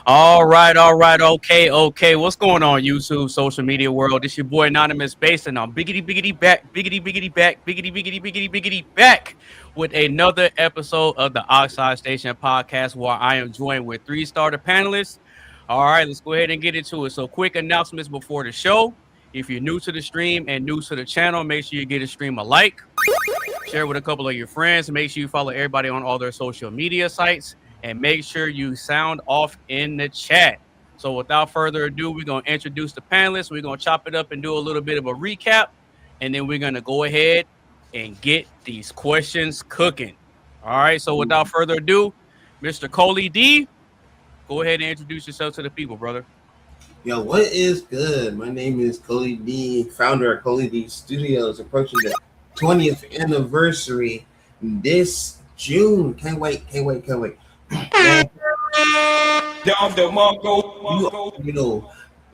Okay. What's going on, YouTube, social media world? This your boy Anonymous Bass, and I'm biggity back with another episode of the Oxide Station podcast, where I am joined with three starter panelists. All right, let's go ahead and get into it. So, quick announcements before the show. If you're new to the stream and new to the channel, make sure you get a stream a like, share with a couple of your friends, make sure you follow everybody on all their social media sites, and make sure you sound off in the chat. So without further ado, we're going to introduce the panelists. We're going to chop it up and do a little bit of a recap, and then we're going to go ahead and get these questions cooking. All right, so without further ado, Mr. Coley D, go ahead and introduce yourself to the people, brother. Yo, what is good? My name is Coley D, founder of Coley D Studios, approaching the 20th anniversary this June. Can't wait.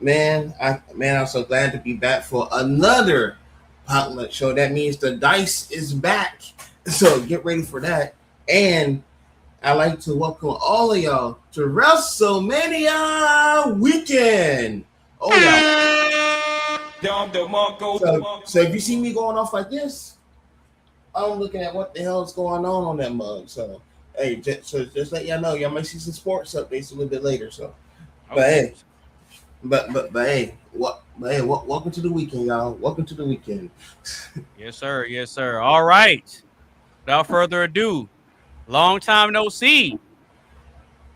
Man, I'm so glad to be back for another Potluck show. That means the dice is back. So get ready for that. And I'd like to welcome all of y'all to WrestleMania weekend. Oh, yeah. So if you see me going off like this, I'm looking at what the hell is going on that mug. So, hey, just let y'all know, y'all might see some sports updates a little bit later. So, okay. but welcome to the weekend, y'all. Welcome to the weekend. Yes, sir. All right. Without further ado, long time no see,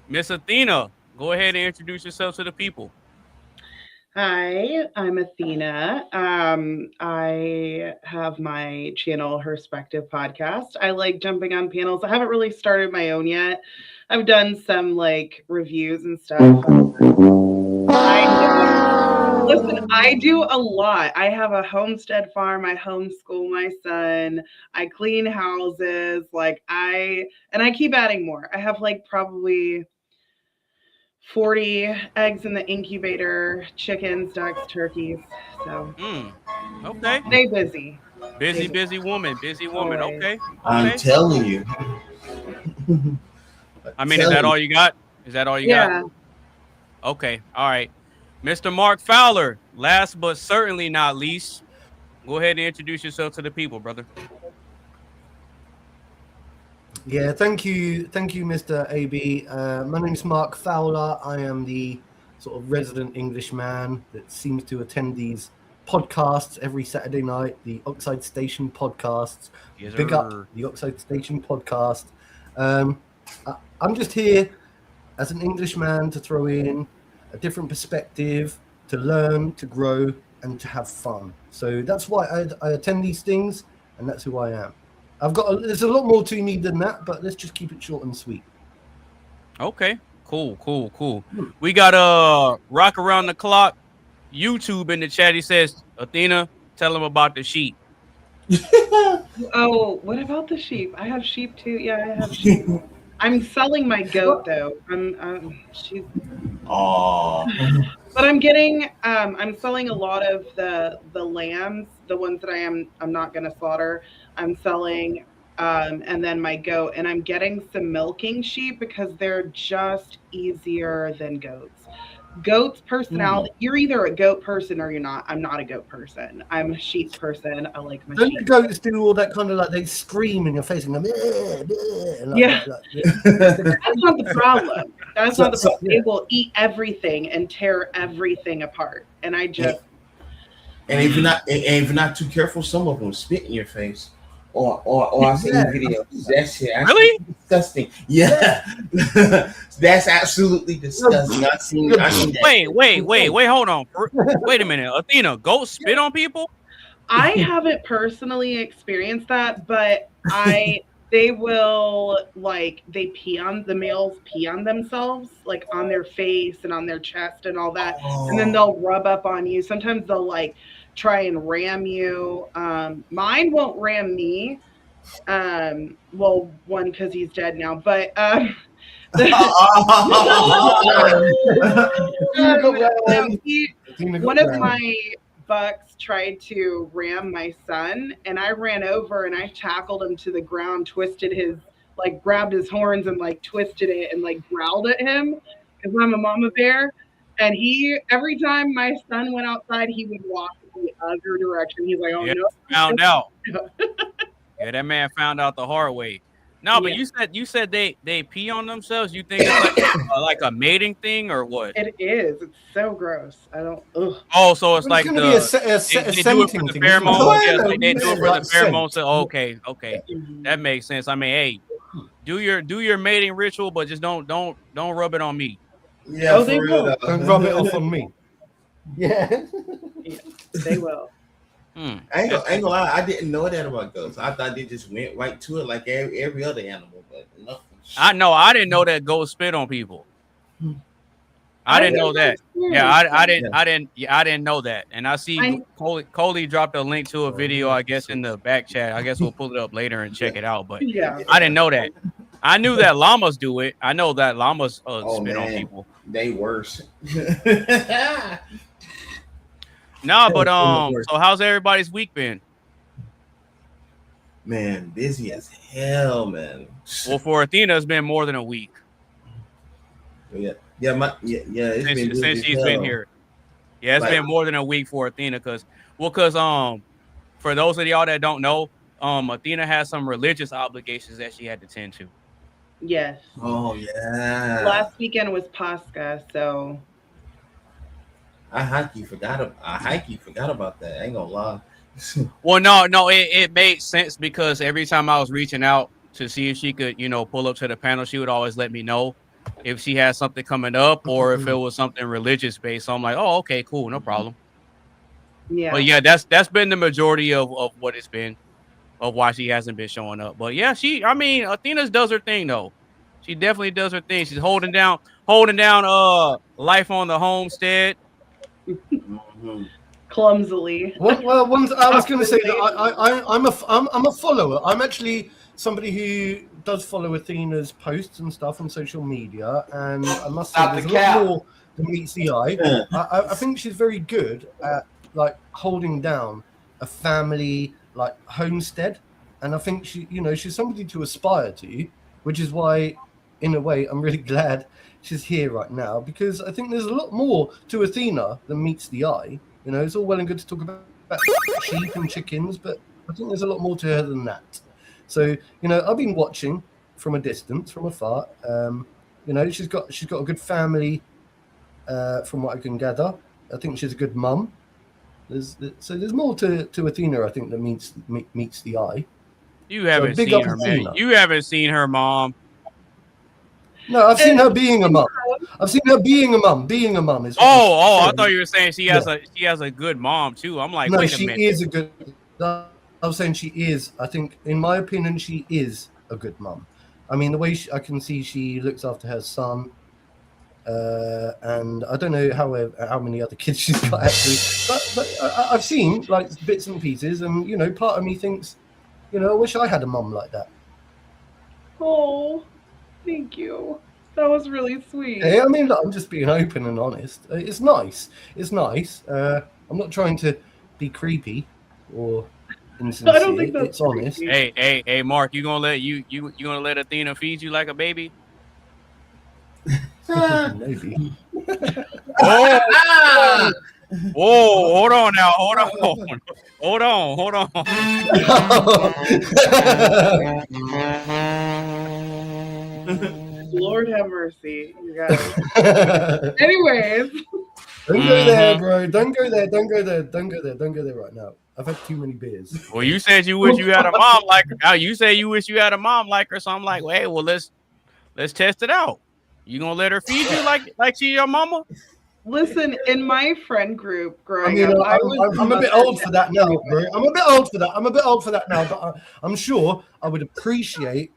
Miss Athena. Go ahead and introduce yourself to the people. Hi, I'm Athena. I have my channel, Herspective Podcast. I like jumping on panels. I haven't really started my own yet. I've done some like reviews and stuff. Listen, I do a lot. I have a homestead farm. I homeschool my son. I clean houses. I keep adding more. I have like probably 40 eggs in the incubator, chickens, ducks, turkeys. So, okay. Stay busy. Busy woman. Always. Okay. I'm telling you. I mean, is that all you got? Got? Yeah. Okay. All right. Mr. Mark Fowler, last but certainly not least, go ahead and introduce yourself to the people, brother. Yeah, thank you, Mr. AB. My name is Mark Fowler. I am the sort of resident Englishman that seems to attend these podcasts every Saturday night, the Oxide Station podcasts. Yes, Big up the Oxide Station podcast. I'm just here as an Englishman to throw in a different perspective, to learn, to grow, and to have fun. So that's why I attend these things, and that's who I am. There's a lot more to me than that, but let's just keep it short and sweet. Okay, cool. We got Rock Around the Clock YouTube in the chat. He says, Athena, tell him about the sheep. Oh, what about the sheep? I have sheep too. Yeah, I have sheep. I'm selling my goat though. She's. Oh. But I'm getting. I'm selling a lot of the lambs, the ones that I'm not gonna slaughter. I'm selling, and then my goat, and I'm getting some milking sheep because they're just easier than goats. Goats' personality, you're either a goat person or you're not. I'm not a goat person. I'm a sheep person. I like my Don't sheep. the goats do all that kind of like, they scream in your face and go, bleh, bleh, yeah. That's not the problem. That's not the problem. They will eat everything and tear everything apart. And I just... And if you're not too careful, some of them spit in your face. Or I've seen videos. That's really disgusting. Yeah, that's absolutely disgusting. I've seen that. Wait, hold on. Wait a minute, Athena, goats spit on people? I haven't personally experienced that, but they will the males pee on themselves, like on their face and on their chest and all that, and then they'll rub up on you. Sometimes they'll try and ram you. Mine won't ram me. Well, one, because he's dead now, but one of my bucks tried to ram my son, and I ran over and I tackled him to the ground, grabbed his horns and twisted it and growled at him because I'm a mama bear. And every time my son went outside, he would walk the other direction. He's like, oh, Yeah, no. found out. Yeah, that man found out the hard way. No, but Yeah. you said they pee on themselves. You think it's like a mating thing or what? It is. It's so gross. I don't. Ugh. Oh, so it's Well, like going to be a they do it for scenting the thing, isn't it? pheromones. Yeah, Well, they do it for like the scent. pheromones. So, okay, that makes sense. I mean, hey, do your mating ritual, but just don't rub it on me. Yeah, Oh, for they real. will. Don't rub it off on me. Yeah. Yeah, they will. I ain't gonna lie, I didn't know that about ghosts. I thought they just went right to it like every other animal, but nothing. I didn't know that ghosts spit on people. I didn't know that. Yeah, I didn't know that. And I see Coley dropped a link to a video, I guess, in the back chat. I guess we'll pull it up later and check it out. But Yeah. I didn't know that. I knew that llamas do it. I know that llamas spit on man. people. They worse. No, but so how's everybody's week been? Man, busy as hell, man. Well, for Athena, it's been more than a week. Yeah. It's been busy Since as she's hell. been here. Yeah, it's been more than a week for Athena because for those of y'all that don't know, Athena has some religious obligations that she had to tend to. Yes. Oh yeah. Last weekend was Pascha, so I hikey forgot about that. I ain't gonna lie. Well, no, it made sense because every time I was reaching out to see if she could, pull up to the panel, she would always let me know if she had something coming up or if it was something religious based. So I'm like, oh, okay, cool, no problem. yeah. But yeah, that's been the majority of what it's been, of why she hasn't been showing up. But yeah, Athena does her thing though. She definitely does her thing. She's holding down life on the homestead. Clumsily. Well, I was going to say that I'm a follower. I'm actually somebody who does follow Athena's posts and stuff on social media, and I must say there's a lot more than meets the eye. I think she's very good at like holding down a family like homestead, and I think she's somebody to aspire to, which is why, in a way, I'm really glad she's here right now, because I think there's a lot more to Athena than meets the eye. It's all well and good to talk about sheep and chickens, but I think there's a lot more to her than that. So, I've been watching from a distance, from afar. She's got a good family, from what I can gather. I think she's a good mum. There's more to Athena, I think, that meets the eye. You haven't seen her, man. You haven't seen her mom. No, I've seen her being a mum. I've seen her being a mum. Being a mum is. I thought you were saying she has a good mom too. I'm like, no, wait a minute. She is a good. I was saying she is. I think, in my opinion, she is a good mum. I mean, the way I can see she looks after her son, and I don't know how many other kids she's got actually, but I've seen like bits and pieces, and part of me thinks, I wish I had a mum like that. Oh. Thank you. That was really sweet. Hey, I mean, look, I'm just being open and honest. It's nice. It's nice. I'm not trying to be creepy or insincere. I don't think that's it's honest. Hey, Mark, you gonna let Athena feed you like a baby? Maybe. Whoa, hold on now. Hold on. Lord have mercy, you guys. Anyways. Don't go there, bro. Don't go there right now. I've had too many beers. Well, you said you wish you had a mom like her. You say you wish you had a mom like her. So I'm like, well, hey, let's test it out. You gonna let her feed you like she your mama? Listen, in my friend group growing up, I'm a bit old for that now, bro. I'm a bit old for that now, but I'm sure I would appreciate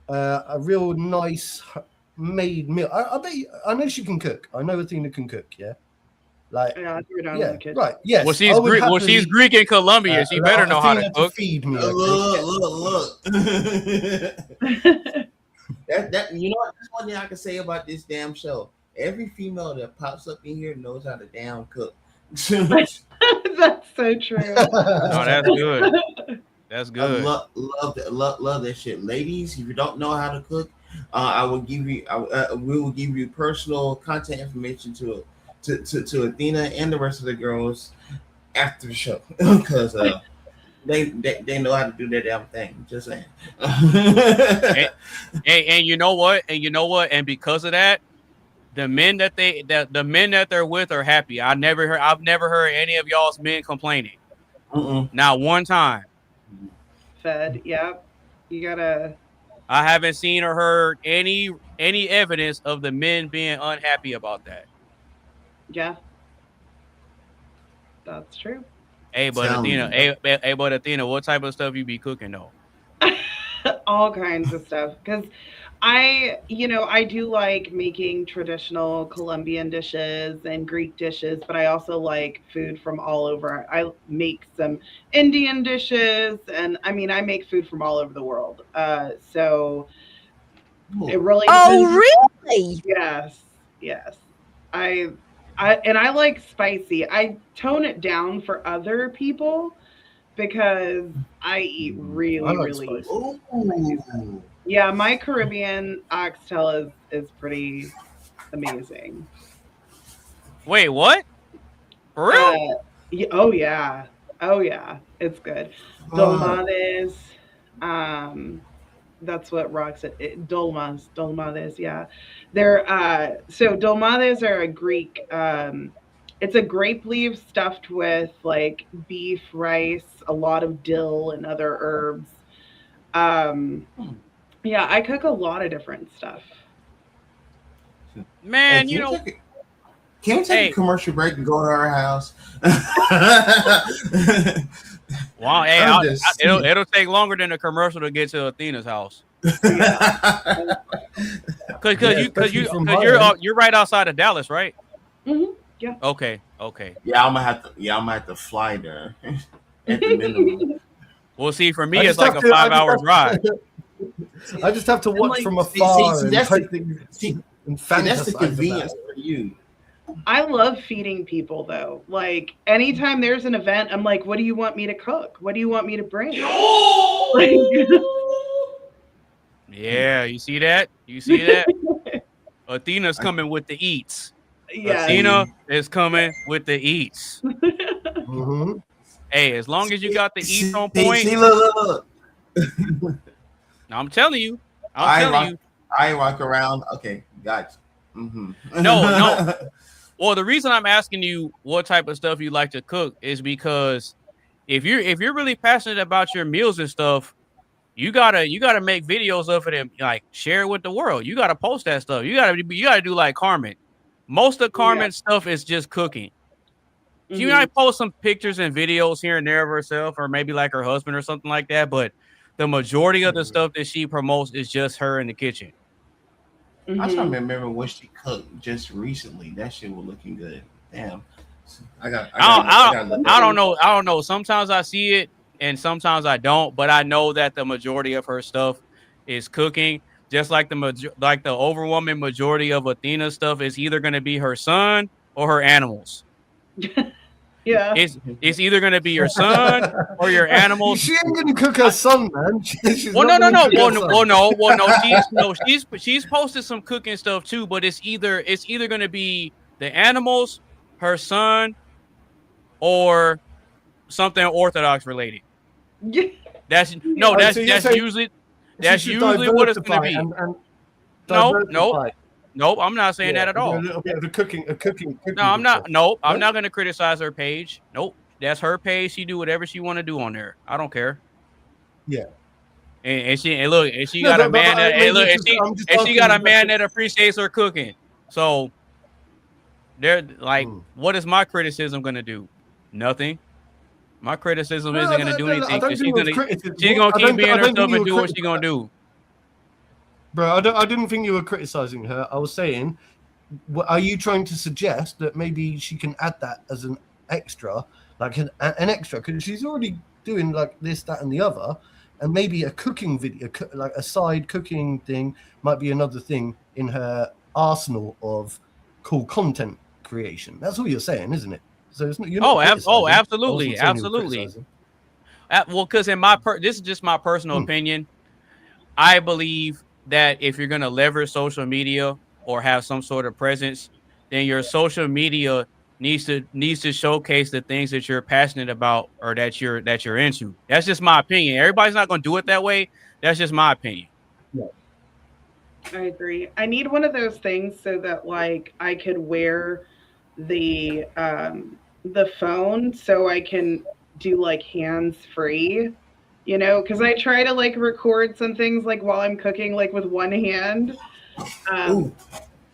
a real nice made meal. I know she can cook. I know Athena can cook. Yeah, right. Yes. Well, she's Greek and Colombian. She better know how to cook. Feed me. Look. that you know what? That's one thing I can say about this damn show. Every female that pops up in here knows how to damn cook. That's so true. Oh, that's good. That's good. I love that shit. Ladies, if you don't know how to cook, I will give you. We will give you personal contact information to Athena and the rest of the girls after the show because they know how to do that damn thing. Just saying. And you know what? And because of that, the men that they're with are happy. I've never heard any of y'all's men complaining. Not one time. Fed. Yep. You gotta. I haven't seen or heard any evidence of the men being unhappy about that. Yeah. That's true. Hey, but Athena, what type of stuff you be cooking though? All kinds of stuff. Because I do like making traditional Colombian dishes and Greek dishes, but I also like food from all over. I make some Indian dishes, and I mean, I make food from all over the world. So it really depends. Oh, really? Yes. I like spicy. I tone it down for other people because I eat really spicy. Yeah, my Caribbean oxtail is pretty amazing. Wait, what? For real? Oh yeah, it's good. Dolmades, that's what Rock said. Dolmades, yeah. They're so dolmades are a Greek. It's a grape leaf stuffed with like beef, rice, a lot of dill, and other herbs. Yeah, I cook a lot of different stuff. Man, can we take a commercial break and go to our house? Wow, hey, it'll take longer than a commercial to get to Athena's house. Because you're right outside of Dallas, right? Mm-hmm. Yeah. Okay. Yeah, I'm gonna have to fly there at the minimum. Well, see, for me, it's like a 5-hour drive. I just have to watch from afar and that's hope that's the convenience for you. I love feeding people though. Like anytime there's an event, I'm like, what do you want me to cook? What do you want me to bring? Yeah, you see that? Athena's coming with the eats. Yeah. Athena is coming with the eats. Mm-hmm. Hey, as long as you got the eats on point. See, look. I'm telling you. I walk around. Okay, gotcha. Mm-hmm. No. Well, the reason I'm asking you what type of stuff you like to cook is because if you're really passionate about your meals and stuff, you gotta make videos of it and like share it with the world. You gotta post that stuff. You gotta do like Carmen. Most of Carmen's stuff is just cooking. She might post some pictures and videos here and there of herself, or maybe like her husband or something like that. But the majority of the stuff that she promotes is just her in the kitchen. I trying to remember what she cooked just recently. That shit was looking good. Damn. I don't know. I don't know. Sometimes I see it and sometimes I don't, but I know that the majority of her stuff is cooking. Just like the overwhelming majority of Athena's stuff is either going to be her son or her animals. Yeah. It's either going to be your son or your animals. She ain't going to cook her son, man. No. She's posted some cooking stuff too, but it's either going to be the animals, her son, or something Orthodox related. That's usually what it's going to be. Nope, I'm not saying that at all. A little bit of a cooking. No, I'm not. Nope, I'm not going to criticize her page. Nope, that's her page. She do whatever she want to do on there. I don't care. Yeah. And she got a man that appreciates her cooking. So they're like, what is my criticism going to do? Nothing. My criticism isn't going to do anything. She's going to keep being herself and do what she's going to do. Bro, I didn't think you were criticizing her. I was saying, are you trying to suggest that maybe she can add that as an extra, like an extra, because she's already doing like this, that, and the other, and maybe a cooking video, like a side cooking thing, might be another thing in her arsenal of cool content creation. That's all you're saying, isn't it? So it's not. Absolutely. Well, because this is just my personal opinion. I believe that if you're gonna leverage social media or have some sort of presence, then your social media needs to showcase the things that you're passionate about or that you're into. That's just my opinion. Everybody's not gonna do it that way. That's just my opinion. Yeah. I agree. I need one of those things so that like I could wear the phone so I can do like hands free, you know, because I try to like record some things like while I'm cooking, like with one hand. Um, Ooh.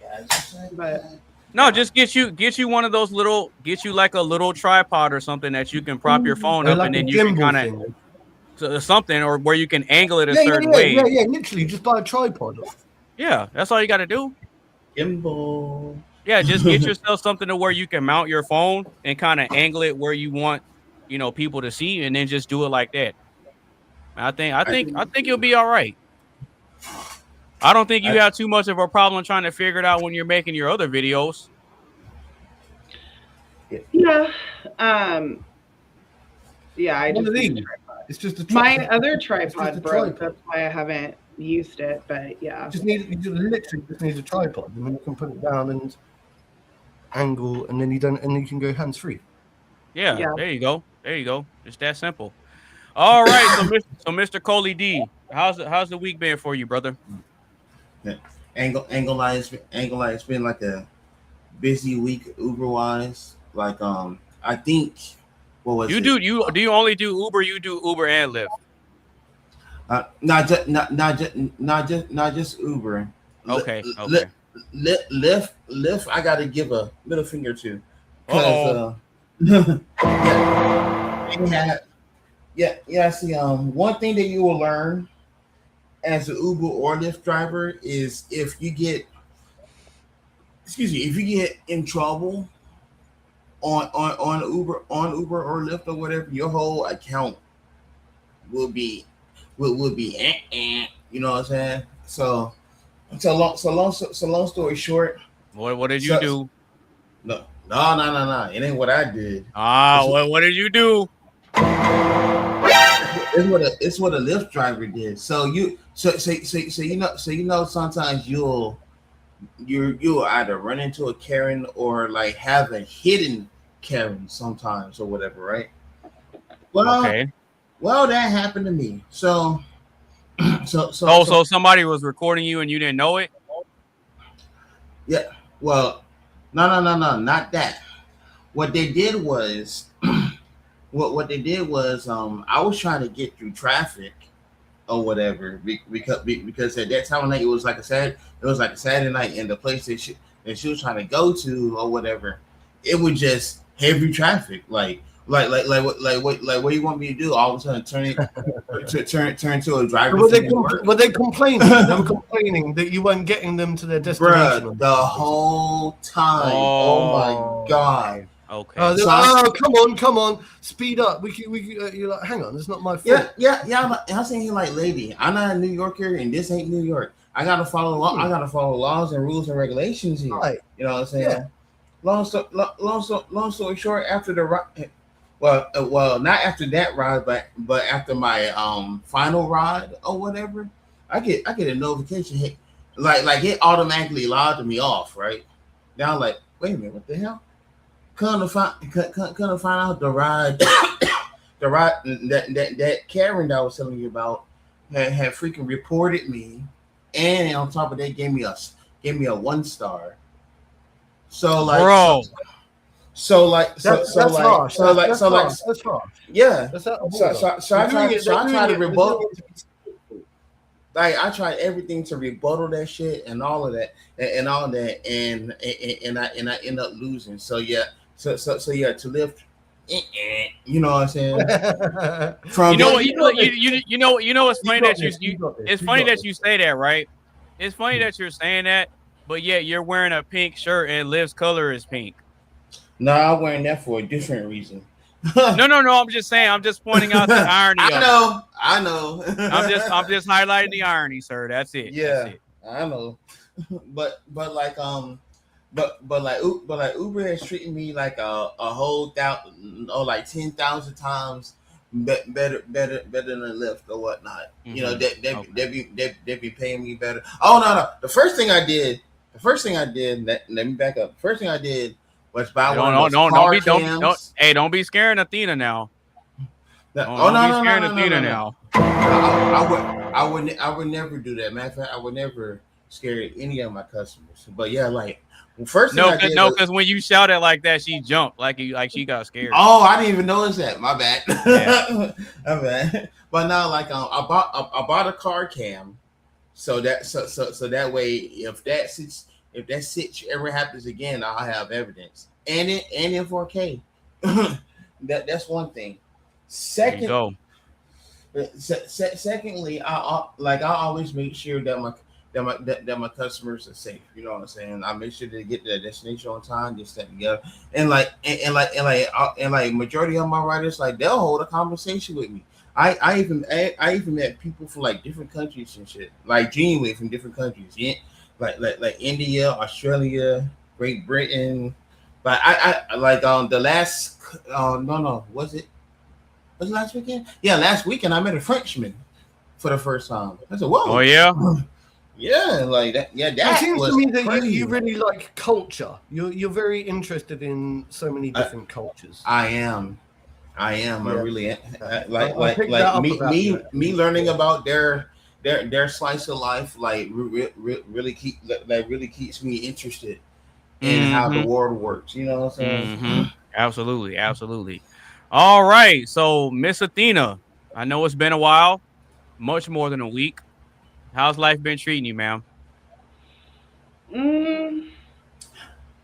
Yeah, just like but that. No, just get you one of those little get you like a little tripod or something that you can prop your phone up Like and a then you can gimbal kind thing. of something or where you can angle it a Yeah, yeah, certain yeah, yeah, way. yeah. Literally, just buy a tripod. Yeah, that's all you got to do. Gimbal. Yeah, just get yourself something to where you can mount your phone and kind of angle it where you want, people to see, and then just do it like that. I think I I, think I think you'll be all right. I don't think you I, have too much of a problem trying to figure it out when you're making your other videos. yeah, um, yeah, I One just of need a these. tripod. It's just a My other It's just a tripod broke. tripod. That's why I haven't used it. But yeah, You just literally just need a tripod, and then you can put it down and angle, and then you can go hands free. Yeah, yeah. there you go. There you go. It's that simple. All right, so Mr. Coley D, how's the week been for you, brother? yeah. Angle Line, it's been like a busy week Uber wise. Like I think what was You it? do you only do Uber? You do Uber and Lyft. Not just Uber. Okay, okay. Lyft. I got to give a middle finger to, Uh-oh. because yeah. See, one thing that you will learn as an Uber or Lyft driver is if you get in trouble on Uber or Lyft or whatever, your whole account will be you know what I'm saying? So long story short, What did you so do? no. It ain't what I did. Ah, It's, what did you do? it's what a Lyft driver did. So sometimes you'll either run into a Karen or like have a hidden Karen sometimes or whatever, right? Okay. Well, that happened to me. So So somebody was recording you and you didn't know it? yeah. Well, no, not that. What they did was, I was trying to get through traffic or whatever because at that time of night it was like a Saturday night, and the place that she was trying to go to or whatever, it was just heavy traffic, like what you want me to do? All of a sudden turn to a driver. Were they complaining? They were complaining that you weren't getting them to their destination. Bruh, the whole time. Oh my god. Okay. Come on, speed up. You're like, hang on, it's not my fault. Yeah. I'm saying here like, lady, I'm not a New Yorker, and this ain't New York. I gotta follow laws and rules and regulations here. Right. You know what I'm saying? Yeah. Long story short, after the ride, well, not after that ride, but after my final ride or whatever, I get a notification hit, like it automatically logged me off, right? Now I'm like, wait a minute, what the hell? Come to find out the ride that Karen that I was telling you about had freaking reported me, and on top of that gave me a 1-star. So like, bro. That's harsh. That's harsh. Yeah. That's not So I tried to rebuttal. Like I tried everything to rebuttal that shit and all of that and I end up losing. So yeah. So yeah, to lift, you know what I'm saying? You know what's funny that it's funny that you say that, right? It's funny that you're saying that, but yet you're wearing a pink shirt and Liv's color is pink. No, I'm wearing that for a different reason. No. I'm just saying. I'm just pointing out the irony. I know. I'm just highlighting the irony, sir. That's it. Yeah, That's it. I know. But Uber has treated me like a whole 10,000 times better than a lift or whatnot. Mm-hmm. You know, they be paying me better. Oh no. The first thing I did, let me back up. The first thing I did was buy one of those car cams. Don't be scaring Athena now. Don't be scaring Athena now. I would never do that. Matter of fact, I would never scare any of my customers. But yeah, like first thing I did because when you shouted like that, she jumped like she got scared. Oh, I didn't even notice that. My bad. Yeah. My bad. But now, like, I bought a car cam, so that way, if that sitch ever happens again, I'll have evidence, and in 4K. That's one thing. Secondly, I always make sure that my customers are safe. You know what I'm saying? I make sure they get to their destination on time, this, that, and the other. And like majority of my writers, like they'll hold a conversation with me. I even met people from like different countries and shit, like genuinely from different countries. Yeah, like India, Australia, Great Britain. But I like the last was it last weekend? Yeah, last weekend I met a Frenchman for the first time. I said, whoa. Oh yeah. Yeah, like that. Yeah, that it seems was to me that crazy. you really like culture. You're very interested in so many different cultures. I am. Yeah. I really me learning about their slice of life really keeps me interested in how the world works. You know what I'm saying? Mm-hmm. Absolutely. All right, so Miss Athena, I know it's been a while, much more than a week. How's life been treating you, ma'am?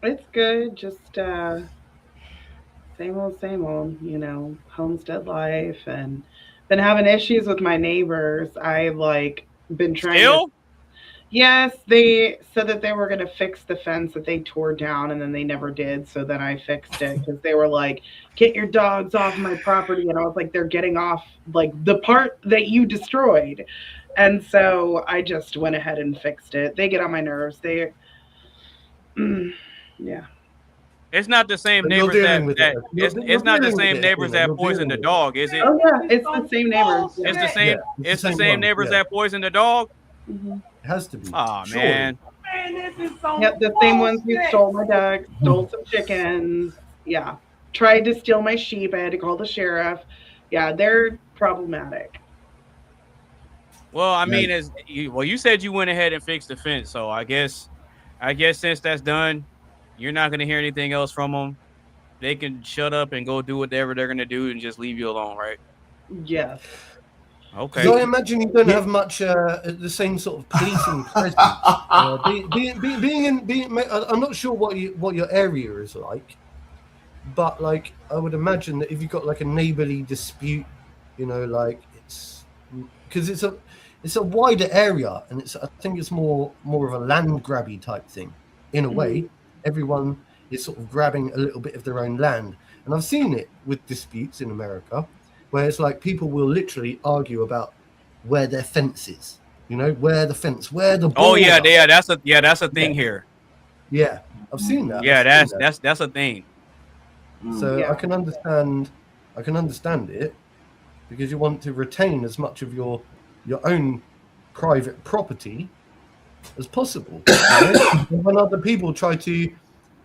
It's good. Just same old, you know, homestead life, and been having issues with my neighbors. I've like been trying Still? to. Yes, they said that they were going to fix the fence that they tore down, and then they never did. So then I fixed it because they were like, "Get your dogs off my property," and I was like, "They're getting off like the part that you destroyed." And so I just went ahead and fixed it. They get on my nerves. Yeah. It's not the same neighbors it's not the same neighbors that poisoned the dog, is it? Oh yeah, it's the same neighbors. Yeah. It's the same. Yeah, it's the same neighbors that poisoned the dog. Mm-hmm. It has to be. Oh Surely. man. Yep, the same ones who stole my ducks, stole some chickens. Yeah, tried to steal my sheep. I had to call the sheriff. Yeah, they're problematic. Well, I mean, you said you went ahead and fixed the fence, so I guess since that's done, you're not gonna hear anything else from them. They can shut up and go do whatever they're gonna do and just leave you alone, right? Yes. Okay. So I imagine you don't have much the same sort of policing presence. I'm not sure what your area is like, but like I would imagine that if you've got like a neighborly dispute, you know, like it's because it's a wider area, and I think it's more of a land grabby type thing. In a way, everyone is sort of grabbing a little bit of their own land, and I've seen it with disputes in America, where it's like people will literally argue about where their fence is, you know, where the border. Oh yeah, that's a thing here. Yeah, I've seen that. Yeah, that's a thing. So I can understand it because you want to retain as much of your own private property as possible. When other people try to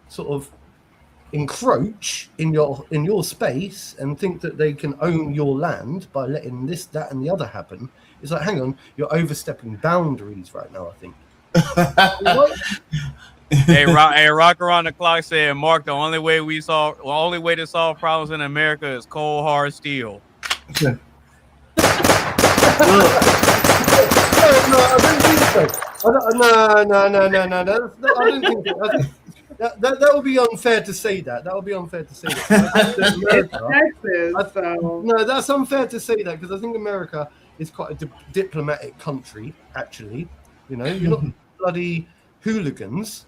sort of encroach in your space and think that they can own your land by letting this, that, and the other happen, it's like, hang on, you're overstepping boundaries right now, I think. Hey, Rock Around the Clock said, Mark, the only way to solve problems in America is cold hard steel. No, I don't think so. No. I don't think so. That would be unfair to say that. That would be unfair to say that. Texas, so. No, that's unfair to say that because I think America is quite a diplomatic country, actually. You know, you're not bloody hooligans,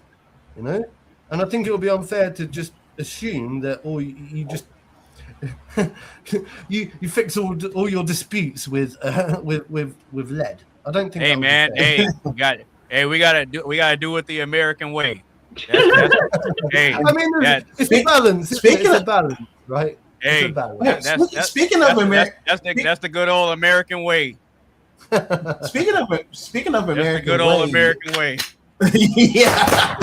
you know? And I think it would be unfair to just assume that you just you fix all your disputes with lead. I don't think. Hey man, hey, we gotta do it the American way. Hey, I mean, it's a balance. It's a balance, right? Hey, a balance. Speaking of America, that's the good old American way. speaking of That's the American good old way, American way. yeah.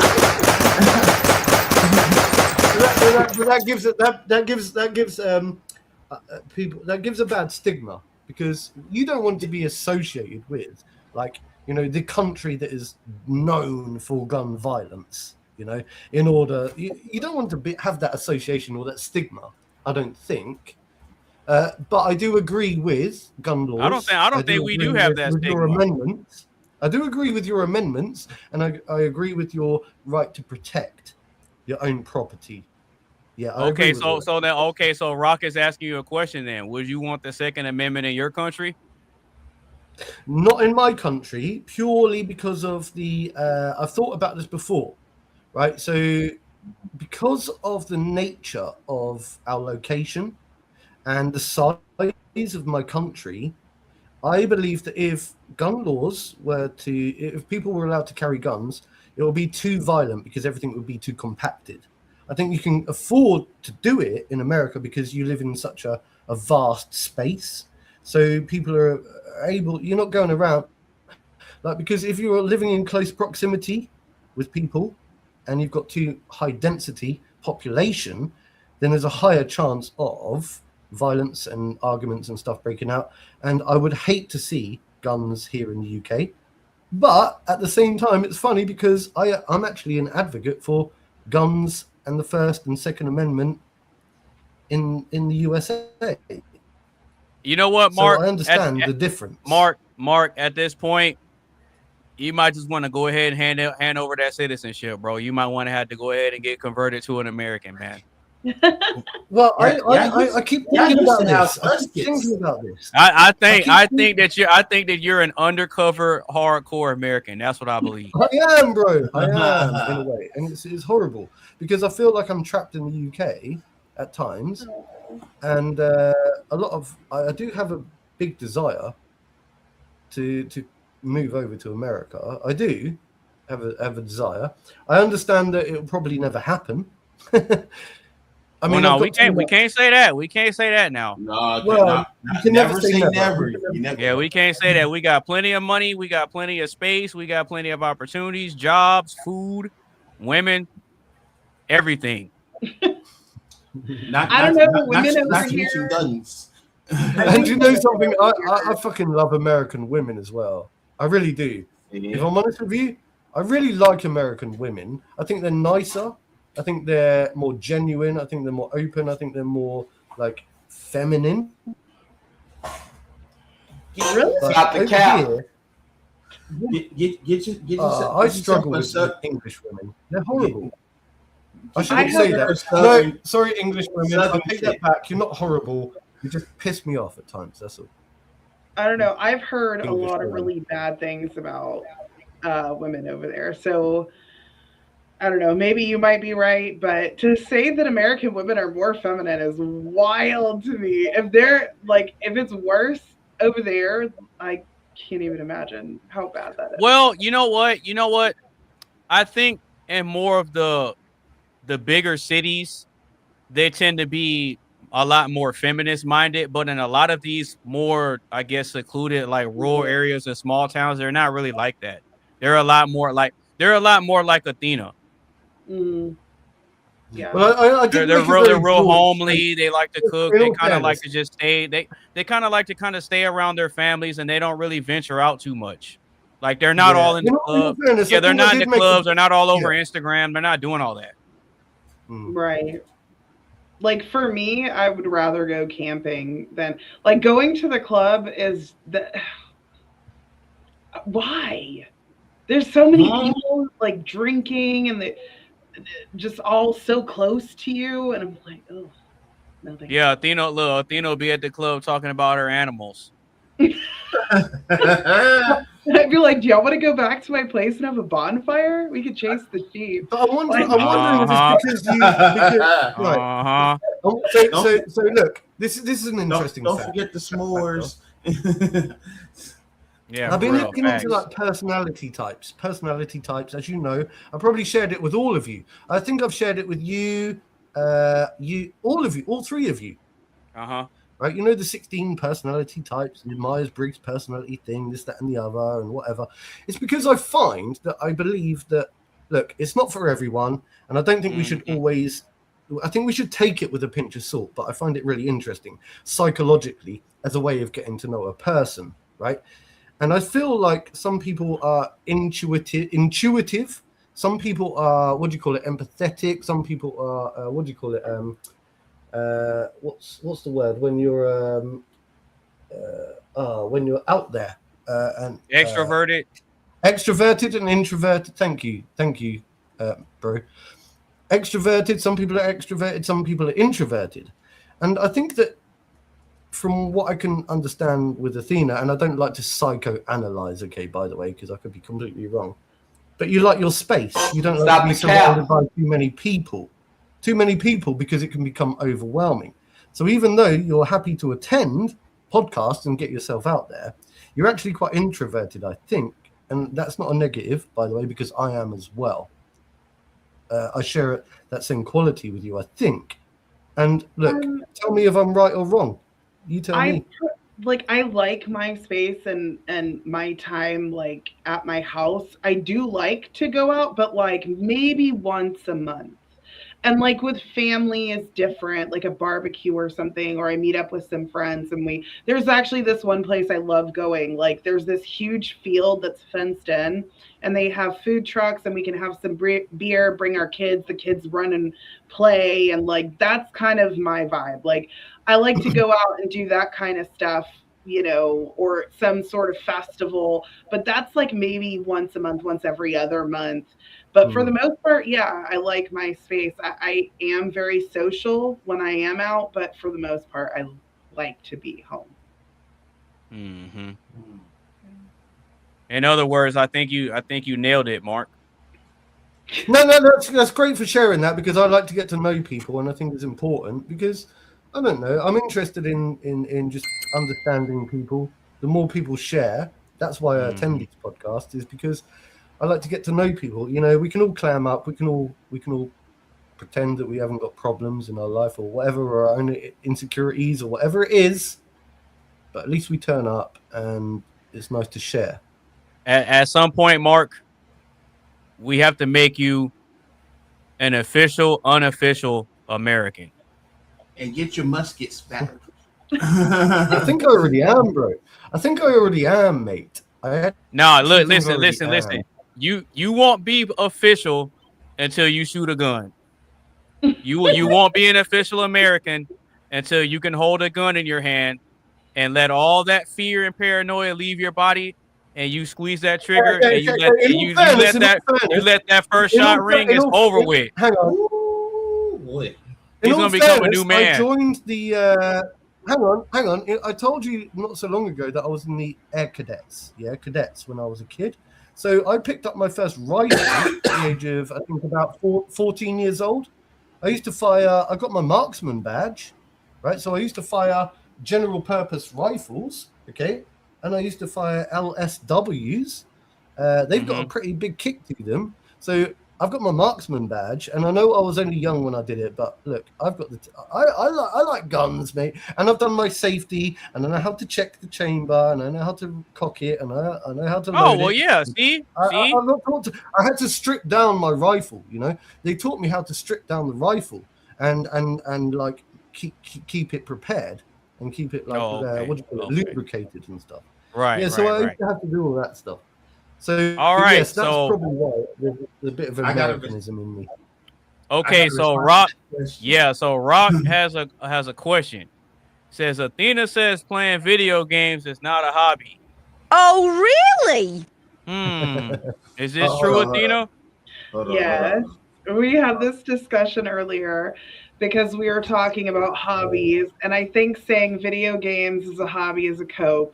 that gives people, that gives a bad stigma, because you don't want to be associated with, like, you know, the country that is known for gun violence. You know, in order, you don't want to have that association or that stigma, I don't think. But I do agree with gun laws. I don't think we do have that with your stigma. amendments. I do agree with your amendments, and I agree with your right to protect your own property. Yeah. I agree with all that. So Rock is asking you a question. Then, would you want the Second Amendment in your country? Not in my country, purely because of the. I've thought about this before, right? So, because of the nature of our location and the size of my country, I believe that if gun laws if people were allowed to carry guns, it would be too violent, because everything would be too compacted. I think you can afford to do it in America because you live in such a vast space. So people are able, you're not going around, like, because if you're living in close proximity with people and you've got too high density population, then there's a higher chance of violence and arguments and stuff breaking out. And I would hate to see guns here in the UK. But at the same time, it's funny because I'm actually an advocate for guns and the First and Second Amendment in the USA. You know what, Mark? So I understand the difference. Mark, at this point, you might just want to go ahead and hand over that citizenship, bro. You might want to have to go ahead and get converted to an American, man. Well, I keep thinking about this. I think that you're an undercover hardcore American. That's what I believe. I am, bro. I am, in a way, and it's horrible because I feel like I'm trapped in the UK at times, and I do have a big desire to move over to America. I do have a desire. I understand that it'll probably never happen. I mean, well, no, we can't say that. We can't say that now. No, well, you can never say never. Yeah, we can't say that. We got plenty of money. We got plenty of space. We got plenty of opportunities, jobs, food, women, everything. I don't know. Women over here. Guns. And you know something? I fucking love American women as well. I really do. Yeah. If I'm honest with you, I really like American women. I think they're nicer. I think they're more genuine. I think they're more open. I think they're more like feminine. Really? Got the cap. I struggle with English women. They're horrible. I shouldn't say that. No, sorry, English women. I take that back. You're not horrible. You just piss me off at times. That's all. I don't know. I've heard a lot of really bad things about women over there. So I don't know. Maybe you might be right, but to say that American women are more feminine is wild to me. If it's worse over there, I can't even imagine how bad that is. Well, you know what? I think in more of the bigger cities, they tend to be a lot more feminist minded, but in a lot of these more, I guess, secluded, like rural areas and small towns, they're not really like that. They're a lot more like Athena. Mm. Yeah. Well, they're real homely. They like to cook. They kind of like to just stay. They kind of like to kind of stay around their families, and they don't really venture out too much. Like they're not all in the club. Yeah, they're not in the clubs. They're not all over Instagram. They're not doing all that. Right. Like for me, I would rather go camping than like going to the club is why? There's so many people like drinking and they just all so close to you, and I'm like, oh, no thanks. Yeah, Athena will be at the club talking about her animals. I'd be like, do y'all want to go back to my place and have a bonfire? We could chase the sheep. But I'm wondering if it's because So look, this is an interesting Don't fact. forget the s'mores. Yeah, I've been looking into like personality types. As you know, I probably shared it with all of you. I think I've shared it with you, all three of you. Right? You know the 16 personality types, the Myers-Briggs personality thing, this, that, and the other, and whatever. It's because I find that I believe that, look, it's not for everyone, and I don't think we should always... I think we should take it with a pinch of salt, but I find it really interesting psychologically as a way of getting to know a person, right? And I feel like some people are intuitive. Some people are, empathetic. Some people are, what's the word when you're out there and extroverted, extroverted and introverted. Thank you, bro. Extroverted. Some people are extroverted. Some people are introverted, and I think that from what I can understand with Athena, and I don't like to psychoanalyze, okay, by the way, because I could be completely wrong, but you like your space. You don't like to be surrounded by too many people because it can become overwhelming. So even though you're happy to attend podcasts and get yourself out there, you're actually quite introverted, I think, and that's not a negative, by the way, because I am as well. I share that same quality with you, I think. And look, tell me if I'm right or wrong. You tell me. I like my space and my time like at my house. I do like to go out, but like maybe once a month. And like with family is different, like a barbecue or something, or I meet up with some friends and there's actually this one place I love going. Like there's this huge field that's fenced in and they have food trucks and we can have some beer, bring our kids, the kids run and play. And like, that's kind of my vibe. Like I like to go out and do that kind of stuff, you know, or some sort of festival, but that's like maybe once a month, once every other month. But for the most part, yeah, I like my space. I am very social when I am out, but for the most part, I like to be home. Mm-hmm. In other words, I think you nailed it, Mark. No, that's great for sharing that, because I like to get to know people, and I think it's important because I don't know, I'm interested in just understanding people. The more people share, that's why I attend this podcast, is because I like to get to know people. You know, we can all clam up, we can all pretend that we haven't got problems in our life or whatever, or our own insecurities or whatever it is, but at least we turn up and it's nice to share. At some point, Mark, we have to make you an official, unofficial American. And get your muskets back. I think I already am, bro. I think I already am, mate. No, look, listen. You won't be official until you shoot a gun. You won't be an official American until you can hold a gun in your hand and let all that fear and paranoia leave your body, and you squeeze that trigger and you let that first shot ring. It's over with. Hang on. Ooh, boy. He's gonna become a new man. I joined the. Hang on. I told you not so long ago that I was in the Air Cadets. Yeah, cadets when I was a kid. So I picked up my first rifle at the age of, I think, about 14 years old. I used to fire. I got my marksman badge, right? So I used to fire general purpose rifles, okay, and I used to fire LSWs. They've got a pretty big kick to them. So I've got my marksman badge, and I know I was only young when I did it, but look, I've got I like guns, mate, and I've done my safety, and I know how to check the chamber, and I know how to cock it, and I know how to load it. Oh, well, yeah, see? I had to strip down my rifle, you know? They taught me how to strip down the rifle and like keep it prepared and keep it like, lubricated and stuff. Right, yeah, so I used to have to do all that stuff. So all right, yes, that's probably why there's a bit of Americanism in me. Okay, so Rock, Rock has a question. Says Athena says playing video games is not a hobby. Oh, really? Is this true, Athena? Yes, we had this discussion earlier because we were talking about hobbies, and I think saying video games is a hobby is a cope.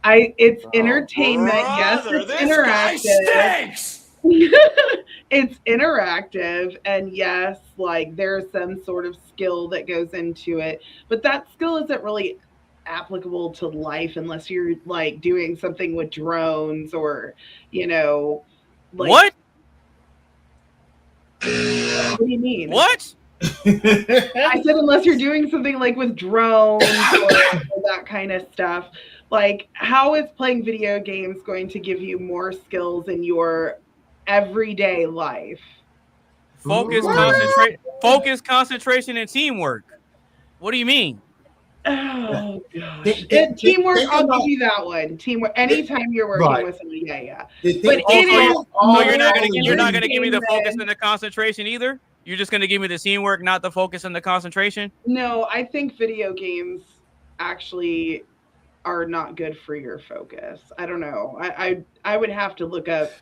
It's entertainment. Brother, Yes, it's interactive. It's interactive, and yes, like there's some sort of skill that goes into it, but that skill isn't really applicable to life unless you're like doing something with drones or, you know, like what? What do you mean? What? I said unless you're doing something like with drones or that kind of stuff. Like, how is playing video games going to give you more skills in your everyday life? Focus, concentration, and teamwork. What do you mean? Oh gosh, teamwork. I'll give you that one. Teamwork. Anytime you're working with someone, yeah. But you're not gonna give me the focus and the concentration either. You're just gonna give me the teamwork, not the focus and the concentration. No, I think video games actually are not good for your focus. I don't know. I would have to look up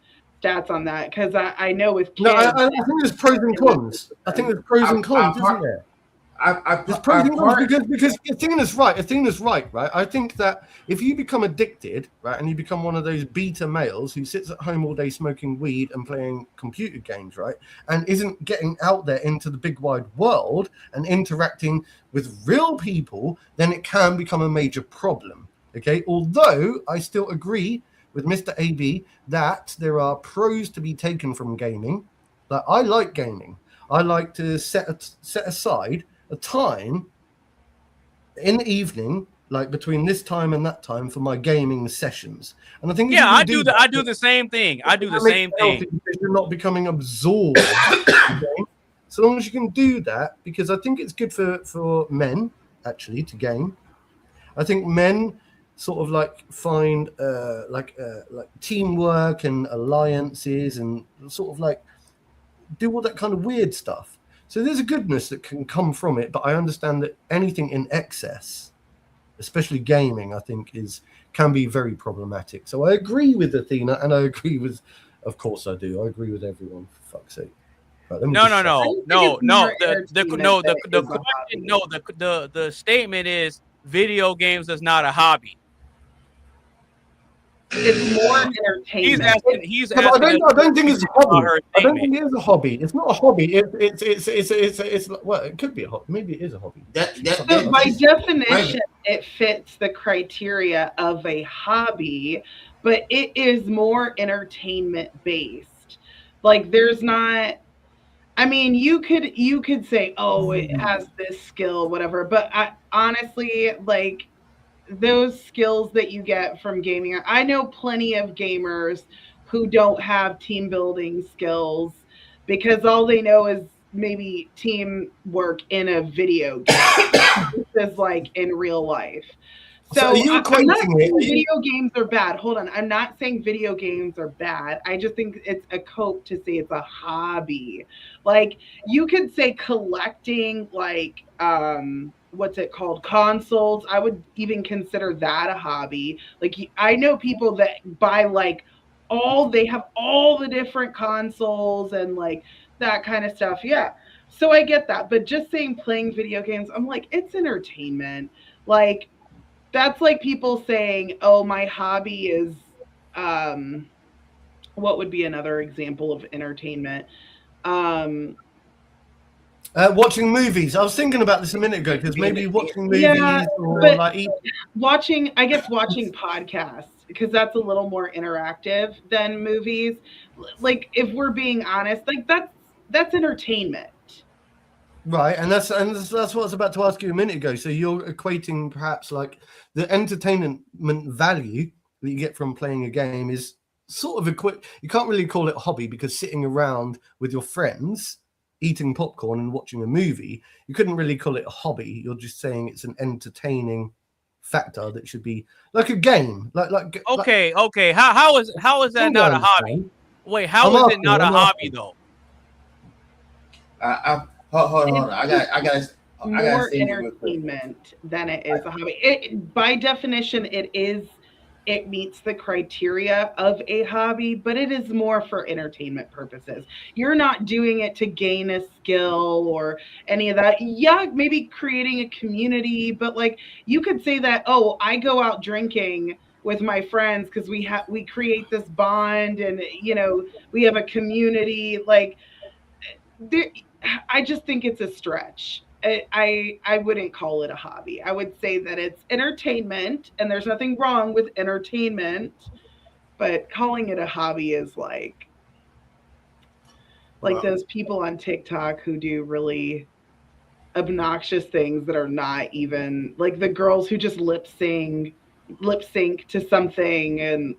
stats on that because I know with kids. No, I think there's pros and cons. I think there's pros and cons, isn't there? There's pros and cons because Athena's right. I think that if you become addicted, right, and you become one of those beta males who sits at home all day smoking weed and playing computer games, right, and isn't getting out there into the big wide world and interacting with real people, then it can become a major problem. Okay, although I still agree with Mr. AB that there are pros to be taken from gaming. Like, I like gaming. I like to set aside a time in the evening, like between this time and that time, for my gaming sessions. And I think I do the same thing. I do the same thing because you're not becoming absorbed. So long as you can do that, because I think it's good for men actually to game. I think men sort of like find like teamwork and alliances and sort of like do all that kind of weird stuff. So there's a goodness that can come from it, but I understand that anything in excess, especially gaming, I think can be very problematic. So I agree with Athena, and I agree with, of course I do. I agree with everyone, for fuck's sake. Right, the statement is video games is not a hobby. It's more entertainment. He's asking. I don't think it's a hobby. I don't think it is a hobby. It's not a hobby. It's well, it could be a hobby. Maybe it is a hobby. So by definition, it fits the criteria of a hobby, but it is more entertainment based. Like, there's not. I mean, you could say, oh, it has this skill, whatever. But honestly, like, those skills that you get from gaming, I know plenty of gamers who don't have team building skills because all they know is maybe teamwork in a video game. This is like in real life. So I'm not saying video games are bad. Hold on. I'm not saying video games are bad. I just think it's a cope to say it's a hobby. Like, you could say collecting, like, what's it called? Consoles. I would even consider that a hobby. Like, I know people that buy, like, they have all the different consoles and, like, that kind of stuff. Yeah. So I get that. But just saying playing video games, I'm like, it's entertainment. Like, that's like people saying, oh, my hobby is, what would be another example of entertainment? Watching movies. I was thinking about this a minute ago because maybe watching movies or like watching podcasts, because that's a little more interactive than movies. Like, if we're being honest, like that's entertainment. Right, and that's what I was about to ask you a minute ago. So you're equating perhaps like the entertainment value that you get from playing a game is sort of you can't really call it a hobby, because sitting around with your friends eating popcorn and watching a movie, you couldn't really call it a hobby. You're just saying it's an entertaining factor that should be like a game. Okay. How is that not a hobby? Wait, how is it not a hobby though? Hold on. I got more entertainment than it is a hobby. By definition, it meets the criteria of a hobby, but it is more for entertainment purposes. You're not doing it to gain a skill or any of that. Yeah, maybe creating a community, but like, you could say that, oh, I go out drinking with my friends because we create this bond, and we have a community. Like, I just think it's a stretch. I wouldn't call it a hobby. I would say that it's entertainment, and there's nothing wrong with entertainment, but calling it a hobby is like those people on TikTok who do really obnoxious things that are not even like the girls who just lip sync to something and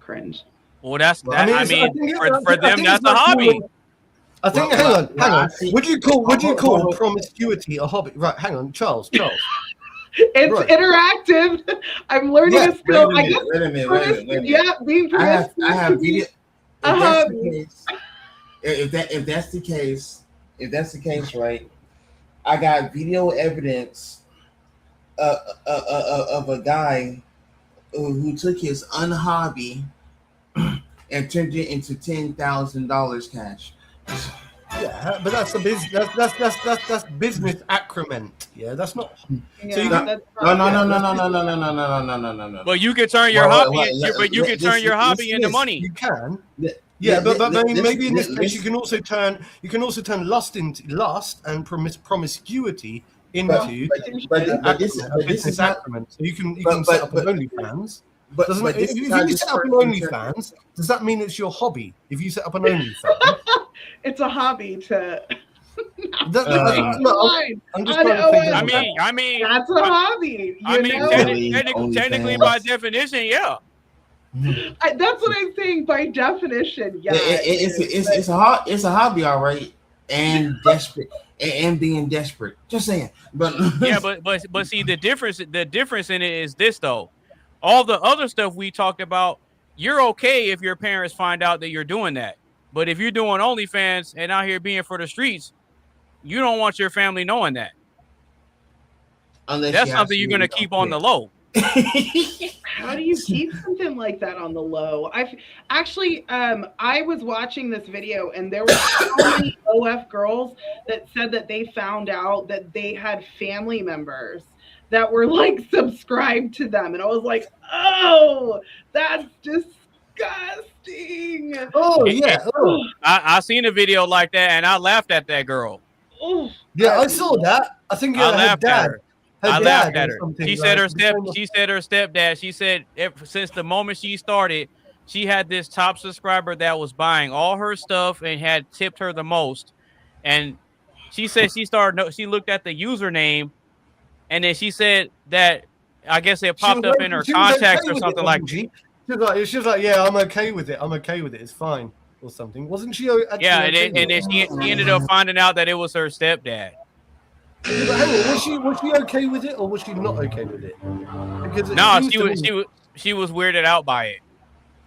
cringe. Well, that's Well, that. I mean, for them, that's a hobby. I think. Well, Hang on. Would you call hold on. promiscuity a hobby? Right. Hang on, Charles. It's Right. interactive. I'm learning a skill. I guess. Wait a minute. Yeah, being promiscuous. I have video. If that's the case, right? I got video evidence of a guy who took his unhobby and turned it into $10,000 cash. Yeah, but that's a business. That's business acumen. Yeah, that's not. Yeah, So you that's No. But you can turn your hobby into money. You can. Yeah, but maybe in this case you can also turn lust and promiscuity into business acumen. So you can set up an OnlyFans. If you set up an OnlyFans, does that mean it's your hobby? If you set up an OnlyFans, it's a hobby to. I'm just trying to think. I mean, that's a hobby. Technically, by definition, yeah. That's what I'm saying. By definition, yeah. It's a hobby, all right, and desperate and being desperate. Just saying, but yeah, but see the difference in it is this though. All the other stuff we talked about, you're okay if your parents find out that you're doing that. But if you're doing OnlyFans and out here being for the streets, you don't want your family knowing that. That's something you're going to keep on the low. How do you keep something like that on the low? I was watching this video and there were so many OF girls that said that they found out that they had family members that were like subscribed to them, and I was like, oh, that's disgusting. Oh yeah. Oh. I seen a video like that and I laughed at that girl. Oh, yeah, I saw that. I think I laughed at her. I laughed at her. She said her stepdad. She said since the moment she started, she had this top subscriber that was buying all her stuff and had tipped her the most. And she said she looked at the username, and then she said that I guess it popped up in her contacts or something like. She was like, yeah, I'm okay with it. It's fine or something. Wasn't she? Yeah, and then she ended up finding out that it was her stepdad. But hang on, was she okay with it or was she not okay with it? She was weirded out by it.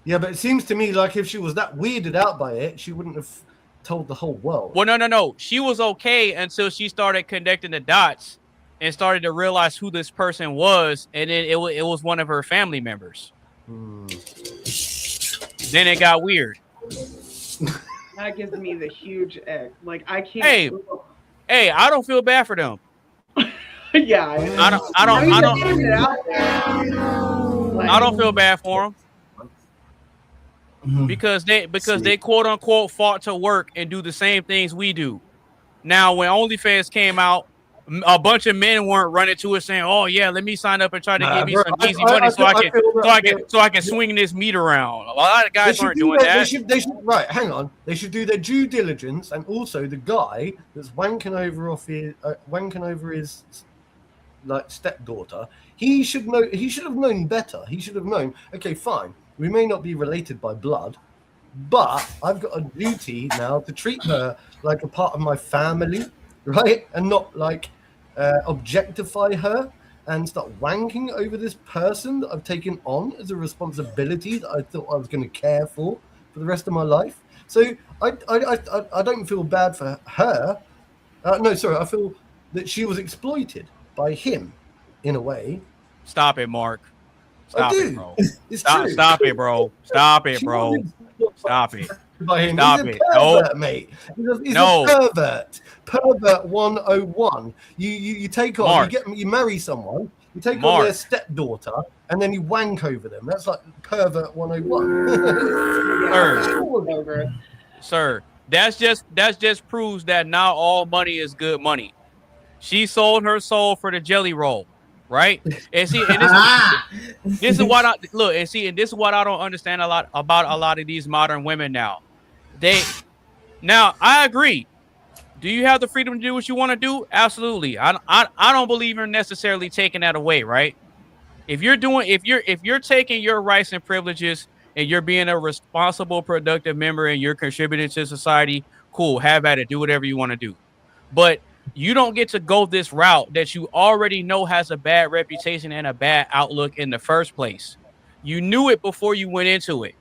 Yeah, but it seems to me like if she was that weirded out by it, she wouldn't have told the whole world. Well, no. She was okay until she started connecting the dots and started to realize who this person was, and then it was one of her family members. Then it got weird. That gives me the huge egg. Like I can't. Hey, I don't feel bad for them. Yeah, I don't feel bad for them because they quote unquote fought to work and do the same things we do. Now, when OnlyFans came out, a bunch of men weren't running to it saying, "Oh yeah, let me sign up and try to give me some easy money so I can swing this meat around." A lot of guys aren't doing that. They should right. Hang on. They should do their due diligence, and also the guy that's wanking over his like stepdaughter. He should know. He should have known better. He should have known. Okay, fine. We may not be related by blood, but I've got a duty now to treat her like a part of my family, right? And not like objectify her and start wanking over this person that I've taken on as a responsibility that I thought I was going to care for the rest of my life. So I don't feel bad for her. I feel that she was exploited by him in a way. Stop it, Mark. Stop it, bro. Stop it, bro. Stop it, bro. Stop it. By him. Stop He's it. A pervert, mate. He's a pervert. Pervert 101. You take on, Mark. you marry someone, you take on their stepdaughter, and then you wank over them. That's like pervert 101. Sir, that's just proves that not all money is good money. She sold her soul for the jelly roll, right? And see, and this is what I don't understand a lot about a lot of these modern women now. I agree. Do you have the freedom to do what you want to do? Absolutely. I don't believe in necessarily taking that away, right? If you're taking your rights and privileges and you're being a responsible, productive member and you're contributing to society, cool, have at it, do whatever you want to do. But you don't get to go this route that you already know has a bad reputation and a bad outlook in the first place. You knew it before you went into it,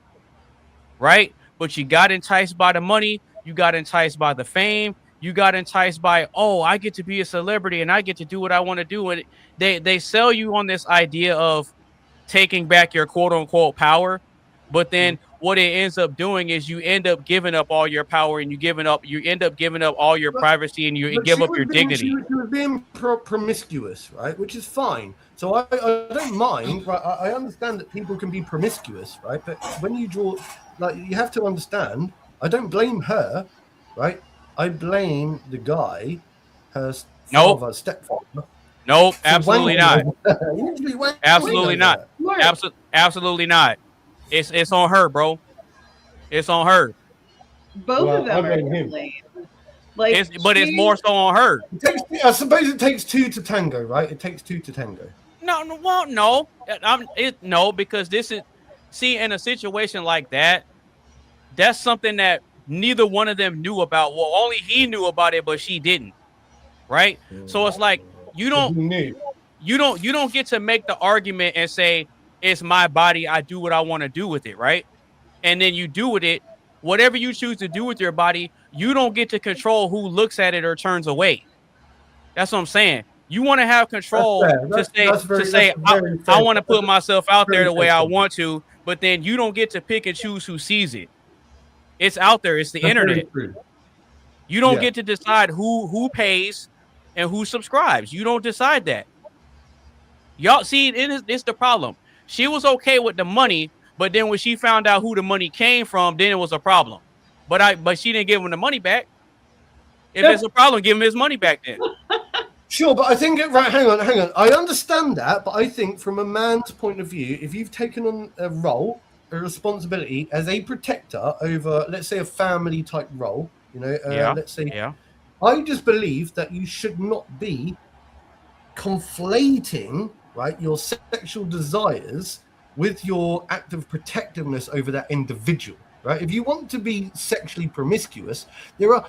right? But you got enticed by the money, you got enticed by the fame, you got enticed by, oh, I get to be a celebrity and I get to do what I want to do. And they sell you on this idea of taking back your quote unquote power. But then what it ends up doing is you end up giving up all your power and you end up giving up all your privacy and you But give up your she dignity. was being promiscuous, right? Which is fine. So I don't mind. Right? I understand that people can be promiscuous, right? But when you draw, like, you have to understand. I don't blame her, right? I blame the guy, her Nope. father, stepfather. Nope. Absolutely not. Absolutely not. Absolutely not. It's on her, bro. It's on her. Both of them are to blame. Like, but it's more so on her. I suppose it takes two to tango, right? It takes two to tango. No, well, no, because this is, see, in a situation like that, that's something that neither one of them knew about. Well, only he knew about it, but she didn't, right? So it's like you don't get to make the argument and say it's my body, I do what I want to do with it, right? And then you do with it whatever you choose to do with your body. You don't get to control who looks at it or turns away. That's what I'm saying. You want to have control to say I want to put myself out there the way I want to, but then you don't get to pick and choose who sees it. It's out there. It's the internet. You don't get to decide who pays and who subscribes. You don't decide that. Y'all see, it's the problem. She was okay with the money, but then when she found out who the money came from, then it was a problem. But she didn't give him the money back. If there's a problem, give him his money back then. Sure, but I think right. Hang on. I understand that, but I think from a man's point of view, if you've taken on a role, a responsibility as a protector over, let's say, a family type role, let's say, I just believe that you should not be conflating, right, your sexual desires with your act of protectiveness over that individual. Right? If you want to be sexually promiscuous, there are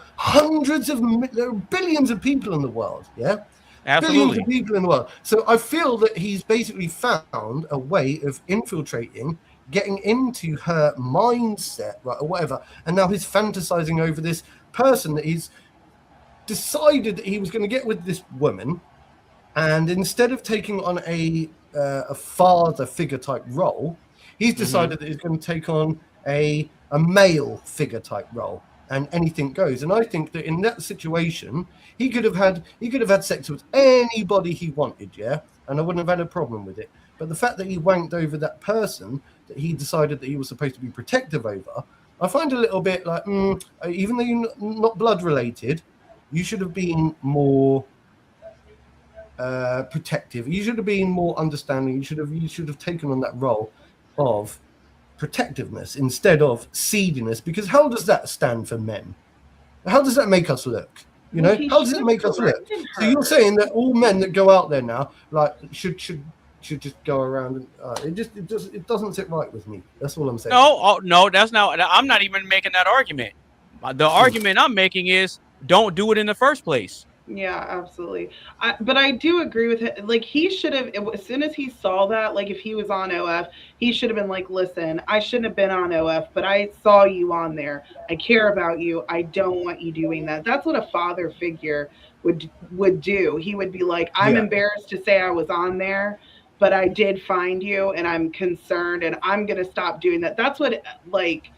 billions of people in the world. Yeah, absolutely, billions of people in the world. So I feel that he's basically found a way of infiltrating, getting into her mindset, right, or whatever. And now he's fantasizing over this person that he's decided that he was going to get with this woman, and instead of taking on a father figure type role, he's decided that he's going to take on a male figure type role, and anything goes. And I think that in that situation, he could have had sex with anybody he wanted, yeah, and I wouldn't have had a problem with it. But the fact that he wanked over that person that he decided that he was supposed to be protective over, I find a little bit like, even though you're not blood related, you should have been more protective. You should have been more understanding. You should have taken on that role of protectiveness instead of seediness, because how does that stand for men? How does that make us look? How does it make us look? So you're saying that all men that go out there now, like, should just go around and it doesn't sit right with me. That's all I'm saying. No, that's not. I'm not even making that argument. The argument I'm making is don't do it in the first place. Yeah, absolutely. But I do agree with it. Like, he should have, as soon as he saw that, like, if he was on OF, he should have been like, listen, I shouldn't have been on OF, but I saw you on there. I care about you. I don't want you doing that. That's what a father figure would do. He would be like, I'm embarrassed to say I was on there, but I did find you and I'm concerned and I'm going to stop doing that. That's what, like,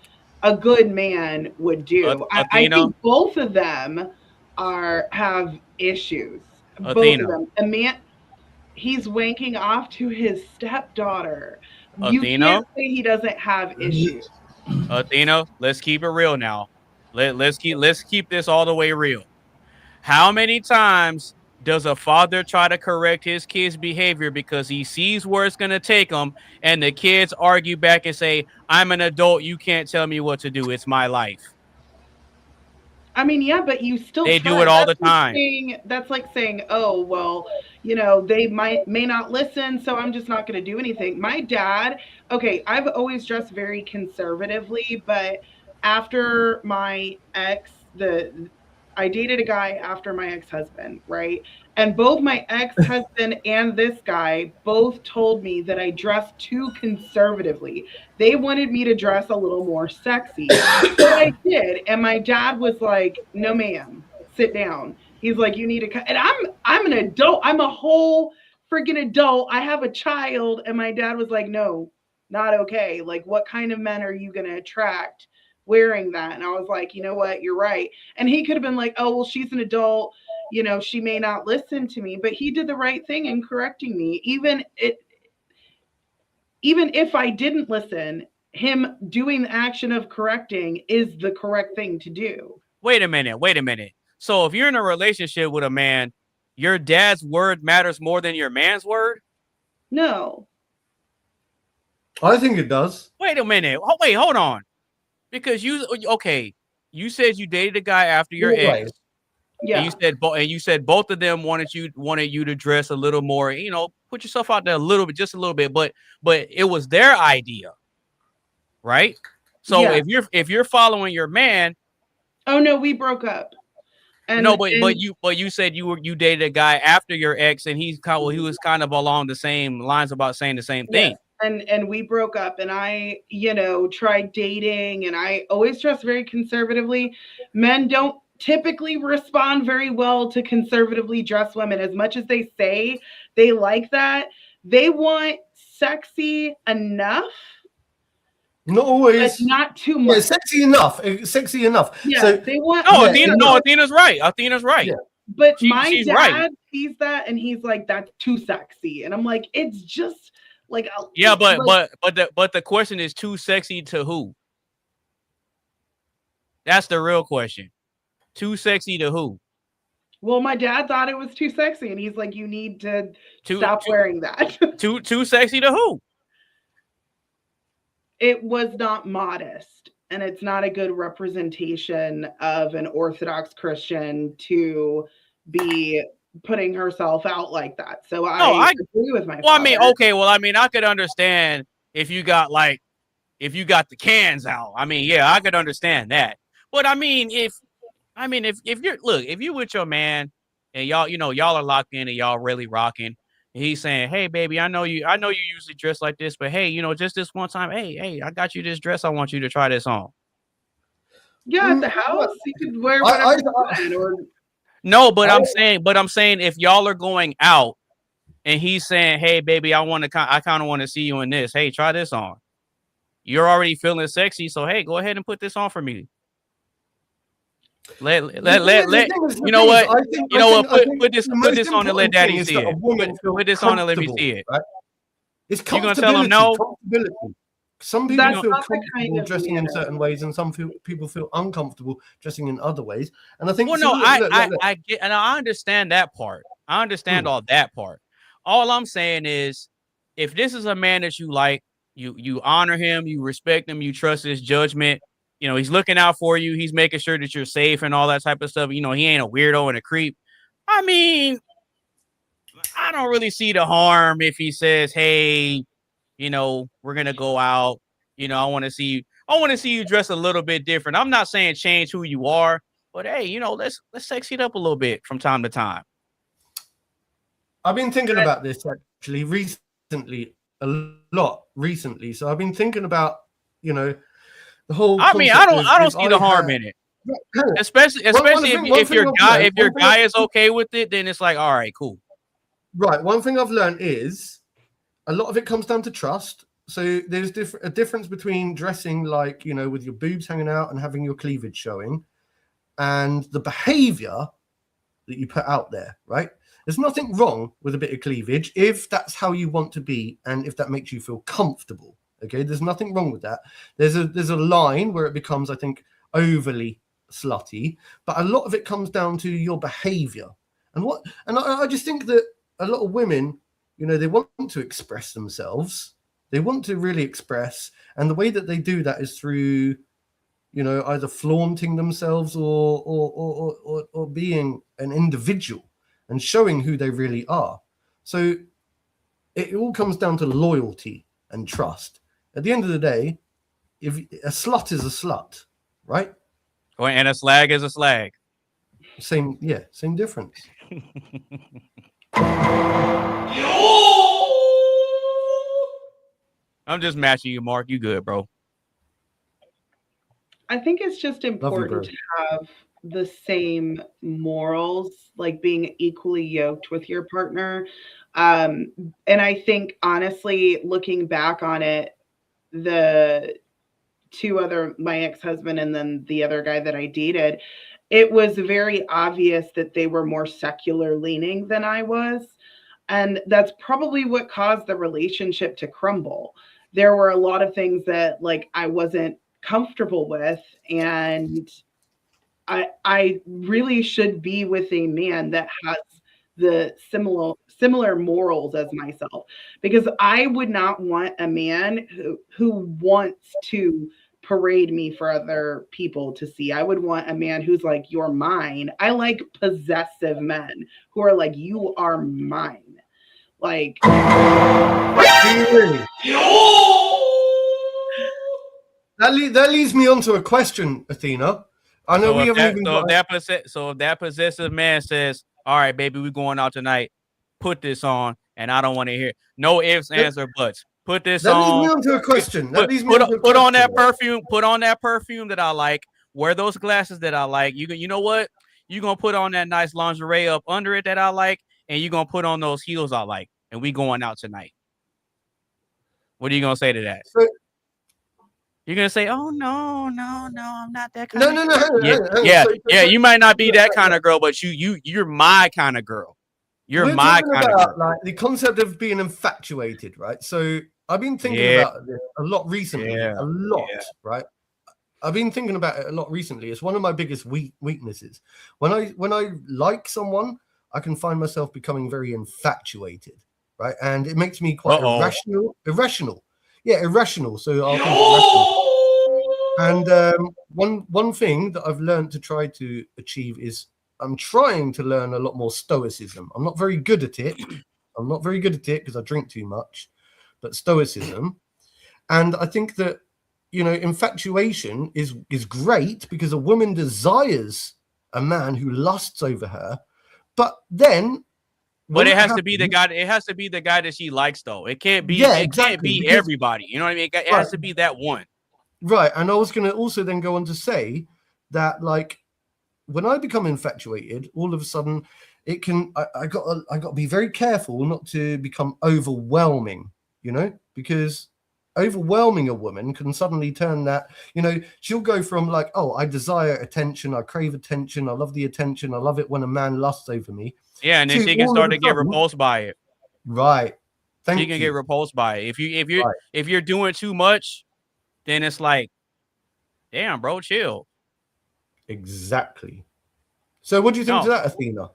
a good man would do. I think both of them have issues. Athena. Both of them. A man, he's wanking off to his stepdaughter. Athena? You can't say he doesn't have issues. Athena, let's keep it real now. Let's keep this all the way real. How many times does a father try to correct his kid's behavior because he sees where it's going to take him, and the kids argue back and say, I'm an adult, you can't tell me what to do, it's my life? I mean, yeah, but you still They do try. it all the time. That's like saying, oh, well, they may not listen, so I'm just not going to do anything. My dad, okay, I've always dressed very conservatively, but after my ex, I dated a guy after my ex-husband, right? And both my ex-husband and this guy both told me that I dressed too conservatively. They wanted me to dress a little more sexy. So I did, and my dad was like, "No, ma'am, sit down." He's like, "You need to cut." And I'm an adult. I'm a whole freaking adult. I have a child, and my dad was like, "No, not okay. Like, what kind of men are you gonna attract wearing that?" And I was like, "You know what? You're right." And he could have been like, "Oh, well, she's an adult. She may not listen to me," but he did the right thing in correcting me. Even if I didn't listen, him doing the action of correcting is the correct thing to do. Wait a minute. So if you're in a relationship with a man, your dad's word matters more than your man's word? No. I think it does. Wait a minute. Wait, hold on. Because you said you dated a guy after your ex. Yeah. And you said both of them wanted you to dress a little more, put yourself out there a little bit, just a little bit, but it was their idea. Right? So Yeah. if you're following your man. Oh no, we broke up. But you said you dated a guy after your ex, and he was kind of along the same lines about saying the same thing. Yes. And we broke up, and I, tried dating, and I always dress very conservatively. Men don't typically respond very well to conservatively dressed women. As much as they say they like that, they want sexy enough. Not always. But not too much. Yeah, sexy enough. Sexy enough. Yeah, so, they want. Athena's right. Athena's right. Yeah. But my dad right. sees that, and he's like, "That's too sexy," and I'm like, "It's just like." Yeah, but the question is, too sexy to who? That's the real question. Too sexy to who? Well, my dad thought it was too sexy, and he's like, "You need to stop wearing that." Too sexy to who? It was not modest, and it's not a good representation of an Orthodox Christian to be putting herself out like that. So I agree with my father. I could understand if you got the cans out. I could understand that. But if you're with your man and y'all are locked in and y'all really rocking, and he's saying, "Hey baby, I know you usually dress like this, but hey, just this one time, hey, I got you this dress. I want you to try this on." Yeah, at the house you could wear whatever you want. No, but I'm saying if y'all are going out and he's saying, "Hey baby, I kind of want to see you in this. Hey, try this on." You're already feeling sexy, so hey, go ahead and put this on for me. Let you know what? Put this on and let daddy see it. Put this on and let me see it. Right? It's you gonna tell him no? Some people feel comfortable dressing in certain ways, and some people feel uncomfortable dressing in other ways. And I think, I get, and I understand that part. I understand all that part. All I'm saying is, if this is a man that you like, you honor him, you respect him, you trust his judgment. He's looking out for you. He's making sure that you're safe and all that type of stuff. He ain't a weirdo and a creep. I don't really see the harm if he says, "Hey, we're gonna go out. I want to see you dress a little bit different." I'm not saying change who you are, but hey, let's sex it up a little bit from time to time. I've been thinking about this actually recently, a lot recently. So I've been thinking about, the whole. I don't see the harm in it. Especially if your guy is okay with it, then it's like, all right, cool. Right. One thing I've learned is a lot of it comes down to trust. So there's a difference between dressing like, with your boobs hanging out and having your cleavage showing, and the behavior that you put out there, right? There's nothing wrong with a bit of cleavage if that's how you want to be and if that makes you feel comfortable. Okay, there's nothing wrong with that. There's a line where it becomes, I think, overly slutty, but a lot of it comes down to your behavior. And I just think that a lot of women, they want to express themselves. They want to really express, and the way that they do that is through either flaunting themselves or being an individual and showing who they really are. So it all comes down to loyalty and trust. At the end of the day, if a slut is a slut, right? And a slag is a slag. Same difference. I'm just matching you, Mark. You good, bro? I think it's just important to have the same morals, like being equally yoked with your partner. And I think, honestly, looking back on it, the my ex-husband and then the other guy that I dated, it was very obvious that they were more secular leaning than I was. And that's probably what caused the relationship to crumble. There were a lot of things that like I wasn't comfortable with, and I really should be with a man that has the similar morals as myself, because I would not want a man who wants to parade me for other people to see. I would want a man who's like, you're mine. I like possessive men who are like, you are mine. Like, that leads me on to a question, Athena. I know we haven't even. So if that possessive man says, "All right, baby, we're going out tonight. Put this on," and I don't want to hear no ifs, ands, or buts. Put this on. That leads me on to a question. Put on that perfume. Put on that perfume that I like. Wear those glasses that I like. You know what? You're gonna put on that nice lingerie up under it that I like, and you're gonna put on those heels I like, and we going out tonight. What are you gonna say to that? You're gonna say, "Oh no, I'm not that kind." No. You might not be that kind of girl, but you're my kind of girl. We're my kind of girl. Like the concept of being infatuated, right? So I've been thinking about this a lot recently. Right? I've been thinking about it a lot recently. It's one of my biggest weaknesses. When I like someone, I can find myself becoming very infatuated, right? And it makes me quite irrational. Yeah, irrational. So I'll think irrational. And one thing that I've learned to try to achieve is I'm trying to learn a lot more stoicism. I'm not very good at it. Because I drink too much, but stoicism. And I think that, infatuation is great because a woman desires a man who lusts over her, but then. But it has to be the guy. It has to be the guy that she likes, though. It can't be. It can't be everybody. You know what I mean? It has to be that one. Right. And I was going to also then go on to say that, like, when I become infatuated, all of a sudden, it can. I got to be very careful not to become overwhelming. Because overwhelming a woman can suddenly turn that. She'll go from like, oh, I desire attention, I crave attention, I love the attention, I love it when a man lusts over me. Yeah, and then she can start to get repulsed by it. Right. She can get repulsed by it. If you're doing too much, then it's like, damn, bro, chill. Exactly. So what do you think to that, Athena?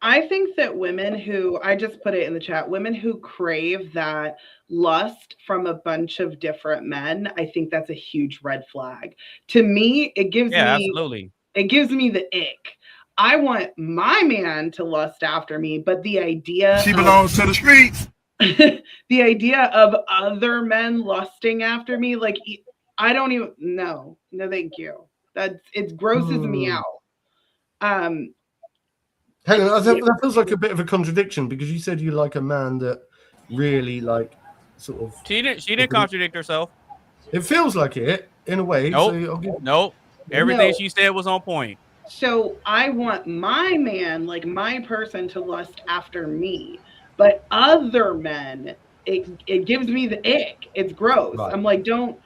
I think that women who, I just put it in the chat, women who crave that lust from a bunch of different men, I think that's a huge red flag. To me, it gives absolutely. It gives me the ick. I want my man to lust after me, but the idea she belongs to the streets. The idea of other men lusting after me, like, I don't even know. No, thank you. It grosses me out. Hang on, that feels like a bit of a contradiction because you said you like a man that really like sort of. She didn't contradict herself. It feels like it in a way. Nope. Nope. Everything she said was on point. So I want my man, like my person, to lust after me, but other men, it gives me the ick. It's gross. Right. I'm like, don't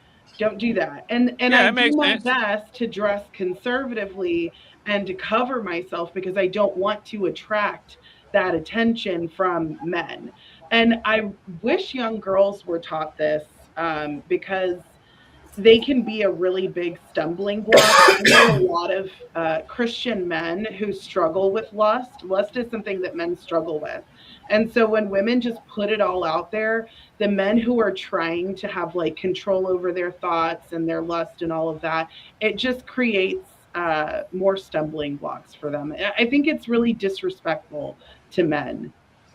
do that. And I do my best to dress conservatively and to cover myself because I don't want to attract that attention from men. And I wish young girls were taught this because they can be a really big stumbling block. I know a lot of Christian men who struggle with lust. Lust is something that men struggle with. And so when women just put it all out there, the men who are trying to have like control over their thoughts and their lust and all of that, it just creates more stumbling blocks for them. I think it's really disrespectful to men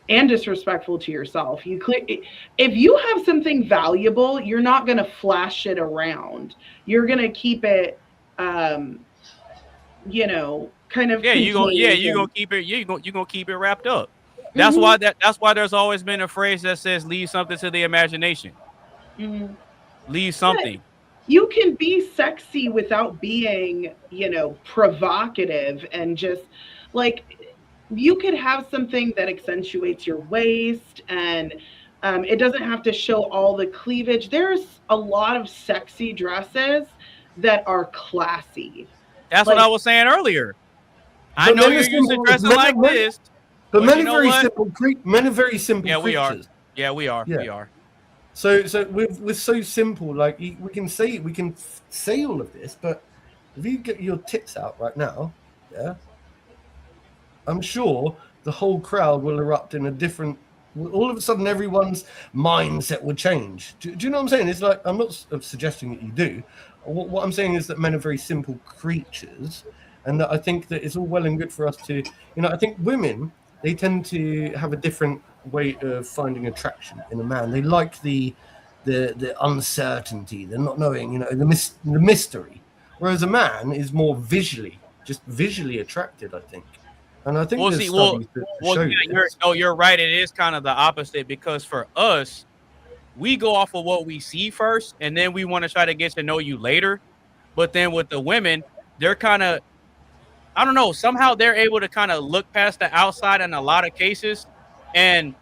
and disrespectful to yourself. If you have something valuable, you're not going to flash it around. You're going to keep it, kind of you gonna keep it. You gonna keep it wrapped up. That's why there's always been a phrase that says leave something to the imagination. Mm-hmm. Leave something. You can be sexy without being, provocative and just like you could have something that accentuates your waist and it doesn't have to show all the cleavage. There's a lot of sexy dresses that are classy. That's what I was saying earlier. I know you're used to dressing like this. But men are very simple. Men are very simple creatures. We are. We are. So we're so simple. Like we can say all of this, but if you get your tits out right now, I'm sure the whole crowd will erupt in a different. All of a sudden, everyone's mindset will change. Do you know what I'm saying? It's like I'm not suggesting that you do. What I'm saying is that men are very simple creatures, and that I think that it's all well and good for us to, I think women, they tend to have a different way of finding attraction in a man. They like the uncertainty, the not knowing, the mystery. Whereas a man is more visually attracted, I think. And I think you're right. It is kind of the opposite because for us, we go off of what we see first, and then we want to try to get to know you later. But then with the women, they're kind of, I don't know, somehow they're able to kind of look past the outside in a lot of cases. And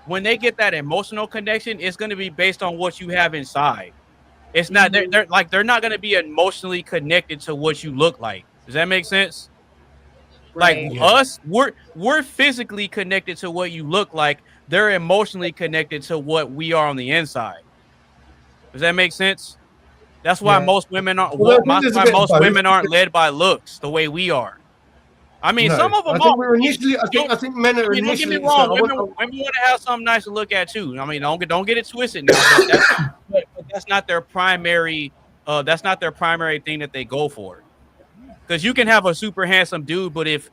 when they get that emotional connection, it's going to be based on what you have inside. It's not, they're not going to be emotionally connected to what you look like. Does that make sense? Right. Like us, we're physically connected to what you look like. They're emotionally connected to what we are on the inside. Does that make sense? That's why most women aren't. Women aren't led by looks the way we are. I mean, some of them. I think men are initially. Don't get me wrong. Women want to have something nice to look at too. I mean, don't get it twisted now. But that's not their primary. That's not their primary thing that they go for. Because you can have a super handsome dude, but if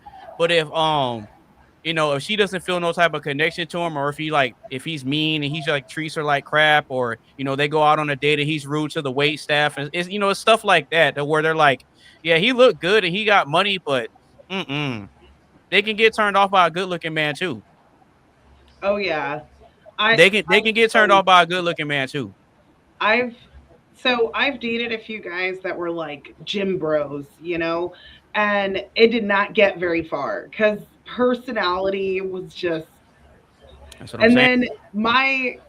if she doesn't feel no type of connection to him, or if he's mean and he's like treats her like crap, or they go out on a date and he's rude to the wait staff, and it's stuff like that where they're like, yeah, he looked good and he got money, but they can get turned off by a good looking man too. Oh yeah, they can get turned off by a good looking man too. I've dated a few guys that were like gym bros, and it did not get very far because personality was just. Then I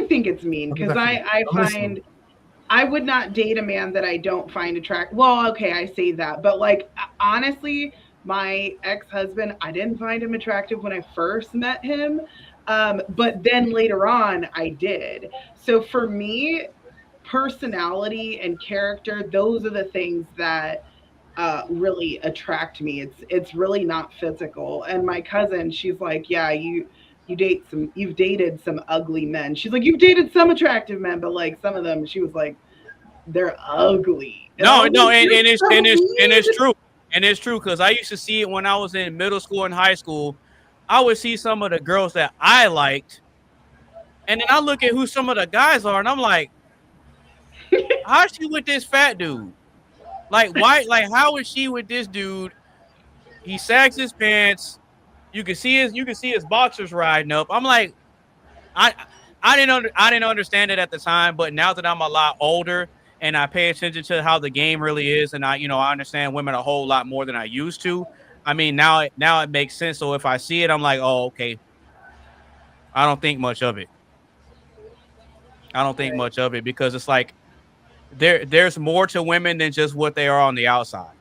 think it's mean because I find I would not date a man that I don't find attractive. Well, okay, I say that, but like honestly, my ex-husband, I didn't find him attractive when I first met him, but then later on I did. So for me, personality and character, those are the things that really attract me. It's really not physical. And my cousin, she's like, yeah, you've dated some ugly men. She's like, you've dated some attractive men, but like some of them, she was like, they're ugly. And it's true. And it's true because I used to see it when I was in middle school and high school. I would see some of the girls that I liked, and then I look at who some of the guys are, and I'm like, how's she with this fat dude? Like, why? Like, how is she with this dude? He sags his pants. You can see his boxers riding up. I'm like, I didn't understand it at the time, but now that I'm a lot older and I pay attention to how the game really is, and I understand women a whole lot more than I used to. I mean, now it makes sense. So if I see it, I'm like, oh, okay. I don't think much of it. Because it's like there's more to women than just what they are on the outside.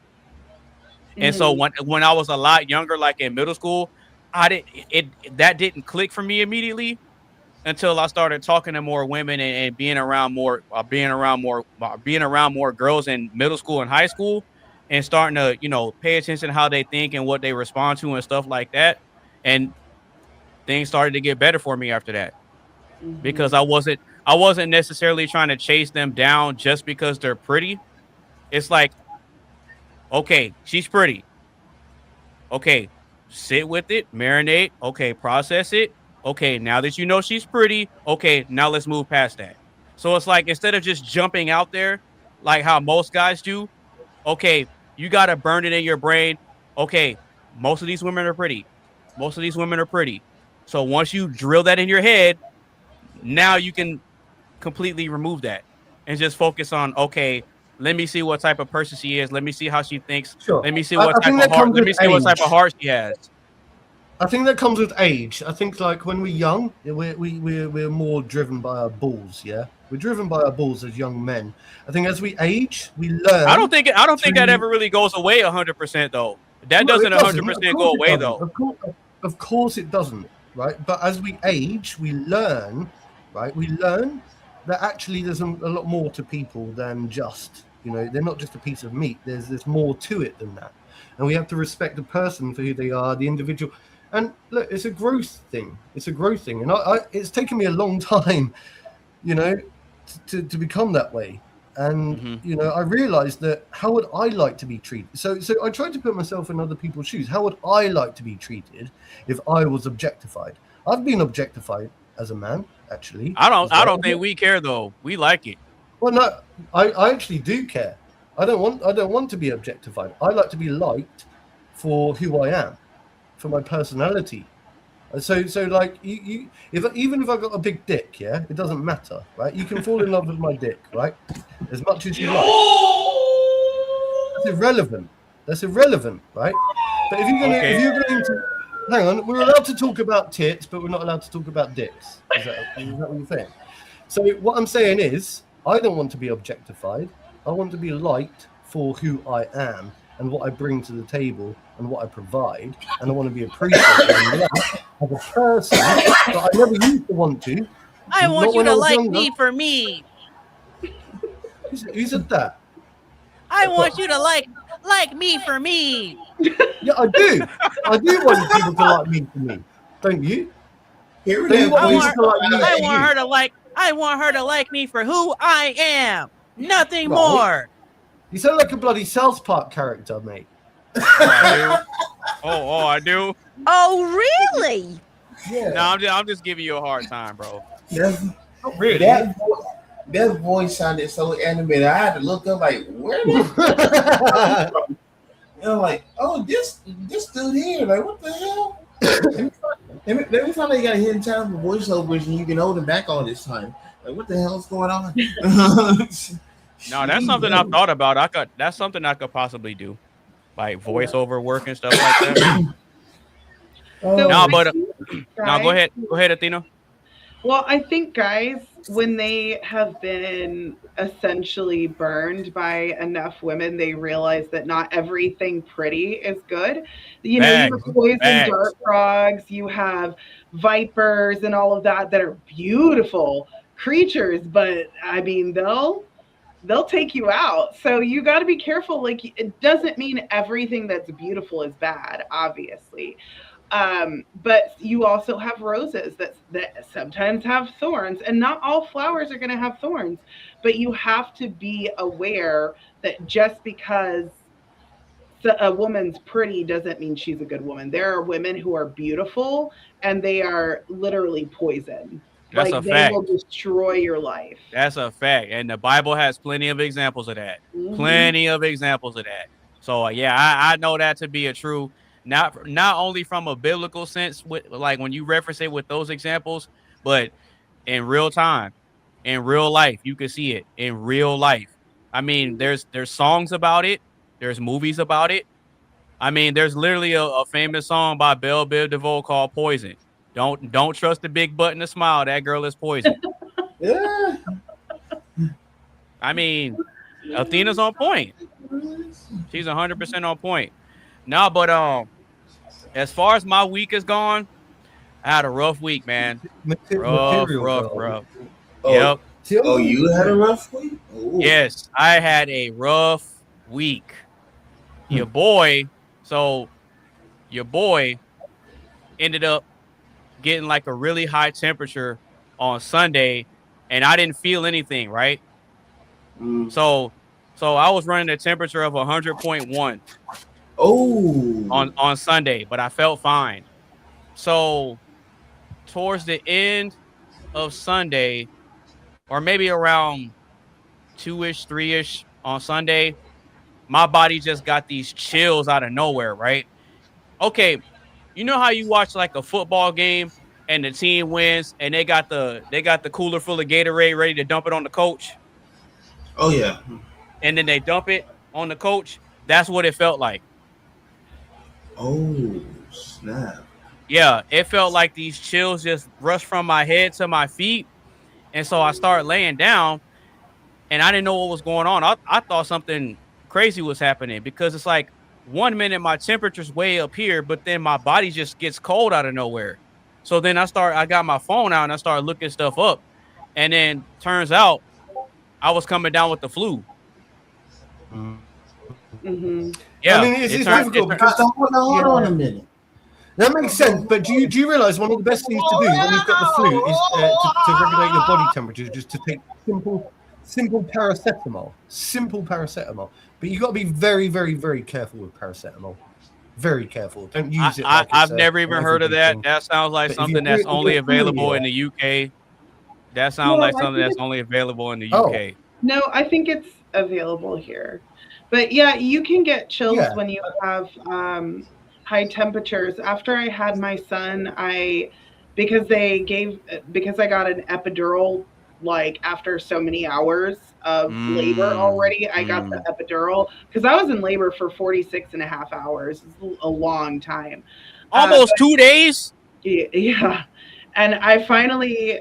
And so when I was a lot younger, like in middle school, that didn't click for me immediately until I started talking to more women and being around more girls in middle school and high school, and starting to pay attention to how they think and what they respond to and stuff like that. And things started to get better for me after that because Mhm. I wasn't necessarily trying to chase them down just because they're pretty. It's like, okay, she's pretty. Okay, sit with it, marinate. Okay, process it. Okay, now that you know she's pretty, okay, now let's move past that. So it's like instead of just jumping out there like how most guys do, okay, you got to burn it in your brain. Okay, most of these women are pretty. Most of these women are pretty. So once you drill that in your head, now you can completely remove that and just focus on, okay, let me see what type of person she is. Let me see how she thinks. Sure. Let me see what I type think of that heart. comes Let with me see what type of age. heart she has. I think that comes with age. I think like when we're young, we're more driven by our balls. Yeah, we're driven by our balls as young men. I think as we age, we learn I don't think that through. ever really goes away 100% though. That No, doesn't it doesn't. Of 100% course go it away doesn't. though. Of course it doesn't. Right. But as we age, we learn. Right. We learn that actually there's a lot more to people than just, they're not just a piece of meat. There's more to it than that, and we have to respect the person for who they are, the individual. And look, it's a growth thing. It's a growth thing, and it's taken me a long time, you know, to become that way. And Mm-hmm. I realized that how would I like to be treated? So I tried to put myself in other people's shoes. How would I like to be treated if I was objectified? I've been objectified as a man, actually, as I well. don't think we care though. We like it. Well, no, I actually do care. I don't want to be objectified. I like to be liked for who I am, for my personality. So like even if I got a big dick, yeah, it doesn't matter, right? You can fall in love with my dick, right? As much as you like. That's irrelevant. That's irrelevant, right? But Okay. if you're going to hang on, we're allowed to talk about tits, but we're not allowed to talk about dicks. Is that what you're saying? So what I'm saying is, I don't want to be objectified. I want to be liked for who I am and what I bring to the table and what I provide, and I want to be appreciated and loved as a person. But I never used to want to. I want Not you when I to was like younger. me for me. Who said that? I want you to like me for me. Yeah, I do. I do want people to like me for me. Don't you? Hearing Don't you that want voice, people to like me I for want you? her to like me for who I am. Nothing Right. more. You sound like a bloody South Park character, mate. Oh, I do. I do. Oh, really? yeah, No, I'm just giving you a hard time, bro. Not really. that voice sounded so animated. I had to look up like, where did and I'm like, oh, this dude here, like, what the hell? Let me find out you got a hidden talent for voiceovers and you can hold him back all this time. Like, what the hell's going on? No, that's something I've thought about. That's something I could possibly do, like voiceover work and stuff like that. So No, I but think no, go guys, ahead, Athena. well, I think guys, when they have been essentially burned by enough women, they realize that not everything pretty is good. You Facts, have poison facts. dart frogs, you have vipers and all of that are beautiful creatures, but I mean they'll take you out. So you got to be careful. Like it doesn't mean everything that's beautiful is bad, obviously. But you also have roses that sometimes have thorns, and not all flowers are going to have thorns. But you have to be aware that just because a woman's pretty doesn't mean she's a good woman. There are women who are beautiful and they are literally poison. That's Like a they will fact. destroy your life. That's a fact, and the Bible has plenty of examples of that. Hmm. Plenty of examples of that. So yeah, I know that to be a true, not only from a biblical sense, with like when you reference it with those examples, but in real time, in real life, you can see it in real life. I mean, there's songs about it, there's movies about it. I mean, there's literally a famous song by Belle Biv DeVoe called "Poison." Don't trust the big butt and the smile. That girl is poison. Yeah. I mean, Athena's on point. She's 100% on point. No, but as far as my week is gone, I had a rough week, man. Material girl. Rough. Oh, Yep. oh, you had a rough week? Ooh. Yes, I had a rough week. Your boy ended up getting like a really high temperature on Sunday, and I didn't feel anything, right? Mm. So I was running a temperature of 100.1 Oh. on Sunday, but I felt fine. So towards the end of Sunday, or maybe around 2-ish, 3-ish on Sunday, my body just got these chills out of nowhere, right? Okay, you know how you watch like a football game and the team wins and they got the cooler full of Gatorade ready to dump it on the coach, Oh yeah. and then they dump it on the coach. That's what it felt like. Oh snap. Yeah, it felt like these chills just rushed from my head to my feet, and so I started laying down, and I didn't know what was going on. I thought something crazy was happening because it's like 1 minute my temperature's way up here, but then my body just gets cold out of nowhere. So then I got my phone out and I started looking stuff up, and then turns out I was coming down with the flu. Mm-hmm. Yeah, I mean, it's difficult because Hold on a minute. that makes sense. But do you realize one of the best things to do when you've got the flu is to regulate your body temperature, just to take simple paracetamol. Simple paracetamol. But you've got to be very, very, very careful with paracetamol. Very careful. Don't use it. I've never even heard of that. Thing. That sounds like But something that's only available in the UK. That sounds like something that's only available in the UK. No, I think it's available here. But yeah, you can get chills when you have high temperatures. After I had my son, because I got an epidural like after so many hours of labor already, I got the epidural because I was in labor for 46 and a half hours. It's a long time. Almost 2 days? Yeah. And I finally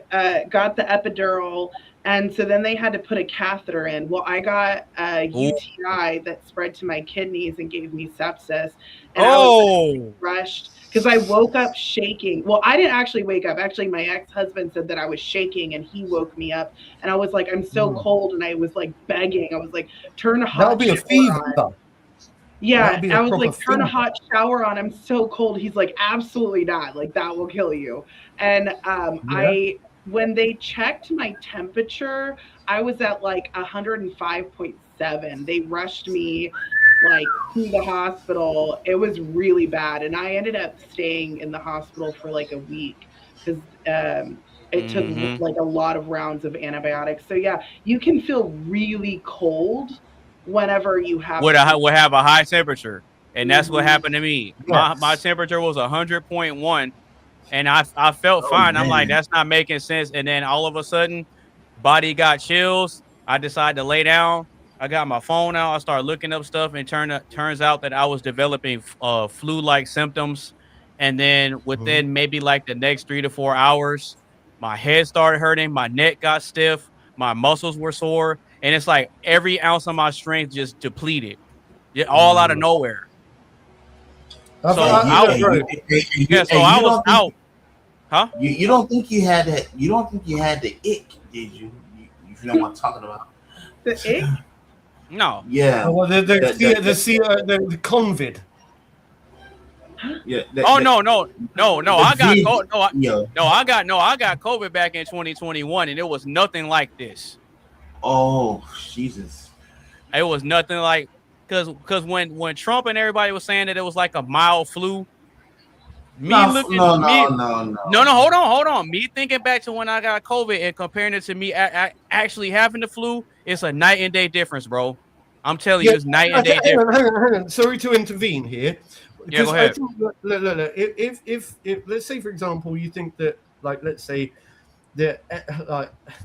got the epidural. And so then they had to put a catheter in. Well, I got a UTI that spread to my kidneys and gave me sepsis. And I was rushed because I woke up shaking. Well, I didn't actually wake up. Actually, my ex-husband said that I was shaking and he woke me up. And I was like, I'm so cold. And I was like begging. I was like, turn a hot That'll be a fever. on. Yeah, I was like, turn a hot shower on. I'm so cold. He's like, absolutely not. Like, that will kill you. And when they checked my temperature, I was at like 105.7. They rushed me like to the hospital. It was really bad. And I ended up staying in the hospital for like a week because it took like a lot of rounds of antibiotics. So yeah, you can feel really cold whenever you have would have a high temperature. And that's what happened to me. Yes. My temperature was 100.1. And I felt fine. Man. I'm like, that's not making sense. And then all of a sudden, body got chills. I decided to lay down. I got my phone out. I started looking up stuff, and turns out that I was developing flu-like symptoms. And then within maybe like the next 3 to 4 hours, my head started hurting. My neck got stiff. My muscles were sore. And it's like every ounce of my strength just depleted, all out of nowhere. So I was out. Huh? You don't think you had that? You don't think you had the ick, did you? If you know what I'm talking about. The ick? No. Yeah. Oh, well, the COVID. Yeah. No. I got COVID back in 2021, and it was nothing like this. Oh Jesus! It was nothing like because when Trump and everybody was saying that it was like a mild flu. Hold on. Me thinking back to when I got COVID and comparing it to me actually having the flu, it's a night and day difference, bro. I'm telling you, it's night and day difference. Hang on. Sorry to intervene here. Yeah, go ahead. I think, look, if let's say, for example, you think that, like, let's say that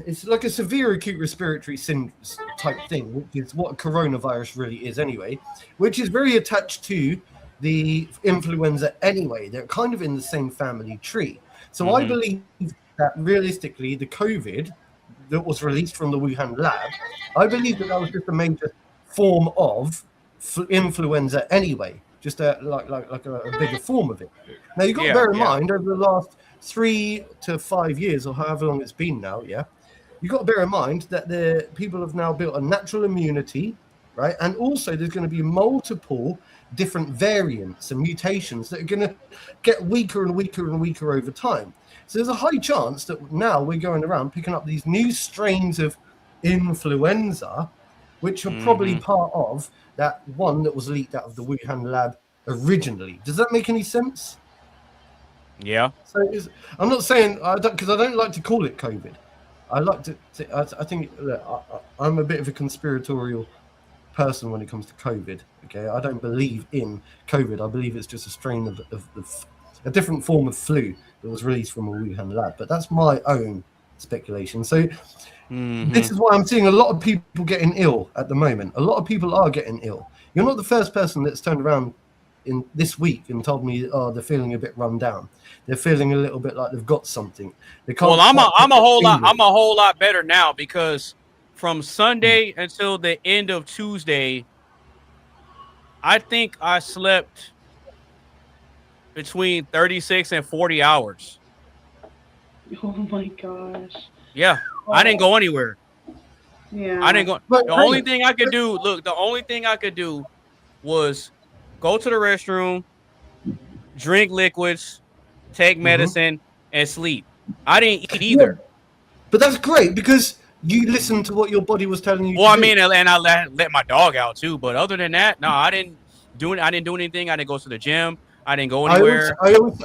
it's like a severe acute respiratory syndrome type thing, which is what coronavirus really is anyway, which is very attached to the influenza anyway. They're kind of in the same family tree. So I believe that realistically the COVID that was released from the Wuhan lab, I believe that was just a major form of influenza anyway, just like a bigger form of it. Now you've got to bear in mind over the last 3 to 5 years or however long it's been now, you've got to bear in mind that the people have now built a natural immunity right? And also there's going to be multiple different variants and mutations that are going to get weaker and weaker and weaker over time. So there's a high chance that now we're going around picking up these new strains of influenza, which are probably part of that one that was leaked out of the Wuhan lab originally. Does that make any sense? Yeah. So I'm not saying because I don't like to call it COVID. I like to. I think I'm a bit of a conspiratorial person when it comes to COVID. Okay, I don't believe in COVID. I believe it's just a strain of a different form of flu that was released from a Wuhan lab. But that's my own speculation. So this is why I'm seeing a lot of people getting ill at the moment. A lot of people are getting ill. You're not the first person that's turned around in this week and told me, oh, they're feeling a bit run down. They're feeling a little bit like they've got something. They can't. Well, I'm a whole lot better now because from Sunday until the end of Tuesday, I think I slept between 36 and 40 hours. Oh my gosh. Yeah, I didn't go anywhere. Yeah, I didn't go. The only thing I could do was go to the restroom, drink liquids, take medicine, and sleep. I didn't eat either. But that's great because you listened to what your body was telling you. Well, I mean, and I let my dog out too. But other than that, no, I didn't do anything. I didn't go to the gym. I didn't go anywhere.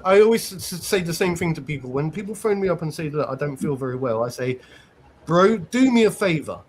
I always say the same thing to people. When people phone me up and say, look, I don't feel very well, I say, bro, do me a favor.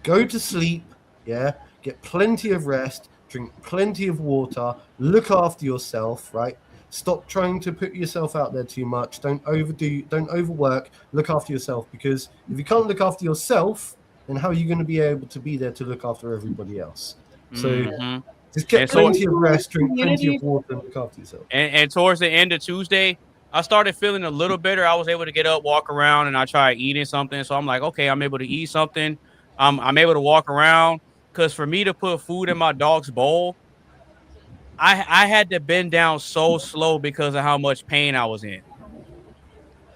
Go to sleep, yeah? Get plenty of rest, drink plenty of water, look after yourself, right? Stop trying to put yourself out there too much. Don't overwork. Look after yourself, because if you can't look after yourself, then how are you going to be able to be there to look after everybody else? So just get plenty of rest, drink plenty of water, and look after yourself. And towards the end of Tuesday, I started feeling a little better. I was able to get up, walk around, and I tried eating something. So I'm like, okay, I'm able to eat something. I'm able to walk around, because for me to put food in my dog's bowl, I had to bend down so slow because of how much pain I was in.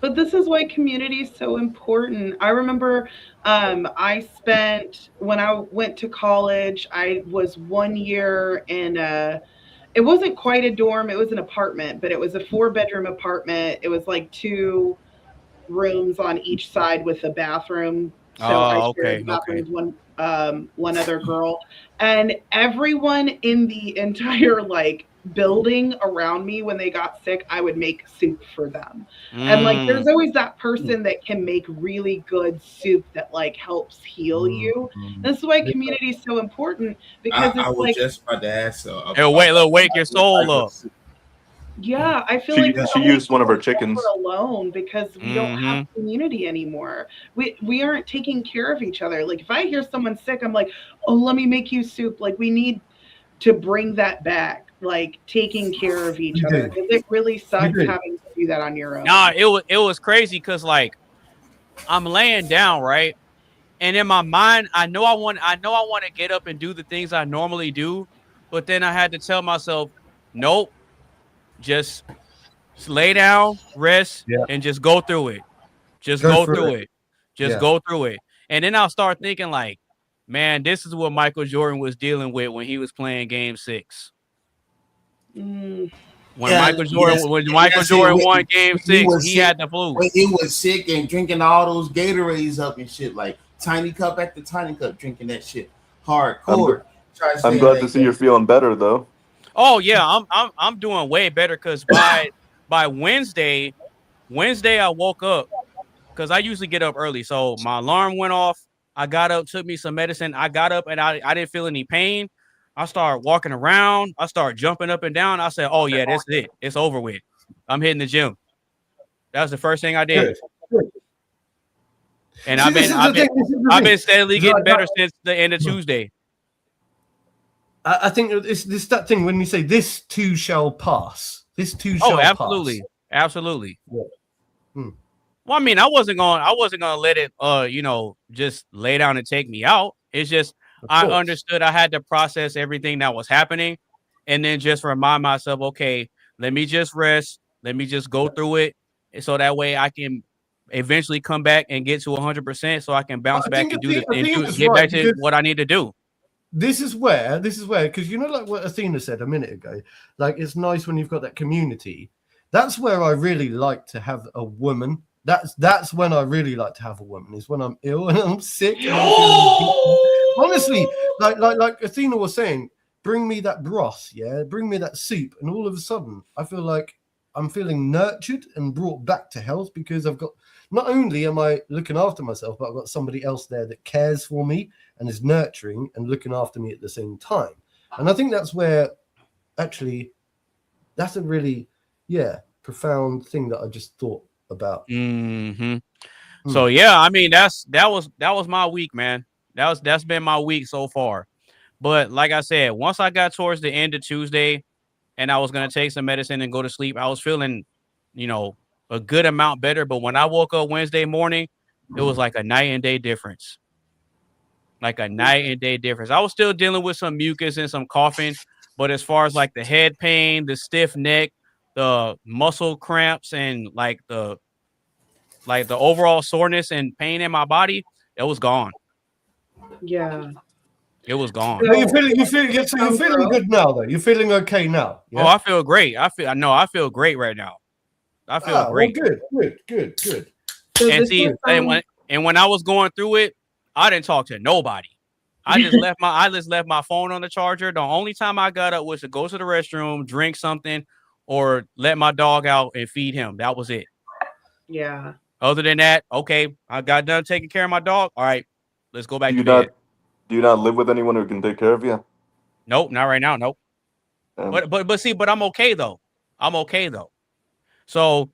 But this is why community is so important. I remember I spent, when I went to college, I was 1 year in it wasn't quite a dorm, it was an apartment, but it was a 4-bedroom apartment. It was like 2 rooms on each side with a bathroom. So I shared the bathroom with one other girl, and everyone in the entire building around me, when they got sick, I would make soup for them. And there's always that person that can make really good soup that helps heal you. This is why community is so important, because I was just about to ask. Wake your soul up. Yeah, I feel she used one of her chickens. We're alone because we don't have community anymore. We aren't taking care of each other. Like if I hear someone sick, I'm like, oh, let me make you soup. Like we need to bring that back, taking care of each other. Because it really sucks having to do that on your own. Nah, it was crazy because I'm laying down, right? And in my mind, I know I want to get up and do the things I normally do, but then I had to tell myself, nope. Just lay down, rest, and just go through it. Just go through it. Just go through it. And then I'll start thinking man, this is what Michael Jordan was dealing with when he was playing Game 6. When Michael Jordan won Game 6, he had the flu. When he was sick and drinking all those Gatorades up and shit, tiny cup after tiny cup, drinking that shit hardcore. I'm glad to see you're feeling better though. Oh yeah, I'm doing way better because by Wednesday I woke up because I usually get up early. So my alarm went off. I got up, took me some medicine. I got up and I didn't feel any pain. I started walking around. I started jumping up and down. I said, oh yeah, that's it. It's over with. I'm hitting the gym. That was the first thing I did. Good. And I've been steadily getting better since the end of Tuesday. I think it's that thing when we say this too shall pass. This too shall pass. Absolutely. Yeah. Well, I mean, I wasn't gonna let it just lay down and take me out. It's just I understood I had to process everything that was happening and then just remind myself, okay, let me just rest, let me just go through it. So that way I can eventually come back and get to 100% so I can bounce back and get back to what I need to do. this is where, because you know, like what Athena said a minute ago, like it's nice when you've got that community. That's where I really like to have a woman. That's when I really like to have a woman, is when I'm ill and I'm sick. And I'm feeling honestly, like Athena was saying, bring me that broth, bring me that soup, and all of a sudden I feel like I'm feeling nurtured and brought back to health, because I've got, not only am I looking after myself, but I've got somebody else there that cares for me and is nurturing and looking after me at the same time. And I think that's where, actually, that's a really, profound thing that I just thought about. So yeah, I mean that was my week, man. That's been my week so far. But like I said, once I got towards the end of Tuesday and I was gonna take some medicine and go to sleep, I was feeling, a good amount better. But when I woke up Wednesday morning, it was like a night and day difference. Like a night and day difference. I was still dealing with some mucus and some coughing, but as far as like the head pain, the stiff neck, the muscle cramps, and like the overall soreness and pain in my body, it was gone. Yeah. It was gone. So you're feeling good now, though. You're feeling okay now. Yeah? Oh, I feel great. I feel great right now. I feel great. Well, good. So And see, and when I was going through it, I didn't talk to nobody. I just left my phone on the charger. The only time I got up was to go to the restroom, drink something, or let my dog out and feed him. That was it. Yeah. Other than that, okay, I got done taking care of my dog. All right, let's go back to bed. Do you not live with anyone who can take care of you? Nope, not right now. Nope. But I'm okay though. So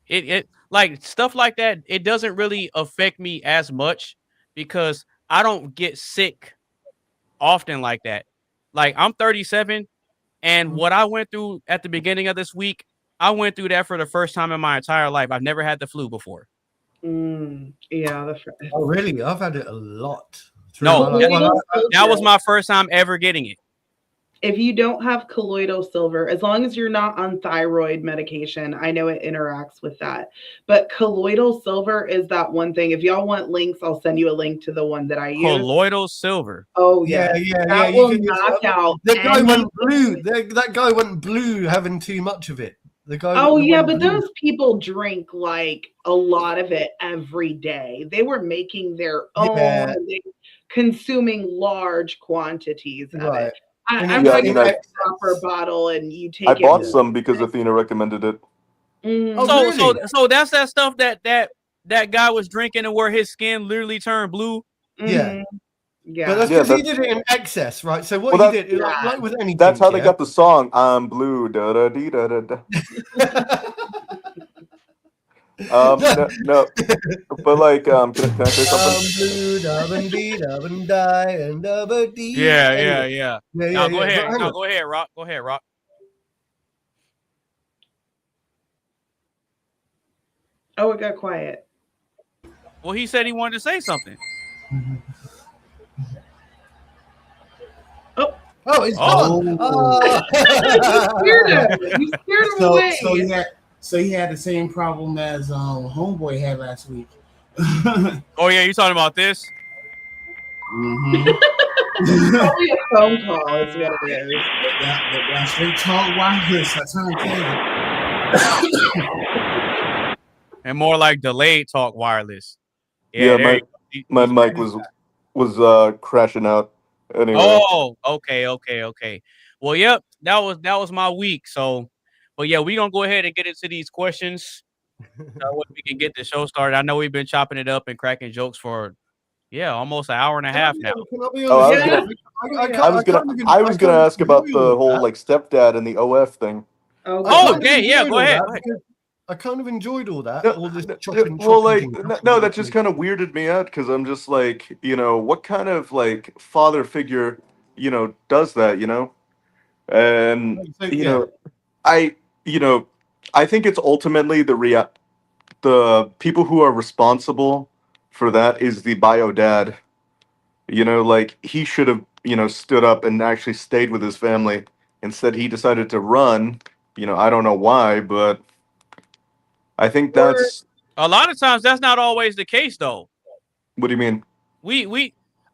it like stuff like that, it doesn't really affect me as much because I don't get sick often like that. Like I'm 37, and what I went through at the beginning of this week, I went through that for the first time in my entire life. I've never had the flu before. Yeah. Oh, really? I've had it a lot. No, that was my first time ever getting it. If you don't have colloidal silver, as long as you're not on thyroid medication, I know it interacts with that. But colloidal silver is that one thing. If y'all want links, I'll send you a link to the one that I use. Colloidal silver. Oh, yeah. That will knock out. That guy went blue. That guy went blue having too much of it. But those people drink like a lot of it every day. They were making their own, consuming large quantities of it. I'm talking about a proper bottle, and you take it. I bought some because Athena recommended it. So that's that stuff that guy was drinking and where his skin literally turned blue. Yeah. But that's because he did it in excess, right? So what he did, like with anything, that's how they got the song "I'm Blue." Da da dee da da da. No, but like, can I say something? Yeah. No, go ahead. Go ahead, Rock. Go ahead, Rock. Oh, it got quiet. Well, he said he wanted to say something. It's gone. You scared him away. So he had the same problem as Homeboy had last week. Oh yeah, you talking about this? Probably a phone call is what it is. That straight talk wireless. That's how I tell you. And more like delayed talk wireless. Yeah, my mic was crashing out. Anyway. Oh, okay. Well, yep, that was my week. So, but yeah, we gonna go ahead and get into these questions. So we can get the show started. I know we've been chopping it up and cracking jokes for almost an hour and a half now. I was gonna ask about the whole like stepdad and the OF thing. Okay, yeah, go ahead. I kind of enjoyed all that. That just kind of weirded me out because I'm just like, what kind of like father figure, does that, and I think it's ultimately the people who are responsible for that is the bio dad. Like he should have, stood up and actually stayed with his family. Instead, he decided to run. I don't know why, but I think that's a lot of times that's not always the case though. What do you mean?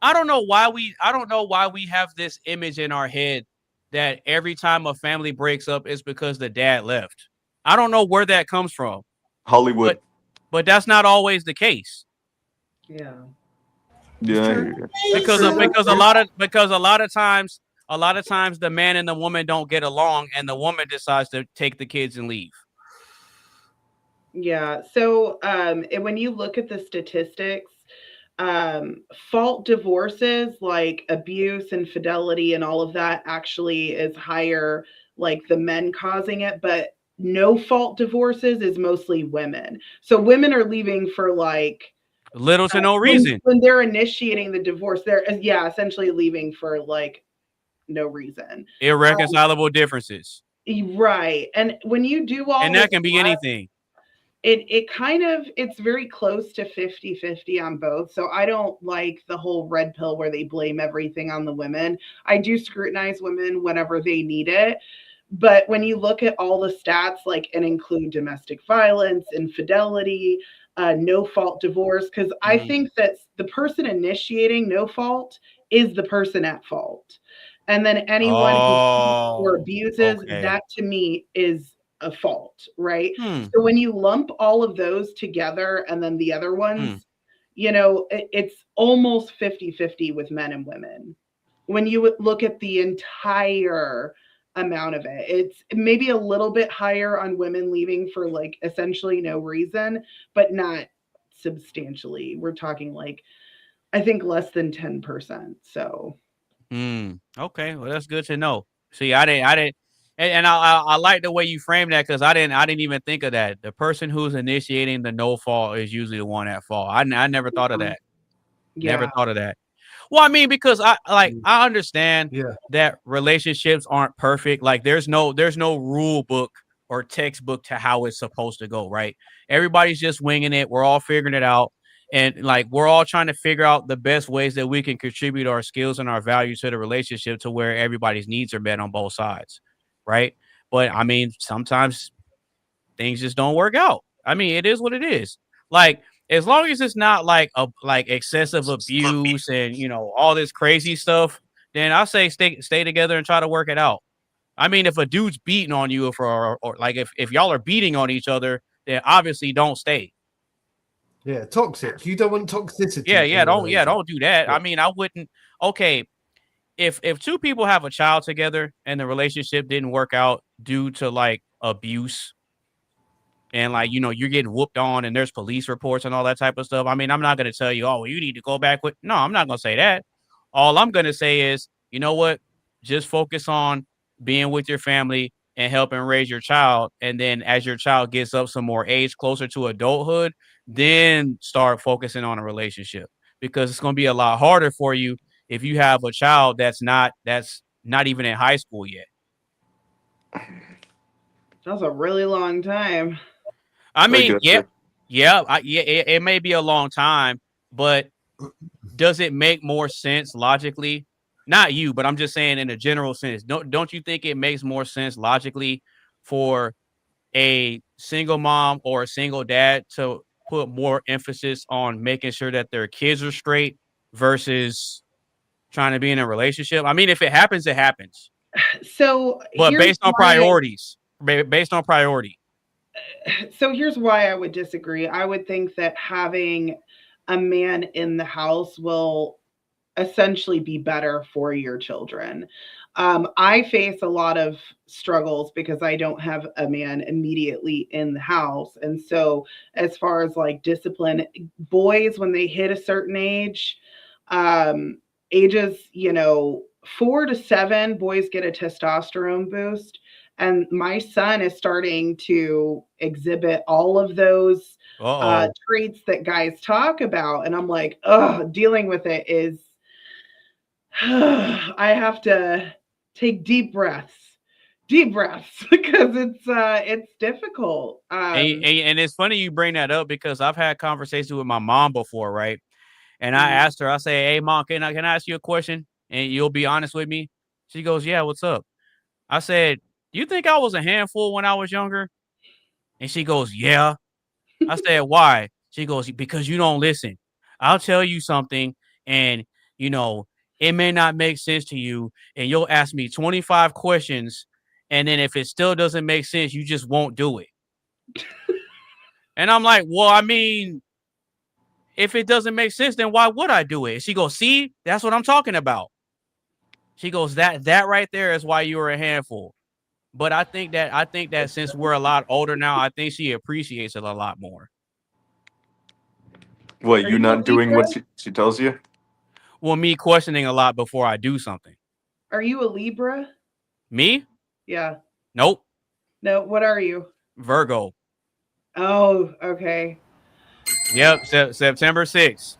I don't know why we have this image in our head that every time a family breaks up, it's because the dad left. I don't know where that comes from, Hollywood. but that's not always the case. Yeah. It's Yeah, I true. hear you. It's true, though. Because a lot of times the man and the woman don't get along, and the woman decides to take the kids and leave. Yeah. So, and when you look at the statistics, fault divorces like abuse, infidelity, and all of that actually is higher, like the men causing it, but no fault divorces is mostly women. So women are leaving for like Little to no reason. when they're initiating the divorce, they're yeah, essentially leaving for like no reason. Irreconcilable differences. Right. And when you do all And this that can be anything. it kind of it's very close to 50-50 on both. So I don't like the whole red pill where they blame everything on the women. I do scrutinize women whenever they need it. But when you look at all the stats, like, and include domestic violence, infidelity, no fault divorce, because I think that the person initiating no fault is the person at fault. And then anyone who cheats or Oh, abuses, okay. that to me is a fault, right? Hmm. So when you lump all of those together and then the other ones, it's almost 50-50 with men and women. When you look at the entire amount of it, it's maybe a little bit higher on women leaving for like essentially no reason, but not substantially. We're talking like, I think less than 10%. So, Okay. Well, that's good to know. See, I didn't, and I like the way you frame that because I didn't even think of that. The person who's initiating the no fault is usually the one at fault. I never thought of that. Never yeah. thought of that. Well, I mean, because I understand Yeah. that relationships aren't perfect. Like there's no rule book or textbook to how it's supposed to go, right? Everybody's just winging it. We're all figuring it out. And like we're all trying to figure out the best ways that we can contribute our skills and our values to the relationship to where everybody's needs are met on both sides. Right. But I mean, sometimes things just don't work out. I mean, it is what it is. Like as long as it's not like excessive abuse and all this crazy stuff, then I say stay together and try to work it out. I mean, if a dude's beating on you or like if y'all are beating on each other, then obviously don't stay. Yeah. Toxic. You don't want Yeah, toxicity in a don't do that. Yeah. I mean, I wouldn't. Okay, if two people have a child together and the relationship didn't work out due to like abuse and like you're getting whooped on and there's police reports and all that type of stuff. I mean, I'm not going to tell you, oh, you need to go back with. No, I'm not going to say that. All I'm going to say is, you know what, just focus on being with your family and helping raise your child, and then as your child gets up some more age closer to adulthood, then start focusing on a relationship, because it's going to be a lot harder for you if you have a child that's not even in high school yet. That's a really long time. I I mean, guess yeah, so. it may be a long time, but does it make more sense logically? Not you, but I'm just saying in a general sense. Don't you think it makes more sense logically for a single mom or a single dad to put more emphasis on making sure that their kids are straight versus trying to be in a relationship? I mean, if it happens, it happens. So But here's why based on priority. here's why I would disagree. I would think that having a man in the house will essentially be better for your children. I face a lot of struggles because I don't have a man immediately in the house. And so, as far as like discipline, boys, when they hit a certain age, um, ages, 4 to 7, boys get a testosterone boost. And my son is starting to exhibit all of those Uh-oh. traits that guys talk about. And I'm like, oh, dealing with it is I have to take deep breaths because it's difficult. And it's funny you bring that up because I've had conversations with my mom before, right? And I Mm. asked her, I say, "Hey, mom, can I ask you a question? And you'll be honest with me?" She goes, "Yeah, what's up?" I said, "Do you think I was a handful when I was younger?" And she goes, "Yeah." I said, "Why?" She goes, "Because you don't listen. I'll tell you something, and you know, it may not make sense to you, and you'll ask me 25 questions, and then if it still doesn't make sense, you just won't do it. And I'm like, well, I mean, if it doesn't make sense, then why would I do it? She goes, see, that's what I'm talking about. She goes, that right there is why you were a handful. But I think that since we're a lot older now, I think she appreciates it a lot more. What, Are you you not a doing what Libra? she tells you? Well, me questioning a lot before I do something. Are you a Libra? Me? Yeah. Nope. No, what are you? Virgo. Oh, okay. Yep. September 6th.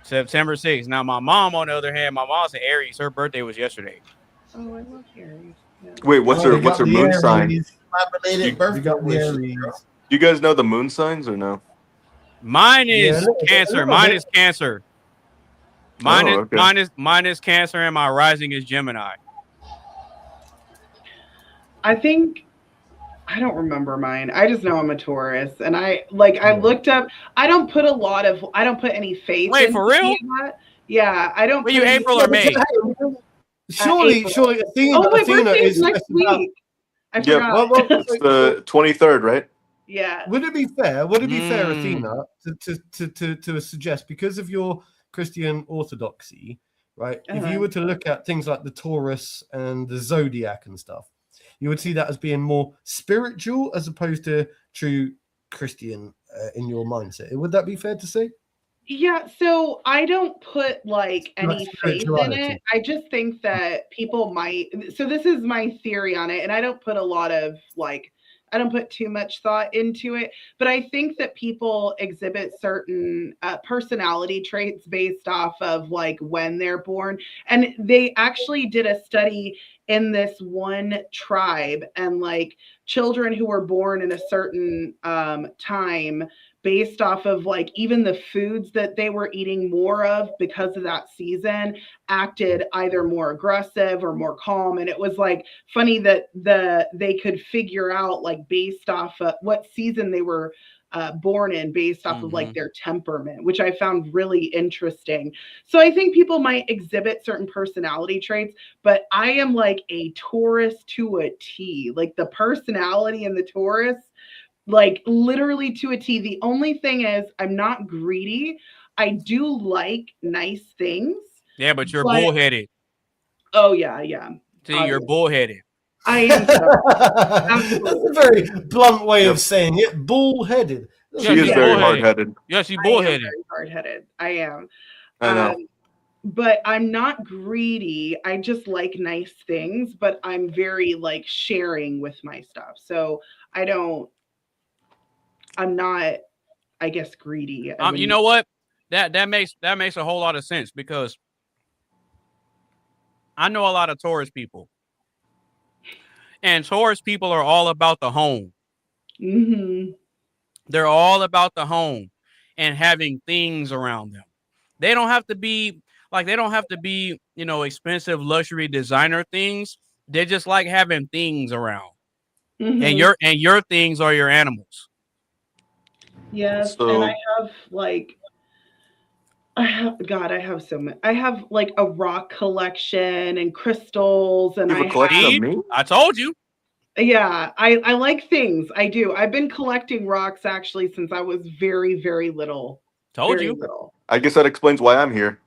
September 6th. Now, my mom, on the other hand, my mom's an Aries. Her birthday was yesterday. Oh, I love Aries. Yeah. Wait, what's Oh, her we got the moon sign? Aries. My belated You- We birthday got the wishes. Aries. You guys know the moon signs or no? Mine Yeah, is a little Cancer. bit. Mine is Cancer. Okay. Mine is Cancer, and my rising is Gemini. I think I don't remember mine. I just know I'm a Taurus, and I Yeah. looked up. I don't put any faith Wait, in for real? that. Yeah, I don't. Were Put you any April or May? Surely, April. surely Athena. Oh, my Athena birthday's is next about. week. I Yep. forgot. Well, It's the 23rd, right? Yeah. would it be fair? Would it be fair, Mm. Athena, to suggest, because of your Christian orthodoxy, right? If Uh-huh. you were to look at things like the Taurus and the zodiac and stuff, you would see that as being more spiritual as opposed to true Christian in your mindset. Would that be fair to say? Yeah, so I don't put like any faith in spirituality. it. I just think that people might. So this is my theory on it, and I don't put a lot of I don't put too much thought into it, but I think that people exhibit certain personality traits based off of like when they're born. And they actually did a study in this one tribe, and like children who were born in a certain time, based off of like even the foods that they were eating more of because of that season, acted either more aggressive or more calm. And it was like funny that they could figure out like based off of what season they were born in, based off of like their temperament, which I found really interesting. So I think people might exhibit certain personality traits, but I am like a Taurus to a T. Like the personality in the Taurus, like literally to a T. The only thing is I'm not greedy. I do like nice things. Yeah, but you're bullheaded. Oh yeah. See, you're bullheaded. I am. That's a very blunt way of saying it. Bull-headed. She is very hard-headed. Yeah, she's bullheaded. Very hard-headed. I am. I know. But I'm not greedy. I just like nice things, but I'm very like sharing with my stuff. So I'm not, I guess, greedy. You know what? That makes a whole lot of sense, because I know a lot of Taurus people, and Taurus people are all about the home. Mm-hmm. They're all about the home and having things around them. They don't have to be expensive luxury designer things. They just like having things around. Mm-hmm. And your things are your animals. Yes, So- and I have like I have so many. I have like a rock collection and crystals, and You have a collection of me? I told you. Yeah, I like things. I do. I've been collecting rocks actually since I was very, very little. Told Very you. little. I guess that explains why I'm here.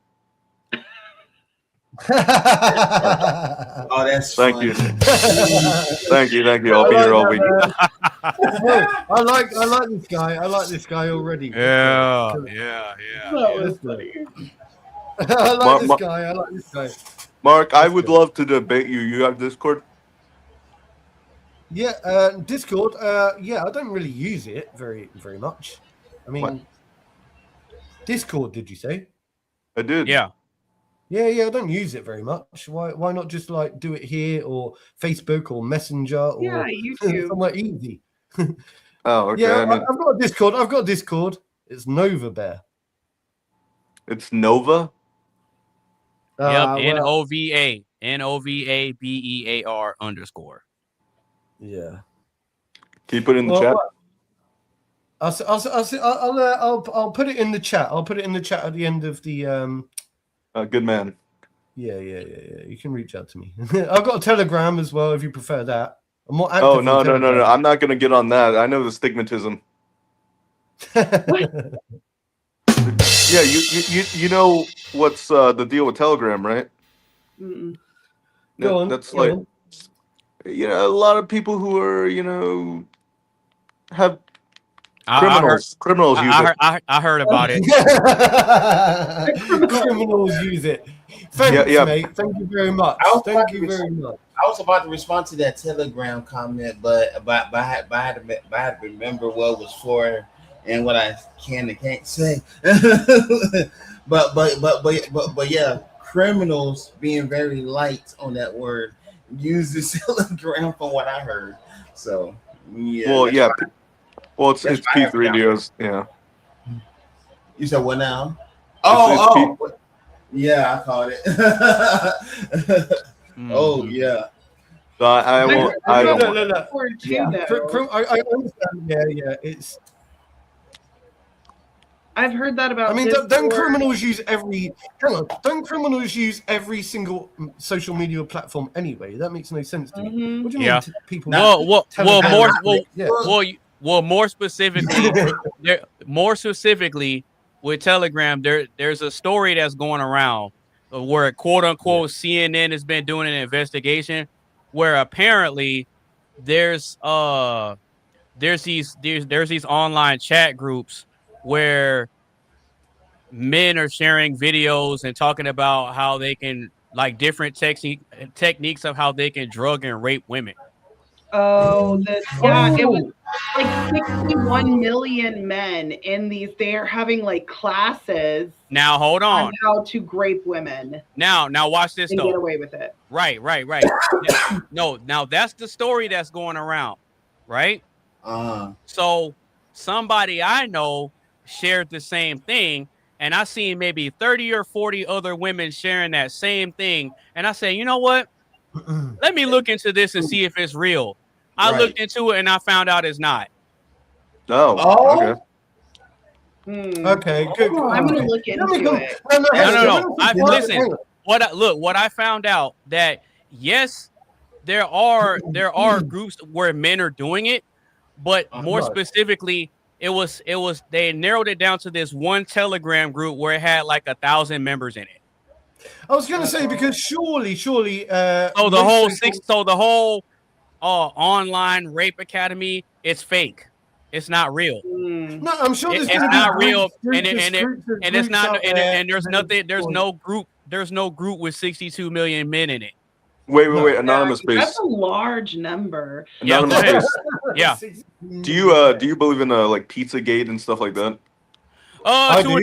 Oh, that's Thank funny. you. Thank you. I'll be here all week. I like this guy. I like this guy already. Yeah. That was funny. I like this guy. I like this guy. Mark, I would love to debate you. You have Discord? Yeah, Discord. Yeah, I don't really use it very much. I mean, What? Discord. Did you say? I did. Yeah. Yeah. I don't use it very much. Why not just like do it here or Facebook or Messenger or Yeah, YouTube. somewhere easy? Oh, okay. Yeah, I mean, I've got a Discord. I've got a Discord. It's Nova Bear. it's Nova. Yep. Well, NOVABEAR _. yeah. Can you put it in the Well, chat? I'll put it in the chat. I'll put it in the chat at the end of the Good man. Yeah. You can reach out to me. I've got a Telegram as well if you prefer that. I'm more active. Oh, no. I'm not going to get on that. I know the stigmatism. Yeah, you know what's the deal with Telegram, right? Mm-mm. Go on. That's like, a lot of people who are, have criminals use it. I heard about it. Criminals use it. Thanks, Yeah. mate. Thank you very much. Thank you very much. I was about to respond to that Telegram comment, but I had to remember what it was for and what I can and can't say. but yeah, criminals being very light on that word use the Telegram from what I heard. So yeah. Well, yeah. Fine. Well, it's That's P3 deals. Yeah. You said what now? It's Yeah, I caught it. Oh yeah. So I won't. I don't. No. I understand. Yeah. It's. I've heard that about. I mean, don't criminals use every? Hang on. Don't criminals use every single social media platform anyway? That makes no sense to me. What do you mean? People. More specifically, with Telegram, there's a story that's going around where quote unquote CNN has been doing an investigation where apparently there's these online chat groups where men are sharing videos and talking about how they can like different techniques of how they can drug and rape women. Oh, it was like 61 million men in these. They're having like classes. Now hold on how to grape women. Now watch this and though. Get away with it. Right. Now that's the story that's going around, right? So somebody I know shared the same thing, and I seen maybe 30 or 40 other women sharing that same thing, and I say, you know what? Let me look into this and see if it's real. I looked into it and I found out it's not. Okay. Okay, good. I'm gonna look into it. No. Listen. What I found out that yes, there are groups where men are doing it, but more specifically, it was they narrowed it down to this one Telegram group where it had like 1,000 members in it. I was going to say because surely. So the whole online rape academy, it's fake. It's not real. No, I'm sure it's not real, and it's not. And there's nothing. There's no group with 62 million men in it. Wait. Anonymous base. That's a large number. Anonymous base. Yeah. Do you believe in like Pizzagate and stuff like that? To a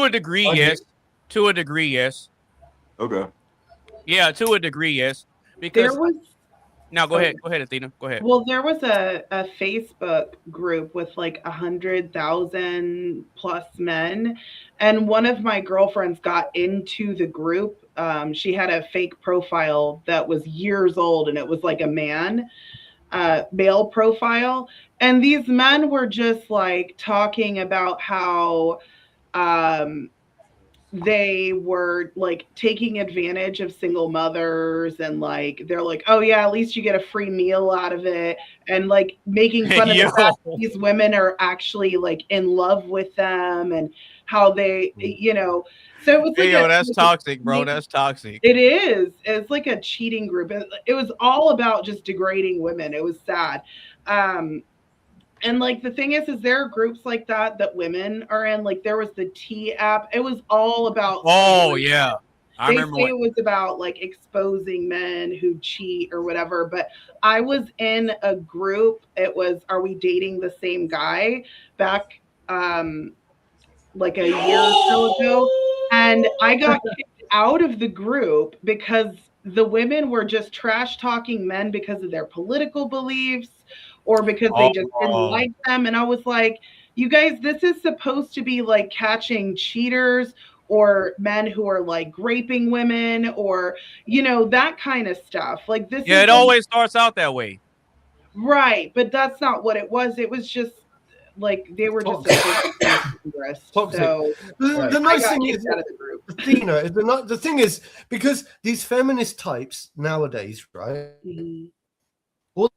degree, yes. To a degree, yes. Okay. Yeah, to a degree, yes. Because now go ahead, Athena. Go ahead. Well, there was a Facebook group with like 100,000 plus men, and one of my girlfriends got into the group. She had a fake profile that was years old, and it was like a male profile, and these men were just like talking about how they were like taking advantage of single mothers, and like they're like, oh yeah, at least you get a free meal out of it, and like making fun of the fact that these women are actually like in love with them, and how they so it was like that's toxic, bro. That's toxic. It is. It's like a cheating group. It was all about just degrading women. It was sad. And like the thing is there are groups like that women are in. Like there was the T app. It was all about. Oh yeah, I remember. It was about like exposing men who cheat or whatever. But I was in a group. It was Are We Dating the Same Guy? Back like a year or so ago, and I got kicked out of the group because the women were just trash talking men because of their political beliefs, or because they just didn't like them. And I was like, you guys, this is supposed to be like catching cheaters or men who are like raping women, or, that kind of stuff. Like this. Yeah, it always starts out that way. Right. But that's not what it was. It was just like they were just so the nice thing is Athena, the thing is, because these feminist types nowadays, right? All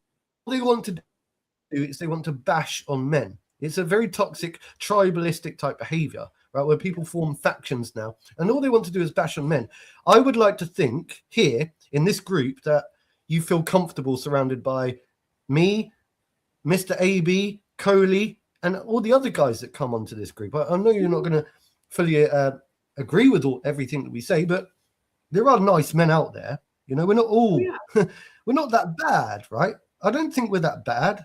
they want to do is they want to bash on men. It's a very toxic, tribalistic type behavior, right? Where people form factions now, and all they want to do is bash on men. I would like to think here in this group that you feel comfortable surrounded by me, Mr. AB, Coley, and all the other guys that come onto this group. I know you're not going to fully agree with everything that we say, but there are nice men out there. You know, we're not all, we're not that bad, right? I don't think we're that bad.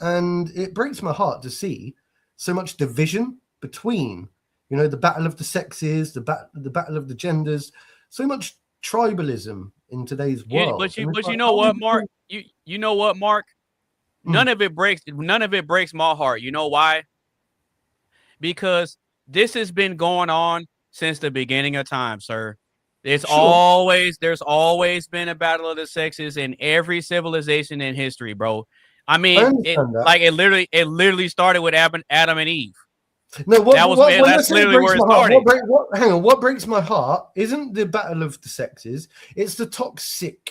And it breaks my heart to see so much division between, you know, the battle of the sexes, the battle of the genders, so much tribalism in today's world. But you know what, Mark? You know what, Mark? None of it breaks my heart. You know why? Because this has been going on since the beginning of time, sir. There's always been a battle of the sexes in every civilization in history, bro. I mean, it literally started with Adam and Eve. No, that's literally where it started. Hang on, what breaks my heart isn't the battle of the sexes; it's the toxicity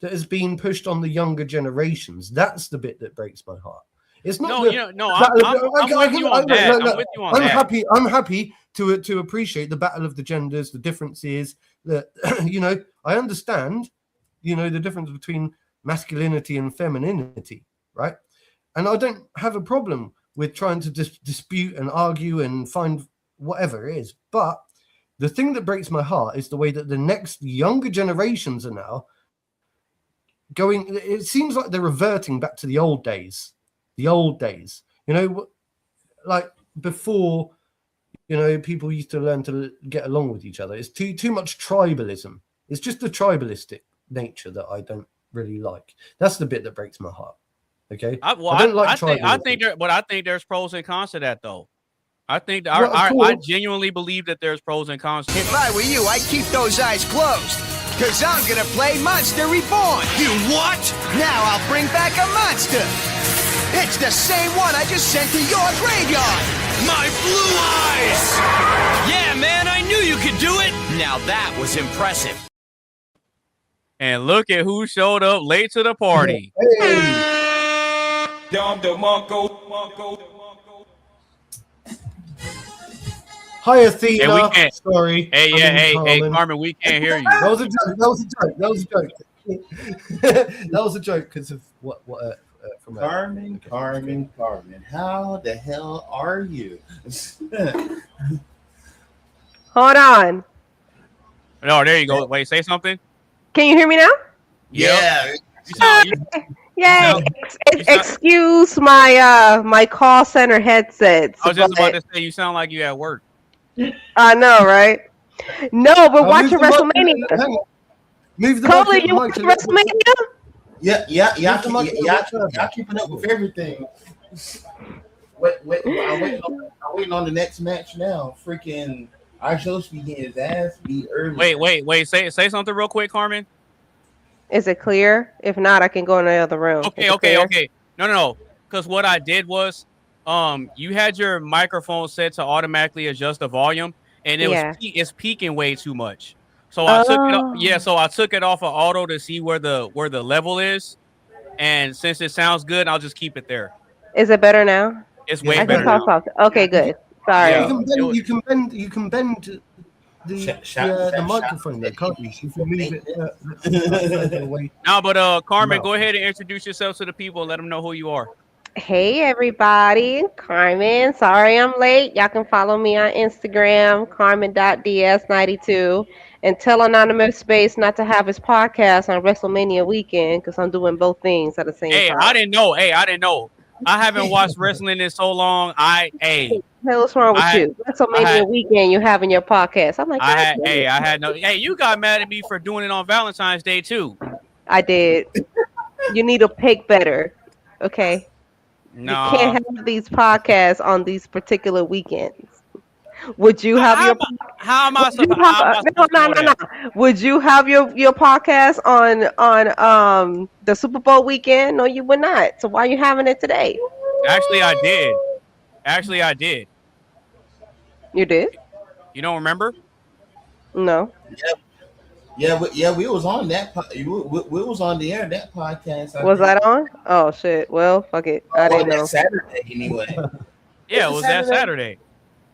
that has been pushed on the younger generations. That's the bit that breaks my heart. It's not. I'm with you on that. I'm happy to appreciate the battle of the genders, the differences. That you know, I understand. You know, the difference between masculinity and femininity, right? And I don't have a problem with trying to dispute and argue and find whatever it is. But the thing that breaks my heart is the way that the next younger generations are now going. It seems like they're reverting back to the old days. The old days, you know, like before, you know, people used to learn to get along with each other. It's too much tribalism. It's just the tribalistic nature that I don't really like. That's the bit that breaks my heart. Okay, I don't like tribalism. I think there's pros and cons to that, though. I think I genuinely believe that there's pros and cons. If I were you, I'd keep those eyes closed, because I'm gonna play Monster Reborn. You what? Now I'll bring back a monster. It's the same one I just sent to your graveyard. My blue eyes! Yeah, man, I knew you could do it. Now that was impressive. And look at who showed up late to the party. Hi, Athena. Sorry. Hey, Carmen, we can't hear you. That was a joke. That was a joke because of what from Carmen, how the hell are you? Hold on. No, there you go. Wait, say something. Can you hear me now? Yeah. Yay! Excuse my my call center headsets. I was just about to say you sound like you at work. I know, right? No, but watching WrestleMania. Move the Coley, you watching WrestleMania? Yeah. Y'all keeping up with everything. I'm waiting on the next match now. Freaking our show's be getting his ass beat early. Wait. Say something real quick, Carmen. Is it clear? If not, I can go in the other room. Okay. No. Because what I did was, you had your microphone set to automatically adjust the volume, and it's peaking way too much. So I took it off of auto to see where the level is, and since it sounds good, I'll just keep it there. Is it better now? It's way better now. Okay, good. Sorry. Yeah. You can bend the microphone there, can't you? You can move it away. No, but Carmen, go ahead and introduce yourself to the people and let them know who you are. Hey everybody, Carmen. Sorry I'm late. Y'all can follow me on Instagram, Carmen.ds92, and tell Anonymous Space not to have his podcast on WrestleMania weekend because I'm doing both things at the same time. I didn't know. I haven't watched wrestling in so long. What's wrong with you? WrestleMania weekend you having your podcast. I'm like, you got mad at me for doing it on Valentine's Day too. I did. You need to pick better. Okay. No. You can't have these podcasts on these particular weekends. Would you have your? How am I supposed to? No. Would you have your podcast on the Super Bowl weekend? No, you would not. So why are you having it today? Actually, I did. You did? You don't remember? No. We was on that. We was on the air that podcast. I Was think. that on? Oh shit. Well, fuck it. I On didn't that know. Saturday anyway. Yeah, it Was was it that Saturday? Saturday.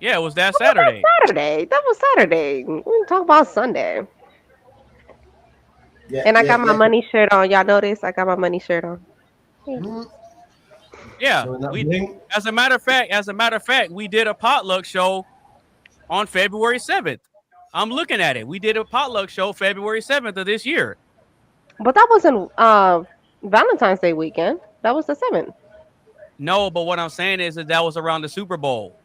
Yeah, it was that Saturday. Saturday. That was Saturday. We didn't talk about Sunday. Yeah, And I yeah, got my yeah. money shirt on. Y'all notice? I got my money shirt on. Yeah, Showing that we. bling. As a matter of fact, we did a potluck show on February 7th. I'm looking at it. We did a potluck show February 7th of this year. But that wasn't Valentine's Day weekend. That was the 7th. No, but what I'm saying is that was around the Super Bowl.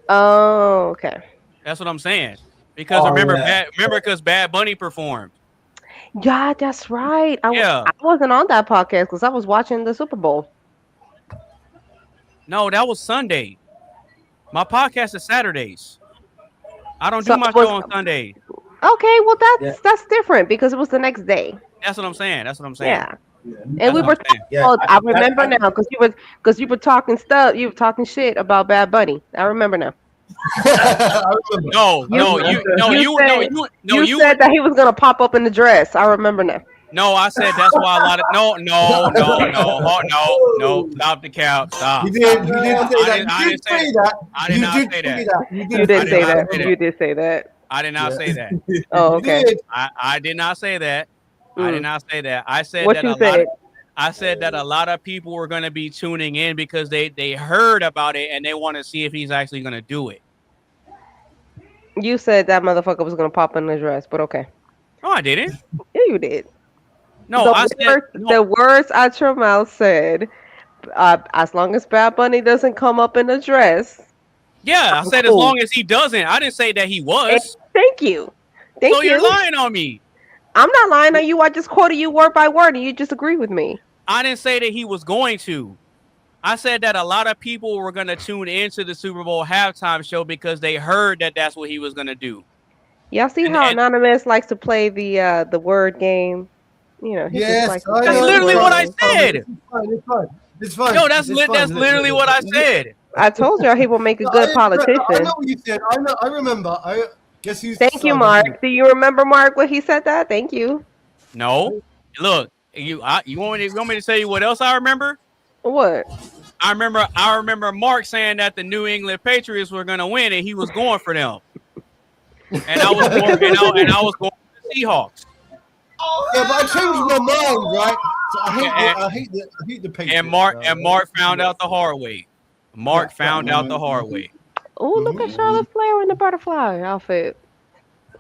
Oh, okay. That's what I'm saying. Because Oh, remember, yeah. because Bad Bunny performed. Yeah, that's right. Yeah. I wasn't on that podcast because I was watching the Super Bowl. No, that was Sunday. My podcast is Saturdays. I don't So do my it was- show on Sunday. Okay, well Yeah. that's different because it was the next day. That's what I'm saying. Yeah. Yeah. And we That's were what I'm saying. Yeah. oh, I remember now because you were talking stuff, you were talking shit about Bad Bunny. I remember now. I remember. You said that he was gonna pop up in the dress. I remember now. No, I said that's why a lot of no, stop the count, stop. You did say that. I You didn't did say that. I did You not did say say that. that. You I did did say not that. say that. You did say that. I did not say that. Oh, You okay. did. I did not say that. I did not say that. I said What that you a lot. said? I said that a lot of people were going to be tuning in because they heard about it and they want to see if he's actually going to do it. You said that motherfucker was gonna pop in the dress, but okay. No, I didn't. Yeah, you did. No, I said no. The words out your mouth said, as long as Bad Bunny doesn't come up in a dress. Yeah, I said as Cool. long as he doesn't. I didn't say that he was. Thank you. So you're lying on me. I'm not lying on you. I just quoted you word by word, and you just agree with me. I didn't say that he was going to. I said that a lot of people were going to tune into the Super Bowl halftime show because they heard that that's what he was going to do. Y'all see how Anonymous likes to play the word game? You know, he just Yes, likes I That's know. literally what I said. It's fine. It's fine. It's fine. Yo, that's It's fine. that's literally what I said. I told y'all he will make a No, good I politician. know what you said. I know. I remember. I guess who's. Thank you, Mark. Do you remember, Mark, when he said that? Thank you. No, look, you want me to tell you what else I remember? What? I remember Mark saying that the New England Patriots were going to win and he was going for them. And I was going for the Seahawks. Yeah, but I changed my mind, right? So I hate the Patriots. And Mark found out the hard way. Mark found out the hard way. Oh, look at Charlotte Flair in the butterfly outfit.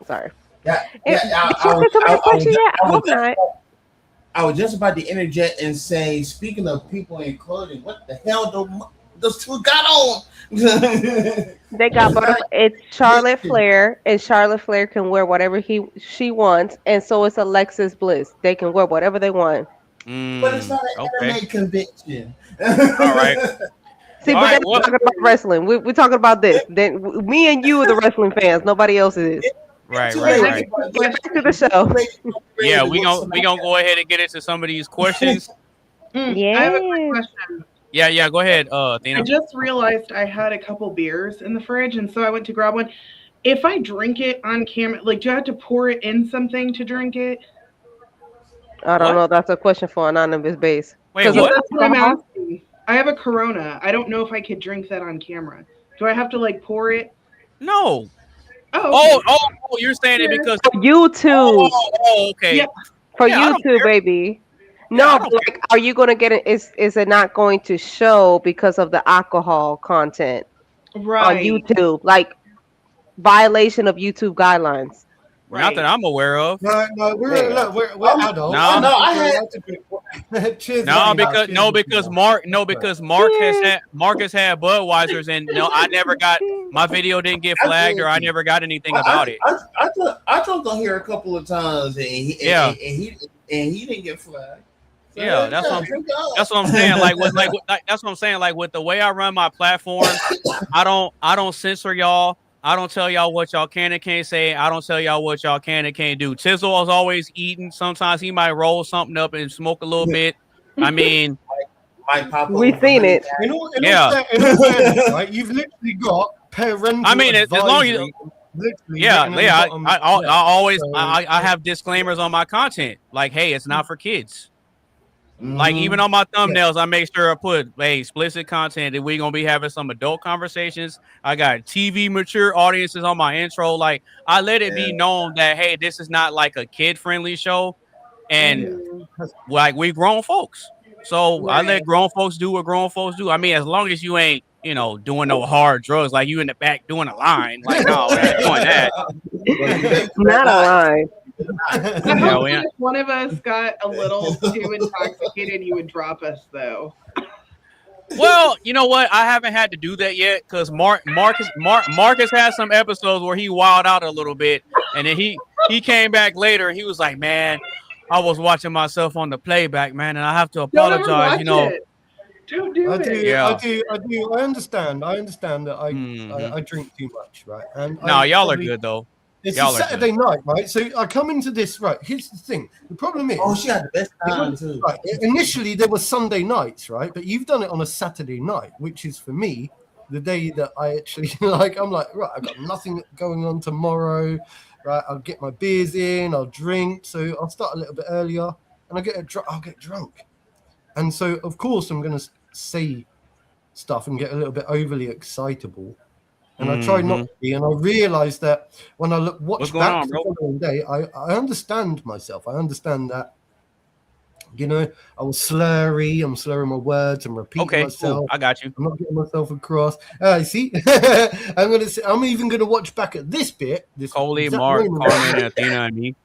Sorry. Yeah, Did yeah, you get to my question yet? I hope not. I was just about to interject and say, speaking of people in clothing, what the hell those two got on? They got butterfly. It's Charlotte Flair, and Charlotte Flair can wear whatever she wants, and so it's Alexis Bliss. They can wear whatever they want. But it's not an anime convention. All right. See, All we're right, not talking about wrestling. We're talking about this. Then me and you are the wrestling fans. Nobody else is. Right. Get back to the show. Yeah, we gonna go ahead and get into some of these questions. I have a quick question. Yeah, go ahead, Athena. I just realized I had a couple beers in the fridge, and so I went to grab one. If I drink it on camera, like, do I have to pour it in something to drink it? I don't know. That's a question for Anonymous Base. Wait, what? That's what I'm asking. I have a Corona. I don't know if I could drink that on camera. Do I have to, like, pour it? No. Oh, Oh, you're saying it because for YouTube. Oh, okay. Yep. For Yeah, I don't YouTube, care. baby. No, but like, are you gonna get it? Is it not going to show because of the alcohol content right. on YouTube? Like violation of YouTube guidelines. Not that I'm aware of. No, we're adults. No. I had Cheers, No, buddy. because Mark has had Budweisers, and no, I never got my video didn't get flagged, or I never got anything about it. I talked on here a couple of times, and he didn't get flagged. So, Yeah, that's what I'm saying. That's what I'm saying. Like with the way I run my platform, I don't censor y'all. I don't tell y'all what y'all can and can't say. I don't tell y'all what y'all can and can't do. Tizzle is always eating. Sometimes he might roll something up and smoke a little bit. I mean, we've seen it. In all fairness, right? You've literally got parental. I mean, as long as advisory Literally Yeah, written at the yeah. bottom. I Yeah. always So, I have disclaimers on my content. Like, hey, it's not for kids. Like, even Mhm. on my thumbnails, I make sure I put, hey, explicit content that we're gonna be having some adult conversations. I got TV mature audiences on my intro. Like, I let it be Yeah. known that, hey, this is not like a kid friendly show, and yeah. like, we grown folks. So I let Right. grown folks do what grown folks do. I mean, as long as you ain't, doing no hard drugs, like you in the back doing a line. Like, no, we ain't doing that. Well, you bet Not a not. line. I Yeah, hope we that ain't. if one of us got a little too intoxicated, you would drop us, though. Well, you know what? I haven't had to do that yet because Marcus has some episodes where he wild out a little bit, and then he came back later and he was like, "Man, I was watching myself on the playback, man, and I have to Don't ever apologize." watch it. Don't do I it. do, I Yeah. do, I do. I understand. I understand that Hmm. I drink too much, right? And No, I y'all are probably good though. it's a Y'all are good. Saturday night, right? So I come into this, right? Here's the thing. The problem is, Oh, she had the best time too. right, initially there were Sunday nights, right? But you've done it on a Saturday night, which is for me the day that I actually like. I'm like, right, I've got nothing going on tomorrow, right? I'll get my beers in, I'll drink, so I'll start a little bit earlier, and I'll get drunk, and so of course I'm gonna say stuff and get a little bit overly excitable. And I try not Hmm. to be, and I realize that when I What's watch going back on, the bro? following day, I understand myself. I understand that, I was slurry, I'm slurring my words, I'm repeating Okay, cool. myself, I got you. I'm not getting myself across. See, I'm even gonna watch back at this bit, this Coley, exact Mark, moment. Carmen, Athena, and me.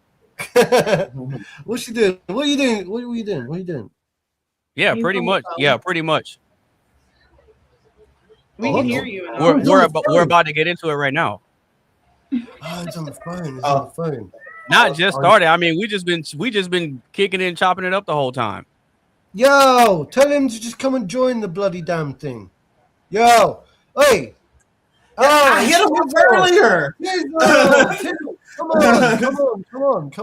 What's she doing? What are you doing? What are you doing? What are you doing? Yeah, He's pretty on the much. phone. Yeah, pretty much. We can hear you. We're He's we're on the about, we're phone. about to get into it right now. Oh, it's on the phone. It's on the phone. Not just started. I mean, we just been kicking it and chopping it up the whole time. Yo, tell him to just come and join the bloody damn thing. Yo, hey. I hit him up earlier. Come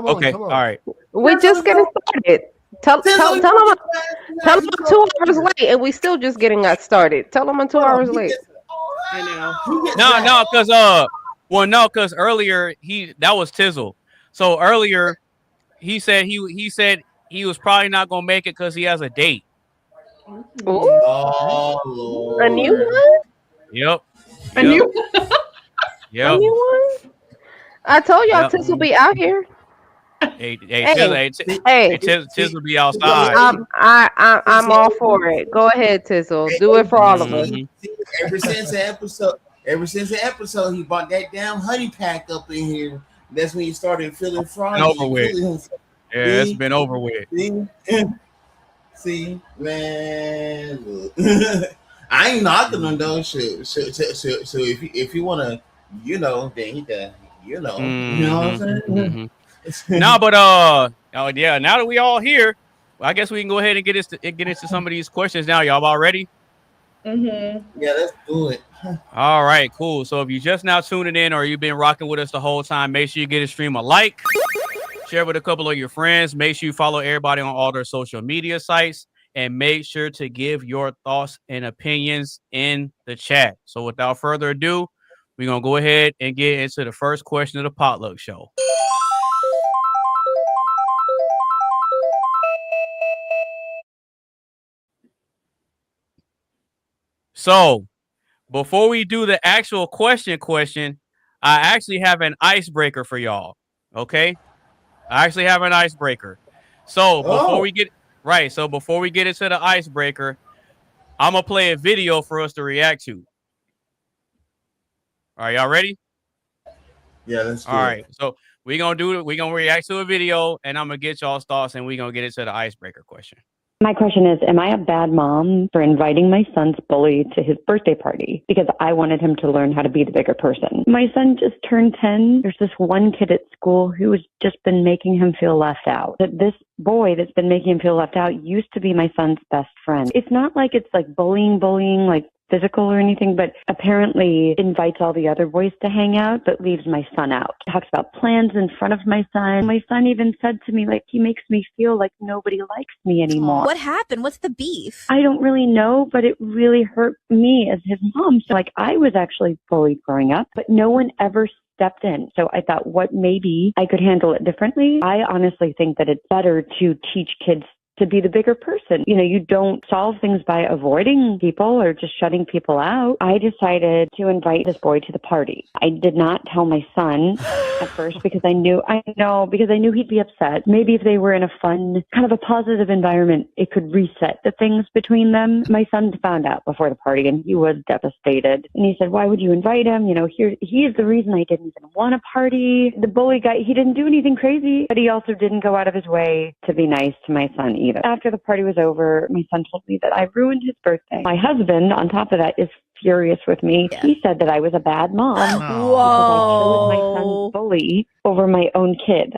Okay, on. all right. We just getting started. Tell them I'm 2 hours late, and we still just getting got started. Tell them I'm 2 hours late. I know. No, because earlier that was Tizzle. So earlier he said he was probably not gonna make it because he has a date. Ooh, Oh a new Lord. one. Yep. A new A Yep. new one. I told y'all Yep. Tiz will be out here. Hey, Hey, Tiz will be outside. I'm all for it. Go ahead, Tizzle. Do it for all of us. Mhm. Ever since the episode, he bought that damn honey pack up in here. That's when he started feeling froggy. Over with. Yeah, it's been over with. See, man. Look. I ain't knocking him though. So if you wanna, then he can, you know what I'm saying. Mm-hmm. No, but oh yeah, now that we all here, well, I guess we can go ahead and get into some of these questions now. Y'all about ready? Mm-hmm. Yeah, let's do it. All right, cool. So if you just now tuning in or you've been rocking with us the whole time, make sure you get a stream a like, share with a couple of your friends. Make sure you follow everybody on all their social media sites, and make sure to give your thoughts and opinions in the chat. So without further ado, we're gonna go ahead and get into the first question of the Potluck Show. So before we do the actual question, I actually have an icebreaker for y'all. Okay, I actually have an icebreaker. So before we get into the icebreaker, I'm gonna play a video for us to react to. All right, y'all ready? Yeah, let's do All it. right, so we're gonna react to a video, and I'm gonna get y'all's thoughts, and we're gonna get into the icebreaker question. My question is, am I a bad mom for inviting my son's bully to his birthday party because I wanted him to learn how to be the bigger person? My son just turned 10. There's this one kid at school who has just been making him feel left out. But this boy that's been making him feel left out used to be my son's best friend. It's not like it's like bullying, like physical or anything, but apparently invites all the other boys to hang out, but leaves my son out. Talks about plans in front of my son. My son even said to me, like, he makes me feel like nobody likes me anymore. What happened? What's the beef? I don't really know, but it really hurt me as his mom. So, like, I was actually bullied growing up, but no one ever stepped in. So I thought, what maybe I could handle it differently. I honestly think that it's better to teach kids to be the bigger person. You know, you don't solve things by avoiding people or just shutting people out. I decided to invite this boy to the party. I did not tell my son at first because I knew he'd be upset. Maybe if they were in a fun, kind of a positive environment, it could reset the things between them. My son found out before the party and he was devastated. And he said, why would you invite him? You know, he's the reason I didn't even want a party. The bully guy, he didn't do anything crazy, but he also didn't go out of his way to be nice to my son either. After the party was over, my son told me that I ruined his birthday. My husband, on top of that, is furious with me. Yeah. He said that I was a bad mom because I chose my son's bully over my own kid.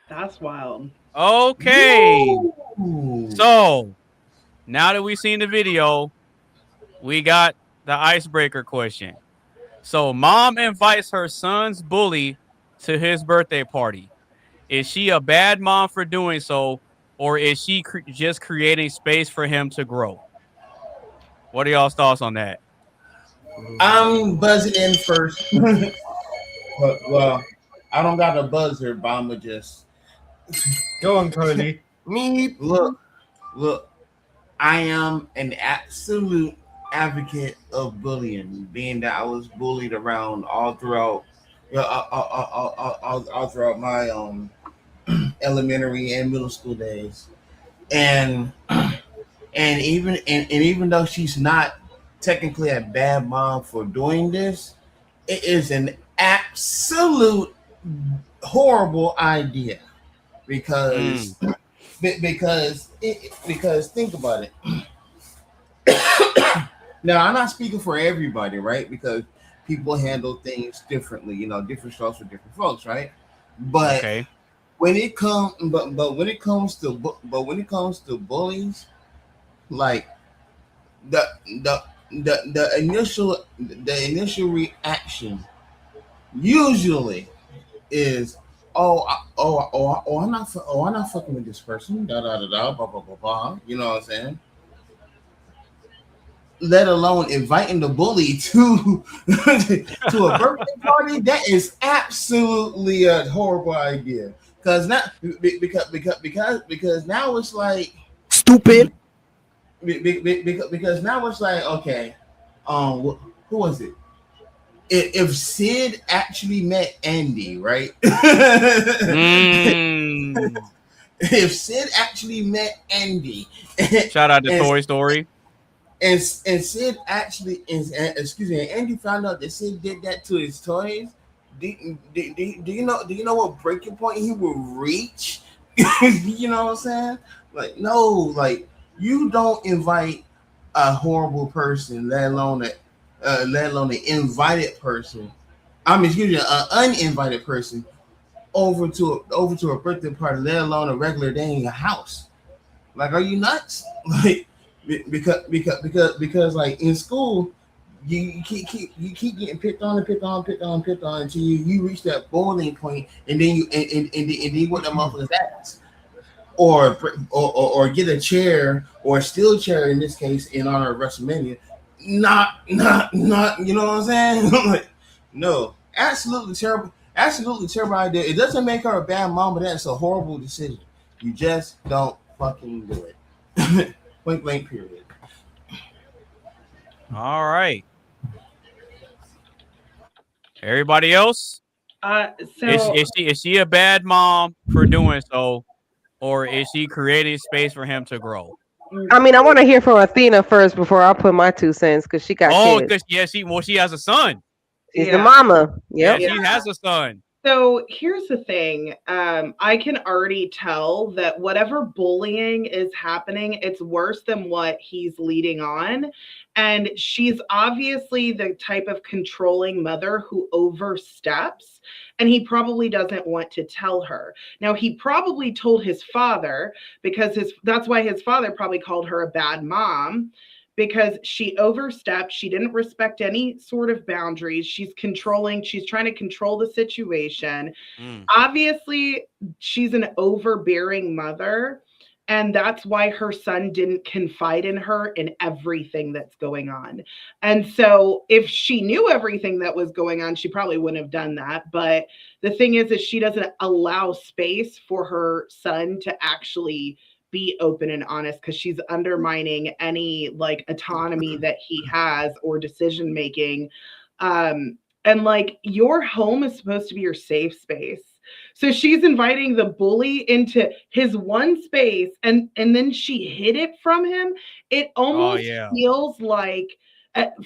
That's wild. Okay. Ooh. So now that we've seen the video, we got the icebreaker question. So mom invites her son's bully to his birthday party. Is she a bad mom for doing so, or is she just creating space for him to grow? What are y'all's thoughts on that? I'm buzzing in first. Well, I don't got a buzzer, but I'ma just Go on, Cody. me. Look. I am an absolute advocate of bullying, being that I was bullied around all throughout, all throughout my elementary and middle school days, and even though she's not technically a bad mom for doing this, it is an absolute horrible idea because because think about it. Now, I'm not speaking for everybody, right? Because people handle things differently, you know, different strokes for different folks, right? But Okay. when it comes to bullies, like the initial reaction usually is I'm not fucking with this person, blah blah blah blah, you know what I'm saying? Let alone inviting the bully to to a birthday party. That is absolutely a horrible idea. Because now it's like Stupid. because now it's like, okay, who was it? If Sid actually met Andy, right? If Sid actually met Andy, shout out to Toy Story. And Sid actually, and Andy found out that Sid did that to his toys. Do you know what breaking point he will reach? You know what I'm saying? Like, no, like, you don't invite a horrible person, let alone an invited person. Excuse me, an uninvited person over to a birthday party, let alone a regular day in your house. Like, are you nuts? Like, because like in school, you keep getting picked on until you reach that boiling point, and then you want that motherfucker's ass, or get a chair or a steel chair in this case in honor of WrestleMania. Not, you know what I'm saying? Like, no, absolutely terrible idea. It doesn't make her a bad mom, but that's a horrible decision. You just don't fucking do it. Point blank, period. All right. Everybody else? Is she a bad mom for doing so, or is she creating space for him to grow? I mean, I want to hear from Athena first before I put my 2 cents because she got kids. Because she has a son. She's the mama. Yep. Yeah, she has a son. So here's the thing. I can already tell that whatever bullying is happening, it's worse than what he's leading on. And she's obviously the type of controlling mother who oversteps, and he probably doesn't want to tell her. Now, he probably told his father because that's why his father probably called her a bad mom. Because she overstepped, she didn't respect any sort of boundaries. She's trying to control the situation. Obviously, she's an overbearing mother. And that's why her son didn't confide in her in everything that's going on. And so if she knew everything that was going on, she probably wouldn't have done that. But the thing is that she doesn't allow space for her son to actually be open and honest, because she's undermining any like autonomy that he has or decision making. And like, your home is supposed to be your safe space. So she's inviting the bully into his one space, and then she hid it from him. It almost feels like,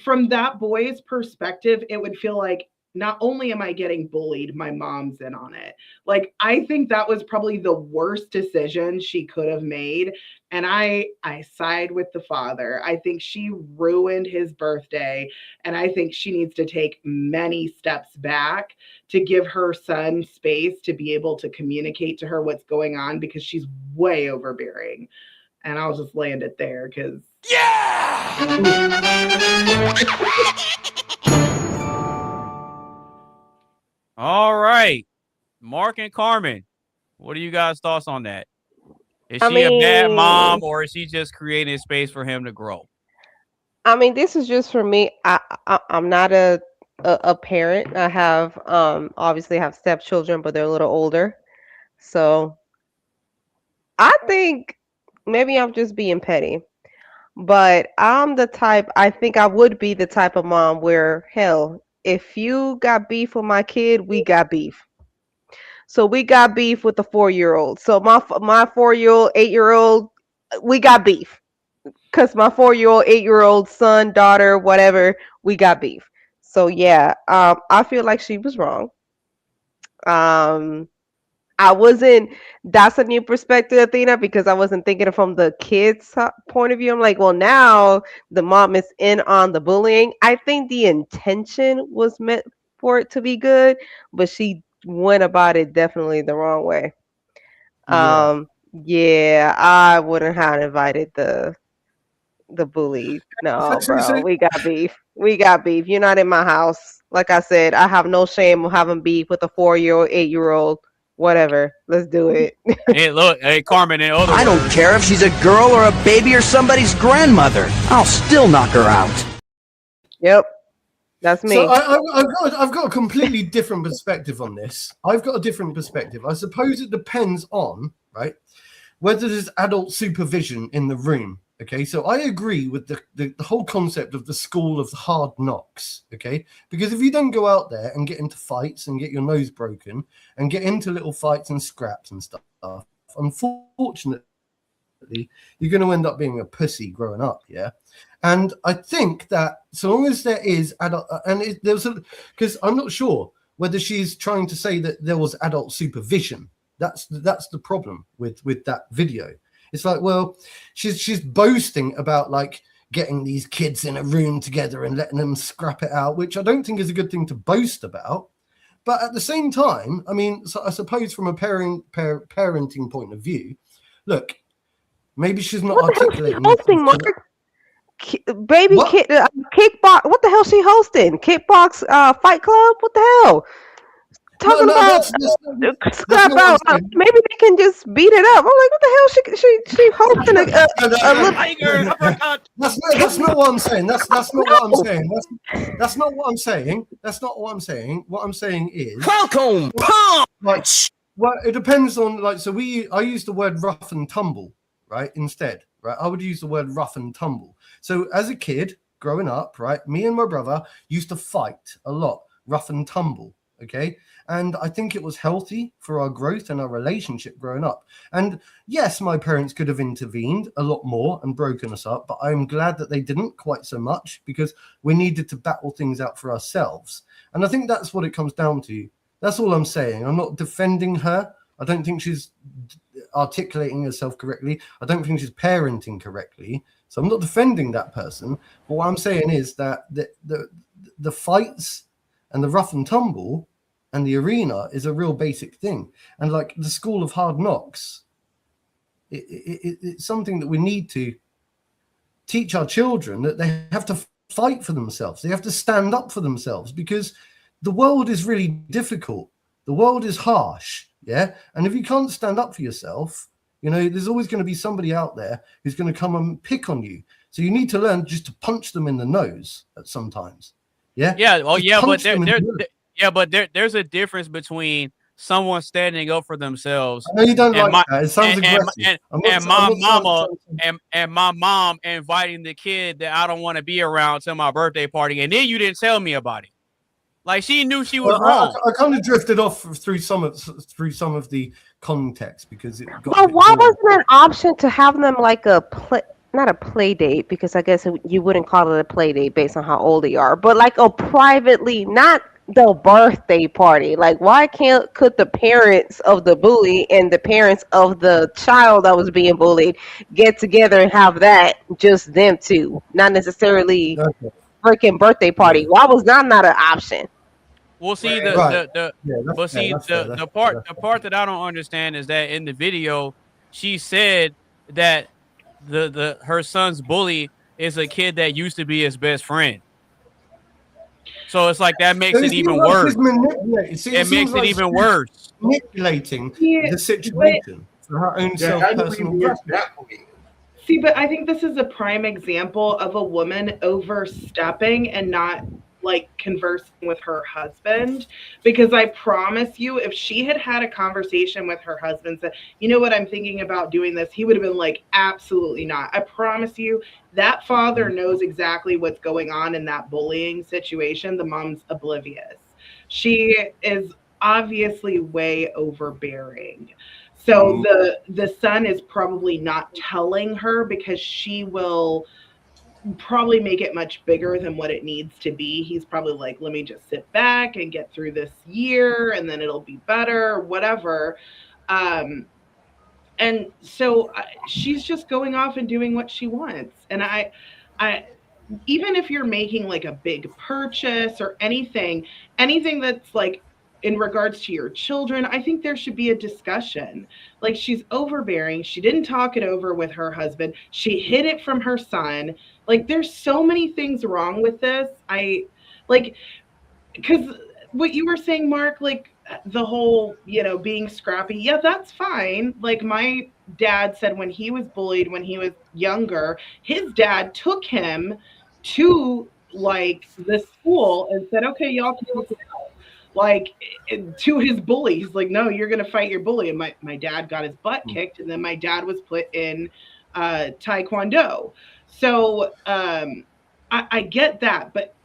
from that boy's perspective, it would feel like, not only am I getting bullied, my mom's in on it. Like, I think that was probably the worst decision she could have made. And I side with the father. I think she ruined his birthday. And I think she needs to take many steps back to give her son space to be able to communicate to her what's going on, because she's way overbearing. And I'll just land it there because. All right. Mark and Carmen, what are you guys' thoughts on that? Is she a bad mom, or is she just creating space for him to grow? I mean, this is just for me. I'm not a parent. I have obviously have stepchildren, but they're a little older. So I think maybe I'm just being petty. But I think I would be the type of mom where, hell, if you got beef with my kid, we got beef. So we got beef with the 4-year-old. So my 4-year-old, 8-year-old, we got beef. Because my 4-year-old, 8-year-old son, daughter, whatever, we got beef. So yeah, I feel like she was wrong. That's a new perspective, Athena, because I wasn't thinking from the kid's point of view. I'm like, well, now the mom is in on the bullying. I think the intention was meant for it to be good, but she went about it definitely the wrong way. Yeah, I wouldn't have invited the bully. No, bro, we got beef. We got beef. You're not in my house. Like I said, I have no shame of having beef with a 4-year-old, 8-year-old. Whatever. Let's do it. Hey, look, hey, Carmen, I don't care if she's a girl or a baby or somebody's grandmother. I'll still knock her out. Yep. That's me. So I've got a completely different perspective on this. I've got a different perspective. I suppose it depends on, right, whether there's adult supervision in the room. Okay, so I agree with the whole concept of the school of hard knocks, okay? Because if you don't go out there and get into fights and get your nose broken and get into little fights and scraps and stuff, unfortunately, you're going to end up being a pussy growing up, yeah? And I think that so long as there is adult, because I'm not sure whether she's trying to say that there was adult supervision. That's the problem with that video. It's like, well, she's boasting about like getting these kids in a room together and letting them scrap it out, which I don't think is a good thing to boast about. But at the same time, I mean, so I suppose from a parenting point of view, look, maybe she's not articulating. Baby kid, kickbox. What the hell she hosting? Kickbox Fight Club? What the hell? Talking about scrap out. Maybe they can just beat it up. I'm like, what the hell? She hosting a little. That's not what I'm saying. That's not what I'm saying. That's not what I'm saying. That's not what I'm saying. What I'm saying is, Falcon punch. Well, it depends on like. So I use the word rough and tumble, right? Instead, right? I would use the word rough and tumble. So as a kid growing up, right, me and my brother used to fight a lot, rough and tumble. Okay. And I think it was healthy for our growth and our relationship growing up. And yes, my parents could have intervened a lot more and broken us up, but I'm glad that they didn't quite so much because we needed to battle things out for ourselves. And I think that's what it comes down to. That's all I'm saying. I'm not defending her. I don't think she's articulating herself correctly. I don't think she's parenting correctly. So I'm not defending that person. But what I'm saying is that the fights and the rough and tumble and the arena is a real basic thing. And like the school of hard knocks, it's something that we need to teach our children, that they have to fight for themselves. They have to stand up for themselves because the world is really difficult. The world is harsh. Yeah. And if you can't stand up for yourself, You know, there's always going to be somebody out there who's going to come and pick on you. So you need to learn just to punch them in the nose at sometimes. Yeah. Yeah. Oh, Just yeah. But punch them in the nose. there's a difference between someone standing up for themselves. I know you don't and like that. It sounds and, aggressive. and my mom inviting the kid that I don't want to be around to my birthday party, and then you didn't tell me about it. Like, she knew she was wrong. I kind of drifted off through some of the context because it got. Well, why wasn't it an option to have them like not a play date, because I guess you wouldn't call it a play date based on how old they are, but like a privately, not the birthday party. Like, why could the parents of the bully and the parents of the child that was being bullied get together and have that, just them two, not necessarily freaking birthday party? Why was that not an option? Well, see, Right. the part that I don't understand is that in the video, she said that her son's bully is a kid that used to be his best friend. So it's like that makes it even worse. It makes it even worse. Manipulating the situation for her own self-personal. See, but I think this is a prime example of a woman overstepping and not like conversing with her husband, because I promise you, if she had had a conversation with her husband, said, you know what, I'm thinking about doing this, he would have been like, absolutely not. I promise you, that father knows exactly what's going on in that bullying situation. The mom's oblivious. She is obviously way overbearing. So the son is probably not telling her because she will probably make it much bigger than what it needs to be. He's probably like, let me just sit back and get through this year and then it'll be better, whatever. And so she's just going off and doing what she wants. And I even if you're making like a big purchase or anything that's like in regards to your children, I think there should be a discussion. Like, she's overbearing. She didn't talk it over with her husband. She hid it from her son. Like, there's so many things wrong with this. Because what you were saying, Mark, like the whole, being scrappy. Yeah, that's fine. Like, my dad said when he was bullied, when he was younger, his dad took him to like the school and said, okay, y'all can look it out. Like, to his bully, he's like, no, you're gonna fight your bully. And my dad got his butt kicked, and then my dad was put in taekwondo. So I get that, but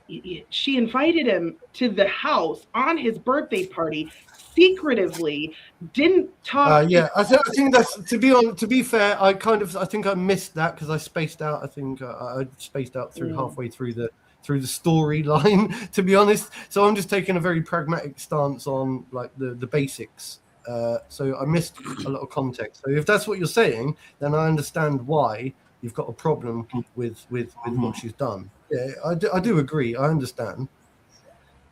she invited him to the house on his birthday party secretively, didn't talk. I think that's, to be fair, I think I missed that because I spaced out. I think I spaced out through halfway through the storyline, to be honest. So I'm just taking a very pragmatic stance on like the basics. So I missed a lot of context. So if that's what you're saying, then I understand why you've got a problem with what she's done. Yeah, I do agree. I understand.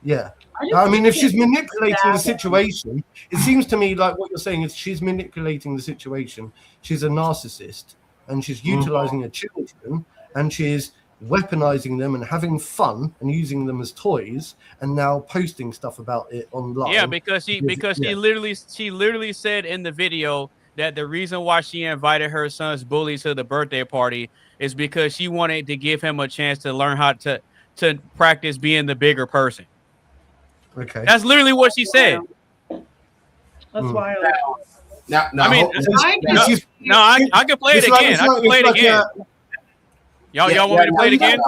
Yeah. I mean, if she's manipulating the situation, it seems to me like what you're saying is she's manipulating the situation. She's a narcissist, and she's utilizing her children, and she's weaponizing them and having fun and using them as toys, and now posting stuff about it online. Yeah, because she literally said in the video that the reason why she invited her son's bully to the birthday party is because she wanted to give him a chance to learn how to practice being the bigger person. Okay, that's literally what she said. That's wild. Now, I mean, I can play it again. I can play it again. Y'all want me to play it again?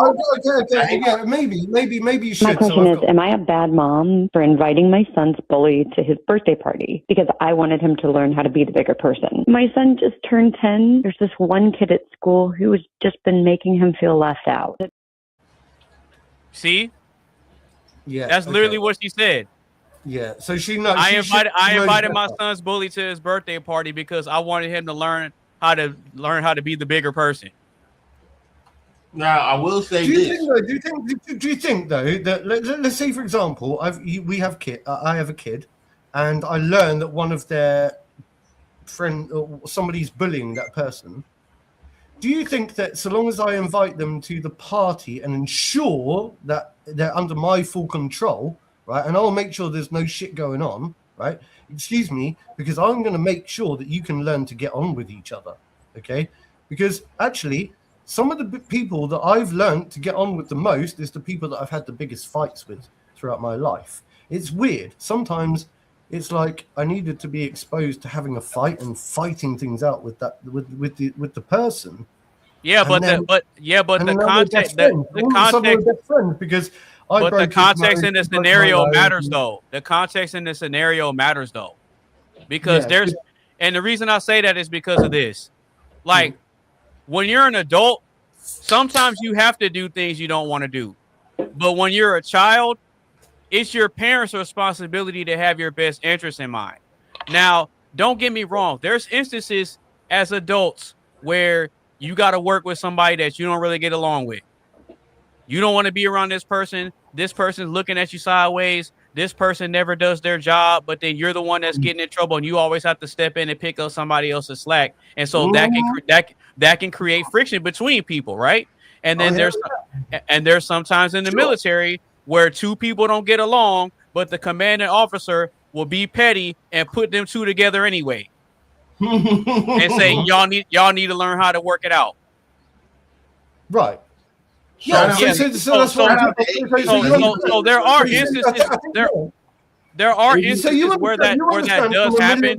Okay. Yeah, maybe you should. My question is, am I a bad mom for inviting my son's bully to his birthday party because I wanted him to learn how to be the bigger person? My son just turned 10. There's this one kid at school who has just been making him feel left out. See? Yeah. That's literally what she said. Yeah. So I invited my son's bully to his birthday party because I wanted him to learn how to be the bigger person. Now, I will say do you think though that let's say, for example, I have a kid, and I learn that one of their friend or somebody's bullying that person. Do you think that so long as I invite them to the party and ensure that they're under my full control, right, and I'll make sure there's no shit going on, right? Excuse me, because I'm going to make sure that you can learn to get on with each other, okay? Because actually, some of the people that I've learned to get on with the most is the people that I've had the biggest fights with throughout my life. It's weird. Sometimes it's like I needed to be exposed to having a fight and fighting things out with the person. Yeah, And then, but the now we're best context, friends. the All of a sudden context, we're best friends because I but the broke his context nose, in the he broke my scenario nose. matters though. The context in the scenario matters though, because Yeah, there's, good. and the reason I say that is because of this. Like when you're an adult, sometimes you have to do things you don't want to do, but when you're a child, it's your parents' responsibility to have your best interest in mind. Now, don't get me wrong. There's instances as adults where you got to work with somebody that you don't really get along with. You don't want to be around this person. This person's looking at you sideways. This person never does their job, but then you're the one that's getting in trouble, and you always have to step in and pick up somebody else's slack. And so that can create friction between people, right? And then there's sometimes in the military where two people don't get along, but the commanding officer will be petty and put them two together anyway, and say y'all need to learn how to work it out. Right. Yeah, so there are instances there are instances where that does happen.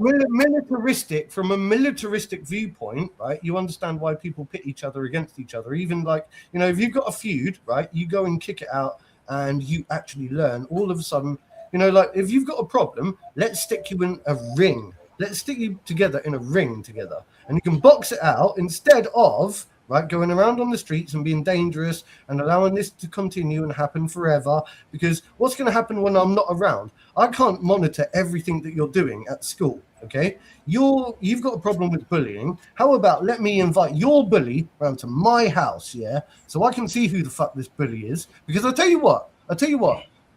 From a militaristic viewpoint, right? You understand why people pit each other against each other. Even like, if you've got a feud, right? You go and kick it out, and you actually learn. All of a sudden, like if you've got a problem, let's stick you in a ring. Let's stick you together in a ring together, and you can box it out instead of going around on the streets and being dangerous and allowing this to continue and happen forever. Because what's going to happen when I'm not around? I can't monitor everything that you're doing at school. Okay, you've got a problem with bullying. How about let me invite your bully around to my house, yeah, so I can see who the fuck this bully is. Because I tell you what,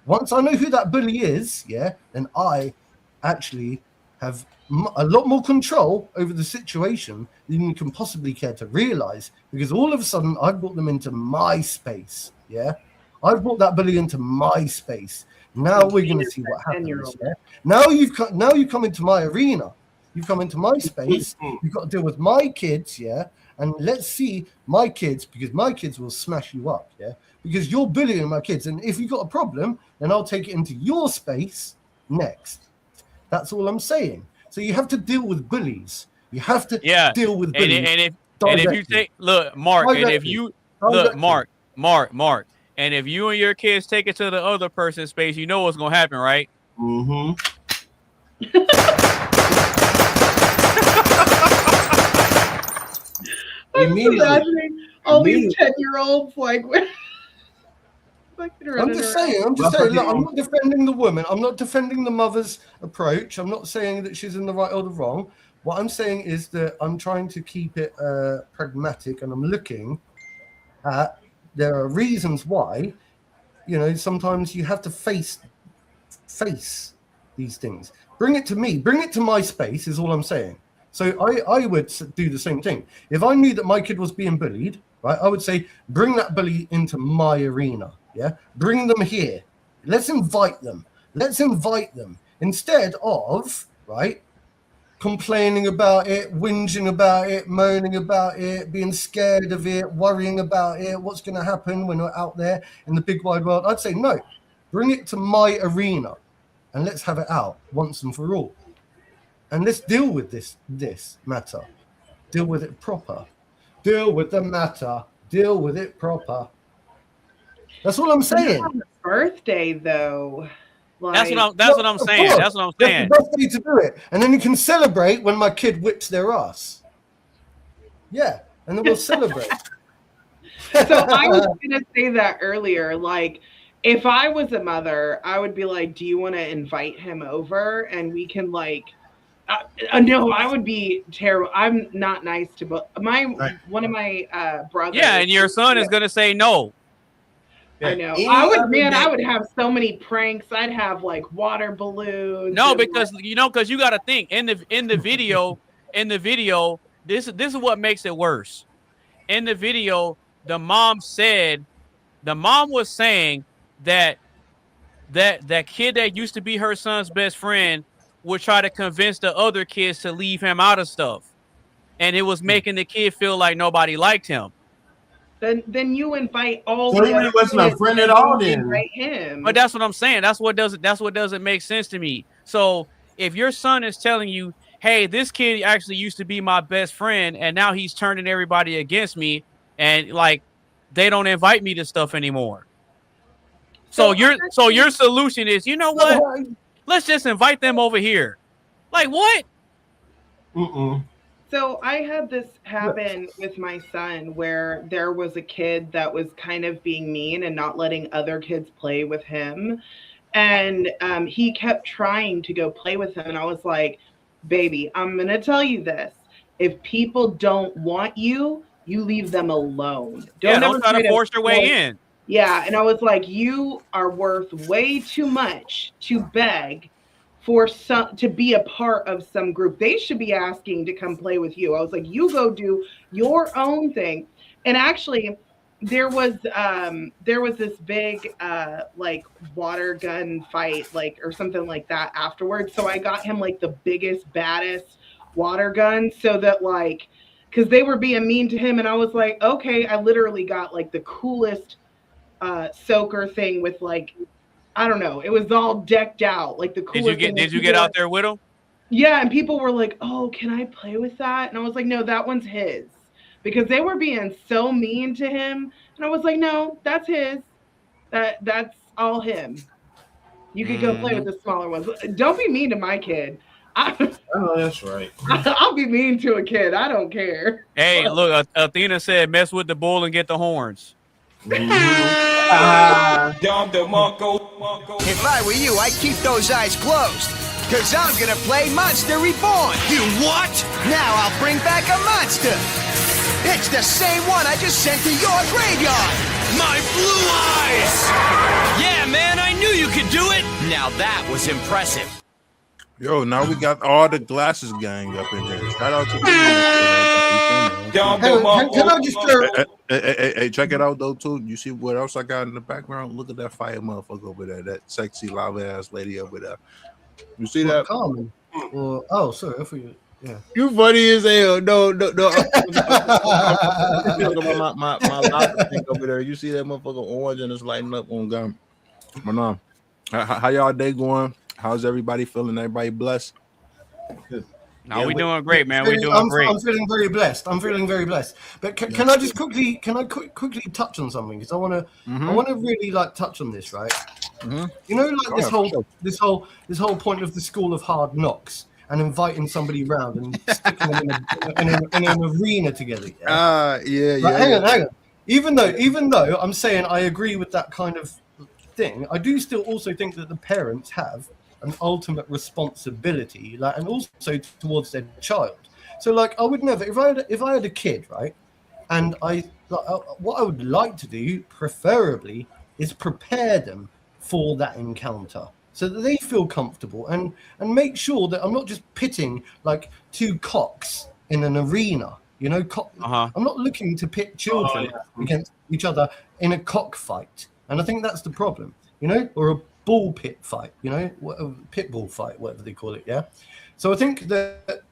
once I know who that bully is, yeah, then I actually have a lot more control over the situation than you can possibly care to realize, because all of a sudden I've brought them into my space. Yeah, I've brought that bully into my space. Now we're going to see what happens. Yeah? Now you come into my arena. You come into my space. You've got to deal with my kids. Yeah, and let's see my kids, because my kids will smash you up. Yeah, because you're bullying my kids, and if you've got a problem, then I'll take it into your space next. That's all I'm saying. So you have to deal with bullies. You have to deal with bullies. And if you take Mark, and if you Mark, and if you and your kids take it to the other person's space, you know what's gonna happen, right? Mm-hmm. I'm imagining all these 10-year-olds like. I'm just saying. Look, I'm not defending the woman. I'm not defending the mother's approach. I'm not saying that she's in the right or the wrong. What I'm saying is that I'm trying to keep it pragmatic, and I'm looking at there are reasons why, sometimes you have to face these things. Bring it to me. Bring it to my space is all I'm saying. So I would do the same thing. If I knew that my kid was being bullied, right, I would say, bring that bully into my arena. Yeah, bring them here. Let's invite them. Instead of complaining about it, whinging about it, moaning about it, being scared of it, worrying about it, what's going to happen when we're out there in the big wide world. I'd say no. Bring it to my arena, and let's have it out once and for all. And let's deal with this matter. Deal with it proper. Deal with the matter. Deal with it proper. That's all I'm saying. On the birthday, though. That's what I'm saying. That's what I'm saying. That's the best way to do it. And then you can celebrate when my kid whips their ass. Yeah, and then we'll celebrate. So I was going to say that earlier. Like, if I was a mother, I would be like, do you want to invite him over? And we can no, I would be terrible. I'm not nice to both. One of my brothers. Yeah, and your son is going to say no. I know. I would have so many pranks. I'd have water balloons. No, because you got to think in the video, this is what makes it worse. In the video, the mom was saying that kid that used to be her son's best friend would try to convince the other kids to leave him out of stuff. And it was making the kid feel like nobody liked him. Then you invite all So the he really other wasn't a kids, friend and at all don't then. invite him. But that's what I'm saying. That's what doesn't make sense to me. So if your son is telling you, hey, this kid actually used to be my best friend, and now he's turning everybody against me, and like they don't invite me to stuff anymore. So your solution is, you know what? Let's just invite them over here. Like what? So I had this happen with my son where there was a kid that was kind of being mean and not letting other kids play with him. And he kept trying to go play with him. And I was like, baby, I'm going to tell you this. If people don't want you, you leave them alone. Don't try to force your way in. Yeah. And I was like, you are worth way too much to beg for some to be a part of some group. They should be asking to come play with you. I was like, you go do your own thing. And actually there was this big like water gun fight, like, or something like that afterwards. So I got him like the biggest, baddest water gun, so that like, because they were being mean to him, and I was like, okay, I literally got like the coolest soaker thing with like, I don't know, it was all decked out, like the coolest. Did you get out there with him? Yeah, and people were like, oh, can I play with that? And I was like, no, that one's his. Because they were being so mean to him. And I was like, no, that's his. That's all him. You could go play with the smaller ones. Don't be mean to my kid. Oh, that's right. I'll be mean to a kid. I don't care. Hey, look, Athena said, mess with the bull and get the horns. If I were you, I'd keep those eyes closed. Cause I'm gonna play Monster Reborn. You what? Now I'll bring back a monster. It's the same one I just sent to your graveyard. My blue eyes! Yeah, man, I knew you could do it. Now that was impressive. Yo, now we got all the glasses gang up in here. Shout out to the Can I just hey, check it out though too. You see what else I got in the background? Look at that fire motherfucker over there. That sexy lava ass lady over there. You see that? Carmen. Oh, sorry. I thought you. Yeah. You funny as hell. No. my lava thing over there. You see that motherfucker orange and it's lighting up on gum. But how y'all day going? How's everybody feeling? Everybody blessed? No, we doing great, man. We're doing great. I'm feeling very blessed. But can I just quickly touch on something? Because I want to really like touch on this, right? Mm-hmm. You know, like this whole point of the School of Hard Knocks and inviting somebody round and sticking them in an arena together. Yeah. Hang on. Even though I'm saying I agree with that kind of thing, I do still also think that the parents have an ultimate responsibility, like, and also towards their child. So, like, I would never, if I had a kid, right, and what I would like to do, preferably, is prepare them for that encounter, so that they feel comfortable, and make sure that I'm not just pitting like two cocks in an arena. You know, I'm not looking to pit children against each other in a cockfight, and I think that's the problem. You know, or a bull pit fight, you know, pit bull fight, whatever they call it, yeah? So I think that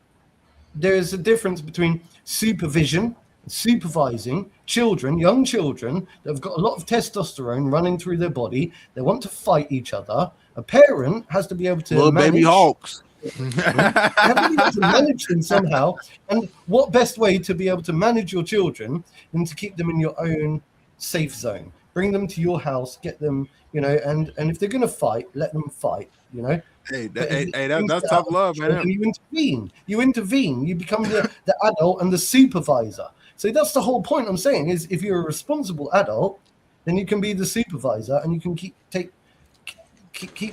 there's a difference between supervision, supervising children, young children that have got a lot of testosterone running through their body. They want to fight each other. A parent has to be able to little manage, baby hawks. have to be able to manage them somehow. And what best way to be able to manage your children than to keep them in your own safe zone? Bring them to your house, get them, you know, and if they're going to fight, let them fight, you know. Hey, that's tough love, man. You intervene. You become the adult and the supervisor. So that's the whole point I'm saying is if you're a responsible adult, then you can be the supervisor and you can take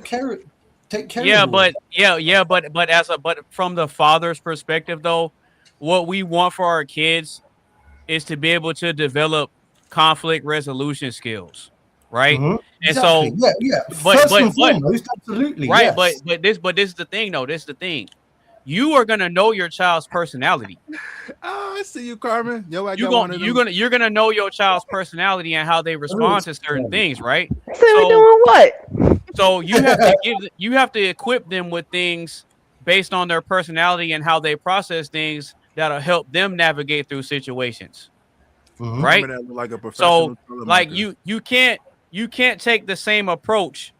care of but from the father's perspective though, what we want for our kids is to be able to develop conflict resolution skills, right? Mm-hmm. And exactly. First and foremost, absolutely, right. Yes. But this is the thing, though. This is the thing. You are gonna know your child's personality. Oh, I see you, Carmen. You're gonna know your child's personality and how they respond to certain things, right? So we're doing what? So you have to equip them with things based on their personality and how they process things that'll help them navigate through situations. Mm-hmm. Right? Like a professional like you can't take the same approach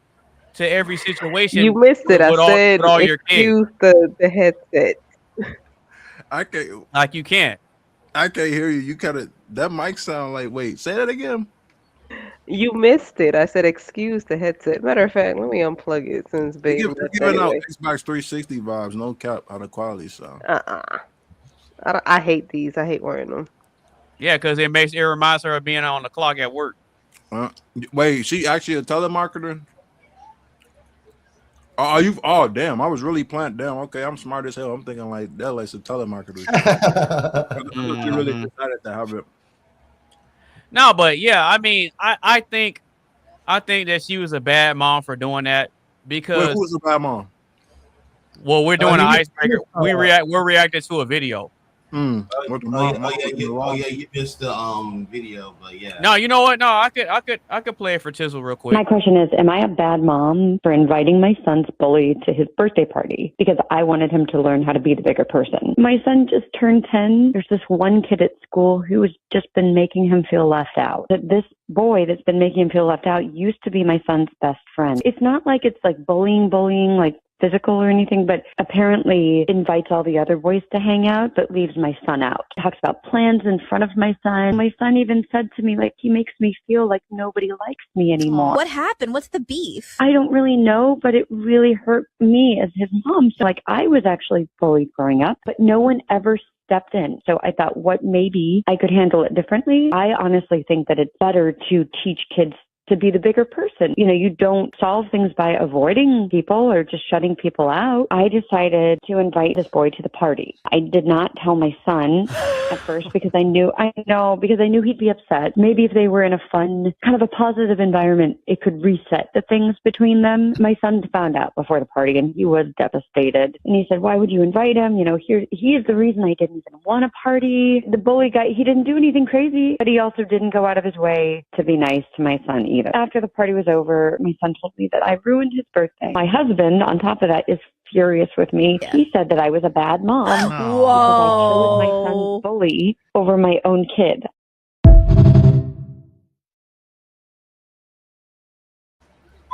to every situation You missed it. I said with all your kids. excuse the headset. I can't. Like you can't. I can't hear you. You kind of that mic sound like. Wait, say that again. You missed it. I said excuse the headset. Matter of fact, let me unplug it since baby. You're giving out Xbox 360 vibes. No cap on the quality. So. I hate these. I hate wearing them. Yeah, because it reminds her of being on the clock at work. Wait, she actually a telemarketer? Are you? Oh, damn! I was really planning. Damn. Okay, I'm smart as hell. I'm thinking like that, like a telemarketer. You really decided to have it. No, but yeah, I mean, I think that she was a bad mom for doing that because. Wait, who was a bad mom? Well, we're doing an icebreaker. We're reacting to a video. You missed the video, but yeah. No, you know what? No, I could play it for Tizzle real quick. My question is, am I a bad mom for inviting my son's bully to his birthday party because I wanted him to learn how to be the bigger person? My son just turned 10. There's this one kid at school who has just been making him feel left out. That this boy that's been making him feel left out used to be my son's best friend. It's not like it's like bullying, like physical or anything, but apparently invites all the other boys to hang out, but leaves my son out. Talks about plans in front of my son. My son even said to me, like, he makes me feel like nobody likes me anymore. What happened? What's the beef? I don't really know, but it really hurt me as his mom. So, like, I was actually bullied growing up, but no one ever stepped in. So I thought, what maybe I could handle it differently. I honestly think that it's better to teach kids to be the bigger person. You know, you don't solve things by avoiding people or just shutting people out. I decided to invite this boy to the party. I did not tell my son at first because I knew he'd be upset. Maybe if they were in a fun, kind of a positive environment, it could reset the things between them. My son found out before the party and he was devastated. And he said, why would you invite him? You know, he is the reason I didn't even want a party. The bully guy, he didn't do anything crazy, but he also didn't go out of his way to be nice to my son either. After the party was over, my son told me that I ruined his birthday. My husband, on top of that, is furious with me. Yeah. He said that I was a bad mom because I chose my son's bully over my own kid.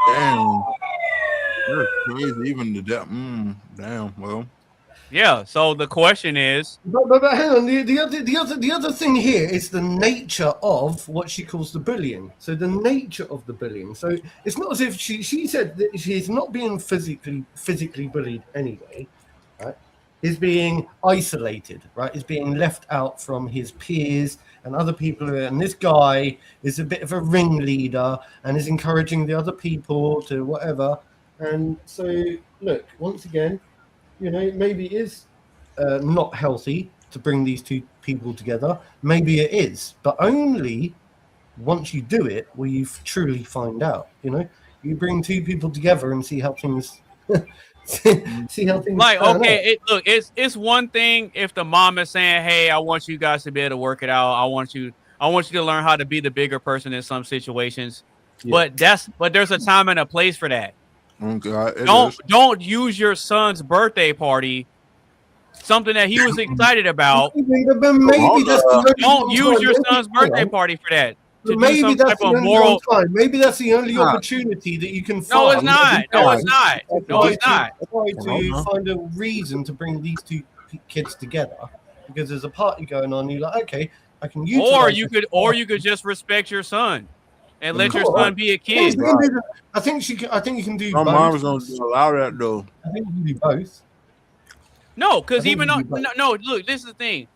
Damn. That's crazy. Even the death. Damn. Well. Yeah. So the question is, but hang on. The other thing here is the nature of what she calls the bullying. So the nature of the bullying. So it's not as if she said that she's not being physically bullied anyway, right? Is being isolated, right? Is being left out from his peers and other people. And this guy is a bit of a ringleader and is encouraging the other people to whatever. And so, look, once again, you know, maybe it is not healthy to bring these two people together. Maybe it is, but only once you do it will you truly find out. You know, you bring two people together and see how things see how things. Like, okay, it's one thing if the mom is saying, "Hey, I want you guys to be able to work it out. I want you to learn how to be the bigger person in some situations." Yeah. But there's a time and a place for that. Oh God, don't use your son's birthday party, something that he was excited about. Don't use your son's birthday party for that. Maybe that's the only time. Maybe that's the only opportunity that you can find. No, it's not. No, it's not. No, it's not. To find a reason to bring these two kids together because there's a party going on. You're like, okay, I can use. Or you could just respect your son. And let your son be a kid. I think you can do both. My mom's gonna allow that though. I think you can do both. No, because even though look, this is the thing.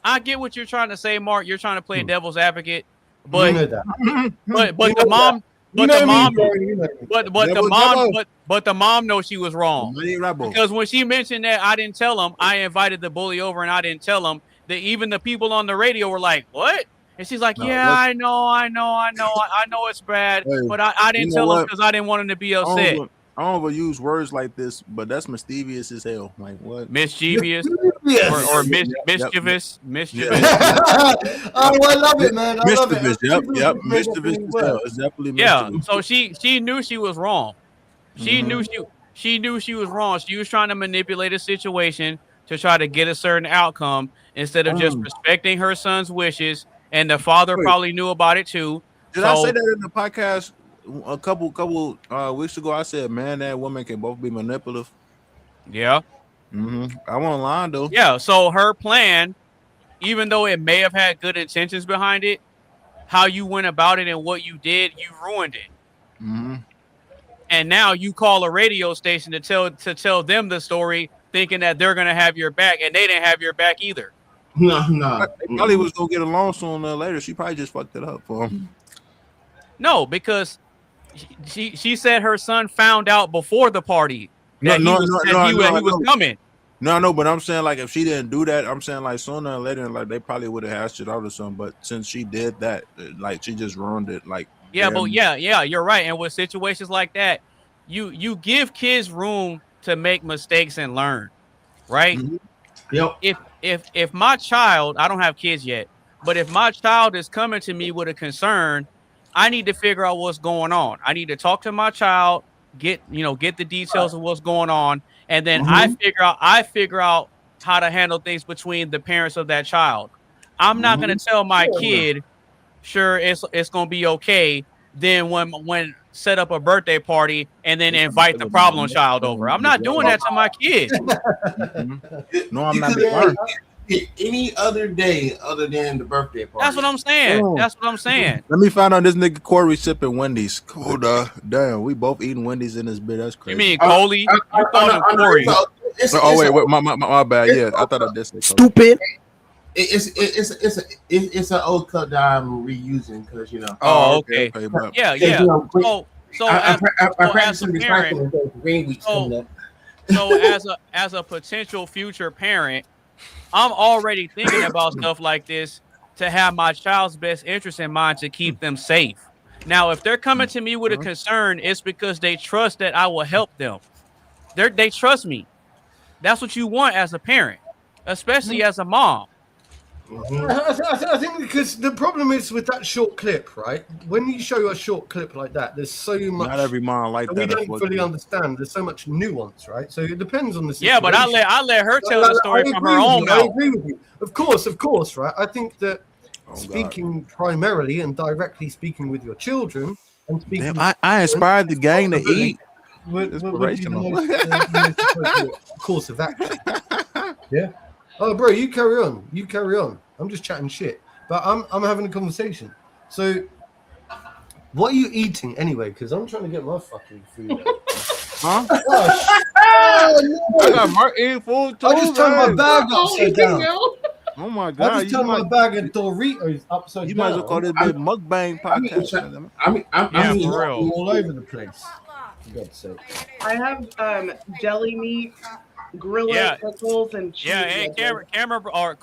I get what you're trying to say, Mark. You're trying to play devil's advocate, but you know that. but the mom knows she was wrong. Because when she mentioned that I didn't tell him, I invited the bully over and I didn't tell him, that even the people on the radio were like, "What?" And she's like, I know it's bad, but I didn't tell him because I didn't want him to be upset. I don't ever use words like this, but that's mischievous as hell. Like what? Mischievous or mischievous. Mischievous. Oh, I love it, man. I love it. Yep. Mischievous as hell. It's definitely mischievous. Yeah. So she knew she was wrong. She knew She knew she was wrong. She was trying to manipulate a situation to try to get a certain outcome instead of just respecting her son's wishes. And the father probably knew about it too. Did I say that in the podcast a couple weeks ago? I said, man, and woman can both be manipulative. Yeah. I won't lie though. Yeah. So her plan, even though it may have had good intentions behind it, how you went about it and what you did, you ruined it. And now you call a radio station to tell them the story, thinking that they're gonna have your back, and they didn't have your back either. No. They probably was gonna get along sooner or later. She probably just fucked it up for him. No, because she said her son found out before the party that he was coming. No, but I'm saying like if she didn't do that, I'm saying like sooner or later, like they probably would have hashed it out or something. But since she did that, like she just ruined it. Like but you're right. And with situations like that, you give kids room to make mistakes and learn, right? Yep. If my child, I don't have kids yet, but if my child is coming to me with a concern, I need to figure out what's going on. I need to talk to my child, get the details of what's going on, and then I figure out how to handle things between the parents of that child. I'm not going to tell my kid, sure, it's going to be okay. Then when set up a birthday party and then invite the problem child over. I'm not doing that to my kid. No, I'm not. Any other day other than the birthday party. That's what I'm saying. That's what I'm saying. Let me find out this nigga Corey sipping Wendy's. Damn, we both eating Wendy's in this bit. That's crazy. You mean Coley? You called him Corey. Wait, my bad. Yeah, I thought I did say stupid. It's an old cut that I'm reusing because Oh, okay. Yeah. So as a potential future parent, I'm already thinking about stuff like this to have my child's best interest in mind to keep them safe. Now, if they're coming to me with a concern, it's because they trust that I will help them. They trust me. That's what you want as a parent, especially as a mom. I think because the problem is with that short clip, right? When you show a short clip like that, there's so much. Not every mom like that. We don't fully understand. There's so much nuance, right? So it depends on the situation. Yeah, but I let her tell the story from her own mouth. I agree with you. Of course, right? I think that speaking primarily and directly speaking with your children and speaking. Damn, I inspired the gang to eat. Inspirational. Course of action. Yeah. Oh, bro, you carry on. I'm just chatting shit, but I'm having a conversation. So, what are you eating anyway? Because I'm trying to get my fucking food. Huh? I got Martin food too. I just turned my bag upside down. Oh my god! I just turned my bag of Doritos upside down. You might as well call this big mukbang podcast. I'm all over the place. For God's sake. I have deli meat, grilled pickles, and cheese. Yeah, and Carmen brought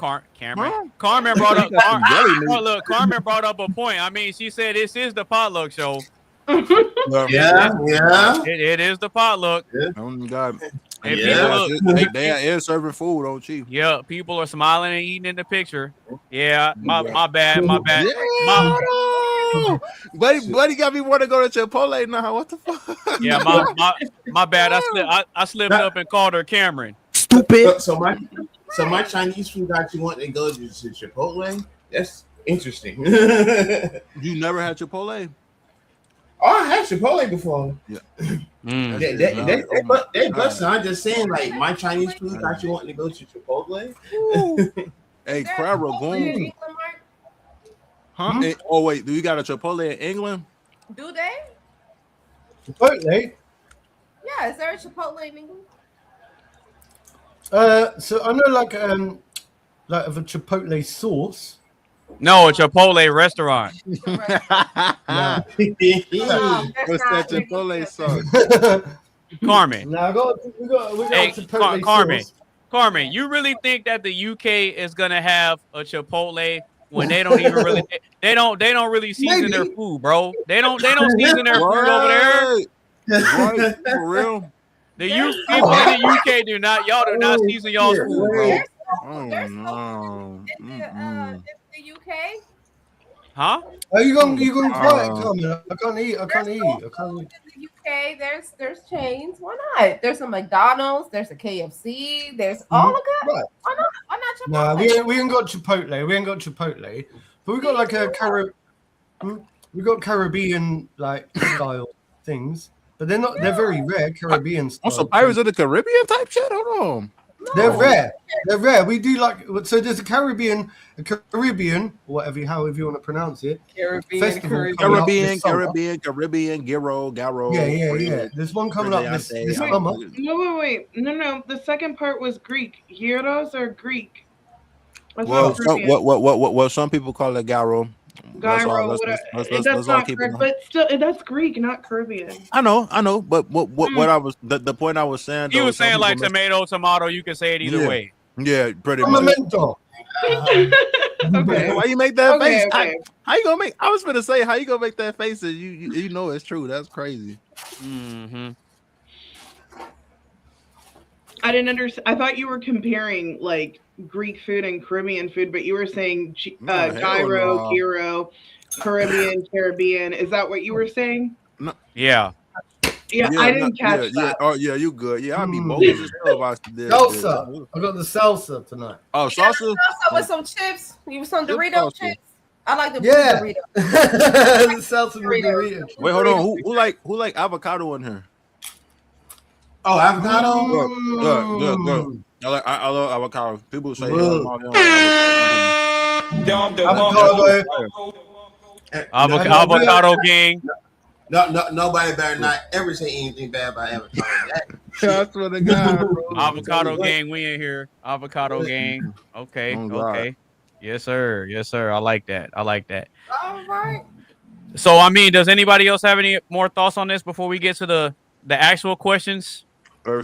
up. Carmen brought up a point. I mean, she said this is the potluck show. Yeah. It is the potluck. Oh my god! And they are serving food on cheap. Yeah, people are smiling and eating in the picture. Yeah, my bad. Yeah, buddy got me want to go to Chipotle now. What the fuck? Yeah, my bad. I slipped up and called her Cameron. Stupid. So my Chinese food actually want to go to Chipotle. That's interesting. You never had Chipotle? Oh, I had Chipotle before. Yeah. They busting. I'm just saying, like, my Chinese food actually wanting to go to Chipotle. Hey, crab ragoon. Huh? Hey, oh wait, do you got a Chipotle in England? Do they? Chipotle? Yeah, is there a Chipotle in England? So I know like of a Chipotle sauce. No, a Chipotle restaurant. What's that Chipotle sauce? Carmen. Now we got Chipotle sauce. Carmen, you really think that the UK is gonna have a Chipotle when they don't even really they don't really season their food, bro? They don't season their food over there. Right, for real. The people in the UK do not season y'all's food, bro. Oh no. In the UK? Huh? Are you going to try it, Carmen? I can't eat. In the UK, Okay, there's chains. Why not? There's a McDonald's. There's a KFC. There's all of that. Right. Why not? Why not No, Chipotle? we ain't got Chipotle. We ain't got Chipotle. But we got like we got Caribbean like style things. But they're not. They're very rare. Caribbean style. Also, Pirates of the Caribbean type shit. Hold on. They're rare. They're rare. We do like so. There's a Caribbean, however you want to pronounce it. Caribbean. Caribbean, Garo. Yeah. There's one coming up this summer. Wait. No. The second part was Greek. Gyros are Greek. Well, some people call it Garo. Gyro, that's not correct, but still, that's Greek, not Caribbean. I know, but what I was the point I was saying. You were saying like tomato. You can say it either way. Yeah, pretty much. Okay. Why you make that face? Okay. How you gonna make? I was gonna say how you gonna make that face? And you know it's true. That's crazy. Mm-hmm. I didn't understand. I thought you were comparing like Greek food and Caribbean food, but you were saying gyro, Caribbean. Is that what you were saying? No. Yeah. Yeah, I didn't catch that. Oh yeah, you good? Yeah, I'd be bogus as hell if I did. Salsa. I got the salsa tonight. Oh, salsa. Salsa with some chips. You some Dorito chips. I like the Yeah. Dorito. The salsa with Dorito. Wait, hold on. Who like avocado in here? Oh, avocado. Good. I love avocado. People say avocado gang. No, nobody better not ever say anything bad about avocado. That's what the guy. Avocado gang, we in here. Avocado gang. Okay. Yes, sir. I like that. All right. So, I mean, does anybody else have any more thoughts on this before we get to the actual questions?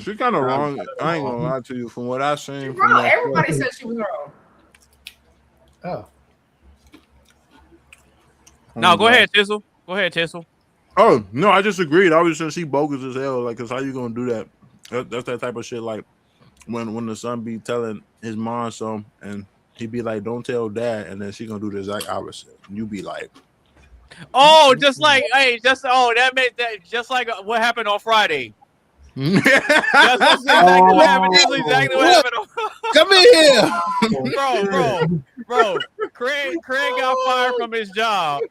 She kind of wrong. I ain't gonna lie to you. From what I've seen, Everybody said she was wrong. Oh. No, go ahead, Tissel. Oh no, I just agreed. I was saying she bogus as hell. Like, cause how you gonna do that? That's that type of shit. Like when the son be telling his mom something, and he be like, "Don't tell dad," and then she gonna do the exact opposite. And you be like, "Oh, just like that made that just like what happened on Friday." That's exactly what happened. That's exactly what happened. Come in here, bro. Craig got fired from his job,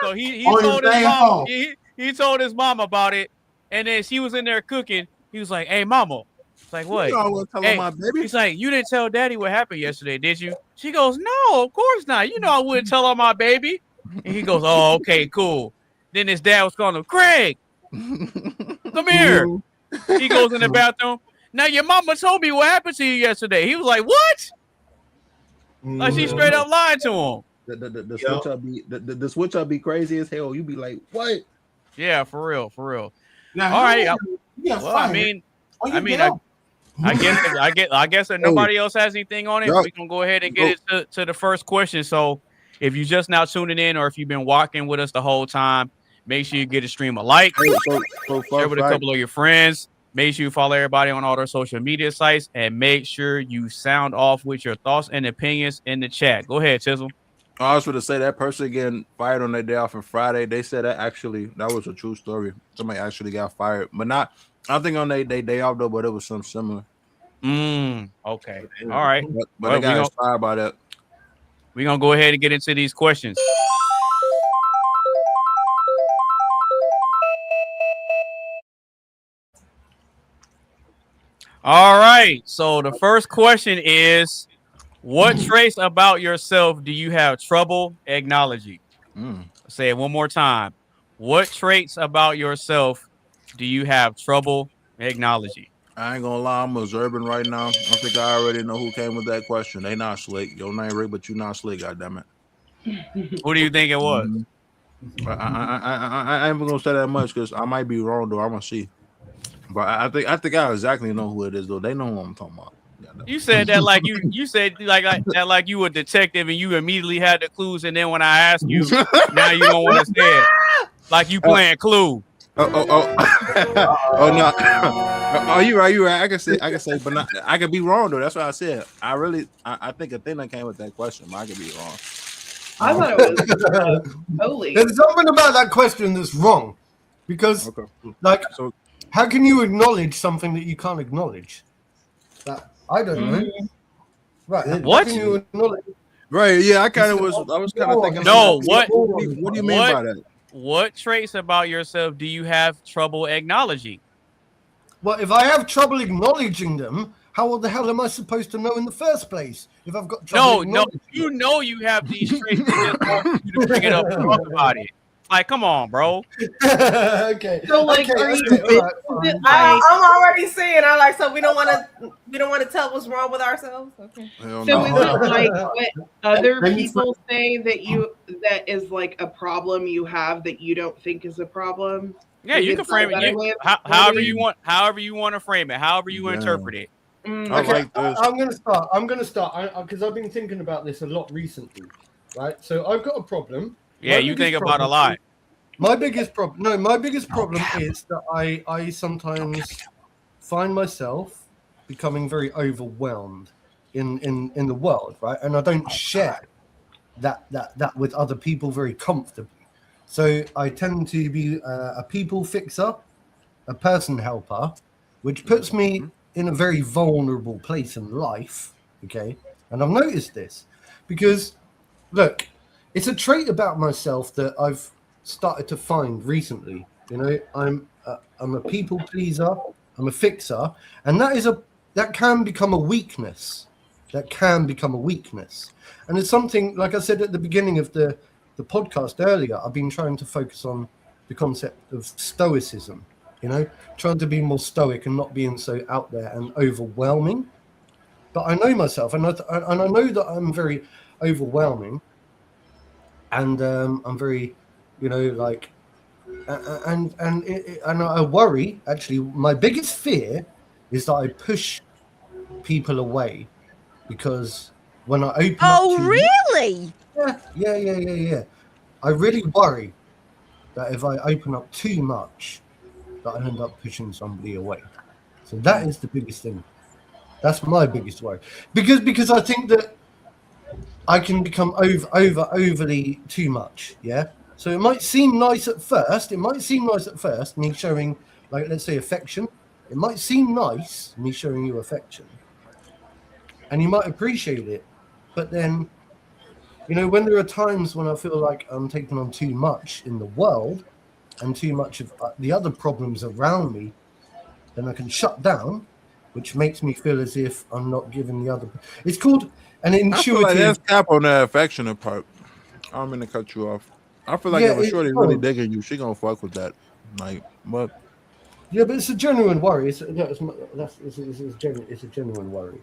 so he told his mom. He told his mom about it, and then she was in there cooking. He was like, "Hey, mama." It's like, what? Hey, my baby. He's like, "You didn't tell daddy what happened yesterday, did you?" She goes, "No, of course not. You know I wouldn't tell on my baby." And he goes, "Oh, okay, cool." Then his dad was calling him, "Craig, come here." He goes in the bathroom. Now your mama told me what happened to you yesterday. He was like, "What?" Like she straight up lied to him. The switch up be crazy as hell. You be like, "What?" Yeah, for real. Now, all right. I guess if nobody else has anything on it, we can go ahead and get it to the first question. So if you just now tuning in, or if you've been walking with us the whole time, make sure you get a stream a like, share with a couple of your friends. Make sure you follow everybody on all their social media sites, and make sure you sound off with your thoughts and opinions in the chat. Go ahead, Chisel. I was going to say that person getting fired on their day off on Friday. They said that was a true story. Somebody actually got fired, but not. I think on their day off though, but it was something similar. Okay. All right. But they got inspired by that. We're gonna go ahead and get into these questions. All right. So the first question is, what traits about yourself do you have trouble acknowledging? Say it one more time. What traits about yourself do you have trouble acknowledging? I ain't gonna lie, I'm observing right now. I think I already know who came with that question. They not slick. Your name Rick, but you not slick, goddammit. Who do you think it was? I ain't even gonna say that much because I might be wrong though. I'm gonna see. But I think I exactly know who it is though. They know who I'm talking about. You said that like you said like you were a detective and you immediately had the clues, and then when I asked you, now you don't want to say it. Like you playing Clue. Oh no. Oh, you right. I can say, but not, I could be wrong though. That's what I said. I think Athena came with that question, but I could be wrong. I thought it was totally. There's something about that question that's wrong. Because, Okay. like, So how can you acknowledge something that you can't acknowledge? That I don't know. Right? How What? can you acknowledge? right, yeah, I This is was kind of thinking. No, Like, what? what do you mean by that? What traits about yourself do you have trouble acknowledging? Well, if I have trouble acknowledging them, how the hell am I supposed to know in the first place? If I've got trouble No, acknowledging you know you have these traits. They just want you to bring it up and talk about it. Like, come on, bro. Okay. So, like, Okay, are you? okay, all right, Is it fine. like? I'm already seeing. I like so we don't want to tell what's wrong with ourselves. Okay. Hell So no. is it like what other Then you people say that is like a problem you have that you don't think is a problem? Yeah, Maybe you can it's not a frame it better way of however putting you want. However you want to frame it. However you interpret it. it. I Okay, like this. I'm going to start. Because I've been thinking about this a lot recently, right? So I've got a problem. Yeah, My you biggest think about a problem lot. My biggest problem. No, my biggest problem is that I sometimes find myself becoming very overwhelmed in the world, right? And I don't share that with other people very comfortably. So I tend to be a people fixer, a person helper, which puts me in a very vulnerable place in life. Okay, and I've noticed this because look, it's a trait about myself that I've started to find recently. You know, I'm a people pleaser, I'm a fixer, and that can become a weakness. That can become a weakness, and it's something like I said at the beginning of the podcast earlier. I've been trying to focus on the concept of stoicism. You know, trying to be more stoic and not being so out there and overwhelming. But I know myself, and I know that I'm very overwhelming, and I'm very, you know, like, and I worry. Actually, my biggest fear is that I push people away because when I open up Oh, to really? yeah. I really worry that if I open up too much, that I end up pushing somebody away. So that is the biggest thing. That's my biggest worry because I think that I can become overly too much. Yeah. So it might seem nice at first. Me showing, like, let's say, affection. It might seem nice me showing you affection, and you might appreciate it. But then, you know, when there are times when I feel like I'm taking on too much in the world and too much of the other problems around me, then I can shut down, which makes me feel as if I'm not giving the other. It's called an I feel like intuitive. that's cap on the affectionate part. I'm gonna cut you off. I feel like Yeah, if a it's shorty really cool. digging you, she gonna fuck with that. Like, what? Yeah, but it's a genuine worry. It's a genuine worry.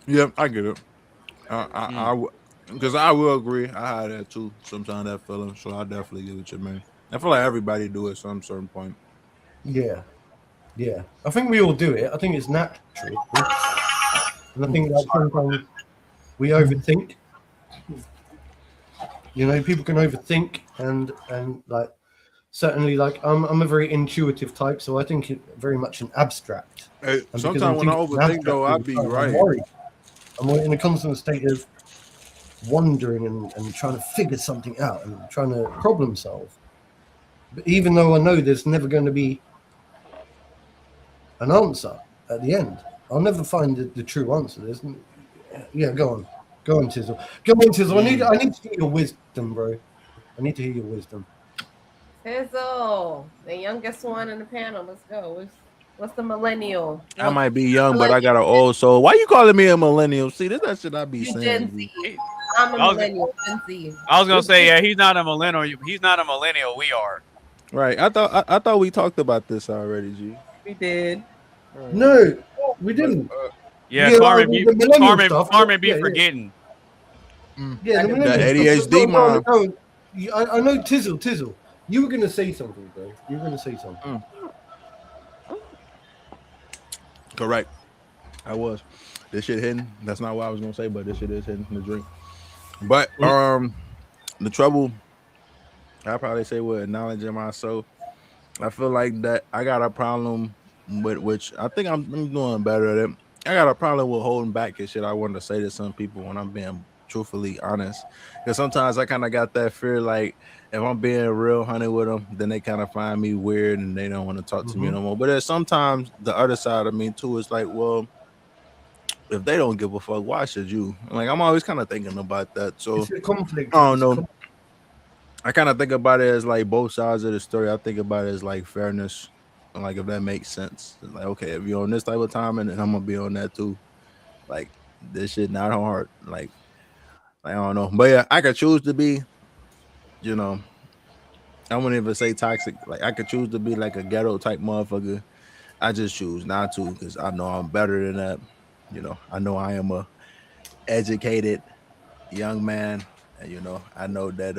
Yeah, I get it. Because I will agree. I had that too. Sometimes that feeling. So I definitely give it to me. I feel like everybody do it at some certain point. Yeah. I think we all do it. I think it's natural, and I think that sometimes we overthink. You know, people can overthink, and like certainly, like I'm a very intuitive type, so I think it very much an abstract. Hey, And sometimes when I overthink though, I be right. I'm in a constant state of wondering and trying to figure something out and trying to problem solve. But even though I know there's never going to be an answer at the end, I'll never find the true answer. Go on, Tizzle. I need to hear your wisdom, bro. I need to hear your wisdom. Tizzle, the youngest one in the panel. Let's go. What's the millennial? I might be young, but I got an old soul. Why you calling me a millennial? See, this that shit I be saying. Gen Z. I'm a millennial. Gen Z. I was gonna say, yeah, he's not a millennial. He's not a millennial. We are. Right. I thought we talked about this already, G. We did. Right. No, we didn't. Yeah, Carmen be forgetting. Yeah, the ADHD mom. I know Tizzle. You were gonna say something, bro. You were gonna say something. Correct. I was. This shit hidden. That's not what I was gonna say, but this shit is hidden in the drink. But the trouble, I probably say with acknowledging myself. I feel like that I got a problem with which I think I'm doing better at it. I got a problem with holding back and shit I wanted to say to some people when I'm being truthfully honest. Because sometimes I kind of got that fear, like if I'm being real honey with them, then they kind of find me weird and they don't want to talk to me no more. But there's sometimes the other side of me too is like, well, if they don't give a fuck, why should you? Like I'm always kind of thinking about that. So It's a conflict. I don't know. I kind of think about it as like both sides of the story. I think about it as like fairness, and like if that makes sense. It's like, okay, if you're on this type of time, and then I'm gonna be on that too. Like this shit not hard. Like I don't know, but yeah, I could choose to be, you know, I wouldn't even say toxic. Like I could choose to be like a ghetto type motherfucker. I just choose not to because I know I'm better than that. You know, I know I am a educated young man, and I know that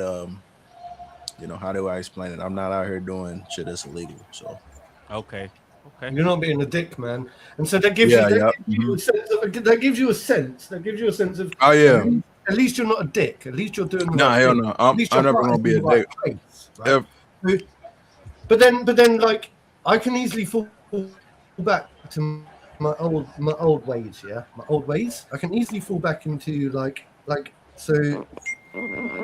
how do I explain it? I'm not out here doing shit that's illegal. So Okay. You're not being a dick, man. And so that gives Yeah, you yeah. a sense of that gives you a sense. That gives you a sense of Oh yeah. At least you're not a dick. At least you're doing the No, right hell thing. no. At least I'm your never heart gonna is be in a the dick. right place, right? But then, like, I can easily fall back to my old ways. Yeah, my old ways. I can easily fall back into like so.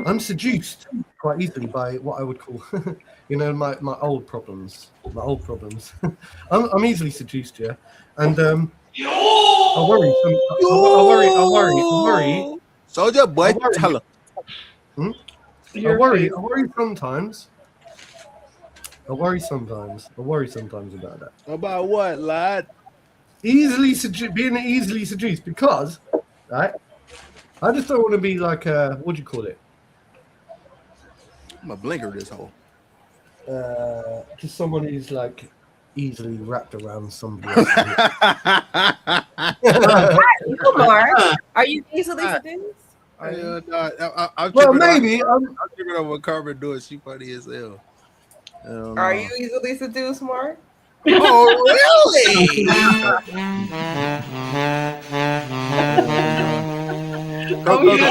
I'm seduced quite easily by what I would call, my old problems. My old problems. I'm easily seduced, yeah, and I worry. I worry. Soldier boy, I worry. tell her. I worry. I worry sometimes. I worry sometimes. I worry sometimes about that. About what, lad? Being easily seduced because, right? I just don't want to be like what do you call it? I'm a blinker this hole. Just someone who's like easily wrapped around somebody else. You, Mark, are you easily seduced? Well, maybe. I'm tripping over Carmen doing. She funny as hell. Are you easily seduced, Mark? Oh, really? Cody,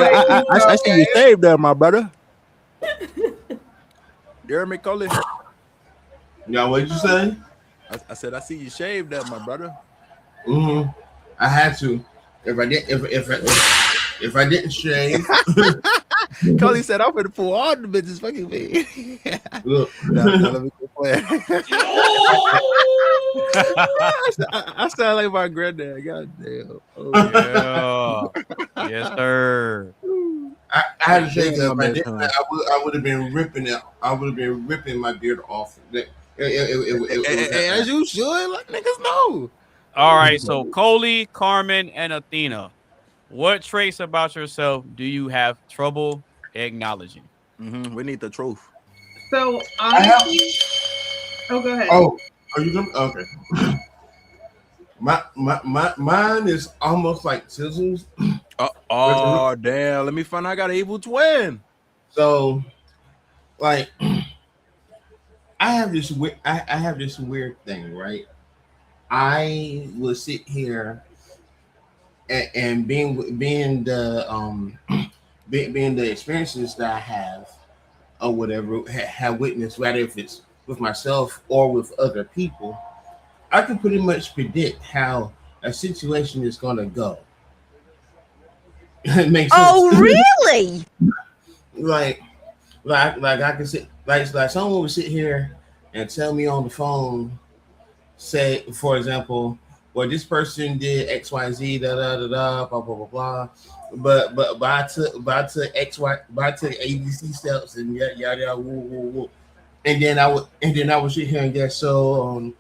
I see you saved there, my brother. You hear me, Coley? Yeah, what'd you say? I said I see you shaved there, my brother. I had to. If I didn't shave, Coley said I'm gonna pull all the bitches fucking me. Look, let me go play. I sound like my granddad. God damn. Oh, yeah. Yes, sir. I had to shave that. If I didn't, I would have been ripping it. I would have been ripping my beard off. As you should, let niggas know. All right, so Coley, Carmen, and Athena, what traits about yourself do you have trouble acknowledging? We need the truth. So go ahead. Oh, are you gonna? Okay. Mine is almost like Sizzles. Oh damn! Let me find. I got an evil twin. So, like, I have this weird thing, right? I will sit here and being the being the experiences that I have or whatever have witnessed, whether if it's with myself or with other people, I can pretty much predict how a situation is going to go. It makes sense. Oh, really? like I can sit like someone would sit here and tell me on the phone, say for example, well this person did XYZ da da da da blah blah blah blah, but I took ABC steps and yada yada woo woo woo, and then I would sit here and guess so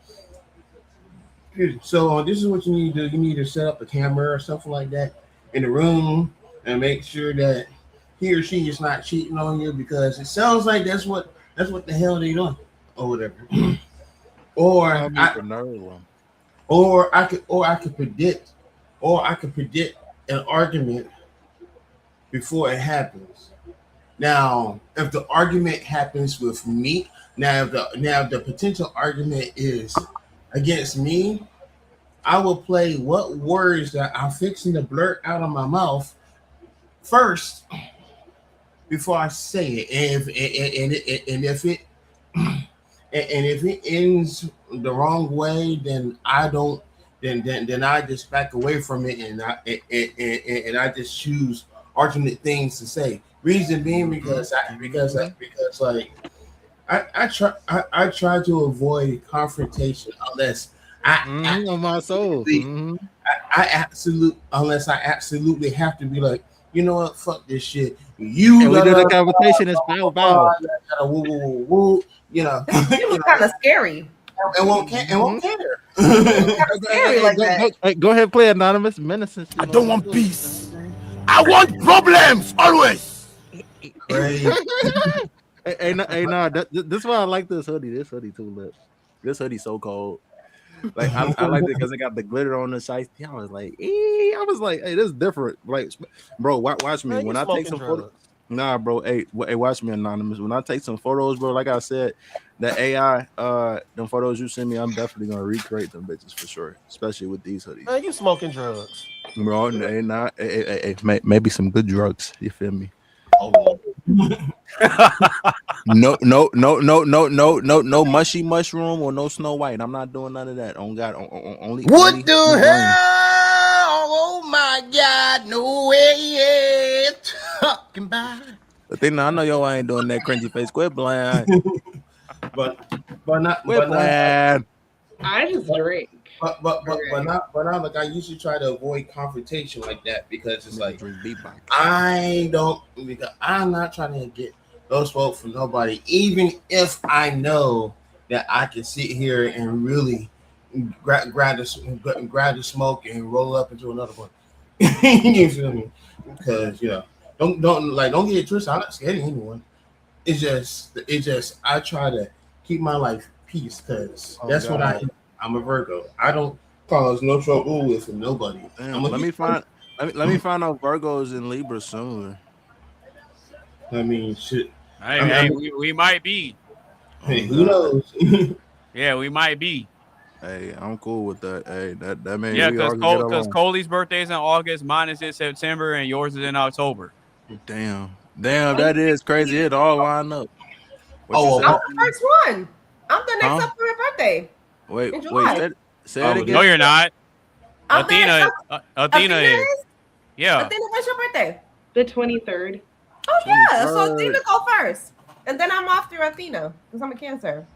this is what you need to do. You need to set up a camera or something like that in the room and make sure that he or she is not cheating on you because it sounds like that's what the hell they doing or whatever. or I could predict an argument before it happens. Now, if the argument happens with me, now if the potential argument is against me, I will play what words that I'm fixing to blurt out of my mouth first before I say it. And if it ends the wrong way, then I don't then I just back away from it, and I just choose alternate things to say. Reason being because like I try to avoid confrontation unless I on my soul. Unless I absolutely have to be like, you know what, fuck this shit. We did a conversation. It's bow. You know, it was kind of scary. And won't care. Scary like that. Go ahead, play Anonymous. Menacing. I don't want peace. I want problems always. Hey, nah. This is why I like this hoodie. This hoodie too lit. This hoodie's so cold. Like I like it because it got the glitter on the side. I was like, hey, this is different. Like, bro, watch me Man, when I take some photos. Nah, bro. Hey, watch me, Anonymous. When I take some photos, bro, like I said, the AI, them photos you send me, I'm definitely gonna recreate them bitches for sure. Especially with these hoodies. Man, you smoking drugs, bro? Maybe some good drugs. You feel me? Oh. No mushy mushroom or no Snow White. I'm not doing none of that. On God, only. What only, the hell? Oh my God! No way! Talking about. I know yo ain't doing that cringy face. Quit blind. but not. I just drink. But not like I usually try to avoid confrontation like that because it's like I'm not trying to get those folks from nobody, even if I know that I can sit here and really grab the smoke and roll up into another one. You feel me? Because don't get it twisted. I'm not scared of anyone. It's just I try to keep my life peace because that's what I am. I'm a Virgo. I don't cause no trouble with nobody. Damn, let me find out Virgos and Libras similar. I mean, shit. We might be. Hey, who knows? Yeah, we might be. Hey, I'm cool with that. Hey, that means because Coley's birthday's in August, mine is in September, and yours is in October. Damn, that is crazy. It all line up. I'm the first one. I'm the next up for her birthday. Wait, say it again. No, you're not. Athena is. Yeah. Athena, what's your birthday? The 23rd. Oh yeah, so Athena go first, and then I'm off through Athena because I'm a Cancer.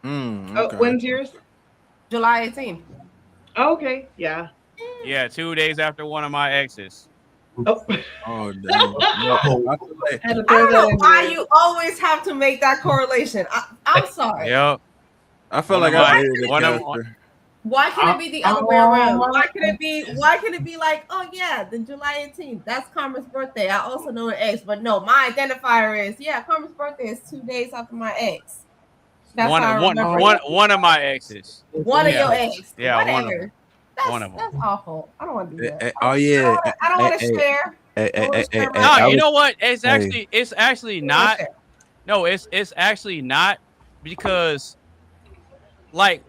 Okay. When's yours? July 18th. Oh, okay, yeah. Yeah, 2 days after one of my exes. Oh damn. I don't know why you always have to make that correlation. I'm sorry. Yep. I feel like I dated a Why can it be the other way around? Why can it be like, oh yeah, the July 18th? That's Karma's birthday. I also know an ex, but no, my identifier is Karma's birthday is 2 days after my ex. That's one of my exes. One of your ex. Yeah, whatever. One of them. That's awful. I don't want to do that. Oh yeah. I don't want to share. No, you know what? It's actually not. No, it's actually not because, like,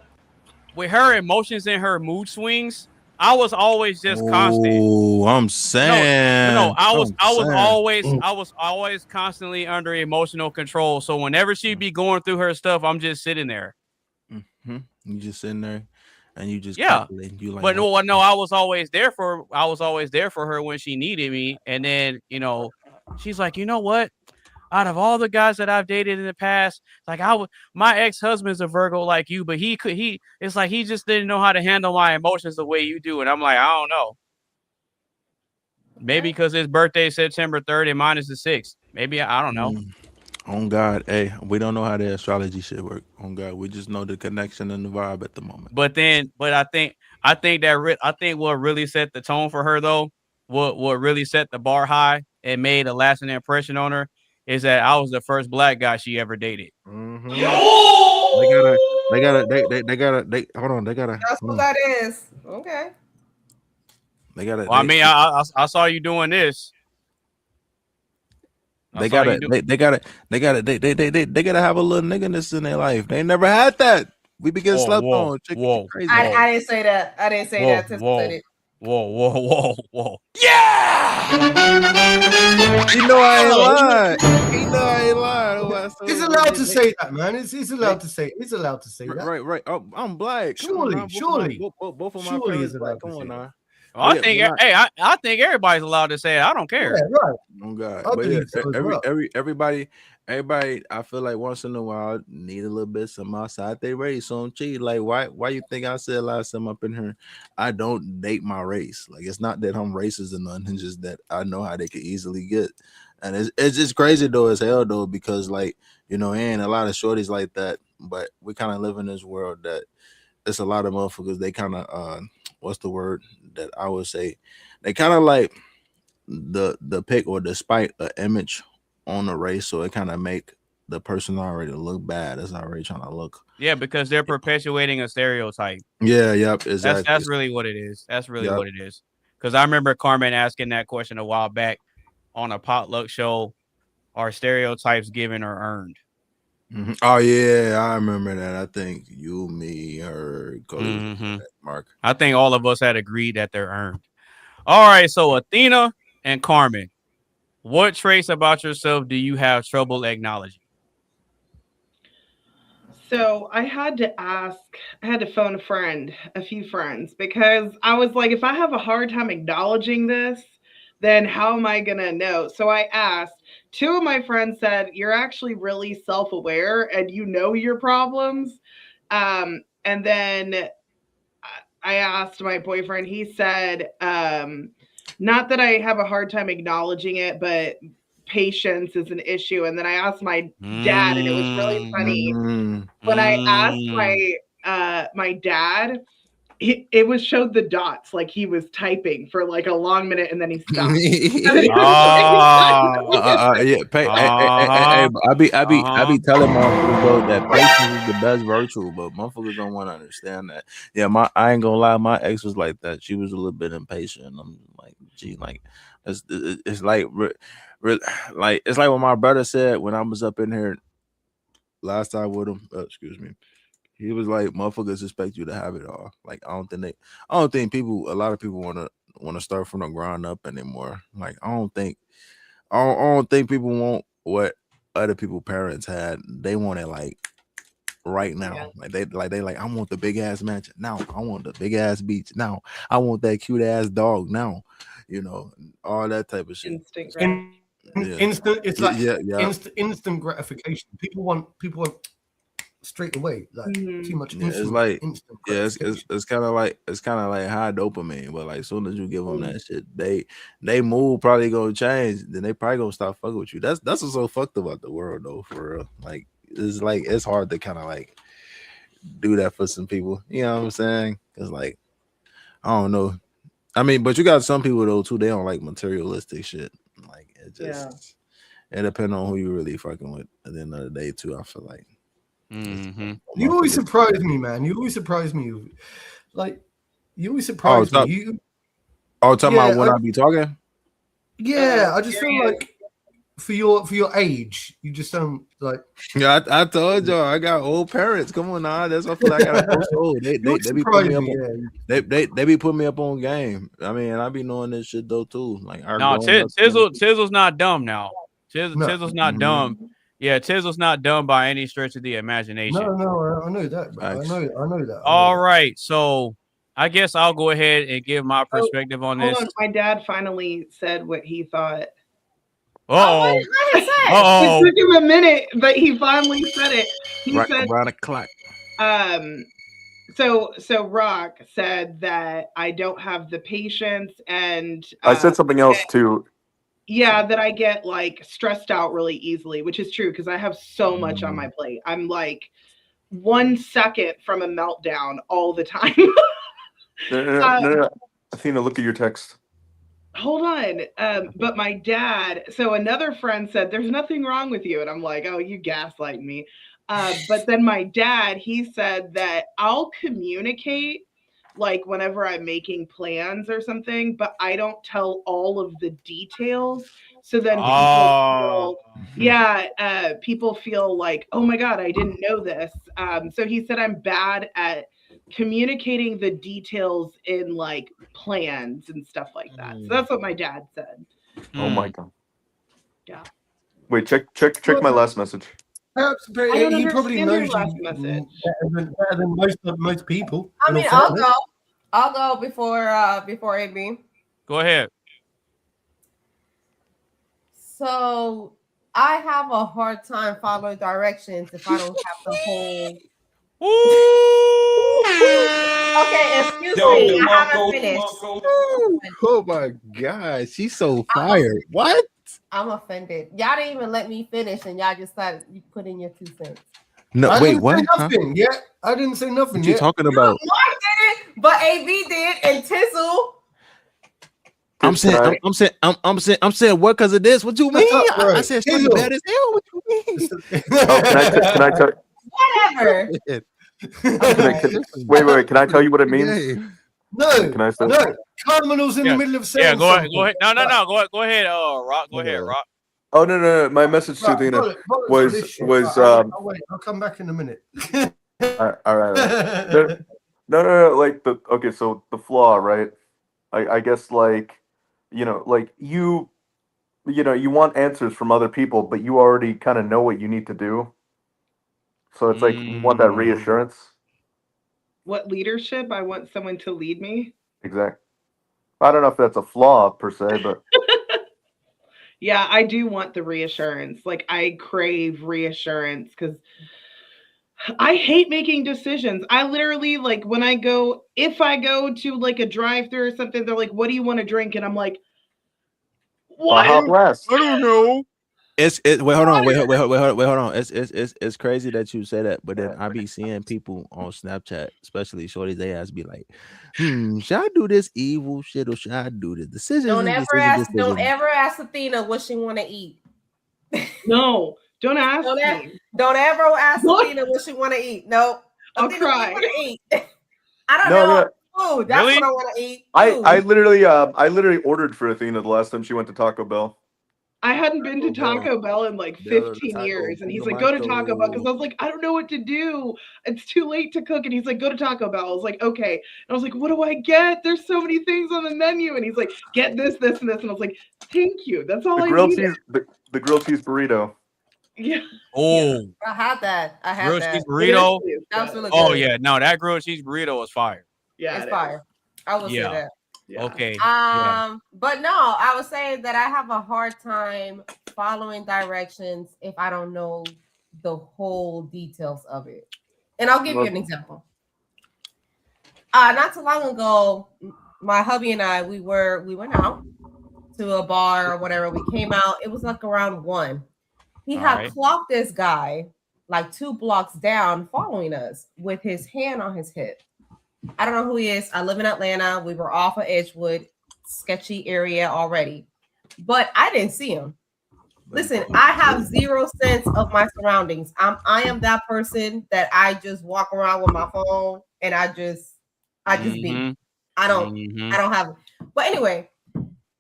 with her emotions and her mood swings, I was always just constant. Oh, I'm saying. No, I was always constantly under emotional control. So whenever she be going through her stuff, I'm just sitting there. Mm-hmm. You just sitting there, and you just calculate. You like, but no, I was always there for her when she needed me. And then she's like, you know what? Out of all the guys that I've dated in the past, like my ex-husband's a Virgo like you, but it's like he just didn't know how to handle my emotions the way you do. And I'm like, I don't know. Maybe because his birthday is September 3rd and mine is the 6th. Maybe I don't know. On God, hey, we don't know how the astrology shit work. On God, we just know the connection and the vibe at the moment. But I think what really set the tone for her though, what really set the bar high and made a lasting impression on her is that I was the first black guy she ever dated. Mm-hmm. Hold on. That's what that is. Okay. They gotta. Well, I mean, I saw you doing this. They gotta have a little nigginess in their life. They never had that. We be getting slept on. I didn't say that. I didn't say that. Tessa said it. Whoa. Yeah! You know I ain't lying. You know I ain't lying. He's allowed to say that, man. He's allowed to say. He's allowed to say that. Right. Oh, I'm black. Surely. Both of my Surely parents he's black. allowed Come to on say now. I think I think everybody's allowed to say it. I don't care. Yeah, right. Oh God. I But yeah, believe so as well. everybody, I feel like once in a while need a little bit some outside they race. So I'm cheating. Like why you think I said last time up in here? I don't date my race. Like it's not that I'm racist or nothing, it's just that I know how they could easily get. And it's just crazy though as hell though, because like, ain't a lot of shorties like that, but we kind of live in this world that it's a lot of motherfuckers, they kind of what's the word that I would say? They kind of like the pick or despite an image on the race, so it kind of make the person already look bad. That's already trying to look. Yeah, because they're perpetuating a stereotype. Yeah, yep, exactly. That's really what it is. That's really Yep. what it is. Because I remember Carmen asking that question a while back on a potluck show: are stereotypes given or earned? Mhm. Oh yeah, I remember that. I think you, me, her, Cody, Mark. I think all of us had agreed that they're earned. All right, so Athena and Carmen, what traits about yourself do you have trouble acknowledging? So I had to phone a few friends, because I was like, if I have a hard time acknowledging this, then how am I going to know? So I asked. Two of my friends said, you're actually really self aware and you know your problems. And then I asked my boyfriend, he said, not that I have a hard time acknowledging it, but patience is an issue. And then I asked my dad, and it was really funny. When I asked my dad, it was showed the dots, like he was typing for like a long minute, and then he stopped. Yeah. I be telling motherfuckers though that patience is the best virtue, but motherfuckers don't want to understand that. Yeah, I ain't gonna lie, my ex was like that. She was a little bit impatient. I'm like, gee, like it's like like it's like what my brother said when I was up in here last time with him. Excuse me. He was like, motherfuckers expect you to have it all. Like I don't think a lot of people want to start from the ground up anymore. Like I don't think people want what other people parents had. They want it like right now. Yeah. Like I want the big ass mansion now. I want the big ass beach now. I want that cute ass dog now. All that type of shit. Instant. It's like instant gratification. People want straight away, like too much. Yeah, it's like it's kind of like high dopamine, but like as soon as you give them that shit, they mood probably gonna change. Then they probably gonna stop fucking with you. That's what's so fucked about the world though, for real. Like it's hard to kind of like do that for some people. You know what I'm saying? Because like I don't know. I mean, but you got some people though too. They don't like materialistic shit. Like it just it depends on who you really fucking with. At the end of the day, too, I feel like. You always surprise me, man. You always surprise me. Like you always surprise me. Talking about when I be talking. Yeah, I just feel like for your age, you just don't like. Yeah, I told y'all I got old parents. Come on now, that's what I feel like I got to old. They be putting me up on, they be putting me up on game. I mean, I be knowing this shit though too. Like Tizzle's not dumb now. Tizzle's not dumb. Yeah, Tizzle's not dumb by any stretch of the imagination. No, I know that, bro. I know that. All right, so I guess I'll go ahead and give my perspective on this. My dad finally said what he thought. Oh, it took him a minute, but he finally said it. He said around the clock. So Rock said that I don't have the patience, and I said something else too. Yeah, that I get like stressed out really easily, which is true because I have so much on my plate. I'm like 1 second from a meltdown all the time. No. Athena, look at your text. Hold on. But my dad, so another friend said, there's nothing wrong with you. And I'm like, oh, you gaslight me. But then my dad, he said that I'll communicate like whenever I'm making plans or something, but I don't tell all of the details. So then people feel like, oh my God, I didn't know this. So he said I'm bad at communicating the details in like plans and stuff like that. So that's what my dad said. Oh my god. Yeah. Wait, check my last message. Perhaps, but I don't he probably understand your knows last you message. better than most people. I in mean, all fairness. I'll go before AB. Go ahead. So I have a hard time following directions if I don't have the whole. Okay, excuse me. I haven't finished. Oh my god, she's so fired. What? I'm offended. Y'all didn't even let me finish, and y'all just started you put in your 2 cents. No, I wait, didn't what? say Huh? nothing yet. I didn't say nothing What you yet. talking about? Mark didn't, but AB did, and Tizzle. I'm saying what because of this? What you mean? I said Shorty Tizzle. bad as hell. What you mean? Oh, can I tell? Whatever. Wait. Can I tell you what it means? No, Can I say? no. Carmenal's in the middle of saying Yeah, go ahead. something. No. Go ahead. Rock. Go ahead, Rock. Oh no. My message to Athena was I'll come back in a minute. all right. No. Like so the flaw, right? I guess like like you want answers from other people, but you already kind of know what you need to do. So it's like you want that reassurance. What leadership? I want someone to lead me. Exactly. I don't know if that's a flaw per se, but Yeah, I do want the reassurance. Like I crave reassurance because I hate making decisions. I literally like if I go to like a drive-through or something, they're like, "What do you want to drink?" And I'm like, "What?" Hot West. I don't know. Wait, hold on. It's crazy that you say that, but then I be seeing people on Snapchat, especially shorties, they ask be like, should I do this evil shit or should I do this decision? Don't ever ask Athena what she want to eat. No, don't ask me. Don't ever ask Athena what she want to eat. No, I'll Athena, cry. what you want to eat? I don't know. Food. That's Really? what I want to eat. I literally ordered for Athena the last time she went to Taco Bell. I hadn't been to Taco Bell in like 15 years. And he's like, go to Taco Bell. Because I was like, I don't know what to do. It's too late to cook. And he's like, go to Taco Bell. I was like, okay. And I was like, what do I get? There's so many things on the menu. And he's like, get this, this, and this. And I was like, thank you. That's all I needed. The grilled cheese burrito. Yeah. Oh. I had that. Grilled cheese burrito. That was really good. Oh yeah. No, that grilled cheese burrito was fire. Yeah. It's fire. I will say that. Yeah. Okay. But no, I was saying that I have a hard time following directions if I don't know the whole details of it. And I'll give you an example. Not too long ago, my hubby and I, we went out to a bar or whatever. We came out. It was like around 1. He had clocked this guy like 2 blocks down following us with his hand on his hip. I don't know who he is. I live in Atlanta. We were off of Edgewood, sketchy area already, but I didn't see him. Listen, I have 0 sense of my surroundings. I am that person that I just walk around with my phone and I just be. I don't have. But anyway,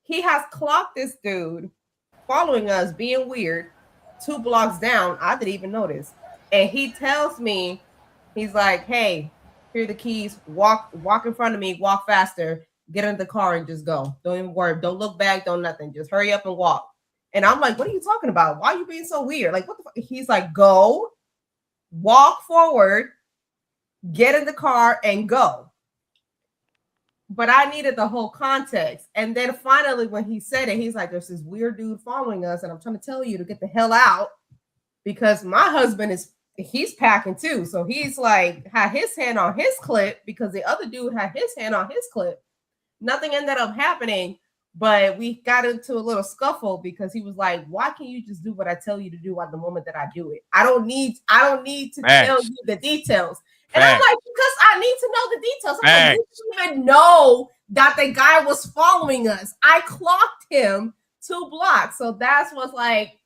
he has clocked this dude following us, being weird, 2 blocks down. I didn't even notice, and he tells me, he's like, "Hey, here are the keys. Walk in front of me. Walk faster. Get in the car and just go. Don't even worry. Don't look back. Don't nothing. Just hurry up and walk." And I'm like, "What are you talking about? Why are you being so weird? Like, what the fuck?" He's like, "Go, walk forward, get in the car and go." But I needed the whole context. And then finally, when he said it, he's like, "There's this weird dude following us, and I'm trying to tell you to get the hell out because my husband he's packing too." So he's like, had his hand on his clip because the other dude had his hand on his clip. Nothing ended up happening, but we got into a little scuffle because he was like, "Why can't you just do what I tell you to do at the moment that I do it? I don't need to tell you the details." And I'm like, "Because I need to know the details." I'm like, "You didn't even know that the guy was following us. I clocked him 2 blocks." So that's what's like,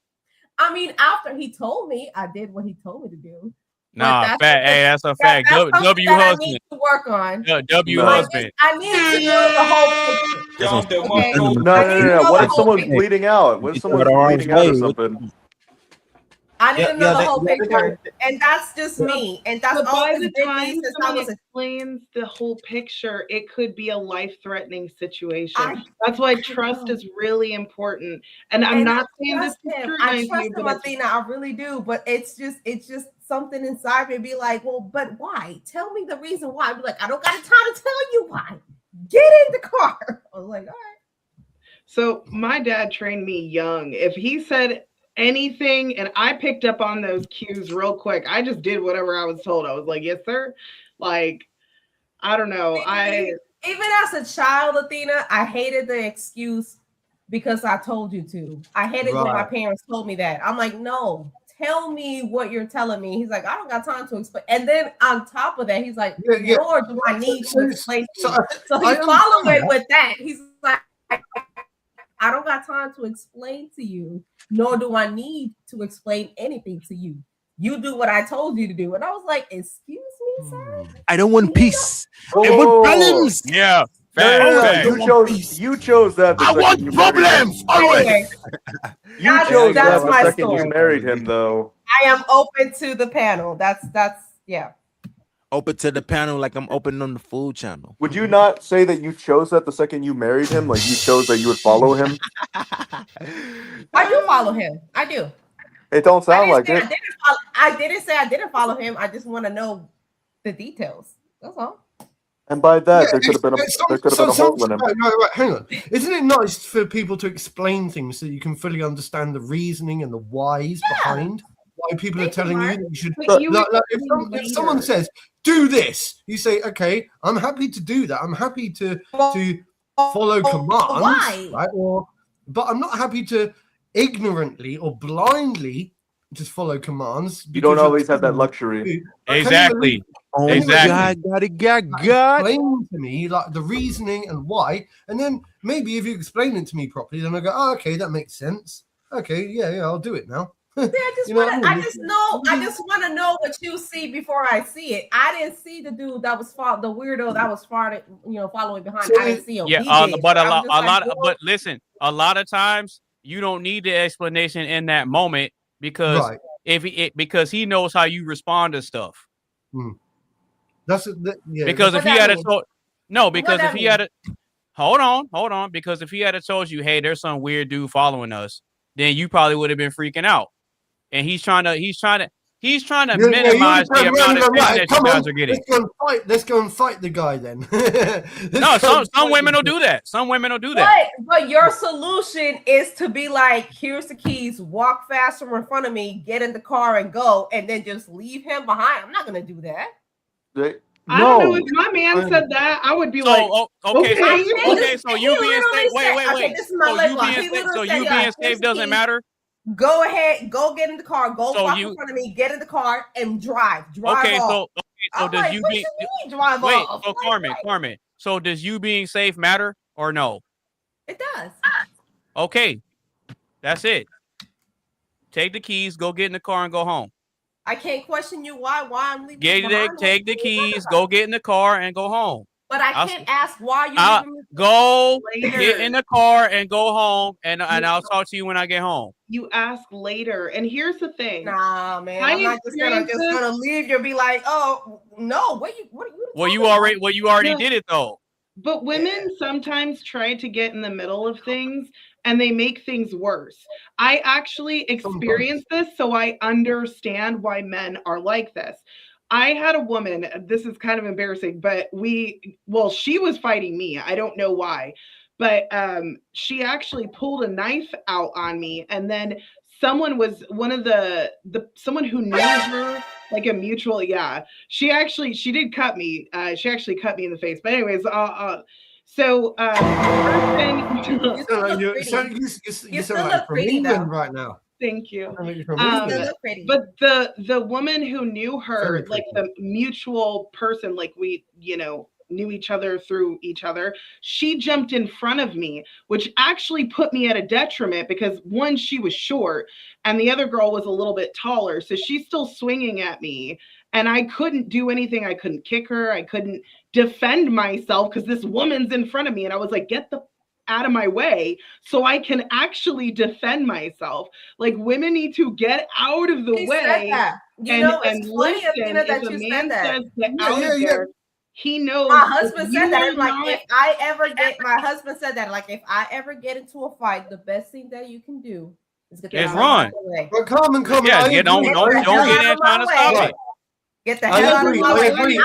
I mean, after he told me, I did what he told me to do. Nah, fact. Hey, that's a fact. W husband. husband. I need to work on. W husband. I needed to know the whole picture. Okay? No. What if someone's bleeding out? What if someone's bleeding out or something? I need to know the whole they picture, and that's just me, and that's But all by it's the been time me since I someone was a explains the whole picture, it could be a life-threatening situation. That's why trust is really important. And I'm and not I saying this trust to him. scrutinize I trust you, him, but it's Athena. I really do. But it's just something inside me be like, well, but why? Tell me the reason why. I'd be like, I don't got time to tell you why. Get in the car. I was like, all right. so my dad trained me young. If he said anything and I picked up on those cues real quick, I just did whatever I was told. I was like, yes, sir. Like, I don't know. Even as a child, Athena, I hated the excuse because I told you to. I hated when my Right. parents told me that. I'm like, no, tell me what you're telling me. He's like, I don't got time to explain. And then on top of that, he's like, Yeah. nor do I need to explain to you. So I he's following understand that. with that. He's like, I don't got time to explain to you, nor do I need to explain anything to you. You do what I told you to do. And I was like, excuse me, sir? I don't want peace. I Whoa. want problems. Yeah. No, Facts. you chose that. The I second want you married him. problems always. Anyway, You that's chose that the my second you story. married him, though. I am open to the panel. That's yeah. Open to the panel like I'm open on the food channel. Would you not say that you chose that the second you married him? Like you chose that you would follow him? I do follow him. I do. It don't sound like I it. didn't I didn't say I didn't follow him. I just want to know the details. That's all. And by that, Yeah, there could have been a hole in him. Right, hang on. Isn't it nice for people to explain things so you can fully understand the reasoning and the whys behind why people are telling you that you should? If someone says, "Do this," you say, "Okay, I'm happy to do that. I'm happy to follow commands." Why? Right? But I'm not happy to ignorantly or blindly just follow commands. You don't always have that luxury. Exactly. Oh Exactly. God. Explain to me like the reasoning and why, and then maybe if you explain it to me properly, then I go, "Oh, okay, that makes sense. Okay, yeah, I'll do it now." I just You know what I mean? I just want to know what you see before I see it. I didn't see the dude that was the weirdo that was following behind. I didn't see him. Yeah, He did. but So a I'm lot, just like, but listen, a lot of times you don't need the explanation in that moment because because he knows how you respond to stuff. Because if he had told hold on, because if he had told you, hey, there's some weird dude following us, then you probably would have been freaking out. And he's trying to minimize the amount of attention that you guys are getting. Let's go and fight the guy then. No, some women will do that. Some women will do that. But your solution is to be like, here's the keys, walk fast from in front of me, get in the car and go, and then just leave him behind. I'm not gonna do that. I don't know if my man said that. I would be So, like, okay, so you being safe. Wait. Okay, this is my So you being safe doesn't matter. Go ahead, go get in the car, go So walk in front of me, get in the car and drive Okay, off. so does like, you what being you mean drive wait? off? So Carmen. So does you being safe matter or no? It does. Okay, that's it. Take the keys, go get in the car, and go home. I can't question you why I'm leaving. Take the keys, go get in the car, and go home. But I can't ask why you leaving me. Go get in the car and go home, and I'll talk to you when I get home. You ask later, and here's the thing. Nah, man, I'm not just gonna leave you and be like, oh no, what you? Well, you already did it though. But women sometimes try to get in the middle of things and they make things worse. I actually experienced this, so I understand why men are like this. I had a woman, this is kind of embarrassing, but she was fighting me. I don't know why, but she actually pulled a knife out on me, and then someone was someone who knew her, like a mutual, she did cut me. She actually cut me in the face. But anyways, you sound like from England right now. Thank you. But the woman who knew her, like the mutual person, like we, knew each other through each other, she jumped in front of me, which actually put me at a detriment because one, she was short and the other girl was a little bit taller. So she's still swinging at me and I couldn't do anything. I couldn't kick her. I couldn't defend myself because this woman's in front of me. And I was like, get the out of my way so I can actually defend myself. Like, women need to get out of the way and funny, listen. Athena, that if a you man said that. says get out of there, he knows. My husband said that. I'm like, not... my husband said that, like, if I ever get into a fight, the best thing that you can do is get It's run. But Carmen, Yeah, get don't get in trying to stop it. Get the hell out of my way. I agree.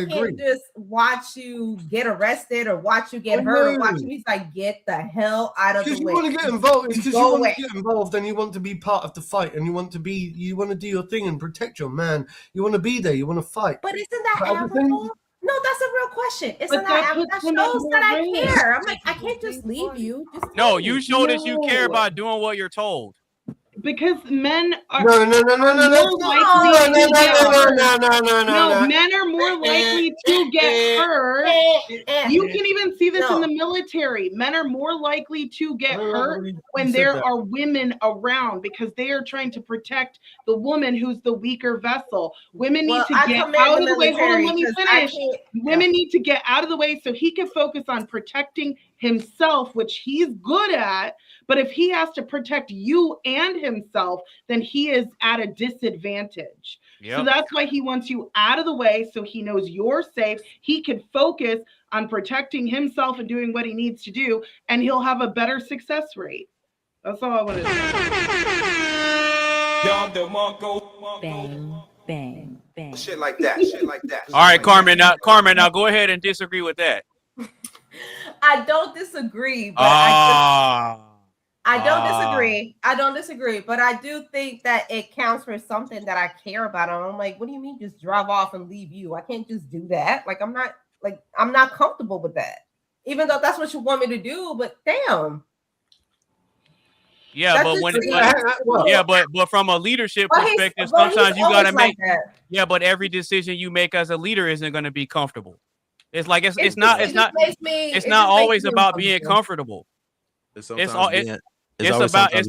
can't just watch you get arrested or watch you get hurt or watch you. He's like, get the hell out of the way. Because you want to get involved. Because you want to get involved and you want to be part of the fight and you want to do your thing and protect your man. You want to be there. You want to fight. But isn't that admirable? No, that's a real question. Isn't that shows that I care? I'm like, I can't just leave you. No, you show that you care about doing what you're told. Because men are no. Men are more likely to get hurt. You can even see this in the military. Men are more likely to get hurt when there are women around because they are trying to protect the woman who's the weaker vessel. Women need to get out of the way. Hold on, let me finish. Women need to get out of the way so he can focus on protecting himself, which he's good at. But if he has to protect you and himself, then he is at a disadvantage. So that's why he wants you out of the way so he knows you're safe. He can focus on protecting himself and doing what he needs to do, and he'll have a better success rate. That's all I want to say. Bang, bang, bang. Shit like that. All right, Carmen. Now go ahead and disagree with that. I don't disagree, but I don't disagree, but I do think that it counts for something that I care about. And I'm like, what do you mean just drive off and leave you? I can't just do that. I'm not comfortable with that. Even though that's what you want me to do, but damn. Yeah, but from a leadership perspective, sometimes you gotta make but every decision you make as a leader isn't gonna be comfortable. It's like it's not always about being comfortable. It's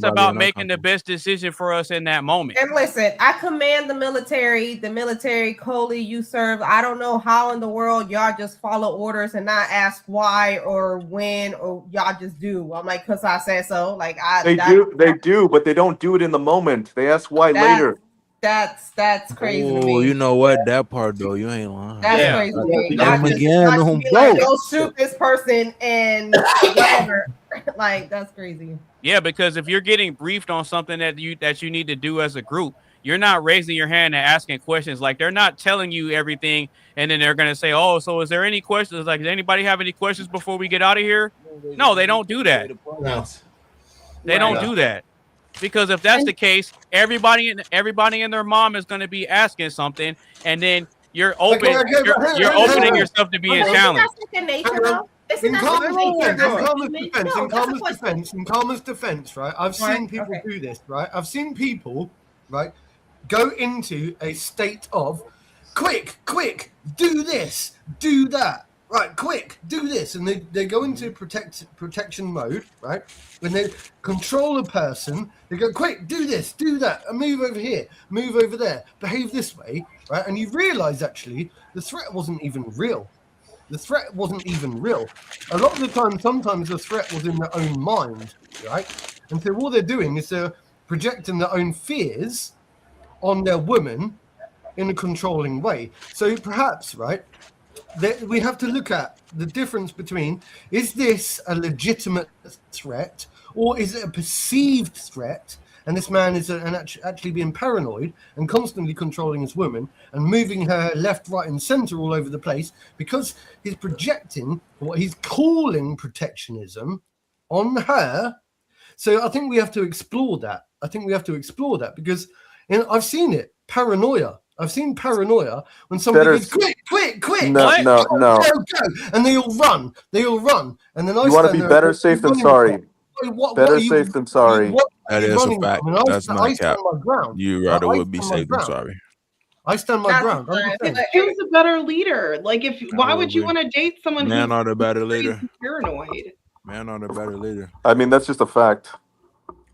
about making the best decision for us in that moment. And listen, I command the military, Coley, you serve. I don't know how in the world y'all just follow orders and not ask why or when, or y'all just do. I'm like, cause I said so. They do, but they don't do it in the moment. They ask why later. That's crazy. Oh, you know what? That part though, you ain't lying. That's crazy. Go shoot this person and whatever. That's crazy. Yeah, because if you're getting briefed on something that you need to do as a group, you're not raising your hand and asking questions. Like, they're not telling you everything, and then they're gonna say, "Oh, so is there any questions? Like, does anybody have any questions before we get out of here?" No, they don't do that. No. They don't do that. Because if that's the case, everybody and their mom is going to be asking something, and then you're opening yourself to being challenged. In Karma's defense, right? I've seen people do this, right? I've seen people, right, go into a state of quick, do this, do that. Right, quick, do this. And they go into protection mode, right? When they control a person, they go, quick, do this, do that, and move over here, move over there, behave this way, right? And you realize, actually, the threat wasn't even real. A lot of the time, sometimes the threat was in their own mind, right? And so all they're doing is they're projecting their own fears on their woman in a controlling way. So perhaps, right, we have to look at the difference between, is this a legitimate threat or is it a perceived threat? And this man is actually being paranoid and constantly controlling his woman and moving her left, right, and center all over the place because he's projecting what he's calling protectionism on her. So I think we have to explore that. Because I've seen it, paranoia. I've seen paranoia when somebody goes, quick. No. Go. And they all run. And then you want to be better safe than sorry. Better safe than sorry. That is a fact. That's not cap. You rather would be safe than sorry. I stand my ground. Who's a better leader? Like, why would you want to date someone who's the better leader? Paranoid. Man are the better leader. I mean, that's just a fact.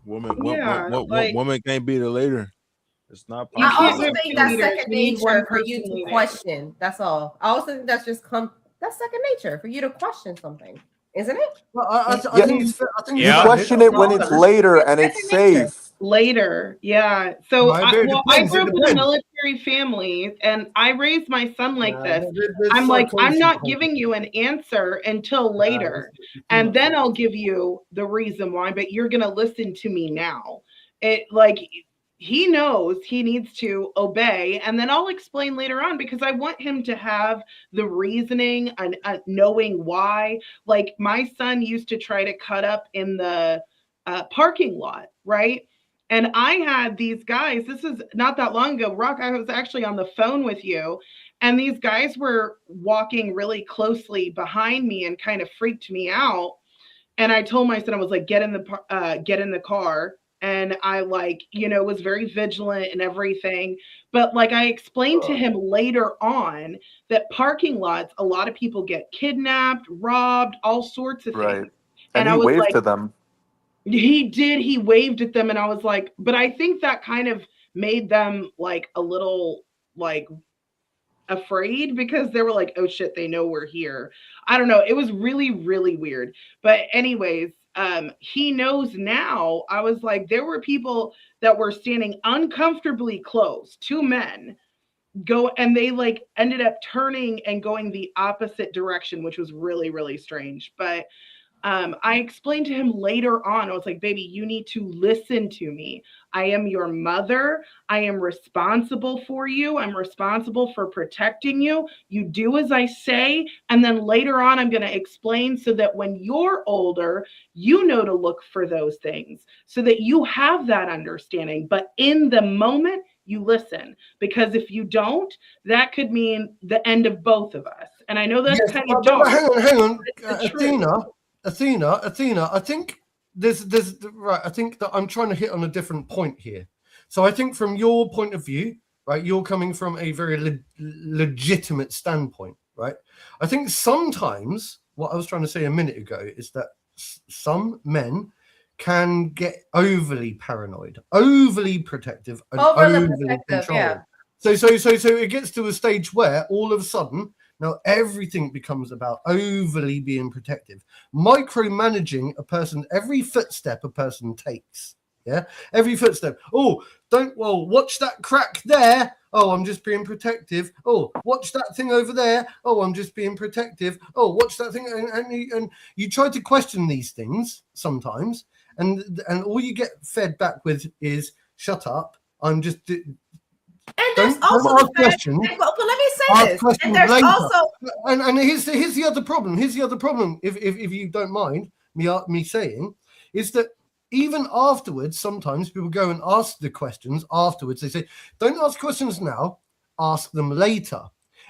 Woman can't be the leader. It's not possible. I also think that's second nature for you to question. That's all. I also think that's just That's second nature for you to question something, isn't it? Well, I Yeah. think it's fair. I think You it's question valid. it when it's later and it's safe. Later, yeah. So Right, but it I depends, grew it up in a depends. military family, and I raised my son like this. There's I'm like, I'm psychology not behind giving you an answer until later, and then I'll give you the reason why. But you're gonna listen to me now. It like he knows he needs to obey, and then I'll explain later on because I want him to have the reasoning and knowing why. Like my son used to try to cut up in the parking lot, right? And I had these guys, this is not that long ago, Rock, I was actually on the phone with you, and these guys were walking really closely behind me and kind of freaked me out. And I told my son, I was like, get in the car. And I like, was very vigilant and everything. But like I explained to him later on that parking lots, a lot of people get kidnapped, robbed, all sorts of things. Right. And I he was waved like, to them. he did. He waved at them, and I was like, but I think that kind of made them like a little like afraid because they were like, oh shit, they know we're here. I don't know. It was really, really weird. But anyways, he knows now. I was like, there were people that were standing uncomfortably close, two men go, and they like ended up turning and going the opposite direction, which was really, really strange. But I explained to him later on, I was like, baby, you need to listen to me. I am your mother. I am responsible for you. I'm responsible for protecting you. You do as I say. And then later on, I'm going to explain so that when you're older, you know to look for those things so that you have that understanding. But in the moment, you listen, because if you don't, that could mean the end of both of us. And I know that's kind of dark. Hang on, Athena. I think there's right. I think that I'm trying to hit on a different point here. So I think from your point of view, right, you're coming from a very legitimate standpoint, right? I think sometimes what I was trying to say a minute ago is that some men can get overly paranoid, overly protective, and overly controlling. Yeah. So it gets to a stage where all of a sudden now everything becomes about overly being protective, micromanaging a person, every footstep a person takes. Yeah, every footstep. Oh, watch that crack there. Oh, I'm just being protective. Oh, watch that thing over there. Oh, I'm just being protective. Oh, watch that thing. And you try to question these things sometimes, and all you get fed back with is shut up. I'm just. And there's also the fact, but let me say this. And there's also and here's the other problem. Here's the other problem. If you don't mind me saying, is that even afterwards, sometimes people go and ask the questions afterwards. They say, don't ask questions now, ask them later.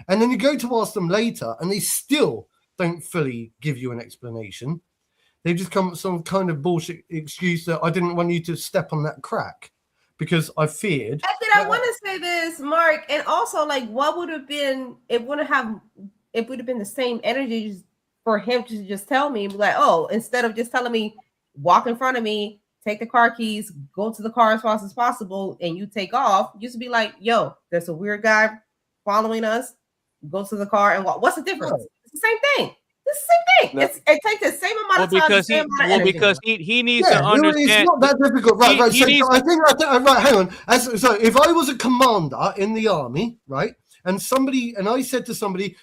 And then you go to ask them later, and they still don't fully give you an explanation. They just come up with some kind of bullshit excuse that I didn't want you to step on that crack because I feared. And then I want to say this, Mark, and also like what would have been, it would have been the same energy for him to just tell me, like, oh, instead of just telling me, walk in front of me, take the car keys, go to the car as fast as possible, and you take off, you just be like, yo, there's a weird guy following us, go to the car and walk. What's the difference? It's the same thing. It's the same thing. No. It takes the same amount of time. Because he needs to understand. It's not that difficult. Right. I think, right, hang on. So if I was a commander in the army, right, and I said to somebody,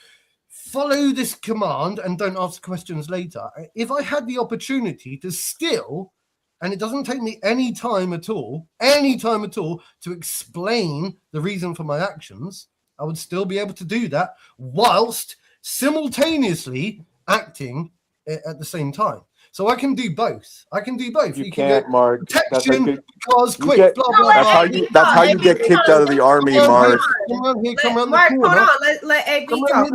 follow this command and don't ask questions later. If I had the opportunity to still, and it doesn't take me any time at all to explain the reason for my actions, I would still be able to do that whilst simultaneously acting at the same time. So I can do both. You can't, Mark. Protection, because quick, blah, blah, blah. That's how you get kicked out of the army, Mark. Mark, hold on. Let AB talk.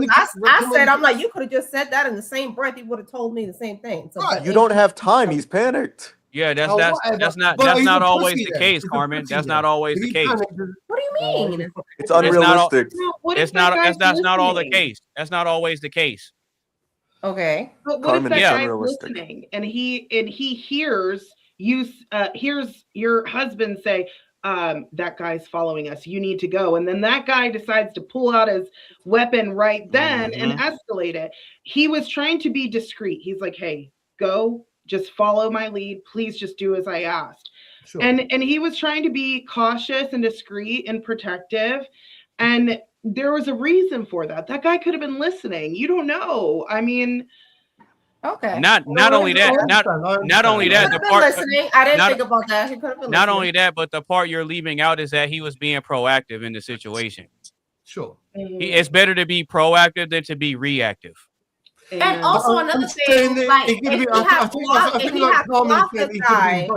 I said, I'm like, you could have just said that in the same breath. He would have told me the same thing. So you don't have time. He's panicked. Yeah, that's not always the case, Carmen. That's not always the case. What do you mean? It's unrealistic. That's not all the case. That's not always the case. Okay. But what if that guy's listening and he hears you hears your husband say, that guy's following us. You need to go. And then that guy decides to pull out his weapon right then and escalate it. He was trying to be discreet. He's like, hey, go, just follow my lead. Please just do as I asked. Sure. And he was trying to be cautious and discreet and protective. And there was a reason for that. That guy could have been listening. You don't know. I mean, okay. Not only that, not only that, the part listening. I didn't think about that. He could have been not listening. only that, but the part you're leaving out is that he was being proactive in the situation. Sure. It's better to be proactive than to be reactive. And also another thing, like if he had clocked the guy.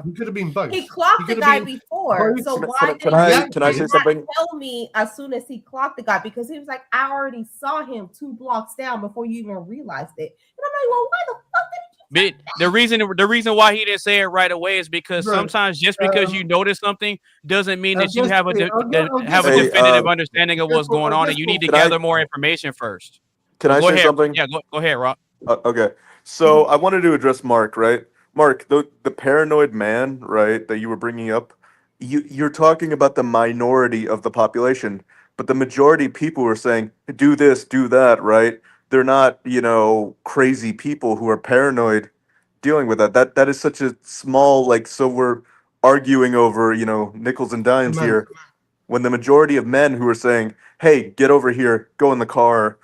He could have been both. He clocked the guy before, so why didn't I say something? tell me as soon as he clocked the guy? Because he was like, I already saw him 2 blocks down before you even realized it. And I'm like, well, why the fuck did you? The reason why he didn't say it right away is because sometimes just because you notice something doesn't mean that you have a definitive understanding of what's going on, and you need to gather more information first. Can I say something? Yeah, go ahead, Rob. Okay, so I wanted to address Mark, right? Mark, the paranoid man, right, that you were bringing up, you're talking about the minority of the population, but the majority of people are saying, do this, do that, right? They're not, crazy people who are paranoid dealing with that. That is such a small, so we're arguing over, nickels and dimes here, when the majority of men who are saying, hey, get over here, go in the car,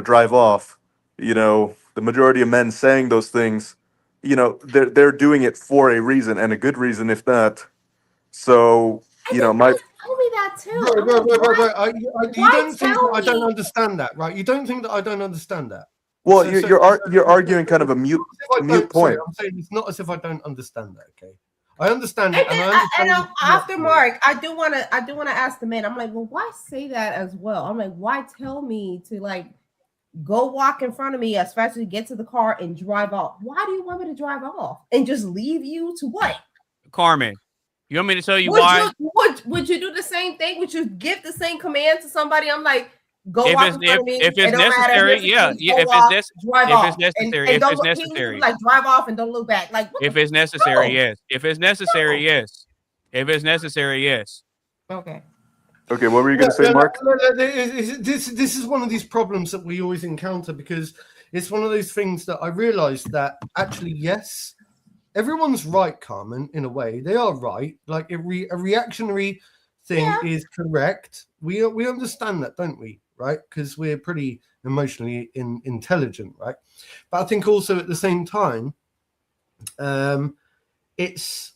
drive off, the majority of men saying those things, they're doing it for a reason, and a good reason, if not. So, my tell me that too. Right. You don't think that I don't understand that, right? You don't think that I don't understand that. Well, you're arguing kind of a mute point. Sorry, I'm saying it's not as if I don't understand that. Okay, I understand it, and after Mark, I do want to ask the man. I'm like, well, why say that as well? I'm like, why tell me to go walk in front of me as fast as you get to the car and drive off? Why do you want me to drive off and just leave you to what? Carmen, you want me to tell you why? Would you do the same thing? Would you give the same command to somebody? I'm like, go if walk in front of me. If it's necessary, yeah. If it's necessary, drive off and don't look back. If it's necessary, yes. If it's necessary, yes. If it's necessary, yes. Okay. Okay, what were you going to say, Mark? This is one of these problems that we always encounter, because it's one of those things that I realized that actually, yes, everyone's right, Carmen, in a way. They are right. Like a reactionary thing is correct. We understand that, don't we? Right? Because we're pretty emotionally intelligent, right? But I think also at the same time, there's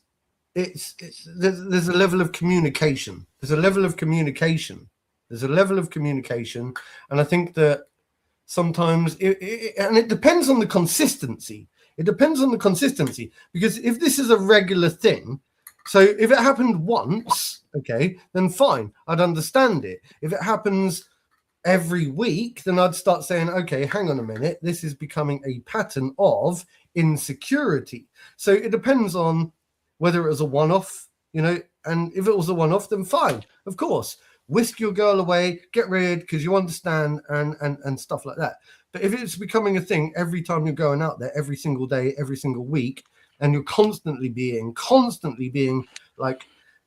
a level of communication. There's a level of communication, and I think that sometimes it depends on the consistency. It depends on the consistency, because if this is a regular thing, so if it happened once, okay, then fine, I'd understand it. If it happens every week, then I'd start saying, okay, hang on a minute, this is becoming a pattern of insecurity. So it depends on whether it was a one-off, and if it was a one-off, then fine, of course, whisk your girl away, get rid, because you understand, and stuff like that. But if it's becoming a thing every time you're going out there, every single day, every single week, and you're constantly being like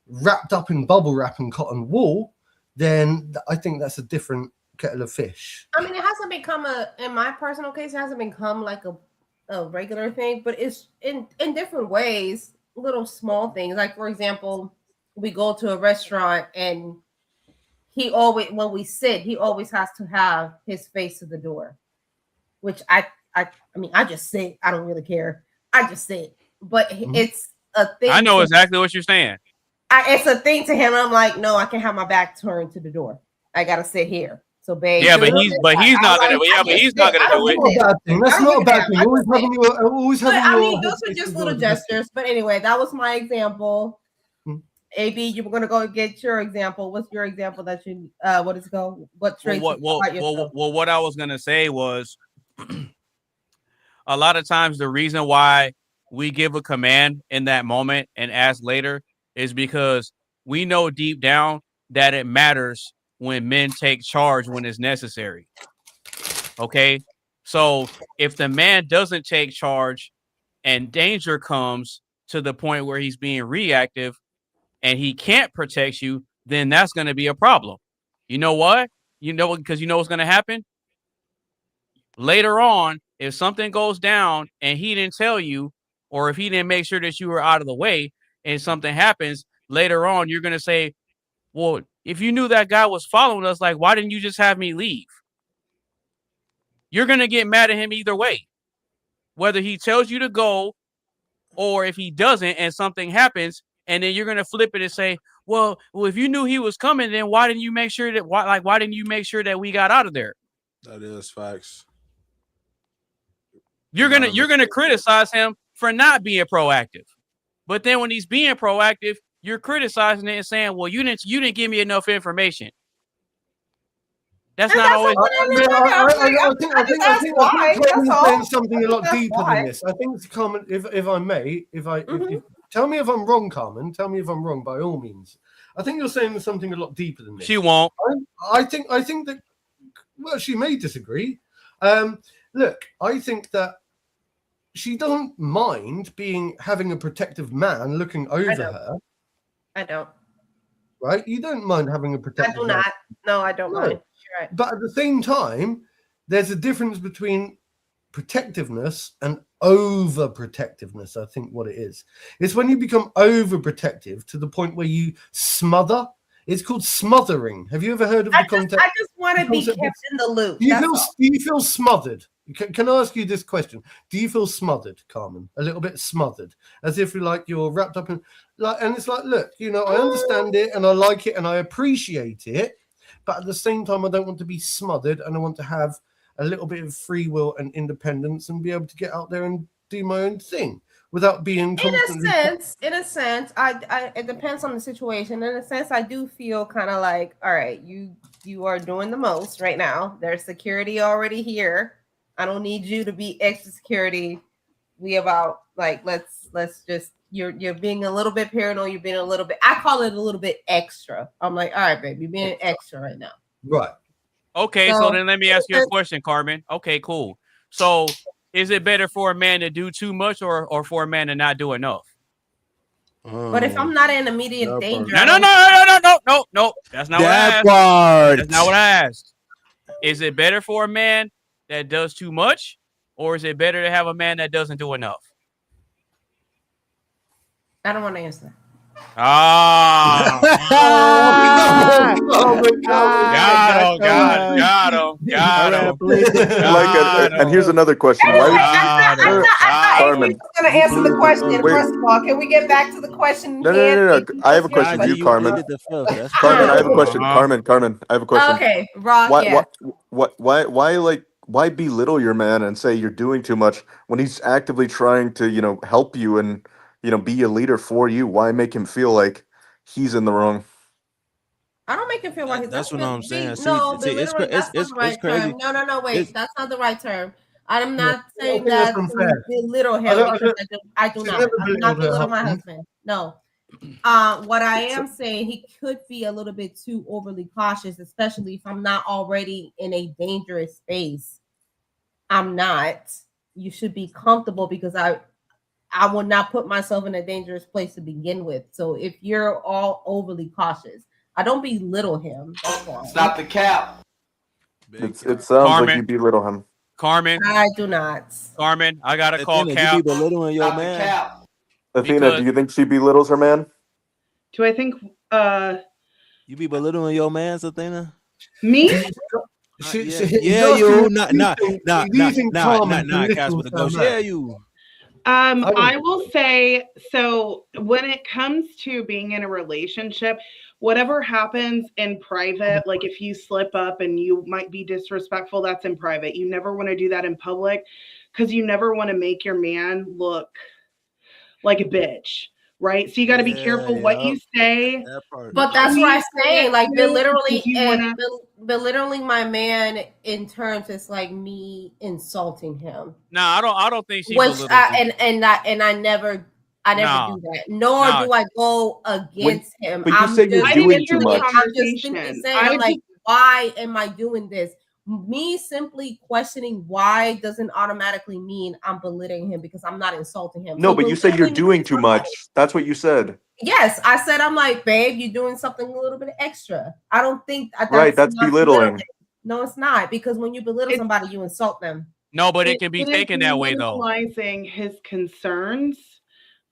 wrapped up in bubble wrap and cotton wool, then I think that's a different kettle of fish. I mean, it hasn't become in my personal case, it hasn't become like a regular thing, but it's in different ways, little small things. Like, for example, we go to a restaurant and when we sit, he always has to have his face to the door, which I mean, I just sit. I don't really care. I just sit. But it's a thing. I know exactly what you're saying. It's a thing to him. I'm like, no, I can't have my back turned to the door. I gotta sit here. So, babe. Yeah, but he's not gonna. Yeah, but he's not gonna do it. That's not a bad thing. Always having I mean, those are just little gestures. But anyway, that was my example. AB, you were gonna go get your example. What's your example that you? What is it called? What traits? Well, what I was gonna say was, a lot of times the reason why we give a command in that moment and ask later is because we know deep down that it matters when men take charge when it's necessary. Okay, so if the man doesn't take charge and danger comes to the point where he's being reactive, and he can't protect you, then that's going to be a problem. You know what? Because you know what's going to happen? Later on, if something goes down and he didn't tell you, or if he didn't make sure that you were out of the way and something happens, later on, you're going to say, well, if you knew that guy was following us, like, why didn't you just have me leave? You're going to get mad at him either way. Whether he tells you to go or if he doesn't and something happens, and then you're going to flip it and say, well, if you knew he was coming, then why didn't you make sure that why didn't you make sure that we got out of there? That is facts. You're gonna criticize him for not being proactive. But then when he's being proactive, you're criticizing it and saying, well, you didn't give me enough information. That's not always. I think Carmen's saying something a lot deeper than this. I think Carmen, if I may, if tell me if I'm wrong, Carmen. Tell me if I'm wrong by all means. I think you're saying something a lot deeper than this. She won't. I think that. Well, she may disagree. Look, I think that she doesn't mind having a protective man looking over her. I don't. Right? You don't mind having a protective man. I do not. No, I don't mind. You're right. But at the same time, there's a difference between protectiveness and overprotectiveness. I think what it is. It's when you become overprotective to the point where you smother. It's called smothering. Have you ever heard of the concept? I just want to be kept in the loop. Do you feel smothered? Can I ask you this question? Do you feel smothered, Carmen? A little bit smothered, as if you're wrapped up in and it's like, look, I understand it and I like it and I appreciate it, but at the same time, I don't want to be smothered and I want to have a little bit of free will and independence and be able to get out there and do my own thing without being constantly. In a sense, I it depends on the situation. In a sense, I do feel kind of like, all right, you are doing the most right now. There's security already here. I don't need you to be extra security. We about let's just you're being a little bit paranoid. You're being a little bit. I call it a little bit extra. I'm like, all right, baby, you're being extra right now. Right. Okay, so then let me ask you a question, Carmen. Okay, cool. So is it better for a man to do too much or for a man to not do enough? But if I'm not in immediate danger, no. That's not what I asked. That's not what I asked. Is it better for a man that does too much, or is it better to have a man that doesn't do enough? I don't want to answer that. Got him. And here's another question. Carmen, going to answer the question. First of all, can we get back to the question? No. I have a question for you, Carmen. Carmen, I have a question. Carmen, I have a question. Okay, Rock. Why belittle your man and say you're doing too much when he's actively trying to, help you and, be a leader for you? Why make him feel like he's in the wrong? I don't make him feel like that's what I'm saying. No, it's crazy. No, wait, that's not the right term. I'm not saying that to belittle him because I do not. I'm not belittle my husband. No. What I am saying, he could be a little bit too overly cautious, especially if I'm not already in a dangerous space. I'm not. You should be comfortable because I will not put myself in a dangerous place to begin with. So if you're all overly cautious, I don't belittle him. Stop the cap. It sounds like you belittle him. Carmen, I do not. Carmen, I gotta call Cap. You be belittling your man. Athena, do you think she belittles her man? Do I think you be belittling your man, Athena? Me? You not Casper the Ghost. Yeah, you. I will say, so when it comes to being in a relationship, whatever happens in private, like if you slip up and you might be disrespectful, that's in private. You never want to do that in public because you never want to make your man look like a bitch. Right, so you got to be careful what you say. But that's what I'm saying. Like belittling my man in terms, it's like me insulting him. No, I don't think she. I never do that. Nor do I go against him. But you say you're doing too much. I'm just simply saying, why am I doing this? Me simply questioning why doesn't automatically mean I'm belittling him because I'm not insulting him. No, but you said you're doing too much. That's what you said. Yes, I said I'm like, babe, you're doing something a little bit extra. I don't think That's not belittling. No, it's not, because when you belittle somebody, you insult them. No, but it can be taken that way though. Minimalizing his concerns,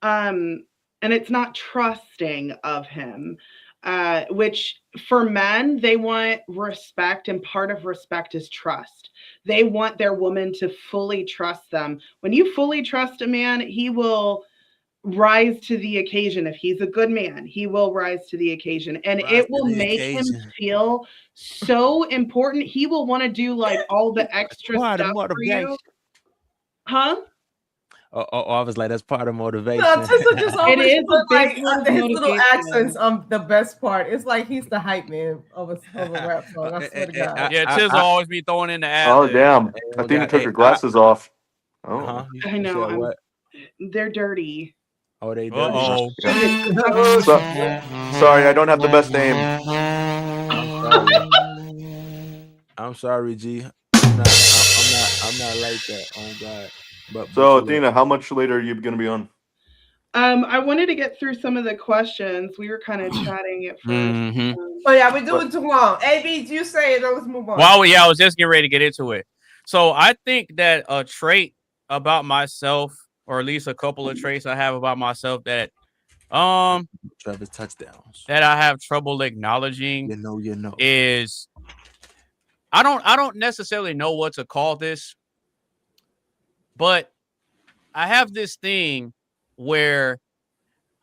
and it's not trusting of him. Which for men, they want respect, and part of respect is trust. They want their woman to fully trust them. When you fully trust a man, he will rise to the occasion. If he's a good man, he will rise to the occasion, and it will make him feel so important. He will want to do like all the extra Part of stuff for you. motivation. Huh? I was like, that's part of motivation. No, Tissa just always It is put a big like part of his little motivation. accents on the best part. It's like he's the hype man of a rap song. I swear to God. Yeah, Tiz will always be throwing in the ad. Oh damn! Athena took her glasses off. Oh. Huh? I know. said what? They're dirty. Oh, they dirty. Uh-oh. Sorry, I don't have the best aim. I'm sorry, G. I'm not like that. Oh God. But So Athena, how much later are you gonna be on? I wanted to get through some of the questions. We were kind of chatting at 1st. Oh yeah, we're doing too long. AB, you say it. Let's move on. Well, yeah, I was just getting ready to get into it. So I think that a trait about myself, or at least a couple of traits I have about myself that Travis touchdowns that I have trouble acknowledging, is I don't necessarily know what to call this, but I have this thing where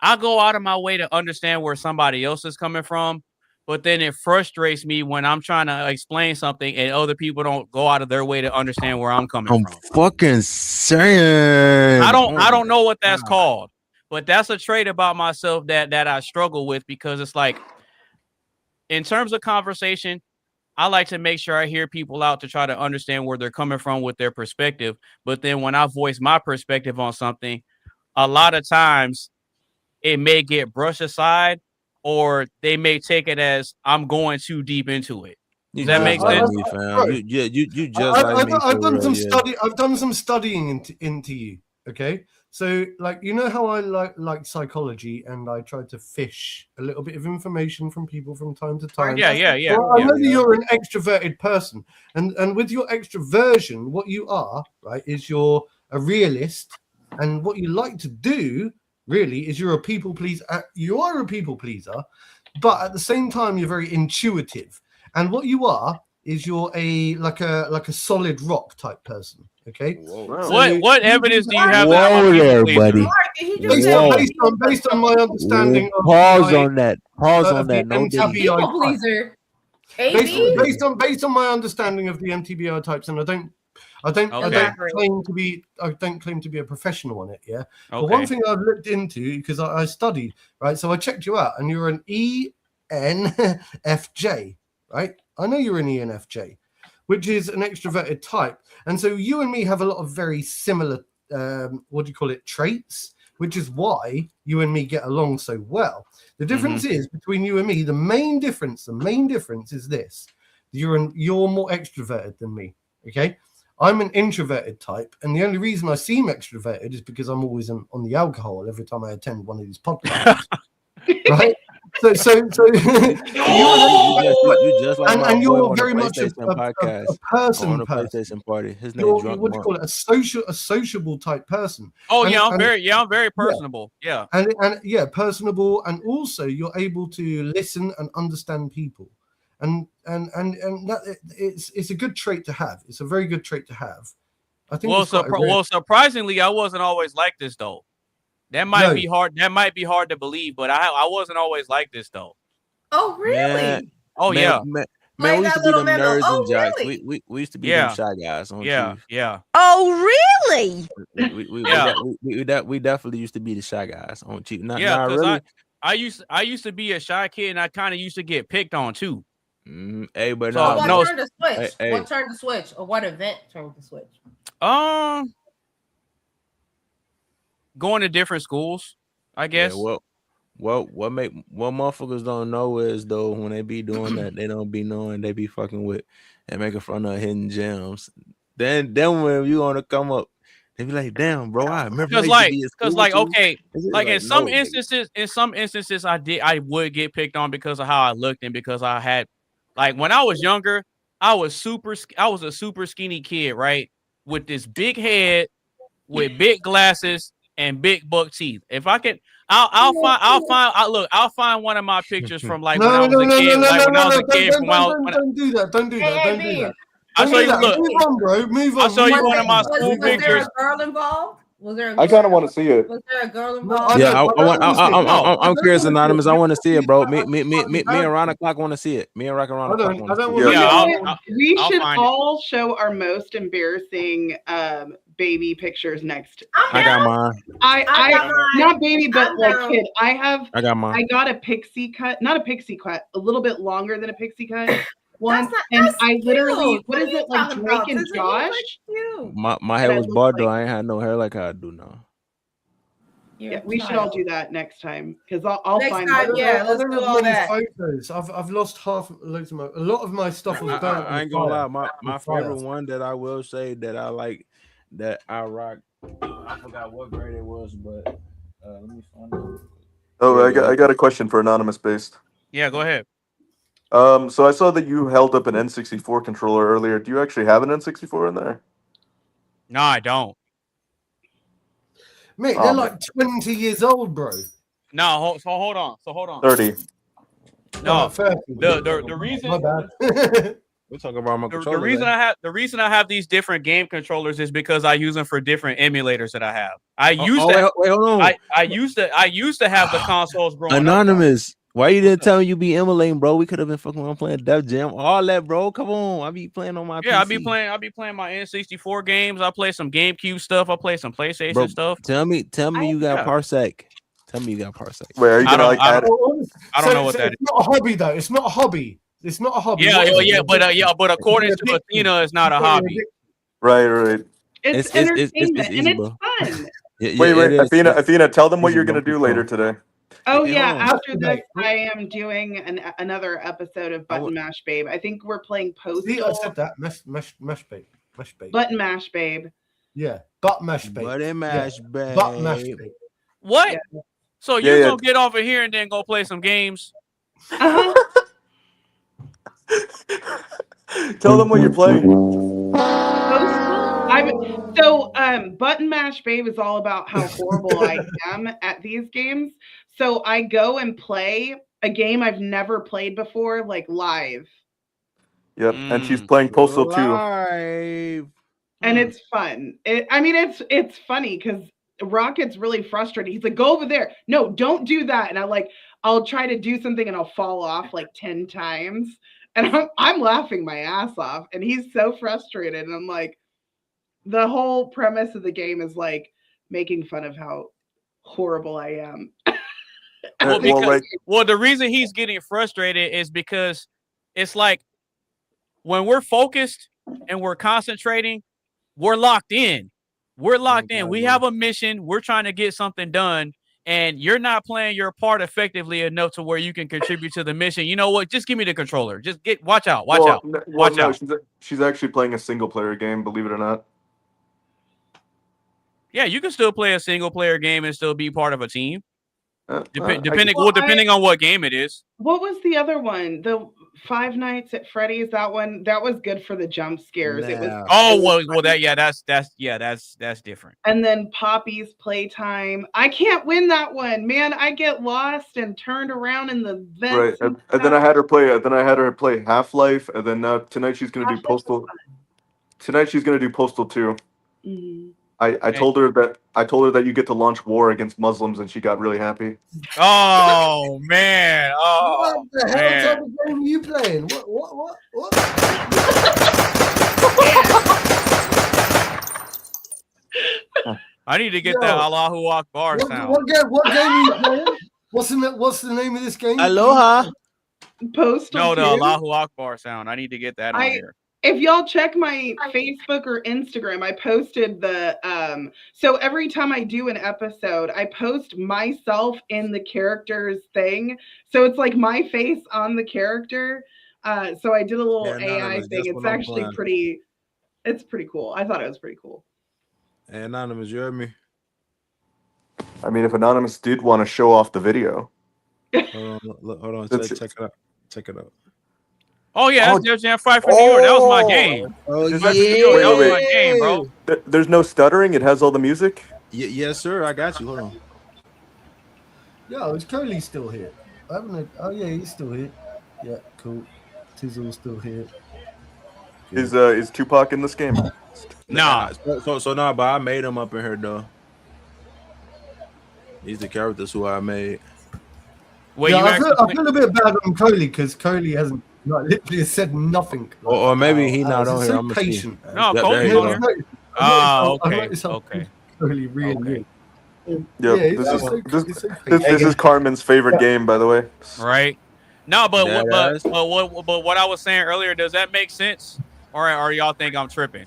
I go out of my way to understand where somebody else is coming from, but then it frustrates me when I'm trying to explain something and other people don't go out of their way to understand where I'm coming from. Fucking saying. I don't know what that's called, but that's a trait about myself that I struggle with, because it's like, in terms of conversation, I like to make sure I hear people out to try to understand where they're coming from with their perspective. But then when I voice my perspective on something, a lot of times it may get brushed aside, or they may take it as I'm going too deep into it. Does that make sense? You just like me. I've done some study. I've done some studying into you. Okay, so like, you know how I like psychology, and I try to fish a little bit of information from people from time to time. Yeah. Well, I know that you're an extroverted person, and with your extroversion, what you are, right, is you're a realist, and what you like to do really is you're a people pleaser. You are a people pleaser, but at the same time you're very intuitive. And what you are is you're like a solid rock type person. Okay. So what evidence do you have? Whoa there, buddy. Based on my understanding of pause on that. Pause on that. No people pleaser. Based on my understanding of the MTBI types, and I don't claim to be a professional on it. Yeah. But one thing I've looked into, because I studied, right? So I checked you out, and you're an ENFJ, right? I know you're an ENFJ, which is an extroverted type. And so you and me have a lot of very similar, traits, which is why you and me get along so well. The difference is between you and me, the main difference is this: you're more extroverted than me. Okay. I'm an introverted type, and the only reason I seem extroverted is because I'm always on the alcohol every time I attend one of these podcasts, right? So you just like and you're very much a person. On a PlayStation party. His name you're, Drunk what do you call it? A sociable type person. Oh, I'm very personable. Yeah. And personable, and also you're able to listen and understand people. And that it's a good trait to have. It's a very good trait to have. I think. Well, surprisingly, I wasn't always like this though. That might be hard. That might be hard to believe, but I wasn't always like this though. Oh really? Yeah. Man, we used to be them nerds and jocks. Really? We used to be them shy guys. Yeah. Oh really? We definitely used to be the shy guys on Chief. Really. I used to be a shy kid, and I kind of used to get picked on too. Hey, but what turned the switch? What turned the switch, or what event turned the switch? Going to different schools, I guess. Yeah, what motherfuckers don't know is, though, when they be doing that, they don't be knowing they be fucking with and making fun of hidden gems. Then when you want to come up, They be like, damn, bro, I remember I Because used to be in because school too. okay, It's just like like, no, nigga. in some instances, I would get picked on because of how I looked and because I had, like, when I was younger, I was a super skinny kid, right, with this big head, with big glasses and big buck teeth. If I could, I'll find one of my pictures from like when I No, was no, a no, no, kid, no, like no, when I no, was no! a kid from Don't do that! Don't do that! Don't do that! I'll Don't show do you. that! Look, Move on, bro. Move on. I'll show you Move one of my on. school Was there pictures. a girl involved? Was there a I girl? kind of want to see it. Was there a girl No, involved? Yeah, I don't want. wanna see it. No, I'm I curious, don't wanna see Anonymous. it. I want to see it, bro. Me I and Ron O'Clock want to see it. Me and Rock Around I the Clock don't. want I to don't see want it. to. Yeah, We I'll should find it. all show our most embarrassing baby pictures next. I got mine. I got mine. not baby, but I'm like down. kid. I got mine. I got a pixie cut, not a pixie cut, a little bit longer than a pixie cut once, That's and that's I literally, cute. what What is are you it, like talking Drake about? and Does it look like Josh? cute? My And hair I was look bald though. like, I ain't had no hair like I do now. You're yeah, a we should all child. do that next time because I'll Next find time, those. yeah, I let's don't do have all many that. photos. I've lost loads of my. A lot of my stuff was burnt I in ain't fire. gonna lie. My With fire. favorite one that I will say that I like that I rock. I forgot what grade it was, but let me find it. Oh, I got a question for Anonymous Based. Yeah, go ahead. So I saw that you held up an N64 controller earlier. Do you actually have an N64 in there? No, I don't. Mate, Oh, they're man. like 20 years old, bro. No, hold on. 30. No, 30. the reason My bad. We're talking about my the controller. reason I have these different game controllers is because I use them for different emulators that I have. I Oh, used oh, to wait, hold on. I used to have the consoles growing up. Anonymous. Why you didn't tell me you be emulating, bro? We could have been fucking around playing Def Jam, all that, bro. Come on, I be playing on my Yeah, PC. I be playing my N64 games. I play some GameCube stuff. I play some PlayStation Bro, stuff. tell me you got Yeah. Parsec. Tell me you got Parsec. Wait, are you gonna like add? I don't know what that is. It's not a hobby, though. It's not a hobby. It's not a hobby. Yeah, What is it? but according to Athena, it's not a hobby. Right. It's It's entertainment easy, and it's bro. fun. Wait, Athena, tell them what easy, you're bro. gonna do later today. Oh Hey, yeah, hold on. after this, I am doing another episode of Button Mash Babe. I think we're playing See, I Postal. said that. Mash babe. Mash babe. Button Mash Babe. Yeah, butt mash babe. Button mash, babe. Butt mash babe. What? Yeah. So you're gonna get off of here and then go play some games? Uh-huh. Tell them what you're playing. Button Mash Babe is all about how horrible I am at these games. So I go and play a game I've never played before, like live. Yep, and she's playing Postal 2. Live. And it's fun. It's funny because Rocket's really frustrated. He's like, go over there. No, don't do that. And I'll try to do something and I'll fall off like 10 times. And I'm laughing my ass off. And he's so frustrated. And I'm like, the whole premise of the game is like making fun of how horrible I am. Well, the reason he's getting frustrated is because it's like when we're focused and we're concentrating, we're locked in. We're locked in. We have a mission. We're trying to get something done. And you're not playing your part effectively enough to where you can contribute to the mission. You know what? Just give me the controller. Just watch out. Watch out. She's actually playing a single player game, believe it or not. Yeah, you can still play a single player game and still be part of a team. Depending on what game it is. What was the other one? The Five Nights at Freddy's. That one that was good for the jump scares. It was. That's different. And then Poppy's Playtime. I can't win that one, man. I get lost and turned around in the vents. Right, and then I had her play. Then I had her play Half-Life, and then tonight she's gonna do Postal. Tonight she's gonna do Postal 2. Mm-hmm. I told her that you get to launch war against Muslims, and she got really happy. Oh man! Oh, what the hell type of game are you playing? What? I need to get that Allahu Akbar sound. What game are you playing? What's the name of this game? Aloha. Postal. No, the Allahu Akbar sound. I need to get that on here. If y'all check my Facebook or Instagram, I posted the so every time I do an episode, I post myself in the character's thing. So it's like my face on the character. So I did a little AI thing. It's actually pretty cool. I thought it was pretty cool. Hey, Anonymous, you heard me? I mean, if Anonymous did want to show off the video, Hold on. That's Check it out. Check it out. Oh yeah, Oh, that's Def Jam Fight for New York. That was my game. Oh Fight for New York. wait, That was wait, my game, bro. there's no stuttering. It has all the music. Yes, sir. I got you. Hold on. Yeah, is Coley still here? I haven't. Oh yeah, he's still here. Yeah, cool. Tizzle's still here. Is Tupac in this game? Nah. So nah, but I made him up in here though. These the characters who I made. Wait, yeah, you I feel a bit bad on Coley because Coley hasn't literally said nothing. Or maybe he not on here. So I'm patient. No, yeah, Coley's on here. Oh, okay. Okay. Coley really. Yep. Yeah, This is Carmen's favorite game, by the way. Right. No, but Yeah, what I was saying earlier, does that make sense? Or y'all think I'm tripping?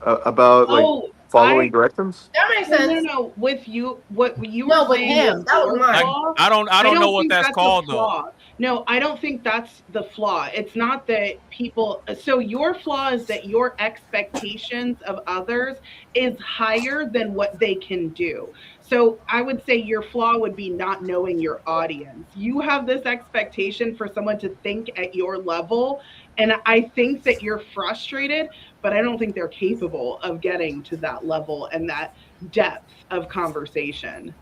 About like following directions. That makes sense. No. With you, what you No, were with saying him. was That was your mine. flaw. I don't know what think that's a called though. flaw. No, I don't think that's the flaw. It's not that people. So your flaw is that your expectations of others is higher than what they can do. So I would say your flaw would be not knowing your audience. You have this expectation for someone to think at your level, and I think that you're frustrated, but I don't think they're capable of getting to that level and that depth of conversation.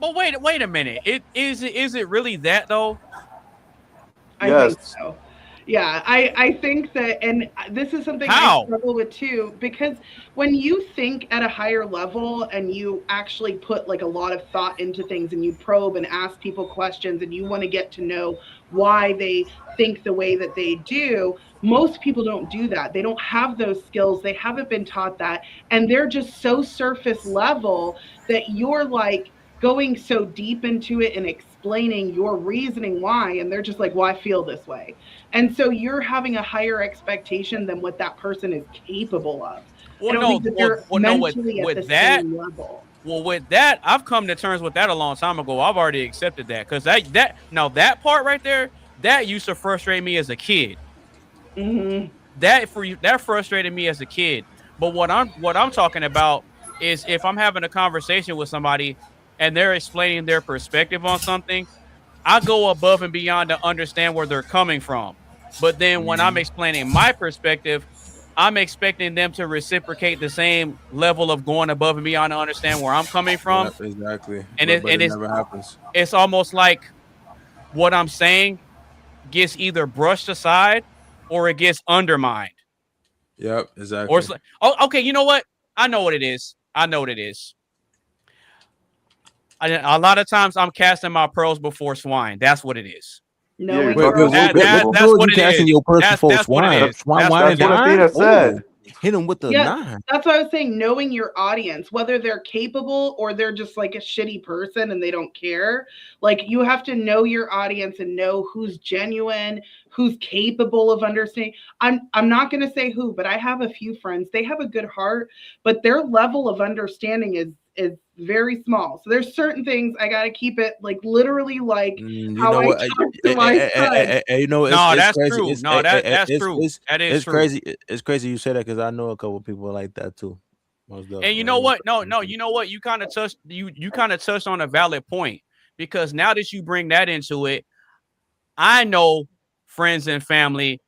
But wait a minute. Is it really that though? I think so. Yeah, I think that, and this is something I struggle with too, because when you think at a higher level and you actually put like a lot of thought into things and you probe and ask people questions and you want to get to know why they think the way that they do, most people don't do that. They don't have those skills. They haven't been taught that. And they're just so surface level that you're like going so deep into it and explaining your reasoning why, and they're just like, well, I feel this way. And so you're having a higher expectation than what that person is capable of. Well, I don't think that they're mentally at the same level. Well, with that, I've come to terms with that a long time ago. I've already accepted that because that part right there, that used to frustrate me as a kid. Mm-hmm. That frustrated me as a kid. But what I'm talking about is if I'm having a conversation with somebody and they're explaining their perspective on something, I go above and beyond to understand where they're coming from. But then when I'm explaining my perspective, I'm expecting them to reciprocate the same level of going above and beyond to understand where I'm coming from. Yeah, exactly. And it it's never happens. It's almost like what I'm saying gets either brushed aside or it gets undermined. Yep, exactly. Or it's like, oh, okay, you know what? I know what it is. A lot of times I'm casting my pearls before swine. That's what it is. No, that's what it is. Your pearls before That's what it is. That's what Athena said. Hit him with the 9. That's what I was saying. Knowing your audience, whether they're capable or they're just like a shitty person and they don't care. Like you have to know your audience and know who's genuine, who's capable of understanding. I'm not going to say who, but I have a few friends. They have a good heart, but their level of understanding is very small. So there's certain things I got to keep it like literally like how I talk to my son. You know, that's crazy. true. No, that's true. That is true. Crazy. It's crazy you say that because I know a couple people like that too. And you know what? No, you know what? You kind of touched on a valid point because now that you bring that into it, I know friends and family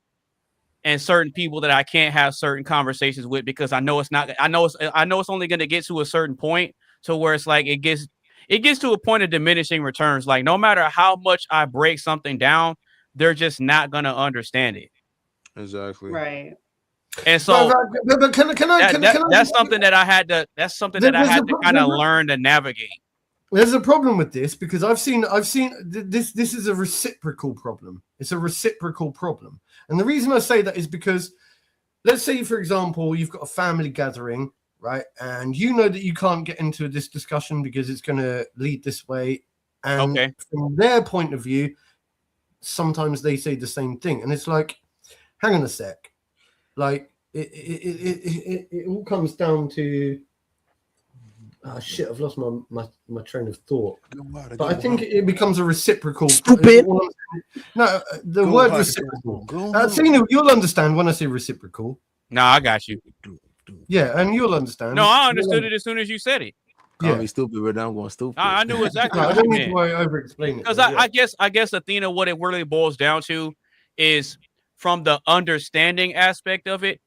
and certain people that I can't have certain conversations with because I know it's only going to get to a certain point to where it's like it gets to a point of diminishing returns. Like no matter how much I break something down, they're just not going to understand it. Exactly. Right. And so that's something that I had to kind of learn to navigate. There's a problem with this because I've seen this is a reciprocal problem. It's a reciprocal problem. And the reason I say that is because let's say, for example, you've got a family gathering, right? And you know that you can't get into this discussion because it's going to lead this way. And from their point of view, sometimes they say the same thing. And it's like, hang on a sec. Like, it all comes down to... Oh, shit, I've lost my train of thought. But I think it becomes a reciprocal. Stupid. No, the word reciprocal. Athena, you'll understand when I say reciprocal. No, I got you. Yeah, and you'll understand. No, I understood it as soon as you said it. Call me stupid, but I'm going stupid. I knew exactly I what don't you need meant. to over-explain it. Because though, yeah. I guess Athena, what it really boils down to is from the understanding aspect of it.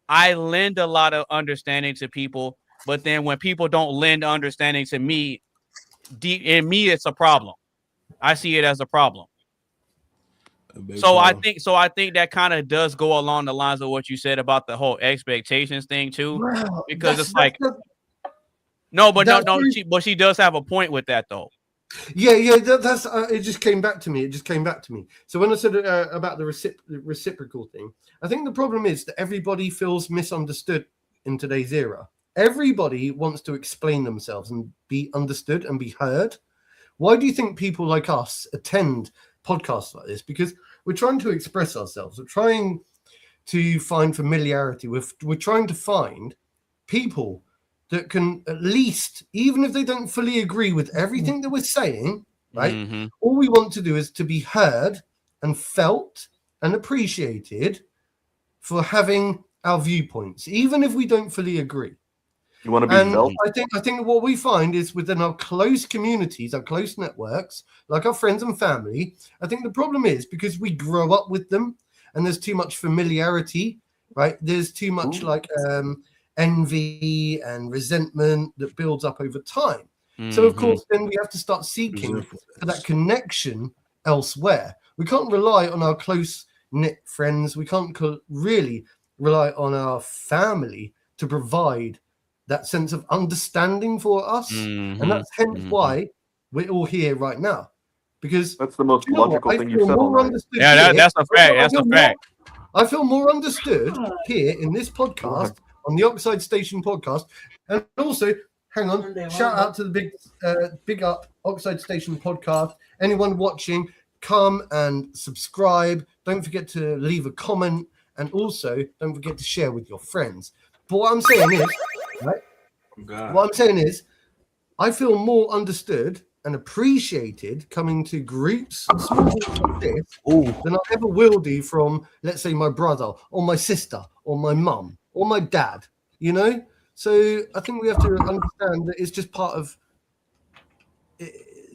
I lend a lot of understanding to people, but then when people don't lend understanding to me, in me, it's a problem. I see it as a problem. So I think that kind of does go along the lines of what you said about the whole expectations thing too, Well, because it's like but she does have a point with that though. Yeah. That's it. Just came back to me. So when I said about the reciprocal thing, I think the problem is that everybody feels misunderstood in today's era. Everybody wants to explain themselves and be understood and be heard. Why do you think people like us attend podcasts like this? Because we're trying to express ourselves. We're trying to find familiarity. We're trying to find people that can at least, even if they don't fully agree with everything that we're saying, right? Mm-hmm. All we want to do is to be heard and felt and appreciated for having our viewpoints, even if we don't fully agree. You want to be felt? I think what we find is within our close communities, our close networks, like our friends and family, I think the problem is because we grow up with them and there's too much familiarity, right? There's too much envy and resentment that builds up over time. So of course, then we have to start seeking for that connection elsewhere. We can't rely on our close knit friends. We can't really rely on our family to provide that sense of understanding for us, and that's hence why we're all here right now. Because that's the most logical thing you've said all night. Yeah, that's a fact. That's a fact. I feel more understood here in this podcast on the Oxide Station podcast, and also, hang on, shout out to the big up Oxide Station podcast. Anyone watching, come and subscribe. Don't forget to leave a comment, and also don't forget to share with your friends. But what I'm saying is, right? What I'm saying is, I feel more understood and appreciated coming to groups and small groups like this than I ever will do from, let's say, my brother or my sister or my mum or my dad, you know? So I think we have to understand that it's just part of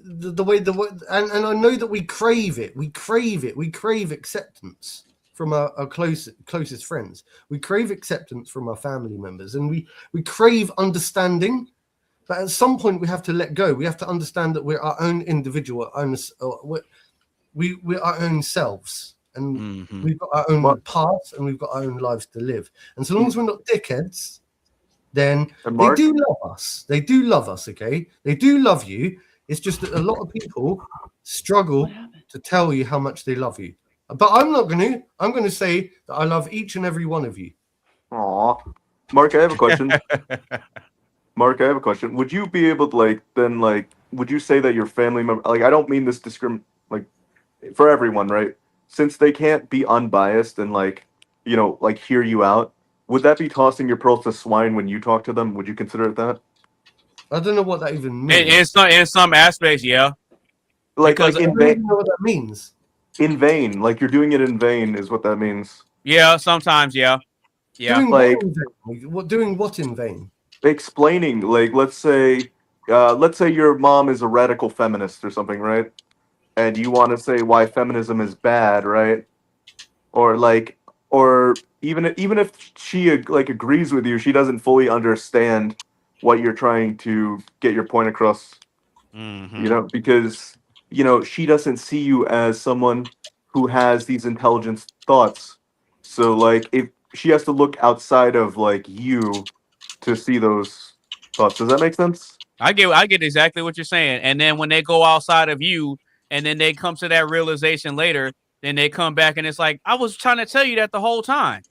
the way, and I know that we crave it. We crave acceptance from our closest friends. We crave acceptance from our family members, and we crave understanding. But at some point, we have to let go. We have to understand that we're our own individual, we're our own selves, and we've got our own paths, and we've got our own lives to live. And so long as we're not dickheads, then they do love us. They do love us, okay? They do love you. It's just that a lot of people struggle to tell you how much they love you. But I'm not going to. I'm going to say that I love each and every one of you. Aw. Mark, I have a question. Mark, I have a question. Would you be able to would you say that your family member, I don't mean this for everyone, right? Since they can't be unbiased and hear you out, would that be tossing your pearls to swine when you talk to them? Would you consider it that? I don't know what that even means. In some aspects, yeah. Like in vain. I don't even know what that means. In vain, like you're doing it in vain, is what that means. Yeah, sometimes, yeah. Doing what in vain? Explaining, let's say your mom is a radical feminist or something, right? And you want to say why feminism is bad, right? Or even if she agrees with you, she doesn't fully understand what you're trying to get your point across. Because she doesn't see you as someone who has these intelligent thoughts. So if she has to look outside of you to see those thoughts. Does that make sense? I get exactly what you're saying. And then when they go outside of you and then they come to that realization later, then they come back and it's like, I was trying to tell you that the whole time.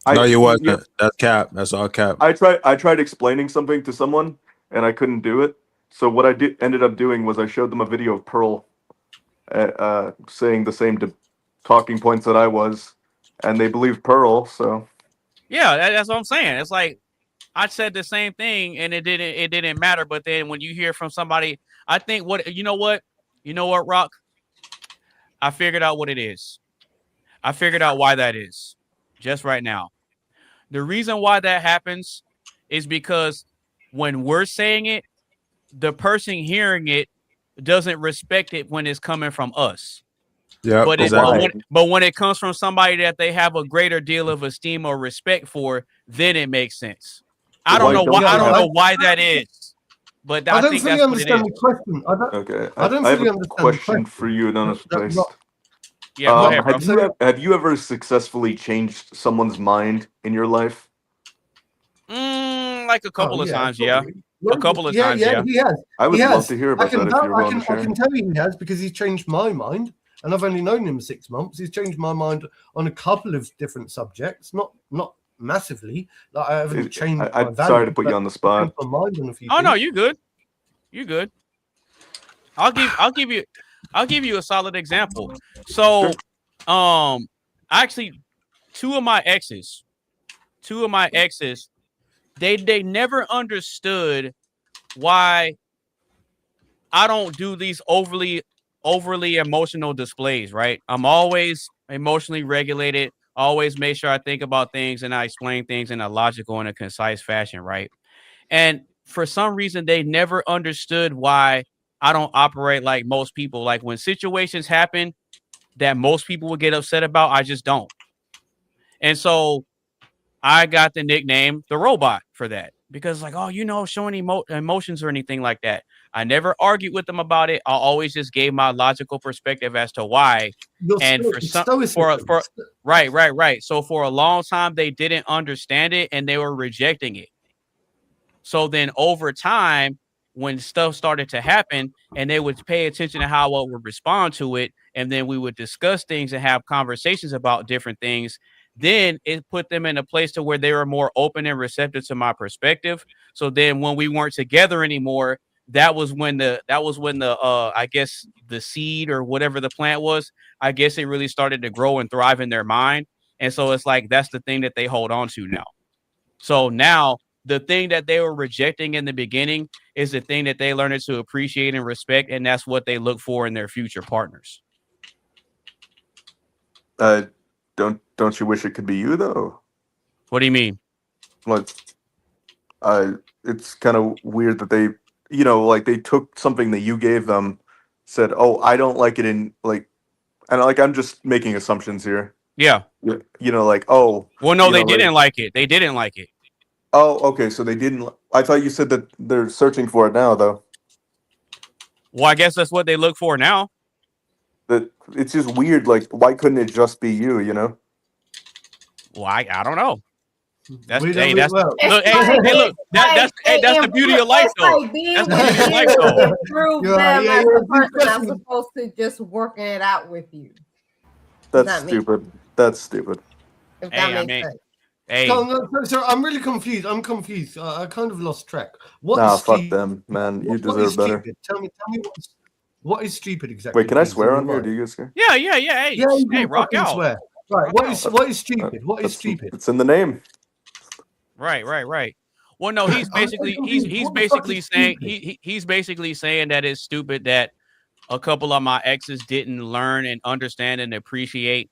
No, you wasn't. Yeah. That's cap. That's all cap. I tried explaining something to someone and I couldn't do it. So what I ended up doing was I showed them a video of Pearl saying the same talking points that I was, and they believed Pearl. So yeah, that's what I'm saying. It's like I said the same thing and it didn't matter. But then when you hear from somebody, I think you know what, Rock? I figured out what it is. I figured out why that is just right now. The reason why that happens is because when we're saying it, the person hearing it doesn't respect it when it's coming from us. Yeah, But exactly. but when it comes from somebody that they have a greater deal of esteem or respect for, then it makes sense. I don't know why. I don't know why that is, but I don't think fully that's what it understand is. the question. I don't have fully a understand the question for you, Anonymous Priest. Yeah, go ahead, bro. Have you ever successfully changed someone's mind in your life? Like a couple of times, probably. yeah. A couple of times, yeah. He has. I would He love has. to hear about that if you're willing to I share. can tell you he has because he's changed my mind, and I've only known him 6 months. He's changed my mind on a couple of different subjects, not massively. Like I haven't changed. I'm sorry to put you on the spot. My mind on a few Oh things. no, you good. You good. I'll give you a solid example. So, actually, two of my exes, they never understood why I don't do these overly emotional displays, right? I'm always emotionally regulated, always make sure I think about things and I explain things in a logical and a concise fashion, right? And for some reason, they never understood why I don't operate like most people. Like when situations happen that most people would get upset about, I just don't. And so I got the nickname the robot for that because like, oh, showing emotions or anything like that. I never argued with them about it. I always just gave my logical perspective as to why. And right. So for a long time, they didn't understand it and they were rejecting it. So then over time, when stuff started to happen and they would pay attention to how I would respond to it, and then we would discuss things and have conversations about different things, then it put them in a place to where they were more open and receptive to my perspective. So then when we weren't together anymore, that was when the I guess the seed or whatever the plant was, I guess it really started to grow and thrive in their mind. And so it's like that's the thing that they hold on to now. So now the thing that they were rejecting in the beginning is the thing that they learned to appreciate and respect, and that's what they look for in their future partners. Don't you wish it could be you though? What do you mean? Like, it's kind of weird that they, like they took something that you gave them, said, "Oh, I don't like it," in like, and like I'm just making assumptions here. Yeah. Like, oh. Well, no, they didn't like it. They didn't like it. Oh, okay. So they didn't. I thought you said that they're searching for it now, though. Well, I guess that's what they look for now. That it's just weird. Like, why couldn't it just be you? Well, I don't know. That's Look, that's the beauty of life, though. That's the beauty of life, though. Prove them as the person that's supposed to just working it out with you. That's stupid. That's stupid. If that makes sense. Hey. So I'm really confused. I'm confused. I kind of lost track. Fuck them, man. You deserve better. Stupid? Tell me what is stupid exactly? Wait, can I swear on here? Do you guys care? Yeah. Hey, rock out. Swear. Right. What is stupid? What is stupid? It's in the name. Right. Well, no, he's basically he's basically saying that it's stupid that a couple of my exes didn't learn and understand and appreciate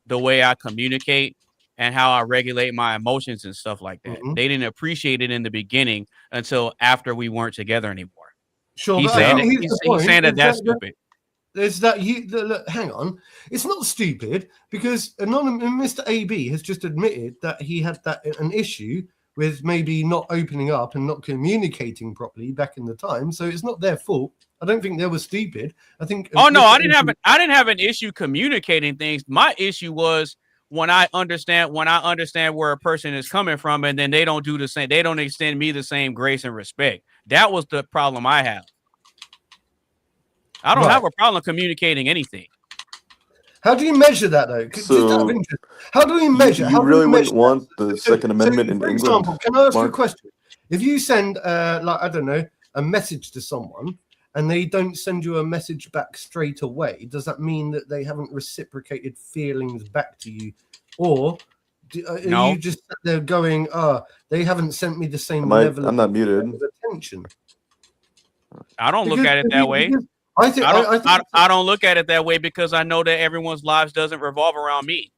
the way I communicate and how I regulate my emotions and stuff like that. Mm-hmm. They didn't appreciate it in the beginning until after we weren't together anymore. Sure, he's saying that's stupid. There's that look, hang on. It's not stupid because Mr. AB has just admitted that he had an issue with maybe not opening up and not communicating properly back in the time. So it's not their fault. I don't think they were stupid. I think. Oh no, I didn't have an issue communicating things. My issue was when I understand where a person is coming from, and then they don't do the same. They don't extend me the same grace and respect. That was the problem I have. I don't have a problem communicating anything. How do you measure that, though? How do we measure? You really wouldn't want the Second Amendment in England. For example, can I ask you a question? If you send, a message to someone, and they don't send you a message back straight away, does that mean that they haven't reciprocated feelings back to you? Or are you just there going, they haven't sent me the same level I'm not muted. of attention? I don't look at it that way. I don't look at it that way because I know that everyone's lives doesn't revolve around me.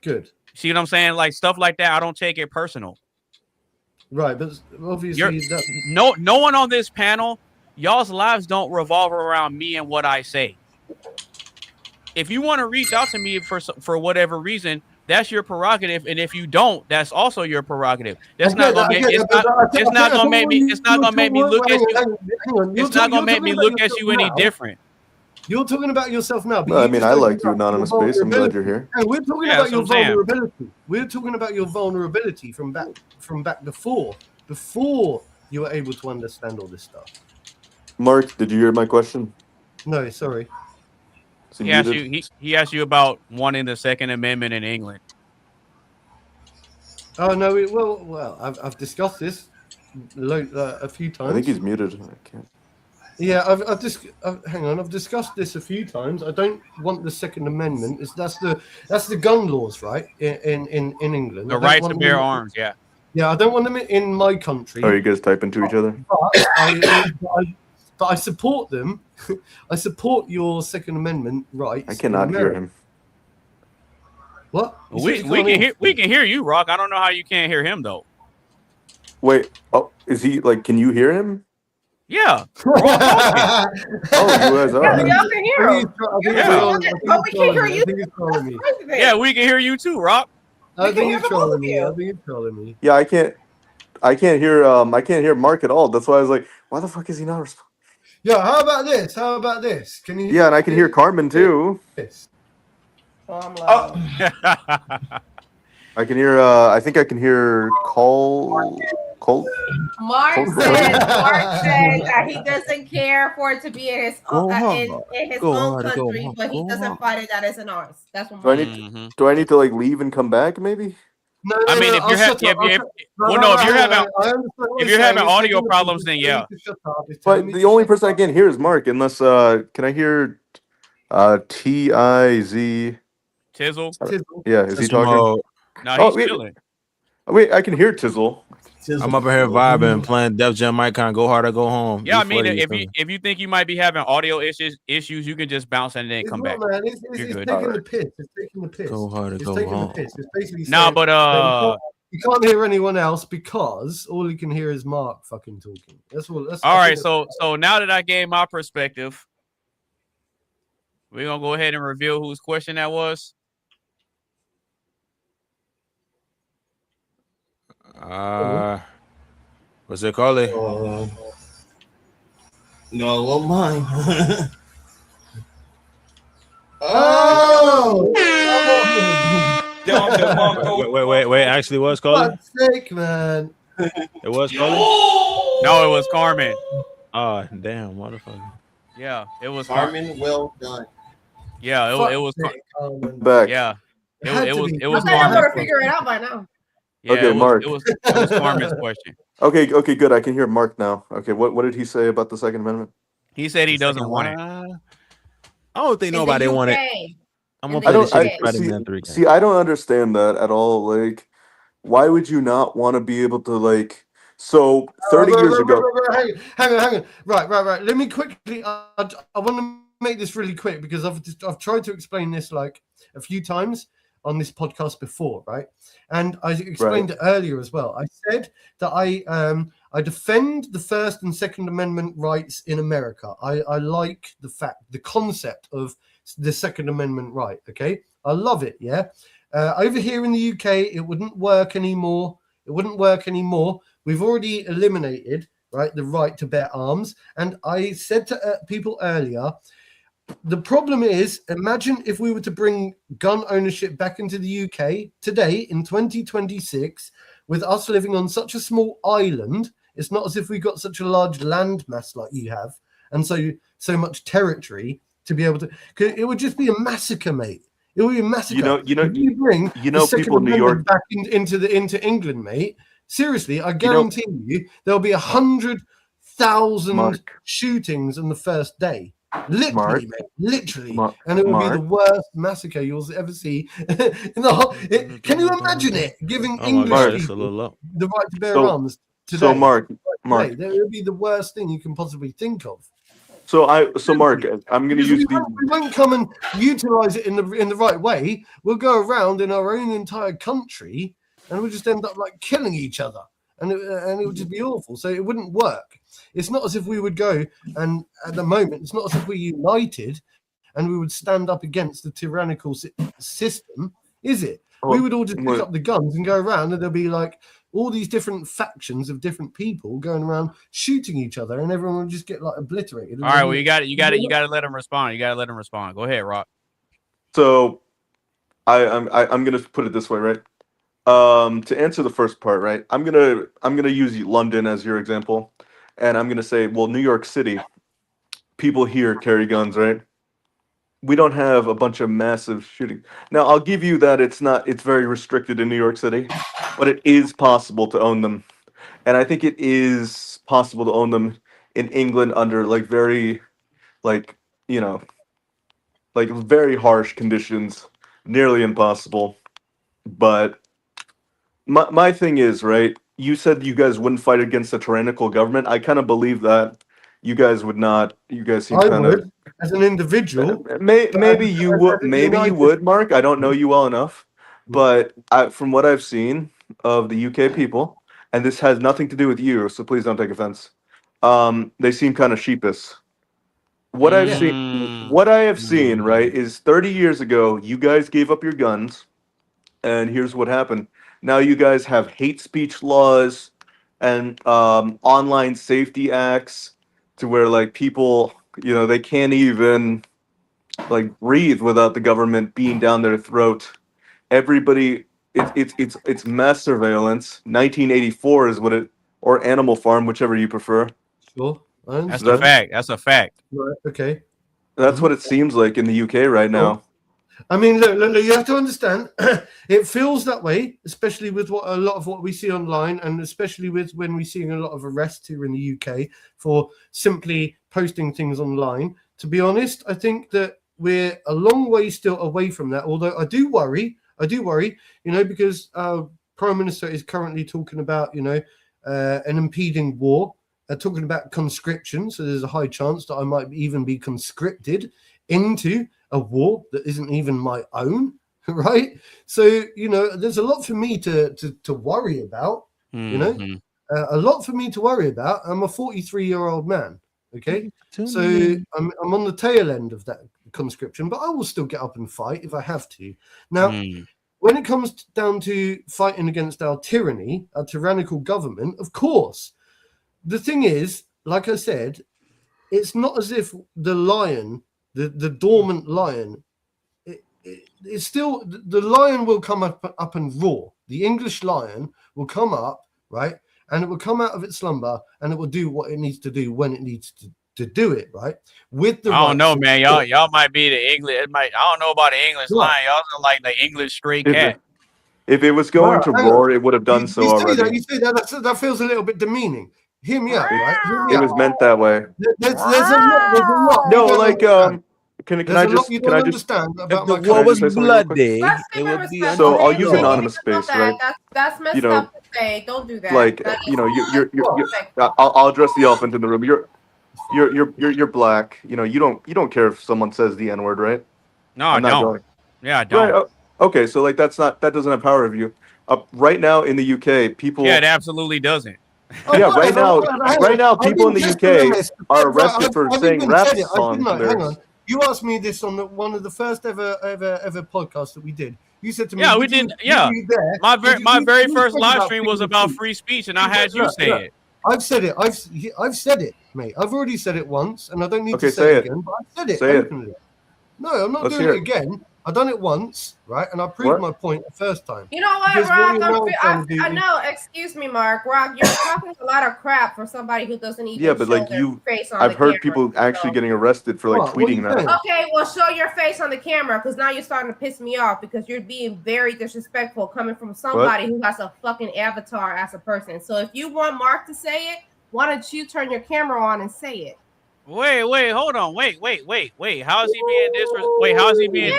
Good. See what I'm saying? Like stuff like that, I don't take it personal. Right, but obviously that no one on this panel, y'all's lives don't revolve around me and what I say. If you want to reach out to me for whatever reason, that's your prerogative, and if you don't, that's also your prerogative. That's not gonna make it's not gonna make me look at you. It's not gonna make me look at you any different. You're talking about yourself now. But No, I mean, I like you, Anonymous Base. I'm glad you're here. We're talking about your vulnerability. We're talking about your vulnerability from back before you were able to understand all this stuff. Mark, did you hear my question? No, sorry. He asked you about wanting the Second Amendment in England. Oh no, well, I've discussed this a few times. I think he's muted. I can't. Yeah, I've discussed this a few times. I don't want the Second Amendment. That's the gun laws, right? In England, the right to bear arms. Yeah. Yeah, I don't want them in my country. Oh, you guys typing to each other? But I support them. I support your Second Amendment rights. I cannot hear him. What? We can hear you, Rock. I don't know how you can't hear him though. Wait. Oh, is he like? Can you hear him? Yeah. Oh, you guys are. Y'all can hear him. But we can't hear you. Yeah, we can hear you too, Rock. I think you're trolling me. Yeah, I can't hear Mark at all. That's why I was like, why the fuck is he not responding? Yeah, how about this? Can you? Yeah, and I can hear Carmen too. This. I can hear. I think I can hear Colt. Mark said that he doesn't care for it to be in his own country, but he doesn't find it that it's in ours. That's what Mark said. Do I need to like leave and come back maybe? No, I mean, if you're having audio problems, then yeah. But the only person I can hear is Mark, unless can I hear T-I-Z Tizzle? Yeah, is he talking? No, he's chilling. Wait, I can hear Tizzle. I'm up here vibing, playing Def Jam Icon. Go hard or go home. Yeah, I mean, if you think you might be having audio issues, you can just bounce and then come back. Man. It's taking the piss. It's taking the piss. Go hard or go taking home. the piss. It's basically no, but you can't hear anyone else because all you can hear is Mark fucking talking. That's all. All right, so now that I gave my perspective, we're gonna go ahead and reveal whose question that was. What's it called? No, well, mine. Wait. Actually, what's called? For God's sake, man. It was called? No, it was Carmen. Oh, damn, motherfucker. Yeah, it was Carmen. Well done. Yeah, it was Carmen. Back. Yeah, it was I thought I would figure it out by now. Yeah, okay, Mark. It was Carmen's question. Okay, good. I can hear Mark now. Okay, what did he say about the Second Amendment? He said he doesn't want it. I don't think nobody want it. I'm gonna I don't play see. I don't understand that at all. Like, why would you not want to be able to like? So 30 years ago. Hang on. Right. Let me quickly. I want to make this really quick because I've tried to explain this like a few times on this podcast before, right? And I explained it earlier as well. I said that I defend the First and Second Amendment rights in America. I like the concept of the Second Amendment right. Okay, I love it. Yeah. Over here in the UK, it wouldn't work anymore. We've already eliminated the right to bear arms. And I said to people earlier, the problem is, imagine if we were to bring gun ownership back into the UK today in 2026, with us living on such a small island. It's not as if we got such a large land mass like you have, and so much territory to be able to. It would just be a massacre, mate. It would be a massacre. If you bring people in New York back into England, mate. Seriously, I guarantee you there'll be 100,000 shootings on the first day. Literally, mate. Literally. And it will be the worst massacre you'll ever see. Can you imagine it? Giving English people the right to bear arms today. So, Mark. That would be the worst thing you can possibly think of. So Mark, I'm going to use we won't come and utilize it in the right way. We'll go around in our own entire country, and we'll just end up like killing each other, and it would just be awful. So it wouldn't work. It's not as if we would go, and at the moment, it's not as if we're united, and we would stand up against the tyrannical system, is it? We would all just pick up the guns and go around, and there'll be like all these different factions of different people going around shooting each other, and everyone will just get like obliterated. All right, well, you got to let him respond. You got to let him respond. Go ahead, Rock. So, I'm gonna put it this way, right? To answer the first part, right? I'm gonna use London as your example, and I'm gonna say, well, New York City, people here carry guns, right? We don't have a bunch of massive shooting. Now, I'll give you that it's very restricted in New York City, but it is possible to own them. And I think it is possible to own them in England under like very, like, you know, like very harsh conditions, nearly impossible. But my thing is, right, you said you guys wouldn't fight against a tyrannical government. I kind of believe that. You guys would not. You guys seem kind of as an individual. Maybe you would, Mark. I don't know you well enough, but from what I've seen of the UK people, and this has nothing to do with you, so please don't take offense. They seem kind of sheepish. What I have seen, right, is 30 years ago, you guys gave up your guns, and here's what happened. Now you guys have hate speech laws and online safety acts to where like people, they can't even like breathe without the government being down their throat. Everybody, it's mass surveillance. 1984 is what it, or Animal Farm, whichever you prefer. Sure, that's a fact. That's a fact. Right, okay. That's what it seems like in the UK right now. I mean, look, you have to understand, it feels that way, especially with a lot of what we see online, and especially with when we're seeing a lot of arrests here in the UK for simply posting things online. To be honest, I think that we're a long way still away from that, although I do worry, because our Prime Minister is currently talking about, an impeding war, talking about conscription, so there's a high chance that I might even be conscripted into a war that isn't even my own, right? So, there's a lot for me to worry about, a lot for me to worry about. I'm a 43-year-old man, okay? So I'm on the tail end of that conscription, but I will still get up and fight if I have to. Now, when it comes down to fighting against our tyranny, our tyrannical government, of course, the thing is, like I said, it's not as if the lion, the dormant lion, it's still, the lion will come up and roar. The English lion will come up, right? And it will come out of its slumber and it will do what it needs to do when it needs to do it, right? With the I don't know, man. Y'all might be the English. I don't know about the English lion. Y'all sound like the English stray cat. If it was going to roar, it would have done so already. You say that feels a little bit demeaning. Hear me out, right? It was meant that way. There's a lot. No, like can I just understand about if the war was bloody, it would be so I'll use anonymous space, right? That's messed up to say. Don't do that. Like you're I'll address the elephant in the room. You're black. You don't care if someone says the N-word, right? No, I don't. Yeah, I don't. Right, okay, so like that doesn't have power of you. Right now in the UK, people. Yeah, it absolutely doesn't. Yeah, right now, people in the UK are arrested for saying rap songs. Hang on. You asked me this on one of the first ever podcasts that we did. You said to me, "Yeah, we did. Yeah, my very first live stream was about free speech, and I had you say it." I've said it. I've said it, mate. I've already said it once, and I don't need to say it again. But I've said it openly. No, I'm not doing it again. I've done it once, right? And I proved my point the first time. You know what, Rock? I know. Excuse me, Mark. Rock, you're talking a lot of crap for somebody who doesn't even but like I've heard people actually getting arrested for like tweeting that. Okay, well, show your face on the camera, because now you're starting to piss me off because you're being very disrespectful coming from somebody who has a fucking avatar as a person. So if you want Mark to say it, why don't you turn your camera on and say it? Wait, hold on. Wait. How is he being disrespectful? How is he being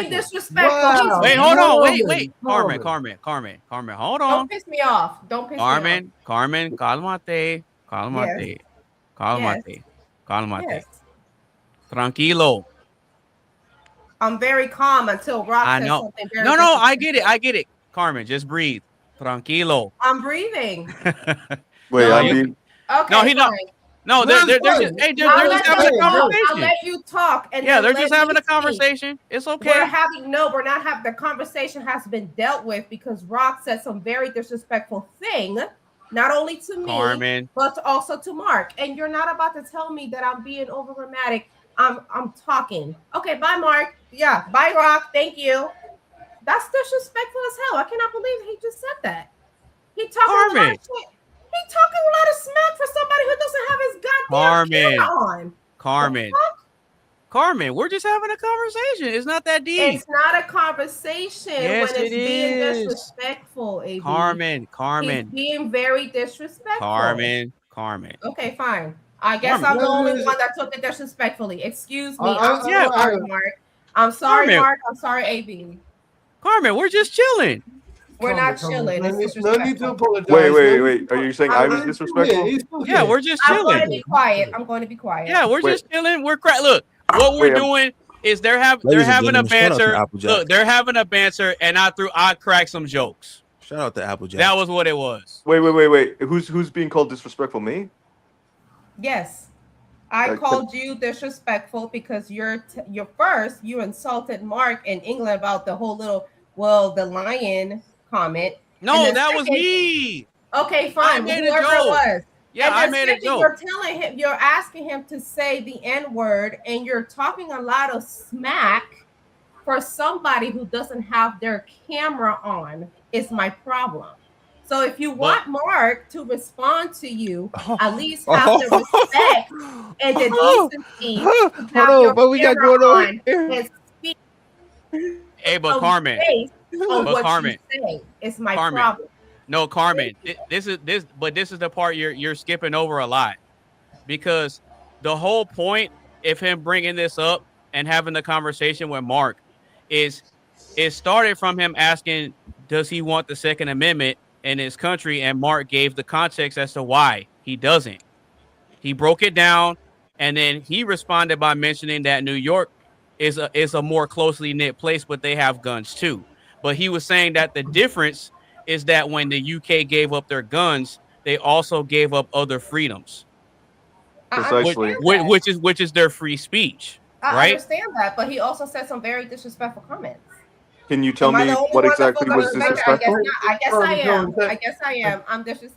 disrespectful? Wow. Wait, hold on. Wait. Carmen, hold on. Don't piss me off. Carmen, calmate. Yes. Tranquilo. I'm very calm until Rock I says know. something very No, I disrespectful. get it. Carmen, just breathe. Tranquilo. I'm breathing. Wait, No, I you. mean, No, Okay, he not. fine. No, No, it's they're just. fine. Hey, No, they're I'll just let having a you talk. I'll conversation. let you talk, and Yeah, then they're let just me having a speak. conversation. It's We're okay. having we're not having the conversation has been dealt with because Rock said some very disrespectful thing, not only to me, Carmen. but also to Mark. And you're not about to tell me that I'm being over dramatic. I'm talking. Okay, bye, Mark. Yeah, bye, Rock. Thank you. That's disrespectful as hell. I cannot believe he just said that. He talking a lot Carmen. of shit. He talking a lot of smack for somebody who doesn't have his goddamn camera on. Carmen. Carmen, we're just having a conversation. It's not that deep. It's not a conversation Yes, when it's it being is. disrespectful, AB. Carmen. He's being very disrespectful. Carmen. Okay, fine. I guess Carmen. I'm the only one that took it disrespectfully. Excuse me. I'm yeah. sorry, Mark. I'm sorry, Carmen. Mark. I'm sorry, AB. Carmen, we're just chilling. We're not chilling. No It's need disrespectful. to apologize. wait. Are you saying I was I'm disrespectful? Yeah, we're just I'm going to chilling. be quiet. I'm going to be quiet. Yeah, we're Wait. just chilling. We're look. What we're Wait, doing is they're having Ladies and a gentlemen, shout out to banter. Applejack. Look, they're having a banter, and I cracked some jokes. Shout out to Applejack. That was what it was. Wait. Who's being called disrespectful? Me? Yes. I Okay. called you disrespectful because you're first you insulted Mark in England about the whole the lion comment. No, that was me. Okay, fine. made a Whoever it joke. was. Yeah, and I then made a second, joke. You're telling him, you're asking him to say the N-word, and you're talking a lot of smack for somebody who doesn't have their camera on. Is my problem. So if you want Mark to respond to you, at least have the respect and the decency to have your what we got camera going on on here? and speak Hey, but Carmen. based on But what Carmen. you say. It's my Carmen. problem. No, Carmen. This is the part you're skipping over a lot, because the whole point of him bringing this up and having the conversation with Mark is it started from him asking, does he want the Second Amendment in his country? And Mark gave the context as to why he doesn't. He broke it down, and then he responded by mentioning that New York is a more closely knit place, but they have guns too. But he was saying that the difference is that when the UK gave up their guns, they also gave up other freedoms. Precisely. Which is their free speech, I right? understand that, but he also said some very disrespectful comments. Can you tell Am I me the only what one that exactly feels was disrespected? I guess disrespectful? not. I guess I am. I guess I am.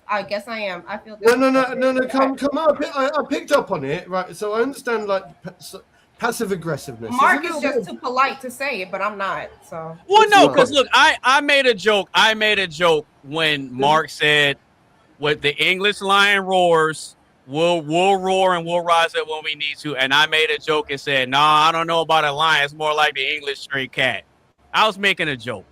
I guess I am. I feel No. Come on. I picked up on it, right? So I understand like passive aggressiveness. Mark is just too polite to say it, but I'm not. So. Well, no, because look, I made a joke. I made a joke when Mark said, "What the English lion roars, we'll roar and we'll rise up when we need to." And I made a joke and said, "Nah, I don't know about a lion. It's more like the English stray cat." I was making a joke.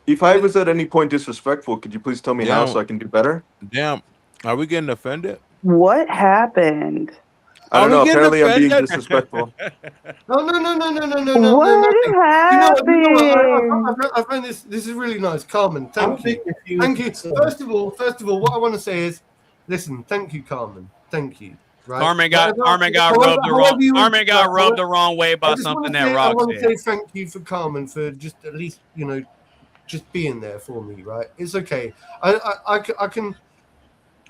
If I was at any point disrespectful, could you please tell me how so I can do better? Damn. Are we getting offended? What happened? I don't know. Apparently, I'm being offended? disrespectful. No. What happened? I find this is really nice, Carmen. Thank you. Thank you. First of all, what I want to say is, listen. Thank you, Carmen. Thank you. Right? Carmen got rubbed the wrong way by something that Rock I want to said. say thank you for Carmen for just at least just being there for me. Right? It's okay.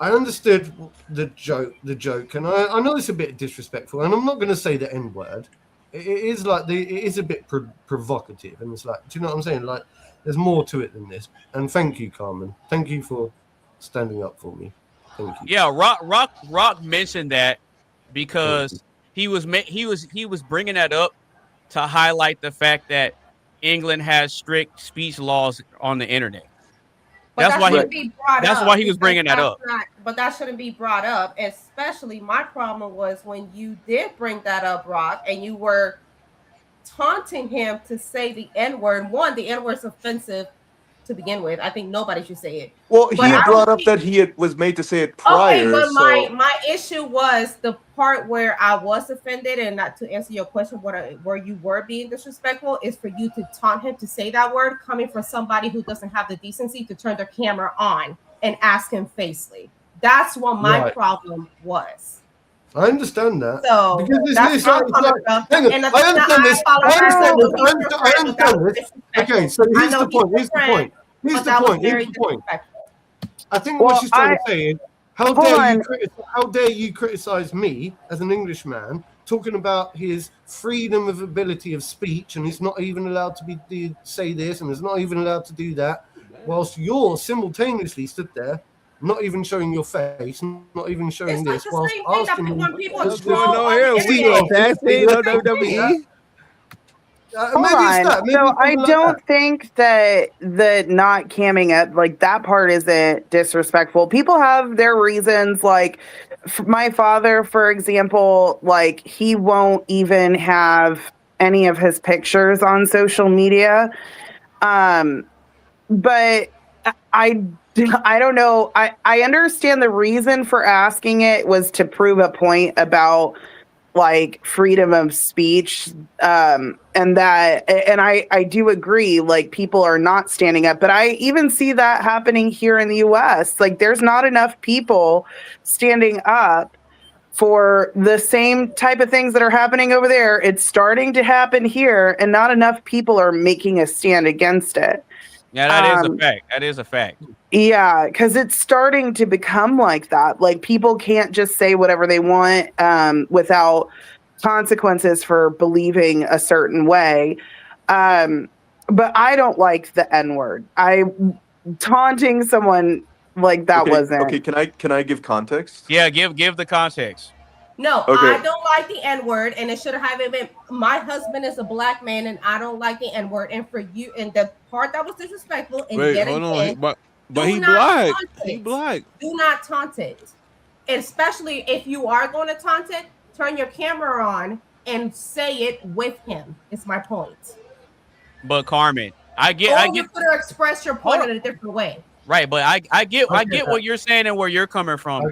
I understood the joke, and I know it's a bit disrespectful, and I'm not going to say the N word. It is a bit provocative, and it's like, do you know what I'm saying? Like, there's more to it than this. And thank you, Carmen. Thank you for standing up for me. Thank you. Yeah, Rock mentioned that because he was bringing that up to highlight the fact that England has strict speech laws on the internet. But That's why he was because bringing that up. But that shouldn't be brought up. Especially my problem was when you did bring that up, Rock, and you were taunting him to say the N-word. One, the N-word is offensive to begin with. I think nobody should say it. Well, he had brought up that he was made to say it prior. Okay, but so my issue was the part where I was offended, and not to answer your question, where you were being disrespectful is for you to taunt him to say that word coming from somebody who doesn't have the decency to turn their camera on and ask him facely. That's what my problem was. I understand that. So because it's that's where I'm coming from. hang on, And I understand this. I understand this. Okay, so here's the point. Here's the point. Here's the point. Here's the point. I think what she's trying to say is, how dare you criticize me as an Englishman talking about his freedom of ability of speech, and he's not even allowed to say this, and he's not even allowed to do that, whilst you're simultaneously stood there, not even showing your face, not even showing this, whilst asking me what's going on here? We do a tag team on WWE. Hold on. So I don't think that the not camming up, like that part isn't disrespectful. People have their reasons. Like my father, for example, like he won't even have any of his pictures on social media. But I don't know. I understand the reason for asking it was to prove a point about like freedom of speech, and I do agree, like people are not standing up, but I even see that happening here in the US. Like there's not enough people standing up for the same type of things that are happening over there. It's starting to happen here, and not enough people are making a stand against it. Yeah, that is a fact. That is a fact. Yeah, because it's starting to become like that. Like people can't just say whatever they want without consequences for believing a certain way. But I don't like the N-word. Taunting someone like that wasn't. Okay, can I give context? Yeah, give the context. No, Okay. I don't like the N-word, and it should have been. My husband is a black man, and I don't like the N-word. And for you, and the part that was disrespectful, and Wait, yet hold again, on, but do he not black. taunt He it. black. Do not taunt it, especially if you are going to taunt it. Turn your camera on and say it with him. Is my point. But Carmen, I get you could express your point in a different way. right, but I get what you're saying and where you're coming from,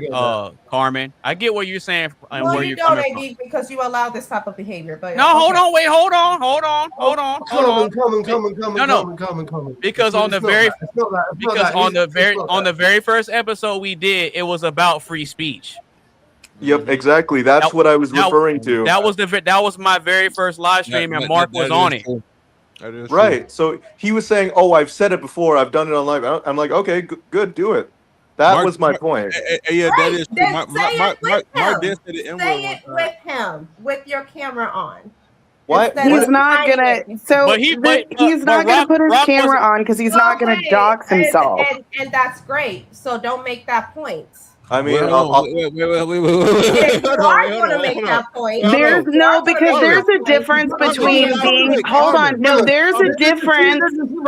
Carmen. I get what you're saying and Well, where you you're don't, coming from. AD, because you allow this type of behavior. But No, hold on, wait, hold on. Come. Because on the very first episode we did, it was about free speech. Yep, exactly. That's what I was referring to. That was my very first live stream, and Mark was on it. Right. So he was saying, "Oh, I've said it before. I've done it on live." I'm like, "Okay, good, do it." That was my point. Yeah, that is true. Mark did say the N-word. Say it with him, with your camera on. What? He's not gonna. So he's not gonna put his camera on because he's not gonna dox himself. And that's great. So don't make that point. I mean, If you are going to make that point, there's there's a difference between being. Hold on, no, there's a difference.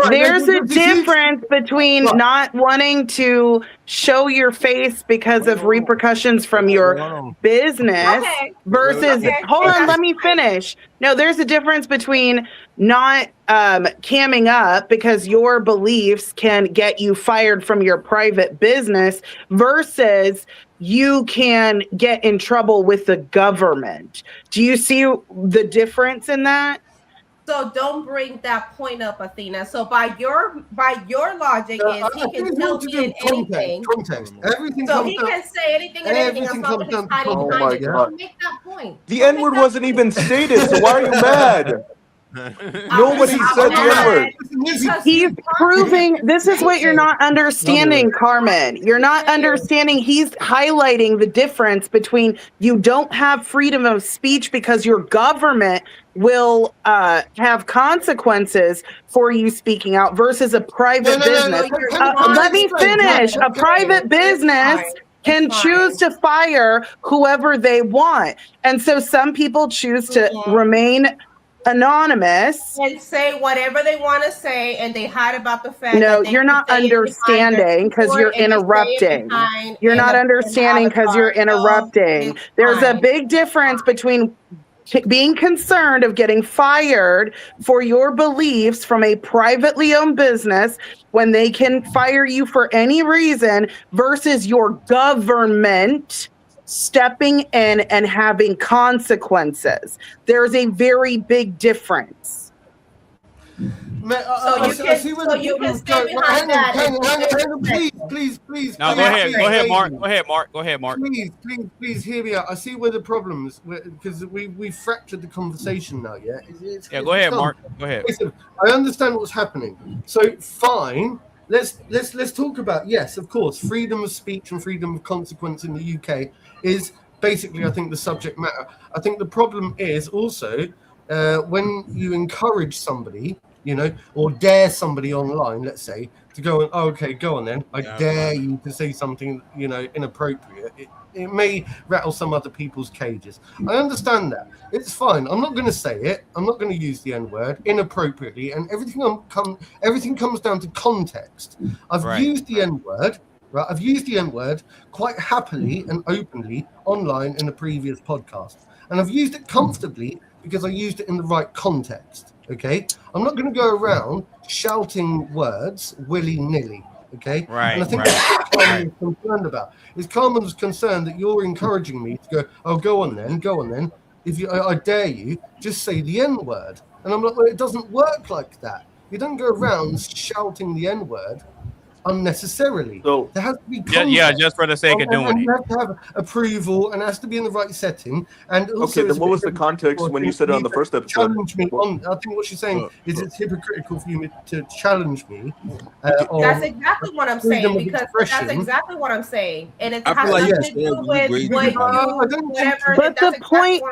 There's a difference between not wanting to show your face because of repercussions from your business versus. Hold on, let me finish. No, there's a difference between not camming up because your beliefs can get you fired from your private business versus you can get in trouble with the government. Do you see the difference in that? So don't bring that point up, Athena. So by your logic is he can tell me anything. Context. Everything. So he can say anything and anything as long as he's hiding Oh behind my it. God. Don't make that point. The N-word wasn't even stated, so why are you mad? Nobody said the N-word. He's proving this is what you're not understanding, Carmen. You're not understanding. He's highlighting the difference between you don't have freedom of speech because your government will have consequences for you speaking out versus a private business. Let me finish. A private business can choose to fire whoever they want. And so some people choose to remain anonymous and say whatever they want to say, and they hide about the fact no that you're not understanding because you're interrupting. You're not understanding because you're interrupting. There's a big difference between being concerned of getting fired for your beliefs from a privately owned business when they can fire you for any reason versus your government stepping in and having consequences. There's a very big difference. I see where the problems go. Hang on, please. Now go ahead, Mark. Go ahead, Mark. Please hear me out. I see where the problems, because we fractured the conversation now. Yeah. Go ahead, Mark. Go ahead. Listen, I understand what's happening. So fine. Let's talk about, yes, of course, freedom of speech and freedom of consequence in the UK is basically, I think, the subject matter. I think the problem is also when you encourage somebody, or dare somebody online, let's say, to go and, okay, go on then, I dare you to say something, inappropriate. It may rattle some other people's cages. I understand that. It's fine. I'm not going to say it. I'm not going to use the N-word inappropriately, and everything comes down to context. I've used the N-word. Right, I've used the N-word quite happily and openly online in a previous podcast, and I've used it comfortably because I used it in the right context. Okay, I'm not going to go around shouting words willy-nilly. Okay, right. And I think that's what Carmen is concerned about. Is Carmen's concerned that you're encouraging me to go? Oh, go on then. If I dare you, just say the N-word. And I'm like, well, it doesn't work like that. You don't go around shouting the N-word unnecessarily. So there has to be context. just for the sake of doing it. You have to have approval, and it has to be in the right setting. And also, okay, then what was the context when you said it on the first episode? Challenge me on. I think what she's saying is it's hypocritical for you to challenge me. That's exactly what I'm saying, because that's exactly what I'm saying, and it has nothing to do with whatever. But the point.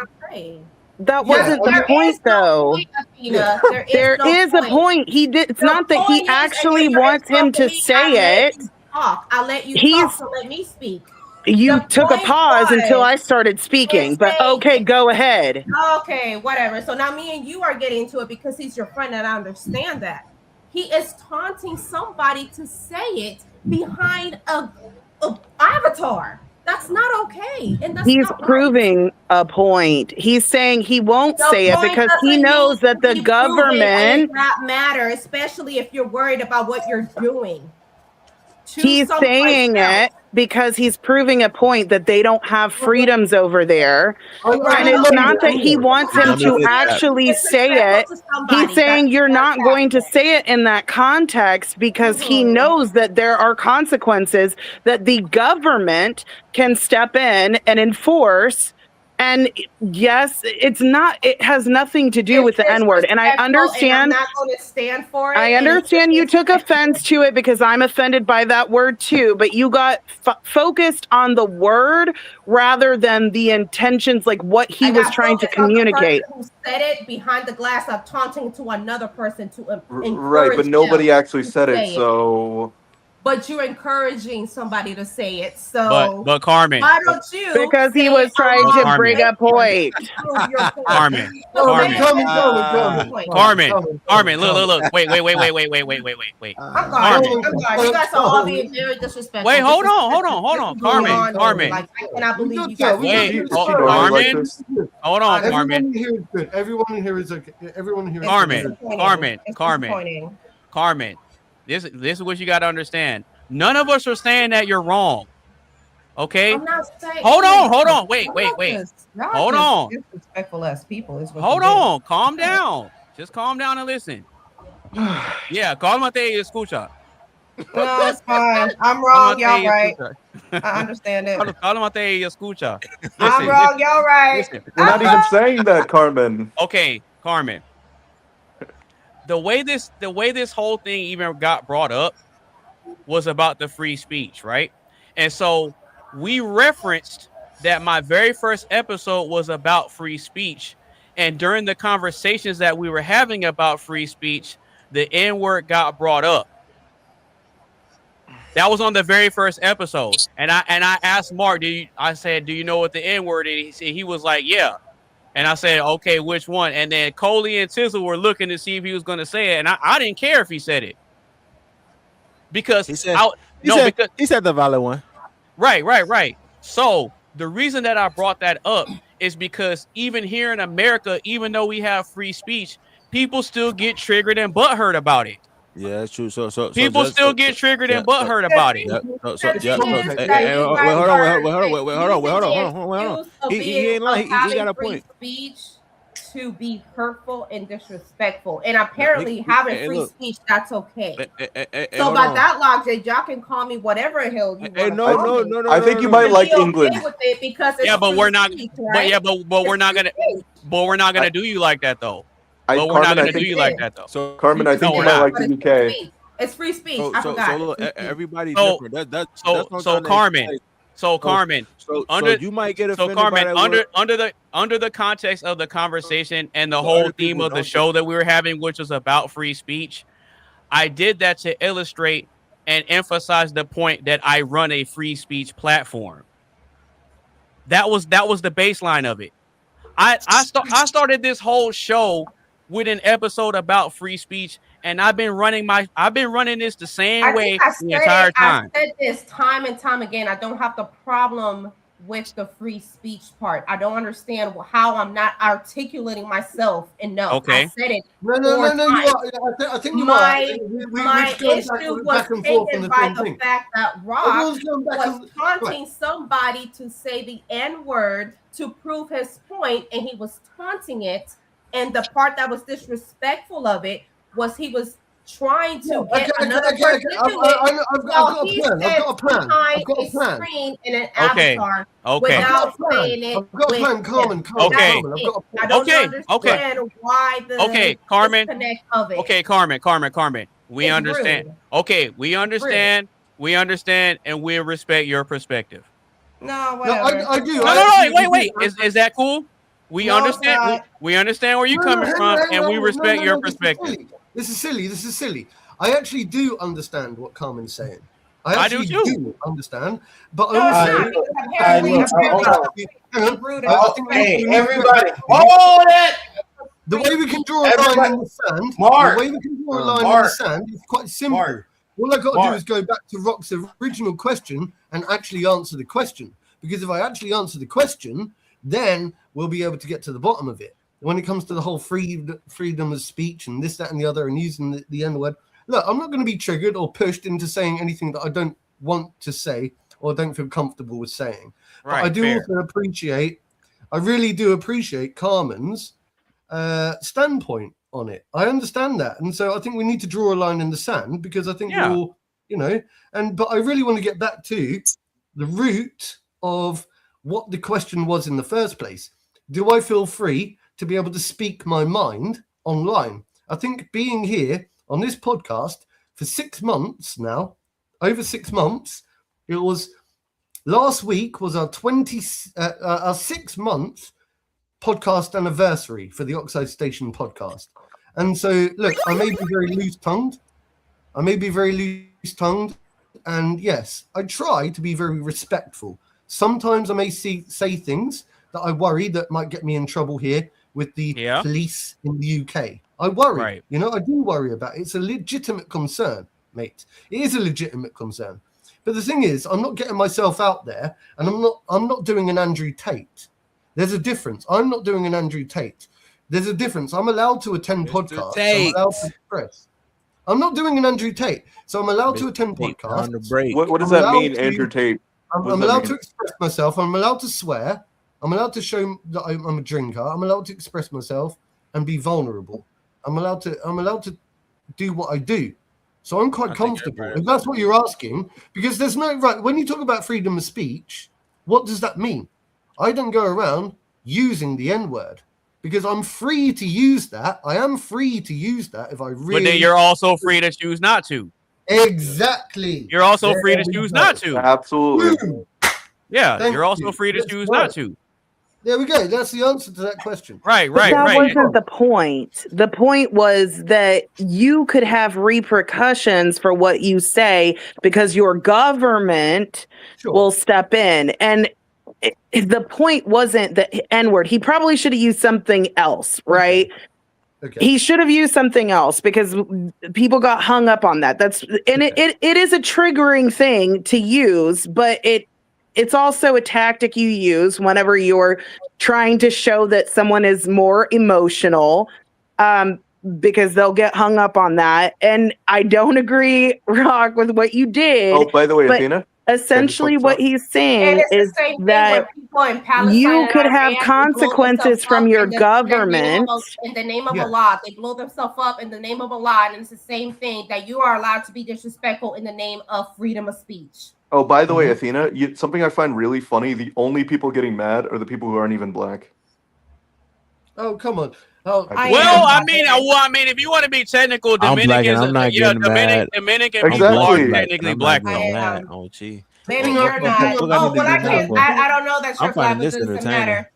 That wasn't the point, though. There is a point. He did. It's not that he actually wants him to say it. I'll let you talk. So let me speak. You took a pause until I started speaking, but okay, go ahead. Okay, whatever. So now me and you are getting into it because he's your friend, and I understand that. He is taunting somebody to say it behind a avatar. That's not okay. And that's he's proving a point. He's saying he won't say it because he knows that the government not matter, especially if you're worried about what you're doing. He's saying it because he's proving a point that they don't have freedoms over there. And it's not that he wants him to actually say it. He's saying you're not going to say it in that context because he knows that there are consequences that the government can step in and enforce. And yes, it has nothing to do with the N-word. And I understand. I'm not going to stand for it. I understand you took offense to it because I'm offended by that word too. But you got focused on the word rather than the intentions, like what he was trying to communicate. Who said it behind the glass of taunting to another person to right, but nobody actually said it, so. But you're encouraging somebody to say it, so. But Carmen, why don't you? Because he was trying to bring a point. Carmen, look. Wait. I'm sorry. You guys are all being very disrespectful. Wait, hold on. Carmen. Like, I cannot believe you guys. Wait, Carmen. Hold on, Carmen. Everyone in here is okay. Everyone here is Carmen. This is what you got to understand. None of us are saying that you're wrong. Okay? I'm not saying. Hold on. Wait. Hold on. Disrespectful as people is what. Hold on. Calm down. Just calm down and listen. Yeah, cálmate y escucha. No, it's fine. I'm wrong. Y'all right. I understand it. Cálmate y escucha. I'm wrong. Y'all right. We're not even saying that, Carmen. Okay, Carmen. The way this whole thing even got brought up was about the free speech, right? And so we referenced that my very first episode was about free speech. And during the conversations that we were having about free speech, the N-word got brought up. That was on the very first episode. And I asked Mark, I said, do you know what the N-word is? He was like, yeah. And I said, okay, which one? And then Coley and Tizzle were looking to see if he was going to say it. And I didn't care if he said it. Because he said the valid one. Right. So the reason that I brought that up is because even here in America, even though we have free speech, people still get triggered and butthurt about it. Yeah, that's true. So people still get triggered and butthurt about it. Hold on. He ain't lying. He got a point. to be hurtful and disrespectful. And apparently having free speech, that's okay. So by that logic, y'all can call me whatever the hell you want. No. I think you might like England. With it because it's but we're not. speech, But right? but we're not gonna. But we're not gonna do you like that though. But we're not gonna do you like that though. So Carmen, I think you might like the UK. It's free speech. I forgot. So look, everybody's So- different. That's So Carmen. So Carmen, so under you might get offended Carmen, by that under the context of the conversation and the whole theme of the show that we were having, which was about free speech, I did that to illustrate and emphasize the point that I run a free speech platform. That was the baseline of it. I started this whole show with an episode about free speech, and I've been running this the same way the entire time. I said this time and time again. I don't have the problem with the free speech part. I don't understand how I'm not articulating myself enough. Okay. I said it. No. I think you my my issue was taken by the fact that Rock was taunting somebody to say the N-word to prove his point, and he was taunting it. And the part that was disrespectful of it was he was trying to get another person to do it. I've got a plan. I've got a plan. Screen in an Okay. avatar Okay. without saying it. I've got a plan, Carmen. Okay. I don't Okay. understand why the Carmen. disconnect of it. Okay, Carmen. We It's understand. rude. Okay, we understand. We understand, and we respect your perspective. No, whatever. I do. No, wait. Is that cool? We No, understand. God. We understand where you're coming from, and we respect your perspective. This is silly. I actually do understand what Carmen's saying. I I do actually too. do understand, but No, I it's also not, because apparently Hey, everybody, hold it. The way we can draw a line in the sand, Mark. the way we can draw a line in the Mark. sand is quite simple. Mark. All I got to do Mark. is go back to Rock's original question and actually answer the question. Because if I actually answer the question, then we'll be able to get to the bottom of it. When it comes to the whole freedom of speech and this, that, and the other, and using the N-word, look, I'm not going to be triggered or pushed into saying anything that I don't want to say or don't feel comfortable with saying. Right, but I do fair. also appreciate, I really do appreciate Carmen's standpoint on it. I understand that. And so I think we need to draw a line in the sand because I think we're all, but I really want to get back to the root of what the question was in the first place. Do I feel free to be able to speak my mind online? I think being here on this podcast for 6 months now, over 6 months, it was last week was our 6 month podcast anniversary for the Oxide Station podcast. And so, look, I may be very loose-tongued. And yes, I try to be very respectful. Sometimes I may say things that I worry that might get me in trouble here with the police in the UK. I worry. Right. I do worry about it. It's a legitimate concern, mate. It is a legitimate concern. But the thing is, I'm not getting myself out there, and I'm not doing an Andrew Tate. There's a difference. I'm not doing an Andrew Tate. There's a difference. I'm allowed to attend podcasts. I'm allowed to express. I'm not doing an Andrew Tate, so I'm allowed to attend podcasts. On the break. What does that mean, Andrew Tate? I'm allowed to express myself. I'm allowed to swear. I'm allowed to show that I'm a drinker. I'm allowed to express myself and be vulnerable. I'm allowed to do what I do. So I'm quite comfortable. If that's what you're asking, because there's no right. When you talk about freedom of speech, what does that mean? I don't go around using the N-word because I'm free to use that. I am free to use that if I really. But then you're also free to choose not to. Exactly. You're also free to choose not to. Absolutely. Yeah, Thank you're also you. free to That's choose right. not to. There we go. That's the answer to that question. Right. But that wasn't the point. The point was that you could have repercussions for what you say because your government will step in. And the point wasn't the N-word. He probably should have used something else, right? Okay. He should have used something else because people got hung up on that. It is a triggering thing to use, but it's also a tactic you use whenever you're trying to show that someone is more emotional, because they'll get hung up on that. And I don't agree, Rock, with what you did. Oh, by the way, Athena? essentially what he's And saying it's the is same thing that when people in Palestine you and could Iran, have they blow themselves consequences from up your in the government. in the name of Yeah. Allah. They blow themselves up in the name of Allah, and it's the same thing that you are allowed to be disrespectful in the name of freedom of speech. Oh, by the way, Mhm. Athena, something I find really funny: the only people getting mad are the people who aren't even black. Oh, come on. Oh, Well, I mean, if you want to be technical, I'm black and Dominicans, I'm not getting mad. Dominican I'm people are black and technically I'm not black, getting though. mad on Chi. Baby, What you're not. what I Oh, need to well, I get mad can't. for? I don't know that I'm you're black, finding but this it doesn't entertaining. matter.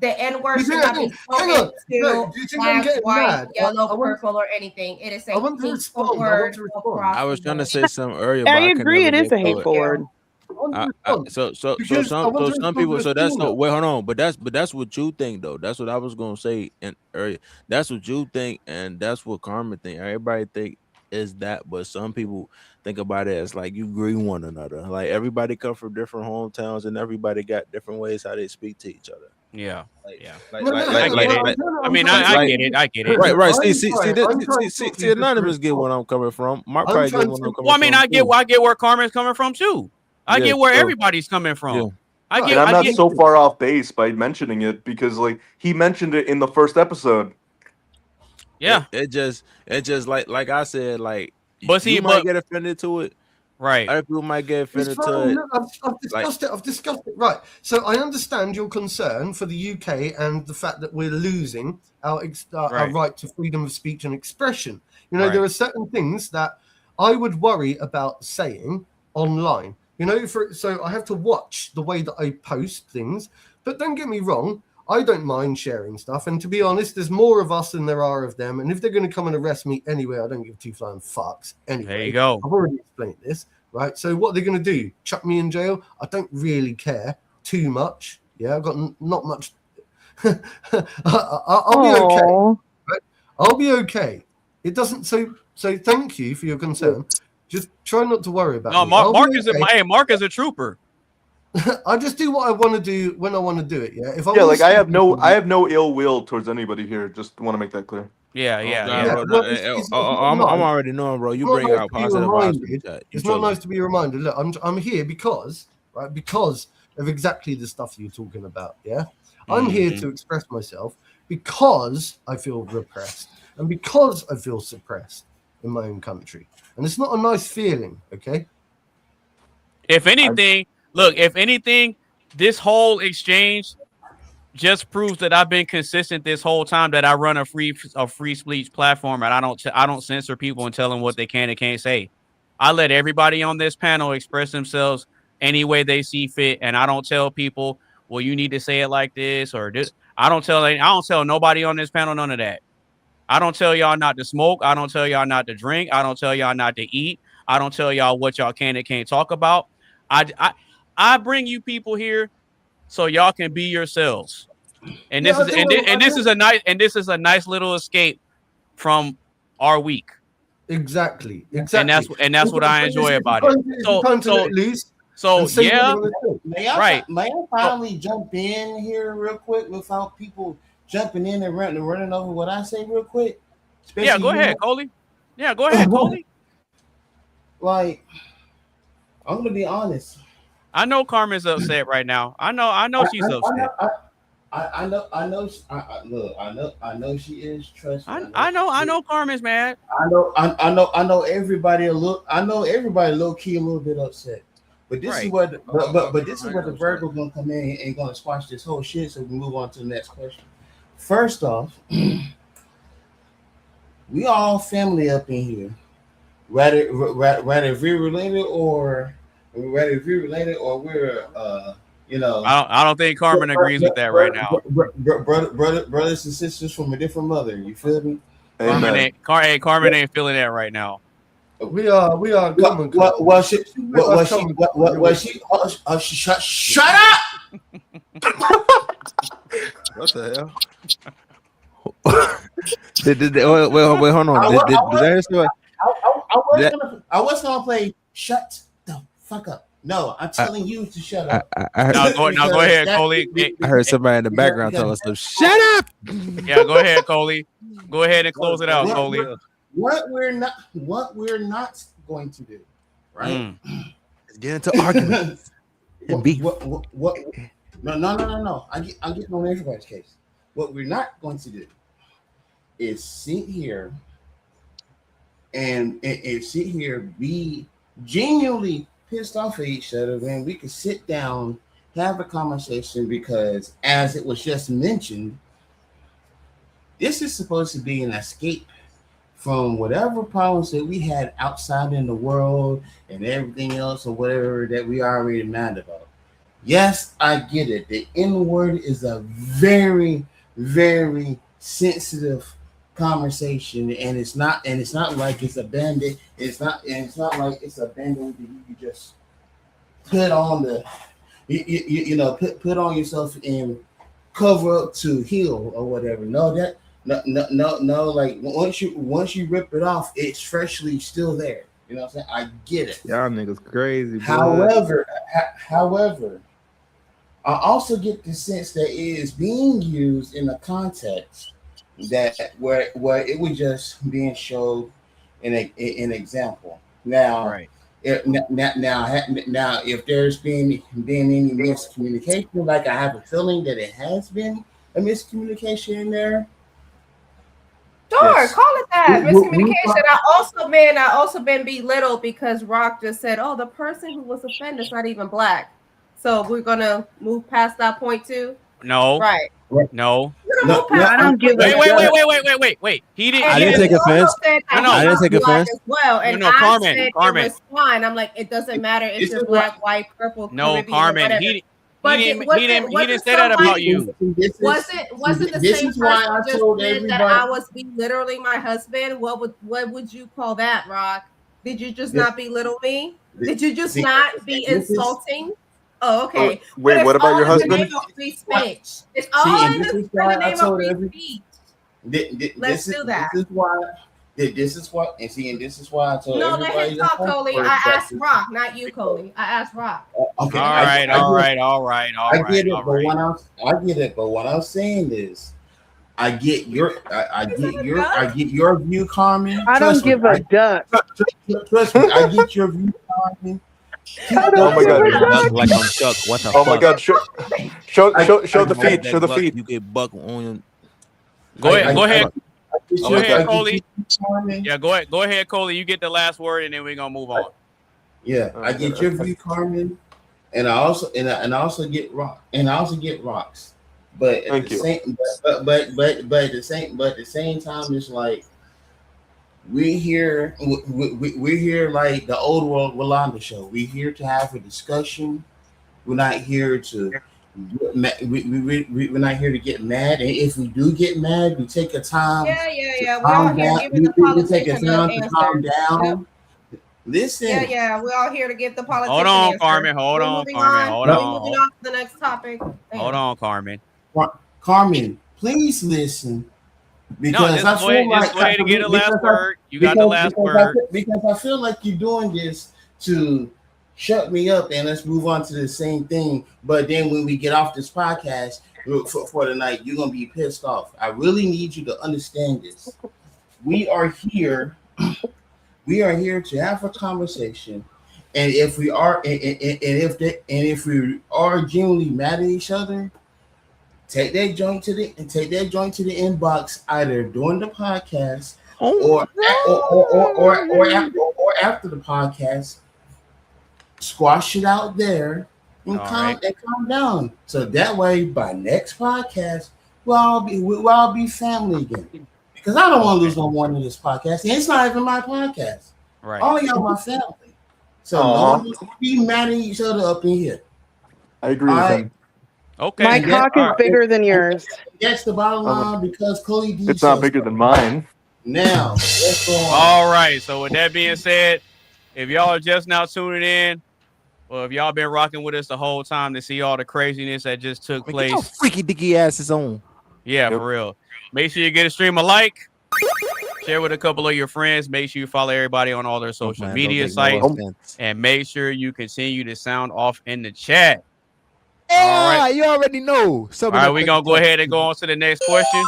The N word You should think- not be hang spoken on. to No, do you think I'm black, getting white, mad? yellow, I want- purple, or anything. It is a I want to hateful respond. I want word to respond. across I was the trying to board. say something earlier, I but I could agree, never it is get a to it. hateful word. I want to So respond. so Because I want to some respond people to so that's Athena. no wait hold on, but that's what you think though. That's what I was gonna say in earlier. That's what you think, and that's what Carmen think. Everybody think is that, but some people think about it as like you greet one another. Like everybody come from different hometowns, and everybody got different ways how they speak to each other. Yeah, Like, yeah. No, no, I hang on. get it. No, no, I I'm mean, trying I to- get it. I get it. Right. I'm See, trying to see, Anonymous get respond. where I'm coming from. Mark I'm probably get trying where to- I'm coming Well, I mean, from. I get where Carmen's coming from too. I Yeah, get where true. everybody's coming from. Yeah. I And get. I'm I not get. so far off base by mentioning it because, like, he mentioned it in the first episode. Yeah. It just like I said, like But see, you might get offended to it. Right. Other people might get It's offended to fine. it. Look, I've discussed it. I've discussed it. Right. So I understand your concern for the UK and the fact that we're losing our Right. right to freedom of speech and expression. You know, Right. there are certain things that I would worry about saying online. You know, so I have to watch the way that I post things. But don't get me wrong, I don't mind sharing stuff. And to be honest, there's more of us than there are of them. And if they're going to come and arrest me anyway, I don't give two flying fucks. Anyway, There you go. I've already explained this, right? So what are they going to do? Chuck me in jail? I don't really care too much. Yeah, I've got not much. I'll be okay. Right? I'll be okay. It doesn't. So thank you for your concern. Just try not to worry about No, me. I'll Mark be is okay. Mark is a trooper. I just do what I want to do when I want to do it. Yeah. If I Yeah, wanna like I have speak no ill will towards anybody here. Just want to make that clear. Yeah, Oh, yeah, God, yeah. bro, well, no, it's not I'm nice. already knowing, bro. You It's not bring nice out to be positive vibes from the reminded. chat. You It's not chose nice to be reminded. Look, I'm here because of exactly the stuff you're talking about. Yeah, I'm here to express myself because I feel repressed and because I feel suppressed in my own country, and it's not a nice feeling. Okay. If anything, this whole exchange just proves that I've been consistent this whole time, that I run a free speech platform, and I don't censor people and tell them what they can and can't say. I let everybody on this panel express themselves any way they see fit, and I don't tell people, well, you need to say it like this or this. I don't tell nobody on this panel none of that. I don't tell y'all not to smoke. I don't tell y'all not to drink. I don't tell y'all not to eat. I don't tell y'all what y'all can and can't talk about. I bring you people here so y'all can be yourselves. And Yeah, this is a nice little escape from our week. Exactly. And that's what I enjoy about it. May I finally jump in here real quick without people jumping in and running over what I say real quick? Yeah, go ahead, Coley. Yeah, go ahead, Coley. Like, I'm gonna be honest. I know Carmen's upset right now. I know she's upset. I know she is. Trust me. I know Carmen's mad. I know everybody low key a little bit upset. But this is where this is where the Virgo gonna come in and gonna squash this whole shit. So we move on to the next question. First off, we all family up in here. Rather if we're related or we're I don't think Carmen agrees with that right now. Brothers and sisters from a different mother. You feel me? Carmen ain't feeling that right now. We are. Shut up! What the hell? Wait, hold on. I was gonna play shut the fuck up. No, I'm telling you to shut up. Now go ahead, Coley. I heard somebody in the background tell us to shut up. Yeah, go ahead, Coley. Go ahead and close it out, Coley. What we're not going to do, right? Let's get into arguments and beef. What? No. I'm getting on everybody's case. What we're not going to do is sit here and sit here, be genuinely pissed off at each other when we could sit down, have a conversation, because as it was just mentioned, this is supposed to be an escape from whatever problems that we had outside in the world and everything else or whatever that we already mad about. Yes, I get it. The N word is a very, very sensitive conversation, and it's not like it's a bandit. It's not like it's a bandit that you just put on put on yourself and cover up to heal or whatever. No. Like once you rip it off, it's freshly still there. You know what I'm saying? I get it. Y'all niggas crazy. However, I also get the sense that it is being used in a context that where it was just being showed in an example. Now, Right. Now, if there's been any miscommunication, like I have a feeling that it has been a miscommunication in there. Sure, Yes. call it that. We- Miscommunication. I also been belittled because Rock just said, "Oh, the person who was offended is not even black." So we're gonna move past that point too. No. Right. No. We're gonna move past I don't give a Wait. He didn't. And he then didn't he also said that No. he I didn't was take black offense. as well, and No, I Carmen, said Carmen. it was fine. I'm like, it doesn't matter if This you're is black, white, purple, No, Caribbean, or Carmen. whatever. He But didn't. was He it didn't say that about you. wasn't the This same is why person I just told said everybody. that I was belittling my husband? What would you call that, Rock? Did you just not belittle me? Did you just not be insulting? Oh, okay. Wait, But what it's about all your in the husband? name of free speech. It's See, all and in this the, is in why the I name of told free every. speech. Let's do that. This is why, and see, and this is why I told No, let everybody. him talk, Coley. I asked Rock, not you, Coley. I asked Rock. Okay, All I right. get it, but I get it, but what I'm saying is, I get your view, Carmen. I don't give a duck. Trust me, I get your view, Carmen. Oh my god! Buck like I'm Chuck. What the Oh fuck? my god! Show the feed. Show the Buck, feed. You get buck on your. Go ahead. Go ahead. Go Go ahead, Coley. Yeah, go ahead. Go ahead, Coley. You get the last word, and then we're gonna move on. Yeah, I get your view, Carmen, and I also get rock, and I also get rocks. But at the same, but at the same time, it's like we're here like the old world Rolanda show. We're here to have a discussion. We're not here to. We're not here to get mad, and if we do get mad, we take a time. Yeah. We're all here giving the We take a politician time the to answer. calm down. Listen. Yeah. We're all here to get the politician Hold on, answer. Carmen. Hold We're on, moving Carmen. on. Hold We're on. moving on to the next topic. Damn. Hold on, Carmen. Carmen, please listen. Because just I go feel ahead- like just go ahead and get the last word. You got the last word. Because I feel like you're doing this to shut me up and let's move on to the same thing. But then when we get off this podcast for the night, you're gonna be pissed off. I really need you to understand this. We are here to have a conversation. And if we are if we are genuinely mad at each other, take that joint to the inbox either during the podcast or after the podcast. Squash it out there and calm down. So that way, by next podcast, we'll all be family again. Because I don't want to lose no one in this podcast. And it's not even my podcast. Right. All of y'all my family. So no one needs to be mad at each other up in here. I agree with him. Okay. My cock is bigger than yours. That's the bottom line because Chloe D. It's not bigger than mine. Now, let's go on. All right. So with that being said, if y'all are just now tuning in, or if y'all been rocking with us the whole time to see all the craziness that just took place, Get your freaky dicky asses on. yeah, for real. Make sure you get a stream a like, share with a couple of your friends. Make sure you follow everybody on all their social media sites, and make sure you continue to sound off in the chat. Yeah, you already know. All right, we're gonna go ahead and go on to the next question.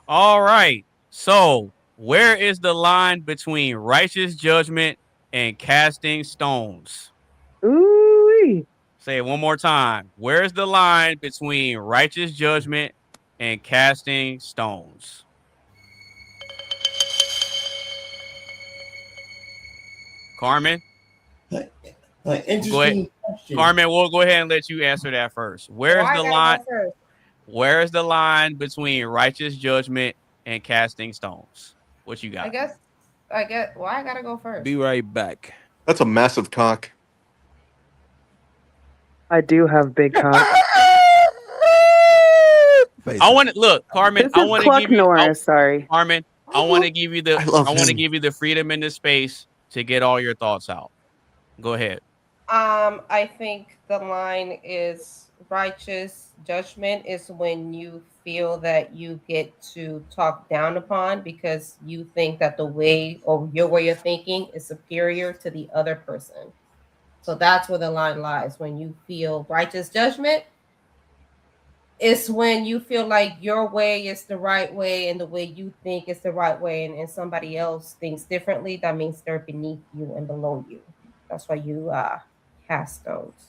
All right. So, where is the line between righteous judgment and casting stones? Ooh. Say it one more time. Where's the line between righteous judgment and casting stones? Carmen? Go ahead. Interesting question. Carmen, we'll go ahead and let you answer that first. Where's Why the I gotta line? go first? Where's the line between righteous judgment and casting stones? What you I got? guess. Why I gotta go first? Be right back. That's a massive cock. I do have big cock. I want to look, Carmen. This I is want to Cluck give you, Norris. Sorry. Carmen. I want to give you the. I love I want to him. give you the freedom and the space to get all your thoughts out. Go ahead. I think the line is righteous judgment is when you feel that you get to talk down upon because you think that the way or your way of thinking is superior to the other person. So that's where the line lies. When you feel righteous judgment, it's when you feel like your way is the right way and the way you think is the right way, and somebody else thinks differently. That means they're beneath you and below you. That's why you cast stones.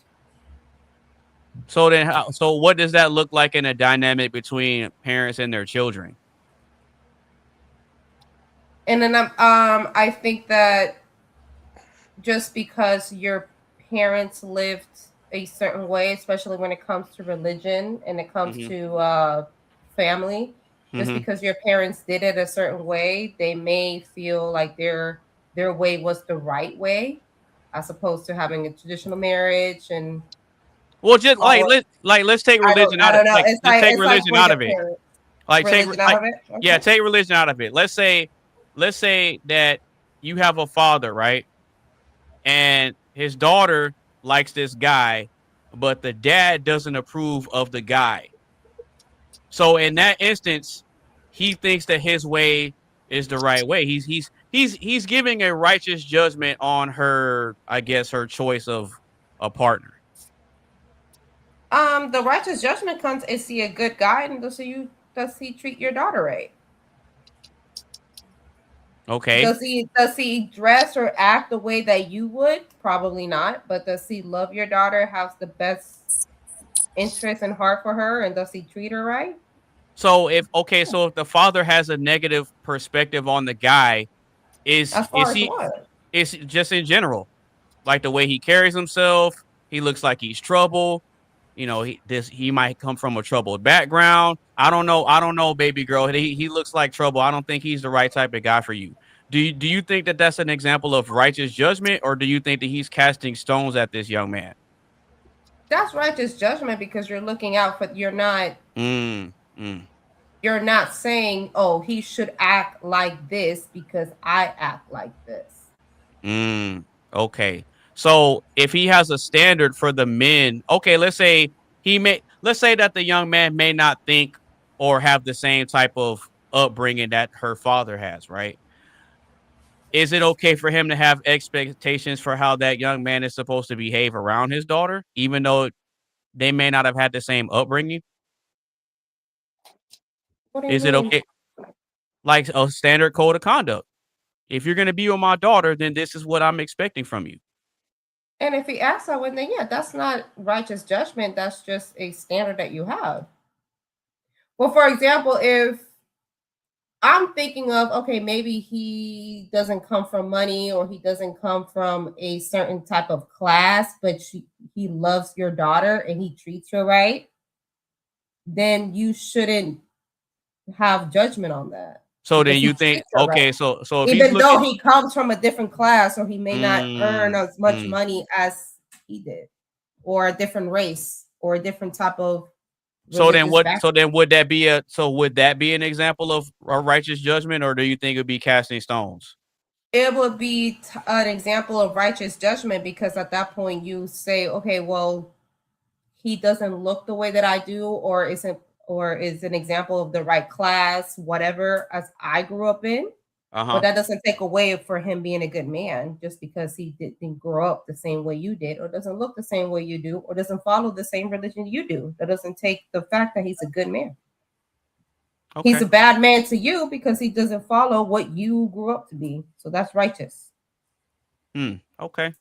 So then, so what does that look like in a dynamic between parents and their children? And then I think that just because your parents lived a certain way, especially when it comes to religion and it comes to family, just because your parents did it a certain way, they may feel like their way was the right way, as opposed to having a traditional marriage and. Well, just let's take religion I out of don't know. like let's take It's like religion for out your of it. parents. Like Religion out of it. yeah, Okay. take religion out of it. Let's say that you have a father, right? And his daughter likes this guy, but the dad doesn't approve of the guy. So in that instance, he thinks that his way is the right way. He's giving a righteous judgment on her, I guess, her choice of a partner. The righteous judgment comes, is he a good guy, and does he treat your daughter right? Okay. Does he dress or act the way that you would? Probably not. But does he love your daughter, has the best interest and heart for her, and does he treat her right? So if the father has a negative perspective on the guy, As far as what? is just in general, like the way he carries himself, he looks like he's trouble. You know, he might come from a troubled background. I don't know, baby girl. He looks like trouble. I don't think he's the right type of guy for you. Do you think that that's an example of righteous judgment, or do you think that he's casting stones at this young man? That's righteous judgment because you're looking out for. You're not. You're not saying, "Oh, he should act like this because I act like this." Okay. So if he has a standard for the men, okay, let's say that the young man may not think or have the same type of upbringing that her father has, right? Is it okay for him to have expectations for how that young man is supposed to behave around his daughter, even though they may not have had the same upbringing? What do you Is it mean? okay? Like a standard code of conduct. If you're going to be with my daughter, then this is what I'm expecting from you. And if he acts that way, then yeah, that's not righteous judgment. That's just a standard that you have. Well, for example, if I'm thinking of, okay, maybe he doesn't come from money or he doesn't come from a certain type of class, but he loves your daughter and he treats her right, then you shouldn't have judgment on that. So then Because he you think, treats her okay, right. so if he's Even though looking, he comes from a different class or he may not earn as much mm. money as he did, or a different race or a different type of so then religious what? So then would that be an example of a righteous judgment, or do you think it'd be casting stones? It would be an example of righteous judgment because at that point you say, okay, well, he doesn't look the way that I do, or is an example of the right class, whatever, as I grew up in. But that doesn't take away for him being a good man just because he didn't grow up the same way you did, or doesn't look the same way you do, or doesn't follow the same religion you do. That doesn't take the fact that he's a good man. He's Okay. a bad man to you because he doesn't follow what you grew up to be. So that's righteous. Okay.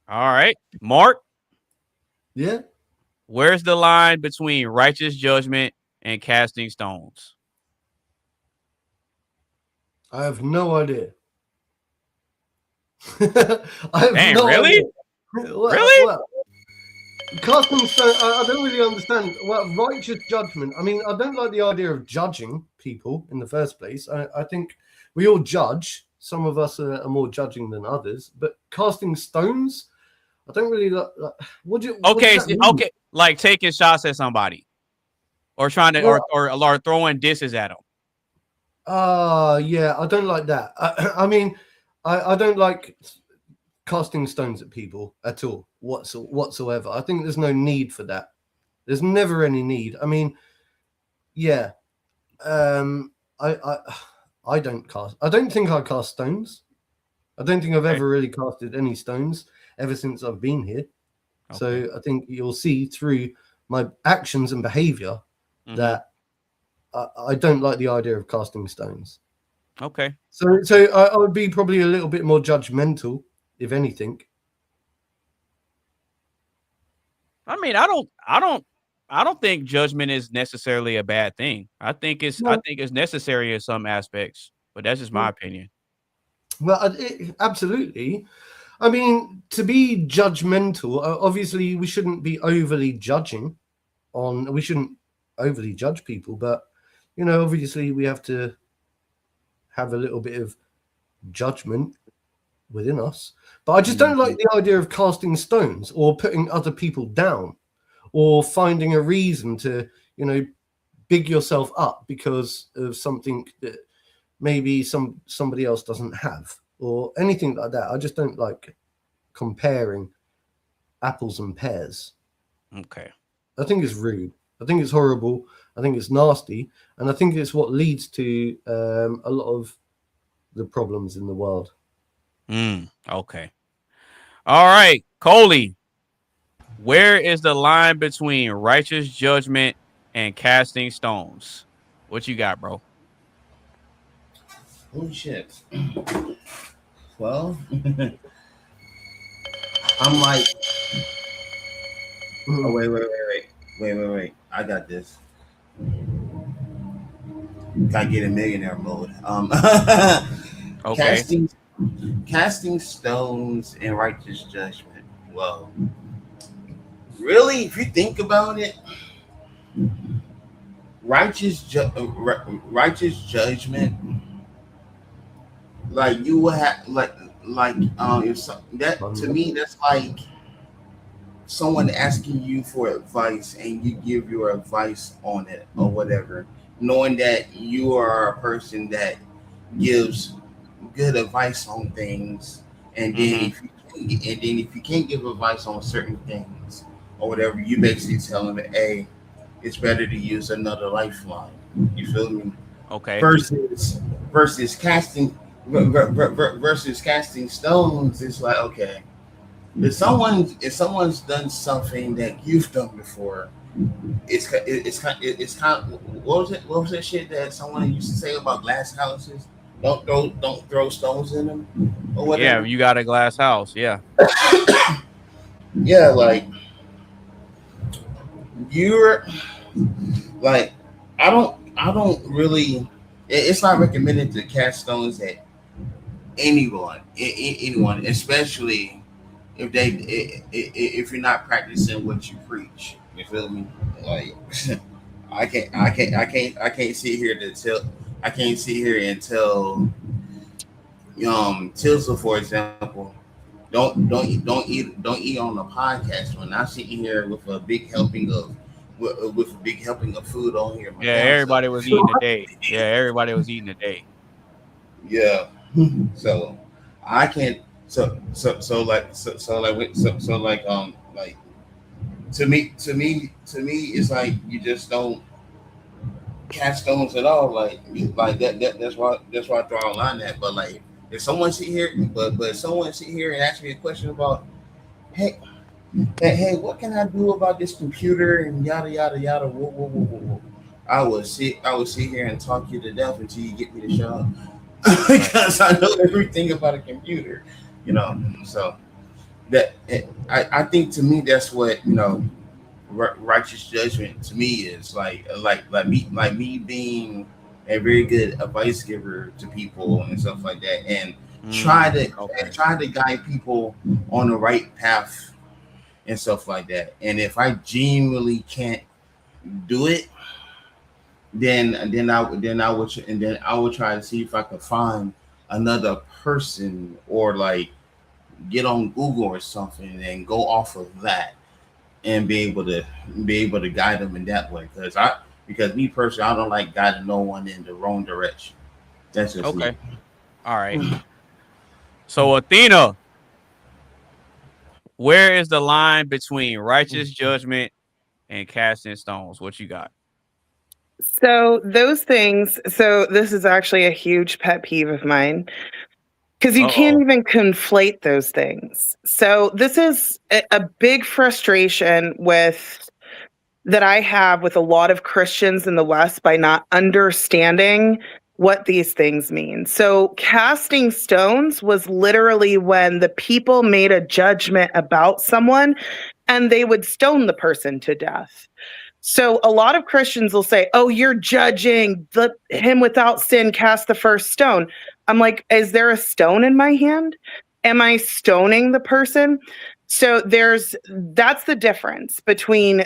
All right. Mark, Yeah. where's the line between righteous judgment and casting stones? I have no idea. I have Damn, no really? idea. Really? Well, casting stone. I don't really understand. Well, righteous judgment. I mean, I don't like the idea of judging people in the first place. I think we all judge. Some of us are more judging than others. But casting stones, I don't really like. What does that mean? Okay, like taking shots at somebody, or trying to, Well, or throwing disses at them. Yeah, I don't like that. I mean, I don't like casting stones at people at all, whatsoever. I think there's no need for that. There's never any need. I mean, yeah, I don't cast. I don't think I cast stones. I don't think I've ever really casted any stones ever since I've been here. Okay. So I think you'll see through my actions and behavior that I don't like the idea of casting stones. Okay. So I would be probably a little bit more judgmental, if anything. I mean, I don't think judgment is necessarily a bad thing. I think it's necessary in some aspects, but that's just my opinion. Well, absolutely. I mean, to be judgmental, obviously we shouldn't be overly judging we shouldn't overly judge people, but you know, obviously we have to have a little bit of judgment within us. But I just don't like the idea of casting stones or putting other people down or finding a reason to, you know, big yourself up because of something that maybe somebody else doesn't have or anything like that. I just don't like comparing apples and pears. Okay. I think it's rude. I think it's horrible. I think it's nasty. And I think it's what leads to a lot of the problems in the world. Okay. All right. Coley, where is the line between righteous judgment and casting stones? What you got, bro? Holy shit. Well, I'm like, oh, wait. I got this. Gotta get in millionaire mode. Okay. Casting stones and righteous judgment. Well, really, if you think about it, righteous judgment, like you will have, to me, that's like someone asking you for advice and you give your advice on it or whatever, knowing that you are a person that gives good advice on things, and then if you can't give advice on certain things or whatever, you basically tell them, hey, it's better to use another lifeline. You feel me? Okay. Versus casting stones, it's like, okay, if someone's done something that you've done before, it's kind of, what was that shit that someone used to say about glass houses? Don't throw stones in them or whatever. Yeah, you got a glass house. Yeah. Yeah, like you're like, I don't really. It's not recommended to cast stones at anyone, especially if you're not practicing what you preach. You feel me? Like I can't sit here and tell Tilsa, for example, don't eat on the podcast when I'm sitting here with a big helping of food on here. Yeah, everybody was eating today. Yeah. So I can't. So to me, it's like you just don't cast stones at all. Like that's why I draw a line at. But like, if someone sit here, and ask me a question about, hey, what can I do about this computer and yada yada yada, whoa. I would sit here and talk you to death until you get me to shut up. Because I know everything about a computer, you know. So that I think to me that's what righteous judgment to me is like me being a very good advice giver to people and stuff like that, and try to guide people on the right path and stuff like that. And if I genuinely can't do it, then I would try to see if I could find another person, or like get on Google or something and go off of that and be able to guide them in that way. Because me personally, I don't like guiding no one in the wrong direction. That's just Okay. me. All right. So Athena, where is the line between righteous judgment and casting stones? What you got? So those things, so this is actually a huge pet peeve of mine because you can't even conflate those things. So this is a big frustration with that I have with a lot of Christians in the West by not understanding what these things mean. So casting stones was literally when the people made a judgment about someone and they would stone the person to death. So a lot of Christians will say, "Oh, you're judging him without sin, cast the first stone." I'm like, "Is there a stone in my hand? Am I stoning the person?" So that's the difference between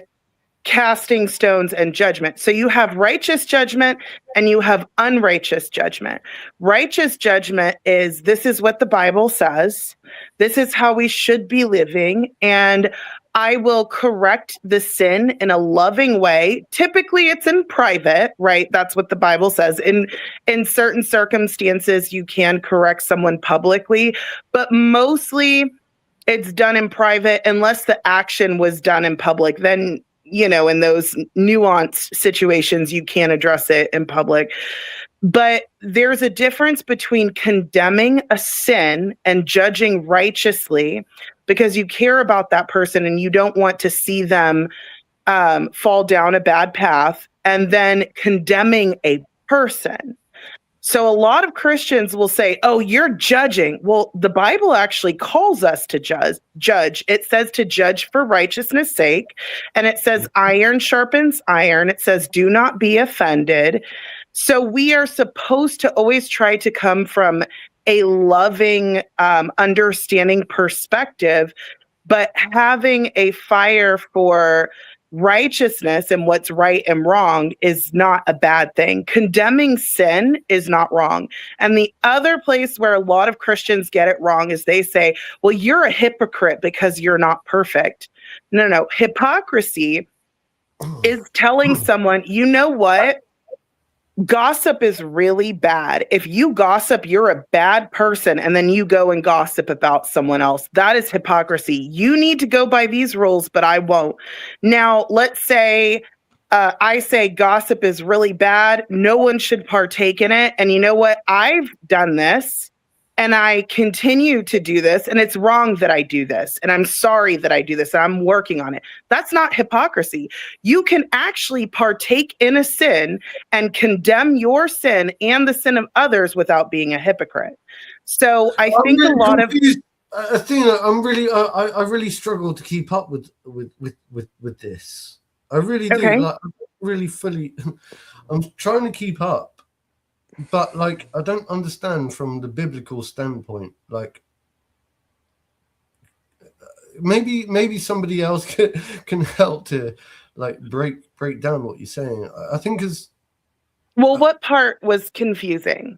casting stones and judgment. So you have righteous judgment and you have unrighteous judgment. Righteous judgment is this is what the Bible says. This is how we should be living, and I will correct the sin in a loving way. Typically it's in private, right? That's what the Bible says. In certain circumstances you can correct someone publicly, but mostly it's done in private unless the action was done in public. Then in those nuanced situations, you can't address it in public. But there's a difference between condemning a sin and judging righteously because you care about that person and you don't want to see them fall down a bad path, and then condemning a person. So a lot of Christians will say, "Oh, you're judging." Well, the Bible actually calls us to judge. It says to judge for righteousness' sake. And it says iron sharpens iron. It says do not be offended. So we are supposed to always try to come from a loving, understanding perspective, but having a fire for righteousness and what's right and wrong is not a bad thing. Condemning sin is not wrong. And the other place where a lot of Christians get it wrong is they say, "Well, you're a hypocrite because you're not perfect." No. Hypocrisy is telling someone, "You know what? Gossip is really bad. If you gossip, you're a bad person, and then you go and gossip about someone else. That is hypocrisy. You need to go by these rules, but I won't." Now, let's say I say gossip is really bad. No one should partake in it. And you know what? I've done this and I continue to do this, and it's wrong that I do this. And I'm sorry that I do this. And I'm working on it. That's not hypocrisy. You can actually partake in a sin and condemn your sin and the sin of others without being a hypocrite. So I think really a lot confused. Athena, I really struggle to keep up with this. I really do. Okay. Like, I'm really fully. I'm trying to keep up, but like I don't understand from the biblical standpoint. Like maybe somebody else can help to like break down what you're saying. I think is. Well, what part was confusing?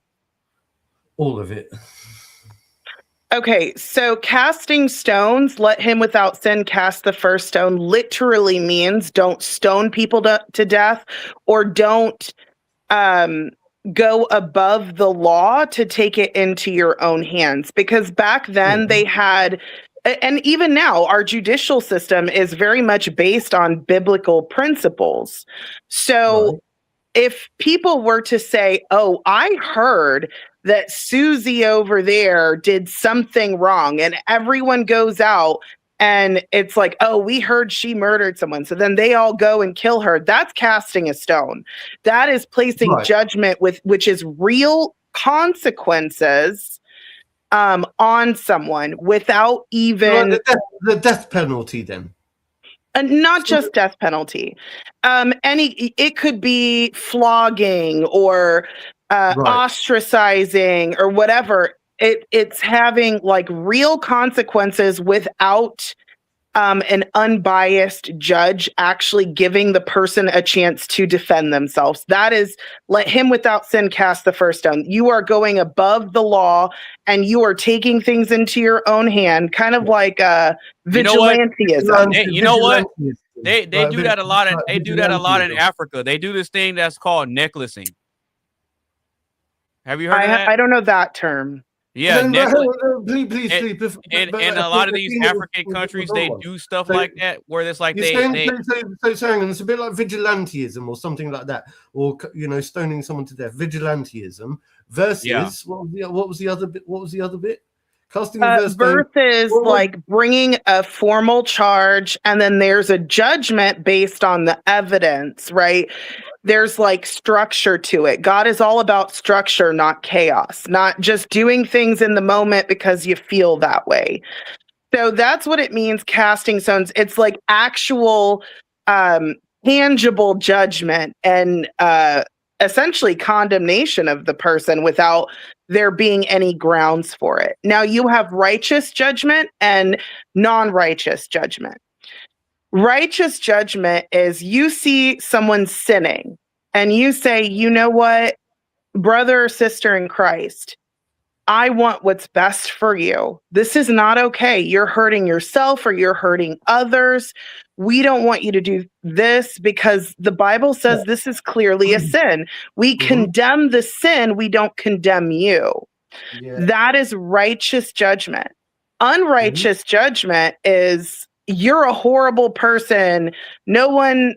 All of it. Okay, so casting stones, let him without sin cast the first stone, literally means don't stone people to death, or don't go above the law to take it into your own hands. Because back then they had, and even now, our judicial system is very much based on biblical principles. So if people were to say, "Oh, I heard that Susie over there did something wrong," and everyone goes out and it's like, oh, we heard she murdered someone, so then they all go and kill her. That's casting a stone. That is placing judgment which is real consequences on someone without even the death penalty then. Not just death penalty. It could be flogging or ostracizing or whatever. It's having like real consequences without an unbiased judge actually giving the person a chance to defend themselves. That is, let him without sin cast the first stone. You are going above the law and you are taking things into your own hand, kind of like vigilantism. You know what? They do that a lot. They do that a lot in Africa. They do this thing that's called necklacing. Have you heard of that? I don't know that term. Yeah, please. And a lot of these African countries, they do stuff like that, where it's like so it's a bit like vigilantism or something like that, or stoning someone to death. Vigilantism versus what was the other bit? What was the other bit? Casting versus like bringing a formal charge, and then there's a judgment based on the evidence, right? There's like structure to it. God is all about structure, not chaos, not just doing things in the moment because you feel that way. So that's what it means, casting stones. It's like actual tangible judgment and essentially condemnation of the person without there being any grounds for it. Now you have righteous judgment and non-righteous judgment. Righteous judgment is you see someone sinning and you say, you know what, brother or sister in Christ, I want what's best for you. This is not okay. You're hurting yourself or you're hurting others. We don't want you to do this because the Bible says this is clearly a sin. We condemn the sin. We don't condemn you. That is righteous judgment. Unrighteous judgment is you're a horrible person. No one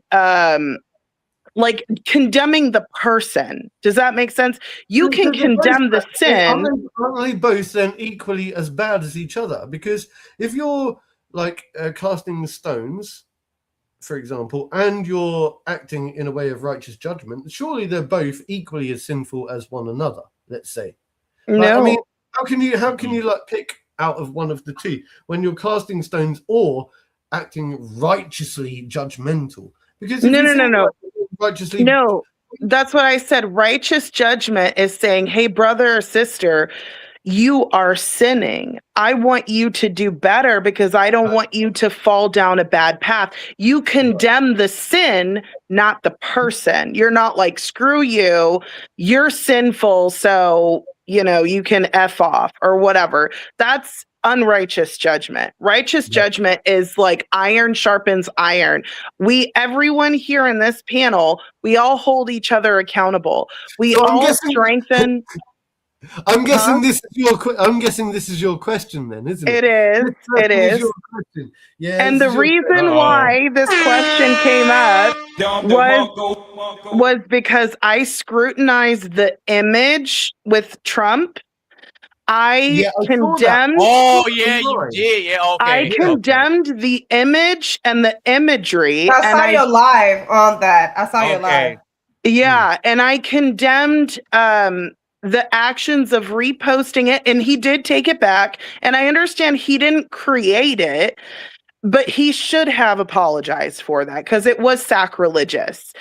like condemning the person. Does that make sense? You can condemn the sin. Aren't they both then equally as bad as each other? Because if you're like casting stones, for example, and you're acting in a way of righteous judgment, surely they're both equally as sinful as one another. Let's say. No. I mean, how can you like pick out of one of the two when you're casting stones or acting righteously judgmental? Because no. Righteously, no, that's what I said. Righteous judgment is saying, hey, brother or sister, you are sinning. I want you to do better because I don't want you to fall down a bad path. You condemn the sin, not the person. You're not like, screw you, you're sinful, so you can F off or whatever. That's unrighteous judgment. Righteous judgment is like iron sharpens iron. Everyone here in this panel, we all hold each other accountable. We all strengthen. I'm guessing this is your question then, isn't it? It is. Yeah. And the reason why this question came up was because I scrutinized the image with Trump. I condemned. Oh yeah, you did. Yeah, okay. I condemned the image and the imagery. I saw your live on that. I saw your live. Yeah, and I condemned the actions of reposting it, and he did take it back. And I understand he didn't create it, but he should have apologized for that because it was sacrilegious.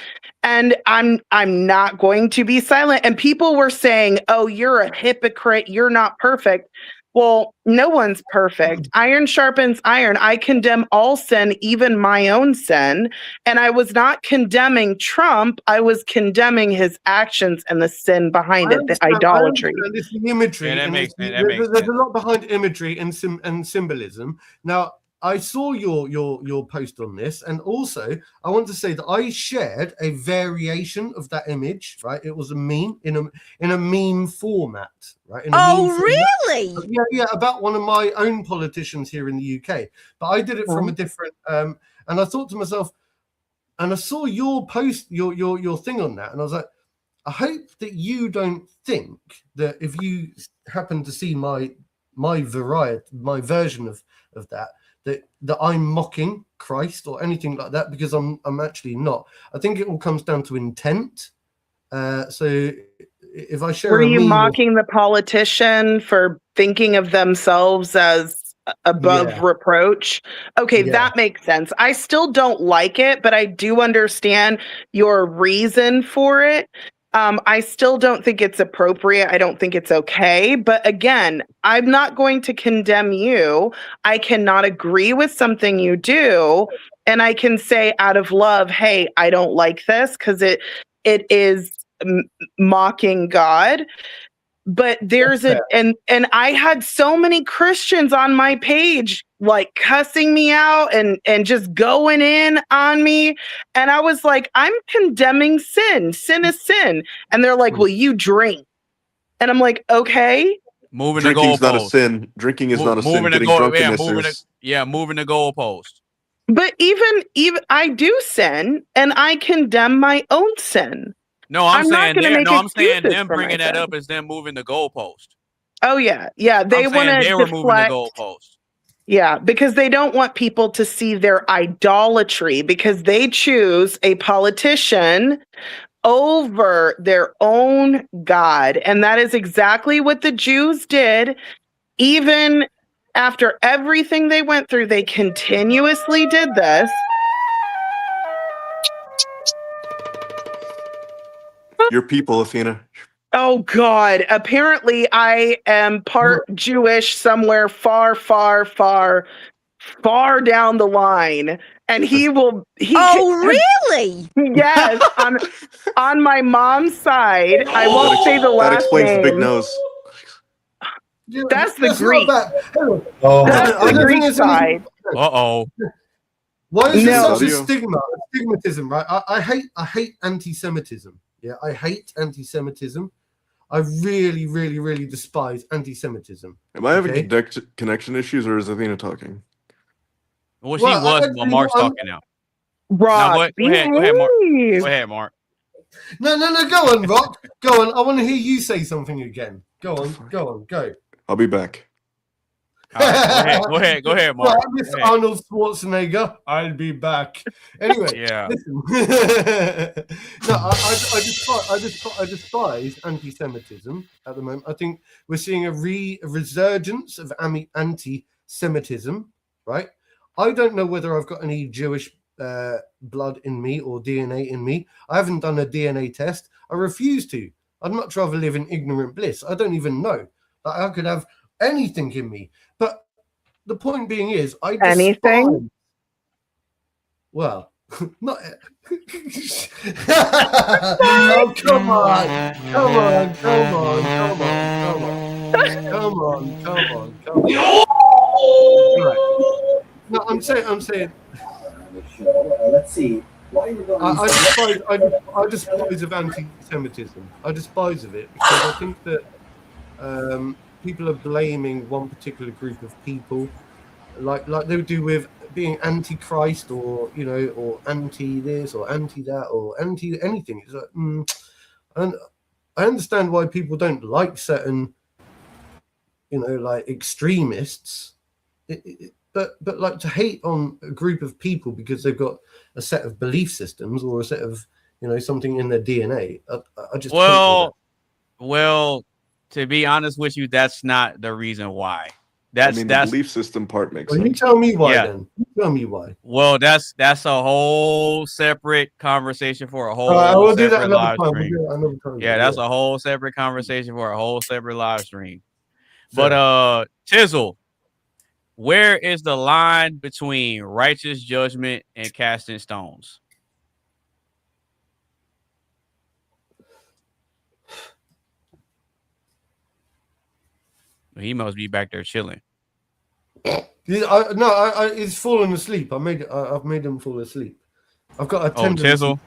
And I'm not going to be silent. And people were saying, oh, you're a hypocrite. You're not perfect. Well, no one's perfect. Iron sharpens iron. I condemn all sin, even my own sin. And I was not condemning Trump. I was condemning his actions and the sin behind it, the idolatry. This imagery. Yeah, that makes sense. There's a lot behind imagery and symbolism. Now, I saw your post on this, and also I want to say that I shared a variation of that image. Right, it was a meme in a meme format. Right. Really? Yeah, about one of my own politicians here in the UK. But I did it from a different. And I thought to myself, and I saw your post, your thing on that, and I was like, I hope that you don't think that if you happen to see my version of that that I'm mocking Christ or anything like that, because I'm actually not. I think it all comes down to intent. So if I share Were a you meme, mocking the politician for thinking of themselves as above Yeah. reproach? Okay, Yeah. that makes sense. I still don't like it, but I do understand your reason for it. I still don't think it's appropriate. I don't think it's okay. But again, I'm not going to condemn you. I cannot agree with something you do. And I can say out of love, hey, I don't like this because it is mocking God. But there's and I had so many Christians on my page like cussing me out and just going in on me, and I was like, I'm condemning sin. Sin is sin. And they're like, well, you drink. And I'm like, okay. Moving Drinking's the not a goalpost. sin. Drinking is not a sin. Moving the Getting goal. drunkenness is. Moving the goalpost. But even I do sin, and I condemn my own sin. No, I'm saying not gonna make I'm saying excuses them for bringing that myself. up is them moving the goalpost. Oh yeah, they I'm want saying to they were moving the deflect. goalpost. Yeah, because they don't want people to see their idolatry, because they choose a politician over their own God. And that is exactly what the Jews did. Even after everything they went through, they continuously did this. Your people, Athena. Oh God. Apparently I am part Jewish somewhere far, far, far, far down the line. And really? Yes, on my mom's side. I won't say the That last explains the big name. nose. That's the That's Greek. not bad. That's the Greek side. Uh-oh. Why is there No. such a stigmatism, right? I hate anti-Semitism. Yeah, I hate anti-Semitism. I really, really, really despise anti-Semitism. Am I having connection issues, or is Athena talking? Well, she was, but Mark's talking now. Rock, Go ahead, Mark. Go ahead, Mark. No, go on, Rock. Go on. I want to hear you say something again. Go on, go. I'll be back. Right, go ahead, Mark. Right, Mr. Arnold Schwarzenegger, I'll be back. Anyway, Yeah. Listen. No, I despise anti-Semitism at the moment. I think we're seeing a resurgence of anti-Semitism, right? I don't know whether I've got any Jewish blood in me or DNA in me. I haven't done a DNA test. I refuse to. I'd much rather live in ignorant bliss. I don't even know that I could have anything in me. But the point being is, I despise. Anything? Well, not. Oh, come on. Right. No, I'm saying. Let's see. I despise of anti-Semitism. I despise of it because I think that people are blaming one particular group of people, like they would do with being anti-Christ, or or anti this or anti that or anti anything. It's like, and I understand why people don't like certain, like extremists. But like to hate on a group of people because they've got a set of belief systems or a set of something in their DNA. I just well, to be honest with you, that's not the reason why. That's the belief system part makes sense. You tell me why then. You tell me why. Well, that's a whole separate conversation for a whole separate live stream. Yeah, that's a whole separate conversation for a whole separate live stream. Sure. But Tizzle, where is the line between righteous judgment and casting stones? He must be back there chilling. He's fallen asleep. I've made him fall asleep. I've got a tendency. Tizzle.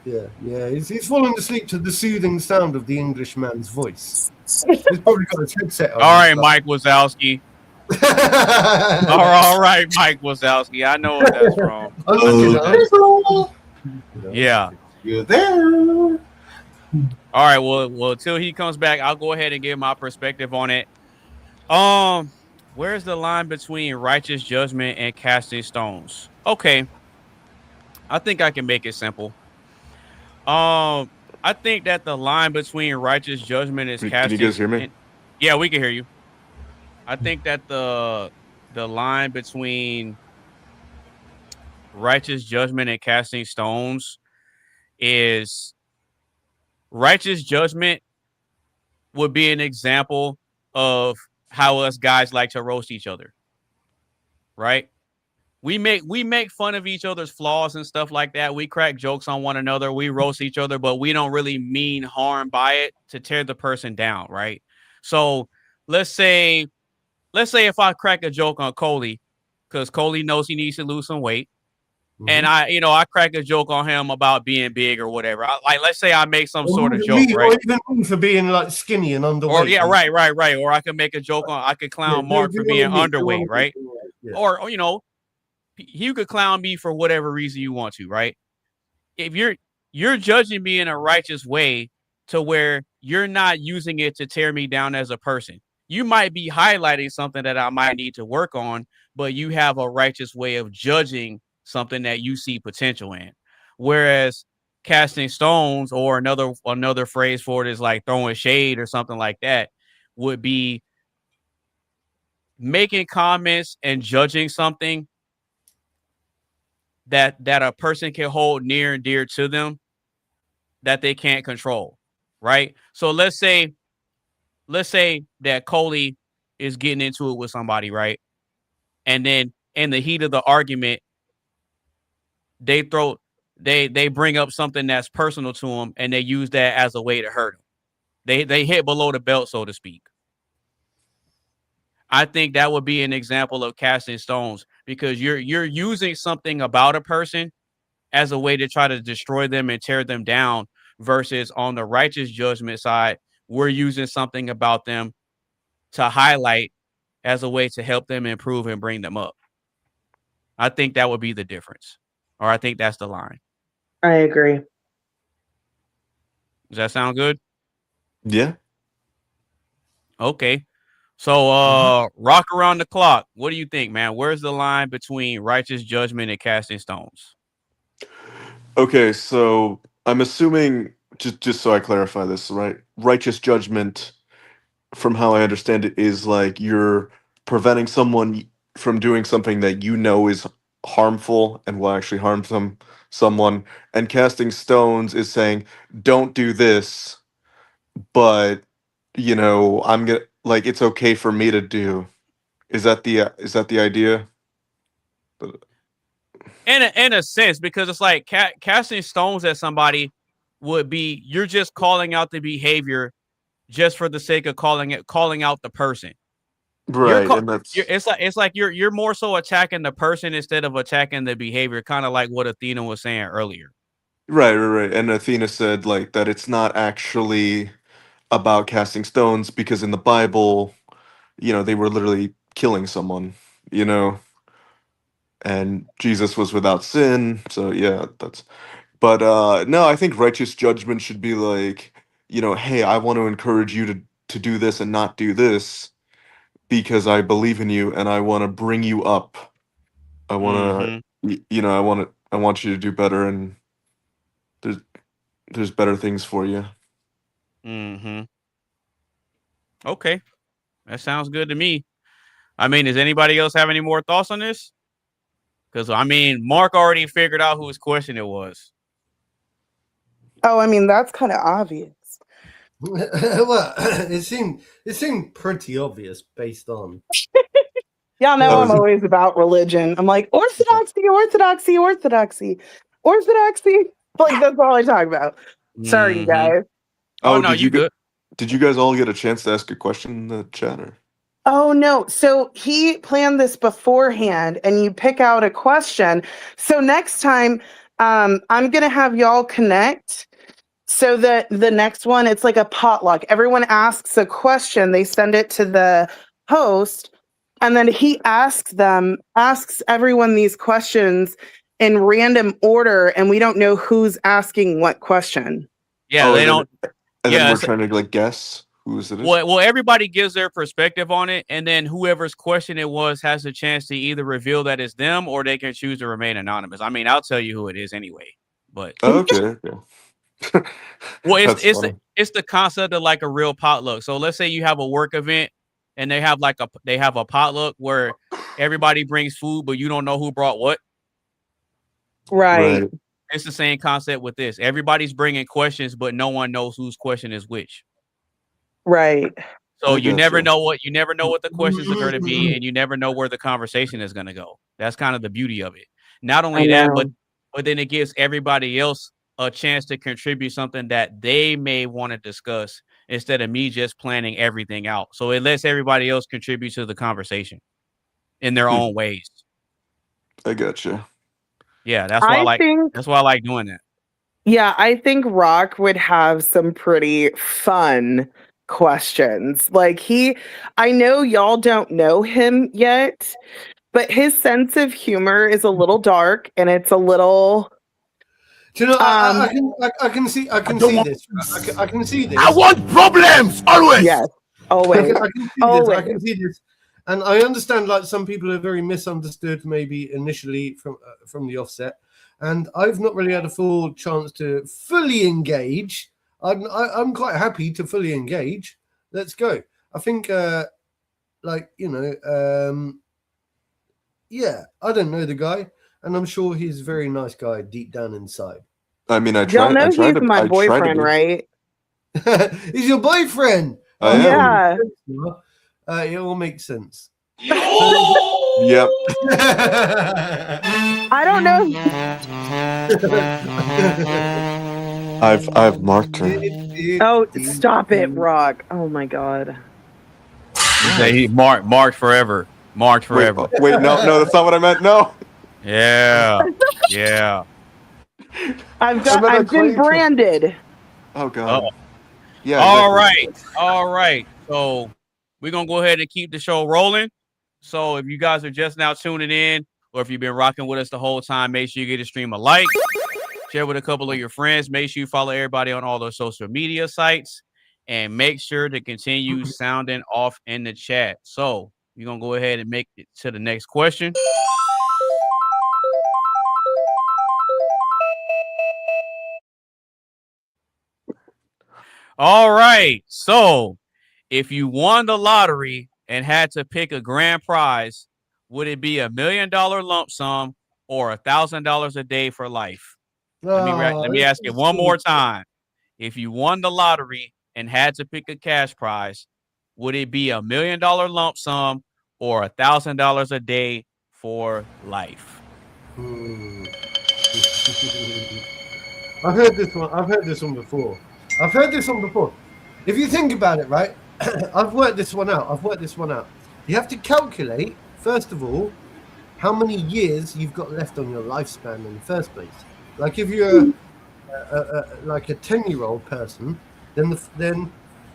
Yeah. He's fallen asleep to the soothing sound of the Englishman's voice. He's probably got his headset on. All right, Mike Wazowski. all right, Mike Wazowski. I know what that's from. Yeah. You're there. All right. Well, till he comes back, I'll go ahead and give my perspective on it. Where's the line between righteous judgment and casting stones? Okay, I think I can make it simple. I think that the line between righteous judgment is Can you casting. guys hear me? Yeah, we can hear you. I think that the line between righteous judgment and casting stones is righteous judgment would be an example of how us guys like to roast each other, right? We make fun of each other's flaws and stuff like that. We crack jokes on one another. We roast each other, but we don't really mean harm by it to tear the person down, right? So let's say if I crack a joke on Coley, because Coley knows he needs to lose some weight, and I crack a joke on him about being big or whatever. Let's say I make some sort of joke, right? Or even me for being like skinny and underweight. Or yeah, right. Or I can make a joke I could clown Mark for being underweight, right? Yeah. Or you could clown me for whatever reason you want to, right? If you're judging me in a righteous way to where you're not using it to tear me down as a person. You might be highlighting something that I might need to work on, but you have a righteous way of judging something that you see potential in. Whereas casting stones, or another phrase for it is like throwing shade or something like that, would be making comments and judging something that a person can hold near and dear to them that they can't control, right? So let's say that Coley is getting into it with somebody, right? And then in the heat of the argument, they bring up something that's personal to them, and they use that as a way to hurt them. They hit below the belt, so to speak. I think that would be an example of casting stones, because you're using something about a person as a way to try to destroy them and tear them down, versus on the righteous judgment side, we're using something about them to highlight as a way to help them improve and bring them up. I think that would be the difference, or I think that's the line. I agree. Does that sound good? Yeah. Okay. So rock around the clock. What do you think, man? Where's the line between righteous judgment and casting stones? Okay, so I'm assuming, just so I clarify this, right? Righteous judgment, from how I understand it, is like you're preventing someone from doing something that you know is harmful and will actually harm someone. And casting stones is saying, don't do this, but I'm gonna, like, it's okay for me to do. Is that the idea? In a sense, because it's like casting stones at somebody would be, you're just calling out the behavior just for the sake of calling out the person. Right, and that's it's like you're more so attacking the person instead of attacking the behavior, kind of like what Athena was saying earlier. right. And Athena said like that it's not actually about casting stones, because in the Bible, they were literally killing someone, you know, and Jesus was without sin. So yeah, but no, I think righteous judgment should be like, hey, I want to encourage you to do this and not do this because I believe in you and I want to bring you up. I want to, I want you to do better, and there's better things for you. Okay, that sounds good to me. I mean, does anybody else have any more thoughts on this? Because I mean, Mark already figured out whose question it was. Oh, I mean, that's kind of obvious. Well, it seemed pretty obvious based on. Y'all know I'm always about religion. I'm like, orthodoxy. Like, that's all I talk about. Sorry, you guys. Oh no, you good. Did you guys all get a chance to ask a question in the chat? Or? Oh no. So he planned this beforehand, and you pick out a question. So next time, I'm gonna have y'all connect. So that the next one, it's like a potluck. Everyone asks a question, they send it to the host, and then he asks everyone these questions in random order, and we don't know who's asking what question. Yeah, they don't. And then we're trying to like guess. Who's it? Well, everybody gives their perspective on it, and then whoever's question it was has a chance to either reveal that it's them or they can choose to remain anonymous. I mean, I'll tell you who it is anyway. But Okay. well, That's funny. it's the concept of like a real potluck. So let's say you have a work event and they have a potluck where everybody brings food, but you don't know who brought what. Right. It's the same concept with this. Everybody's bringing questions, but no one knows whose question is which. Right. So you never know what the questions are going to be, and you never know where the conversation is going to go. That's kind of the beauty of it. Not only that, but then it gives everybody else a chance to contribute something that they may want to discuss instead of me just planning everything out. So it lets everybody else contribute to the conversation in their own ways. I gotcha. Yeah, that's why I like doing that. Yeah, I think Rock would have some pretty fun questions. Like I know y'all don't know him yet, but his sense of humor is a little dark and it's a little. Do you know? I can see this. I can see this. I want problems always. Yes, always. I can see this, and I understand. Like some people are very misunderstood, maybe initially from the offset, and I've not really had a full chance to fully engage. I'm quite happy to fully engage. Let's go. I think, yeah, I don't know the guy, and I'm sure he's a very nice guy deep down inside. I mean, I Y'all know he's my boyfriend, right? He's your boyfriend. Yeah. It all makes sense. Yep. I don't know. I've marked her. Oh, stop it, Rock. Oh my God. He marked forever. Marked forever. Wait, no, that's not what I meant. No. Yeah. Yeah. I've been branded. Oh God. Oh. Yeah. All right. So we're gonna go ahead and keep the show rolling. So if you guys are just now tuning in, or if you've been rocking with us the whole time, make sure you get a stream a like, share with a couple of your friends. Make sure you follow everybody on all those social media sites, and make sure to continue sounding off in the chat. So we're gonna go ahead and make it to the next question. All right. So if you won the lottery and had to pick a grand prize, would it be $1 million lump sum or $1,000 a day for life? Let me ask you one more time. If you won the lottery and had to pick a cash prize, would it be $1 million lump sum or $1,000 a day for life? I've heard this one before. If you think about it, right? I've worked this one out. You have to calculate, first of all, how many years you've got left on your lifespan in the first place. Like if you're like a 10-year-old person, then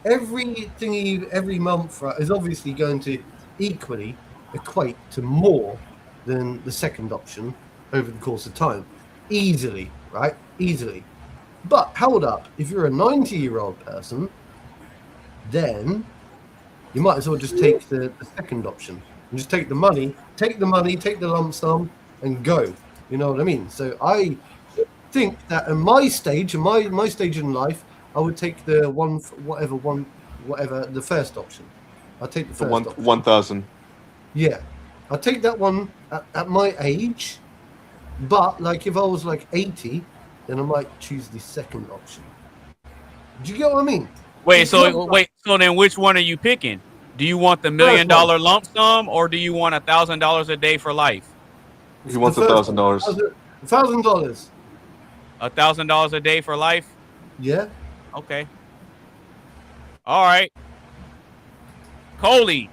every month is obviously going to equally equate to more than the second option over the course of time. Easily, right? Easily. But hold up, if you're a 90-year-old person, then you might as well just take the second option and just take the money, take the lump sum, and go. You know what I mean? So I think that at my stage, my stage in life, I would take the whatever the first option. I'll take the first option. 1,000. Yeah, I'll take that one at my age. But like if I was like 80, then I might choose the second option. Do you get what I mean? So then which one are you picking? Do you want the $1 million lump sum or do you want $1,000 a day for life? He wants $1,000. $1,000. $1,000 a day for life? Yeah. Okay. All right. Coley,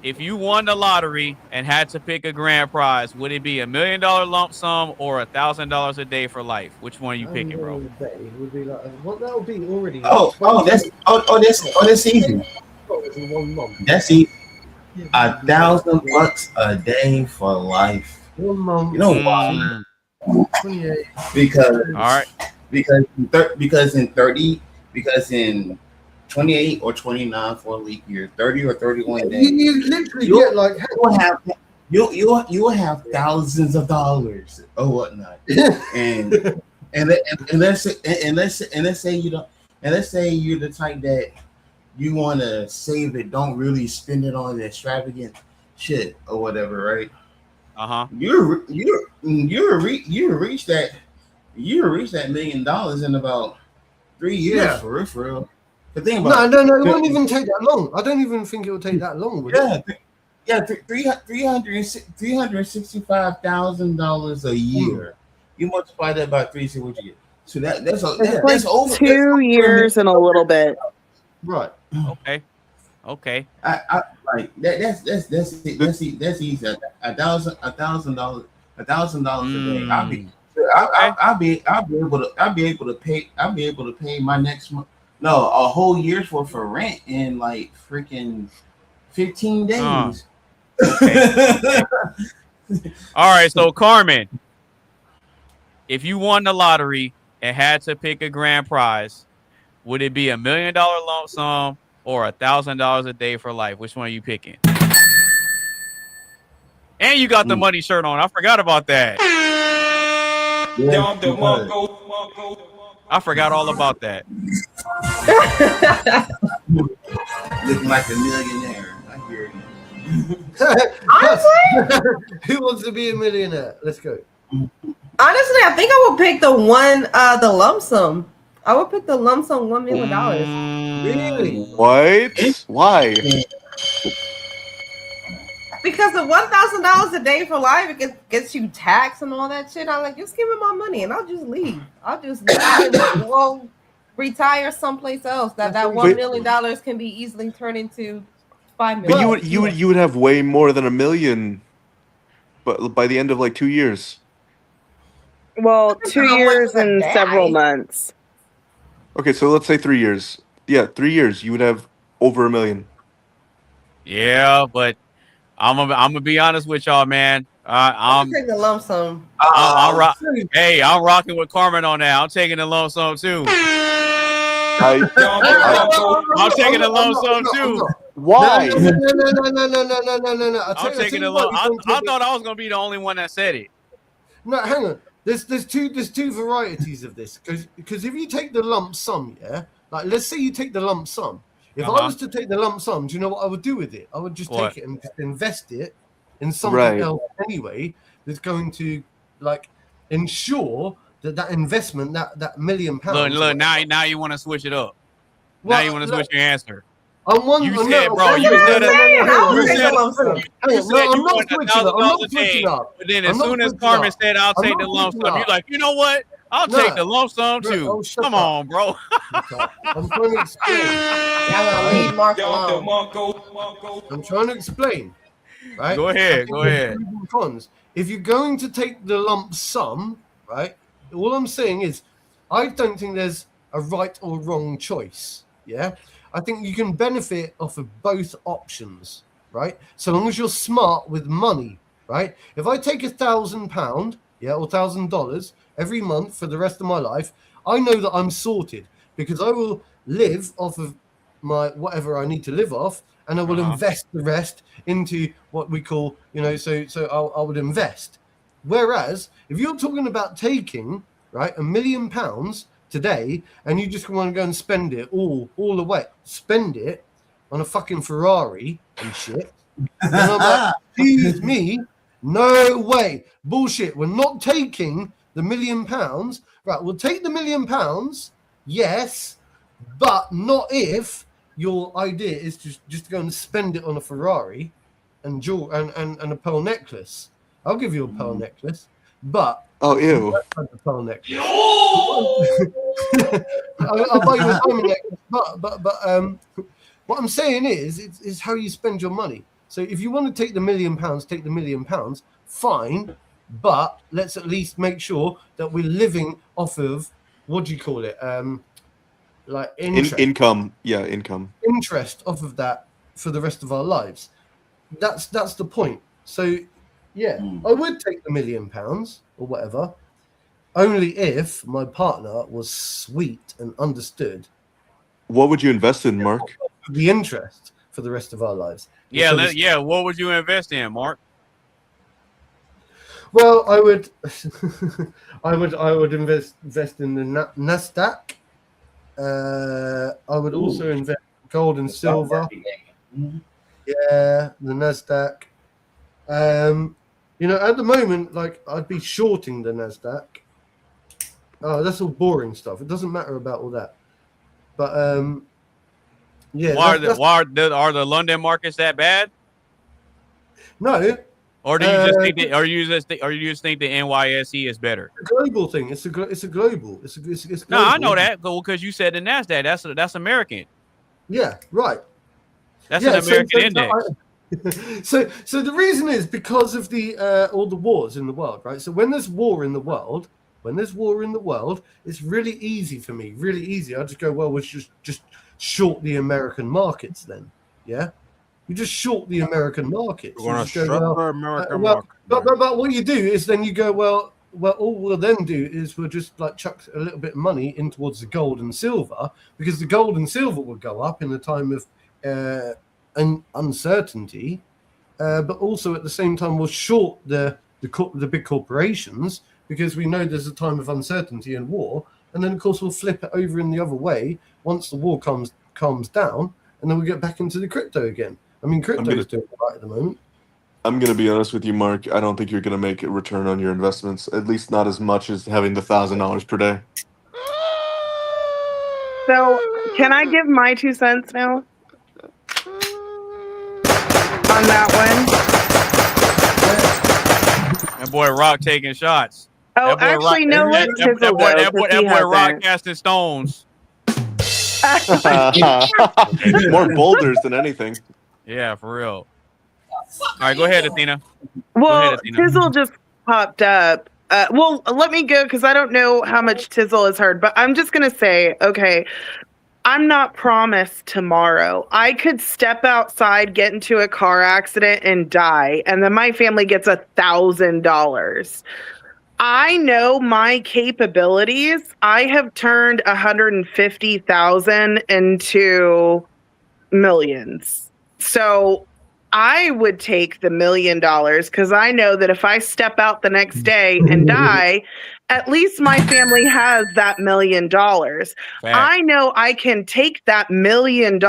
if you won the lottery and had to pick a grand prize, would it be $1 million lump sum or $1,000 a day for life? Which one are you picking, bro? Would be like, what that would be already. That's easy. That's easy. $1,000 a day for life. 1 month. You know why? 28. Because all right. Because in 28 or 29 for a leap year, 30 or 31 days. You literally get like you'll have thousands of dollars or whatnot, and let's say you don't, and let's say you're the type that you want to save it, don't really spend it on extravagant shit or whatever, right? You reach that $1 million in about 3 years, Yeah. for real. But think about no, it won't even take that long. I don't even think it will take that long. Would it? $365,000 a year. You multiply that by 3, see what you get. So that's It's over 2 years and a little bit. Right. Okay. I like that's easy. $1,000 a day. I'll be able to pay my next month. No, a whole year's worth of rent in like freaking 15 days. Okay. All right, so Carmen, if you won the lottery and had to pick a grand prize, would it be $1 million lump sum or $1,000 a day for life? Which one are you picking? And you got the money shirt on. I forgot about that. I forgot all about that. Looking like a millionaire. I hear you. Honestly, who wants to be a millionaire? Let's go. Honestly, I think I would pick the lump sum. I would pick the lump sum $1 million. Really? What? Why? Because the $1,000 a day for life, it gets you taxed and all that shit. I'm like, just give me my money and I'll just leave. I'll just leave and go retire someplace else. That $1 million can be easily turned into $5 million. But you would have way more than $1 million, but by the end of like 2 years. Well, 2 years and several months. Okay, so let's say 3 years. Yeah, 3 years you would have over $1 million. Yeah, but I'm gonna be honest with y'all, man. I'm taking the lump sum. I'm rocking with Carmen on that. I'm taking the lump sum too. I'm taking the lump sum too. Why? No. I'm taking the lump. I thought I was gonna be the only one that said it. No, hang on. There's two varieties of this because if you take the lump sum, yeah, like let's say you take the lump sum. If I was to take the lump sum, do you know what I would do with it? I would just take it and just invest it in something else anyway that's going to like ensure that investment, that £1 million. Look, now you want to switch it up. Now you want to switch your answer. You said you want $1,000 a day, but then as soon as Carmen said I'll take the lump sum, you're like, you know what? I'll take the lump sum too. Come on, bro. I'm trying to explain. I'm trying to explain. Right? Go ahead. Cons. If you're going to take the lump sum, right? All I'm saying is, I don't think there's a right or wrong choice. Yeah, I think you can benefit off of both options, right? So long as you're smart with money, right? If I take £1,000, yeah, or $1,000 every month for the rest of my life, I know that I'm sorted because I will live off of my whatever I need to live off, and I will invest the rest into what we call, so I would invest. Whereas if you're talking about taking, right, £1 million today, and you just want to go and spend it all the way, spend it on a fucking Ferrari and shit, and I'm like, excuse me, no way, bullshit. We're not taking the £1 million, right? We'll take the £1 million, yes, but not if your idea is just to go and spend it on a Ferrari and a pearl necklace. I'll give you a pearl necklace, but ew, a pearl necklace. I'll buy you a diamond necklace, but what I'm saying is how you spend your money. So if you want to take the £1 million, take the £1 million, fine, but let's at least make sure that we're living off of, what do you call it? Like interest. Income. Yeah, income. Interest off of that for the rest of our lives. That's the point. So yeah, I would take the £1 million or whatever, only if my partner was sweet and understood What would you invest in, Mark? The interest for the rest of our lives. Yeah, what would you invest in, Mark? Well, I would, I would invest in the Nasdaq. I would also invest in gold and silver. Yeah, the Nasdaq. At the moment, like I'd be shorting the Nasdaq. Oh, that's all boring stuff. It doesn't matter about all that. But yeah. Are the London markets that bad? No. Or do you just think that? Or you just think the NYSE is better? Global thing. It's global. It's global. No, I know that because you said the Nasdaq. That's American. Yeah, right. That's an American index. So the reason is because of the all the wars in the world, right? So when there's war in the world, it's really easy for me. Really easy. I just go, well, we should just short the American markets then. Yeah. You just short the American markets. We're going to shut the American market. market. But what you do is then you go, well, all we'll then do is we'll just like chuck a little bit of money in towards the gold and silver, because the gold and silver will go up in the time of uncertainty, but also at the same time we'll short the big corporations, because we know there's a time of uncertainty and war, and then of course we'll flip it over in the other way once the war calms down, and then we get back into the crypto again. I mean, crypto is doing right at the moment. I'm going to be honest with you, Mark. I don't think you're going to make a return on your investments, at least not as much as having the $1,000 per day. So, can I give my 2 cents now on that one? That boy Rock taking shots. Oh, actually, no. That boy Rock casting stones. More boulders than anything. Yeah, for real. All right, go ahead, Athena. Well, Tizzle just popped up. Well, let me go because I don't know how much Tizzle has heard, but I'm just going to say, okay, I'm not promised tomorrow. I could step outside, get into a car accident, and die, and then my family gets $1,000. I know my capabilities. I have turned 150,000 into millions. So I would take the $1 million because I know that if I step out the next day and die, at least my family has that $1 million. I know I can take that $1 million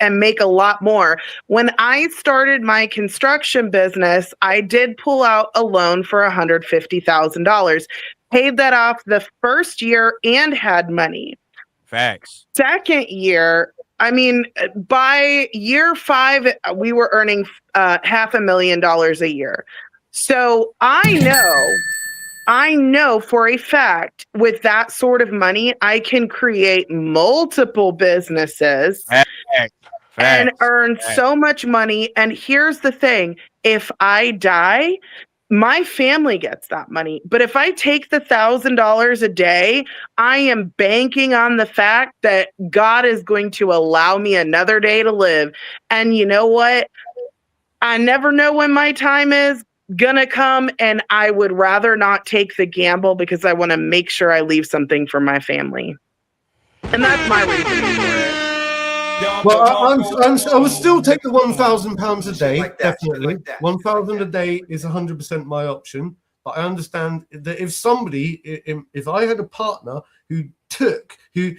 and make a lot more. When I started my construction business, I did pull out a loan for $150,000, paid that off the first year and had money. Facts. Second year, I mean, by year 5, we were earning $500,000 a year. So I know for a fact with that sort of money, I can create multiple businesses and earn so much money. And here's the thing. If I die, my family gets that money. But if I take the $1,000 a day, I am banking on the fact that God is going to allow me another day to live. And you know what? I never know when my time is gonna come, and I would rather not take the gamble because I want to make sure I leave something for my family. And that's my reasoning for it. Well, I would still take the £1,000 a day, definitely. 1,000 a day is 100% my option. But I understand that if I had a partner who took the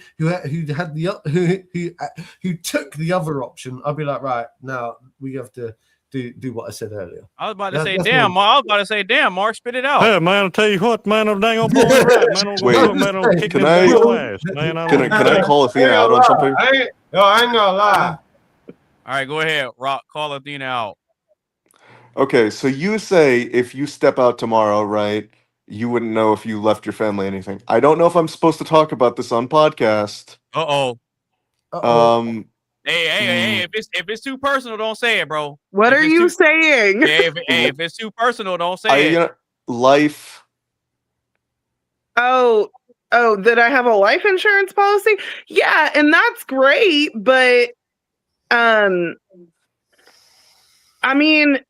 other option, I'd be like, right, now we have to do what I said earlier. I was about to say, damn, Mark, spit it out. Hey, man, I'll tell you what, man, I'm dang old boy, right, man. Wait, can I call Athena out on something? I ain't gonna lie. All right, go ahead, Rock. Call Athena out. Okay, so you say if you step out tomorrow, right, you wouldn't know if you left your family anything. I don't know if I'm supposed to talk about this on podcast. Hey, if it's too personal, don't say it, bro. What are you saying? If it's too personal, don't say it. Life. Oh, that I have a life insurance policy? Yeah, and that's great, but I mean,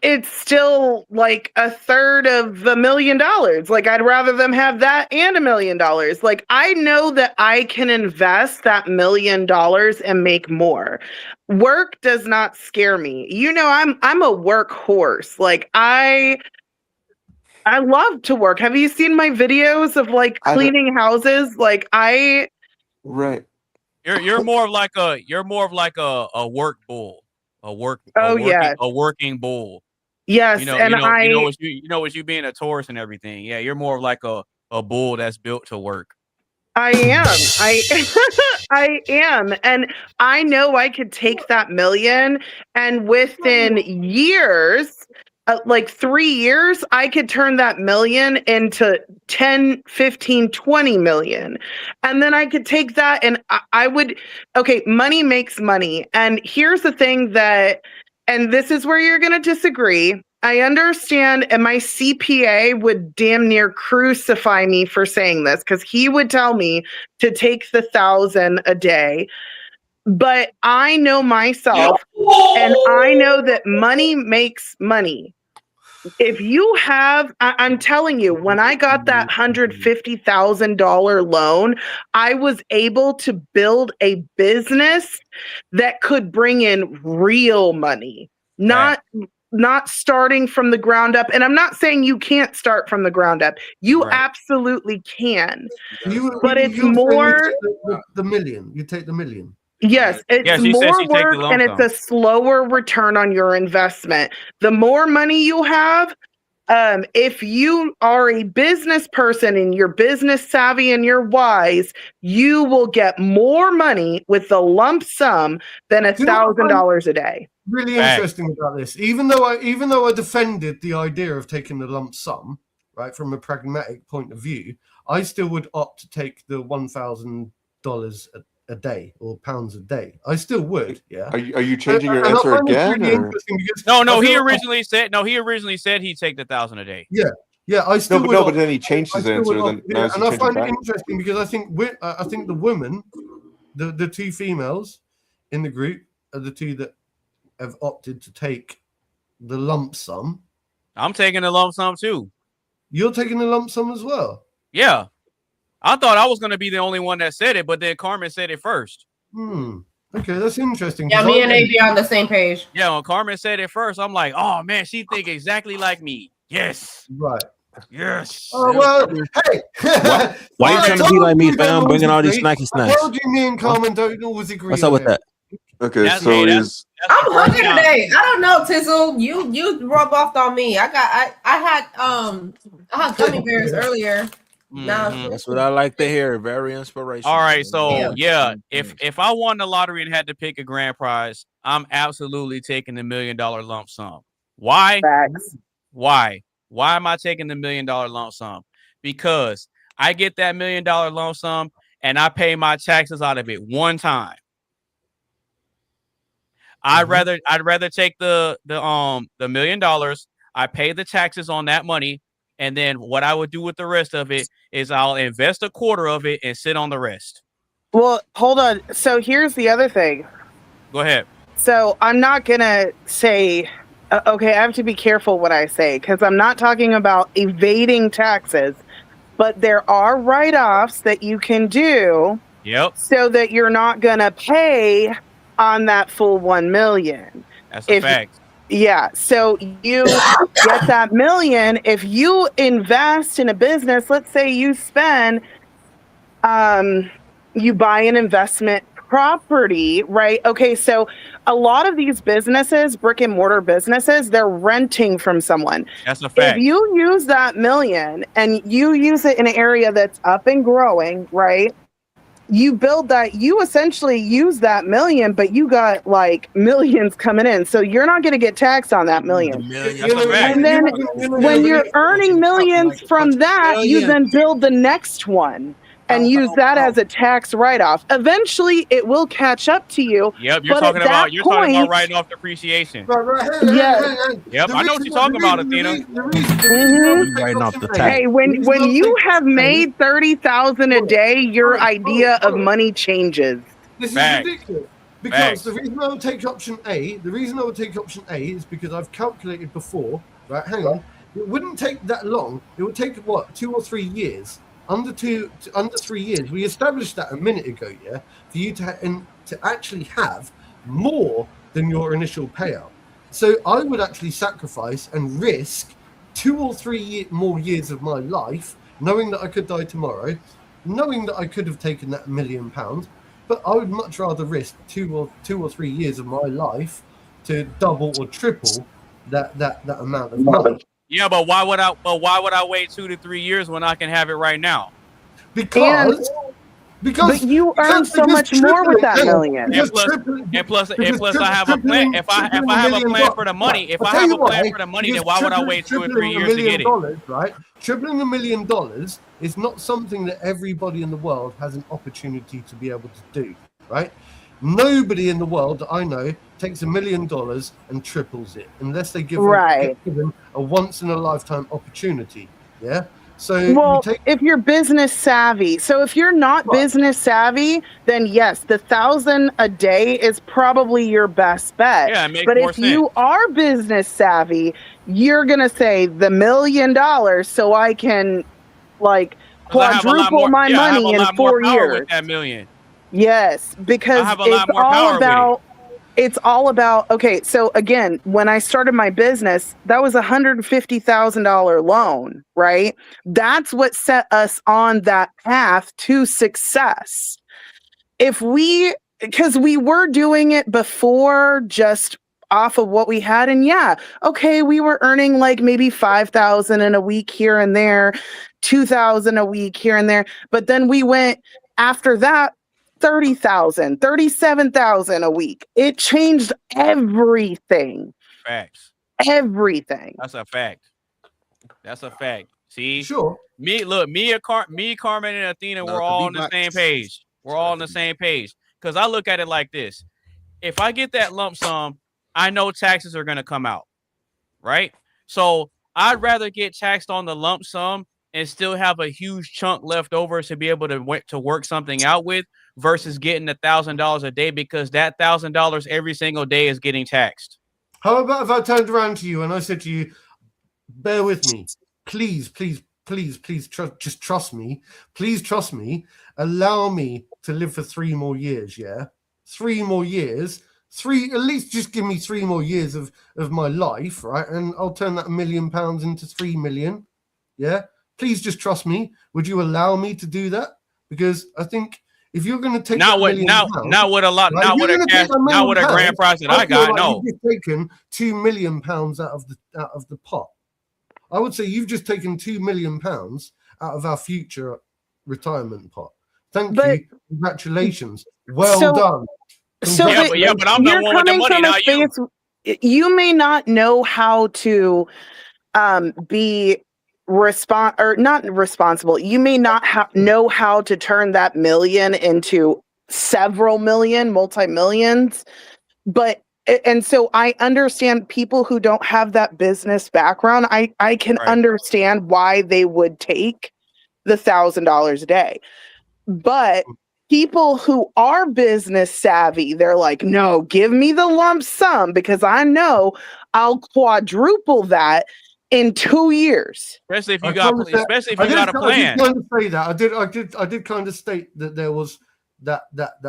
it's still like a third of $1 million. Like, I'd rather them have that and $1 million. Like, I know that I can invest that $1 million and make more. Work does not scare me. You know, I'm a workhorse. Like, I love to work. Have you seen my videos of like cleaning houses? Like, Right. You're more of like a work bull, a working bull. Yes, You know, and as you being a Taurus and everything. Yeah, you're more of like a bull that's built to work. I am. I am. And I know I could take that million and within years, like 3 years, I could turn that million into 10, 15, 20 million. And then I could take that and I would, okay, money makes money. And here's the thing and this is where you're going to disagree. I understand, and my CPA would damn near crucify me for saying this because he would tell me to take the 1,000 a day. But I know myself, and I know that money makes money. If you have, I'm telling you, when I got that $150,000 loan, I was able to build a business that could bring in real money, not starting from the ground up. And I'm not saying you can't start from the ground up. You absolutely can. But it's more the million. You take the million. Yes, it's more work and it's a slower return on your investment. The more money you have, if you are a business person and you're business savvy and you're wise, you will get more money with the lump sum than $1,000 a day. Really interesting about this. Even though I defended the idea of taking the lump sum, right, from a pragmatic point of view, I still would opt to take the $1,000 a day or pounds a day. I still would. Yeah. Are you changing your answer again? Or? No. He originally said he'd take the 1,000 a day. Yeah. I still would. But then he changed his answer. And I find it interesting because I think the women, the two females in the group are the two that have opted to take the lump sum. I'm taking the lump sum too. You're taking the lump sum as well? Yeah. I thought I was going to be the only one that said it, but then Carmen said it first. Okay, that's interesting. Yeah, me and AB are on the same page. Yeah, when Carmen said it first, I'm like, oh man, she think exactly like me. Yes. Right. Yes. Oh well, hey. Why you trying to be like me, fam? Bringing all these snacky snacks. I told you me and Carmen don't always agree. What's up with that? Okay, so he's. I'm hungry today. I don't know, Tizzle. You rub off on me. I had gummy bears earlier. Mm-hmm. That's what I like to hear. Very inspirational. All right, so yeah, if I won the lottery and had to pick a grand prize, I'm absolutely taking the $1 million lump sum. Why? Why am I taking the $1 million lump sum? Because I get that $1 million lump sum and I pay my taxes out of it one time. I'd rather take the $1 million. I pay the taxes on that money. And then what I would do with the rest of it is I'll invest a quarter of it and sit on the rest. Well, hold on. So here's the other thing. Go ahead. So I'm not going to say, okay, I have to be careful what I say because I'm not talking about evading taxes, but there are write-offs that you can do so that you're not going to pay on that full 1 million. That's a fact. Yeah. So you get that million. If you invest in a business, let's say you spend, you buy an investment property, right? Okay. So a lot of these businesses, brick and mortar businesses, they're renting from someone. That's a fact. If you use that million and you use it in an area that's up and growing, right? You build that, you essentially use that million, but you got like millions coming in. So you're not going to get taxed on that million. And then when you're earning millions from that, you then build the next one and use that as a tax write-off. Eventually it will catch up to you. Yep, you're talking about writing off depreciation. Yeah. Yep, I know what you're talking about, Athena. Writing off the tax. Hey, when you have made $30,000 a day, your idea of money changes. This is ridiculous. Because the reason I would take option A, is because I've calculated before, right? Hang on. It wouldn't take that long. It would take, what, 2 or 3 years? Under 3 years. We established that a minute ago, yeah? For you to actually have more than your initial payout. So I would actually sacrifice and risk 2 or 3 more years of my life, knowing that I could die tomorrow, knowing that I could have taken that £1 million, but I would much rather risk 2 or 3 years of my life to double or triple that amount of money. Yeah, but why would I wait 2 to 3 years when I can have it right now? Because but you earn so much more with that million. And plus, I have a plan. If I have a plan for the money, then why would I wait 2 or 3 years to get it? Right? Tripling $1 million is not something that everybody in the world has an opportunity to be able to do, right? Nobody in the world that I know takes $1 million and triples it unless they give them a once in a lifetime opportunity. Yeah. So if you're business savvy, so if you're not business savvy, then yes, the 1,000 a day is probably your best bet. Yeah, it makes but more if sense. you are business savvy, you're gonna say the $1 million so I can like quadruple my money in 4 years. With that million. Yes, because it's all about okay, so again, when I started my business, that was $150,000 loan, right? That's what set us on that path to success. Because we were doing it before just off of what we had, and we were earning like maybe 5,000 in a week here and there, 2,000 a week here and there, but then we went after that 30,000, 37,000 a week. It changed everything. Facts. Everything. That's a fact. See? Sure. Me, Carmen, and Athena, we're all on the same page. We're all on the same page. Because I look at it like this. If I get that lump sum, I know taxes are going to come out. Right? So I'd rather get taxed on the lump sum and still have a huge chunk left over to be able to work something out with versus getting $1,000 a day, because that $1,000 every single day is getting taxed. How about if I turned around to you and I said to you, bear with me, please, just trust me. Please trust me. Allow me to live for 3 more years, yeah? 3 more years. At least just give me 3 more years of my life, right? And I'll turn that £1 million into 3 million, yeah? Please just trust me. Would you allow me to do that? Because I think if you're going to take not with a grand prize that I got, no. You've just taken £2 million out of the pot. I would say you've just taken £2 million out of our future retirement pot. Thank you. Congratulations. Well done. But I'm the one with the money, not you. You may not know how to be not responsible. You may not know how to turn that million into several million, multi-millions, and so I understand people who don't have that business background. I can understand why they would take the $1,000 a day, but people who are business savvy, they're like, no, give me the lump sum because I know I'll quadruple that in 2 years. Especially if you got a plan. I did kind of say that. I did kind of state that there was that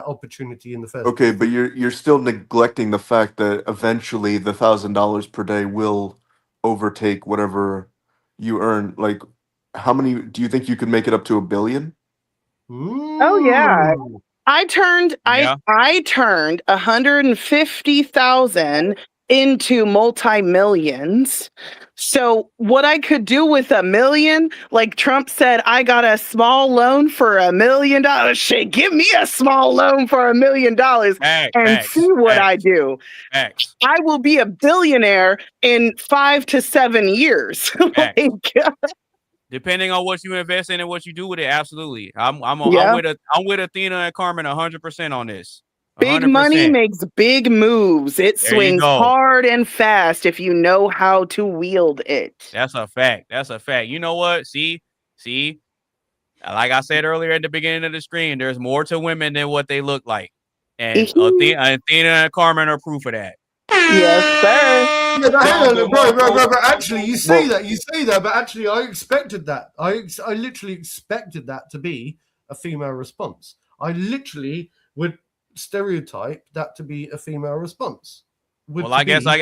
opportunity in the first. Okay, but you're still neglecting the fact that eventually the $1,000 per day will overtake whatever you earn. Like, how many do you think you could make it up to $1 billion? Oh yeah. I turned 150,000 into multi-millions. So what I could do with $1 million, like Trump said, I got a small loan for $1 million. Shit, give me a small loan for $1 million and see what I do. I will be a billionaire in 5 to 7 years. Depending on what you invest in and what you do with it, absolutely. I'm with Athena and Carmen 100% on this. 100%. Big money makes big moves. It swings hard and fast if you know how to wield it. That's a fact. You know what? See, like I said earlier at the beginning of the stream, there's more to women than what they look like. And Athena and Carmen are proof of that. Yes, sir. Yeah, but hang on, bro. Actually, you say that, but actually, I expected that. I literally expected that to be a female response. I literally would stereotype that to be a female response. I guess I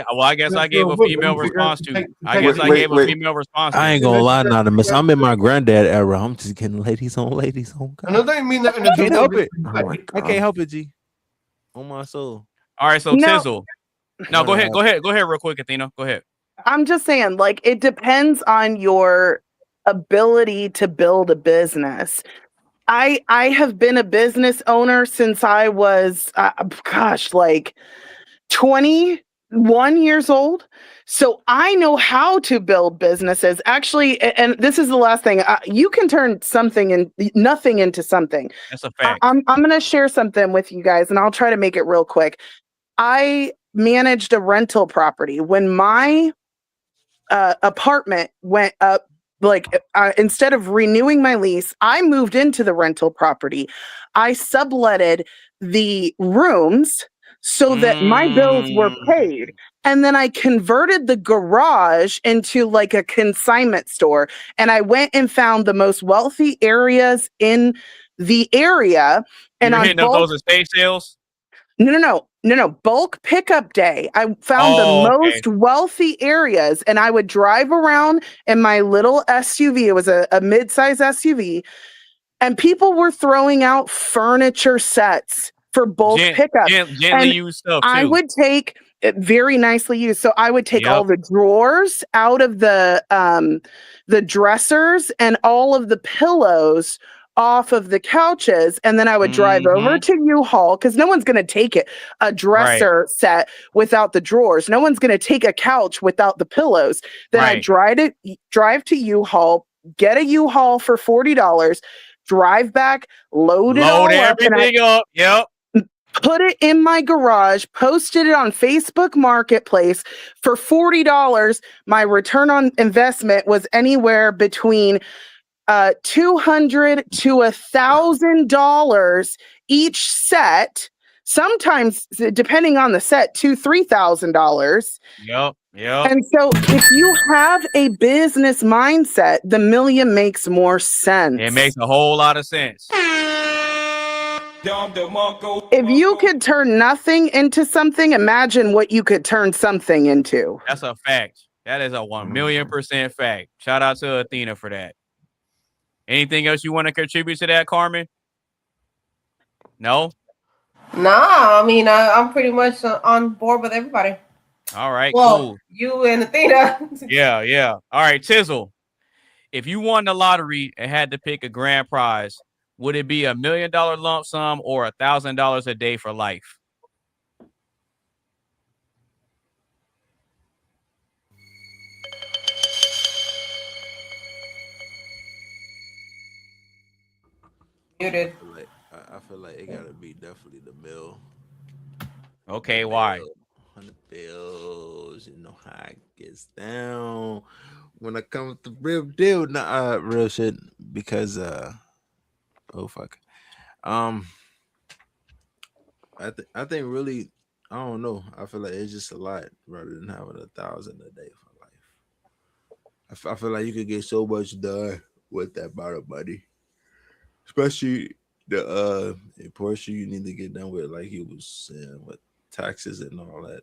gave a female response too. I guess I gave a female response. I ain't gonna lie, Anonymous. I'm in my granddad era. I'm just getting ladies on. God. And I don't mean that in a can't help it. way. I can't help it, G. On my soul. All right, so Tizzle. No, go ahead, real quick, Athena. Go ahead. I'm just saying, like, it depends on your ability to build a business. I have been a business owner since I was, like 21 years old. So I know how to build businesses. Actually, and this is the last thing. You can turn nothing into something. That's a fact. I'm going to share something with you guys, and I'll try to make it real quick. I managed a rental property. When my apartment went up, instead of renewing my lease, I moved into the rental property. I subletted the rooms so that my bills were paid. And then I converted the garage into like a consignment store. And I went and found the most wealthy areas in the area. And you were hitting up those estate sales? No. Bulk pickup day. I found the most wealthy areas, and I would drive around in my little SUV. It was a mid-size SUV, and people were throwing out furniture sets for bulk pickup. Gently used stuff too. I would take very nicely used. So I would take all the drawers out of the dressers and all of the pillows off of the couches, and then I would drive over to U-Haul, because no one's going to take a dresser set without the drawers. No one's going to take a couch without the pillows. Then I drive to U-Haul, get a U-Haul for $40, drive back, load everything up. Yep. Put it in my garage, posted it on Facebook Marketplace for $40. My return on investment was anywhere between $200 to $1,000 each set. Sometimes, depending on the set, $2,000-$3,000. Yep. And so, if you have a business mindset, the million makes more sense. It makes a whole lot of sense. If you could turn nothing into something, imagine what you could turn something into. That's a fact. That is a 1,000,000% fact. Shout out to Athena for that. Anything else you want to contribute to that, Carmen? No? Nah, I mean, I'm pretty much on board with everybody. All right, cool. You and Athena. Yeah. All right, Tizzle. If you won the lottery and had to pick a grand prize, would it be $1 million lump sum or $1,000 a day for life? Muted. I feel like it gotta be definitely the mill. Okay, why? 100 bills, you know how it gets down when it comes to real deal, real shit. Because oh fuck, I think really, I don't know. I feel like it's just a lot rather than having 1,000 a day for life. I feel like you could get so much done with that amount of money. Especially the portion you need to get done with, like he was saying, with taxes and all that,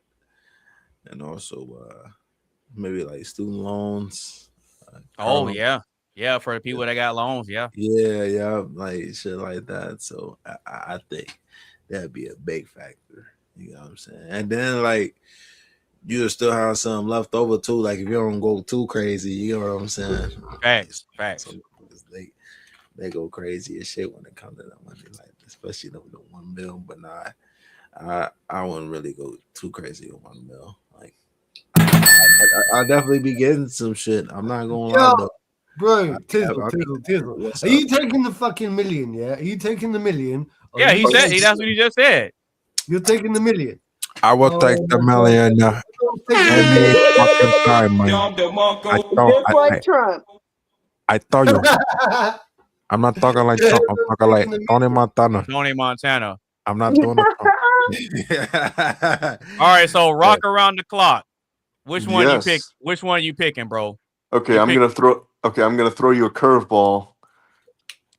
and also maybe like student loans. Yeah, for the people that got loans, yeah, like shit like that. So I think that'd be a big factor. You know what I'm saying? And then like you still have some left over too. Like if you don't go too crazy, you know what I'm saying? Facts. So, they go crazy as shit when it comes to that money, like especially the 1 mil. But nah, I wouldn't really go too crazy with 1 mil. Like I definitely be getting some shit. I'm not gonna lie though. Bro, Tizzle. Are you taking the fucking million? Yeah, are you taking the million? Yeah, he said that's what he just said. You're taking the million. I will take the million. I thought you. I'm not talking like Trump. I'm talking like Tony Montana. Tony Montana. I'm not doing the All right, so rock around the clock. Which one you pick? Yes. Which one you picking, bro? Okay, You I'm pick- gonna throw. Okay, I'm gonna throw you a curveball.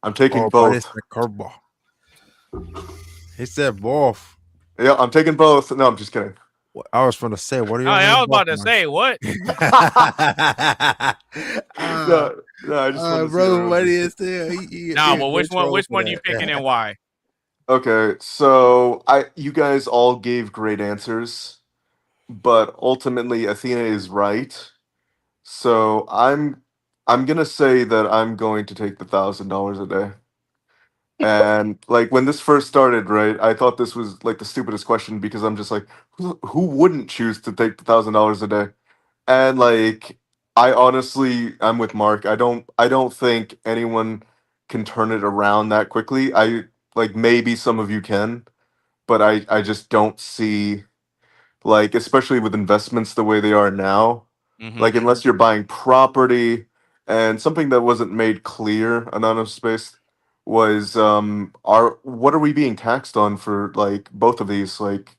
I'm taking Buddy, it's both. the curveball. He said both. Yeah, I'm taking both. No, I'm just kidding. I was going to say, what are you? I was about to say what? No, I just wanted to see bro, everyone buddy just- is there. Nah, but which one you picking and why? Okay, so you guys all gave great answers, but ultimately Athena is right. So I'm gonna say that I'm going to take the $1,000 a day. And like when this first started, right, I thought this was like the stupidest question because I'm just like, who wouldn't choose to take the $1,000 a day? And like I honestly, I'm with Mark. I don't think anyone can turn it around that quickly. I like maybe some of you can, but I just don't see, like, especially with investments the way they are now, like unless you're buying property. And something that wasn't made clear, anonymous space, was are what are we being taxed on for like both of these? Like,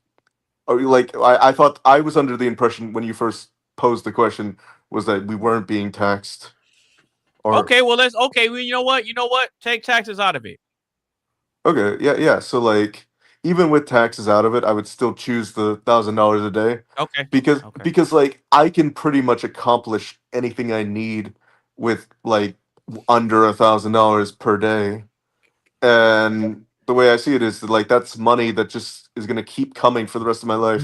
I thought I was under the impression when you first posed the question was that we weren't being taxed. Or Okay, well well, you know what? Take taxes out of it. okay, yeah. So like, even with taxes out of it, I would still choose the $1,000 a day. Okay. Because like I can pretty much accomplish anything I need with like under $1,000 per day. And the way I see it is that, like, that's money that just is gonna keep coming for the rest of my life.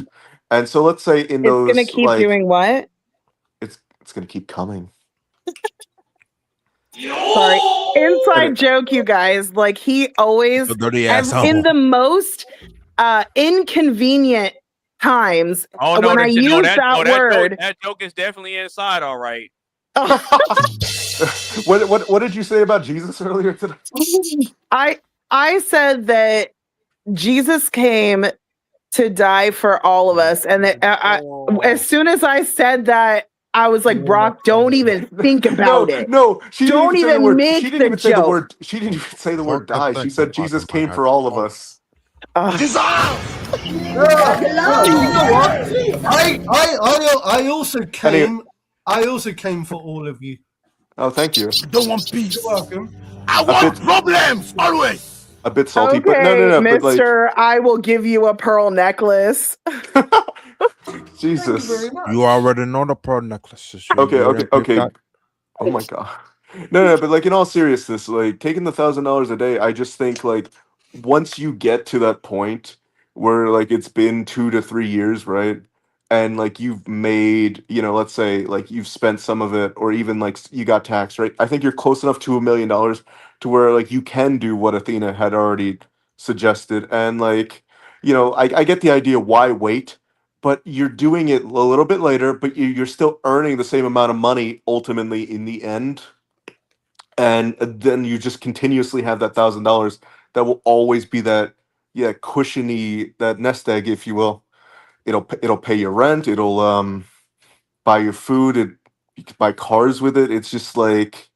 And so let's say in It's gonna those keep like doing what? it's gonna keep coming. Sorry. Inside joke, you guys. Like he always dirty in asshole. the most inconvenient times Oh no, when I use that word. That joke is definitely inside, all right. What did you say about Jesus earlier today? I said that Jesus came to die for all of us, and that as soon as I said that, I was like, Brock, don't even think about it. No, she didn't Don't even say the even word. make She didn't the even say the joke. word. She didn't even say the word die. She said Jesus came for all of us. You know what? I also came. I also came for all of you. Oh, thank you. Don't want peace. You're welcome. I want problems always. A bit salty, Okay, but no. But like, Mister, I will give you a pearl necklace. Jesus. You already know the pearl necklaces. You Okay. already picked that. Oh my god. No, but like in all seriousness, like taking the $1,000 a day, I just think like once you get to that point where like it's been 2 to 3 years, right? And like you've made, let's say like you've spent some of it, or even like you got taxed, right? I think you're close enough to $1 million to where like you can do what Athena had already suggested. And like, I get the idea why wait, but you're doing it a little bit later, but you're still earning the same amount of money ultimately in the end. And then you just continuously have that $1,000 that will always be that, yeah, cushiony, that nest egg, if you will. It'll pay your rent. It'll buy your food. You can buy cars with it. It's just like,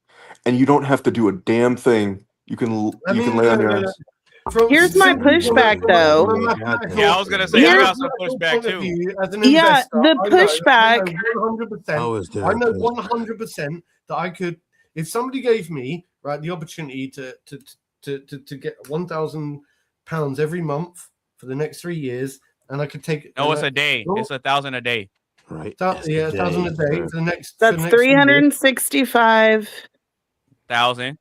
and you don't have to do a damn thing. You can lay on your ass. Here's my pushback, though. Yeah, I was gonna say I got some pushback too. As an Yeah, investor, the I pushback. know 100%. I know 100% that I could, if somebody gave me the opportunity to get £1,000 every month for the next 3 years, and I could take. No, it's a day. It's 1,000 a day. Right. Yeah, 1,000 a day for the next. That's 365,000.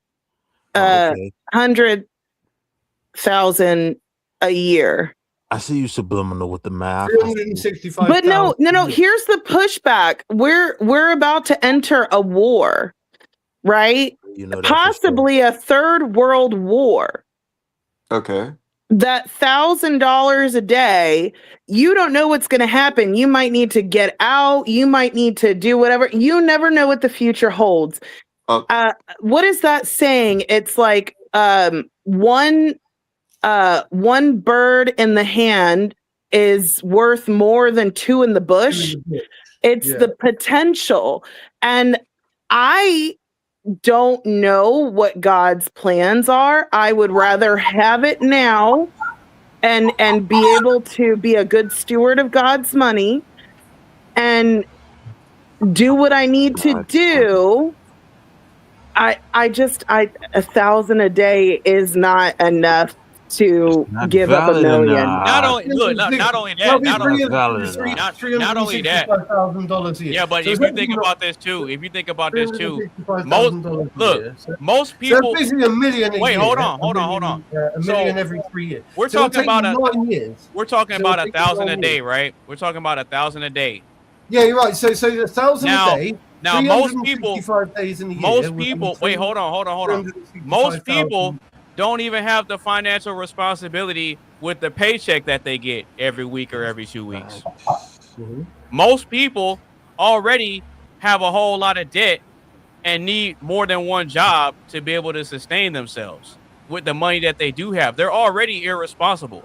Okay. 100,000 a year. I see you subliminal with the math. 365. But no. Here's the pushback. We're about to enter a war, right? Possibly a third world war. Okay. That $1,000 a day, you don't know what's going to happen. You might need to get out. You might need to do whatever. You never know what the future holds. What is that saying? It's like one bird in the hand is worth more than two in the bush. It's the potential. And I don't know what God's plans are. I would rather have it now and be able to be a good steward of God's money and do what I need to do. I 1,000 a day is not enough to Not give up $1 valid million. Not enough. only look, not only that, not Not only valid enough. not only that. $365,000 a year. Yeah, but So if it's you actually think not about this too, most $365,000 a look, year. most So people. it's basically $1 million a Wait, year. hold on. A million every 3 years. We're So it'll talking take you about 9 years. We're talking So it'll about take you 1,000 a 9 day, years. right? We're talking about 1,000 a day. Yeah, you're right. So 1,000 a day. Now most people, 365 days in a year. most people. Wait, hold on. Most people don't even have the financial responsibility with the paycheck that they get every week or every 2 weeks. Mm-hmm. Most people already have a whole lot of debt and need more than one job to be able to sustain themselves with the money that they do have. They're already irresponsible.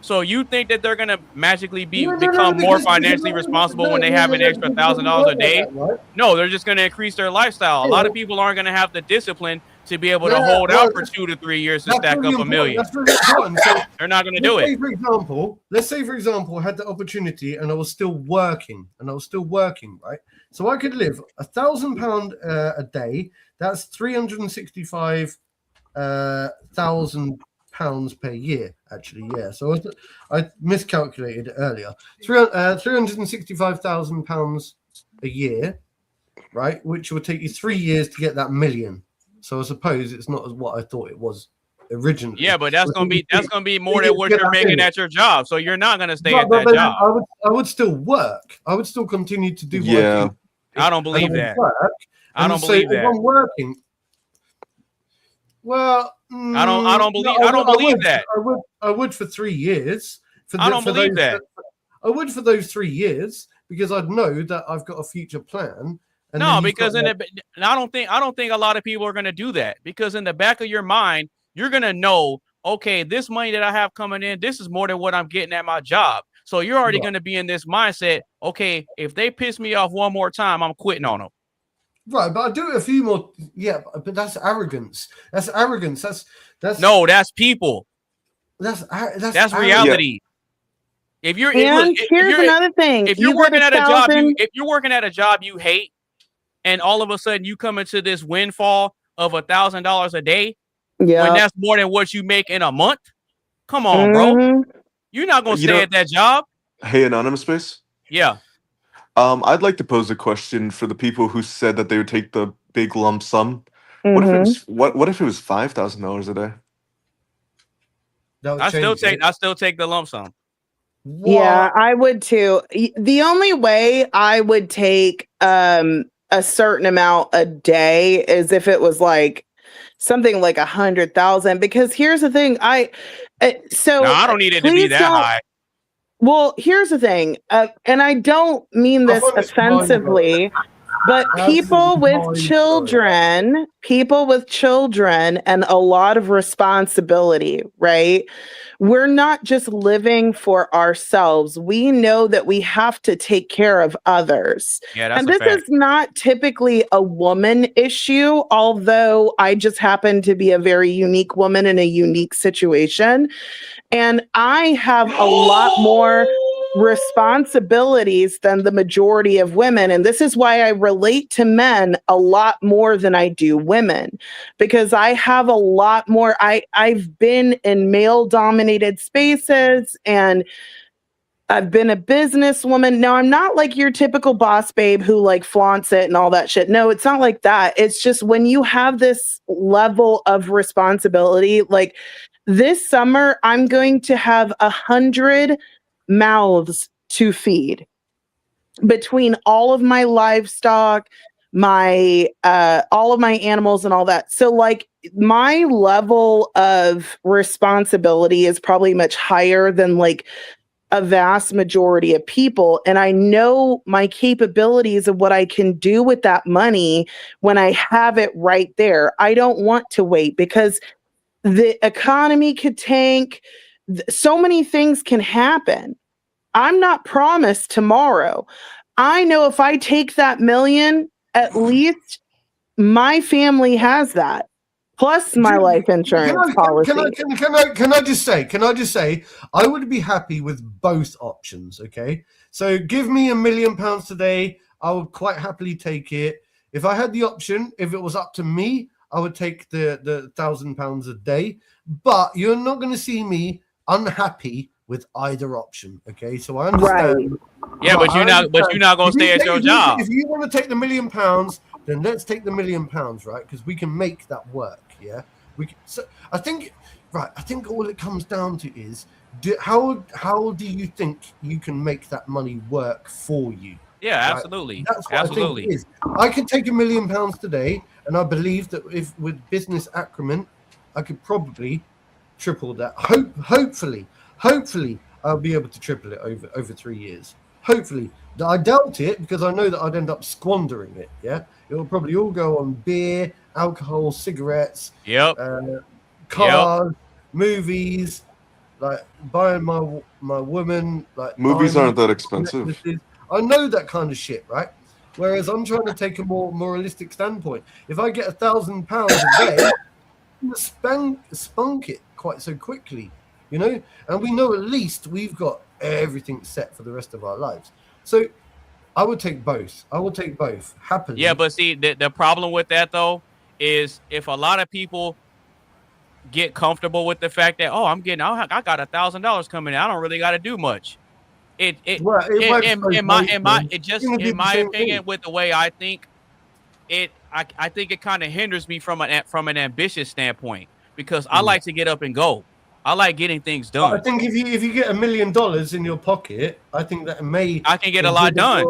So you think that they're gonna magically become more financially responsible when they have an extra $1,000 a day? No, they're just gonna increase their lifestyle. A lot of people aren't gonna have the discipline to be able to hold out for 2 to 3 years to stack up $1 million. That's really important. So they're not gonna do it. Let's say, for example, I had the opportunity and I was still working, right? So I could live £1,000 a day. That's 365,000 pounds per year, actually. Yeah. So I miscalculated it earlier. 365,000 pounds a year, right? Which will take you 3 years to get that $1 million. So I suppose it's not as what I thought it was originally. Yeah, but that's gonna be more than what you're making at your job. So you're not gonna stay at that but job. I would still work. I would still continue to do what I do. I don't believe that. I don't believe that. If I'm working, well, I don't believe that. I would for 3 years. I don't believe that. I would for those 3 years because I'd know that I've got a future plan. No, because I don't think a lot of people are going to do that, because in the back of your mind, you're going to know, okay, this money that I have coming in, this is more than what I'm getting at my job. So you're already going to be in this mindset. Okay, if they piss me off one more time, I'm quitting on them. Right, but I do it a few more. Yeah, but that's arrogance. That's arrogance. That's that's people. That's reality. If you're here's another thing. If you're working at a job, if you're working at a job you hate, and all of a sudden you come into this windfall of $1,000 a day, when that's more than what you make in a month, come on, bro. You're not gonna stay at that job. Hey, Anonymous Space. Yeah. I'd like to pose a question for the people who said that they would take the big lump sum. What if it was what if it was $5,000 a day? I still take the lump sum. Yeah, I would too. The only way I would take a certain amount a day is if it was like something like 100,000. Because here's the thing, I don't need it to be that high. Well, here's the thing, and I don't mean this offensively, but people with children and a lot of responsibility, right? We're not just living for ourselves. We know that we have to take care of others. Yeah, that's and this is not typically a woman issue, although I just happen to be a very unique woman in a unique situation. And I have a lot more responsibilities than the majority of women. And this is why I relate to men a lot more than I do women, because I have a lot more. I've been in male dominated spaces and I've been a businesswoman. Now, I'm not like your typical boss babe who like flaunts it and all that shit. No, it's not like that. It's just when you have this level of responsibility, like this summer, I'm going to have 100 mouths to feed between all of my livestock, my all of my animals and all that. So like my level of responsibility is probably much higher than like a vast majority of people. And I know my capabilities of what I can do with that money when I have it right there. I don't want to wait because the economy could tank. So many things can happen. I'm not promised tomorrow. I know if I take that $1 million, at least my family has that. plus my life insurance policy. Can I just say, I would be happy with both options. Okay, so give me £1 million today, I would quite happily take it. If I had the option, if it was up to me, I would take the £1,000 a day. But you're not going to see me unhappy with either option. Okay, so I understand. Right. Yeah, but you're not going to stay at your job. If you want to take the £1 million, then let's take the £1 million, right? Because we can make that work. Yeah, we can. So I think all it comes down to is how do you think you can make that money work for you? Yeah, right? Absolutely. That's what Absolutely. I think it is. I could take £1 million today, and I believe that if with business acumen, I could probably triple that. Hopefully, I'll be able to triple it over 3 years. Hopefully. I doubt it because I know that I'd end up squandering it. Yeah, it will probably all go on beer, alcohol, cigarettes, cars, movies, like buying my woman, like movies aren't that expensive. Necklaces. I know that kind of shit, right? Whereas I'm trying to take a more moralistic standpoint. If I get £1,000 a day, I'm spunk it quite so quickly, you know? And we know at least we've got everything set for the rest of our lives. So I would take both. Happily. Yeah, but see, the problem with that, though, is if a lot of people get comfortable with the fact that, I got $1,000 coming in, I don't really got to do much. In my opinion, with the way I think, I think it kind of hinders me from an ambitious standpoint because I like to get up and go. I like getting things done. I think if you get $1 million in your pocket, I think that I can get a lot done.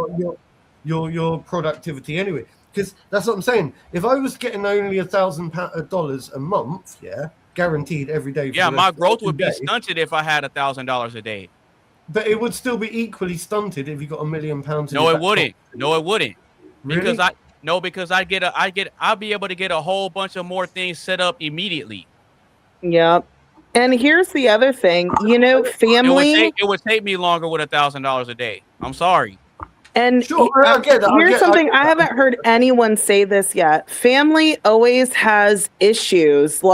Your productivity anyway, because that's what I'm saying. If I was getting only $1,000 a month, guaranteed every day. My growth would be stunted if I had $1,000 a day. But it would still be equally stunted if you got £1 million. No, it wouldn't. No, it wouldn't. Really? Because I'll be able to get a whole bunch of more things set up immediately. Yep. And here's the other thing, family. It would take me longer with $1,000 a day. I'm sorry. And here's something I haven't heard anyone say this yet. Family always has issues,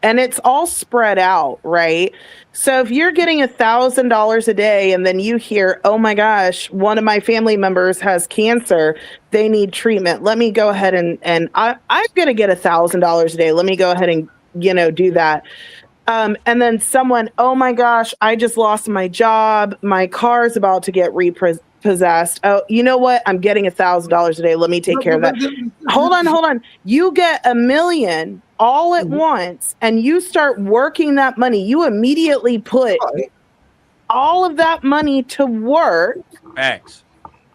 and it's all spread out, right? So if you're getting $1,000 a day and then you hear, oh my gosh, one of my family members has cancer, they need treatment. Let me go ahead and I'm going to get $1,000 a day. Let me go ahead and, do that. And then someone, oh my gosh, I just lost my job. My car's about to get repossessed. Oh, you know what? I'm getting $1,000 a day. Let me take care of that. Hold on. You get $1 million all at once and you start working that money. You immediately put all of that money to work. Facts.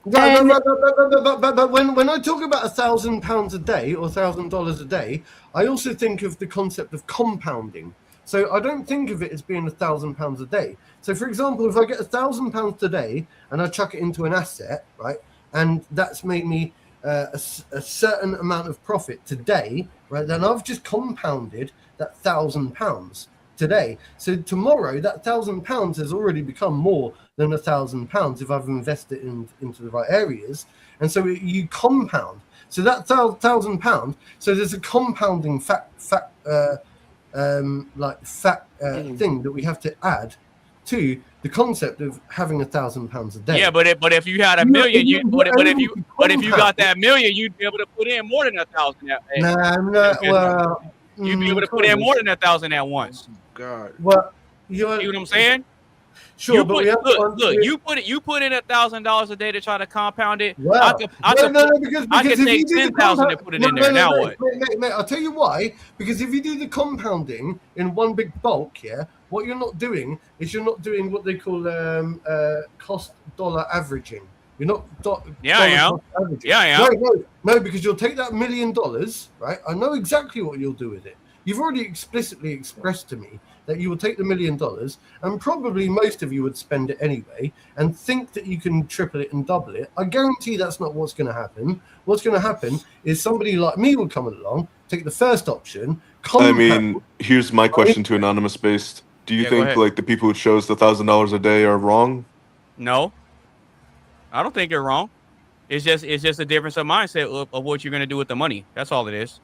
But when I talk about £1,000 a day or $1,000 a day, I also think of the concept of compounding. So I don't think of it as being £1,000 a day. So for example, if I get £1,000 today and I chuck it into an asset, right, and that's made me a certain amount of profit today, right, then I've just compounded that £1,000 today. So tomorrow that £1,000 has already become more than £1,000 if I've invested into the right areas. And so you compound. So that £1,000. So there's a compounding thing that we have to add to the concept of having £1,000 a day. Yeah, but if you had $1 million, if you got that $1 million, you'd be able to put in more than 1,000. You'd be able to put in more than 1,000 at once. God. Well, you know what I'm saying? Sure, you put in $1,000 a day to try to compound it. Wow. I could take 10,000 and put it in there. Now what? Mate, I'll tell you why. Because if you do the compounding in one big bulk, what you're not doing is you're not doing what they call cost dollar averaging. You're not averaging. No, because you'll take that $1 million, right? I know exactly what you'll do with it. You've already explicitly expressed to me that you will take the $1 million, and probably most of you would spend it anyway, and think that you can triple it and double it. I guarantee that's not what's going to happen. What's going to happen is somebody like me will come along, take the first option. Here's my question to Anonymous Based. Do you think the people who chose the $1,000 a day are wrong? No, I don't think you're wrong. It's just a difference of mindset of what you're going to do with the money. That's all it is.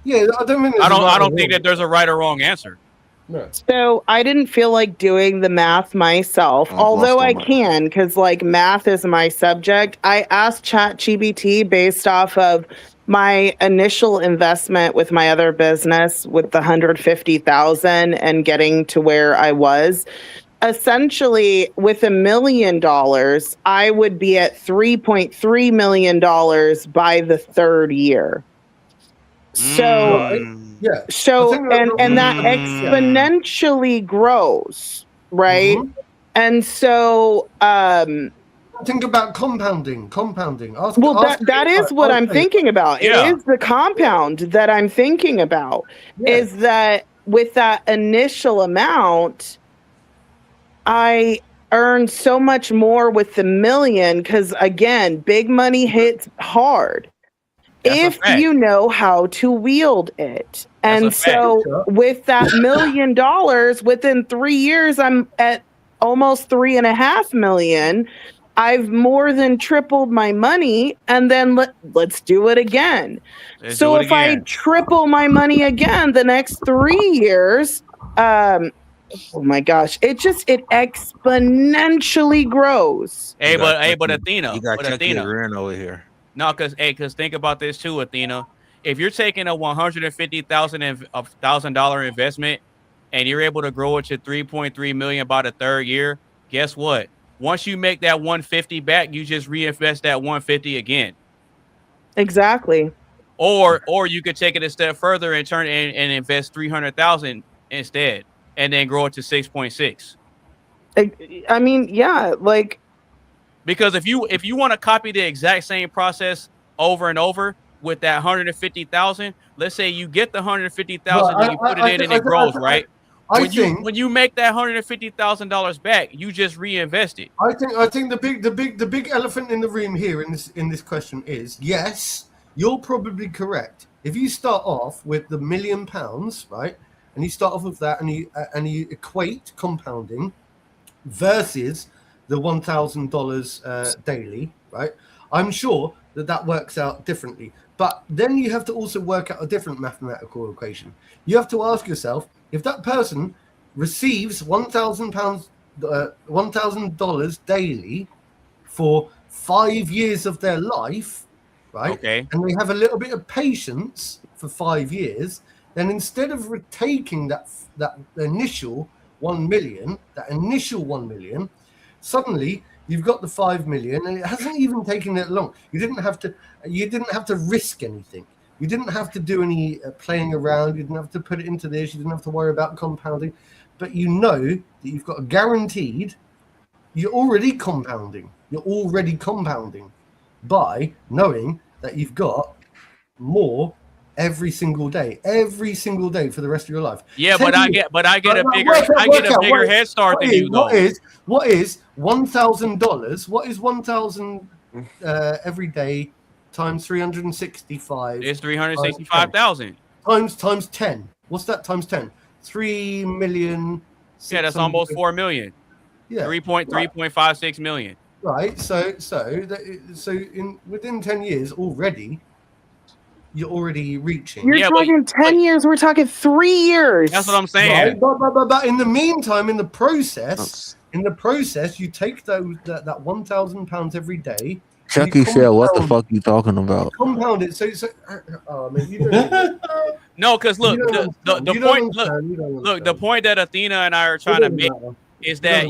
Yeah, I don't think I don't think that there's a right or wrong answer. No. So I didn't feel like doing the math myself, Oh, although lost all I my- can, because like math is my subject. I asked ChatGPT based off of my initial investment with my other business with the 150,000 and getting to where I was. Essentially, with $1 million, I would be at $3.3 million by the third year. So Right. Yeah. I so think that's and that yeah. exponentially grows, right? Mhm. And so Think about compounding. Ask, well ask that is what I'm thinking about. It Yeah. is the compound that I'm thinking about. Yeah. Is that with that initial amount, I earn so much more with the million because again, big money hits hard. That's a If fact. you know how to wield it. That's a And fact. so with that $1 million, within 3 years, I'm at almost 3.5 million. I've more than tripled my money. And then let's do it again. Let's So do it if I again. triple my money again the next 3 years, oh my gosh, it exponentially grows. Hey, but Athena, You got but Chucky Athena. Ren over here. No, because think about this too, Athena. If you're taking a $150,000 investment and you're able to grow it to 3.3 million by the third year, guess what? Once you make that 150 back, you just reinvest that 150 again. Exactly. Or you could take it a step further and turn it and invest 300,000 instead, and then grow it to 6.6. I mean, yeah, like Because if you want to copy the exact same process over and over with that 150,000, let's say you get the 150,000 and you put it in and it grows, right? When you make that $150,000 back, you just reinvest it. I think the big elephant in the room here in this question is yes, you're probably correct. If you start off with the £1 million, right, and you start off with that, and you equate compounding versus the $1,000 daily, right? I'm sure that works out differently. But then you have to also work out a different mathematical equation. You have to ask yourself, if that person receives $1,000 daily for 5 years of their life, right? Okay. And they have a little bit of patience for 5 years, then instead of taking that initial 1 million, suddenly you've got the 5 million, and it hasn't even taken that long. You didn't have to risk anything. You didn't have to do any playing around. You didn't have to put it into this. You didn't have to worry about compounding. But you know that you've got a guaranteed. You're already compounding. By knowing that you've got more every single day for the rest of your life. Yeah, but I get a bigger head start than you though. What is $1,000? What is 1,000 every day times 365? It's 365,000 times 10. What's that times 10? 3 million. Yeah, that's almost 4 million. Yeah, 3.56 million. Right. So within 10 years already, you're already reaching. You're talking 10 years. We're talking 3 years. That's what I'm saying. Right? But in the meantime, in the process, you take that £1,000 every day. Chucky said, "What the fuck you talking about?" Compound it. So oh man, you don't. No, because look, the point that Athena and I are trying to make is that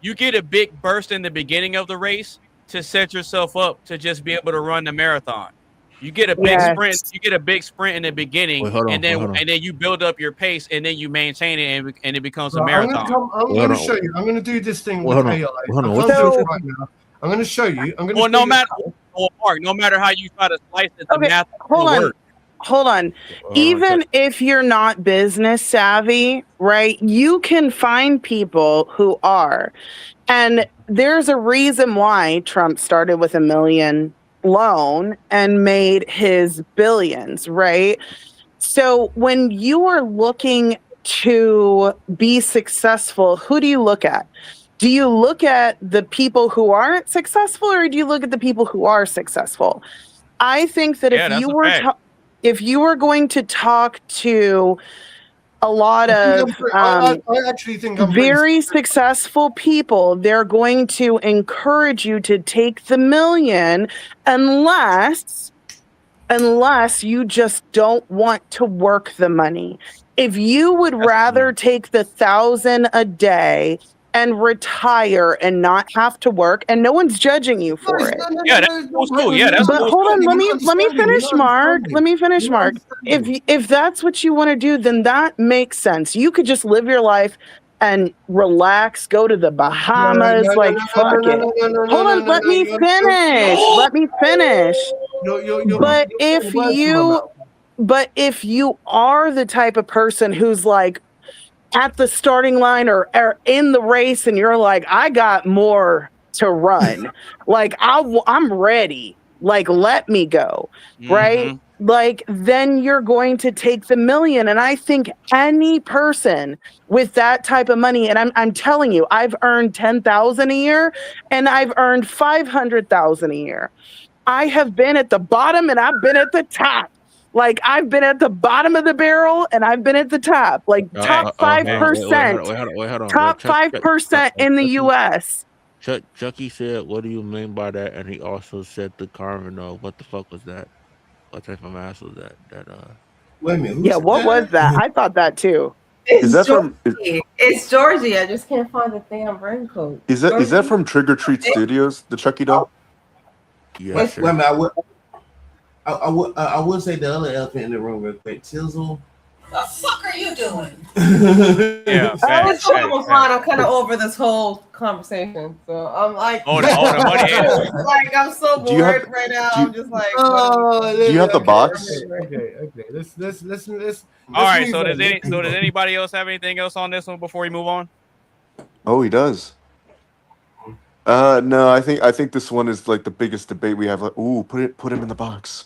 you get a big burst in the beginning of the race to set yourself up to just be able to run the marathon. You get a big sprint. You get a big sprint in the beginning, and then you build up your pace, and then you maintain it, and it becomes a marathon. I'm going to show you. I'm going to do this thing with AI. I'm going to show you. No matter how you try to slice it, the math will work. Hold on. Even if you're not business savvy, right, you can find people who are. And there's a reason why Trump started with $1 million loan and made his billions, right? So when you are looking to be successful, who do you look at? Do you look at the people who aren't successful, or do you look at the people who are successful? I think that if you were if you are going to talk to a lot of I actually think I'm very successful people, they're going to encourage you to take the million unless you just don't want to work the money. If you would rather take the 1,000 a day and retire and not have to work, and no one's judging you for it. Yeah, that's cool. Yeah, that's But cool. hold on, let me finish, Mark. Let me finish, Mark. If that's what you want to do, then that makes sense. You could just live your life and relax, go to the Bahamas, fuck it. Hold on, let me finish. Let me finish. But if you are the type of person who's like at the starting line or in the race and you're like, I got more to run, like I'm ready, like let me go, right? Like then you're going to take the million. And I think any person with that type of money, and I'm telling you, I've earned 10,000 a year and I've earned 500,000 a year. I have been at the bottom and I've been at the top. Like I've been at the bottom of the barrel and I've been at the top. Like top 5%. Top 5% in the US. Chucky said, "What do you mean by that?" And he also said to Carmen, "What the fuck was that? What type of mask was that?" Wait a minute. Yeah, what was that? I thought that too. Is that from? It's Georgie. I just can't find the damn raincoat. Is that from Trick or Treat Studios, the Chucky doll? Yes. Wait a minute. I would say the other elephant in the room real quick. Tizzle. The fuck are you doing? Yeah, I'm kind of over this whole conversation, so I'm like, the money. like I'm so bored right now. I'm just like, do you have the box? Okay. Let's All right. So does anybody else have anything else on this one before we move on? Oh, he does. No, I think this one is like the biggest debate we have. Like, ooh, put him in the box.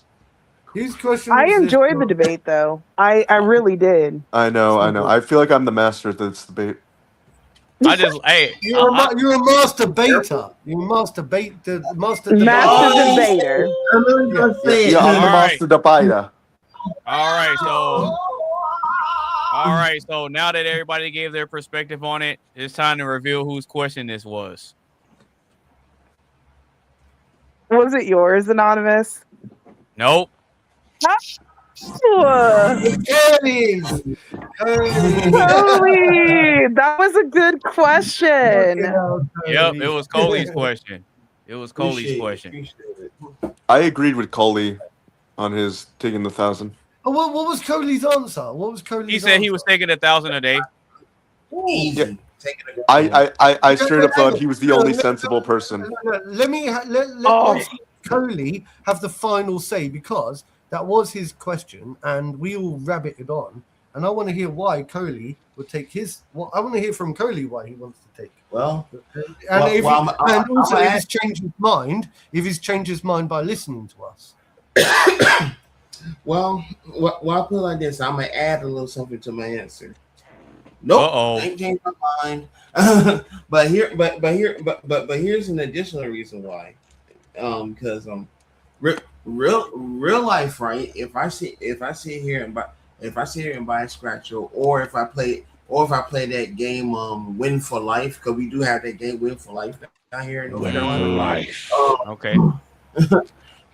His question. I enjoyed the debate though. I really did. I know. I feel like I'm the master of this debate. You're a master baiter. You're a master debater. Yeah, I'm the master debater. All right. So now that everybody gave their perspective on it, it's time to reveal whose question this was. Was it yours, Anonymous? Nope. Holy, that was a good question. Yep, it was Coley's question. I agreed with Coley on his taking the 1,000. Oh, what was Coley's answer? He said he was taking 1,000 a day. Easy. I straight up thought he was the only sensible person. Let Coley have the final say because that was his question, and we all rabbited on. And I want to hear why Coley would take his. Well, I want to hear from Coley why he wants to take. If he's changed his mind, by listening to us. Well, I put it like this, I'm gonna add a little something to my answer. Nope, I ain't changed my mind. but here's an additional reason why. Because real life, right? If I sit here and buy a scratcher, or if I play that game Win for Life, because we do have that game Win for Life down here in North Carolina. Okay.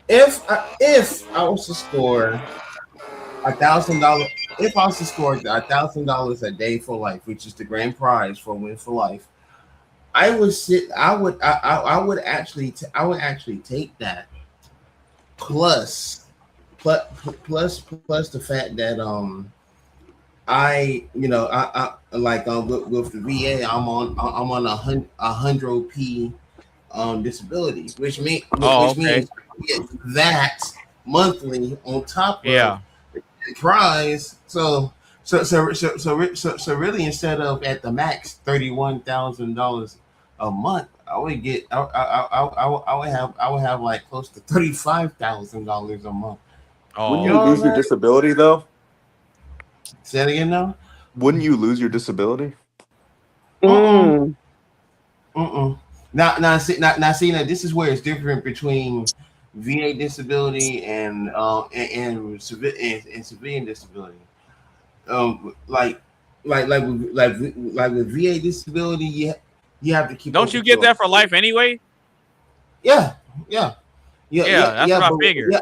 If I was to score $1,000, if I was to score $1,000 a day for life, which is the grand prize for Win for Life, I would actually take that plus the fact that I like with the VA I'm on 100p disability, which means means get that monthly on top of the prize. So really, instead of at the max $31,000 a month, I would have like close to $35,000 a month. Wouldn't you lose your disability though? Say it again now. Wouldn't you lose your disability? Now, see, this is where it's different between VA disability and civilian disability. Like with VA disability, you have to keep Don't up you with get your that for life anyway? yeah. Yeah, that's what I But figured.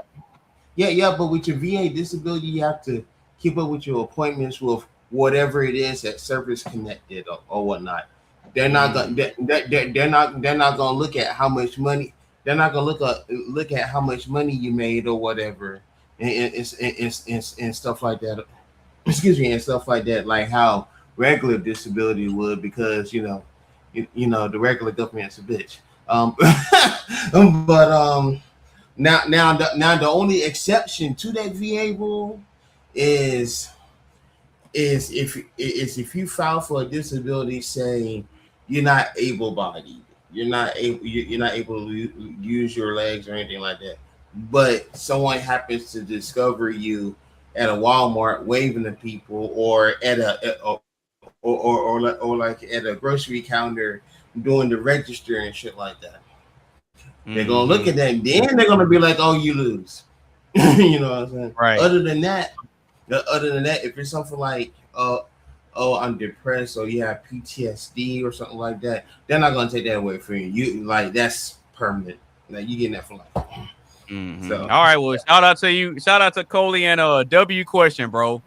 but with your VA disability, you have to keep up with your appointments with whatever it is that service connected or whatnot. They're not gonna they're not gonna look at how much money they're not gonna look at how much money you made or whatever and stuff like that. Excuse me, and stuff like that, like how regular disability would, because you know the regular government's a bitch. But now the only exception to that VA rule is if you file for a disability saying you're not able-bodied, you're not able to use your legs or anything like that, but someone happens to discover you at a Walmart waving to people, or at or like at a grocery counter doing the register and shit like that. They're gonna look at that, and then they're gonna be like, "Oh, you lose." You know what I'm saying? Right. Other than that, if it's something like, "Oh, I'm depressed," or you have PTSD or something like that, they're not gonna take that away from you. You like that's permanent. Like you getting that for life. So, All right. Well, shout out to you. Shout out to Coley and W question, bro.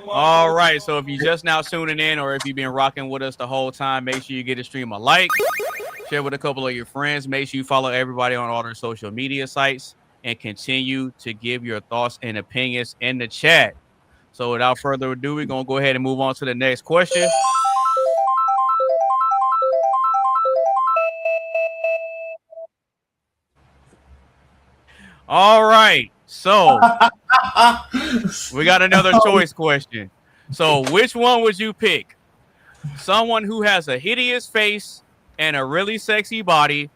All right. So if you just now tuning in, or if you've been rocking with us the whole time, make sure you get a stream a like, share with a couple of your friends. Make sure you follow everybody on all their social media sites, and continue to give your thoughts and opinions in the chat. So without further ado, we're gonna go ahead and move on to the next question. All right. So we got another choice question. So which one would you pick? Someone who has a hideous face and a really sexy body,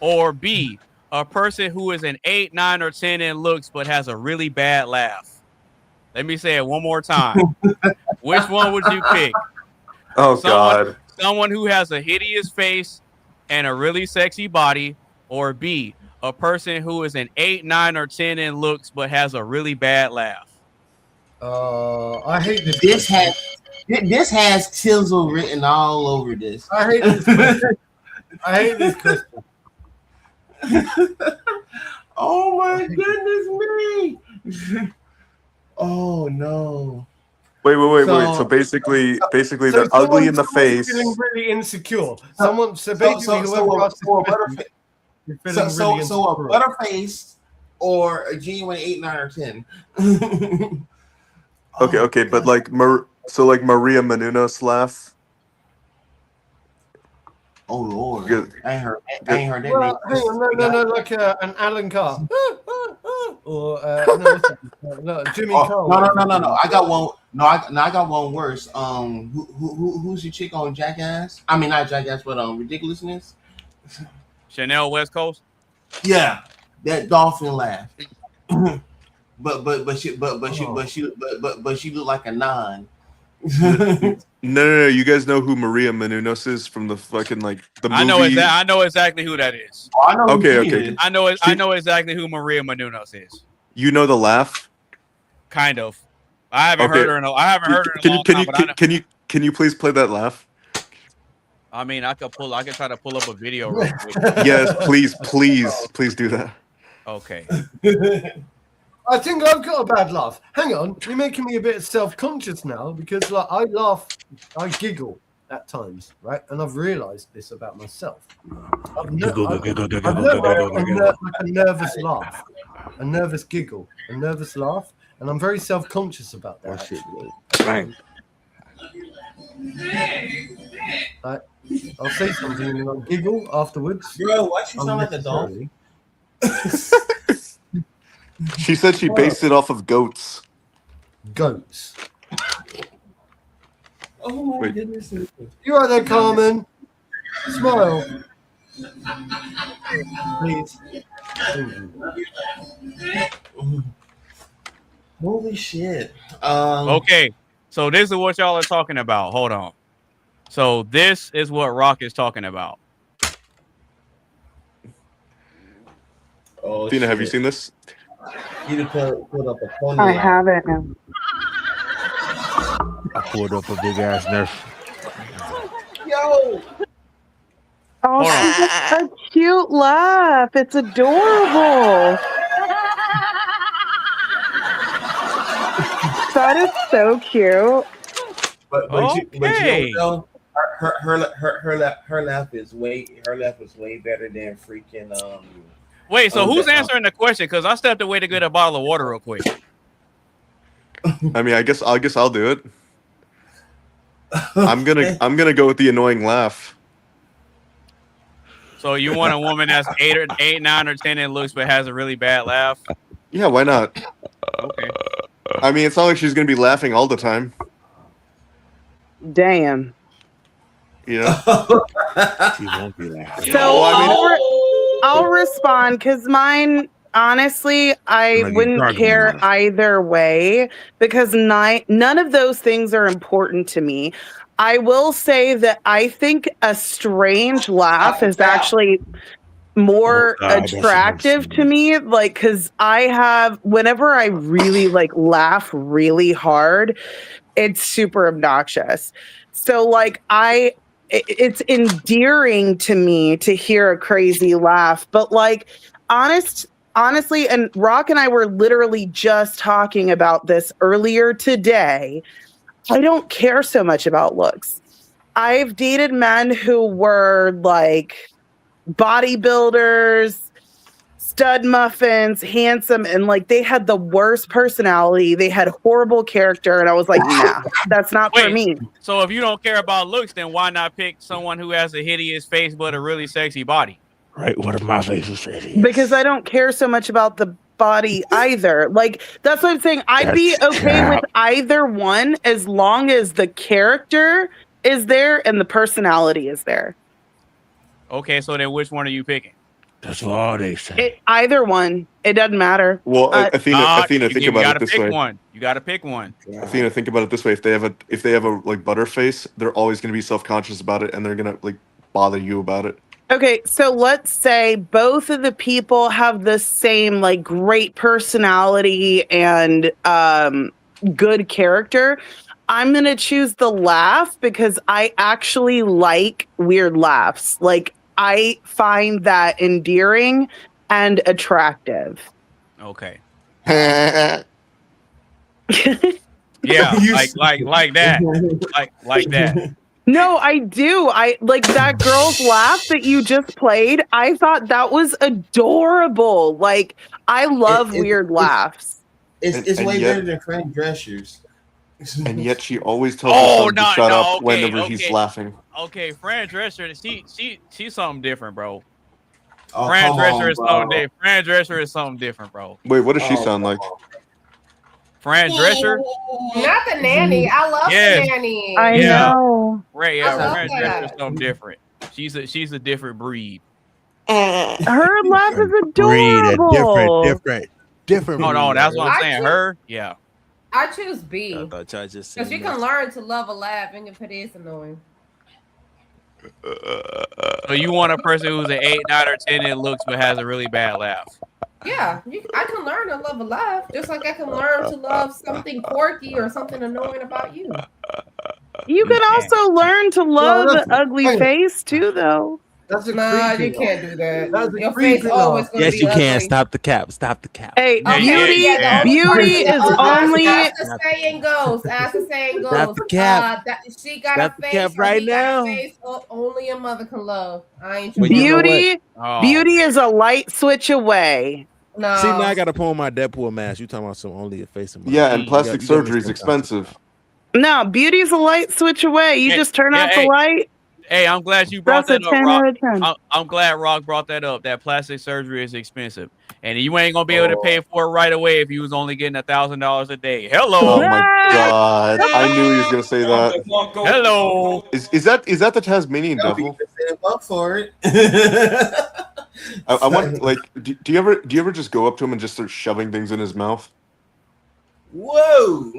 or B, a person who is an 8, 9, or 10 in looks but has a really bad laugh? Let me say it one more time. Which one would you pick? Oh, God. Someone who has a hideous face and a really sexy body, or B, a person who is an 8, 9, or 10 in looks but has a really bad laugh? I hate this. This has Tizzle written all over this. I hate this question. I hate this question. Oh my goodness me! Oh no! Wait. So basically, they're ugly in the face. Feeling really insecure. Whoever asked this question, you're feeling really insecure. A butterface or a genuine 8, 9, or 10. Okay, but like Maria Menounos laugh. Oh Lord, Good. I ain't heard that. Well, hang on, no, like an Alan Carr, or Jimmy Cole. No. I got one. No, I got one worse. Who's your chick on Jackass? I mean, not Jackass, but Ridiculousness. Chanel West Coast. Yeah, that dolphin laugh. But she looked like a 9. No. You guys know who Maria Menounos is from the fucking the movie? I know exactly who that is. Oh, I know. Okay. I know exactly who Maria Menounos is. You know the laugh? Kind of. I haven't heard her in a long time. Can you please play that laugh? I mean, I could try to pull up a video real quick. Yes, please do that. Okay. I think I've got a bad laugh. Hang on, you're making me a bit self-conscious now, because I laugh, I giggle at times, right? And I've realised this about myself. I've a nervous laugh, a nervous giggle, a nervous laugh, and I'm very self-conscious about that. I'll say something and I'll giggle afterwards. Bro, why she sound like a dog? She said she based it off of goats. Goats. Oh my goodness. You right there, Carmen? Smile. Please. Holy shit. Okay. So this is what y'all are talking about. Hold on. So this is what Rock is talking about. Oh, Athena, have you shit. seen this? You put up a pony. I haven't. No. I pulled up a big ass Nerf. Yo. Oh, Hold she has a cute laugh. It's adorable. That is so cute. But you know Okay. what, though? Her laugh is way better than freaking Wait, so who's answering the question? Because I stepped away to get a bottle of water real quick. I mean, I guess I'll do it. I'm gonna go with the annoying laugh. So you want a woman that's 8, 9, or 10 in looks, but has a really bad laugh? Yeah, why not? Okay. I mean, it's not like she's gonna be laughing all the time. Damn. You know? She won't be laughing. So I'll respond because mine, honestly, I Like, wouldn't talking care about it. either way because none of those things are important to me. I will say that I think a strange laugh is actually more attractive to me, like, because whenever I really like laugh really hard, it's super obnoxious. So like it's endearing to me to hear a crazy laugh, but like honestly, and Rock and I were literally just talking about this earlier today. I don't care so much about looks. I've dated men who were like bodybuilders, stud muffins, handsome, and like they had the worst personality. They had horrible character, and I was like, nah, that's not for me. So if you don't care about looks, then why not pick someone who has a hideous face but a really sexy body? Right, what if my face was hideous? Because I don't care so much about the body either. Like that's what I'm saying. I'd be okay with either one as long as the character is there and the personality is there. Okay, so then which one are you picking? That's all they say. Either one. It doesn't matter. Well, Athena, think about it this way. You gotta pick one. Athena, think about it this way: if they have a like butterface, they're always gonna be self-conscious about it, and they're gonna like bother you about it. Okay, so let's say both of the people have the same like great personality and good character. I'm going to choose the laugh because I actually like weird laughs. Like I find that endearing and attractive. Okay. Yeah, like that. Like that. No, I do. I like that girl's laugh that you just played. I thought that was adorable. Like I love weird laughs. It's way better than Fran Drescher's. And yet she always tells her son to shut up whenever he's laughing. Okay, Fran Drescher, she's something different, bro. Oh, Fran come Drescher on, is bro. something different. Fran Drescher is something different, bro. Wait, what does she sound like? Fran Drescher? Not the nanny. I love Yes. the nanny. I know. Right, I love Fran that. Drescher is something different. She's a different breed. Her laugh is Breed, adorable. different. No, breed, that's what I'm I saying. choose- Her, yeah. I choose B. I thought y'all just Because you can learn to love a laugh and if it is annoying. So you want a person who's an 8, 9, or 10 in looks but has a really bad laugh. Yeah, I can learn to love a laugh, just like I can learn to love something quirky or something annoying about you. You can also learn to love that's- the ugly face too, though. That's a Nah, creepy you can't do that. That's a Your creepy face always gonna Yes, be you can. ugly. Stop the cap. Stop the cap. Hey, Yeah, beauty, yeah. beauty is only. As the saying goes, Stop the cap. She got Stop a the face. cap or right he got now. a face only a mother can love. I ain't But your you know mother. Beauty, Oh. beauty is a light switch away. No. See, now I got to pull on my Deadpool mask. You talking about some only a face of mine. Yeah, and plastic surgery is expensive. No, beauty's a light switch away. You just turn off the light. Hey, I'm glad you brought That's a that up, 10 Rock. out of 10. I'm glad Rock brought that up. That plastic surgery is expensive, and you ain't gonna be able to pay for it right away if you was only getting $1,000 a day. Hello. Oh my god! I knew he was gonna say that. Hello. Is that the Tasmanian devil? Up for it. I want like do you ever just go up to him and just start shoving things in his mouth? Whoa!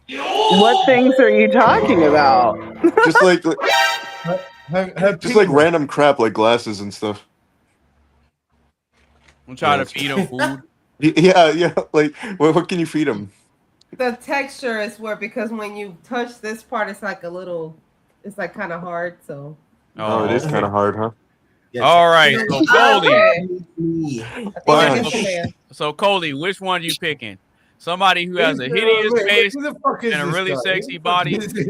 What things are you talking about? Just like random crap like glasses and stuff. I'm trying to feed him food. Yeah. Like, what can you feed him? The texture is where because when you touch this part, it's like it's like kind of hard. So. Oh, it is kind of hard, huh? All right, so Coley. Okay. So Coley, which one are you picking? Somebody who has a hideous face Who the fuck is and a this really guy? sexy Who the fuck body, is this?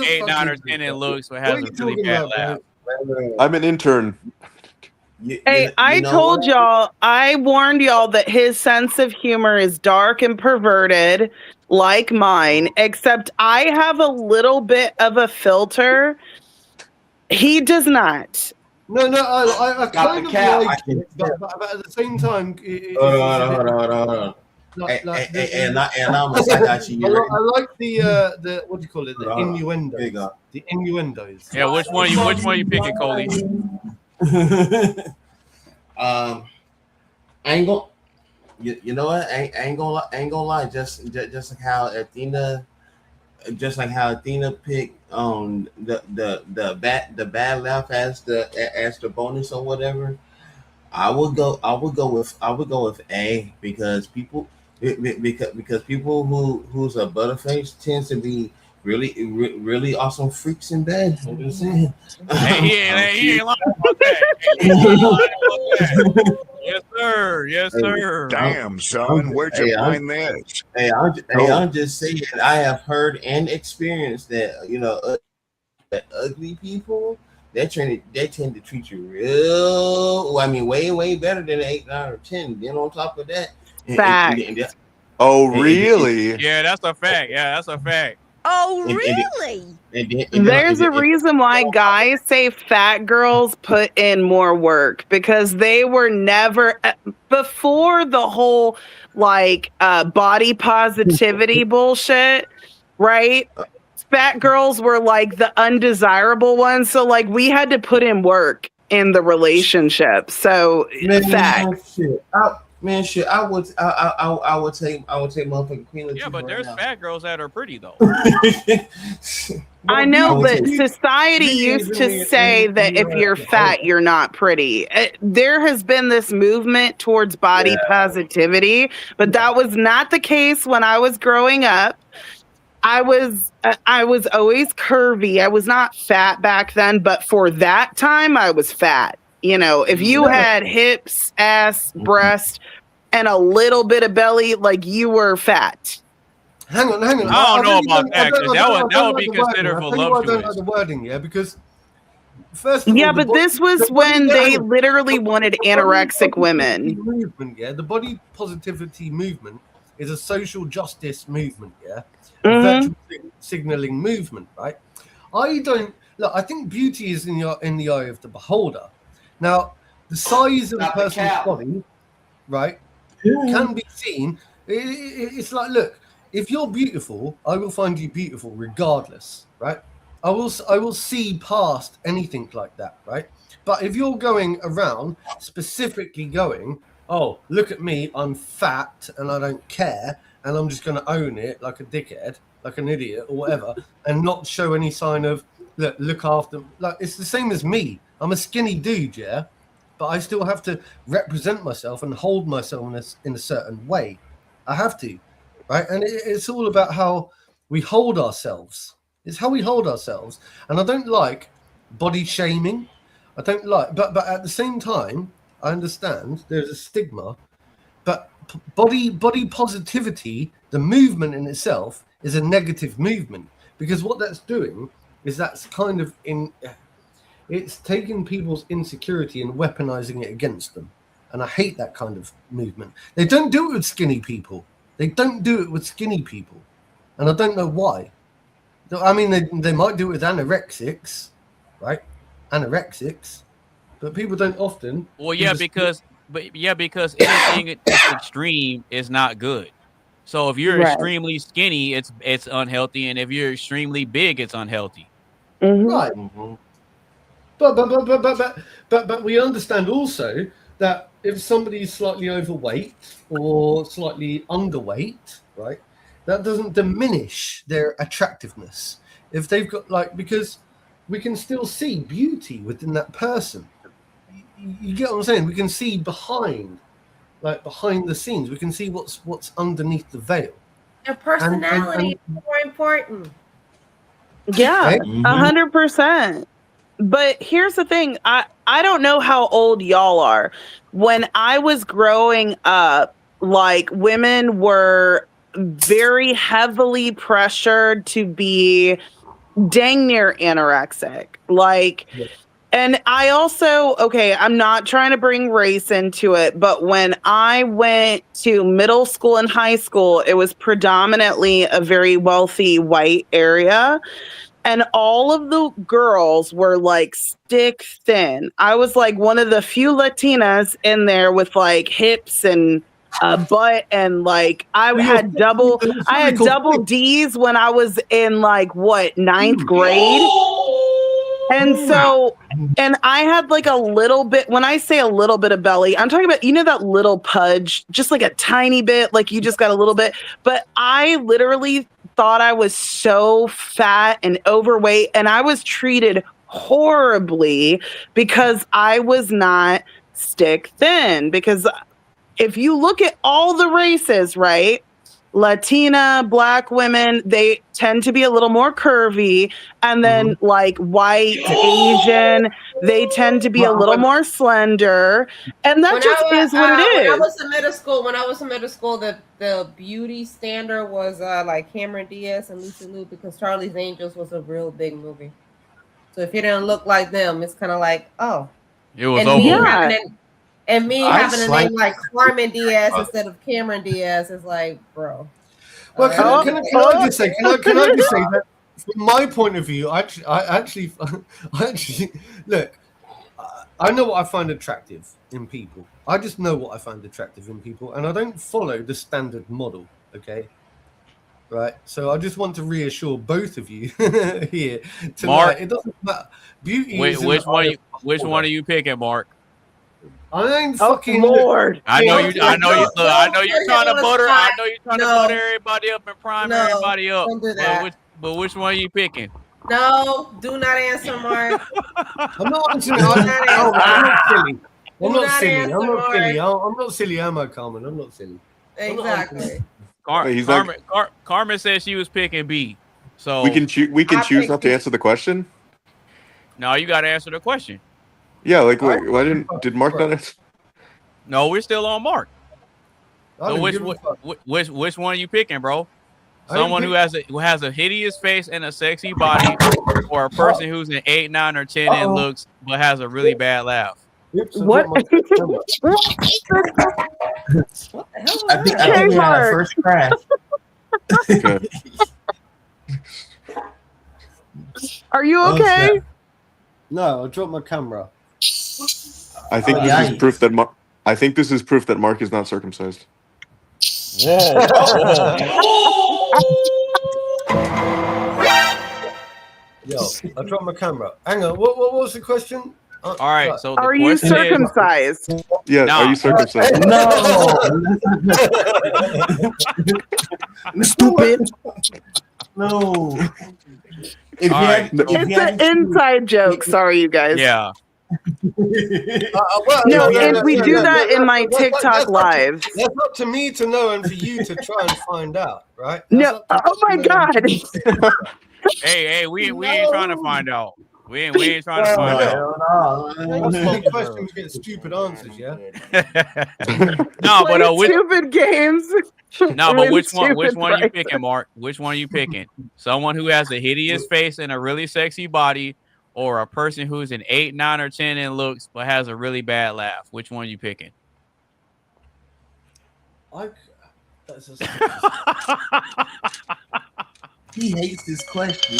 8, 9, or 10 in looks, but What has are a you really talking bad about, laugh. I'm an intern. Hey, I told y'all, I warned y'all that his sense of humor is dark and perverted, like mine, except I have a little bit of a filter. He does not. No, I Got kind the of cap. like it, but at the same time, Hold on. Like, And I got you. I like the what do you call it? The innuendos. There you go. The innuendos. Yeah, which one you picking, Coley? I ain't gonna. You know what? I ain't gonna lie. Just like how Athena, picked the bad laugh as the bonus or whatever. I would go with A because people who's a butterface tends to be really awesome freaks in bed. I'm just saying. Hey, he ain't lying about that. He ain't lying about that. Yes, sir. Yes, sir. Damn, son, where'd you find this? I'm just saying. I have heard and experienced that that ugly people they tend to treat you real. I mean, way better than 8, 9, or 10. Then on top of that, Oh, really? Yeah, that's a fact. Yeah, that's a fact. Oh, really? There's a reason why guys say fat girls put in more work because they were never before the whole body positivity bullshit, right? Fat girls were like the undesirable ones, so like we had to put in work in the relationship. So facts. I would say motherfucking Queen. Yeah, but there's fat girls that are pretty though. I know, but society used to say that if you're fat, you're not pretty. There has been this movement towards body positivity, but that was not the case when I was growing up. I was always curvy. I was not fat back then, but for that time, I was fat. You know, if you had hips, ass, breast, and a little bit of belly, like you were fat. Hang on. I don't know about that. That would be considered voluptuous. I don't like the wording, yeah, because first of all, yeah, but this was when they literally wanted anorexic women. Movement, yeah, the body positivity movement is a social justice movement, yeah, Mm-hmm. virtue signaling movement, right? I think beauty is in the eye of the beholder. Now, the size of a person's body, right, can be seen. It's like, look, if you're beautiful, I will find you beautiful regardless, right? I will see past anything like that, right? But if you're going around specifically going, oh, look at me, I'm fat and I don't care, and I'm just going to own it like a dickhead, like an idiot or whatever, and not show any sign of look after. Like, it's the same as me. I'm a skinny dude, yeah, but I still have to represent myself and hold myself in a certain way. I have to, right? And it's all about how we hold ourselves. It's how we hold ourselves. And I don't like body shaming. I don't like, but at the same time, I understand there's a stigma. But body positivity, the movement in itself, is a negative movement because what that's doing is that's kind of it's taking people's insecurity and weaponizing it against them. And I hate that kind of movement. They don't do it with skinny people. And I don't know why. I mean, they might do it with anorexics, right? Anorexics. But people don't often. Well, yeah, because anything that's extreme is not good. So if you're extremely skinny, it's unhealthy, and if you're extremely big, it's unhealthy. Mm-hmm. Right. Mm-hmm. But we understand also that if somebody's slightly overweight or slightly underweight, right, that doesn't diminish their attractiveness. If they've got because we can still see beauty within that person. you get what I'm saying? We can see behind the scenes. We can see what's underneath the veil. Your personality is more important. Yeah, Okay. 100%. But here's the thing. I don't know how old y'all are. When I was growing up, like women were very heavily pressured to be dang near anorexic. Like, and I also, okay, I'm not trying to bring race into it, but when I went to middle school and high school, it was predominantly a very wealthy white area. And all of the girls were like stick thin. I was like one of the few Latinas in there with like hips and butt, and like I had double D's when I was in like ninth grade. And so, and I had like a little bit, when I say a little bit of belly, I'm talking about, that little pudge, just like a tiny bit, like you just got a little bit. But I literally thought I was so fat and overweight, and I was treated horribly because I was not stick thin. Because if you look at all the races, right? Latina, Black women, they tend to be a little more curvy. And then like white, Asian, they tend to be a little more slender. And that is what it is. When I was in middle school, the beauty standard was like Cameron Diaz and Lucy Liu, because Charlie's Angels was a real big movie. So if you didn't look like them, it's kind of like, oh. It was over. And me having a name like Carmen Diaz instead of Cameron Diaz is like, bro. Well, can I just say that from my point of view, I actually look. I know what I find attractive in people. I just know what I find attractive in people, and I don't follow the standard model. Okay, right. So I just want to reassure both of you here tonight. Mark, it doesn't matter. Beauty. Which one are you picking, Mark? I ain't fucking Lord. I know you. I know you're trying to butter. I know you're trying to butter everybody up and prime everybody up. Don't do that. But which one are you picking? No, do not answer, Mark. I'm not answering. I'm not silly. I'm not silly. I'm not silly, am I, Carmen? I'm not silly. Exactly. Carmen said she was picking B. So we can choose not to answer the question. No, you got to answer the question. Yeah, like why did Mark not answer? No, we're still on Mark. So which one are you picking, bro? Someone who has a hideous face and a sexy body, or a person who's an 8, 9, or 10 in looks but has a really bad laugh? What? I think we had our first crash. Are you okay? No, I dropped my camera. I think this is proof that Mark. I think this is proof that Mark is not circumcised. Whoa! Yo, I dropped my camera. Hang on. What was the question? All right. So are you circumcised? Yeah. Are you circumcised? No. Stupid. No. It's an inside joke. Sorry, you guys. Yeah. No, and we do that in my TikTok live. That's up to me to know and for you to try and find out, right? No. Oh my God. Hey, we ain't trying to find out. We ain't trying to find out. Big questions get stupid answers, yeah. No, but stupid games. No, but which one are you picking, Mark? Which one are you picking? Someone who has a hideous face and a really sexy body, or a person who's an 8, 9, or 10 in looks but has a really bad laugh? Which one are you picking? He hates this question.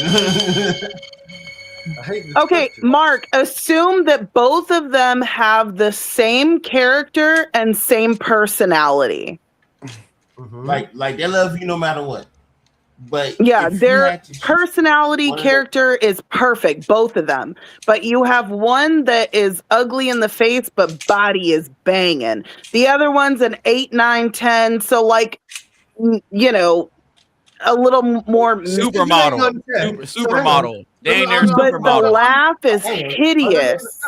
Okay, Mark, assume that both of them have the same character and same personality. Like they love you no matter what. But yeah, their personality character is perfect, both of them. But you have one that is ugly in the face, but body is banging. The other one's an 8, 9, 10. So like, you know, a little more supermodel. Supermodel. But the laugh is hideous.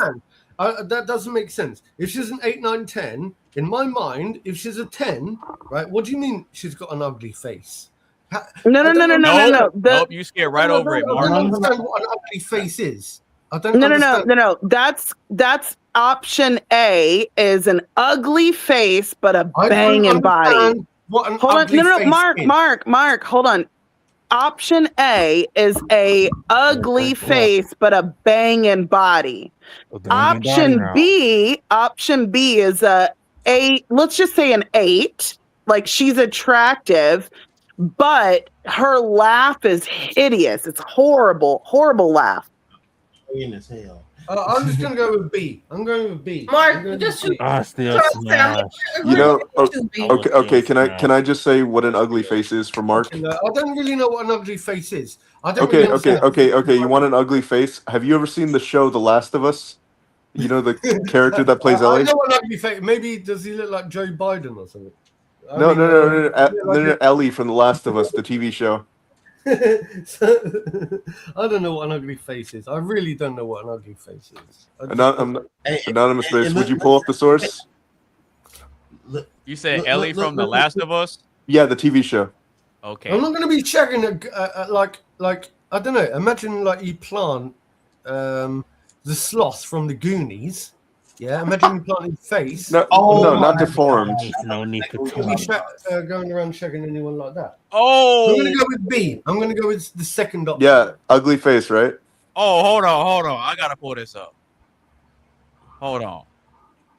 That doesn't make sense. If she's an 8, 9, 10, in my mind, if she's a 10, right? What do you mean she's got an ugly face? No. Nope, you scared right over it, I Mark. don't understand what an ugly face is. I don't No. understand. That's option A is an ugly face, but a banging body. What an Hold on, ugly no, face is. Mark, hold on. Option A is a ugly face, but a banging body. Option B is a 8. Let's just say an 8. Like she's attractive, but her laugh is hideous. It's horrible laugh. In as hell. I'm just gonna go with B. I'm going with B. Mark, just shoot. Still smash. You know, okay. Can I just say what an ugly face is for Mark? I don't really know what an ugly face is. I don't Okay. really You want an ugly face? Have you ever seen the show The Last of Us? You know the character that plays I Ellie? know an ugly face. Maybe does he look like Joe Biden or something? No. Ellie from The Last of Us, the TV show. I don't know what an ugly face is. I really don't know what an ugly face is. Anonymous Space, would you pull up the source? You said Ellie from The Last of Us? Yeah, the TV show. Okay. I'm not going to be checking like I don't know. Imagine like you plant the sloth from the Goonies. Yeah, imagine you plant his face. No, not deformed. No need to going around checking anyone like that. Oh, I'm going to go with B. I'm going to go with the second option. Yeah, ugly face, right? Oh, hold on. I gotta pull this up. Hold on.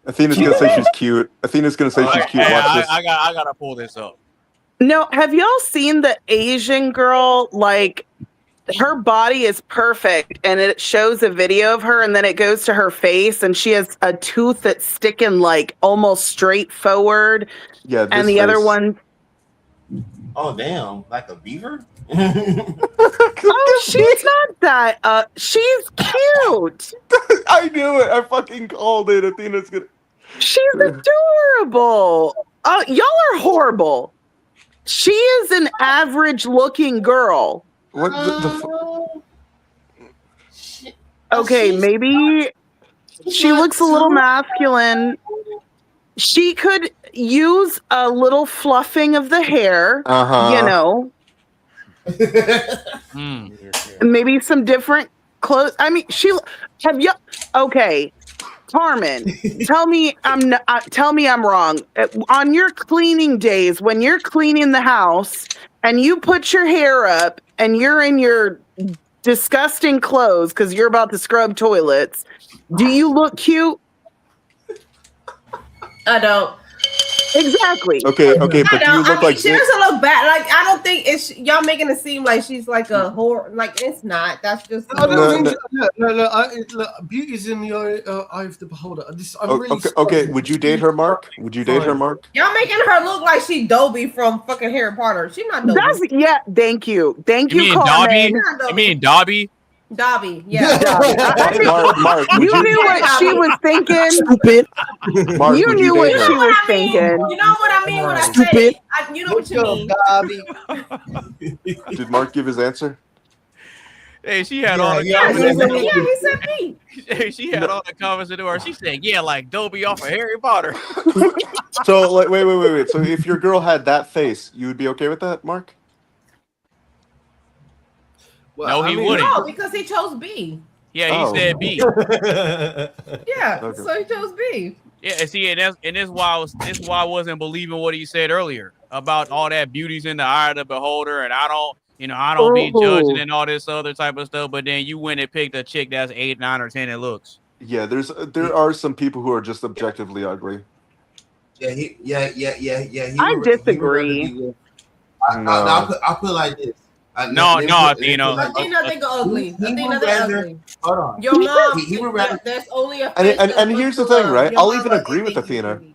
Athena's gonna say she's cute. Athena's gonna say she's cute. Watch this. I gotta pull this up. No, have y'all seen the Asian girl? Like, her body is perfect, and it shows a video of her, and then it goes to her face, and she has a tooth that's sticking like almost straight forward. Yeah, and the other one. Oh damn! Like a beaver? Oh, she's not that. She's cute. I knew it. I fucking called it. Athena's gonna. She's adorable. Y'all are horrible. She is an average-looking girl. What the Okay, maybe she looks a little masculine. She could use a little fluffing of the hair, you know. Maybe some different clothes. I mean, okay, Carmen, tell me I'm wrong. On your cleaning days, when you're cleaning the house and you put your hair up and you're in your disgusting clothes because you're about to scrub toilets, do you look cute? I don't. Exactly. Okay, but do you look like she doesn't look bad. Like, I don't think it's y'all making it seem like she's like a whore. Like, it's not. That's just no. Beauty's in the eye of the beholder. Okay. Would you date her, Mark? Would you date her, Mark? Y'all making her look like she Dobby from fucking Harry Potter. She's not Dobby. Thank you, Carmen. Dobby? You mean Dobby? Dobby, yeah. Mark, you knew what she was thinking. Stupid. Mark, you knew what she was thinking. You know what I mean when I Stupid. say you know what you mean. Dobby. Did Mark give his answer? Hey, she had all the He said me. Hey, she had all the comments into her. She said, "Yeah, like Dobby off of Harry Potter." So, like, wait. So, if your girl had that face, you would be okay with that, Mark? Well, no, he wouldn't. No, because he chose B. Yeah, he said B. Yeah, Okay. so he chose B. Yeah, see, and this why I wasn't believing what he said earlier about all that beauty's in the eye of the beholder, and I don't be judging and all this other type of stuff. But then you went and picked a chick that's 8, 9, or 10 in looks. Yeah, there are some people who are just objectively ugly. Yeah. I disagree. I'll put it like this. No, Athena think ugly. Athena think ugly. Hold on. Your mom. He would rather. There's only a face And here's the thing, right? Your I'll mama even agree with thinks Athena. ugly.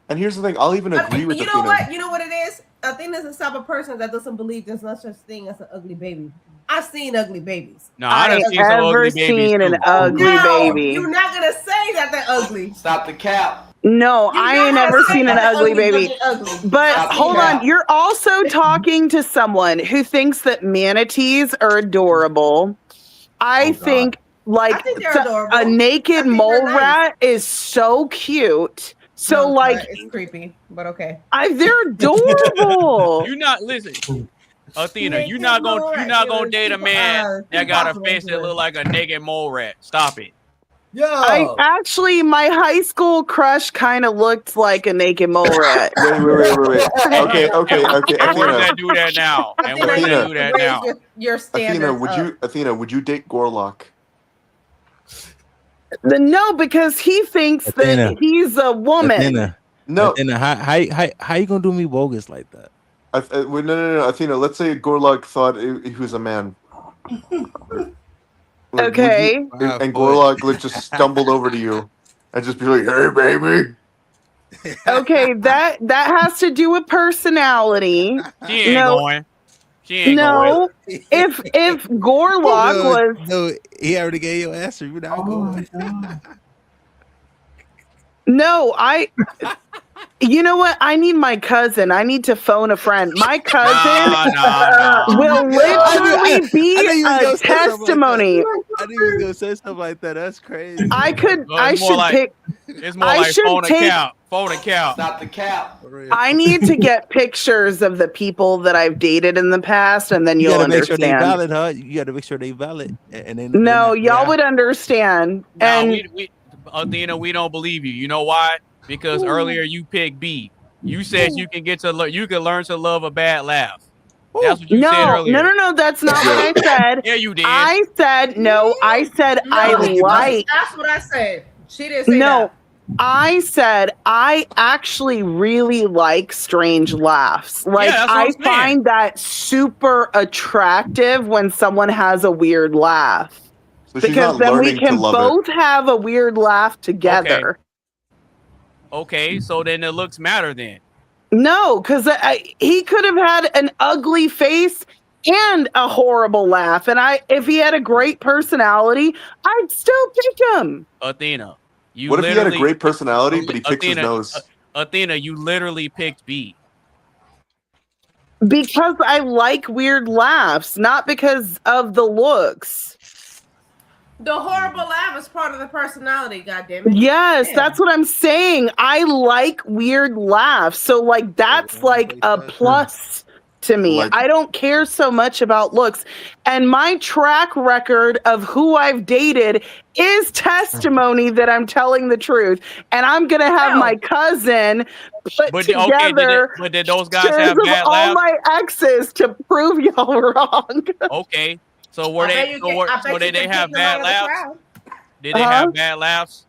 And here's the thing, I'll even agree with You Athena. know what? You know what it is? Athena's the type of person that doesn't believe there's no such thing as an ugly baby. I've seen ugly babies. No, I done seen some ugly babies seen an too. ugly baby. You're not gonna say that they're ugly. Stop the cap. No, I ain't never seen an ugly baby. But hold on, you're also talking to someone who thinks that manatees are adorable. I think like think they're adorable. a naked they're mole nice. rat is so cute. So No, like it's creepy, but okay. they're adorable. You not listen, Athena. Naked You're not mole gonna rat, date a super- man that got a impossible face to that do. look like a naked mole rat. Stop it. I actually, my high school crush kind of looked like a naked mole rat. Wait. Okay. And where's Athena, that dude at now? And where's that dude at now? Your standards Athena, would you date Gorlock? No, because he thinks Athena. that he's a woman. Athena. No. Athena, how you gonna do me bogus like that? No. Athena, let's say Gorlock thought he was a man. Like, Okay. and Gorlock just stumbled over to you and just be like, "Hey, baby." Okay, that has to do with personality. She ain't going. She ain't No, going. if Gorlock was No, he already gave your answer. You're not going. no, you know what? I need my cousin. I need to phone a friend. My cousin will literally be a testimony. I knew you was gonna say something like that. That's crazy. I should pick. It's more I like should phone a take- count. Phone a count. Stop the cap. I need to get pictures of the people that I've dated in the past, and then You you'll gotta make sure understand. they valid, huh? You gotta make sure they valid. And then No, y'all would understand. Nah, And we Athena, we don't believe you. You know why? Because earlier you picked B. You said you can learn to love a bad laugh. That's what you said earlier. No, that's not what I said. Yeah, you did. I said no. I said I like. That's what I said. She didn't say No, that. I said I actually really like strange laughs. Like that's what I I'm saying. find that super attractive when someone has a weird laugh. So she's Because not then we learning to can love both have a weird laugh together. Okay, so then the looks matter then. No, because he could have had an ugly face and a horrible laugh, and if he had a great personality, I'd still pick him. Athena, you What if he had a literally- great personality, but he picks his Athena, nose? Athena, you literally picked B. Because I like weird laughs, not because of the looks. The horrible laugh is part of the personality, goddammit. Yes, Damn. that's what I'm saying. I like weird laughs. So like that's like a plus to me. Like- I don't care so much about looks. And my track record of who I've dated is testimony that I'm telling the truth. And I'm going to have my cousin put together but did those guys pictures have of bad all laughs? my exes to prove y'all wrong. Okay. So were I bet they you so, get- were, I bet so you did they can have pick them out bad of the laughs? crowd. Did they have bad laughs?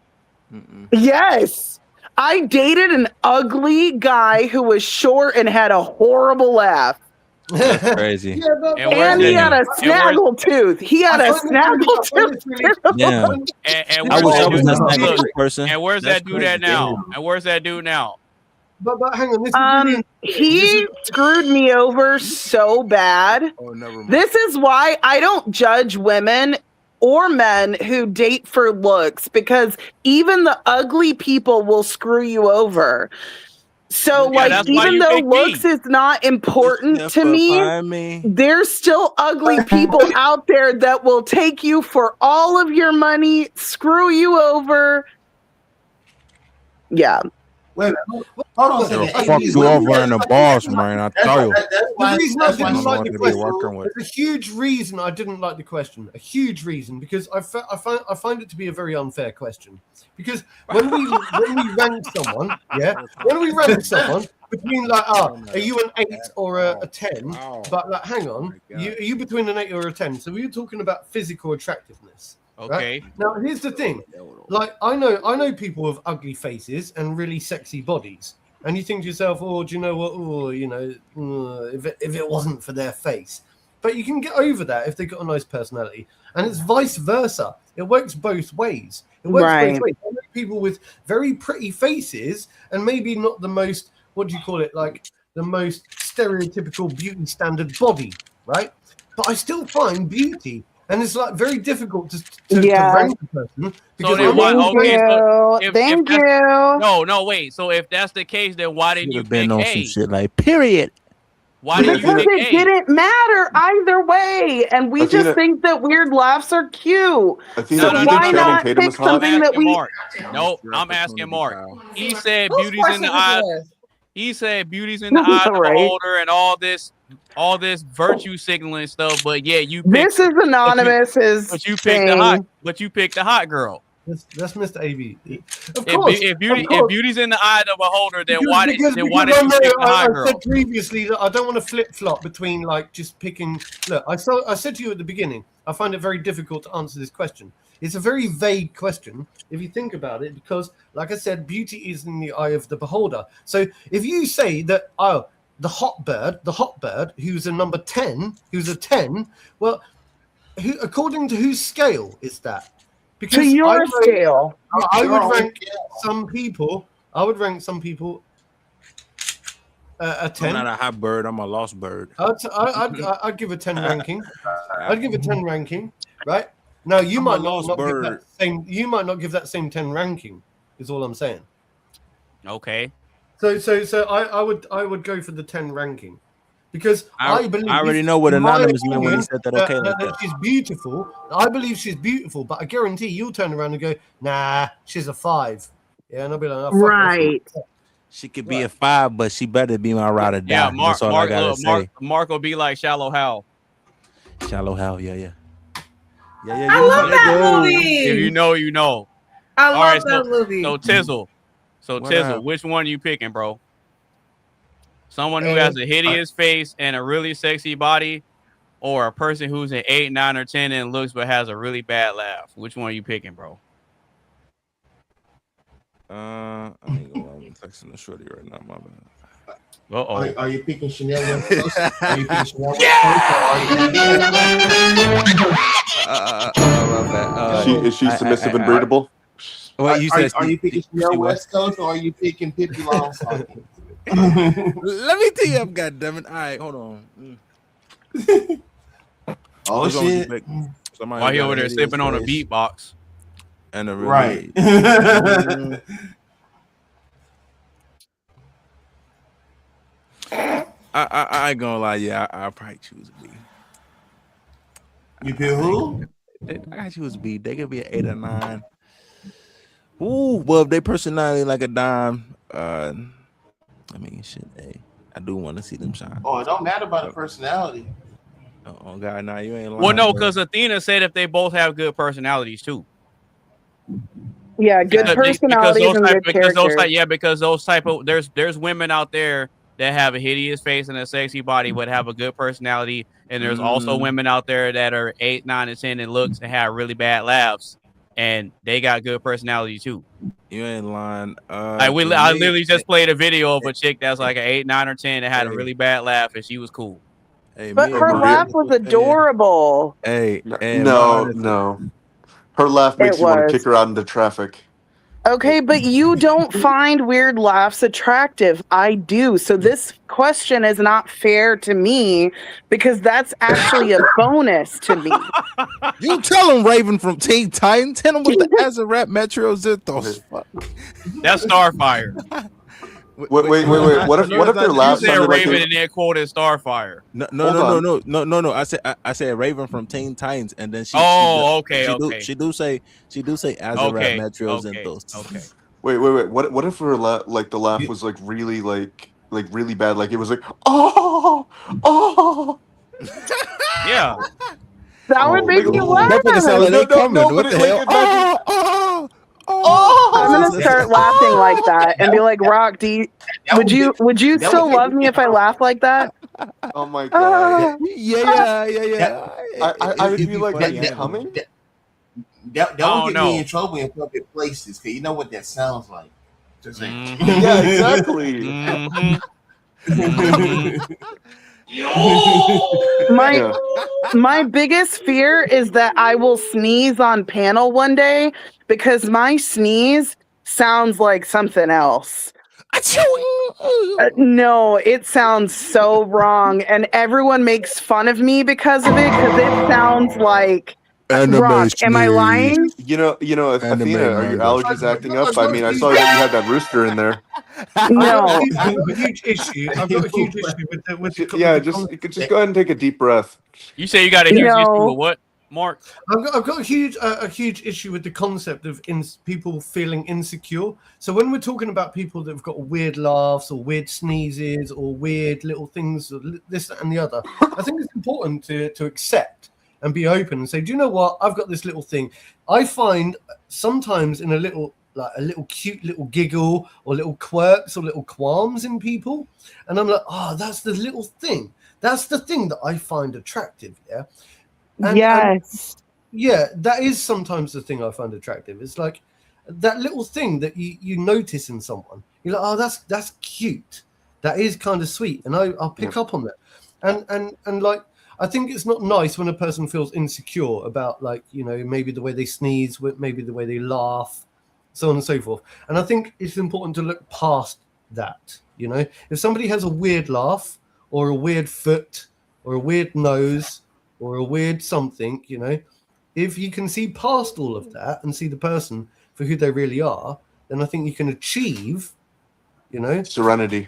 Yes. I dated an ugly guy who was short and had a horrible laugh. That's crazy. And he had a snaggle tooth. He had a snaggle tooth. Yeah. And I where's wish I that was dude- that snaggle look, tooth person. And where's That's that dude crazy. at now? And where's that dude now? But hang on, this is He screwed me over so bad. Oh, never mind. This is why I don't judge women or men who date for looks, because even the ugly people will screw you over. So, Yeah, that's why even you though pick me. looks is not important to Find me, me. there's still ugly people out there that will take you for all of your money, screw you over. Yeah. Wait a minute. Hold on a They'll second. fuck you over in the balls, man. I tell you. The reason I didn't like the to be question, working with. there's a huge reason I didn't like the question. A huge reason, because I find it to be a very unfair question. Because when we rank someone, when we rank someone between like, are you an 8 or a 10? But like, hang on, are you between an 8 or a 10? So we were talking about physical attractiveness. Okay. Right? Now here's the thing, like I know people with ugly faces and really sexy bodies, and you think to yourself, oh, do you know what? Oh, you know, if it wasn't for their face, but you can get over that if they've got a nice personality, and it's vice versa. It works both ways. It works both ways. I know people with very pretty faces and maybe not the most, what do you call it, like the most stereotypical beauty standard body, right? But I still find beauty. And it's like very difficult to rank a person because then why? Okay, so if Thank that's- you. No, wait. So if that's the case, then why didn't you You've been pick on A? some shit like period. Why do you Because pick it A? didn't matter either way, and we Athena- just think that weird laughs are cute. Athena, So do you think why Channing not Tatum pick is hot? I'm something that asking we? Mark. Nope, I'm asking Mark. He said Whose beauty's in question the is eye. this? He said beauty's in the eye of the Right. beholder and all this virtue signaling stuff. But yeah, you picked. This is anonymous. But you picked the hot. But you picked the hot girl. That's Mr. AB. Of If, course, if beauty of course. if beauty's in the eye of the beholder, then Because- why did because you I pick the know, hot I girl? said previously that I don't want to flip flop between like just picking. Look, I said to you at the beginning, I find it very difficult to answer this question. It's a very vague question if you think about it, because, like I said, beauty is in the eye of the beholder. So if you say that, the hot bird, who's a number 10, who's a 10, well, according to whose scale is that? To your scale. I would rank some people. I would rank some people a 10. I'm not a hot bird. I'm a lost bird. I'd give a 10 ranking. I'd give a 10 ranking, right? Now you might not give that same. You might not give that same 10 ranking. Is all I'm saying. Okay. So I would go for the 10 ranking, because I believe I already know what in my anonymous meant when he opinion, said that. Okay, like that that. she's beautiful. I believe she's beautiful, but I guarantee you'll turn around and go, nah, she's a 5. Yeah, and I'll be like, oh, fuck off. Right. She could be a 5, but she better be my ride or die. Yeah, Mark. That's all I gotta say. Mark will be like Shallow Hal. Shallow Hal, yeah. I love that movie. If you know, you know. I All love right, that movie. So Tizzle. So What Tizzle, up? which one you picking, bro? Someone who has a hideous face and a really sexy body, or a person who's an 8, 9, or 10 in looks but has a really bad laugh? Which one are you picking, bro? I ain't gonna lie, I'm texting the shorty right now. My bad. Uh-oh. Are you picking Chanel West Coast? Are you picking Chanel West Coast? Is she submissive and breedable? What you said? Are you picking Chanel West Coast, or are you picking Pippi Longstocking? Let me tee up, goddammit. All right, hold on. Oh Which one would you shit! pick? Somebody While he got over there hideous sipping on a face beatbox. and a really, Right. I ain't gonna lie, yeah, I probably choose B. You pick who? I gotta choose B. They could be an 8 or 9. Ooh, well, if they personality like a dime, I mean, shit, hey, I do want to see them shine. Oh, it don't matter about the personality. Oh God, nah, you ain't lying. Well, no, bro. because Athena said if they both have good personalities too. Yeah, good personalities and good characters. Because those type of there's women out there that have a hideous face and a sexy body but have a good personality, and there's also women out there that are 8, 9, and 10 in looks and have really bad laughs, and they got good personality too. You ain't lying. I literally just played a video of a chick that's like an 8, 9, or 10 that had a really bad laugh, and she was cool. Hey, But her laugh was adorable. Hey, No. Her laugh makes It you want to was. kick her out into traffic. Okay, but you don't find weird laughs attractive. I do. So this question is not fair to me, because that's actually a bonus to me. You tell him, Raven from Teen Titans. Tell him with the Azarap Metro Zithos. Fuck. That's Starfire. Wait. What if their laugh You said sounded like Raven they- and then quoted Starfire. No. I said Raven from Teen Titans, and then she. She do say Azarap Metro Zithos. Okay. Wait. What if her the laugh was like really really bad? Like it was like oh. Yeah. That would make you laugh. That nigga sound like they coming. What the hell? I'm gonna start laughing like that and be like, Rock, would you still love me if I laugh like that? Oh my god. Yeah. I would be like, are you coming? That will get me in trouble in public places, because you know what that sounds like. Just like, Yeah, exactly. My biggest fear is that I will sneeze on panel one day, because my sneeze sounds like something else. No, it sounds so wrong, and everyone makes fun of me because of it, because it sounds like Rock, am I lying? You know, Athena, are your allergies acting up? I mean, I saw that you had that rooster in there. No. I've got a huge issue. I've got a huge issue with the Yeah, just go ahead and take a deep breath. You say you got a huge issue with what, Mark? I've got a huge issue with the concept of people feeling insecure. So when we're talking about people that have got weird laughs or weird sneezes or weird little things, or this that, and the other, I think it's important to accept and be open and say, do you know what? I've got this little thing. I find sometimes in a little cute little giggle or little quirks or little qualms in people, and I'm like, oh, that's the little thing. That's the thing that I find attractive. Yeah. Yes. Yeah, that is sometimes the thing I find attractive. It's like that little thing that you notice in someone. You're like, oh, that's cute. That is kind of sweet, and I'll pick up on that. And like, I think it's not nice when a person feels insecure about, like, you know, maybe the way they sneeze, maybe the way they laugh, so on and so forth. And I think it's important to look past that. You know, if somebody has a weird laugh or a weird foot or a weird nose or a weird something, you know, if you can see past all of that and see the person for who they really are, then I think you can achieve, you know, serenity.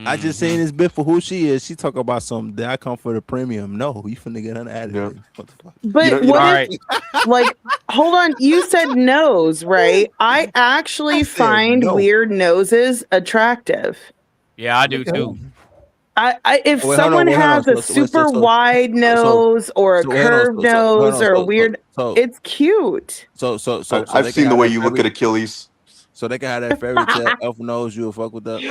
I just seen this bit for who she is. She talk about something that I come for the premium. No, you finna get an attitude. What the fuck? But what if, like, hold on, you said nose, right? I actually find weird noses attractive. Yeah, I do too. If someone has a super wide nose or a curved nose or a weird, it's cute. So I've seen the way you look at Achilles. So they can have that fairy tale elf nose. You will fuck with that.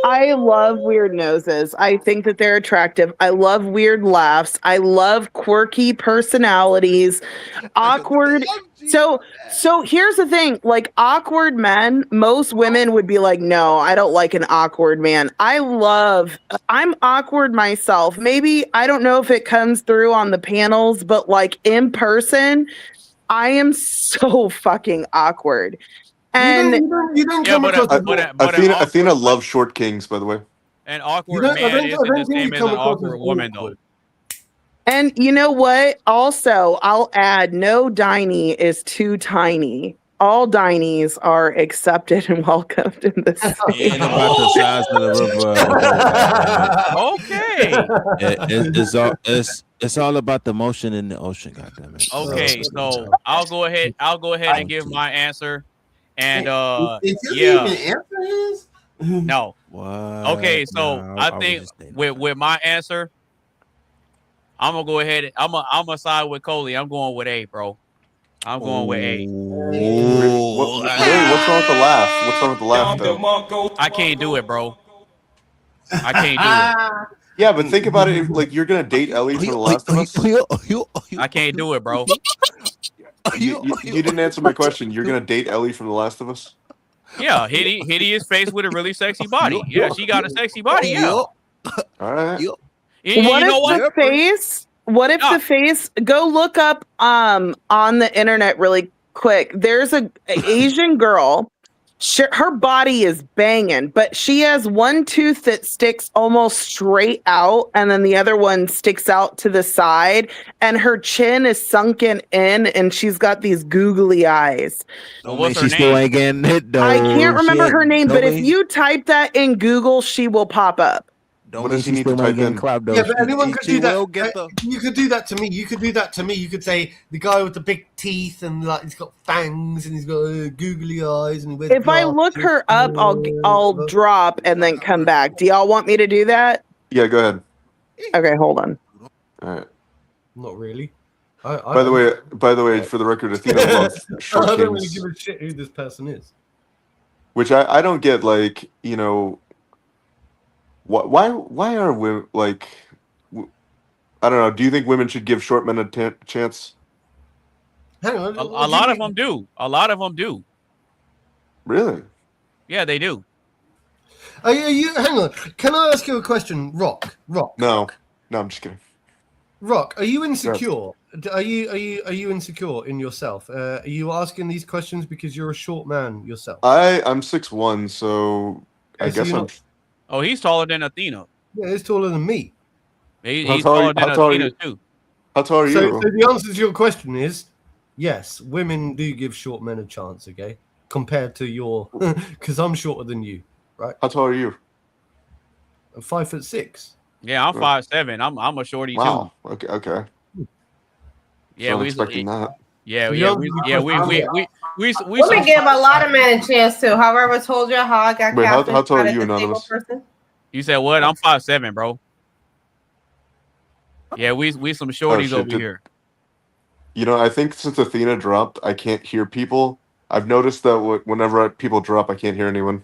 I love weird noses. I think that they're attractive. I love weird laughs. I love quirky personalities. Awkward. So here's the thing, like, awkward men, most women would be like, no, I don't like an awkward man. I'm awkward myself. Maybe, I don't know if it comes through on the panels, but like in person, I am so fucking awkward. And you don't come across. Athena loves short kings, by the way. An awkward man isn't the same as an awkward woman, though. And you know what? Also, I'll add, no Diney is too tiny. All Dineys are accepted and welcomed in this Ain't about the size of the river. Okay. It's all about the motion in the ocean. Goddamn it. Okay, so I'll go ahead and give my answer. And no. What? Okay, so I think with my answer, I'm gonna go ahead. I'm gonna side with Coley. I'm going with A, bro. I'm going with A. What's wrong with the laugh? What's wrong with the laugh, though? I can't do it, bro. I can't do it. Yeah, but think about it. Like, you're gonna date Ellie from The Last of Us. I can't do it, bro. You didn't answer my question. You're gonna date Ellie from The Last of Us? Yeah, hideous face with a really sexy body. Yeah, she got a sexy body. Yeah. All right. What if the face? Go look up on the internet really quick. There's a Asian girl. Her body is banging, but she has one tooth that sticks almost straight out, and then the other one sticks out to the side, and her chin is sunken in, and she's got these googly eyes. What's her name? Still ain't getting hit, though. I can't remember her name, but if you type that in Google, she will pop up. What does he need to type in? Yeah, but anyone could do that. You could do that to me. You could do that to me. You could say the guy with the big teeth and, like, he's got fangs and he's got googly eyes and he wears if I look her up, I'll drop and then come back. Do y'all want me to do that? Yeah, go ahead. Okay, hold on. All right. Not really. By the way, for the record, Athena loves short I don't really kings, give a shit who this person is. which I don't get. Like, you know, why are women like? I don't know. Do you think women should give short men a chance? Hang on. A lot of them do. A lot of them do. Really? Yeah, they do. Are you? Hang on. Can I ask you a question, Rock? No, I'm just kidding. Rock, are you insecure? Are you insecure in yourself? Are you asking these questions because you're a short man yourself? I'm 6'1", so I guess I'm. Oh, he's taller than Athena. Yeah, he's taller than me. He's taller than Athena too. How tall are So you? the answer to your question is yes. Women do give short men a chance. Okay, compared to your, because I'm shorter than you, right? How tall are you? I'm 5'6". Yeah, I'm 5'7". I'm a shorty too. Wow. Okay. Yeah, Not expecting that. We Women give a lot of men a chance to. However, told you how I got Wait, how catfished tall by are a you, disabled Anonymous? person. You said what? I'm 5'7", bro. Yeah, we some shorties shit, over here. You know, I think since Athena dropped, I can't hear people. I've noticed that whenever people drop, I can't hear anyone.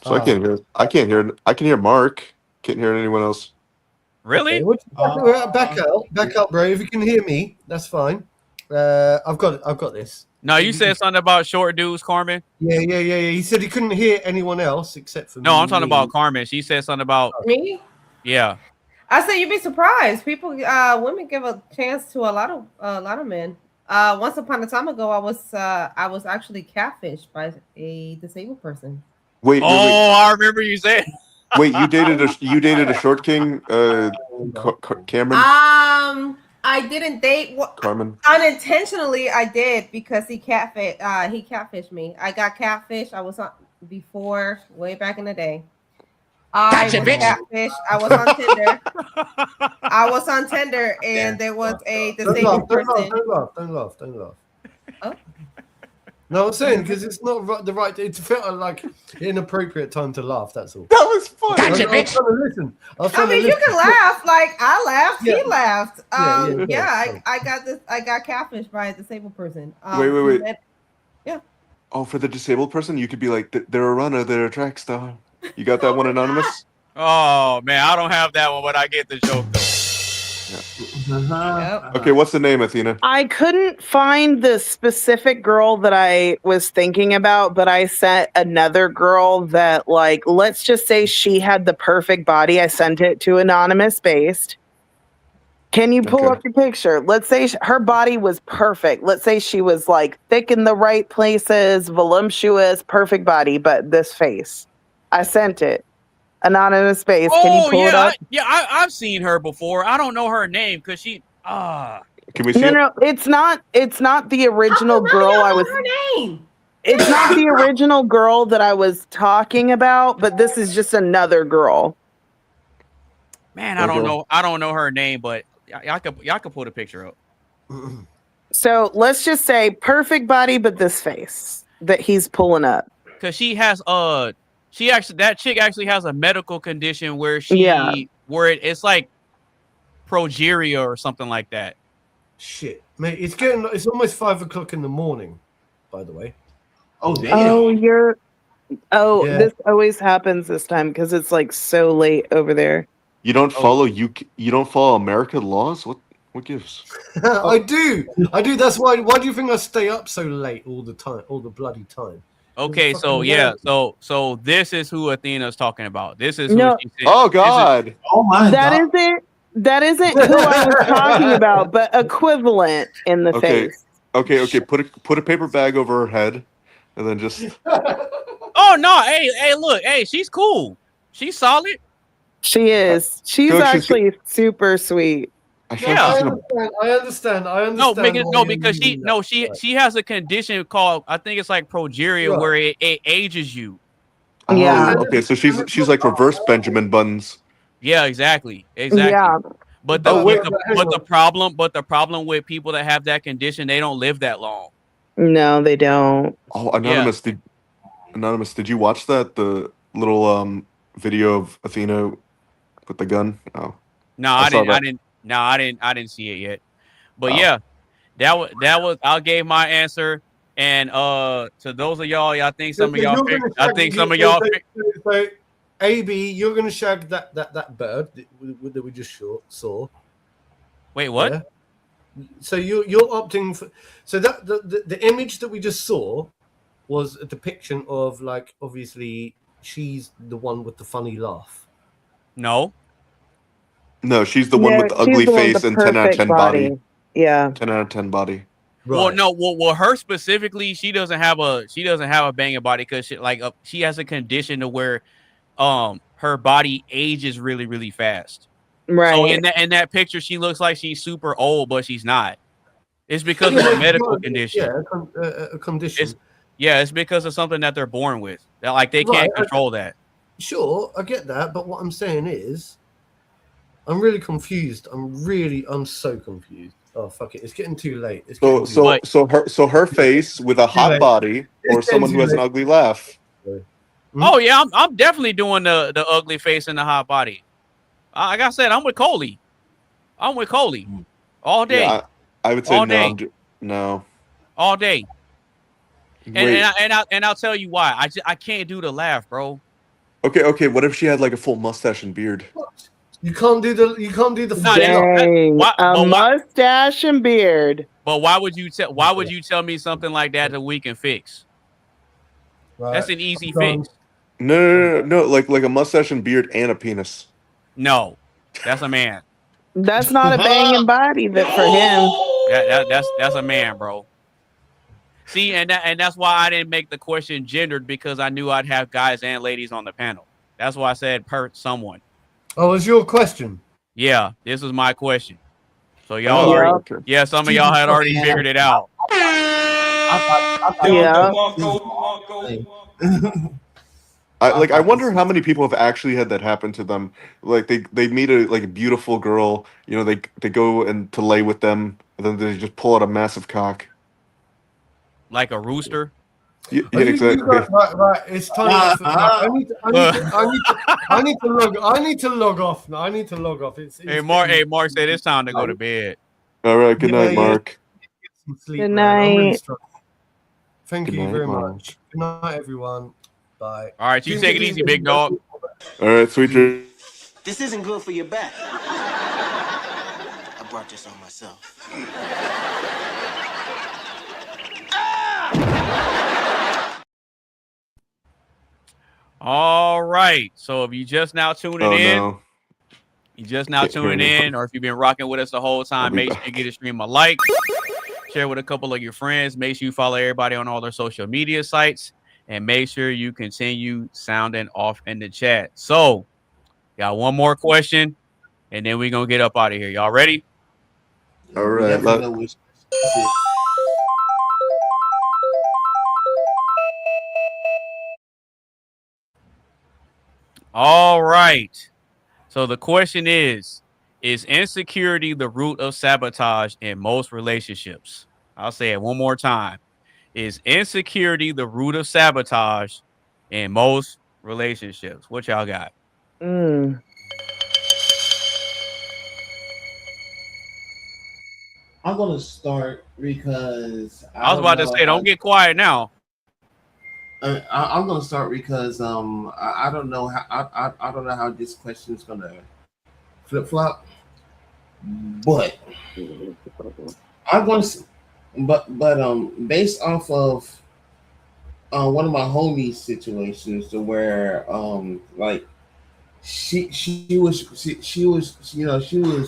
So I can't hear. I can hear Mark. Can't hear anyone else. Really? Okay, back out, bro. If you can hear me, that's fine. I've got this. No, you said something about short dudes, Carmen. Yeah. He said he couldn't hear anyone else except for me. No, I'm talking about Carmen. She said something about me. Yeah. I said you'd be surprised. People, women give a chance to a lot of men. Once upon a time ago, I was actually catfished by a disabled person. Wait. I remember you saying. Wait, you dated a short king, Cameron? I didn't date Carmen. unintentionally. I did because he catfished me. I got catfished. I was on before way back in the day. I was catfished. I was on Tinder. And there was a disabled person. Don't laugh. Oh. No, I'm saying because it's not the right. It felt like an inappropriate time to laugh. That's all. That was fun. I was trying to listen. You can laugh. Like I laughed. Yeah. He laughed. Yeah. I got this. I got catfished by a disabled person. Wait. Yeah. Oh, for the disabled person, you could be like, they're a runner, they're a track star. You got that one, Anonymous? Oh man, I don't have that one, but I get the joke though. Okay, what's the name, Athena? I couldn't find the specific girl that I was thinking about, but I sent another girl that, like, let's just say she had the perfect body. I sent it to anonymous based. Can you pull up the picture? Let's say her body was perfect. Let's say she was like thick in the right places, voluptuous, perfect body, but this face. I sent it. Anonymous space. Can you pull it up? I've seen her before. I don't know her name because she. Can we see No, it's not. It's not the original girl I was. Her name. It's not the original girl that I was talking about, but this is just another girl. Man, I don't know. I don't know her name, but y'all could pull the picture up. So let's just say perfect body, but this face that he's pulling up. Because she has that chick actually has a medical condition where it's like progeria or something like that. Shit, mate, it's almost 5 o'clock in the morning. By the way. Oh damn. This always happens this time because it's like so late over there. You don't follow you don't follow American laws? What gives? I do. That's why do you think I stay up so late all the time, all the bloody time? Okay, so so this is who Athena's talking about. This is who she said. Oh God. That isn't who I was talking about, but equivalent in the face. Okay. Put a paper bag over her head, and then just. Oh no! Hey, look! Hey, she's cool. She's solid. She is. She's actually super sweet. I understand. No, because she has a condition called, I think it's like progeria, where it ages you. Yeah. Okay, so she's like reverse Benjamin Buttons. Yeah, exactly. Yeah. But the problem with people that have that condition, they don't live that long. No, they don't. Oh, Anonymous, did you watch that? The little video of Athena with the gun? Oh. No, I didn't see it yet. But yeah, that was I gave my answer. And to those of y'all think some of y'all So AB, you're gonna shag that bird that we just saw. Wait, what? Yeah? So you're opting for that the image that we just saw was a depiction of, like, obviously she's the one with the funny laugh. No, she's the one with the ugly face and 10 out of 10 body. Yeah. 10 out of 10 body. Right. Well, her specifically, she doesn't have a banging body because she has a condition to where her body ages really, really fast. Right. So in that picture, she looks like she's super old, but she's not. It's because of a medical condition. A condition. It's because of something that they're born with. That like they can't control that. Sure, I get that, but what I'm saying is, I'm really confused. I'm so confused. Oh fuck it! It's getting too late. So her face with a hot body, or someone who has an ugly laugh. Oh yeah, I'm definitely doing the ugly face and the hot body. Like I said, I'm with Coley. I'm with Coley all day. Yeah, I would say all no. day. No. All day. Wait. And I'll tell you why. I can't do the laugh, bro. Okay. What if she had like a full mustache and beard? You can't do the. Dang, a mustache and beard. But why would you tell me something like that we can fix? Right. That's an easy fix. No. Like a mustache and beard and a penis. No, that's a man. That's not a banging body that for him. That's a man, bro. See, and that's why I didn't make the question gendered, because I knew I'd have guys and ladies on the panel. That's why I said someone. Oh, it's your question. Yeah, this was my question. So y'all some of y'all had already figured it out. I wonder how many people have actually had that happen to them. Like they meet a beautiful girl, they go and to lay with them, and then they just pull out a massive cock. Like a rooster. Yeah, exactly. Right. It's time. I need to log off. No, I need to log off. Hey, Mark said it's time to go to bed. All right. Good night, Mark. Good night. Thank you very much. Good night, everyone. Bye. All right, you take it easy, big dog. All right, sweet dreams. This isn't good for your back. I brought this on myself. All right. So if you just now tuning in, or if you've been rocking with us the whole time, make sure you give the stream a like, share with a couple of your friends. Make sure you follow everybody on all their social media sites, and make sure you continue sounding off in the chat. So, got one more question, and then we're gonna get up out of here. Y'all ready? All right. All right. So the question is insecurity the root of sabotage in most relationships? I'll say it one more time. Is insecurity the root of sabotage in most relationships? What y'all got? I'm gonna start because I was about to say, don't get quiet now. I'm gonna start because I don't know how I don't know how this question is gonna flip flop, but I'm gonna based off of one of my homies situations to where like she was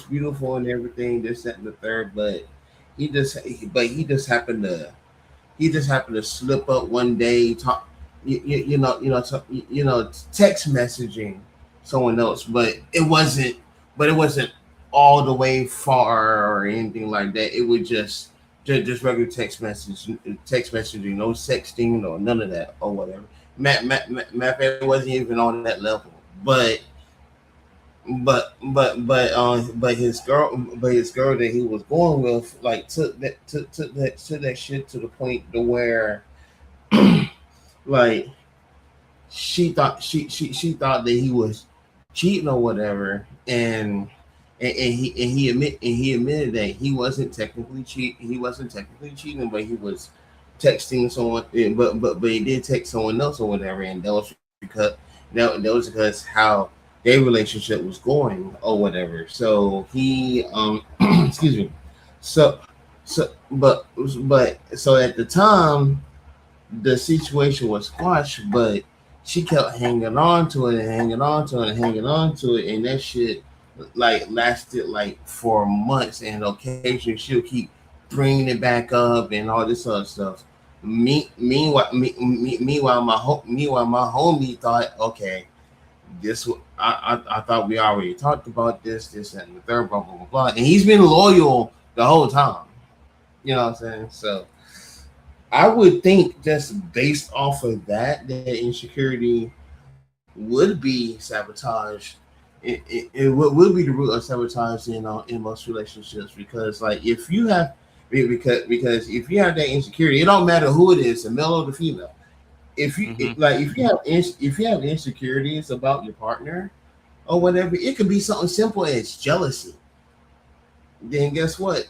beautiful and everything, this, that, and the third, but he just happened to slip up one day, text messaging someone else, but it wasn't all the way far or anything like that. It was just regular text messaging, no sexting or none of that or whatever. It wasn't even on that level, but his girl that he was going with like took that shit to the point to where like she thought that he was cheating or whatever, and he admitted that he wasn't technically cheating, but he was texting someone, but he did text someone else or whatever, and that was because how their relationship was going or whatever. So he excuse me. So at the time the situation was squashed, but she kept hanging on to it, and that shit like lasted like for months, and occasionally she'll keep bringing it back up and all this other stuff. Meanwhile, my homie thought, okay, this I thought we already talked about this and the third, blah blah blah blah. And he's been loyal the whole time. You know what I'm saying? So I would think just based off of that insecurity would be sabotage. It would be the root of sabotage in most relationships because like if you have because if you have that insecurity, it don't matter who it is, the male or the female. If you if you have insecurities about your partner or whatever, it could be something simple as jealousy. Then guess what?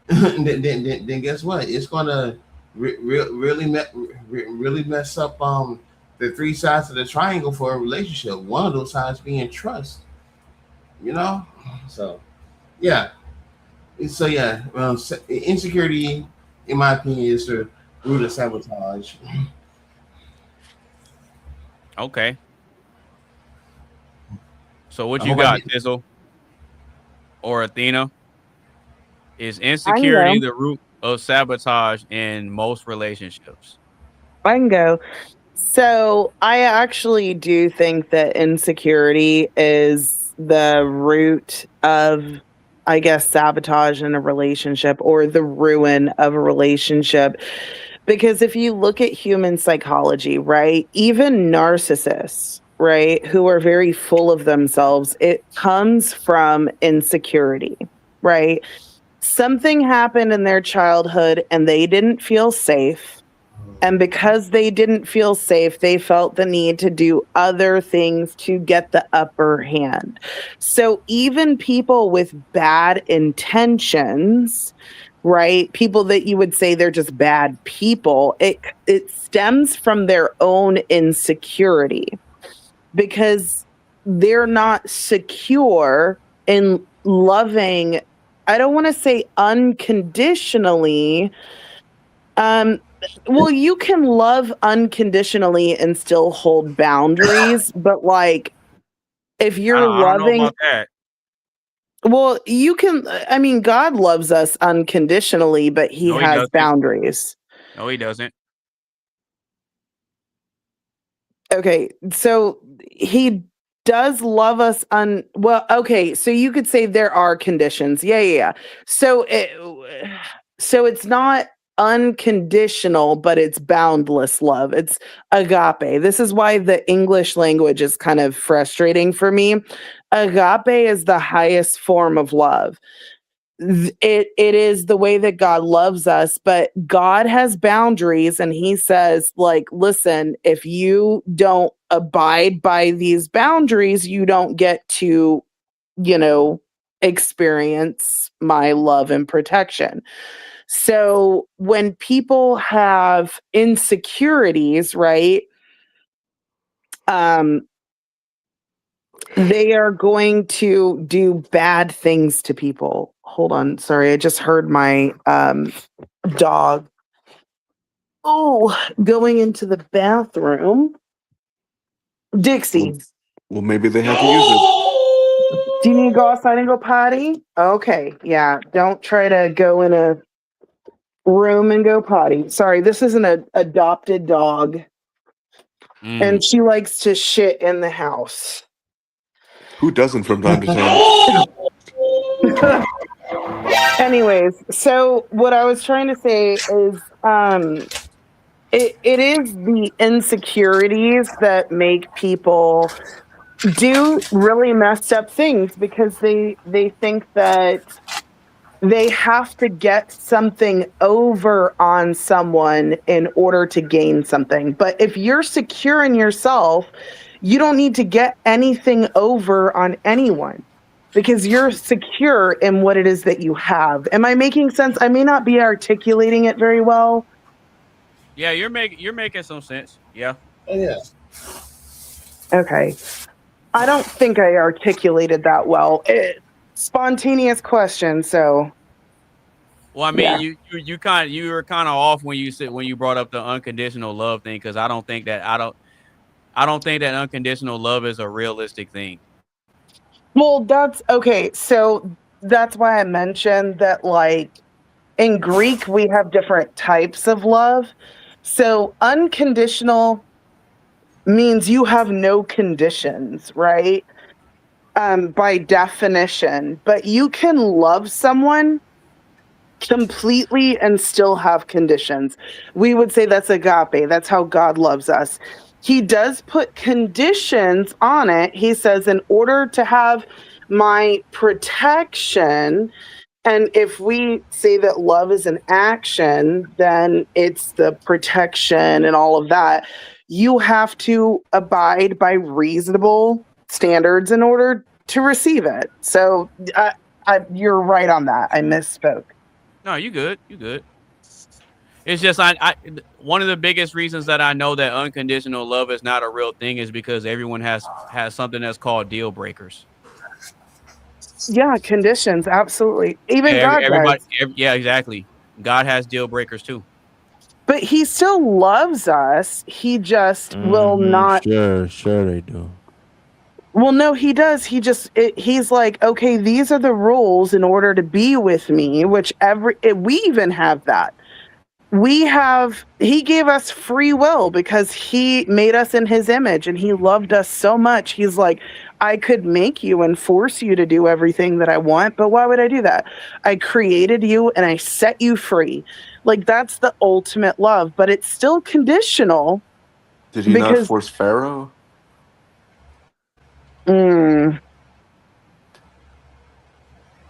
then guess what? It's gonna really mess up the three sides of the triangle for a relationship. One of those sides being trust. You know, so yeah, insecurity, in my opinion, is the root of sabotage. Okay. So what I you hope I got, didn't. Tizzle or Athena? Is I can go. insecurity the root of sabotage in most relationships? I can go. So I actually do think that insecurity is the root of, I guess, sabotage in a relationship or the ruin of a relationship. Because if you look at human psychology, right, even narcissists, right, who are very full of themselves, it comes from insecurity, right? Something happened in their childhood and they didn't feel safe. And because they didn't feel safe, they felt the need to do other things to get the upper hand. So even people with bad intentions, right? People that you would say they're just bad people, it stems from their own insecurity because they're not secure in loving, I don't want to say unconditionally. Well, you can love unconditionally and still hold boundaries, but like if you're I don't know loving, about that. well, you can, I mean, God loves us unconditionally, but he No, he has doesn't. boundaries. No, he doesn't. Okay, so he does love us well, okay, so you could say there are conditions. Yeah. So it's not unconditional, but it's boundless love. It's agape. This is why the English language is kind of frustrating for me. Agape is the highest form of love. It is the way that God loves us, but God has boundaries and he says like, listen, if you don't abide by these boundaries, you don't get to, you know, experience my love and protection. So when people have insecurities, right? Um they are going to do bad things to people. Hold on, sorry, I just heard my dog going into the bathroom. Dixie, Well, maybe they have to use it. do you need to go outside and go potty? Okay, yeah, don't try to go in a room and go potty. Sorry, this is an adopted dog and she likes to shit in the house. Who doesn't from time to time? Anyways, so what I was trying to say is it is the insecurities that make people do really messed up things because they think that they have to get something over on someone in order to gain something. But if you're secure in yourself, you don't need to get anything over on anyone because you're secure in what it is that you have. Am I making sense? I may not be articulating it very well. Yeah, you're making some sense. Yeah. Oh, yeah. Okay. I don't think I articulated that well. Spontaneous question, so. Well, I mean, you were kind of off when you brought up the unconditional love thing because I don't think that unconditional love is a realistic thing. Well, that's okay. So that's why I mentioned that, like, in Greek, we have different types of love. So unconditional means you have no conditions, right? By definition, but you can love someone completely and still have conditions. We would say that's agape. That's how God loves us. He does put conditions on it. He says, in order to have my protection, and if we say that love is an action, then it's the protection and all of that. You have to abide by reasonable standards in order to receive it. So you're right on that. I misspoke. No, you good. You good. It's just I one of the biggest reasons that I know that unconditional love is not a real thing is because everyone has something that's called deal breakers. Yeah, conditions, absolutely. Even Yeah, God everybody. does. Yeah, exactly. God has deal breakers too. But he still loves us. He just will Mm-hmm. not. Sure they do. Well, no, he does. He's like, okay, these are the rules in order to be with me, which we even have that. He gave us free will because he made us in his image and he loved us so much. He's like, I could make you and force you to do everything that I want, but why would I do that? I created you and I set you free. Like, that's the ultimate love, but it's still conditional. Did he not force Pharaoh?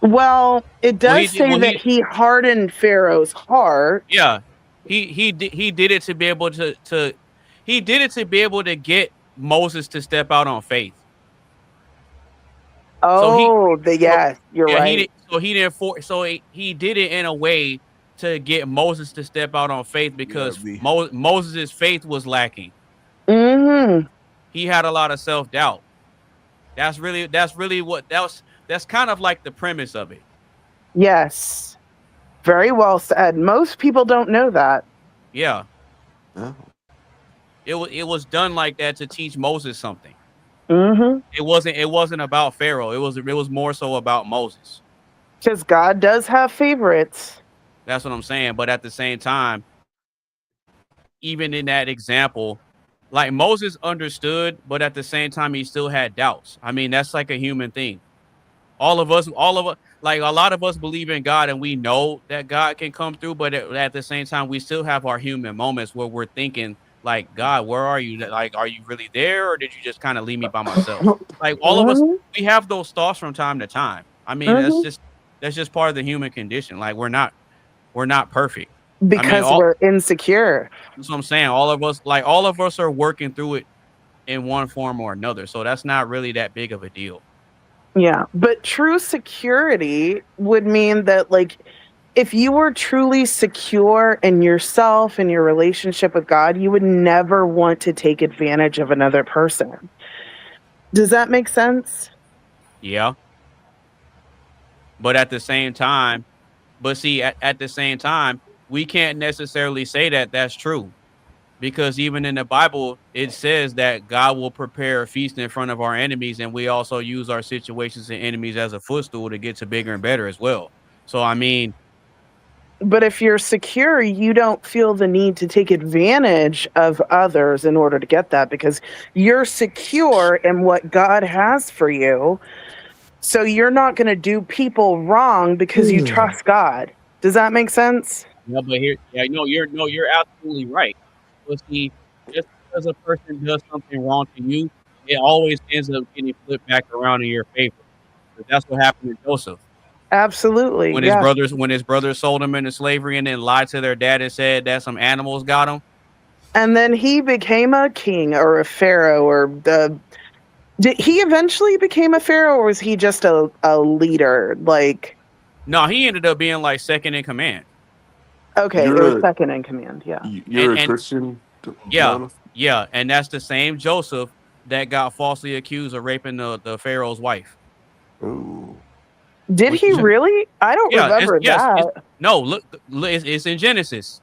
Well, it does say that he hardened Pharaoh's heart. Yeah, he did it to be able to he did it to be able to get Moses to step out on faith. Oh, you're right. He did it in a way to get Moses to step out on faith because Moses' faith was lacking. Mm-hmm. He had a lot of self-doubt. That's really what that's kind of like the premise of it. Yes. Very well said. Most people don't know that. Yeah. It was done like that to teach Moses something. Mm-hmm. It wasn't about Pharaoh. It was more so about Moses. Because God does have favorites. That's what I'm saying. But at the same time, even in that example, like Moses understood, but at the same time, he still had doubts. I mean, that's like a human thing. All of us, like a lot of us believe in God and we know that God can come through, but at the same time, we still have our human moments where we're thinking, like, God, where are you? Like, are you really there? Or did you just kind of leave me by myself? Like all of us, we have those thoughts from time to time. I mean, that's just part of the human condition. Like we're not perfect. Because we're insecure. That's what I'm saying. All of us are working through it in one form or another. So that's not really that big of a deal. Yeah. But true security would mean that, like, if you were truly secure in yourself and your relationship with God, you would never want to take advantage of another person. Does that make sense? Yeah. But at the same time, at the same time, we can't necessarily say that that's true. Because even in the Bible, it says that God will prepare a feast in front of our enemies, and we also use our situations and enemies as a footstool to get to bigger and better as well. So, I mean, but if you're secure, you don't feel the need to take advantage of others in order to get that because you're secure in what God has for you. So you're not going to do people wrong because you trust God. Does that make sense? Yeah, but you're absolutely right. But see, just because a person does something wrong to you, it always ends up getting flipped back around in your favor. That's what happened to Joseph. Absolutely. When his brothers sold him into slavery and then lied to their dad and said that some animals got him. And then he became a king or a pharaoh or did he eventually became a pharaoh or was he just a leader? Like, no, he ended up being like second in command. Okay, it was second in command. Yeah. You're a Christian? Yeah. And that's the same Joseph that got falsely accused of raping the Pharaoh's wife. Ooh. Did he really? I don't remember that. No, look, it's in Genesis.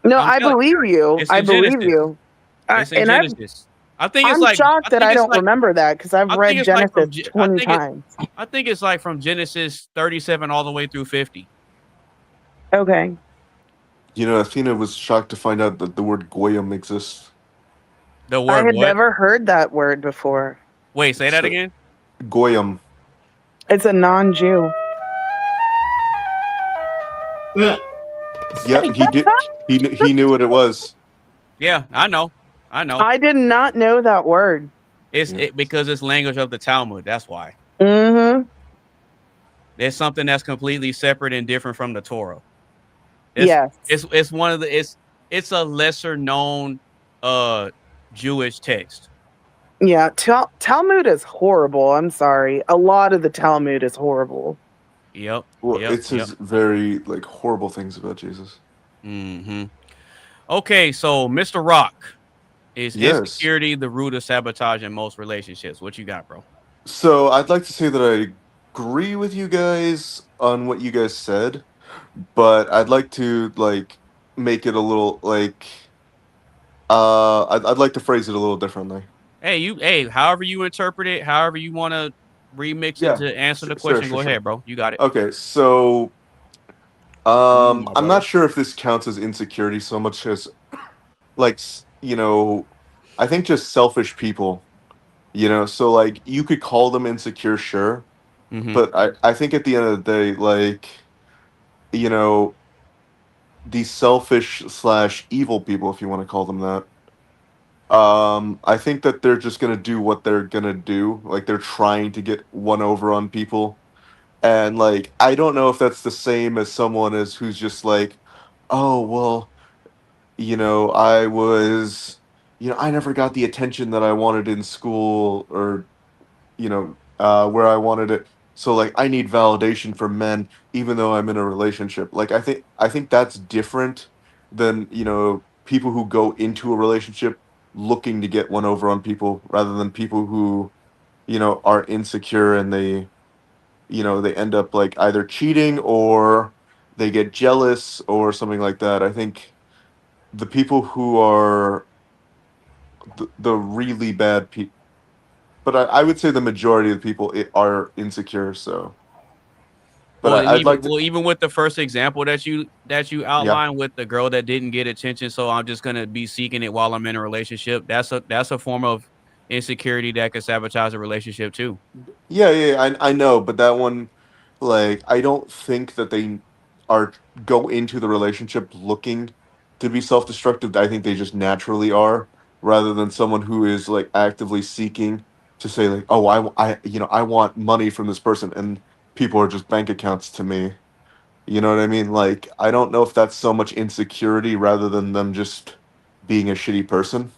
No, I believe you. I believe you. It's in Genesis. I'm shocked that I don't remember that because I've read Genesis 20 times. I think it's like from Genesis 37 all the way through 50. Okay. You know, Athena was shocked to find out that the word goyim exists. The I word had what? never heard that word before. Wait, say that So, again. Goyim. It's a non-Jew. Yep, he did. He knew what it was. Yeah, I know. I know. I did not know that word. It's because it's language of the Talmud. That's why. Mm-hmm. It's something that's completely separate and different from the Torah. Yes. It's one of the it's a lesser known Jewish text. Yeah, Talmud is horrible. I'm sorry. A lot of the Talmud is horrible. Yep. Well, Yep. it says very like horrible things about Jesus. Mm-hmm. Okay, so Mr. Rock, is Yes. insecurity the root of sabotage in most relationships? What you got, bro? So I'd like to say that I agree with you guys on what you guys said, but I'd like to like make it a little like I'd like to phrase it a little differently. Hey, however you interpret it, however you want to remix it Yeah. to answer the Sure, question, sure, go sure. ahead, bro. You got it. Okay, so My I'm brother. not sure if this counts as insecurity so much as like I think just selfish people, so like you could call them insecure, sure, Mm-hmm. but I think at the end of the day, like, you know, these selfish slash evil people, if you want to call them that, I think that they're just gonna do what they're gonna do. Like they're trying to get one over on people. And like I don't know if that's the same as someone as who's just like, oh well, I was, I never got the attention that I wanted in school, or where I wanted it. So like I need validation from men even though I'm in a relationship. Like I think that's different than, people who go into a relationship looking to get one over on people, rather than people who, are insecure and they end up like either cheating or they get jealous or something like that. I think the people who are the really bad people, but I would say the majority of the people are insecure. So, but I'd like to, Even with the first example that you yeah. outlined with the girl that didn't get attention, so I'm just gonna be seeking it while I'm in a relationship. That's a form of insecurity that could sabotage a relationship too. Yeah, I know, but that one, like, I don't think that they are go into the relationship looking to be self-destructive. I think they just naturally are, rather than someone who is like actively seeking to say like, oh, I want money from this person, and people are just bank accounts to me. You know what I mean? Like, I don't know if that's so much insecurity rather than them just being a shitty person.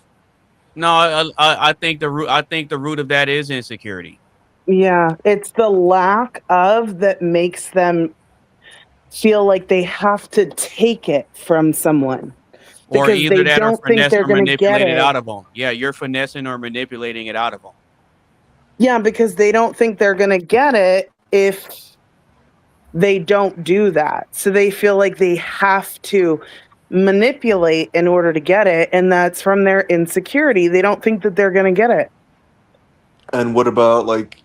No, I think the root of that is insecurity. Yeah, it's the lack of that makes them feel like they have to take it from someone Or because either they that or don't think finesse they're or going to get manipulate it it. out of them. Yeah, you're finessing or manipulating it out of them. Yeah, because they don't think they're going to get it if they don't do that. So they feel like they have to manipulate in order to get it. And that's from their insecurity. They don't think that they're going to get it. And what about like,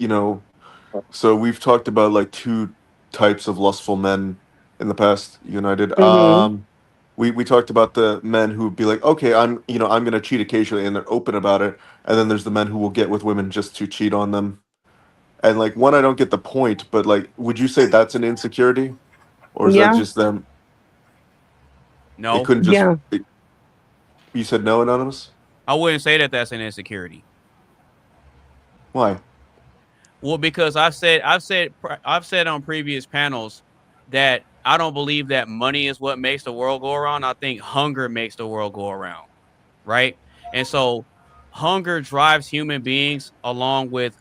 so we've talked about like two types of lustful men in the past, United. Mm-hmm. We talked about the men who would be like, okay, I'm gonna cheat occasionally, and they're open about it. And then there's the men who will get with women just to cheat on them. And like one, I don't get the point, but like, would you say that's an insecurity, or is that Yeah. just them? It No, couldn't just. Yeah. You said no, anonymous. I wouldn't say that that's an insecurity. Why? Well, because I've said on previous panels that I don't believe that money is what makes the world go around. I think hunger makes the world go around, right? And so hunger drives human beings along with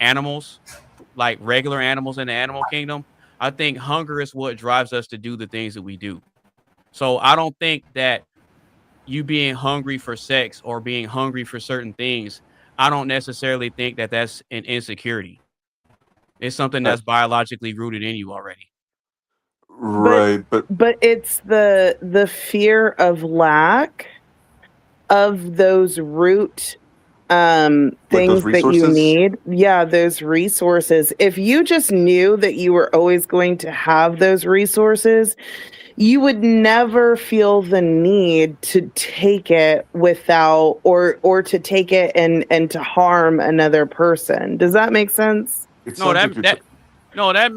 animals, like regular animals in the animal kingdom. I think hunger is what drives us to do the things that we do. So I don't think that you being hungry for sex or being hungry for certain things, I don't necessarily think that that's an insecurity. It's something Uh, that's biologically rooted in you already. right, but But it's the fear of lack of those root like those things that you resources. need. Yeah, those resources. If you just knew that you were always going to have those resources, you would never feel the need to take it without or to take it and to harm another person. Does that make sense? No, that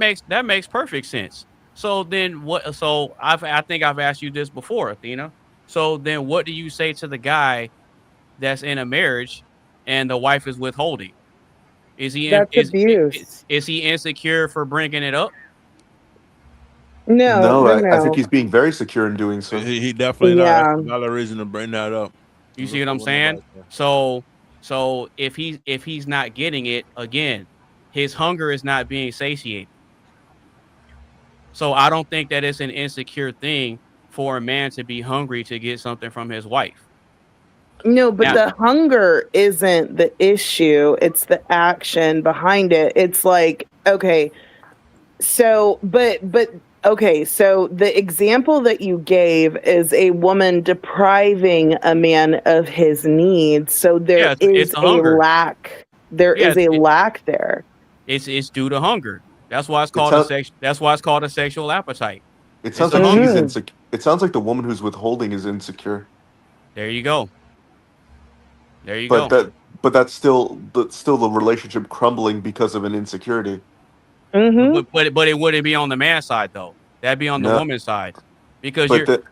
makes perfect sense. So then what? So I think I've asked you this before, Athena. So then, what do you say to the guy that's in a marriage and the wife is withholding? Is he That's abuse. is he insecure for bringing it up? No, No, no, I think no. he's being very secure in doing so. He definitely not. That's a valid reason to bring that up. You see what I'm saying? So if he's not getting it again, his hunger is not being satiated. So I don't think that it's an insecure thing for a man to be hungry to get something from his wife. No, but Now, the hunger isn't the issue. It's the action behind it. It's like, okay, so okay, so the example that you gave is a woman depriving a man of his needs. So there it's is a a hunger. lack. There Yeah, is a lack there. It's due to hunger. That's why it's It called sounds- That's why it's called a sexual appetite. It It's sounds a like hunger. she's insecure. It sounds like the woman who's withholding is insecure. There you go. There you But go. that's still the relationship crumbling because of an insecurity. Mm-hmm. But it wouldn't be on the man's side though. That'd be on the No. woman's side because But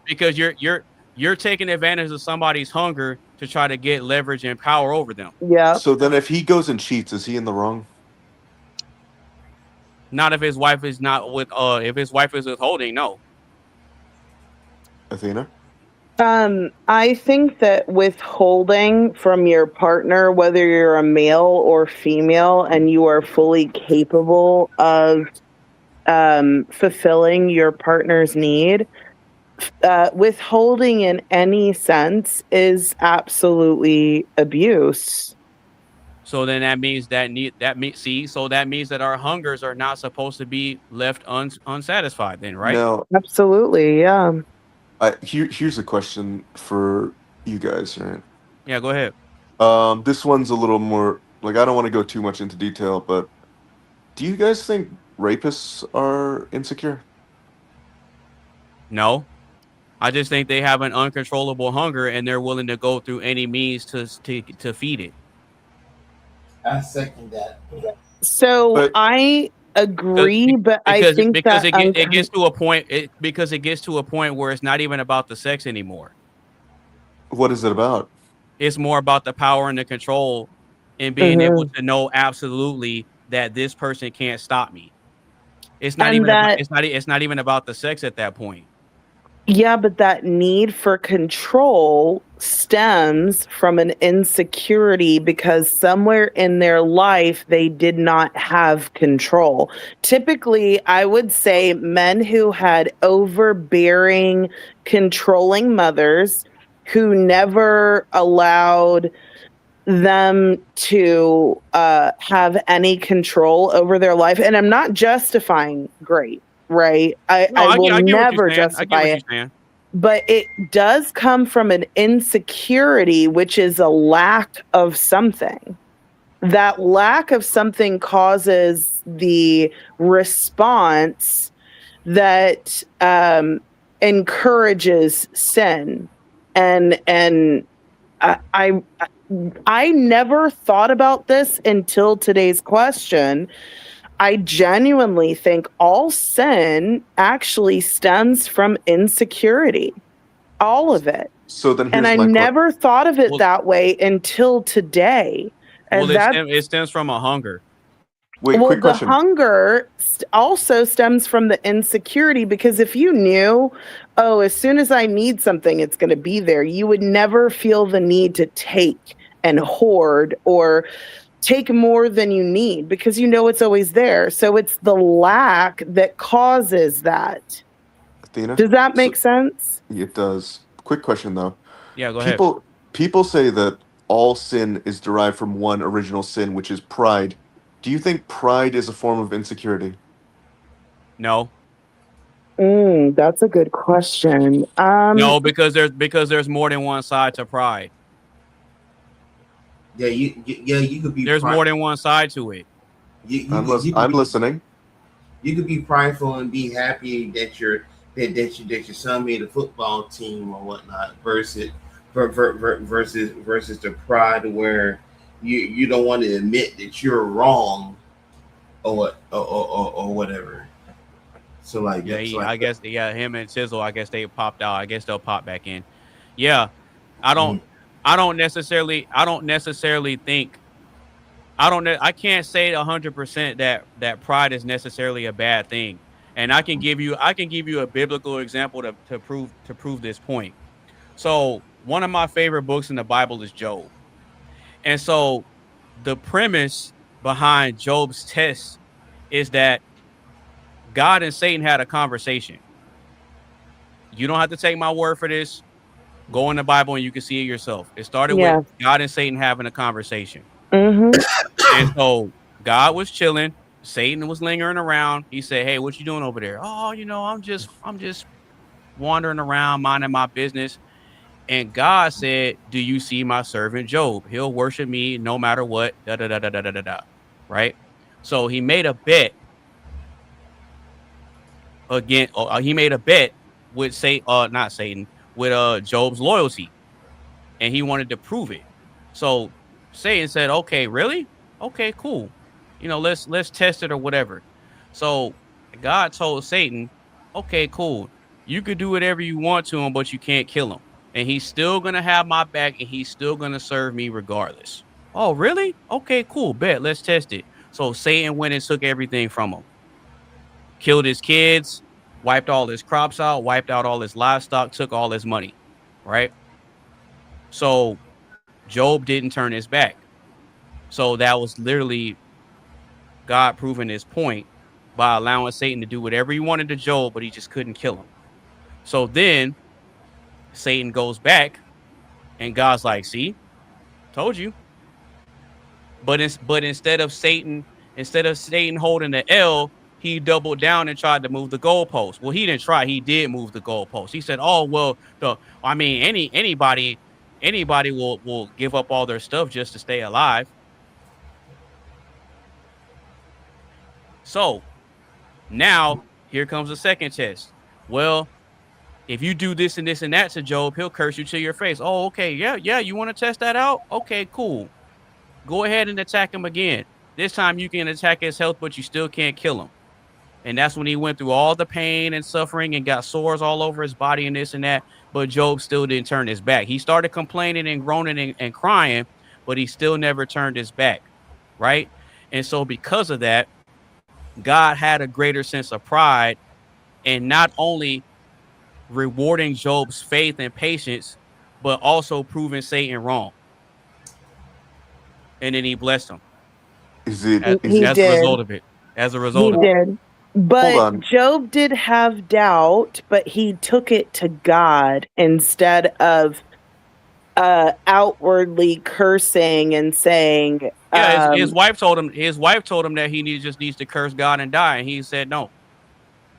you're taking advantage of somebody's hunger to try to get leverage and power over them. Yeah. So then, if he goes and cheats, is he in the wrong? Not if his wife is not with if his wife is withholding, no. Athena? I think that withholding from your partner, whether you're a male or female, and you are fully capable of fulfilling your partner's need, withholding in any sense is absolutely abuse. So then that means so that means that our hungers are not supposed to be left unsatisfied then, right? Now, Absolutely, yeah. here's a question for you guys, right? Yeah, go ahead. This one's a little more like I don't want to go too much into detail, but do you guys think rapists are insecure? No. I just think they have an uncontrollable hunger and they're willing to go through any means to feed it. I second that. So I agree, but I think because that it gets to a point because it gets to a point where it's not even about the sex anymore. What is it about? It's more about the power and the control and being able Mhm. to know absolutely that this person can't stop me. It's not And even about, that- it's not even about the sex at that point. Yeah, but that need for control stems from an insecurity because somewhere in their life they did not have control. Typically, I would say men who had overbearing, controlling mothers who never allowed them to have any control over their life. And I'm not justifying great, right? I will I get what never you're saying. I justify get what it. you're saying. But it does come from an insecurity, which is a lack of something. That lack of something causes the response that encourages sin. And I never thought about this until today's question. I genuinely think all sin actually stems from insecurity. All of it. So then, And I never thought of it that way until today. And Well, it stems from a hunger. Wait, well, quick the question. hunger also stems from the insecurity because if you knew, oh, as soon as I need something, it's going to be there, you would never feel the need to take and hoard or take more than you need because you know it's always there. So it's the lack that causes that. Athena? Does that make sense? It does. Quick question though. Yeah, go ahead. People say that all sin is derived from one original sin, which is pride. Do you think pride is a form of insecurity? No. That's a good question. No, because there's more than one side to pride. Yeah, you could be. There's more than one side to it. I'm listening. You could be prideful and be happy that that your son made a football team or whatnot versus the pride where you don't want to admit that you're wrong or what or whatever. So like Yeah, that's like I guess him and Sizzle, I guess they popped out. I guess they'll pop back in. Yeah. I don't Mhm. I don't necessarily think I can't say 100% that pride is necessarily a bad thing. And I can give you a biblical example to prove this point. So, one of my favorite books in the Bible is Job. And so the premise behind Job's test is that God and Satan had a conversation. You don't have to take my word for this. Go in the Bible and you can see it yourself. It started with Yeah. God and Satan having a conversation. Mm-hmm. And so God was chilling. Satan was lingering around. He said, "Hey, what you doing over there?" "Oh, I'm just wandering around minding my business." And God said, "Do you see my servant Job? He'll worship me no matter what." Da da da da da da da. Da. Right? So he made a bet again. He made a bet with not Satan, with Job's loyalty, and he wanted to prove it. So Satan said, "Okay, really? Okay, cool. Let's test it or whatever." So God told Satan, "Okay, cool. You could do whatever you want to him, but you can't kill him, and he's still gonna have my back, and he's still gonna serve me regardless." "Oh, really? Okay, cool. Bet. Let's test it." So Satan went and took everything from him, killed his kids, wiped all his crops out, wiped out all his livestock, took all his money. Right? So Job didn't turn his back. So that was literally God proving his point by allowing Satan to do whatever he wanted to Job, but he just couldn't kill him. So then Satan goes back and God's like, "See, told you." But instead of Satan holding the L, he doubled down and tried to move the goalpost. Well, he didn't try, he did move the goalpost. He said, "Oh, well, anybody will give up all their stuff just to stay alive." So now, here comes the second test. Well, if you do this and this and that to Job, he'll curse you to your face. "Oh, okay. Yeah, yeah. You want to test that out? Okay, cool. Go ahead and attack him again. This time you can attack his health, but you still can't kill him." And that's when he went through all the pain and suffering and got sores all over his body and this and that. But Job still didn't turn his back. He started complaining and groaning and crying, but he still never turned his back. Right. And so, because of that, God had a greater sense of pride and not only rewarding Job's faith and patience, but also proving Satan wrong. And then he blessed him Is it? He as a did. result of it. As a He result of it. did. Hold But on. Job did have doubt, but he took it to God instead of outwardly cursing and saying, Yeah, his wife told him that just needs to curse God and die. And he said no.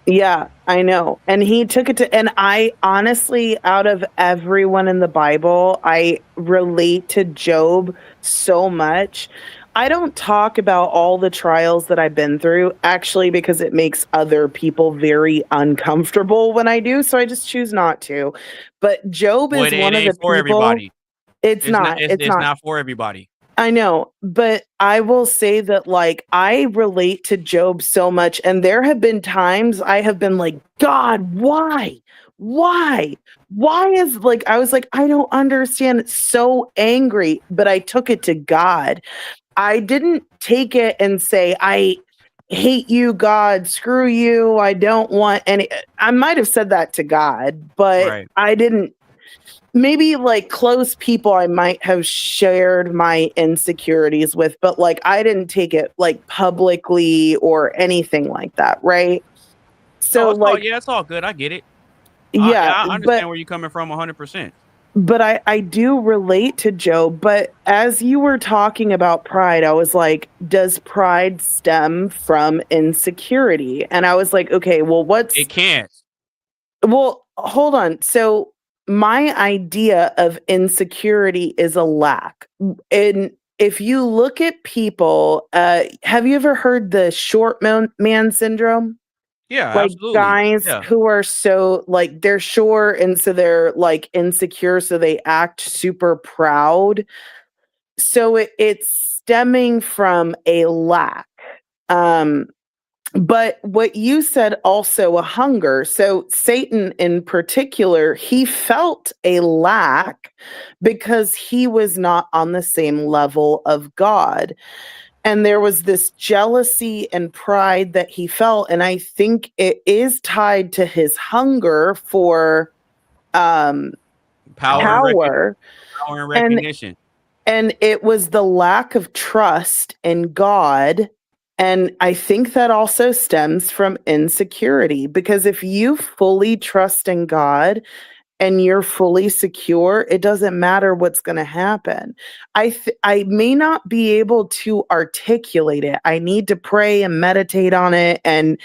yeah, I know. And he took it to, and I honestly, out of everyone in the Bible, I relate to Job so much. I don't talk about all the trials that I've been through, actually, because it makes other people very uncomfortable when I do. So I just choose not to. But Job Well, is it one of the ain't for people. everybody. It's not. It's It's not. not for everybody. I know, but I will say that like I relate to Job so much, and there have been times I have been like, God, why? Why? Why is like I was like, I don't understand. It's so angry, but I took it to God. I didn't take it and say, I hate you, God, screw you. I don't want any. I might have said that to God, but Right. I didn't. Maybe like close people I might have shared my insecurities with, but like I didn't take it like publicly or anything like that, right? No, So like it's all good. I get it. yeah, I understand where you're coming from 100%. but I do relate to Joe, but as you were talking about pride, I was like, does pride stem from insecurity? And I was like, okay, well It can't. well, hold on. So my idea of insecurity is a lack. And if you look at people, have you ever heard the short man syndrome? Yeah, Like absolutely. guys Yeah. who are so like they're short and so they're like insecure, so they act super proud. So it's stemming from a lack. Um, but what you said also a hunger. So Satan in particular, he felt a lack because he was not on the same level of God. And there was this jealousy and pride that he felt. And I think it is tied to his hunger for um, Power and power. power and And recognition. and it was the lack of trust in God. And I think that also stems from insecurity because if you fully trust in God and you're fully secure, it doesn't matter what's going to happen. I may not be able to articulate it. I need to pray and meditate on it and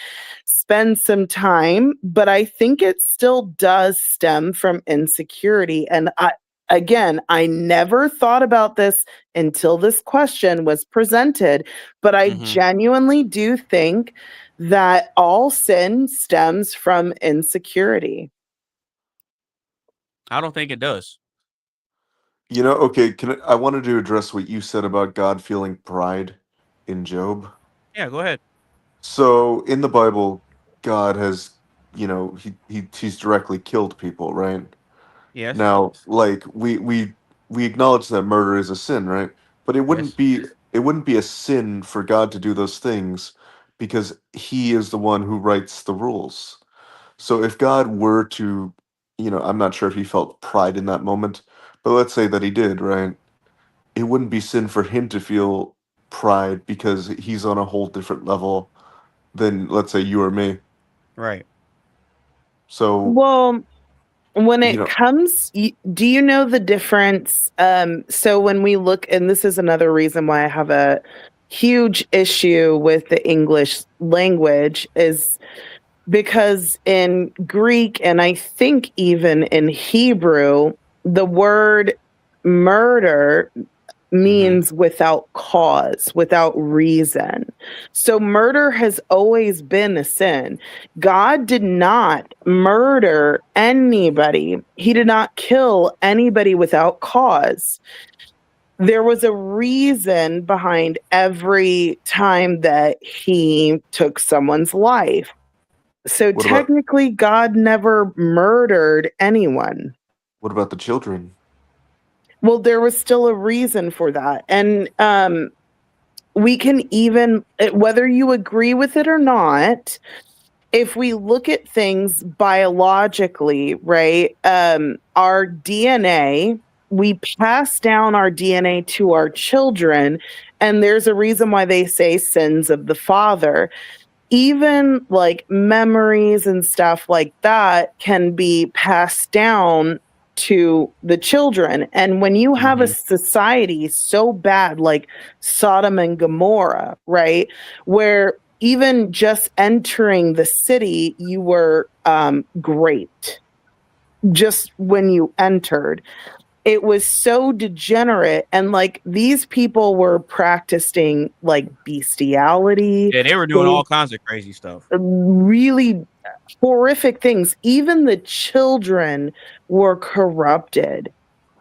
spend some time, but I think it still does stem from insecurity. And I never thought about this until this question was presented, but I Mhm. genuinely do think that all sin stems from insecurity. I don't think it does. You know, okay, I wanted to address what you said about God feeling pride in Job. Yeah, go ahead. So in the Bible, God has, he's directly killed people, right? Yes. Now, like we acknowledge that murder is a sin, right? But Yes. it wouldn't be a sin for God to do those things because he is the one who writes the rules. So if God were to, I'm not sure if he felt pride in that moment, but let's say that he did, right? It wouldn't be sin for him to feel pride because he's on a whole different level than, let's say, you or me. Right. So, Well, when you it know, comes, do you know the difference? So when we look, and this is another reason why I have a huge issue with the English language, is because in Greek and I think even in Hebrew, the word murder Mhm. means without cause, without reason. So murder has always been a sin. God did not murder anybody, He did not kill anybody without cause. There was a reason behind every time that He took someone's life. So what about technically, God never murdered anyone. what about the children? Well, there was still a reason for that. And we can even, whether you agree with it or not, if we look at things biologically, right? Our DNA, we pass down our DNA to our children. And there's a reason why they say sins of the father. Even like memories and stuff like that can be passed down to the children. And when you have a Mhm. society so bad like Sodom and Gomorrah, right, where even just entering the city, you were great just when you entered. It was so degenerate, and like these people were practicing like bestiality. Yeah, they were doing They all kinds of crazy stuff. really horrific things. Even the children were corrupted.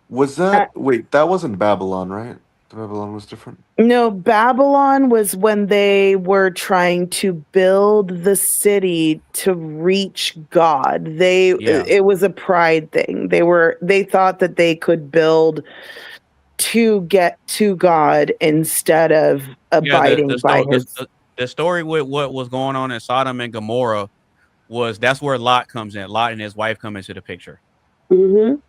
Was Uh, that wasn't Babylon, right? The Babylon was different. no, Babylon was when they were trying to build the city to reach God. Yeah. It was a pride thing. They thought that they could build to get to God instead of Yeah, the abiding the by sto his. the story with what was going on in Sodom and Gomorrah was that's where Lot comes in. Lot and his wife come into the picture Mhm.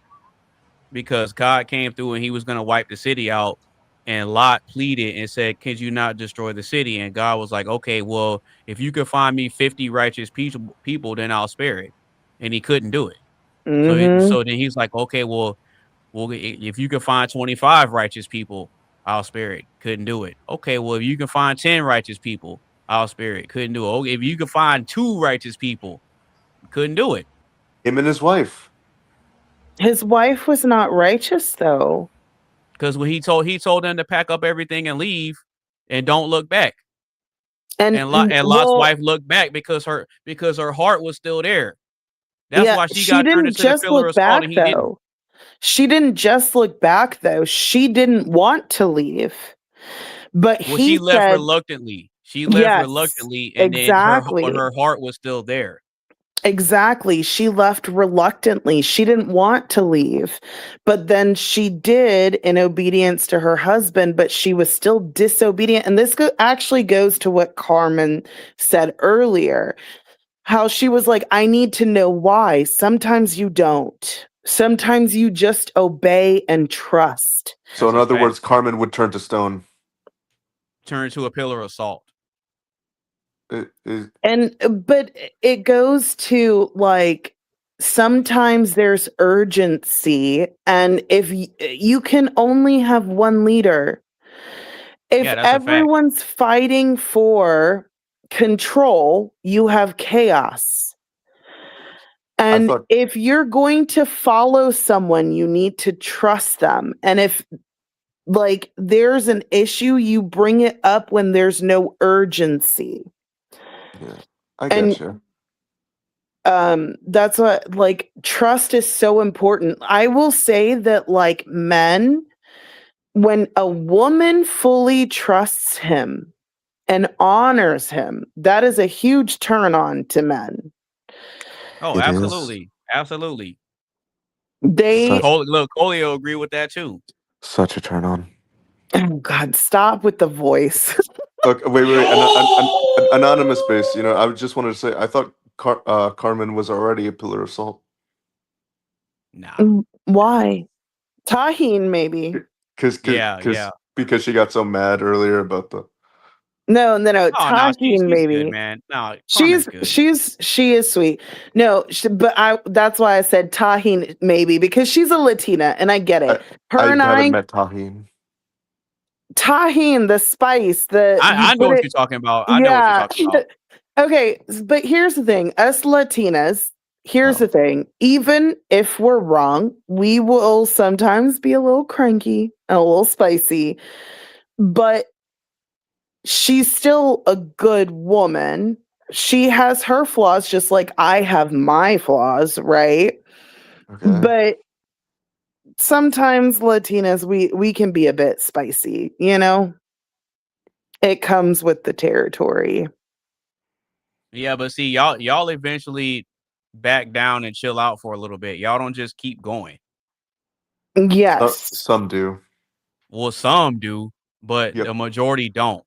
because God came through and he was gonna wipe the city out, and Lot pleaded and said, "Could you not destroy the city?" And God was like, "Okay, well, if you could find me 50 righteous people, then I'll spare it." And he couldn't do it. Mhm. So then he's like, "Okay, well, if you can find 25 righteous people, I'll spare it." Couldn't do it. Okay, well, if you can find 10 righteous people, I'll spare it. Couldn't do it. Okay, if you can find 2 righteous people, couldn't do it. Him and his wife. His wife was not righteous though. Because when he told them to pack up everything and leave and don't look back. And Lot's wife looked back because her heart was still there. That's why she she got turned didn't into the just pillar look of salt, back and he didn't. though. She didn't just look back though. She didn't want to leave. But Well, he she left said, reluctantly. She left yes, reluctantly, and then exactly. her heart was still there. Exactly. She left reluctantly. She didn't want to leave, but then she did in obedience to her husband, but she was still disobedient. And this actually goes to what Carmen said earlier, how she was like, I need to know why. Sometimes you don't. Sometimes you just obey and trust. So in other words, Carmen would turn to stone. Turn to a pillar of salt. But it goes to like sometimes there's urgency, and if you can only have one leader, if everyone's fighting for control, you have chaos. And if you're going to follow someone, you need to trust them. And if like there's an issue, you bring it up when there's no urgency. Yeah, I get you. That's what, like, trust is so important. I will say that, like, men, when a woman fully trusts him and honors him, that is a huge turn on to men. Oh, It absolutely. Absolutely. They Look, Coley will agree with that too. Such a turn on. Oh God, stop with the voice. Look, wait. Anonymous base. You know, I just wanted to say, I thought Carmen was already a pillar of salt. Nah. Why? Tahine, maybe. Because she got so mad earlier about the. No. Oh, no, Tahine, she's maybe. good, man. No, She is sweet. No, but that's why I said Tahine maybe, because she's a Latina and I get it. I haven't met Tahine. Tahine, the spice, I know what you're talking about. I know what you're talking about. Okay, but here's the thing. Us Latinas, here's the thing. Even if we're wrong, we will sometimes be a little cranky and a little spicy, but she's still a good woman. She has her flaws just like I have my flaws, right? Okay. But sometimes Latinas, we can be a bit spicy, you know? It comes with the territory. Yeah, but see, y'all eventually back down and chill out for a little bit. Y'all don't just keep going. Yes. Some do. Well, some do, but the majority don't.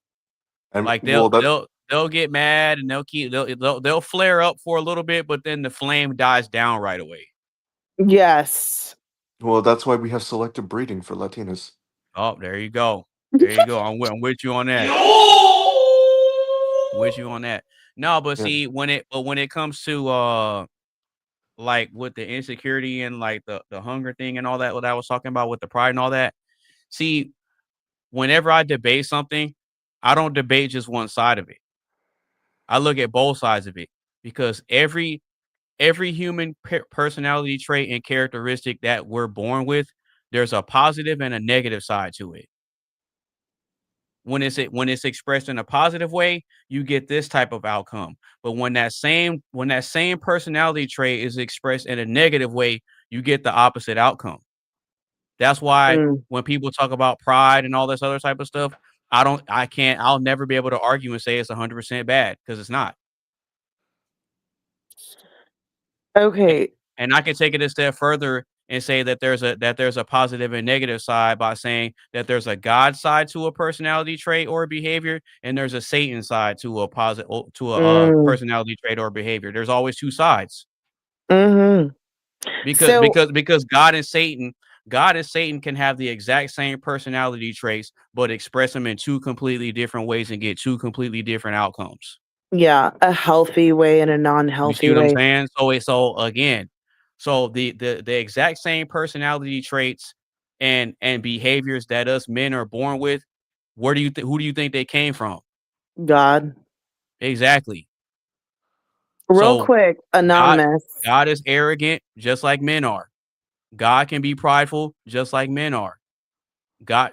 And like they'll get mad and they'll flare up for a little bit, but then the flame dies down right away. Yes. Well, that's why we have selective breeding for Latinas. Oh, there you go. There you go. I'm with you on that. With you on that. No, but see, when it comes to like with the insecurity and like the hunger thing and all that, what I was talking about with the pride and all that. See, whenever I debate something, I don't debate just one side of it. I look at both sides of it, because every human personality trait and characteristic that we're born with, there's a positive and a negative side to it. When it's expressed in a positive way, you get this type of outcome. But when that same personality trait is expressed in a negative way, you get the opposite outcome. That's why when people talk about pride and all this other type of stuff, I'll never be able to argue and say it's 100% bad, because it's not. Okay. And I can take it a step further and say that there's a positive and negative side by saying that there's a God side to a personality trait or behavior, and there's a Satan side to a personality trait or behavior. There's always two sides. Mm-hmm. Because God and Satan can have the exact same personality traits, but express them in two completely different ways and get two completely different outcomes. Yeah, a healthy way and a You see non-healthy what I'm way. saying? So the exact same personality traits and behaviors that us men are born with, who do you think they came from? God. Exactly. Real quick, Anonymous. God is arrogant, just like men are. God can be prideful, just like men are.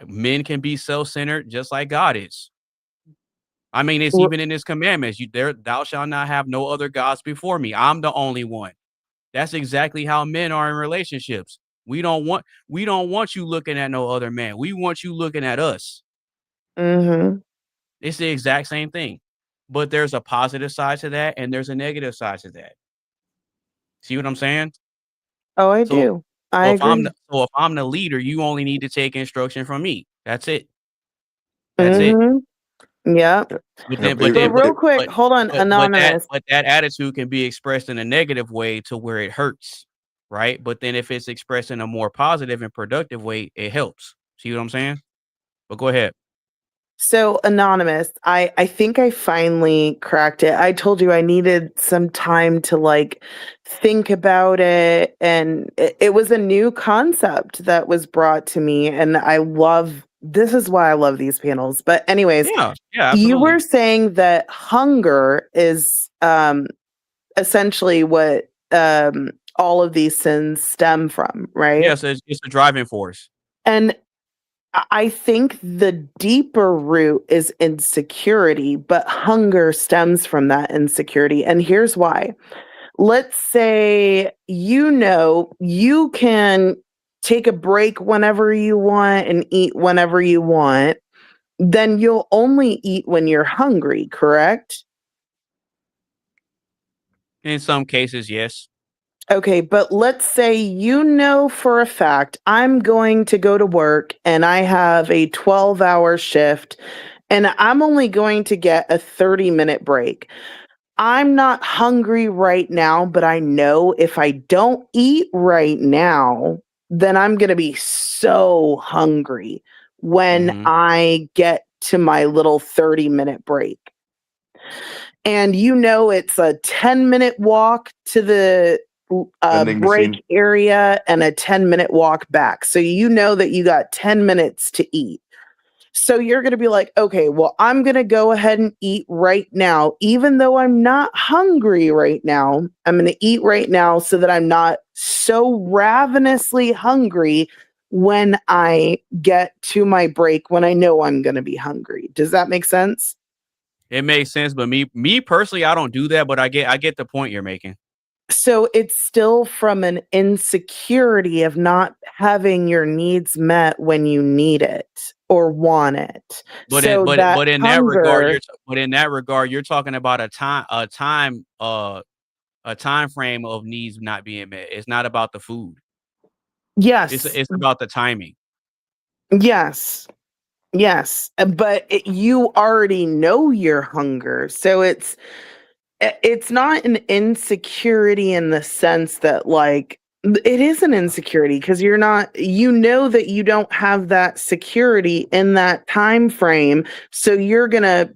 Men can be self-centered, just like God is. I mean, it's even in his commandments. Thou shalt not have no other gods before me. I'm the only one. That's exactly how men are in relationships. We don't want you looking at no other man. We want you looking at us. Mm-hmm. It's the exact same thing. But there's a positive side to that and there's a negative side to that. See what I'm saying? Oh, I So, do. I agree. if I'm the leader, you only need to take instruction from me. That's it. That's it. Mm-hmm. Yeah. But real quick, hold on, Anonymous. But that attitude can be expressed in a negative way to where it hurts, right? But then if it's expressed in a more positive and productive way, it helps. See what I'm saying? But go ahead. So, Anonymous, I think I finally cracked it. I told you I needed some time to like think about it, and it was a new concept that was brought to me, and this is why I love these panels. But anyways, Yeah, you were absolutely. saying that hunger is essentially what all of these sins stem from, right? Yes, it's a driving force. And I think the deeper root is insecurity, but hunger stems from that insecurity. And here's why. Let's say you can take a break whenever you want and eat whenever you want, then you'll only eat when you're hungry, correct? In some cases, yes. Okay, but let's say for a fact I'm going to go to work and I have a 12-hour shift and I'm only going to get a 30-minute break. I'm not hungry right now, but I know if I don't eat right now, then I'm going to be so hungry when I get to my little 30-minute break. And it's a 10-minute walk to the Vending break machine. area and a 10-minute walk back. So you know that you got 10 minutes to eat. So you're going to be like, okay, well, I'm going to go ahead and eat right now. Even though I'm not hungry right now, I'm going to eat right now so that I'm not so ravenously hungry when I get to my break, when I know I'm going to be hungry. Does that make sense? It makes sense, but me personally, I don't do that, but I get the point you're making. So it's still from an insecurity of not having your needs met when you need it or want it. But So that in that regard, you're talking about a time frame of needs not being met. It's not about the food. Yes. It's about the timing. Yes. Yes. But you already know your hunger. So it's not an insecurity in the sense that like it is an insecurity because you know that you don't have that security in that time frame, so you're going to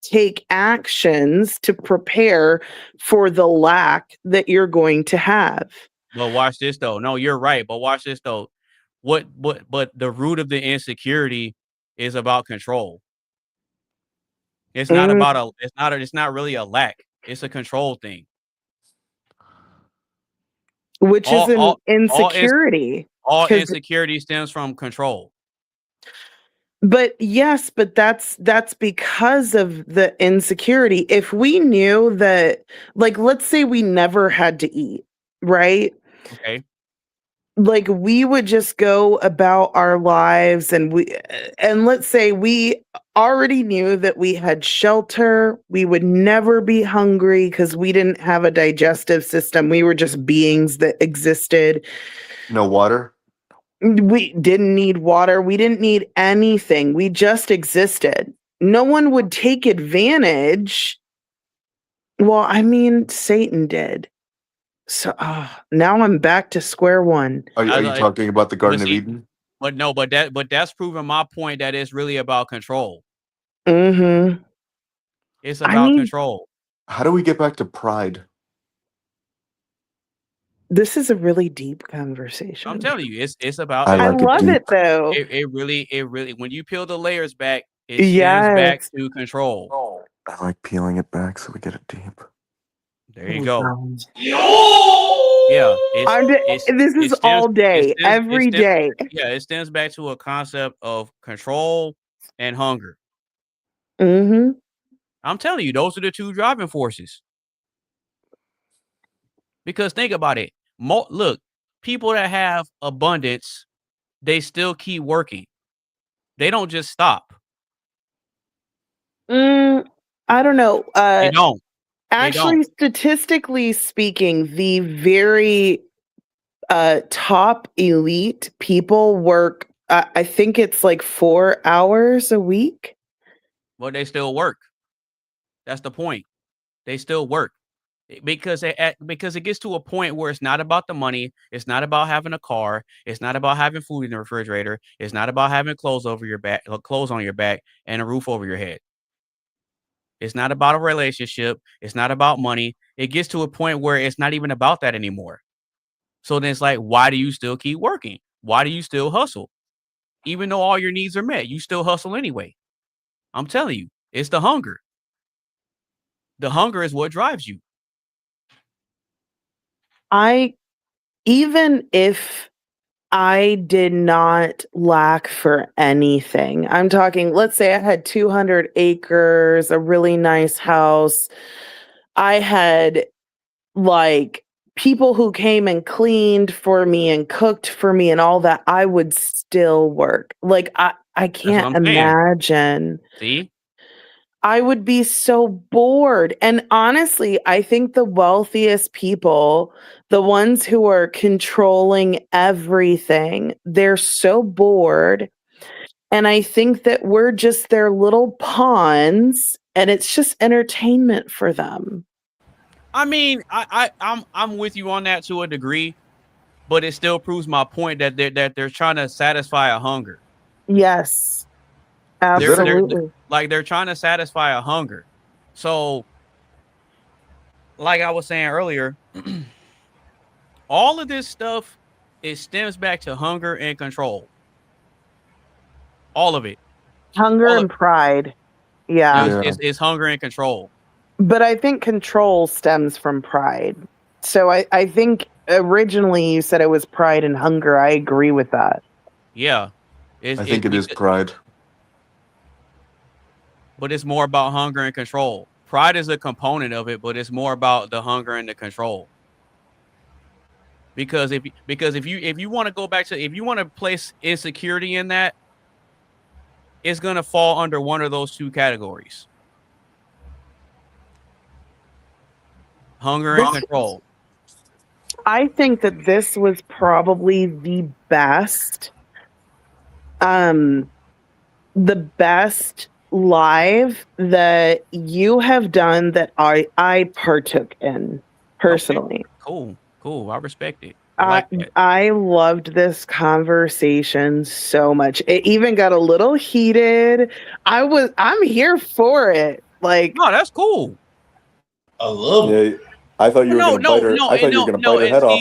take actions to prepare for the lack that you're going to have. But watch this though. No, you're right. But watch this though. But the root of the insecurity is about control. It's not about it's not really a lack. It's a control thing. Which is an All insecurity. all 'Cause insecurity stems from control. But yes, but that's because of the insecurity. If we knew that, like, let's say we never had to eat, right? Okay. Like we would just go about our lives and let's say we already knew that we had shelter, we would never be hungry because we didn't have a digestive system. We were just beings that existed. No water. We didn't need water. We didn't need anything. We just existed. No one would take advantage. Well, I mean, Satan did. So now I'm back to square one. Are you talking about the Garden of Eden? But no, but that's proving my point that it's really about control. Mm-hmm. It's about control. How do we get back to pride? This is a really deep conversation. I'm telling you, it's about. I love it though. It really, when you peel the layers back, it stems back to control. I like peeling it back so we get it deep. There you go. Yeah, this is all day, every day. Yeah, it stems back to a concept of control and hunger. Mm-hmm. I'm telling you, those are the two driving forces. Because think about it. Look, people that have abundance, they still keep working. They don't just stop. I don't know. They don't. Actually, statistically speaking, the very top elite people work, I think it's like 4 hours a week. Well, they still work. That's the point. They still work. Because because it gets to a point where it's not about the money, it's not about having a car, it's not about having food in the refrigerator, it's not about having clothes over your back, clothes on your back, and a roof over your head. It's not about a relationship, it's not about money. It gets to a point where it's not even about that anymore. So then it's like, why do you still keep working? Why do you still hustle? Even though all your needs are met, you still hustle anyway. I'm telling you, it's the hunger. The hunger is what drives you. Even if I did not lack for anything, I'm talking, let's say I had 200 acres, a really nice house. I had like people who came and cleaned for me and cooked for me and all that. I would still work. Like I That's what can't I'm saying. imagine. See? I would be so bored. And honestly, I think the wealthiest people, the ones who are controlling everything, they're so bored. And I think that we're just their little pawns and it's just entertainment for them. I mean, I'm with you on that to a degree, but it still proves my point that they're trying to satisfy a hunger. Yes. Absolutely. They're trying to satisfy a hunger. So, like I was saying earlier, all of this stuff, it stems back to hunger and control. All of it. Hunger and pride. Yeah. It's hunger and control. But I think control stems from pride. So I think originally you said it was pride and hunger. I agree with that. Yeah. I think it is pride. But it's more about hunger and control. Pride is a component of it, but it's more about the hunger and the control. Because if you want to go back to, if you want to place insecurity in that, it's going to fall under one of those two categories. Hunger and control. I think that this was probably the best live that you have done that I partook in personally. Okay. Cool. I respect it. I like that. I loved this conversation so much. It even got a little heated. I'm here for it. Like, no, that's cool. I love it. Yeah, I thought you were going to bite her. I thought you were going to bite her head off.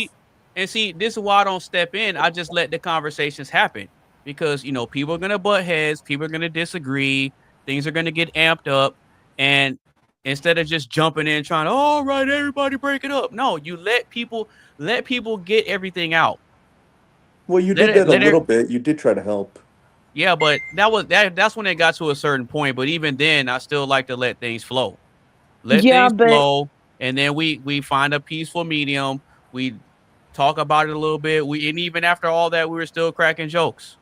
And see, this is why I don't step in. I just let the conversations happen because, people are going to butt heads. People are going to disagree. Things are going to get amped up. And instead of just jumping in trying to, all right, everybody break it up. No, you let people get everything out. Well, you did that a little bit. You did try to help. Yeah, but that's when it got to a certain point. But even then, I still like to let things flow. Let things flow. And then we find a peaceful medium. We talk about it a little bit. And even after all that, we were still cracking jokes.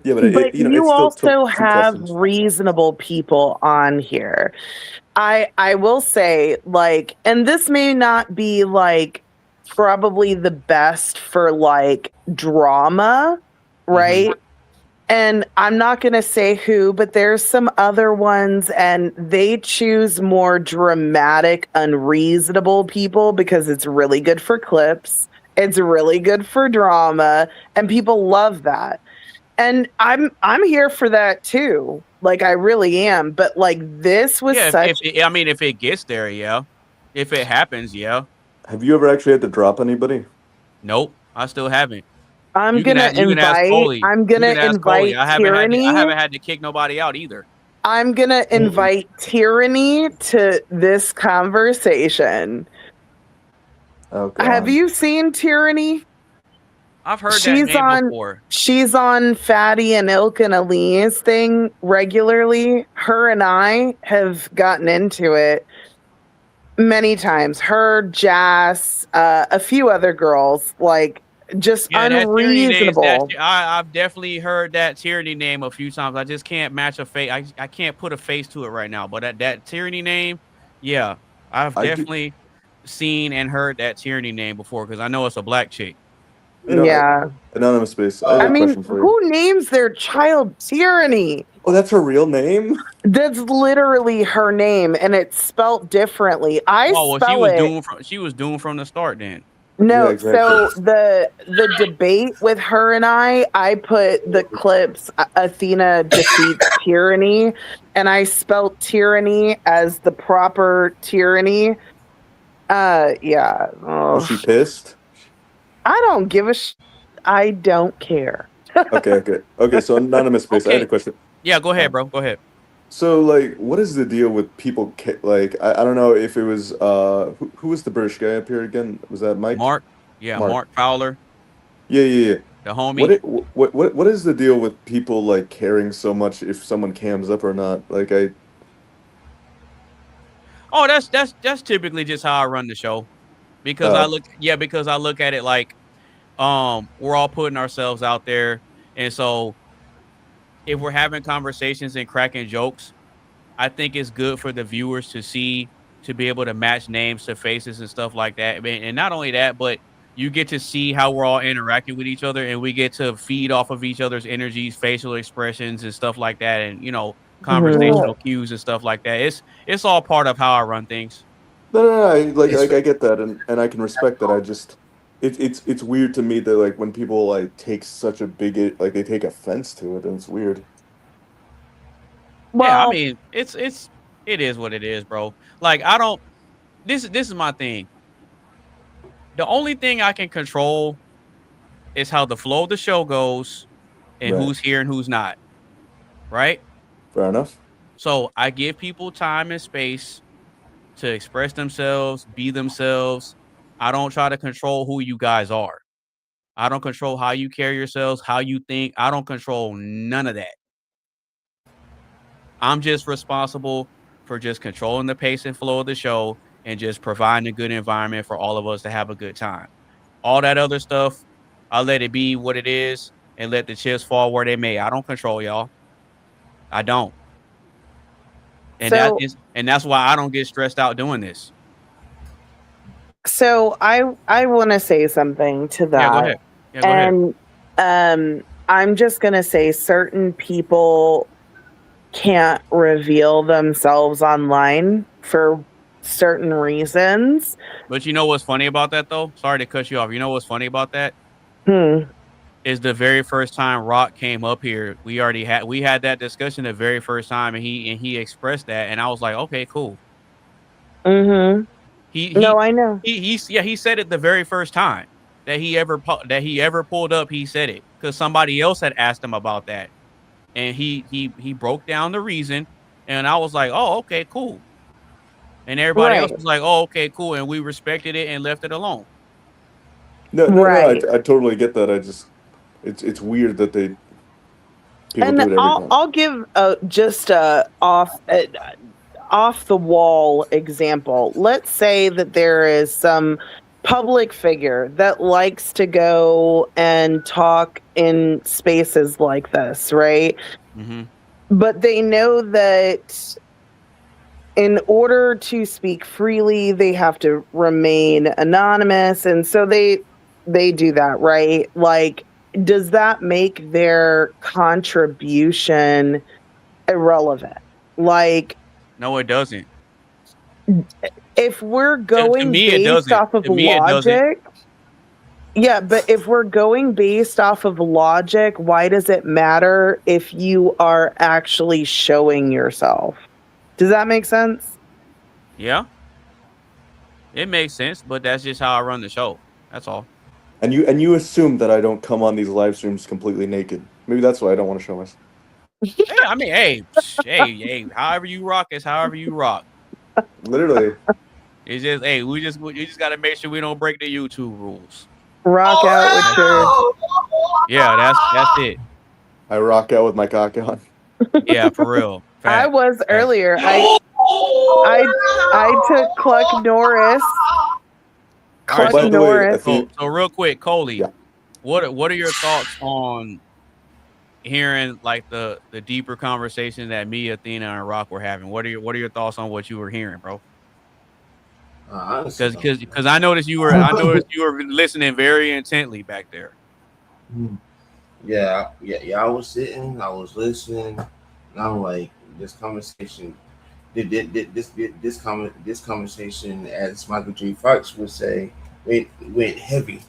Yeah, but you also have reasonable people on here. I will say, like, and this may not be like probably the best for like drama, right? Mm-hmm. And I'm not going to say who, but there's some other ones and they choose more dramatic, unreasonable people because it's really good for clips. It's really good for drama and people love that. And I'm here for that too. Like I really am. But like this was if it gets there, yeah. If it happens, yeah. Have you ever actually had to drop anybody? Nope, I still haven't. I'm gonna invite Tyranny. I haven't had to kick nobody out either. I'm gonna invite Tyranny to this conversation. Okay. Have you seen Tyranny? I've heard that name before. She's on Fatty and Ilk and Elise thing regularly. Her and I have gotten into it many times. Her, Jazz, a few other girls, like just unreasonable. I've definitely heard that Tyranny name a few times. I just can't match a face. I can't put a face to it right now. But that Tyranny name, yeah, I've definitely seen and heard that Tyranny name before because I know it's a black chick. You know, Yeah. Anonymous Space. I have a question for you. Who names their child Tyranny? Oh, that's her real name? That's literally her name, and it's spelt differently. She was doomed from the start then. No, Yeah, exactly. so the debate with her and I put the clips Athena defeats tyranny, and I spelled tyranny as the proper tyranny. Yeah. Was she pissed? I don't give a I don't care. Okay. So Anonymous Space, I had a question. Yeah, go ahead, bro. Go ahead. So, like, what is the deal with people? Like, I don't know if it was who was the British guy up here again? Was that Mike? Mark. Yeah, Mark Fowler. Yeah. The homie. What is the deal with people like caring so much if someone cams up or not? Like Oh, that's typically just how I run the show, because I look at it like, we're all putting ourselves out there, and so if we're having conversations and cracking jokes, I think it's good for the viewers to be able to match names to faces and stuff like that. I mean, and not only that, but you get to see how we're all interacting with each other, and we get to feed off of each other's energies, facial expressions, and stuff like that, and conversational cues and stuff like that. It's all part of how I run things. No. I get that, and I can respect that. I just it's weird to me that like when people like take such a big like they take offense to it, and it's weird. Well, yeah, I mean, it is what it is, bro. Like this is my thing. The only thing I can control is how the flow of the show goes and who's here and who's not. Right? Fair enough. So I give people time and space to express themselves, be themselves. I don't try to control who you guys are. I don't control how you carry yourselves, how you think. I don't control none of that. I'm just responsible for just controlling the pace and flow of the show and just providing a good environment for all of us to have a good time. All that other stuff, I'll let it be what it is and let the chips fall where they may. I don't control y'all. I don't. And that's why I don't get stressed out doing this. So I want to say something to that. Yeah, go ahead. Yeah, go ahead. I'm just going to say certain people can't reveal themselves online for certain reasons. But you know what's funny about that, though? Sorry to cut you off. You know what's funny about that? Is the very first time Rock came up here, we had that discussion the very first time, and he expressed that, and I was like, okay, cool. I know. He said it the very first time that he ever pulled up. He said it because somebody else had asked him about that, and he broke down the reason, and I was like, oh, okay, cool. And everybody else was like, oh, okay, cool, and we respected it and left it alone. No, I totally get that. It's weird that people do it every time. I'll give just a off the wall example. Let's say that there is some public figure that likes to go and talk in spaces like this, right? Mm-hmm. But they know that in order to speak freely, they have to remain anonymous, and so they do that, right? Like, does that make their contribution irrelevant? Like, no, it doesn't. If we're going based off of logic, yeah, but if we're going based off of logic, why does it matter if you are actually showing yourself? Does that make sense? Yeah, it makes sense, but that's just how I run the show. That's all. And you assume that I don't come on these live streams completely naked. Maybe that's why I don't want to show myself. Hey, I mean, hey, however you rock is however you rock. Literally. It's just, hey, you just got to make sure we don't break the YouTube rules. Rock out with your. Yeah, that's it. I rock out with my cock on. Yeah, for real. I Fact. was Fact. earlier. I took Cluck Norris. All right, By Cluck the way, Norris. so real quick, Coley, Yeah. what are your thoughts on hearing like the deeper conversation that me, Athena, and Rock were having? What are your thoughts on what you were hearing, bro? Honestly, Because I noticed you were listening very intently back there. yeah. I was sitting, I was listening, and I'm like, this conversation, this conversation, as Michael J. Fox would say, went heavy.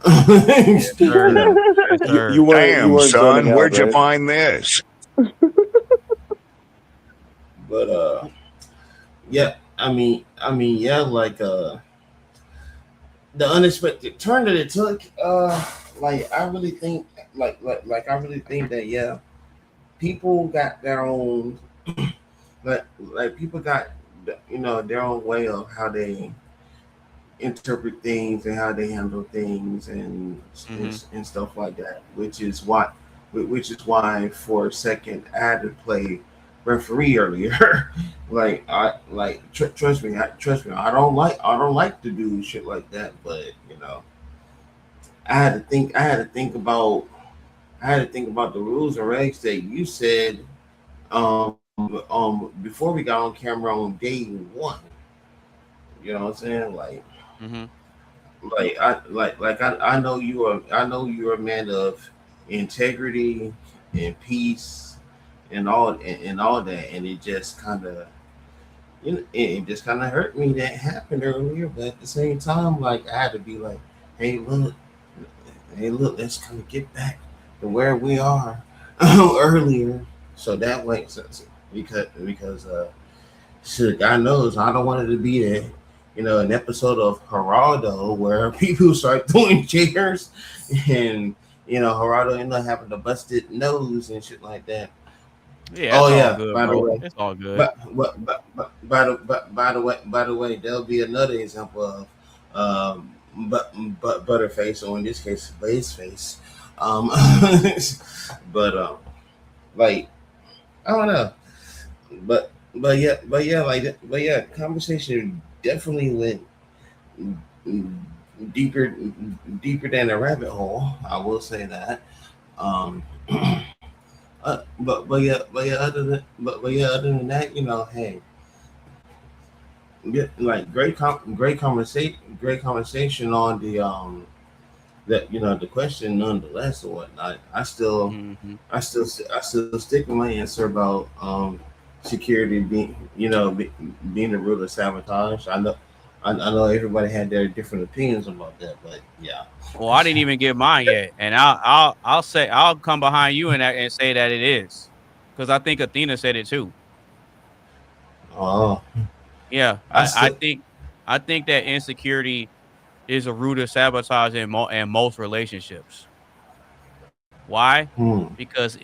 Yes, sir. You know, Yes, sir. You Damn, weren't zoning son, out, where'd you right? find this? but yeah. Yeah, like the unexpected turn that it took. Like I really think, I really think that yeah, people got their own, like people got, their own way of how they interpret things and how they handle things and stuff like that. Which is why for a second I had to play referee earlier. Trust me, I don't like to do shit like that, but I had to think about the rules and regs that you said before we got on camera on day one. You know what I'm saying? Mm-hmm. I know you're a man of integrity and peace and all that, and it just kind of hurt me that happened earlier. But at the same time, like I had to be like, hey look, let's kind of get back to where we are earlier, so that way, because shit, God knows I don't want it to be an episode of Geraldo where people start throwing chairs and Geraldo end up having a busted nose and shit like that. Yeah, Oh it's all yeah, good, by the bro. way, It's all good. by the way, there'll be another example of Butterface, or in this case, Blazeface. Um, like I don't know, but yeah, conversation definitely went deeper deeper than a rabbit hole. I will say that. Um, other than that, hey, like great conversation on the question nonetheless or whatnot. Mm-hmm. I still stick with my answer about security being the root of sabotage. I know everybody had their different opinions about that, but yeah. Well, I didn't even get mine yet, and I'll come behind you and say that it is, because I think Athena said it too. Oh, Yeah, I I think that insecurity is a root of sabotage in most relationships. Why? Because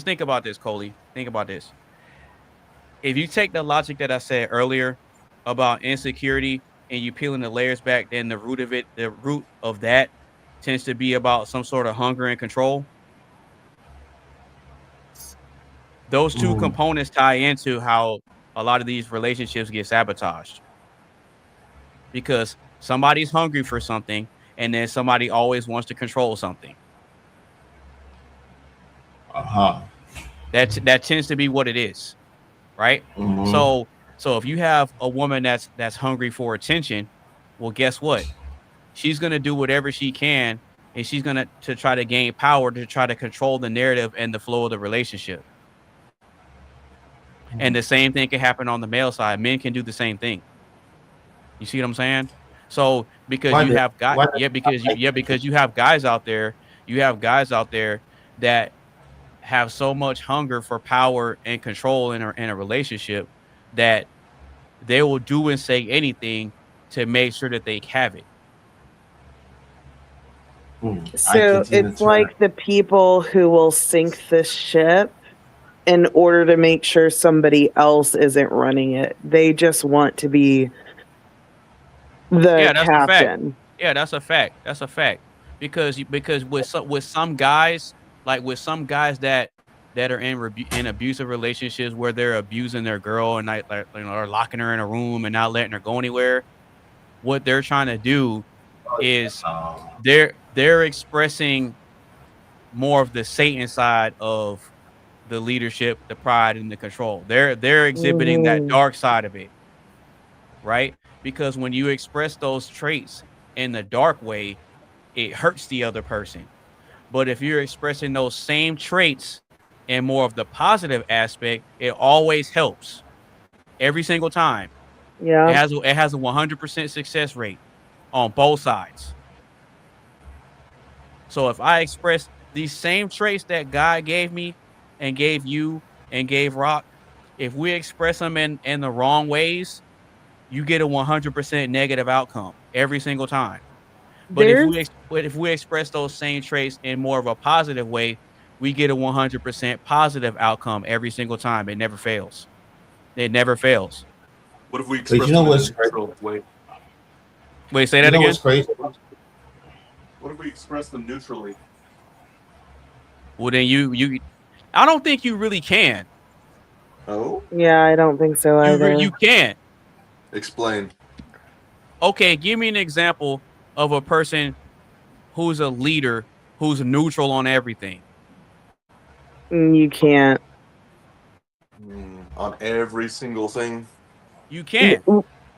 think about this, Coley. Think about this. If you take the logic that I said earlier about insecurity and you peeling the layers back, then the root of that tends to be about some sort of hunger and control. Those two components tie into how a lot of these relationships get sabotaged because somebody's hungry for something and then somebody always wants to control something. uh-huh. That tends to be what it is, right? Mm-hmm. So if you have a woman that's hungry for attention, well, guess what? She's gonna do whatever she can, and she's gonna to try to gain power to try to control the narrative and the flow of the relationship. And the same thing can happen on the male side. Men can do the same thing. You see what I'm saying? So because Why you did have got why yeah, because you have guys out there, that have so much hunger for power and control in a relationship that they will do and say anything to make sure that they have it. I So continue it's to turn. like the people who will sink the ship in order to make sure somebody else isn't running it. They just want to be the Yeah, that's a fact. captain. Yeah, that's a fact. That's a fact. Because with some guys, like with some guys that are in abusive relationships where they're abusing their girl and like or locking her in a room and not letting her go anywhere, what they're trying to do is they're expressing more of the Satan side of the leadership, the pride, and the control. They're exhibiting that dark side of it, right? Because when you express those traits in the dark way, it hurts the other person. But if you're expressing those same traits in more of the positive aspect, it always helps every single time. Yeah. It has a 100% success rate on both sides. So if I express these same traits that God gave me and gave you and gave Rock, if we express them in the wrong ways, you get a 100% negative outcome every single time. But if we express those same traits in more of a positive way, we get a 100% positive outcome every single time. It never fails. It never fails. What if we But express you know them in a what's crazy? neutral way? Wait, say You that know again? what's crazy? What if we express them neutrally? Well, then I don't think you really can. Oh? Yeah, I don't think so either. You can't. Explain. Okay, give me an example of a person who's a leader who's neutral on everything. You can't. On every single thing? You can.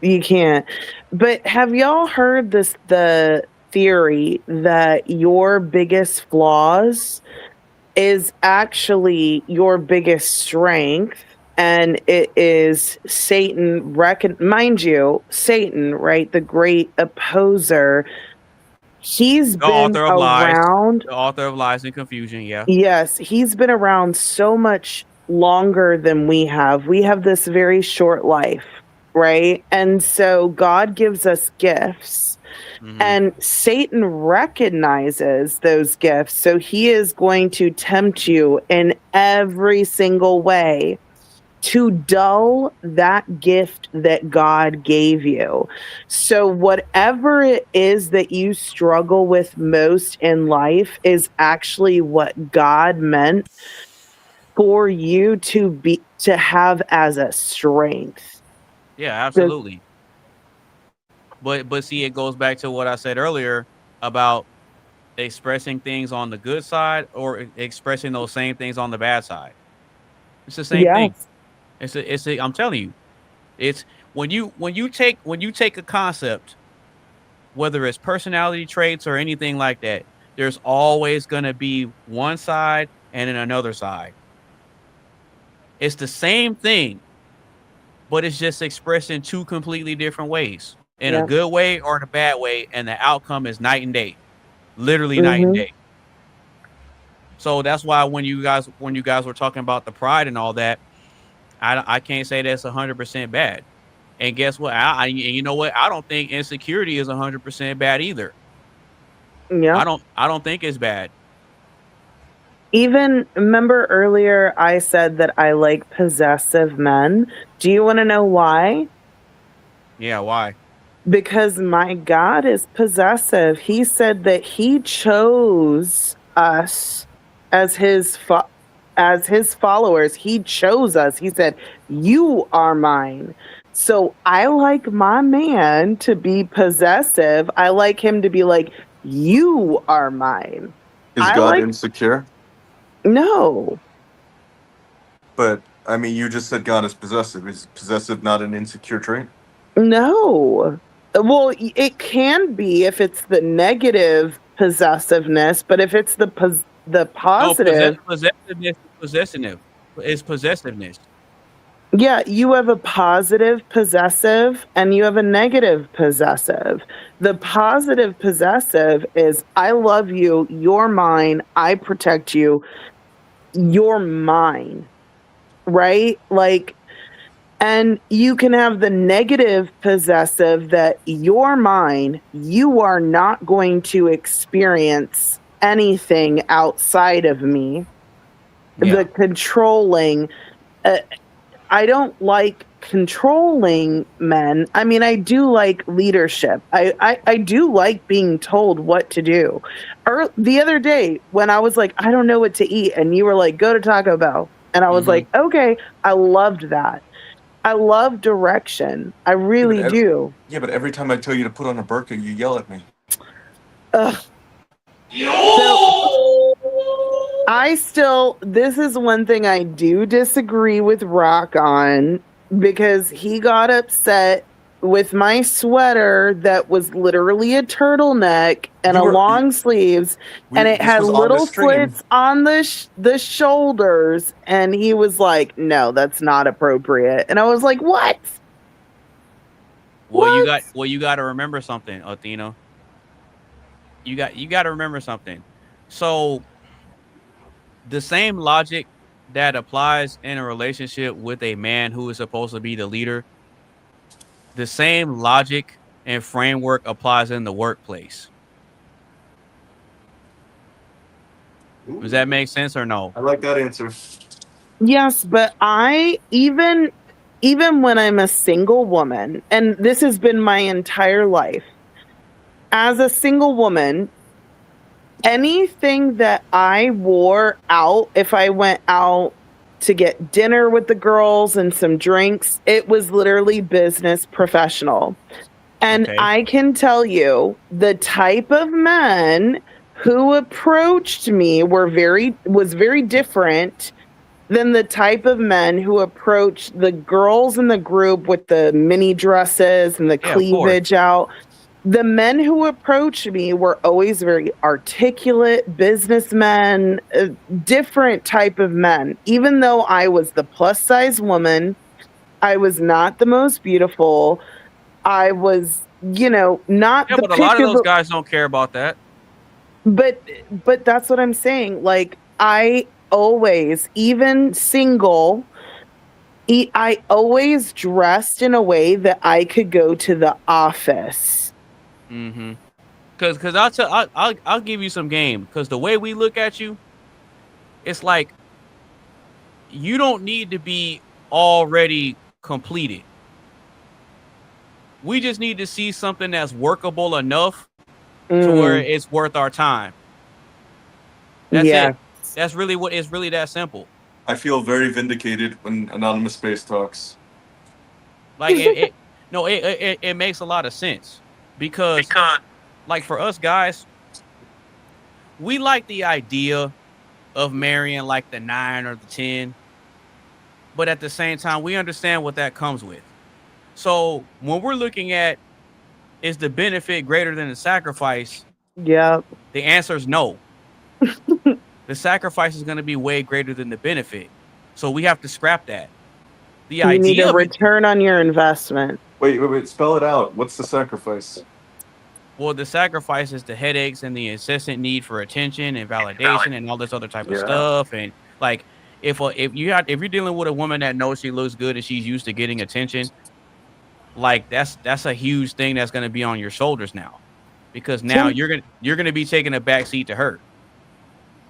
You can't. But have y'all heard the theory that your biggest flaws is actually your biggest strength, and it is Satan mind you, Satan, right? The great opposer. He's The been author of lies. around. The author of lies and confusion, yeah. Yes, he's been around so much longer than we have. We have this very short life, right? And so God gives us gifts. And Satan recognizes those gifts. So he is going to tempt you in every single way to dull that gift that God gave you. So whatever it is that you struggle with most in life is actually what God meant for you to have as a strength. Yeah, absolutely. But see, it goes back to what I said earlier about expressing things on the good side or expressing those same things on the bad side. It's the same thing. I'm telling you, it's when you take a concept, whether it's personality traits or anything like that, there's always going to be one side and then another side. It's the same thing, but it's just expressed in two completely different ways, in a good way or in a bad way, and the outcome is night and day, literally night and day. So that's why when you guys were talking about the pride and all that, I can't say that's 100% bad. And guess what? You know what? I don't think insecurity is 100% bad either. Yeah. I don't think it's bad. Even remember earlier I said that I like possessive men. Do you want to know why? Yeah, why? Because my God is possessive. He said that he chose us as his followers. He chose us. He said, "You are mine." So I like my man to be possessive. I like him to be like, "You are mine." Is God insecure? No. But, I mean, you just said God is possessive. Is possessive not an insecure trait? No. Well, it can be if it's the negative possessiveness, but if it's the positive. No, possessiveness is possessiveness. Yeah, you have a positive possessive and you have a negative possessive. The positive possessive is, I love you, you're mine, I protect you, you're mine, right? Like, and you can have the negative possessive that you're mine, you are not going to experience anything outside of me. Yeah. The controlling, I don't like controlling men. I mean, I do like leadership. I do like being told what to do. The other day when I was like, I don't know what to eat, and you were like, go to Taco Bell. And I was like, okay, I loved that. I love direction. I really do. Yeah, but every time I tell you to put on a burqa, you yell at me. Ugh. This is one thing I do disagree with Rock on, because he got upset with my sweater that was literally a turtleneck and long sleeves, and it had little slits on the shoulders, and he was like, no, that's not appropriate. And I was like, what? Well, you got to remember something, Athena. You got to remember something. So the same logic that applies in a relationship with a man who is supposed to be the leader, the same logic and framework applies in the workplace. Does that make sense or no? I like that answer. Yes, but even when I'm a single woman, and this has been my entire life, as a single woman, anything that I wore out, if I went out to get dinner with the girls and some drinks, it was literally business professional. And I can tell you the type of men who approached me was very different than the type of men who approached the girls in the group with the mini dresses and the cleavage out. The men who approached me were always very articulate businessmen, different type of men. Even though I was the plus size woman, I was not the most beautiful. I was, not the but a lot of those guys don't care about that. But that's what I'm saying. Like, I always, even single, I always dressed in a way that I could go to the office. Mm-hmm. Cause I'll give you some game. Cause the way we look at you, it's like you don't need to be already completed. We just need to see something that's workable enough to where it's worth our time. That's it. That's really what it's really that simple. I feel very vindicated when Anonymous Space talks. Like it makes a lot of sense because like for us guys, we like the idea of marrying like the 9 or the 10, but at the same time we understand what that comes with. So when we're looking at is the benefit greater than the sacrifice? Yeah. The answer is no. The sacrifice is going to be way greater than the benefit. So we have to scrap that. You need a return on your investment. Wait, spell it out. What's the sacrifice? Well, the sacrifice is the headaches and the incessant need for attention and validation and all this other type of stuff. And like, if you're dealing with a woman that knows she looks good and she's used to getting attention, like that's a huge thing that's going to be on your shoulders now, because now you're gonna be taking a backseat to her.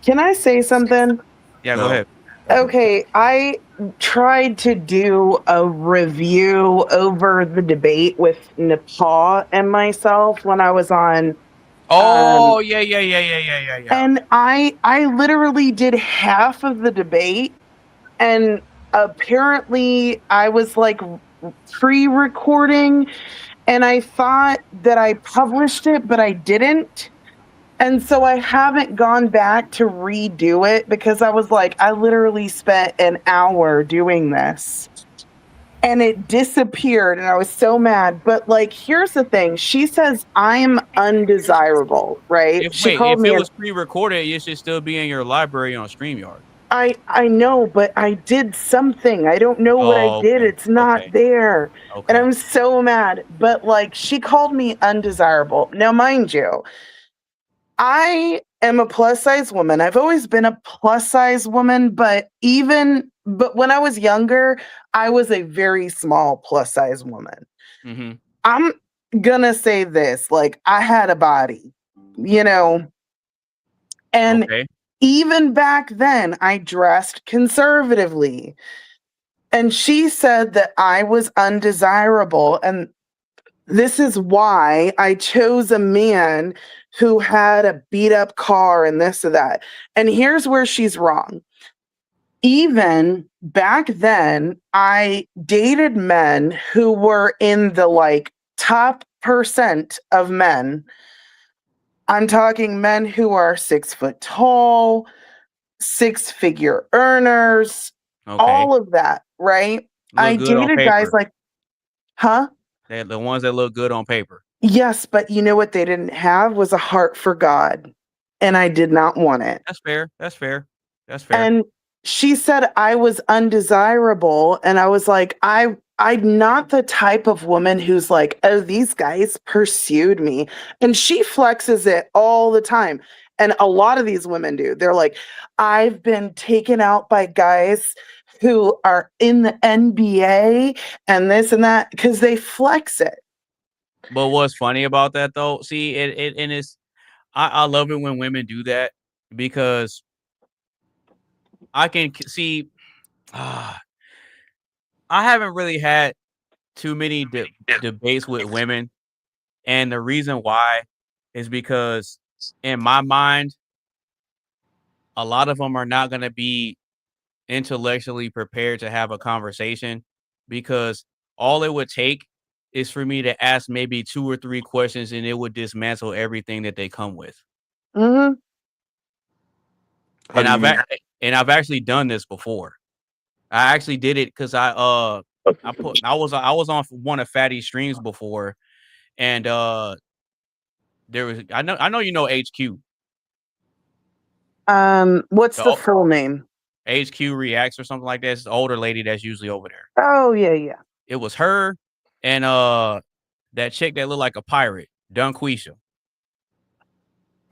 Can I say something? Yeah, go ahead. Okay, I tried to do a review over the debate with Nepal and myself when I was on. Oh, yeah. And I literally did half of the debate, and apparently I was like pre-recording, and I thought that I published it, but I didn't. And so I haven't gone back to redo it because I was like, I literally spent an hour doing this and it disappeared and I was so mad. But like, here's the thing. She says I'm undesirable, right? If it was pre-recorded, it should still be in your library on StreamYard. I know, but I did something. I don't know what I did. It's not there. And I'm so mad. But like, she called me undesirable. Now, mind you, I am a plus size woman. I've always been a plus size woman, but when I was younger, I was a very small plus size woman. Mm-hmm. I'm gonna say this, like I had a body, and even back then I dressed conservatively. And she said that I was undesirable. And this is why I chose a man who had a beat up car and this or that. And here's where she's wrong. Even back then, I dated men who were in the like top percent of men. I'm talking men who are 6 foot tall, 6-figure earners, Okay. all of that, right? I Look good on dated guys paper. like, huh? They're the ones that look good on paper. Yes, but you know what they didn't have was a heart for God, and I did not want it. That's fair. That's fair. That's fair. And she said I was undesirable, and I was like, I'm not the type of woman who's like, oh, these guys pursued me. And she flexes it all the time. And a lot of these women do. They're like, I've been taken out by guys who are in the NBA and this and that because they flex it. But what's funny about that though? See, it and it's I love it when women do that because I can see. I haven't really had too many debates with women, and the reason why is because in my mind, a lot of them are not going to be intellectually prepared to have a conversation because all it would take is for me to ask maybe 2 or 3 questions and it would dismantle everything that they come with. Mm-hmm. And I've actually done this before. I actually did it because I was on one of Fatty's streams before, and there was I know you know HQ. What's the The full name? HQ Reacts or something like that. It's the older lady that's usually over there. Oh yeah. It was her and that chick that looked like a pirate, Dunquisha.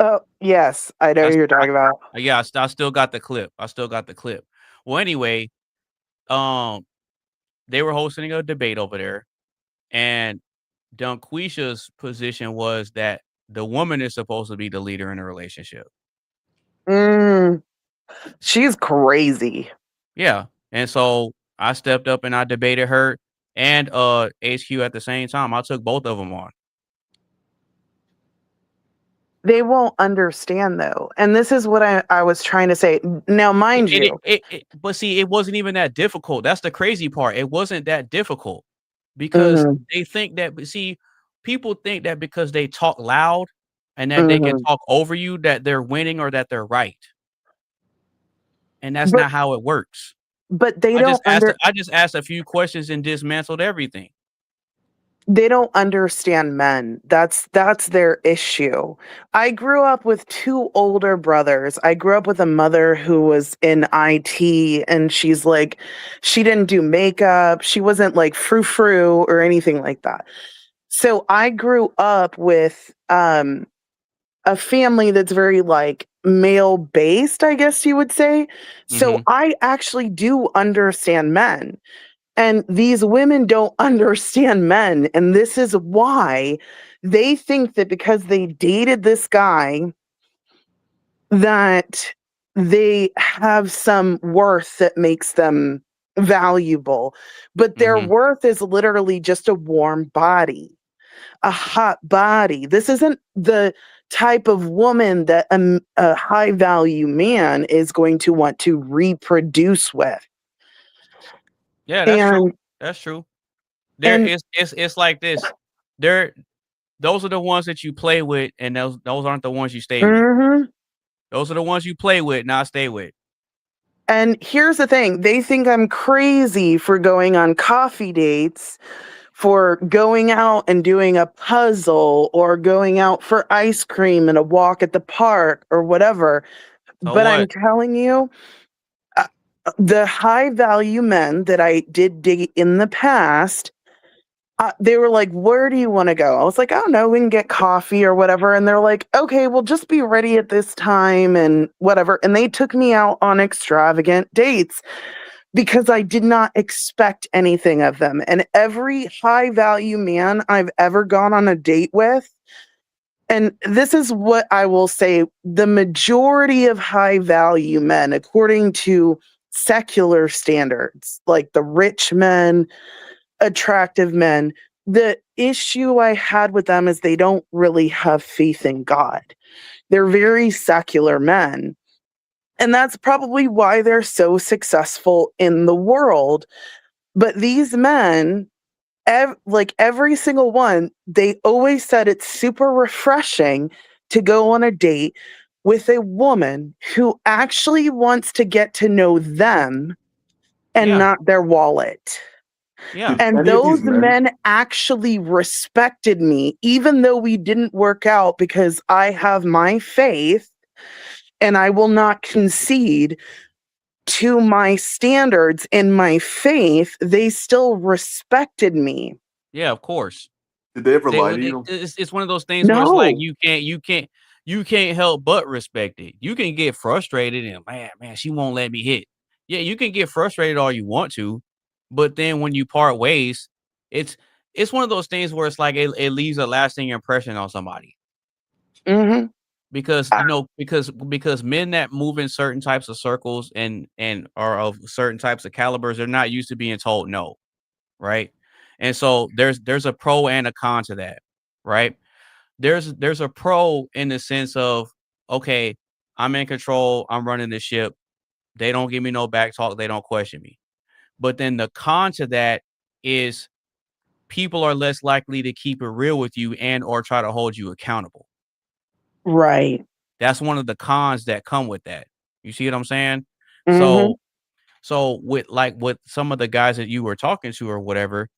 Oh yes, I know who you're talking about. Yeah, I still got the clip. Well, anyway, they were hosting a debate over there, and Dunquisha's position was that the woman is supposed to be the leader in a relationship. She's crazy. Yeah, and so I stepped up and I debated her and HQ at the same time. I took both of them on. They won't understand though. And this is what I was trying to say. Now, mind you. But see, it wasn't even that difficult. That's the crazy part. It wasn't that difficult because they think that, see, people think that because they talk loud and that they can talk over you, that they're winning or that they're right. And that's not how it works. But they I just asked a few questions and dismantled everything. They don't understand men. That's their issue. I grew up with 2 older brothers. I grew up with a mother who was in IT, and she's like, she didn't do makeup. She wasn't like frou-frou or anything like that. So I grew up with a family that's very like male based, I guess you would say. So I actually do understand men. And these women don't understand men. And this is why they think that because they dated this guy, that they have some worth that makes them valuable. But their worth is literally just a warm body, a hot body. This isn't the type of woman that a high value man is going to want to reproduce with. Yeah, that's true. That's true. It's like this. Those are the ones that you play with, and those aren't the ones you stay with. Those are the ones you play with, not stay with. And here's the thing. They think I'm crazy for going on coffee dates, for going out and doing a puzzle, or going out for ice cream and a walk at the park or whatever. So but I'm telling you, the high value men that I did date in the past, they were like, where do you want to go? I was like, I don't know, we can get coffee or whatever. And they're like, okay, well, just be ready at this time and whatever. And they took me out on extravagant dates because I did not expect anything of them. And every high value man I've ever gone on a date with, and this is what I will say, the majority of high value men, according to secular standards, like the rich men, attractive men. The issue I had with them is they don't really have faith in God. They're very secular men. And that's probably why they're so successful in the world. But these men, like every single one, they always said it's super refreshing to go on a date with a woman who actually wants to get to know them and not their wallet. Yeah. And those men actually respected me, even though we didn't work out, because I have my faith and I will not concede to my standards and my faith. They still respected me. Yeah, of course. Did they ever lie to you? It's one of those things where it's like No. you can't help but respect it. You can get frustrated and man, she won't let me hit. Yeah, you can get frustrated all you want to, but then when you part ways, it's one of those things where it's like it leaves a lasting impression on somebody. Mm-hmm. Because because men that move in certain types of circles and are of certain types of calibers, they're not used to being told no, right? And so there's a pro and a con to that, right? There's a pro in the sense of, okay, I'm in control, I'm running the ship. They don't give me no back talk, they don't question me. But then the con to that is people are less likely to keep it real with you and or try to hold you accountable. Right. That's one of the cons that come with that. You see what I'm saying? Mm-hmm. So with some of the guys that you were talking to or whatever,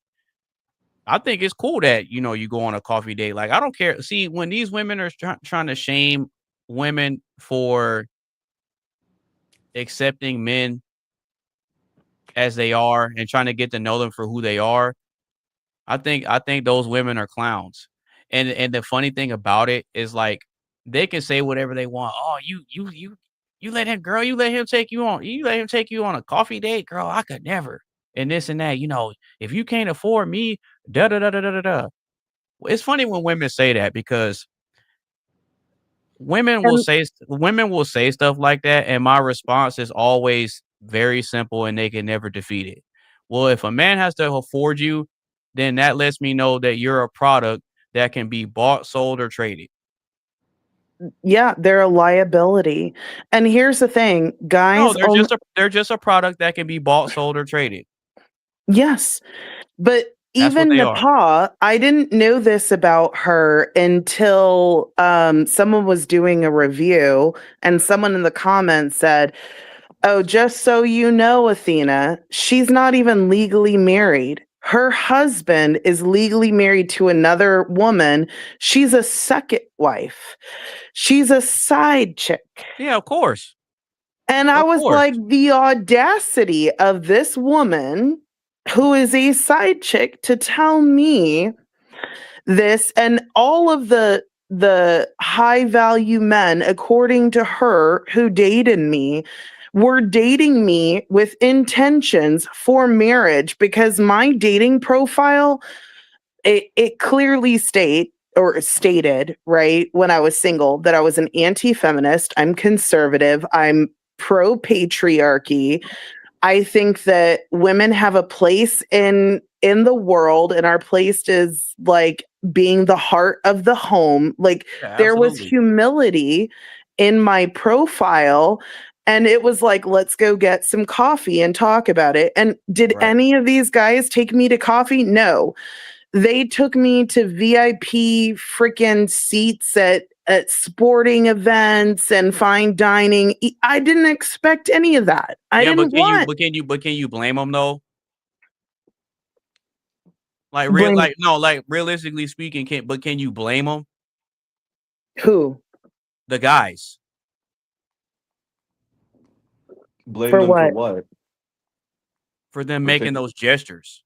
I think it's cool that, you go on a coffee date. Like, I don't care. See, when these women are trying to shame women for accepting men as they are and trying to get to know them for who they are, I think those women are clowns. And the funny thing about it is, like, they can say whatever they want. Oh, you let him, girl, you let him take you on a coffee date, girl. I could never. And this and that, if you can't afford me, da da da da da da da. It's funny when women say that because women will And say stuff like that, and my response is always very simple, and they can never defeat it. Well, if a man has to afford you, then that lets me know that you're a product that can be bought, sold, or traded. yeah, they're a liability. And here's the thing, No, guys. they're just a product that can be bought, sold, or traded. Yes. But That's what even they are. Nepal, I didn't know this about her until someone was doing a review and someone in the comments said, "Oh, just so you know, Athena, she's not even legally married. Her husband is legally married to another woman. She's a second wife. She's a side chick." Yeah, of course. And I Of was course. like, the audacity of this woman who is a side chick to tell me this, and all of the high value men, according to her, who dated me, were dating me with intentions for marriage, because my dating profile, it clearly stated, right, when I was single, that I was an anti-feminist, I'm conservative, I'm pro patriarchy. I think that women have a place in the world, and our place is like being the heart of the home. Like, Yeah, there was absolutely. humility in my profile, and it was like, let's go get some coffee and talk about it. And did Right. any of these guys take me to coffee? No. They took me to VIP freaking seats at sporting events and fine dining. I didn't expect any of that. I Yeah, didn't want but can you blame them though? blame Like realistically speaking, can you blame them? who The guys. Blame for them for what? what? For them For making taking. those gestures.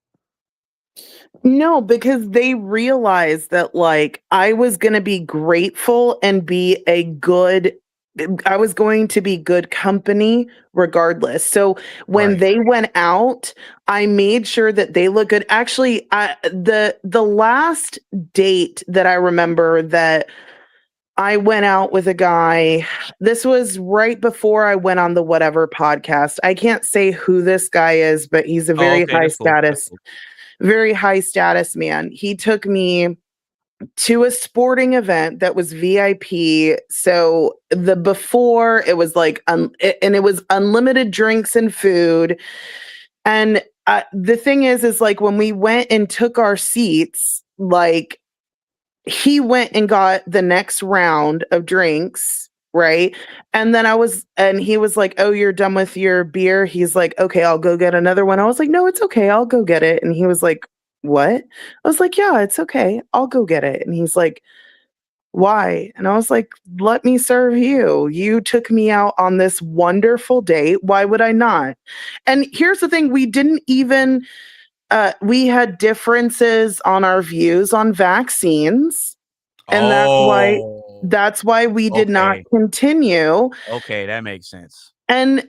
No, because they realized that, like, I was going to be grateful and be I was going to be good company regardless. So when Right. they went out, I made sure that they look good. Actually, the last date that I remember that I went out with a guy. This was right before I went on the Whatever podcast. I can't say who this guy is, but he's a Oh, very okay, high that's cool. That's status, cool. very high status man. He took me to a sporting event that was VIP. So the before it was like and it was unlimited drinks and food. And the thing is like when we went and took our seats, like he went and got the next round of drinks, right? And then and he was like, "Oh, you're done with your beer?" He's like, "Okay, I'll go get another one." I was like, "No, it's okay. I'll go get it." And he was like, "What?" I was like, "Yeah, it's okay. I'll go get it." And he's like, "Why?" And I was like, "Let me serve you. You took me out on this wonderful date. Why would I not?" And here's the thing, we didn't even we had differences on our views on vaccines, and Oh, that's why we did not okay. continue. Okay, that makes sense. And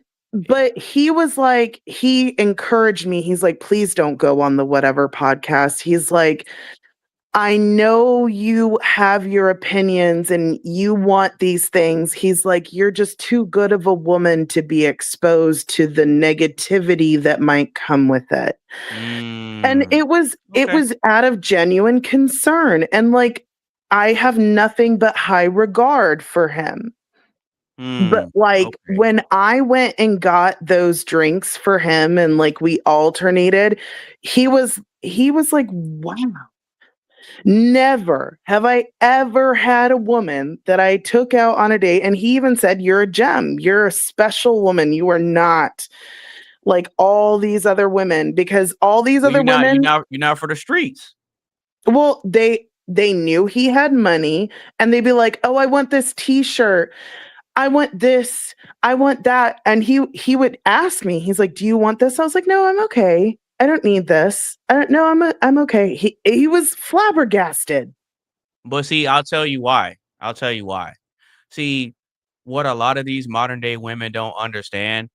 but he was like, he encouraged me. He's like, "Please don't go on the Whatever podcast." He's like, "I know you have your opinions and you want these things." He's like, "You're just too good of a woman to be exposed to the negativity that might come with it." And Mm, it okay. was out of genuine concern, and like I have nothing but high regard for him. But Mm, like okay. when I went and got those drinks for him and like we alternated, he was like, "Wow. Never have I ever had a woman that I took out on a date." And he even said, "You're a gem. You're a special woman. You are not like all these other women," because all these Well, other women, you're not for the streets. well, they knew he had money and they'd be like, "Oh, I want this t-shirt. I want this. I want that." And he would ask me, he's like, "Do you want this?" I was like, "No, I'm okay. I don't need this. I don't know. I'm okay." He was flabbergasted. But see, I'll tell you why. I'll tell you why. See, what a lot of these modern day women don't understand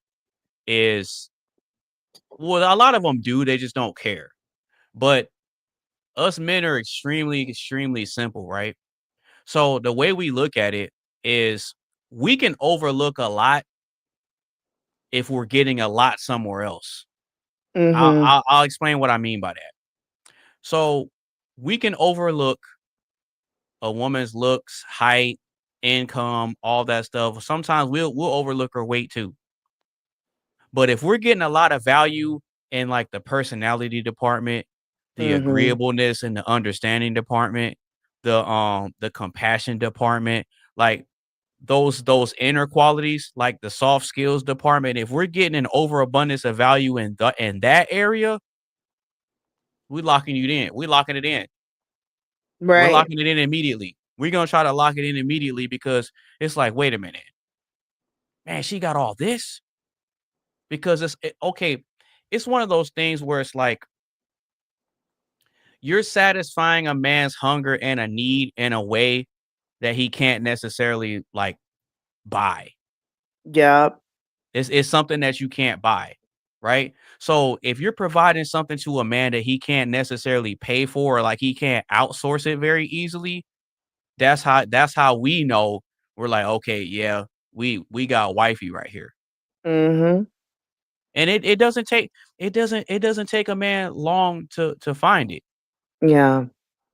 is, well, a lot of them do, they just don't care. But us men are extremely, extremely simple, right? So the way we look at it is we can overlook a lot if we're getting a lot somewhere else. Mhm. I'll explain what I mean by that. So we can overlook a woman's looks, height, income, all that stuff. Sometimes we'll overlook her weight too. But if we're getting a lot of value in like the personality department, the Mhm. agreeableness and the understanding department, the compassion department, like those inner qualities, like the soft skills department, if we're getting an overabundance of value in that area, we locking you in. We locking it in. We're Right. locking it in immediately. We're gonna try to lock it in immediately because it's like, wait a minute, man, she got all this because okay. It's one of those things where it's like you're satisfying a man's hunger and a need in a way that he can't necessarily like buy. Yep. It's something that you can't buy, right? So if you're providing something to a man that he can't necessarily pay for, or like he can't outsource it very easily, that's how we know we're like, okay, yeah, we got wifey right here. Mhm. And it doesn't take a man long to find it. Yeah.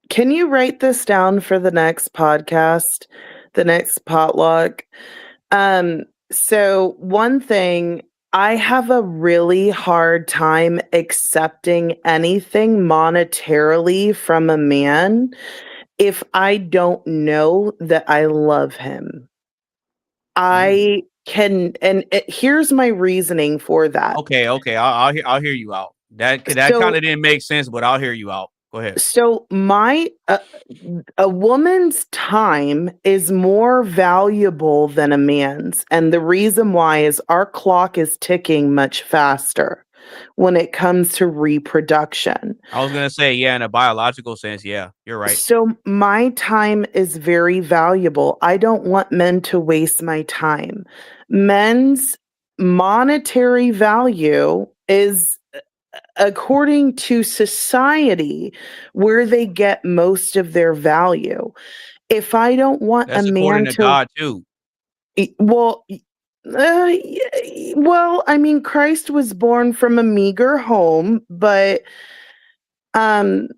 Can you write this down for the next podcast, the next potluck? So one thing, I have a really hard time accepting anything monetarily from a man if I don't know that I love him. Ooh. I can, and here's my reasoning for that. Okay, I'll hear you out. That kind So of didn't make sense, but I'll hear you out. Go ahead. So my a woman's time is more valuable than a man's, and the reason why is our clock is ticking much faster when it comes to reproduction. I was gonna say, yeah, in a biological sense, yeah, you're right. So my time is very valuable. I don't want men to waste my time. Men's monetary value is according to society where they get most of their value. If I don't want a That's according man to to, God too. well, well, I mean, Christ was born from a meager home, but um,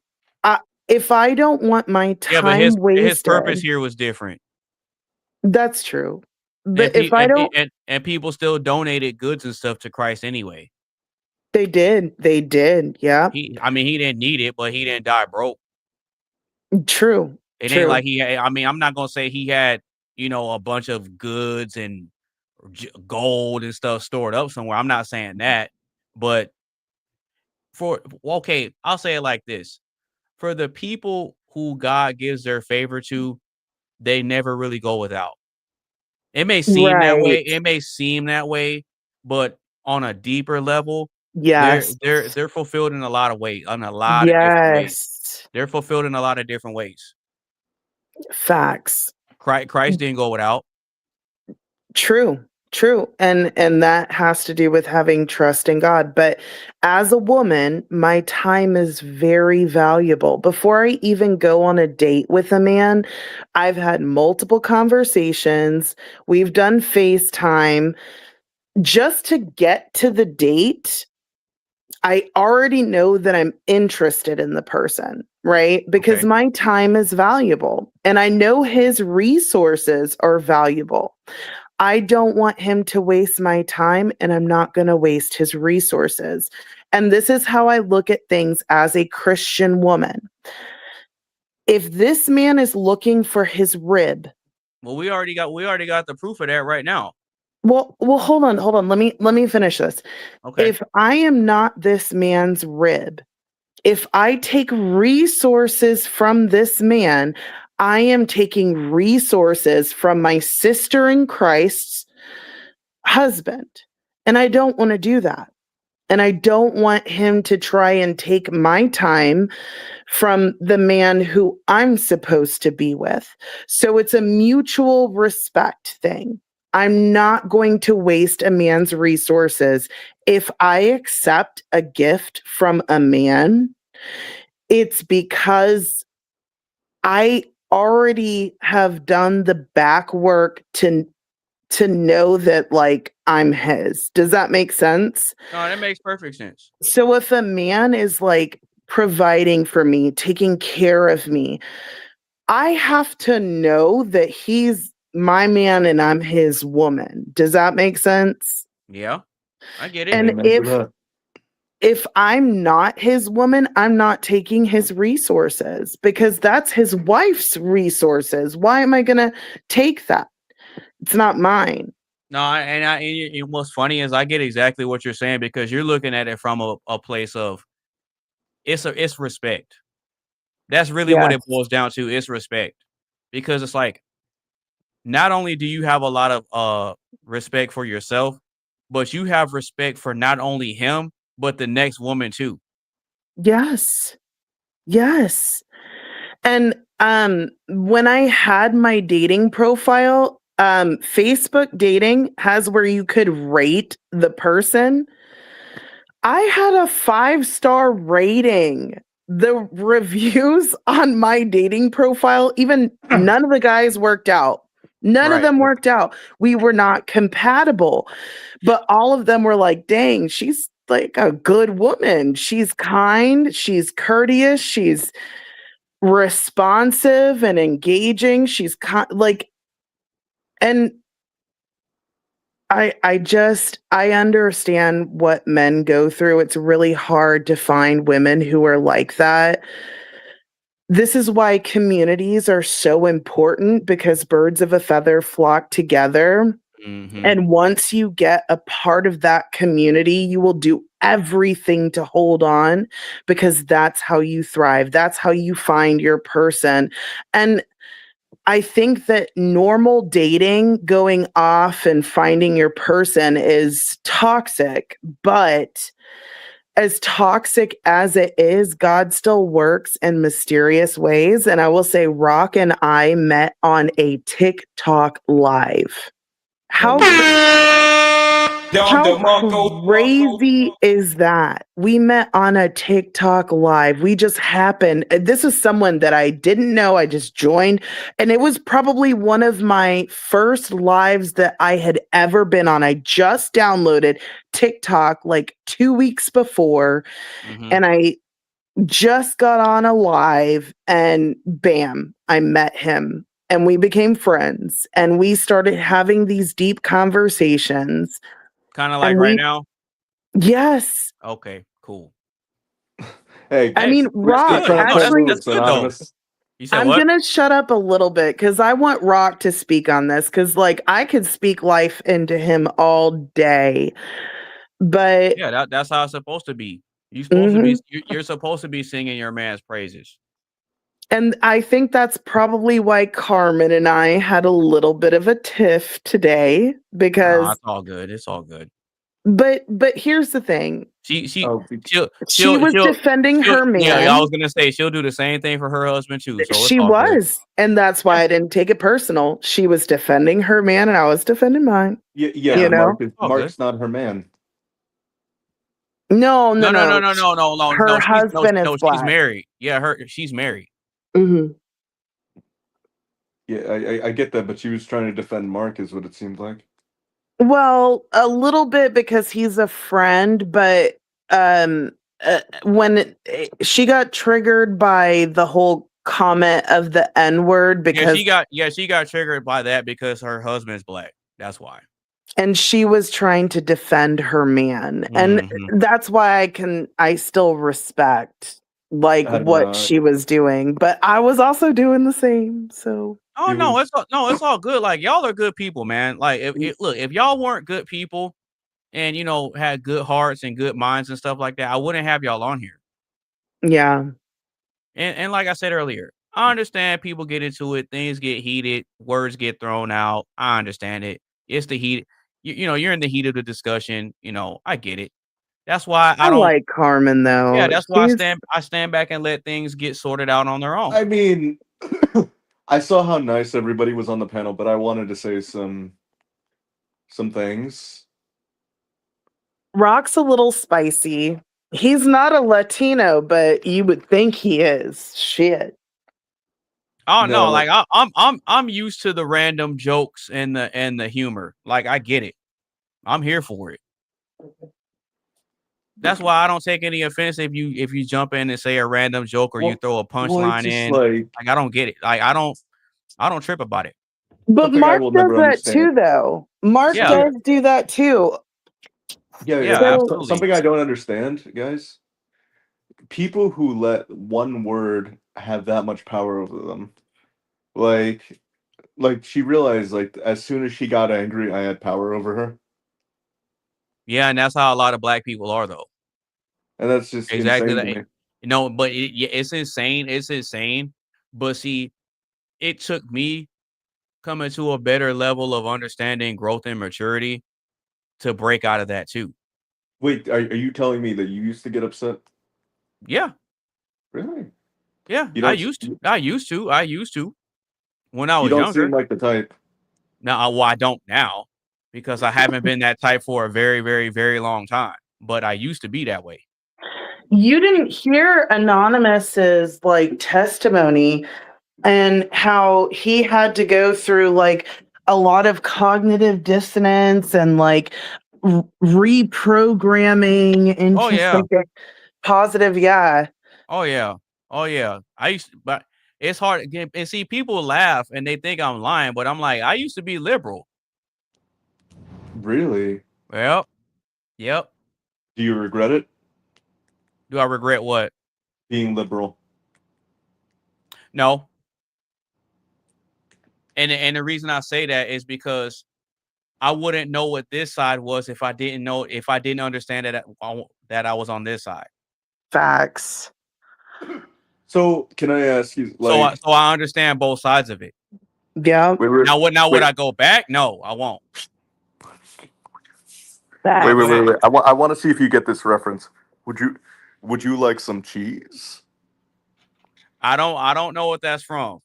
I, if I don't want my Yeah, but time his purpose wasted, here was different. that's true. And But if I don't, and people still donated goods and stuff to Christ anyway. they did, yeah. I mean, he didn't need it, but he didn't die broke. True, It ain't true. like I mean, I'm not gonna say he had, a bunch of goods and gold and stuff stored up somewhere. I'm not saying that, but okay, I'll say it like this: for the people who God gives their favor to, they never really go without. It may seem that way. Right. It may seem that way, but on a deeper level, Yes. they're fulfilled in a lot of ways, on a lot of different ways. Yes. They're fulfilled in a lot of different ways. Facts. Christ didn't go without. True. True. And that has to do with having trust in God. But as a woman, my time is very valuable. Before I even go on a date with a man, I've had multiple conversations. We've done FaceTime. Just to get to the date, I already know that I'm interested in the person, right? Because Okay. my time is valuable and I know his resources are valuable. I don't want him to waste my time and I'm not going to waste his resources. And this is how I look at things as a Christian woman. If this man is looking for his rib, Well, we already got the proof of that right now. well, hold on. Let me finish this. Okay. If I am not this man's rib, if I take resources from this man, I am taking resources from my sister in Christ's husband. And I don't want to do that. And I don't want him to try and take my time from the man who I'm supposed to be with. So it's a mutual respect thing. I'm not going to waste a man's resources. If I accept a gift from a man, it's because I already have done the back work to know that like I'm his. Does that make sense? No, that makes perfect sense. So if a man is like providing for me, taking care of me, I have to know that he's my man and I'm his woman. Does that make sense? Yeah, I get it. And if I'm not his woman, I'm not taking his resources because that's his wife's resources. Why am I going to take that? It's not mine. No, and what's funny is I get exactly what you're saying because you're looking at it from a place of it's respect. That's really what it Yes. boils down to. It's respect, because it's like not only do you have a lot of respect for yourself, but you have respect for not only him but the next woman too. Yes. Yes. And when I had my dating profile, Facebook dating has where you could rate the person. I had a 5-star rating. The reviews on my dating profile, even none of the guys worked out. None of Right. them worked out. We were not compatible. But all of them were like, dang, she's like a good woman. She's kind, she's courteous, she's responsive and engaging. She's like, and I understand what men go through. It's really hard to find women who are like that. This is why communities are so important, because birds of a feather flock together. Mhm. And once you get a part of that community, you will do everything to hold on, because that's how you thrive. That's how you find your person. And I think that normal dating, going off and finding your person, is toxic, but as toxic as it is, God still works in mysterious ways. And I will say, Rock and I met on a TikTok live. How How crazy is that? We met on a TikTok live. We just happened. This is someone that I didn't know. I just joined. And it was probably one of my first lives that I had ever been on. I just downloaded TikTok like 2 weeks before. And I just got on a live and bam, I met him. And we became friends. And we started having these deep conversations. Kind of like And right now. Yes. Okay, cool. Hey, I mean, Rock, good. No, actually, that's good though. You said I'm what? going to shut up a little bit because I want Rock to speak on this because, like, I could speak life into him all day. But Yeah, that's how it's supposed to be. You're supposed to be. You're supposed to be singing your man's praises. And I think that's probably why Carmen and I had a little bit of a tiff today because. It's all good. It's all good. But here's the thing. She was defending her man. Yeah, I was gonna say she'll do the same thing for her husband too. So She was, and that's why I didn't take it personal. She was defending her man, and I was defending mine. Yeah, you know, Mark's not her man. No. No. Her husband is black. She's married. Yeah, she's married. Mm-hmm. Yeah, I get that, but she was trying to defend Mark, is what it seemed like. Well, a little bit because he's a friend, but when she got triggered by the whole comment of the N-word because she got triggered by that because her husband's black. That's why. And she was trying to defend her man. And that's why I still respect what she was doing, but I was also doing the same. So it's all good. Like y'all are good people, man. Like if y'all weren't good people and had good hearts and good minds and stuff like that, I wouldn't have y'all on here. Yeah. And like I said earlier, I understand people get into it, things get heated, words get thrown out. I understand it. It's the heat. You're in the heat of the discussion. I get it. That's why I don't like Carmen though. Yeah, that's why I stand back and let things get sorted out on their own. I mean, I saw how nice everybody was on the panel, but I wanted to say some things. Rock's a little spicy. He's not a Latino, but you would think he is. Shit. Oh no, like I'm used to the random jokes and the humor. Like I get it. I'm here for it. That's why I don't take any offense if you jump in and say a random joke or you throw a punchline in. Like I don't get it. Like I don't trip about it. But Mark does that too, though. Mark does do that too. Yeah, absolutely. Something I don't understand, guys. People who let one word have that much power over them, like she realized, like as soon as she got angry, I had power over her. Yeah, and that's how a lot of black people are, though. And that's just exactly insane to me. But it's insane. It's insane. But see, it took me coming to a better level of understanding, growth, and maturity to break out of that too. Wait, are you telling me that you used to get upset? Yeah. Really? Yeah, I used to. When I was you don't younger. seem like the type. No, I don't now because I haven't been that type for a very, very, very long time. But I used to be that way. You didn't hear Anonymous's testimony and how he had to go through a lot of cognitive dissonance and reprogramming into positive. Yeah. Oh yeah. But it's hard again. And see, people laugh and they think I'm lying, but I'm like, I used to be liberal. Really? Well, yep. Do you regret it? Do I regret what? Being liberal. No. And the reason I say that is because I wouldn't know what this side was if I didn't understand that I was on this side. Facts. So can I ask you? So I understand both sides of it. Yeah. Now would I go back? No, I won't. Wait. I want to see if you get this reference. Would you like some cheese? I don't know what that's from.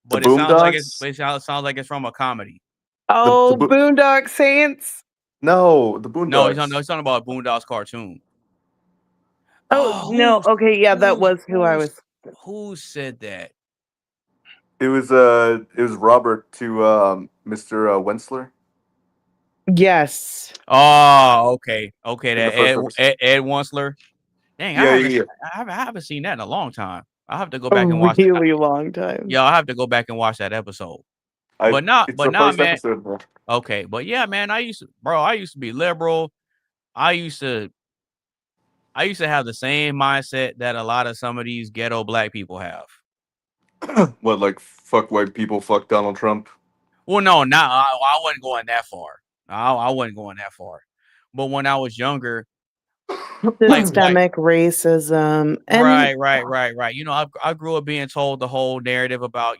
The But it sounds like it's from a comedy. Oh, Boondock Saints. No, the No, he's Boondocks. talking about Boondocks cartoon. Oh, no. Okay, yeah, that was who I was. Who said that? It was Robert to Mr. Wensler Yes. Oh, okay. Okay, in the that first episode. Ed Wensler. Dang, Yeah, yeah. I haven't seen that in a long time. I have to go back A and watch that. really long time. Yeah, I have to go back and watch that episode. It's But the not, first man. episode, bro. Okay, but yeah, man, I used to be liberal. I used to have the same mindset that a lot of some of these ghetto black people have. What, like fuck white people, fuck Donald Trump? Well, no, I wasn't going that far. I wasn't going that far. But when I was younger, like white, Systemic racism. And right. You know, I grew up being told the whole narrative about,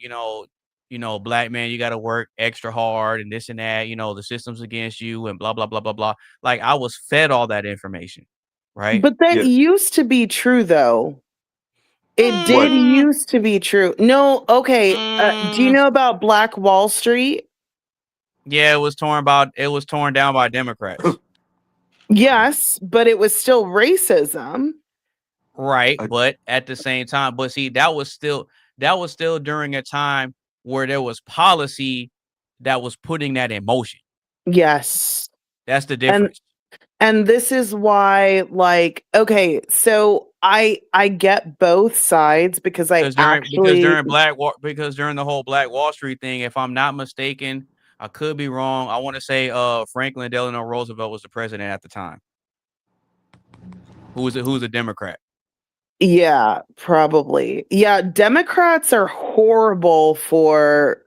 black man, you got to work extra hard and this and that, the system's against you and blah, blah, blah, blah, blah. Like I was fed all that information, right? but that used to be true, though. It did What? used to be true. No, okay. Do you know about Black Wall Street? Yeah, it was torn down by Democrats. Yes, but it was still racism. Right, but at the same time, but see, that was still during a time where there was policy that was putting that in motion. Yes. That's the difference. And this is why, like, okay, so I get both sides because because during the whole Black Wall Street thing, if I'm not mistaken, I could be wrong. I want to say Franklin Delano Roosevelt was the president at the time. Who's a Democrat? Yeah, probably. Yeah, Democrats are horrible for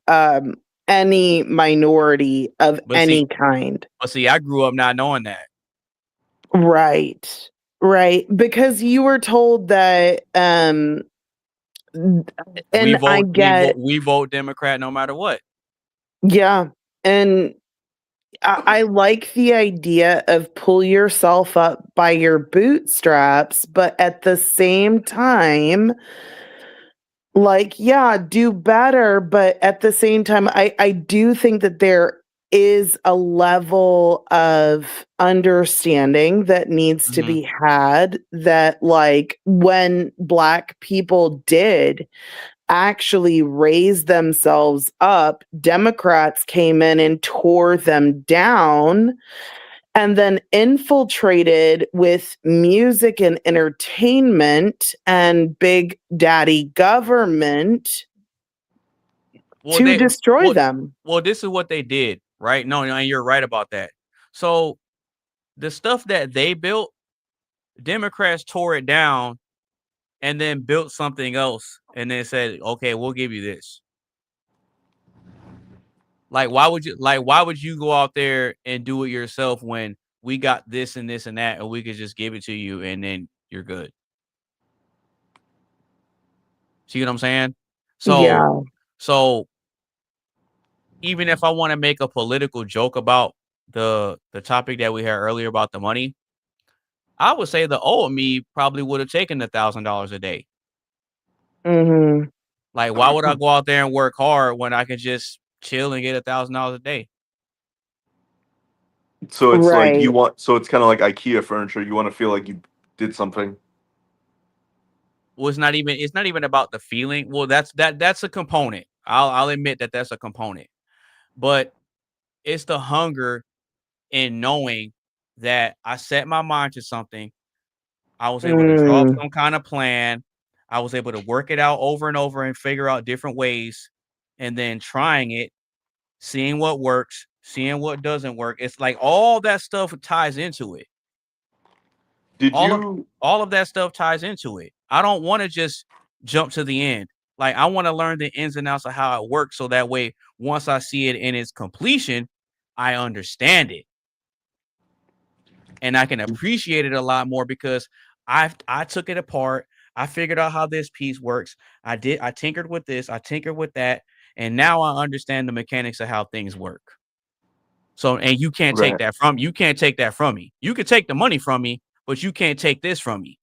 any minority of any kind. But see, I grew up not knowing that. Right. Right. Because you were told that and we vote Democrat no matter what. Yeah. And I like the idea of pull yourself up by your bootstraps, but at the same time, like, yeah, do better. But at the same time, I do think that there is a level of understanding that needs to be had that, like, when Black people did actually raise themselves up, Democrats came in and tore them down and then infiltrated with music and entertainment and big daddy government to destroy them. Well, this is what they did, right? No, and you're right about that. So the stuff that they built, Democrats tore it down and then built something else and then said, okay, we'll give you this. Like, why would you go out there and do it yourself when we got this and this and that and we could just give it to you and then you're good? See what I'm saying? So even if I want to make a political joke about the topic that we had earlier about the money, I would say the old me probably would have taken $1,000 a day. Mm-hmm. Like, why would I go out there and work hard when I could just chill and get $1,000 a day? So it's like it's kind of like IKEA furniture. You want to feel like you did something. Well, it's not even about the feeling. Well, that's a component. I'll admit that that's a component, but it's the hunger in knowing that I set my mind to something. I was able to draw up some kind of plan. I was able to work it out over and over and figure out different ways, and then trying it, seeing what works, seeing what doesn't work. It's like all that stuff ties into it. All of that stuff ties into it. I don't want to just jump to the end. Like, I want to learn the ins and outs of how it works, so that way, once I see it in its completion, I understand it. And I can appreciate it a lot more because I took it apart. I figured out how this piece works. I tinkered with this, I tinkered with that, and now I understand the mechanics of how things work. So, and you can't take that from me. You can take the money from me, but you can't take this from me.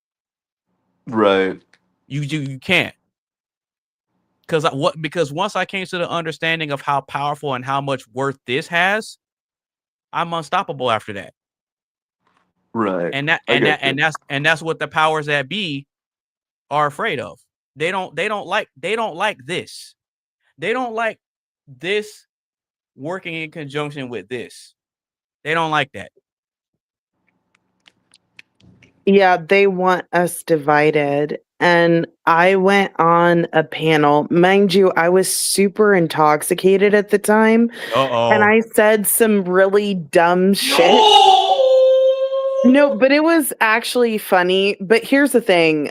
Right. You can't. Because once I came to the understanding of how powerful and how much worth this has, I'm unstoppable after that. Right. And that's what the powers that be are afraid of. They don't like this. They don't like this working in conjunction with this. They don't like that. Yeah, they want us divided. And I went on a panel. Mind you, I was super intoxicated at the time. And I said some really dumb shit. No, but it was actually funny. But here's the thing.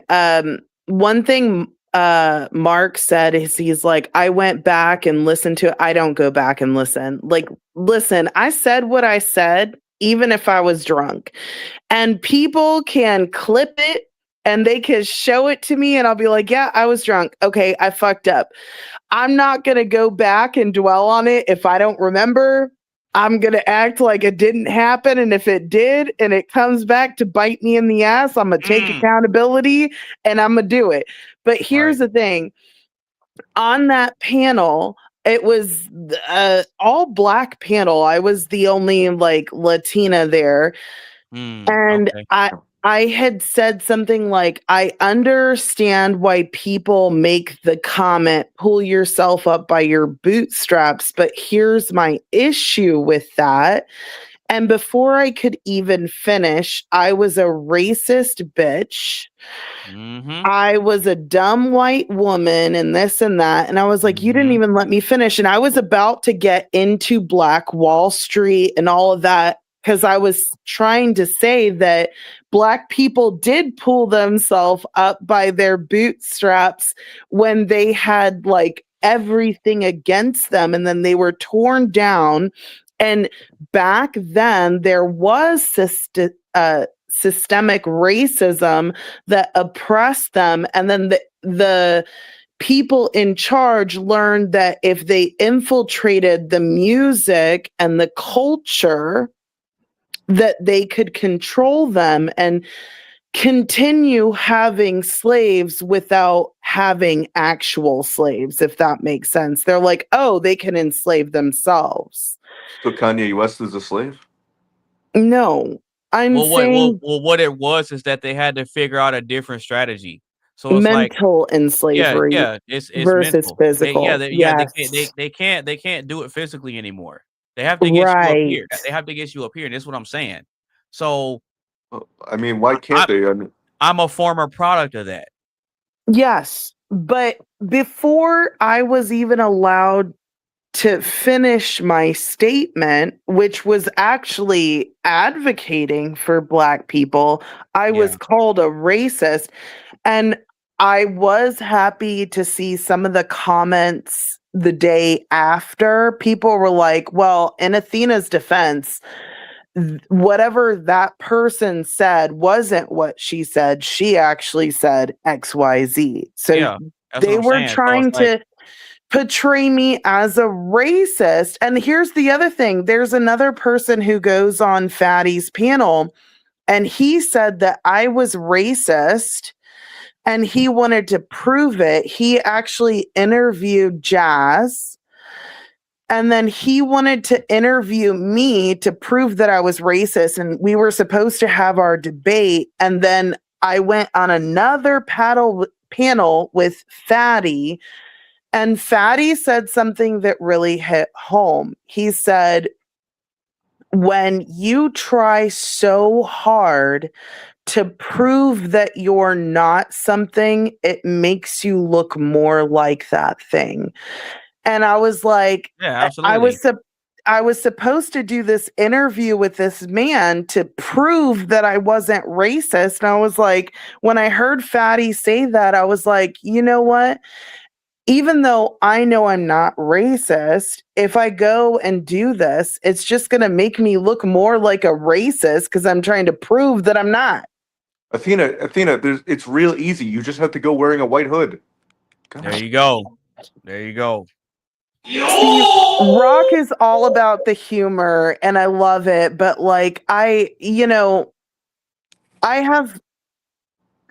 One thing Mark said is he's like, I went back and listened to it. I don't go back and listen. Like, listen, I said what I said, even if I was drunk. And people can clip it and they can show it to me, and I'll be like, yeah, I was drunk. Okay, I fucked up. I'm not going to go back and dwell on it if I don't remember. I'm going to act like it didn't happen. And if it did and it comes back to bite me in the ass, I'm going to take accountability and I'm going to do it. But here's the thing. On that panel, it was all black panel. I was the only like Latina there. And I had said something like, I understand why people make the comment, pull yourself up by your bootstraps, but here's my issue with that. And before I could even finish, I was a racist bitch. I was a dumb white woman and this and that. And I was like, you didn't even let me finish. And I was about to get into Black Wall Street and all of that, because I was trying to say that Black people did pull themselves up by their bootstraps when they had like everything against them, and then they were torn down. And back then, there was systemic racism that oppressed them. And then the people in charge learned that if they infiltrated the music and the culture, that they could control them and continue having slaves without having actual slaves, if that makes sense. They're like, oh, they can enslave themselves. So Kanye West is a slave? No, I'm saying what it was is that they had to figure out a different strategy. So it's mental enslavery it's versus mental. physical. They can't do it physically anymore. They have to get you up here. They have to get you up here, and that's what I'm saying. So, I mean, why can't they? I mean, I'm a former product of that. Yes, but before I was even allowed to finish my statement, which was actually advocating for Black people, I was called a racist. And I was happy to see some of the comments the day after. People were like, well, in Athena's defense, whatever that person said wasn't what she said. She actually said XYZ. So they were trying to portray me as a racist. And here's the other thing. There's another person who goes on Fatty's panel, and he said that I was racist and he wanted to prove it. He actually interviewed Jazz, and then he wanted to interview me to prove that I was racist. And we were supposed to have our debate. And then I went on another panel with Fatty, and Fatty said something that really hit home. He said, when you try so hard to prove that you're not something, it makes you look more like that thing. And I was like, yeah, absolutely. I was supposed to do this interview with this man to prove that I wasn't racist. And I was like, when I heard Fatty say that, I was like, you know what? Even though I know I'm not racist, if I go and do this, it's just going to make me look more like a racist because I'm trying to prove that I'm not. Athena, it's real easy. You just have to go wearing a white hood. There you go. There you go. See, Rock is all about the humor and I love it, but like I have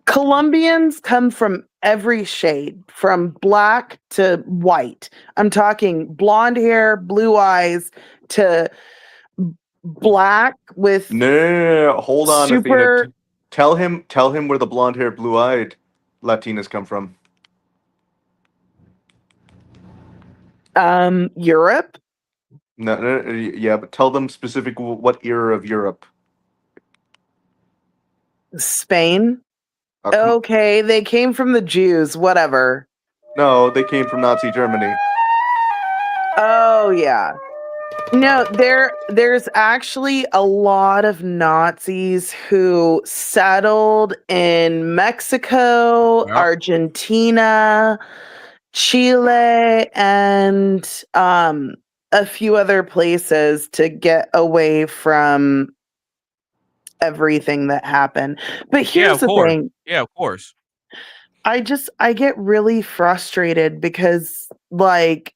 Colombians come from every shade, from black to white. I'm talking blonde hair, blue eyes to black with No, hold on, Athena. super Tell him where the blonde hair, blue eyed Latinas come from. Europe, No, yeah, but tell them specific what era of Europe. Spain. Come Okay, they came from the Jews, whatever. No, they came from Nazi Germany. Oh yeah. No, there's actually a lot of Nazis who settled in Mexico, Yep. Argentina, Chile, and a few other places to get away from everything that happened. But Yeah, here's of the course. thing. Yeah, of course. I get really frustrated because like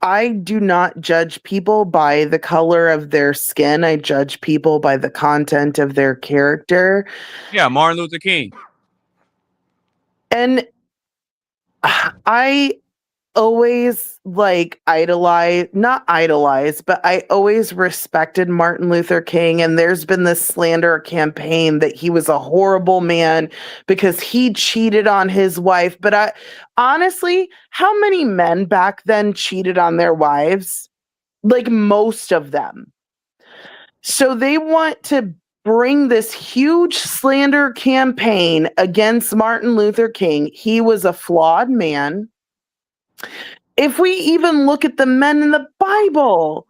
I do not judge people by the color of their skin. I judge people by the content of their character. Yeah, Martin Luther King. And I always like not idolize, but I always respected Martin Luther King. And there's been this slander campaign that he was a horrible man because he cheated on his wife. But I honestly, how many men back then cheated on their wives? Like most of them. So they want to bring this huge slander campaign against Martin Luther King. He was a flawed man. If we even look at the men in the Bible,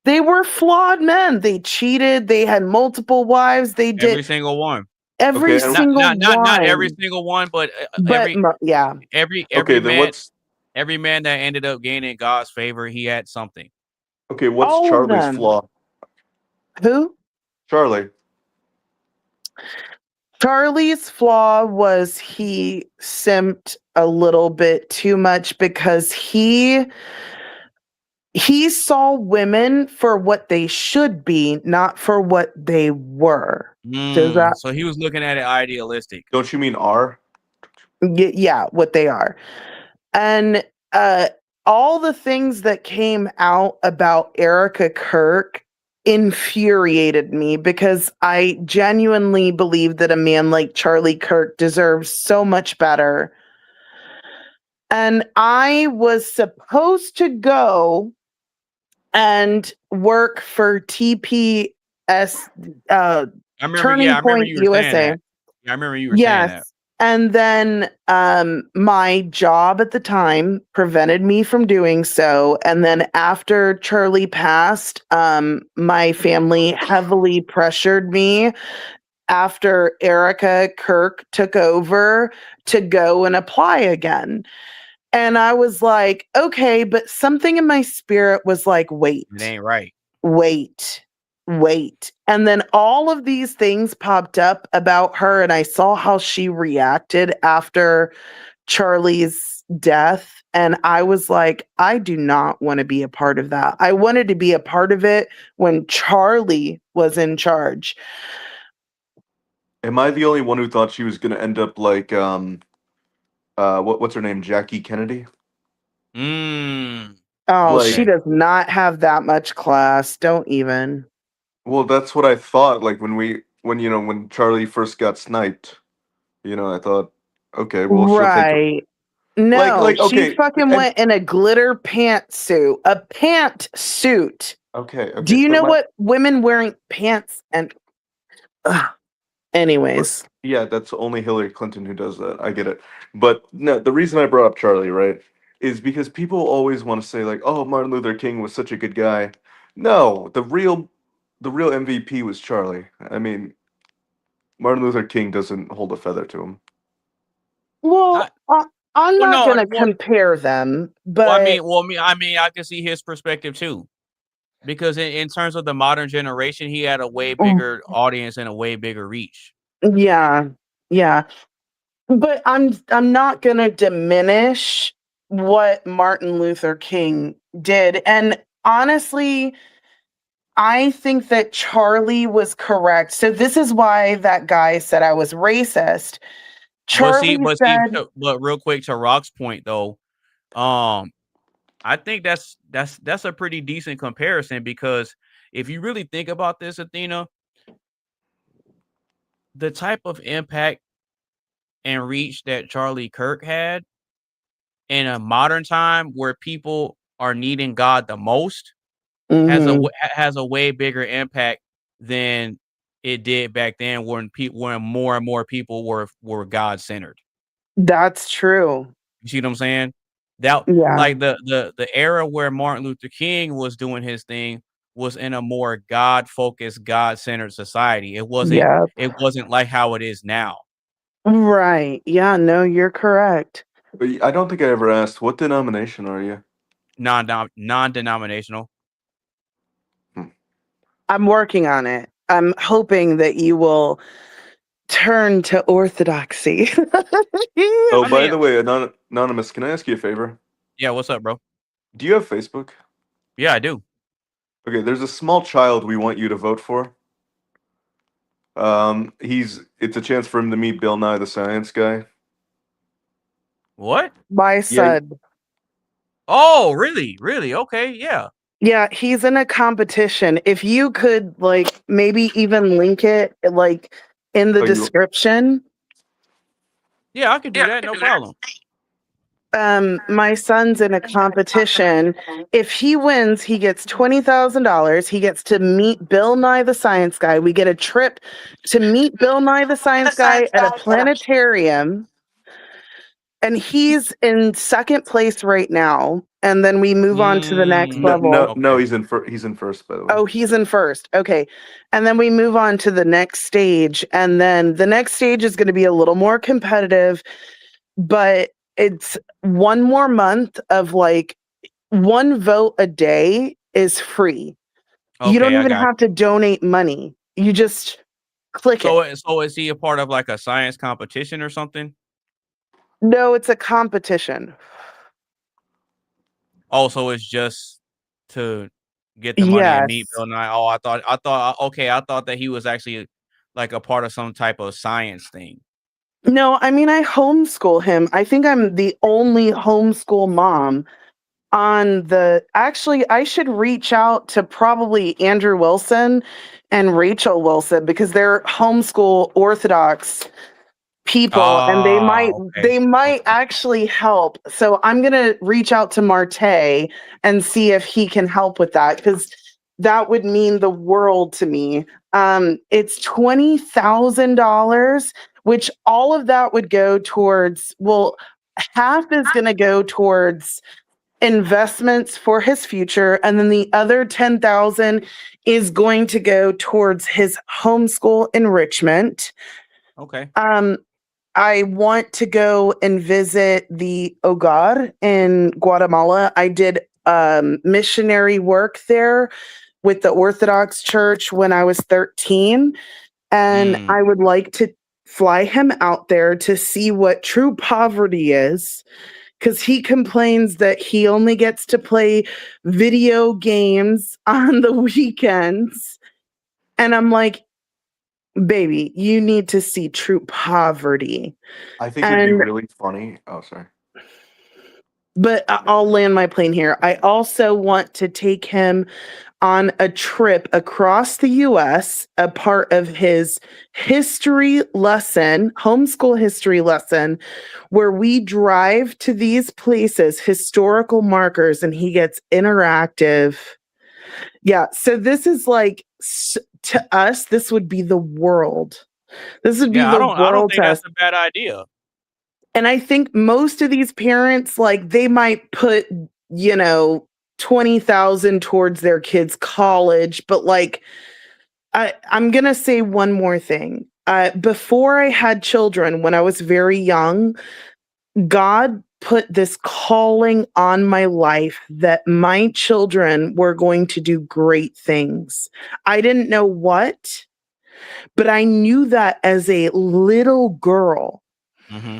they were flawed men. They cheated. They had multiple wives. They did Every single one. every Okay, single Not every one. single one, but But yeah, every Okay, then man what's every man that ended up gaining God's favor, he had something. what's all of Charlie's them. flaw? Who? Charlie. Charlie's flaw was he simped a little bit too much because he saw women for what they should be, not for what they were. Does that? So he was looking at it idealistic. Don't you mean R? Yeah, what they are. And all the things that came out about Erica Kirk infuriated me because I genuinely believe that a man like Charlie Kirk deserves so much better. And I was supposed to go and work for TPS I remember. Turning Yeah, I remember Point you were saying USA. that. Yeah, I remember you were saying that. Yes. And then my job at the time prevented me from doing so. And then after Charlie passed, my family heavily pressured me after Erica Kirk took over to go and apply again. And I was like, okay, but something in my spirit was like, wait, It ain't right. wait. And then all of these things popped up about her, and I saw how she reacted after Charlie's death. And I was like, I do not want to be a part of that. I wanted to be a part of it when Charlie was in charge. Am I the only one who thought she was gonna end up like what's her name? Jackie Kennedy? Oh, Like, she does not have that much class. Don't even. well, that's what I thought. Like when Charlie first got sniped, I thought, okay, well, she'll take Right. No, like she okay, fucking and went in a glitter pantsuit. A pantsuit. okay, Do you but know what women wearing pants and anyways. yeah, that's only Hillary Clinton who does that. I get it. But no, the reason I brought up Charlie, right, is because people always want to say like, "Oh, Martin Luther King was such a good guy." No, the real MVP was Charlie. I mean, Martin Luther King doesn't hold a feather to him. Well, I'm Well, not no, gonna compare them, but I mean, I can see his perspective too, because in terms of the modern generation, he had a way bigger audience and a way bigger reach. yeah. But I'm not gonna diminish what Martin Luther King did. And honestly, I think that Charlie was correct. So this is why that guy said I was racist. Charlie said, But real quick to Rock's point though, I think that's a pretty decent comparison because if you really think about this, Athena, the type of impact and reach that Charlie Kirk had in a modern time where people are needing God the most Mhm. has a way bigger impact than it did back then when more and more people were God-centered. That's true. You see what I'm saying? That Yeah. like the era where Martin Luther King was doing his thing was in a more God-focused, God-centered society. Yep. It wasn't like how it is now. Right. Yeah, no, you're correct. But I don't think I ever asked, what denomination are you? Non-denominational. I'm working on it. I'm hoping that you will turn to orthodoxy. Oh, by the way, Anonymous, can I ask you a favor? Yeah, what's up, bro? Do you have Facebook? Yeah, I do. Okay, there's a small child we want you to vote for. It's a chance for him to meet Bill Nye the Science Guy. What? My Yeah. son. Oh, really? Really? Okay, yeah. Yeah, he's in a competition. If you could like maybe even link it like in the Oh, description. Yeah, I can do that, no problem. My son's in a competition. If he wins, he gets $20,000. He gets to meet Bill Nye the Science Guy. We get a trip to meet Bill Nye the Science Guy at a planetarium. And he's in second place right now. And then we move on to the next level. No, he's in first, by the way. Oh, he's in first. Okay. And then we move on to the next stage. And then the next stage is going to be a little more competitive, but it's one more month of like one vote a day is free. You don't Okay, I even got have to donate money. You just click it. So is he a part of like a science competition or something? No, it's a competition. Oh, so it's just to get the money and meet Yes. Bill Nye. Oh, I thought that he was actually like a part of some type of science thing. No, I mean, I homeschool him. I think I'm the only homeschool mom on the. Actually, I should reach out to probably Andrew Wilson and Rachel Wilson because they're homeschool Orthodox people and they might actually help. So I'm going to reach out to Marte and see if he can help with that because that would mean the world to me. It's $20,000, which all of that would go towards, well, half is going to go towards investments for his future, and then the other 10,000 is going to go towards his homeschool enrichment. Okay. I want to go and visit the Hogar in Guatemala. I did missionary work there with the Orthodox Church when I was 13. And I would like to fly him out there to see what true poverty is. Because he complains that he only gets to play video games on the weekends. And I'm like, baby, you need to see true poverty. I think it'd be really funny. Oh, sorry. But I'll land my plane here. I also want to take him on a trip across the US, a part of his history lesson, homeschool history lesson, where we drive to these places, historical markers, and he gets interactive. Yeah. So this is like, to us, this would be the world. This would be the I don't world think test. that's a bad idea. And I think most of these parents, like, they might put, 20,000 towards their kids' college, but like, I'm gonna say one more thing. Before I had children, when I was very young, God put this calling on my life that my children were going to do great things. I didn't know what, but I knew that as a little girl. Mm-hmm.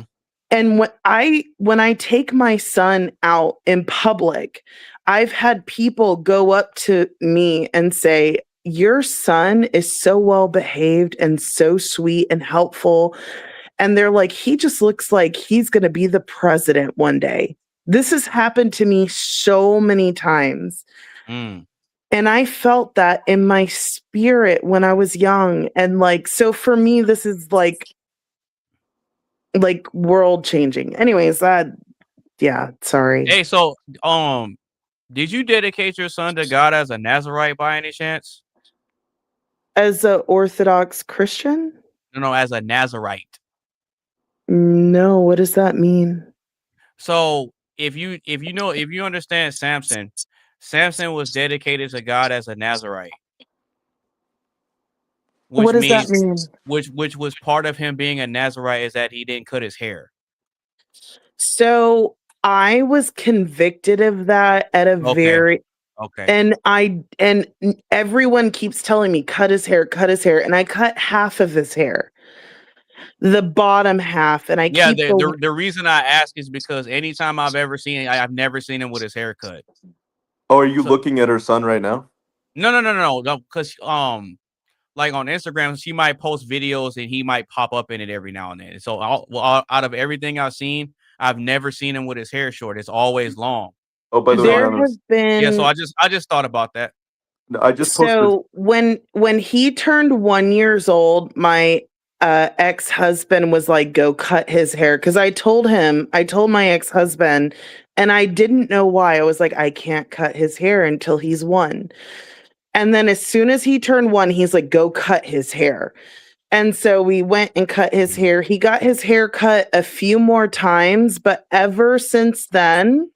And when I take my son out in public, I've had people go up to me and say, "Your son is so well behaved and so sweet and helpful." And they're like, "He just looks like he's going to be the president one day." This has happened to me so many times. Mm. And I felt that in my spirit when I was young. And like, so for me, this is like world changing. Anyways, yeah, sorry. Hey, so did you dedicate your son to God as a Nazarite by any chance? As a Orthodox Christian? No, as a Nazarite. No, what does that mean? So if you understand Samson, Samson was dedicated to God as a Nazarite, What which does that means mean? which was part of him being a Nazarite is that he didn't cut his hair. So I was convicted of that at a Okay. very Okay. and everyone keeps telling me cut his hair, and I cut half of his hair. The bottom half, and I Yeah, keep the reason I ask is because anytime I've ever seen I've never seen him with his hair cut. Oh, are you So looking at her son right now? no, because like on Instagram, she might post videos and he might pop up in it every now and then. So out of everything I've seen, I've never seen him with his hair short. It's always long. Oh, by the way, there have Yeah, so been I just thought about that. I just posted. so when he turned 1 years old, my ex-husband was like, go cut his hair. Cause I told my ex-husband, and I didn't know why. I was like, I can't cut his hair until he's 1. And then as soon as he turned 1, he's like, go cut his hair. And so we went and cut his hair. He got his hair cut a few more times, but ever since then,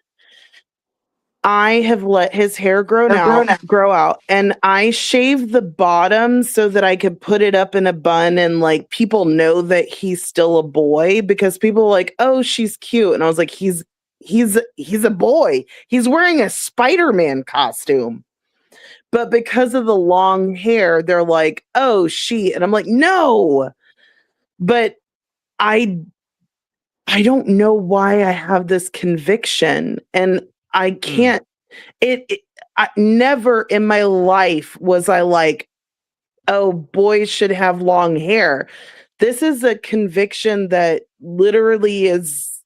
I have let his hair grow out, and I shaved the bottom so that I could put it up in a bun, and like people know that he's still a boy, because people are like, "Oh, she's cute." And I was like, he's a boy. He's wearing a Spider-Man costume. But because of the long hair, they're like, "Oh, she." And I'm like, "No." But I don't know why I have this conviction, and I can't I never in my life was I like, oh, boys should have long hair. This is a conviction that literally is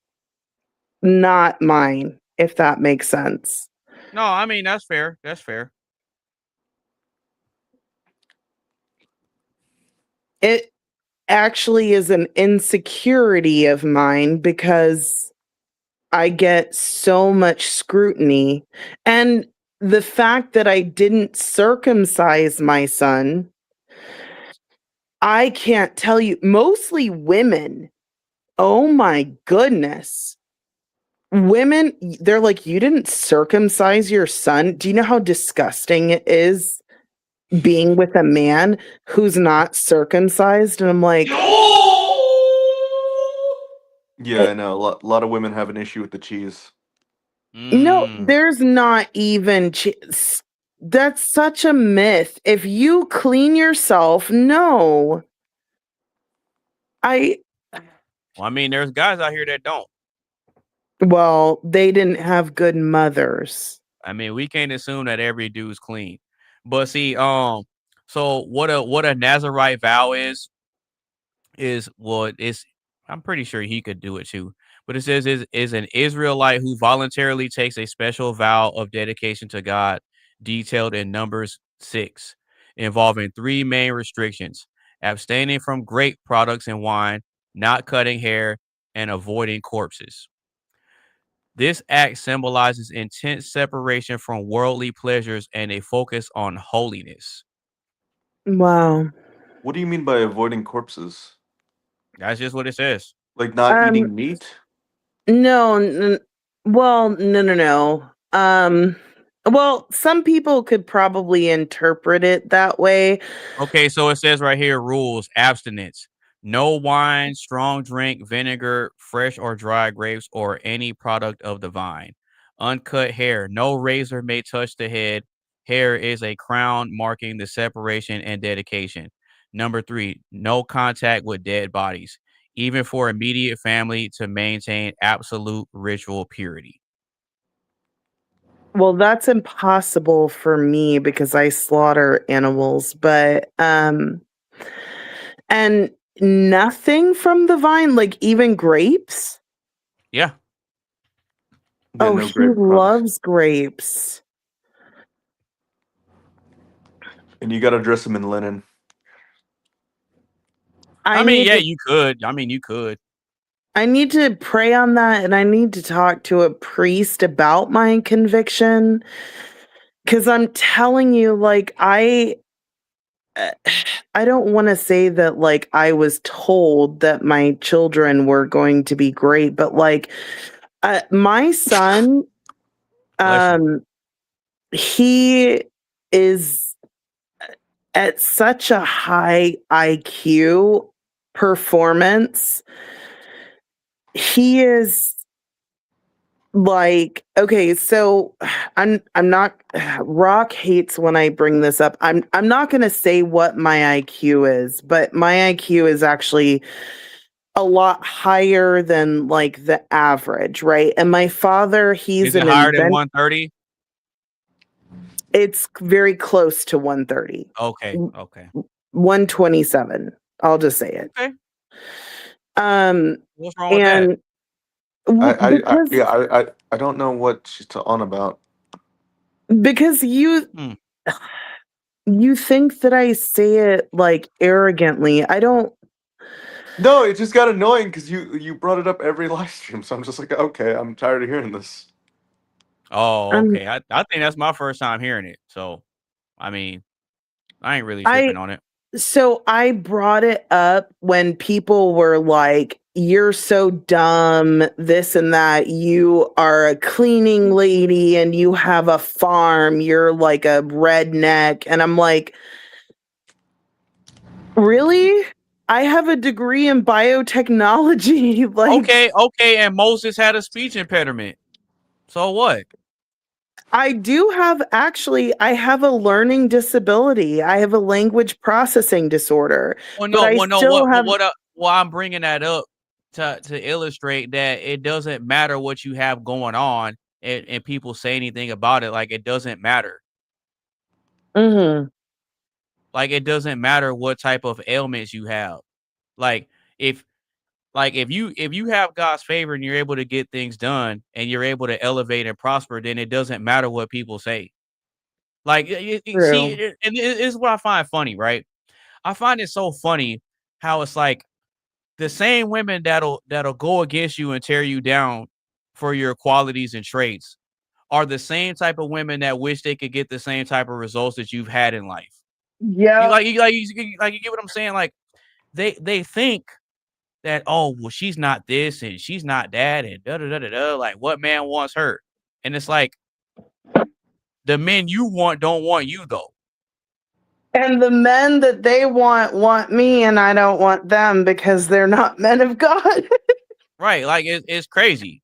not mine, if that makes sense. No, I mean that's fair. That's fair. It actually is an insecurity of mine because I get so much scrutiny. And the fact that I didn't circumcise my son, I can't tell you, mostly women. Oh my goodness. Women, they're like, you didn't circumcise your son. Do you know how disgusting it is being with a man who's not circumcised? And I'm like, Yeah, I know. A lot of women have an issue with the cheese. no, there's not even. That's such a myth. If you clean yourself, no. Well, I mean, there's guys out here that don't. Well, they didn't have good mothers. I mean, we can't assume that every dude's clean. But see, so what a Nazarite vow is well, it's I'm pretty sure he could do it too. But it says is an Israelite who voluntarily takes a special vow of dedication to God, detailed in Numbers 6, involving 3 main restrictions: abstaining from grape products and wine, not cutting hair, and avoiding corpses. This act symbolizes intense separation from worldly pleasures and a focus on holiness. Wow. What do you mean by avoiding corpses? That's just what it says. Like not eating meat? No, well, no. Well, some people could probably interpret it that way. Okay, so it says right here rules: abstinence. No wine, strong drink, vinegar, fresh or dry grapes, or any product of the vine. Uncut hair. No razor may touch the head. Hair is a crown marking the separation and dedication. Number 3, no contact with dead bodies, even for immediate family, to maintain absolute ritual purity. Well, that's impossible for me because I slaughter animals, but and nothing from the vine, like even grapes? Yeah. Oh, he loves grapes. And you got to dress him in linen. I mean, yeah, you could. I mean, you could. I need to pray on that, and I need to talk to a priest about my conviction. Because I'm telling you, like, I don't want to say that, like, I was told that my children were going to be great, but like, my son, he is at such a high IQ performance. He is like, okay, so I'm not, Rock hates when I bring this up. I'm not going to say what my IQ is, but my IQ is actually a lot higher than like the average, right? And my father, he's Is it an higher than 130? It's very close to 130. Okay. Okay. 127. I'll just say it. Okay. What's wrong with that? I don't know what she's on about. Because you think that I say it like arrogantly. I don't. No, it just got annoying because you brought it up every live stream. So I'm just like, okay, I'm tired of hearing this. Oh, okay. I think that's my first time hearing it. So, I mean, I ain't really tripping on it. So I brought it up when people were like, "You're so dumb, this and that. You are a cleaning lady and you have a farm. You're like a redneck." And I'm like, really? I have a degree in biotechnology. Like, okay. And Moses had a speech impediment. So what? I do have I have a learning disability. I have a language processing disorder. Well, I'm bringing that up to illustrate that it doesn't matter what you have going on and people say anything about it. Like, it doesn't matter. Mm-hmm. Like, it doesn't matter what type of ailments you have. Like, if you have God's favor and you're able to get things done and you're able to elevate and prosper, then it doesn't matter what people say. Like, see, and this is what I find funny, right? I find it so funny how it's like the same women that'll go against you and tear you down for your qualities and traits are the same type of women that wish they could get the same type of results that you've had in life. Yeah. You get what I'm saying? Like, they think that, oh, well, she's not this and she's not that and da da da da da. Like, what man wants her? And it's like, the men you want don't want you though. And the men that they want me, and I don't want them because they're not men of God. Right. Like, it's crazy.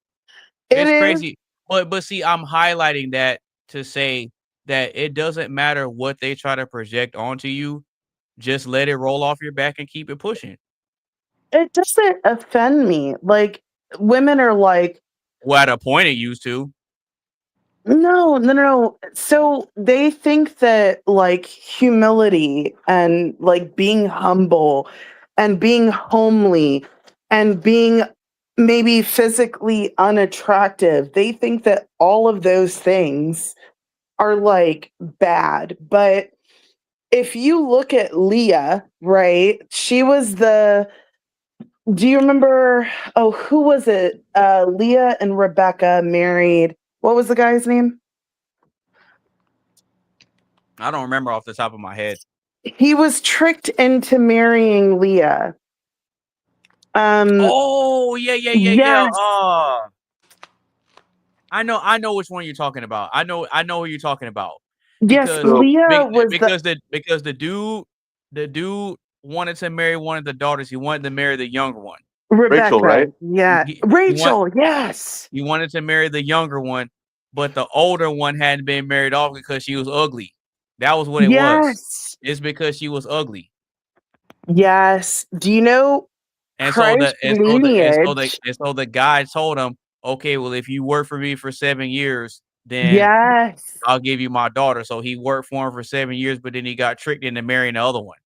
It's crazy. But see, I'm highlighting that to say that it doesn't matter what they try to project onto you. Just let it roll off your back and keep it pushing. It doesn't offend me. Like, women are like, well, at a point it used to. No. So they think that like humility and like being humble and being homely and being maybe physically unattractive, they think that all of those things are like bad. But if you look at Leah, right? She was do you remember, who was it? Leah and Rebecca married. What was the guy's name? I don't remember off the top of my head. He was tricked into marrying Leah. Oh, yeah. Yes. I know which one you're talking about. I know who you're talking about. Yes, Leah was because the dude wanted to marry one of the daughters. He wanted to marry the younger one. Rebecca, Rachel, right? Yeah. Rachel, yes. He wanted to marry the younger one, but the older one hadn't been married off because she was ugly. That was what it was. It's because she was ugly. Yes. Do you know so the guy told him, okay, well, if you work for me for 7 years, then I'll give you my daughter. So he worked for him for 7 years, but then he got tricked into marrying the other one.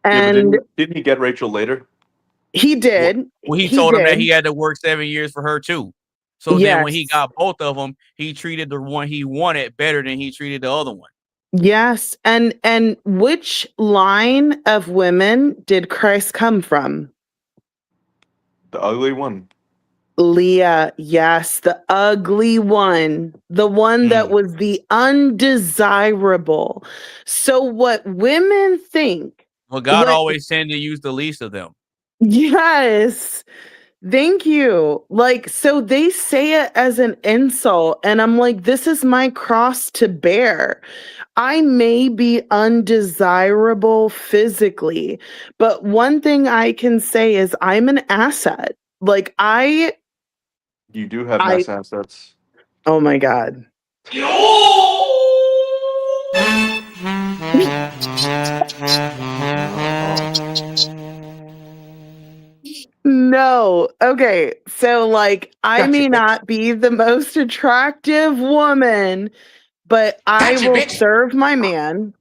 And but didn't he get Rachel later? He did. Well, he told him that he had to work 7 years for her too. So then when he got both of them, he treated the one he wanted better than he treated the other one. Yes. And which line of women did Christ come from? The ugly one. Leah, yes, the ugly one, the one that was the undesirable. So what women think, Well, God what always tend to use the least of them. yes. Thank you. Like, so they say it as an insult, and I'm like, this is my cross to bear. I may be undesirable physically, but one thing I can say is I'm an asset. Like, You do have I, nice assets. oh my God. No. Okay. So, like, I Gotcha, may bitch. not be the most attractive woman, but I Gotcha, will bitch. serve my man.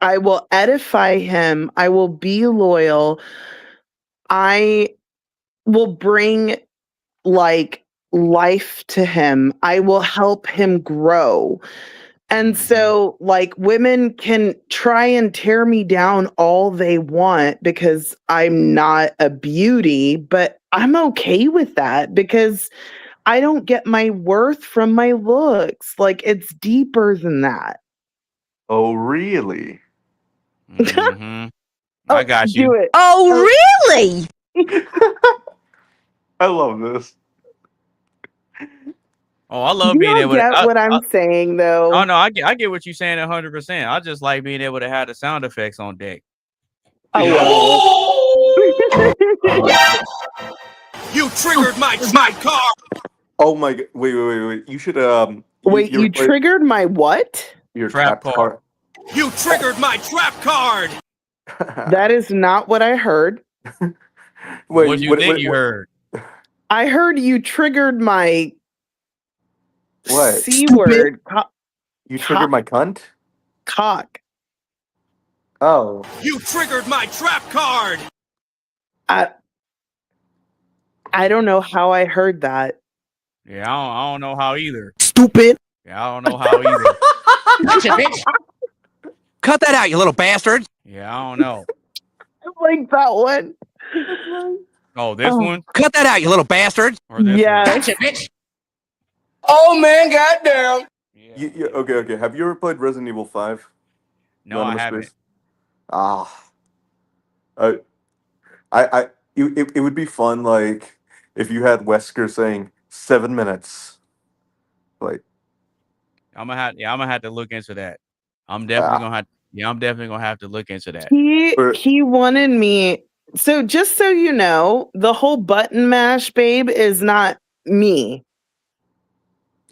I will edify him. I will be loyal. I will bring like life to him. I will help him grow. And so, like, women can try and tear me down all they want because I'm not a beauty, but I'm okay with that because I don't get my worth from my looks. Like, it's deeper than that. Oh, really? I Oh, got do you. it. Oh, really? I love this. Oh, I Do love being y'all able to. get what I'm saying, though? Oh no, I get what you're saying 100%. I just like being able to have the sound effects on deck. I love it. You triggered my car. Oh my god! Wait! You should Wait, you you play triggered my what? your Trap trap card. You triggered my trap card. That is not what I heard. What do you think Wait, you heard? I heard you triggered my what? C word. You triggered my cunt? Cock. Oh. You triggered my trap card. I don't know how I heard that. Yeah, I don't know how either. Stupid. Yeah, I don't know how either. Gotcha, bitch. Cut that out, you little bastard. Yeah, I don't know. I like that one. Oh, this one Cut that out, you little bastard. or this Yes. Gotcha, bitch. Oh man, goddamn. Okay. Have you ever played Resident Evil 5? No, I haven't. Ah. It would be fun, like, if you had Wesker saying 7 minutes. Like, I'm gonna have to look into that. I'm definitely gonna have. Yeah, I'm definitely gonna have to look into that. He wanted me. So just so you know, the whole button mash babe is not me.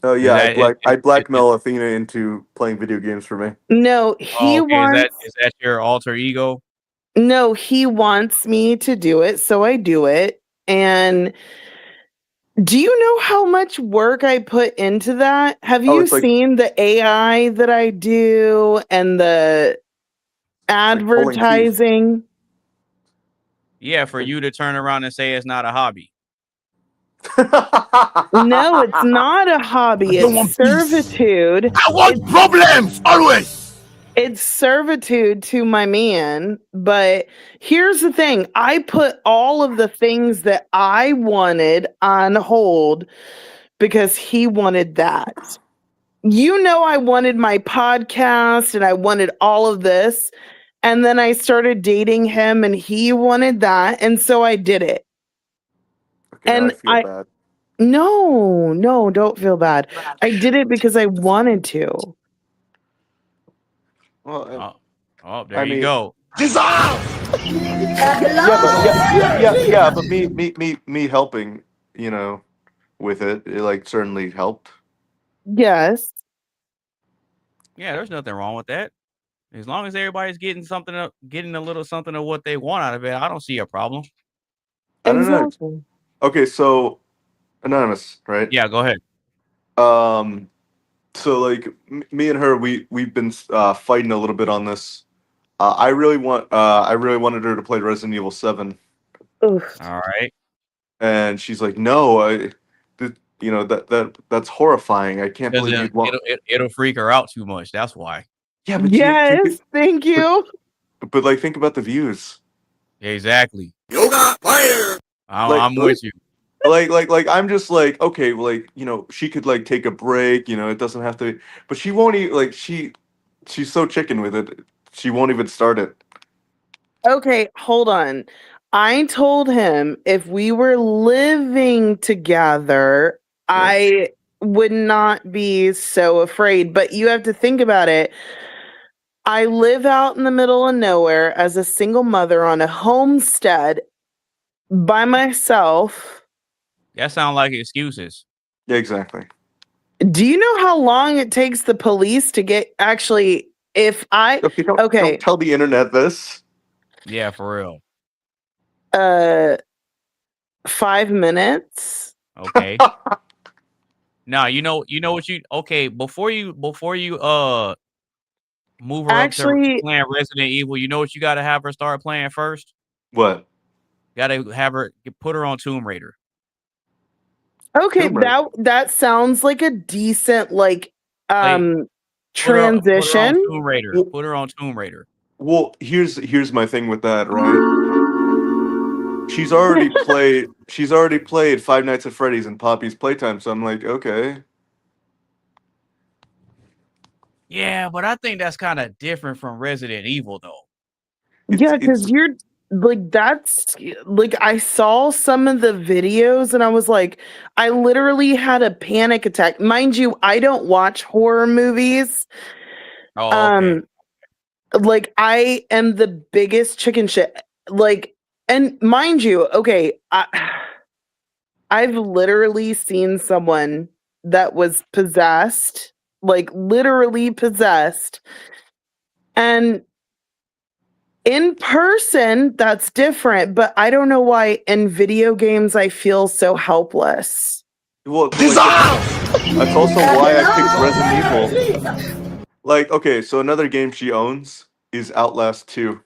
oh yeah, Is I blackmail Athena into playing video games for me. No, he okay, wants is that your alter ego? No, he wants me to do it, so I do it. And do you know how much work I put into that? Have you it's like- seen the AI that I do and the advertising? Yeah, for you to turn around and say it's not a hobby. No, it's not a hobby. It's servitude. I want problems always. It's servitude to my man. But here's the thing. I put all of the things that I wanted on hold because he wanted that. You know, I wanted my podcast and I wanted all of this. And then I started dating him and he wanted that. And so I did it. Okay, And I feel bad. No, don't feel bad. I did it because I wanted to. Well, There you go. Dissolve. Yeah, but me helping, with it like certainly helped. Yes. Yeah, there's nothing wrong with that. As long as everybody's getting getting a little something of what they want out of it, I don't see a problem. I don't know. Okay, so Anonymous, right? Yeah, go ahead. So like me and her, we've been fighting a little bit on this. I really wanted her to play Resident Evil 7. All right. And she's like, no, that's horrifying. I can't believe you'd want. It'll freak her out too much. That's why. Yeah, but Yes, thank you. but like think about the views. Exactly. Yoga fire. Like I'm with you. like I'm just like, okay, like, she could like take a break, it doesn't have to, but she won't even like she's so chicken with it. She won't even start it. Okay, hold on. I told him if we were living together, I would not be so afraid. But you have to think about it. I live out in the middle of nowhere as a single mother on a homestead by myself. That sound like excuses. Yeah, exactly. Do you know how long it takes the police to get actually if I Okay, don't tell the internet this. Yeah, for real. 5 minutes? Okay. Now you know what you okay before you move her up to Actually, playing Resident Evil. You know what you got to have her start playing first? What? Got to have her put her on Tomb Raider. okay, Tomb Raider. that sounds like a decent Put her on transition. Tomb Raider. Put her on Tomb Raider. Well, here's my thing with that, right? She's already played Five Nights at Freddy's and Poppy's Playtime, so I'm like, okay. Yeah, but I think that's kind of different from Resident Evil though. Yeah, because you're like that's like I saw some of the videos and I was like, I literally had a panic attack. Mind you, I don't watch horror movies. Oh, okay. Like I am the biggest chicken shit. Like, and mind you, okay, I've literally seen someone that was possessed, like literally possessed. And in person, that's different, but I don't know why in video games I feel so helpless. Well, that's also why I picked Resident Evil. Like, okay, so another game she owns is Outlast 2.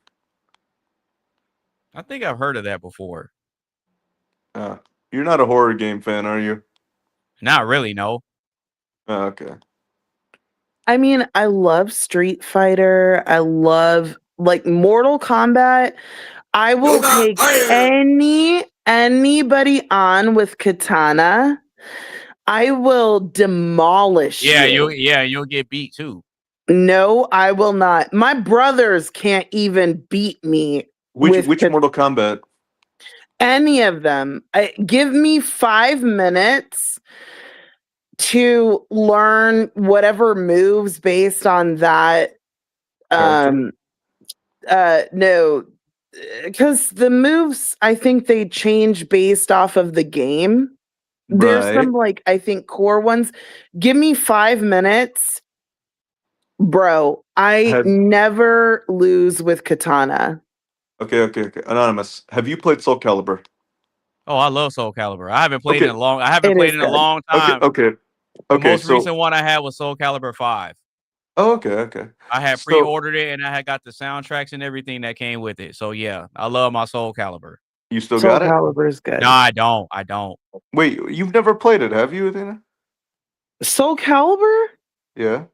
I think I've heard of that before. You're not a horror game fan, are you? Not really, no. Okay. I mean, I love Street Fighter. I love like Mortal Kombat. I will take anybody on with katana. I will demolish Yeah, you. you'll get beat too. No, I will not. My brothers can't even beat me. Which Mortal Kombat? Any of them. Give me 5 minutes to learn whatever moves based on that. No, because the moves I think they change based off of the game. There's some like I think core ones. Give me 5 minutes. Bro, I never lose with katana. Okay. Anonymous, have you played Soul Calibur? Oh, I love Soul Calibur. I haven't played in a long time. Okay. The most recent one I had was Soul Calibur 5. Oh, okay. I had pre-ordered it and I had got the soundtracks and everything that came with it. So yeah, I love my Soul Calibur. You still got it? Soul Calibur is good. No, I don't. Wait, you've never played it, have you, Athena? Soul Calibur? Yeah.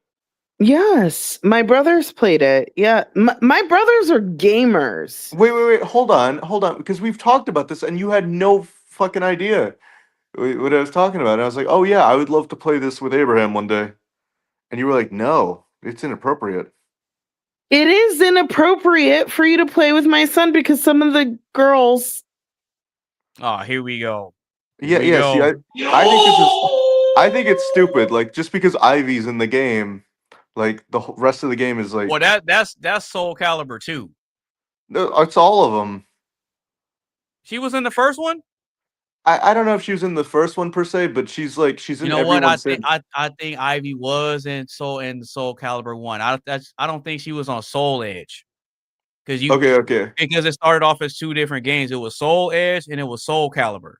Yes, my brothers played it. Yeah, my brothers are gamers. Wait. Hold on, because we've talked about this and you had no fucking idea what I was talking about. And I was like, oh yeah, I would love to play this with Abraham one day. And you were like, no, it's inappropriate. It is inappropriate for you to play with my son because some of the girls. Oh, here we go. Yeah. See, I think it's stupid. Like just because Ivy's in the game, like the rest of the game is like. Well, that's Soul Calibur 2. No, it's all of them. She was in the first one. I don't know if she was in the first one per se, but she's in. You know what? I think Ivy was in Soul Calibur 1. I don't think she was on Soul Edge. Okay. Because it started off as two different games. It was Soul Edge and it was Soul Calibur.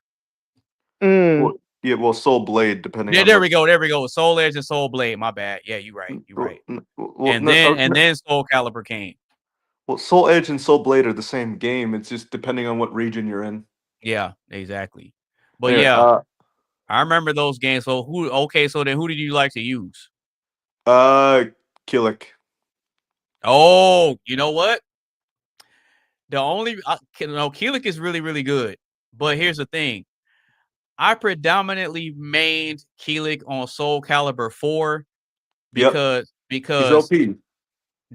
Well, Soul Blade, depending. Yeah, there we go. Soul Edge and Soul Blade. My bad. Yeah, you're right. And then Soul Calibur came. Well, Soul Edge and Soul Blade are the same game. It's just depending on what region you're in. Yeah, exactly. But yeah, I remember those games. So so then who did you like to use? Killick. Oh, you know what? The only Keelik is really, really good. But here's the thing. I predominantly mained Keelik on Soul Calibur 4 Yep. He's because OP.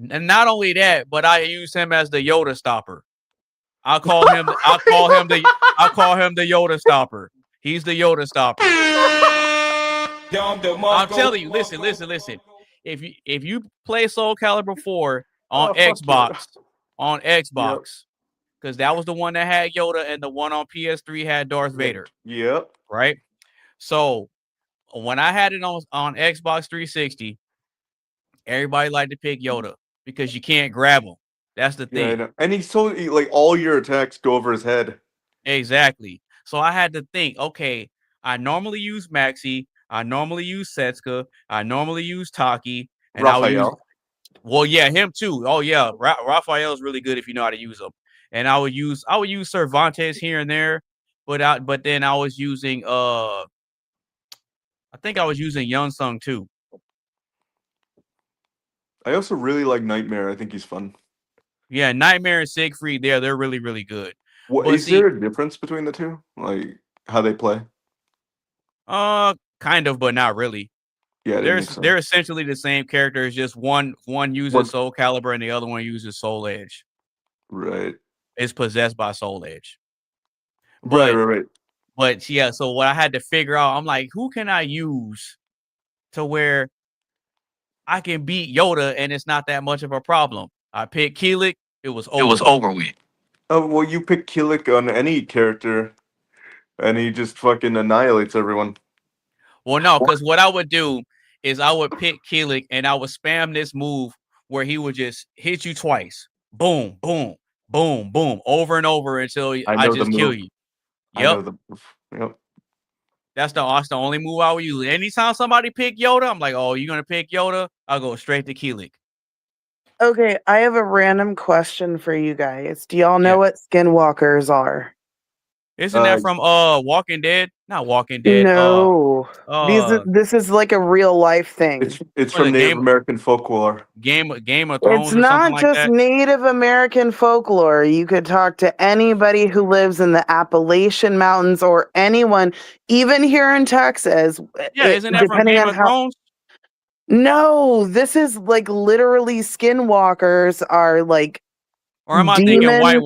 and not only that, but I use him as the Yoda stopper. I call him the Yoda stopper. He's the Yoda stopper. I'm telling you, listen. If you play Soul Calibur 4 on Oh, fuck Yoda. Yep. because that was the one that had Yoda and the one on PS3 had Darth Vader, Yep. right? So when I had it on Xbox 360, everybody liked to pick Yoda because you can't grab him. That's the Yeah, I thing. know. And he's so like all your attacks go over his head. Exactly. So I had to think, okay, I normally use Maxi, I normally use Setsuka, I normally use Taki, and I would use Raphael. well, yeah, him too. Oh yeah, Raphael is really good if you know how to use him. And I would use Cervantes here and there, but then I was using I think I was using Young Sung too. I also really like Nightmare. I think he's fun. Yeah, Nightmare and Siegfried, they're really, really good. What But is see, there a difference between the two? Like how they play? kind of, but not really. Yeah, it didn't make They're sense. essentially the same characters, just one uses What's Soul Calibur and the other one uses Soul Edge. right? It's possessed by Soul Edge. Right, But right, right. but yeah, so what I had to figure out, I'm like, who can I use to where I can beat Yoda and it's not that much of a problem? I picked Keelik, it was It over was with. over with. Oh well, you pick Kilik on any character, and he just fucking annihilates everyone. Well, no, because what I would do is I would pick Keelik and I would spam this move where he would just hit you twice. Boom, boom, boom, boom, over and over until I I know the just kill move. you. I Yep. know the move. Yep. That's the only move I would use. Anytime somebody pick Yoda, I'm like, oh, you're gonna pick Yoda? I'll go straight to Keelik. Okay, I have a random question for you guys. Do y'all know Yeah. what skinwalkers are? Isn't that from Walking Dead? Not Walking Dead. No. This is like a real life thing. It's or the from Native American folklore. Game of It's Thrones or something not like just that. Native American folklore. You could talk to anybody who lives in the Appalachian Mountains or anyone, even here in Texas, Yeah, isn't that from depending Game on of how. Thrones? No, this is like literally skinwalkers are like Or am I thinking demon White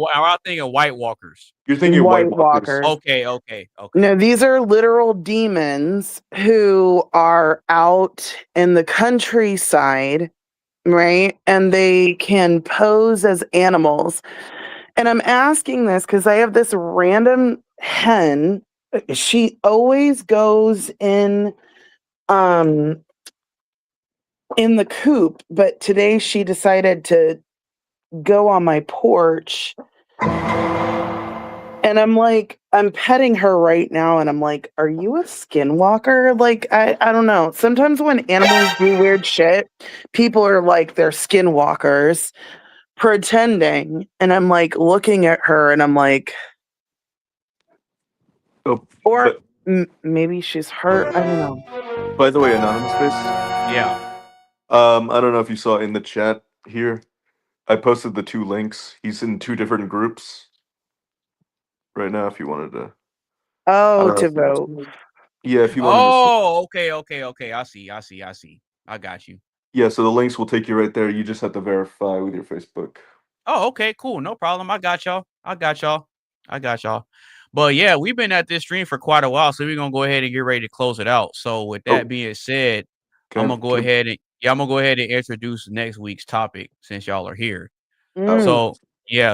Walkers? You're thinking White White Walkers. Walkers. Okay. No, these are literal demons who are out in the countryside, right? And they can pose as animals. And I'm asking this because I have this random hen. She always goes in the coop, but today she decided to go on my porch. And I'm like, I'm petting her right now, and I'm like, are you a skinwalker? Like, I don't know. Sometimes when animals do weird shit, people are like, they're skinwalkers pretending. And I'm like looking at her and I'm like, Oh, or maybe she's hurt. I don't know. by the way, Anonymous Face. Yeah. I don't know if you saw in the chat here. I posted the two links. He's in two different groups right now. If you wanted to. I Oh, don't know to if you- vote. Yeah, if you wanted to. Oh, okay. I see. I got you. Yeah, so the links will take you right there. You just have to verify with your Facebook. Oh, okay, cool. No problem. I got y'all. But yeah, we've been at this stream for quite a while, so we're gonna go ahead and get ready to close it out. So with that being said, I'm gonna go ahead and introduce next week's topic since y'all are here. So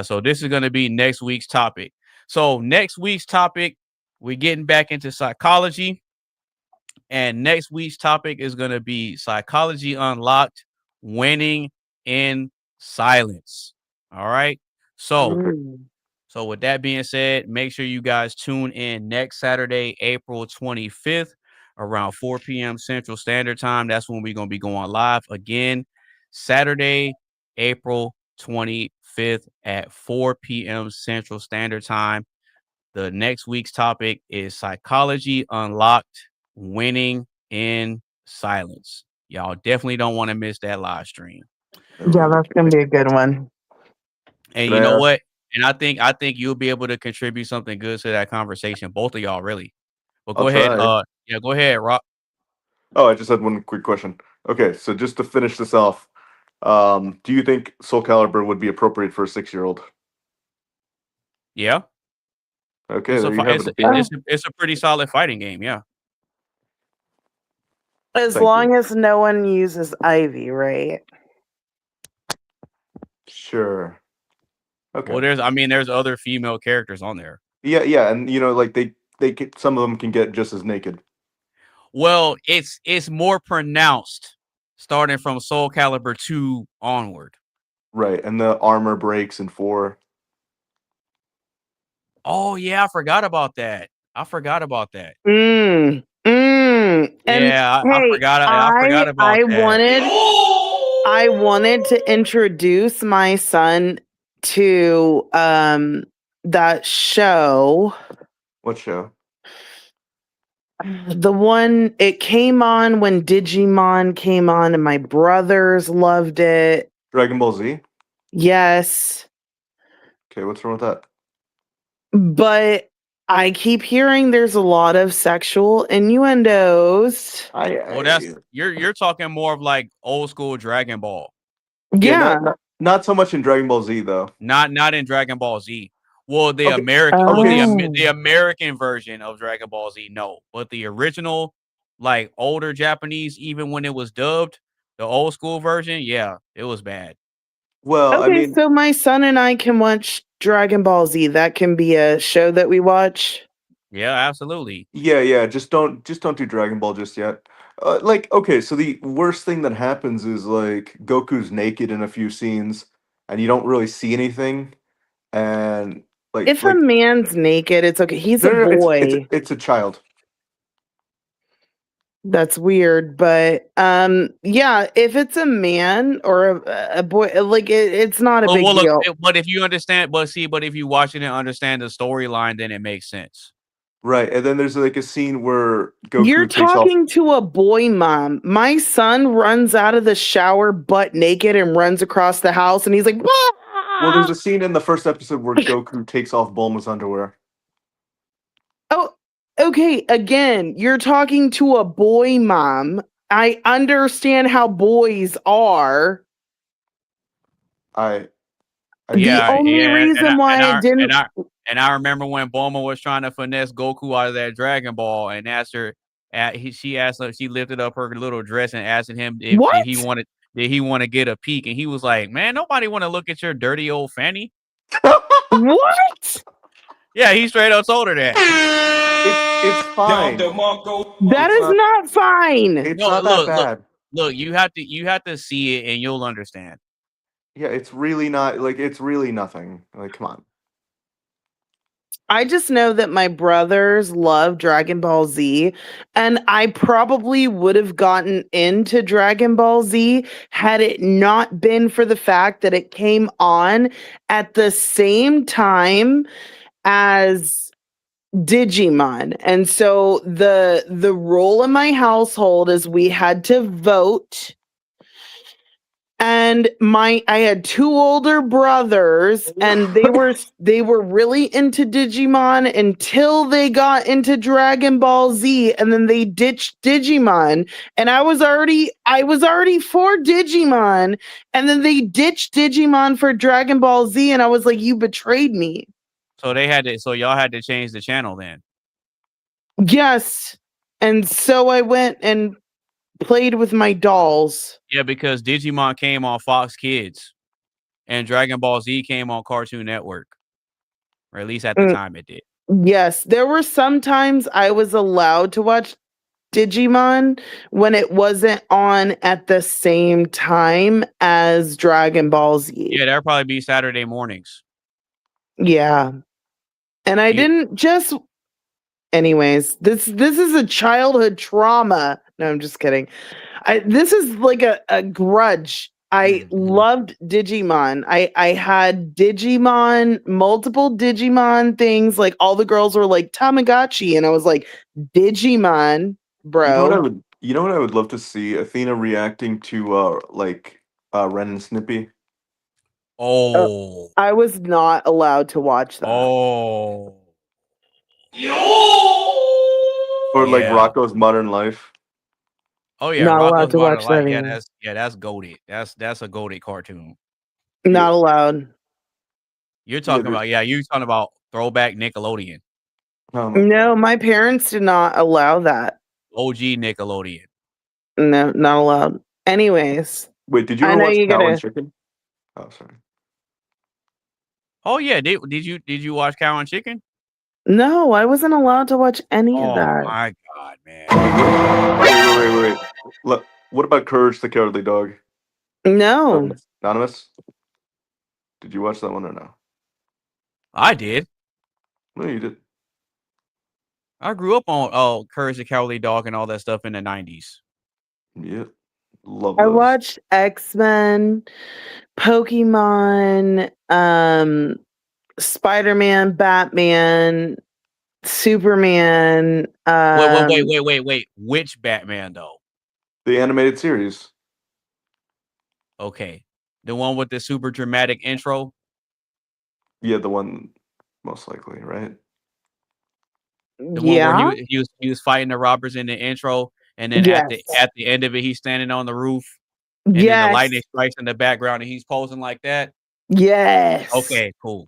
so this is gonna be next week's topic. So next week's topic, we're getting back into psychology. And next week's topic is gonna be Psychology Unlocked, Winning in Silence. All right. So with that being said, make sure you guys tune in next Saturday, April 25th, around 4 p.m. Central Standard Time. That's when we're going to be going live again. Saturday, April 25th at 4 p.m. Central Standard Time. The next week's topic is Psychology Unlocked, Winning in Silence. Y'all definitely don't want to miss that live stream. Yeah, that's gonna be a good one. And Can you I know ask? what? And I think you'll be able to contribute something good to that conversation, both of y'all, really. But I'll go ahead. try. Yeah, go ahead, Rob. Oh, I just had one quick question. Okay, so just to finish this off, do you think Soul Calibur would be appropriate for a 6-year-old? Yeah, Okay, it's a there you fi- have it's it. a, it's a pretty solid fighting game. Yeah. As Thank you. long as no one uses Ivy, right? Sure. Okay. Well, there's other female characters on there. Yeah, yeah, and like some of them can get just as naked. Well, it's more pronounced starting from Soul Calibur 2 onward. Right, and the armor breaks in 4. Oh yeah, I forgot about that. And Yeah, I hey, forgot. I forgot about that. I wanted to introduce my son to that show. What show? The one it came on when Digimon came on and my brothers loved it. Dragon Ball Z? Yes. Okay, what's wrong with that? But I keep hearing there's a lot of sexual innuendos. Well, you're talking more of like old school Dragon Ball. Yeah. Not so much in Dragon Ball Z though. Not in Dragon Ball Z. Well, the Okay. American, Okay. the American version of Dragon Ball Z, no. But the original, like older Japanese, even when it was dubbed, the old school version, yeah, it was bad. Well, Okay, so my son and I can watch Dragon Ball Z. That can be a show that we watch. Yeah, absolutely. Yeah, just don't do Dragon Ball just yet. Okay, so the worst thing that happens is like Goku's naked in a few scenes, and you don't really see anything, and If a man's naked, it's okay. He's a no, boy. it's a child. That's weird, but yeah, if it's a man or a boy, like it's not a big deal. But if you understand, but if you watch it and understand the storyline, then it makes sense. Right, and then there's like a scene where Goku You're takes off. talking to a boy mom. My son runs out of the shower butt naked and runs across the house, and he's like, Well, there's a scene in the first episode where Goku takes off Bulma's underwear. "Oh, okay." Again, you're talking to a boy mom. I understand how boys are. The only reason why I didn't. And I remember when Bulma was trying to finesse Goku out of that Dragon Ball, and asked her, she asked her, she lifted up her little dress and asked him if did he want to get a peek, and he was like, "Man, nobody want to look at your dirty old fanny." What? Yeah, he straight up told her that. It's fine. That is not fine. It's not that bad. Look, you have to see it, and you'll understand. Yeah, it's really not it's really nothing. Like, come on. I just know that my brothers love Dragon Ball Z, and I probably would have gotten into Dragon Ball Z had it not been for the fact that it came on at the same time as Digimon. And so the rule in my household is we had to vote. And I had 2 older brothers, and they were really into Digimon until they got into Dragon Ball Z, and then they ditched Digimon. And I was already for Digimon, and then they ditched Digimon for Dragon Ball Z, and I was like, "You betrayed me." So y'all had to change the channel then. Yes. And so I went and played with my dolls. Yeah, because Digimon came on Fox Kids, and Dragon Ball Z came on Cartoon Network, or at least at the time it did. Yes, there were some times I was allowed to watch Digimon when it wasn't on at the same time as Dragon Ball Z. Yeah, that'd probably be Saturday mornings. Yeah. And I didn't just anyways, this is a childhood trauma. No, I'm just kidding. This is like a grudge. I loved Digimon. I had Digimon, multiple Digimon things. Like all the girls were like Tamagotchi, and I was like, Digimon, bro. You know what I would love to see? Athena reacting to Ren and Snippy. Oh. I was not allowed to watch that. Oh. Or like Yeah. Rocco's Modern Life. Oh yeah, Not allowed Rocco's to Modern watch Life. that Yeah, either. that's goated. That's a goated cartoon. Not allowed. You're talking dude. about you're talking about throwback Nickelodeon. Oh my No, god. my parents did not allow that. OG Nickelodeon. No, not allowed. Anyways, Wait, did you I ever know watch you Cow and gotta. Chicken? Oh, sorry. Oh yeah, did you watch Cow and Chicken? No, I wasn't allowed to watch any of Oh that. my god, man. Wait. What about Courage the Cowardly Dog? No. Anonymous? Did you watch that one or no? I did. No, you did. I grew up on Courage the Cowardly Dog and all that stuff in the 90s. Yeah. Love I those. watched X-Men, Pokemon, Spider-Man, Batman, Superman. Wait. Which Batman though? The animated series. Okay. The one with the super dramatic intro? Yeah, the one most likely, right? The one where Yeah. he was fighting the robbers in the intro, and then Yes. at the end of it, he's standing on the roof, and then the Yes. lightning strikes in the background, and he's posing like that. Yes. Okay, cool.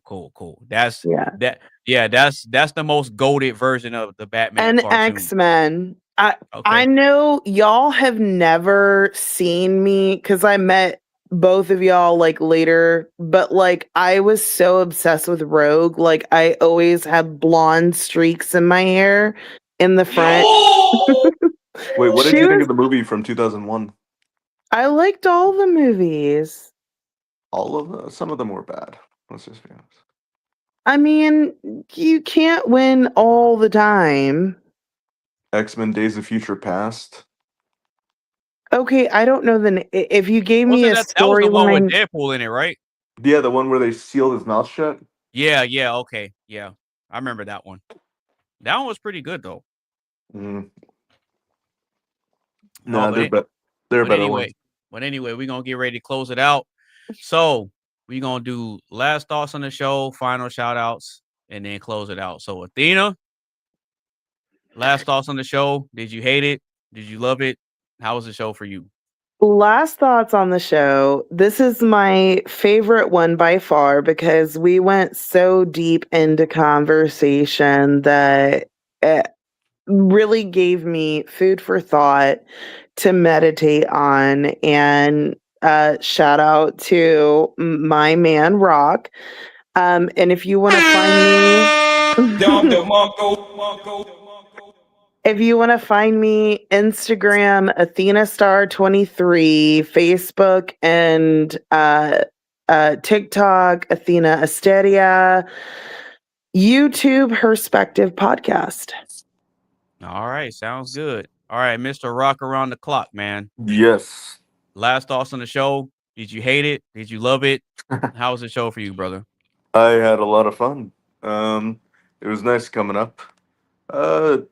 That's Yeah. that's the most goated version of the Batman And cartoon. X-Men. I Okay. know y'all have never seen me because I met both of y'all like later, but like I was so obsessed with Rogue. Like I always had blonde streaks in my hair in the front. Wait, what did She you think was- of the movie from 2001? I liked all the movies. All of them? Some of them were bad. Let's just be honest. I mean, you can't win all the time. X-Men Days of Future Past. Okay, I don't know if you gave me Wasn't a that was the one with storyline. Deadpool in it, right? Yeah, the one where they sealed his mouth shut. Yeah, okay. Yeah. I remember that one. That one was pretty good though. Mm. Oh, Nah, they're better ones. But anyway, we're gonna get ready to close it out. So we're gonna do last thoughts on the show, final shout outs, and then close it out. So Athena, last thoughts on the show. Did you hate it? Did you love it? How was the show for you? Last thoughts on the show. This is my favorite one by far because we went so deep into conversation that it really gave me food for thought to meditate on. And shout out to my man Rock. And if you want to find me, if you want to find me, Instagram AthenaStar23, Facebook and TikTok Athena Asteria, YouTube Perspective Podcast. All right, sounds good. All right, Mr. Rock around the clock, man. Yes. Last thoughts on the show. Did you hate it? Did you love it? How was the show for you, brother? I had a lot of fun. It was nice coming up. Like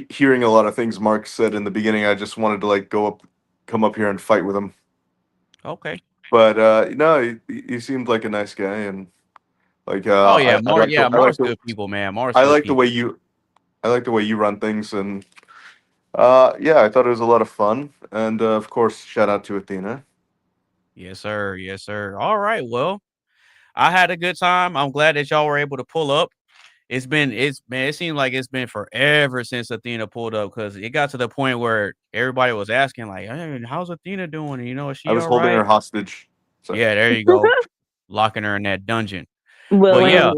hearing a lot of things Mark said in the beginning, I just wanted to like come up here and fight with him. Okay. But no, he seemed like a nice guy, and like Oh yeah, I like Mark's good people, man. Mark's I good like the people. way you run things, and yeah, I thought it was a lot of fun, and of course, shout out to Athena. Yes, sir. Yes, sir. All right. Well, I had a good time. I'm glad that y'all were able to pull up. It seemed like it's been forever since Athena pulled up because it got to the point where everybody was asking, like, hey, how's Athena doing? You know, is she I was all holding her right? hostage. So. Yeah, there you go. Locking her in that dungeon. Well, But yeah,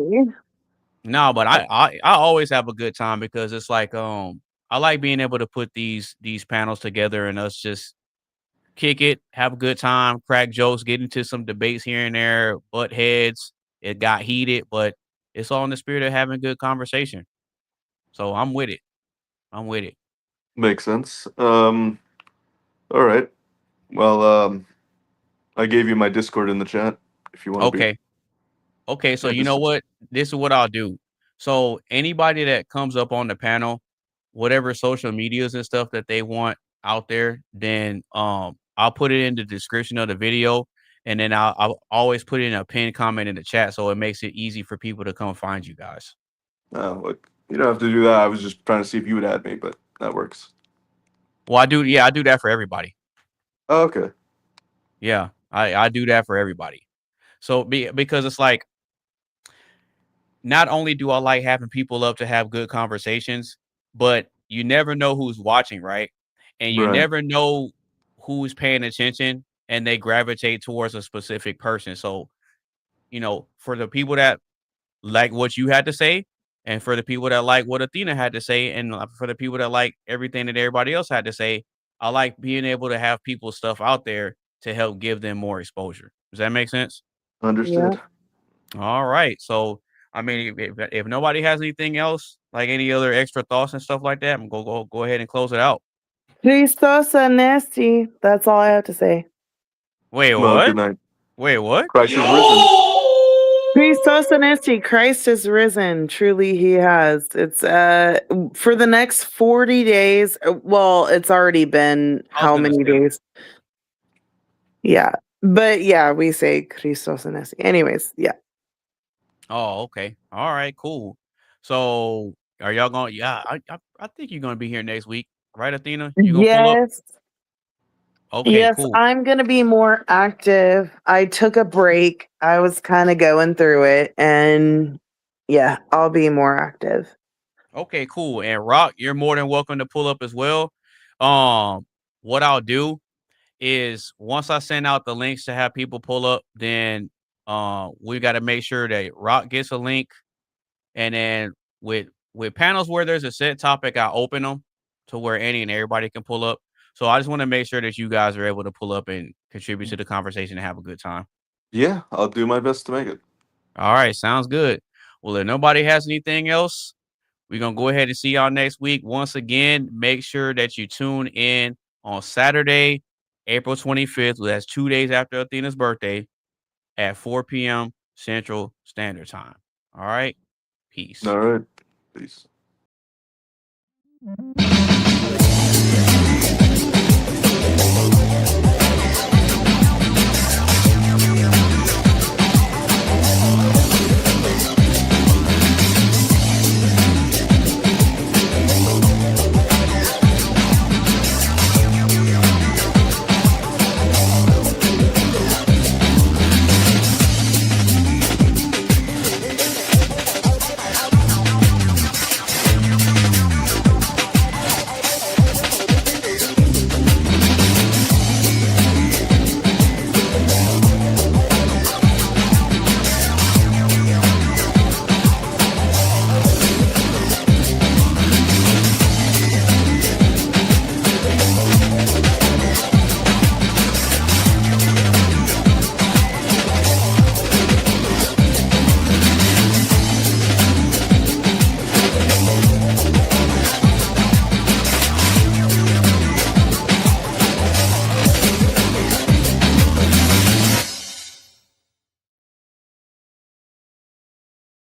no, but I always have a good time because it's like I like being able to put these panels together and us just kick it, have a good time, crack jokes, get into some debates here and there, butt heads. It got heated, but it's all in the spirit of having good conversation. So I'm with it. I'm with it. Makes sense. All right. Well, I gave you my Discord in the chat if you want to be. Okay, so Yeah, you know just- what? This is what I'll do. So anybody that comes up on the panel, whatever social medias and stuff that they want out there, then I'll put it in the description of the video, and then I'll always put it in a pinned comment in the chat, so it makes it easy for people to come find you guys. Look, you don't have to do that. I was just trying to see if you would add me, but that works. Well, I do. Yeah, I do that for everybody. Oh, okay. Yeah, I do that for everybody. So because it's like, not only do I like having people up to have good conversations, but you never know who's watching, right? And you Right. never know who's paying attention, and they gravitate towards a specific person. So, for the people that like what you had to say, and for the people that like what Athena had to say, and for the people that like everything that everybody else had to say, I like being able to have people's stuff out there to help give them more exposure. Does that make sense? Understood. All right. So, I mean, if nobody has anything else, like any other extra thoughts and stuff like that, I'm gonna go ahead and close it out. Christos nasty. That's all I have to say. Wait, Well, what? good night. Wait, what? Christ is risen. Christos nasty. Christ is risen. Truly, he has. It's for the next 40 days. Well, it's already been how many days? Yeah, but yeah, we say Christos nasty. Anyways, yeah. Oh, okay. All right, cool. So, are y'all going? Yeah, I think you're gonna be here next week, right, Athena? You gonna pull up? Yes. Okay, Yes, cool. I'm going to be more active. I took a break. I was kind of going through it, and yeah, I'll be more active. Okay, cool. And Rock, you're more than welcome to pull up as well. What I'll do is once I send out the links to have people pull up, then we got to make sure that Rock gets a link, and then with panels where there's a set topic, I open them to where any and everybody can pull up. So I just want to make sure that you guys are able to pull up and contribute to the conversation and have a good time. Yeah, I'll do my best to make it. All right, sounds good. Well, if nobody has anything else, we're going to go ahead and see y'all next week. Once again, make sure that you tune in on Saturday, April 25th. That's 2 days after Athena's birthday at 4 p.m. Central Standard Time. All right. Peace. All right. Peace.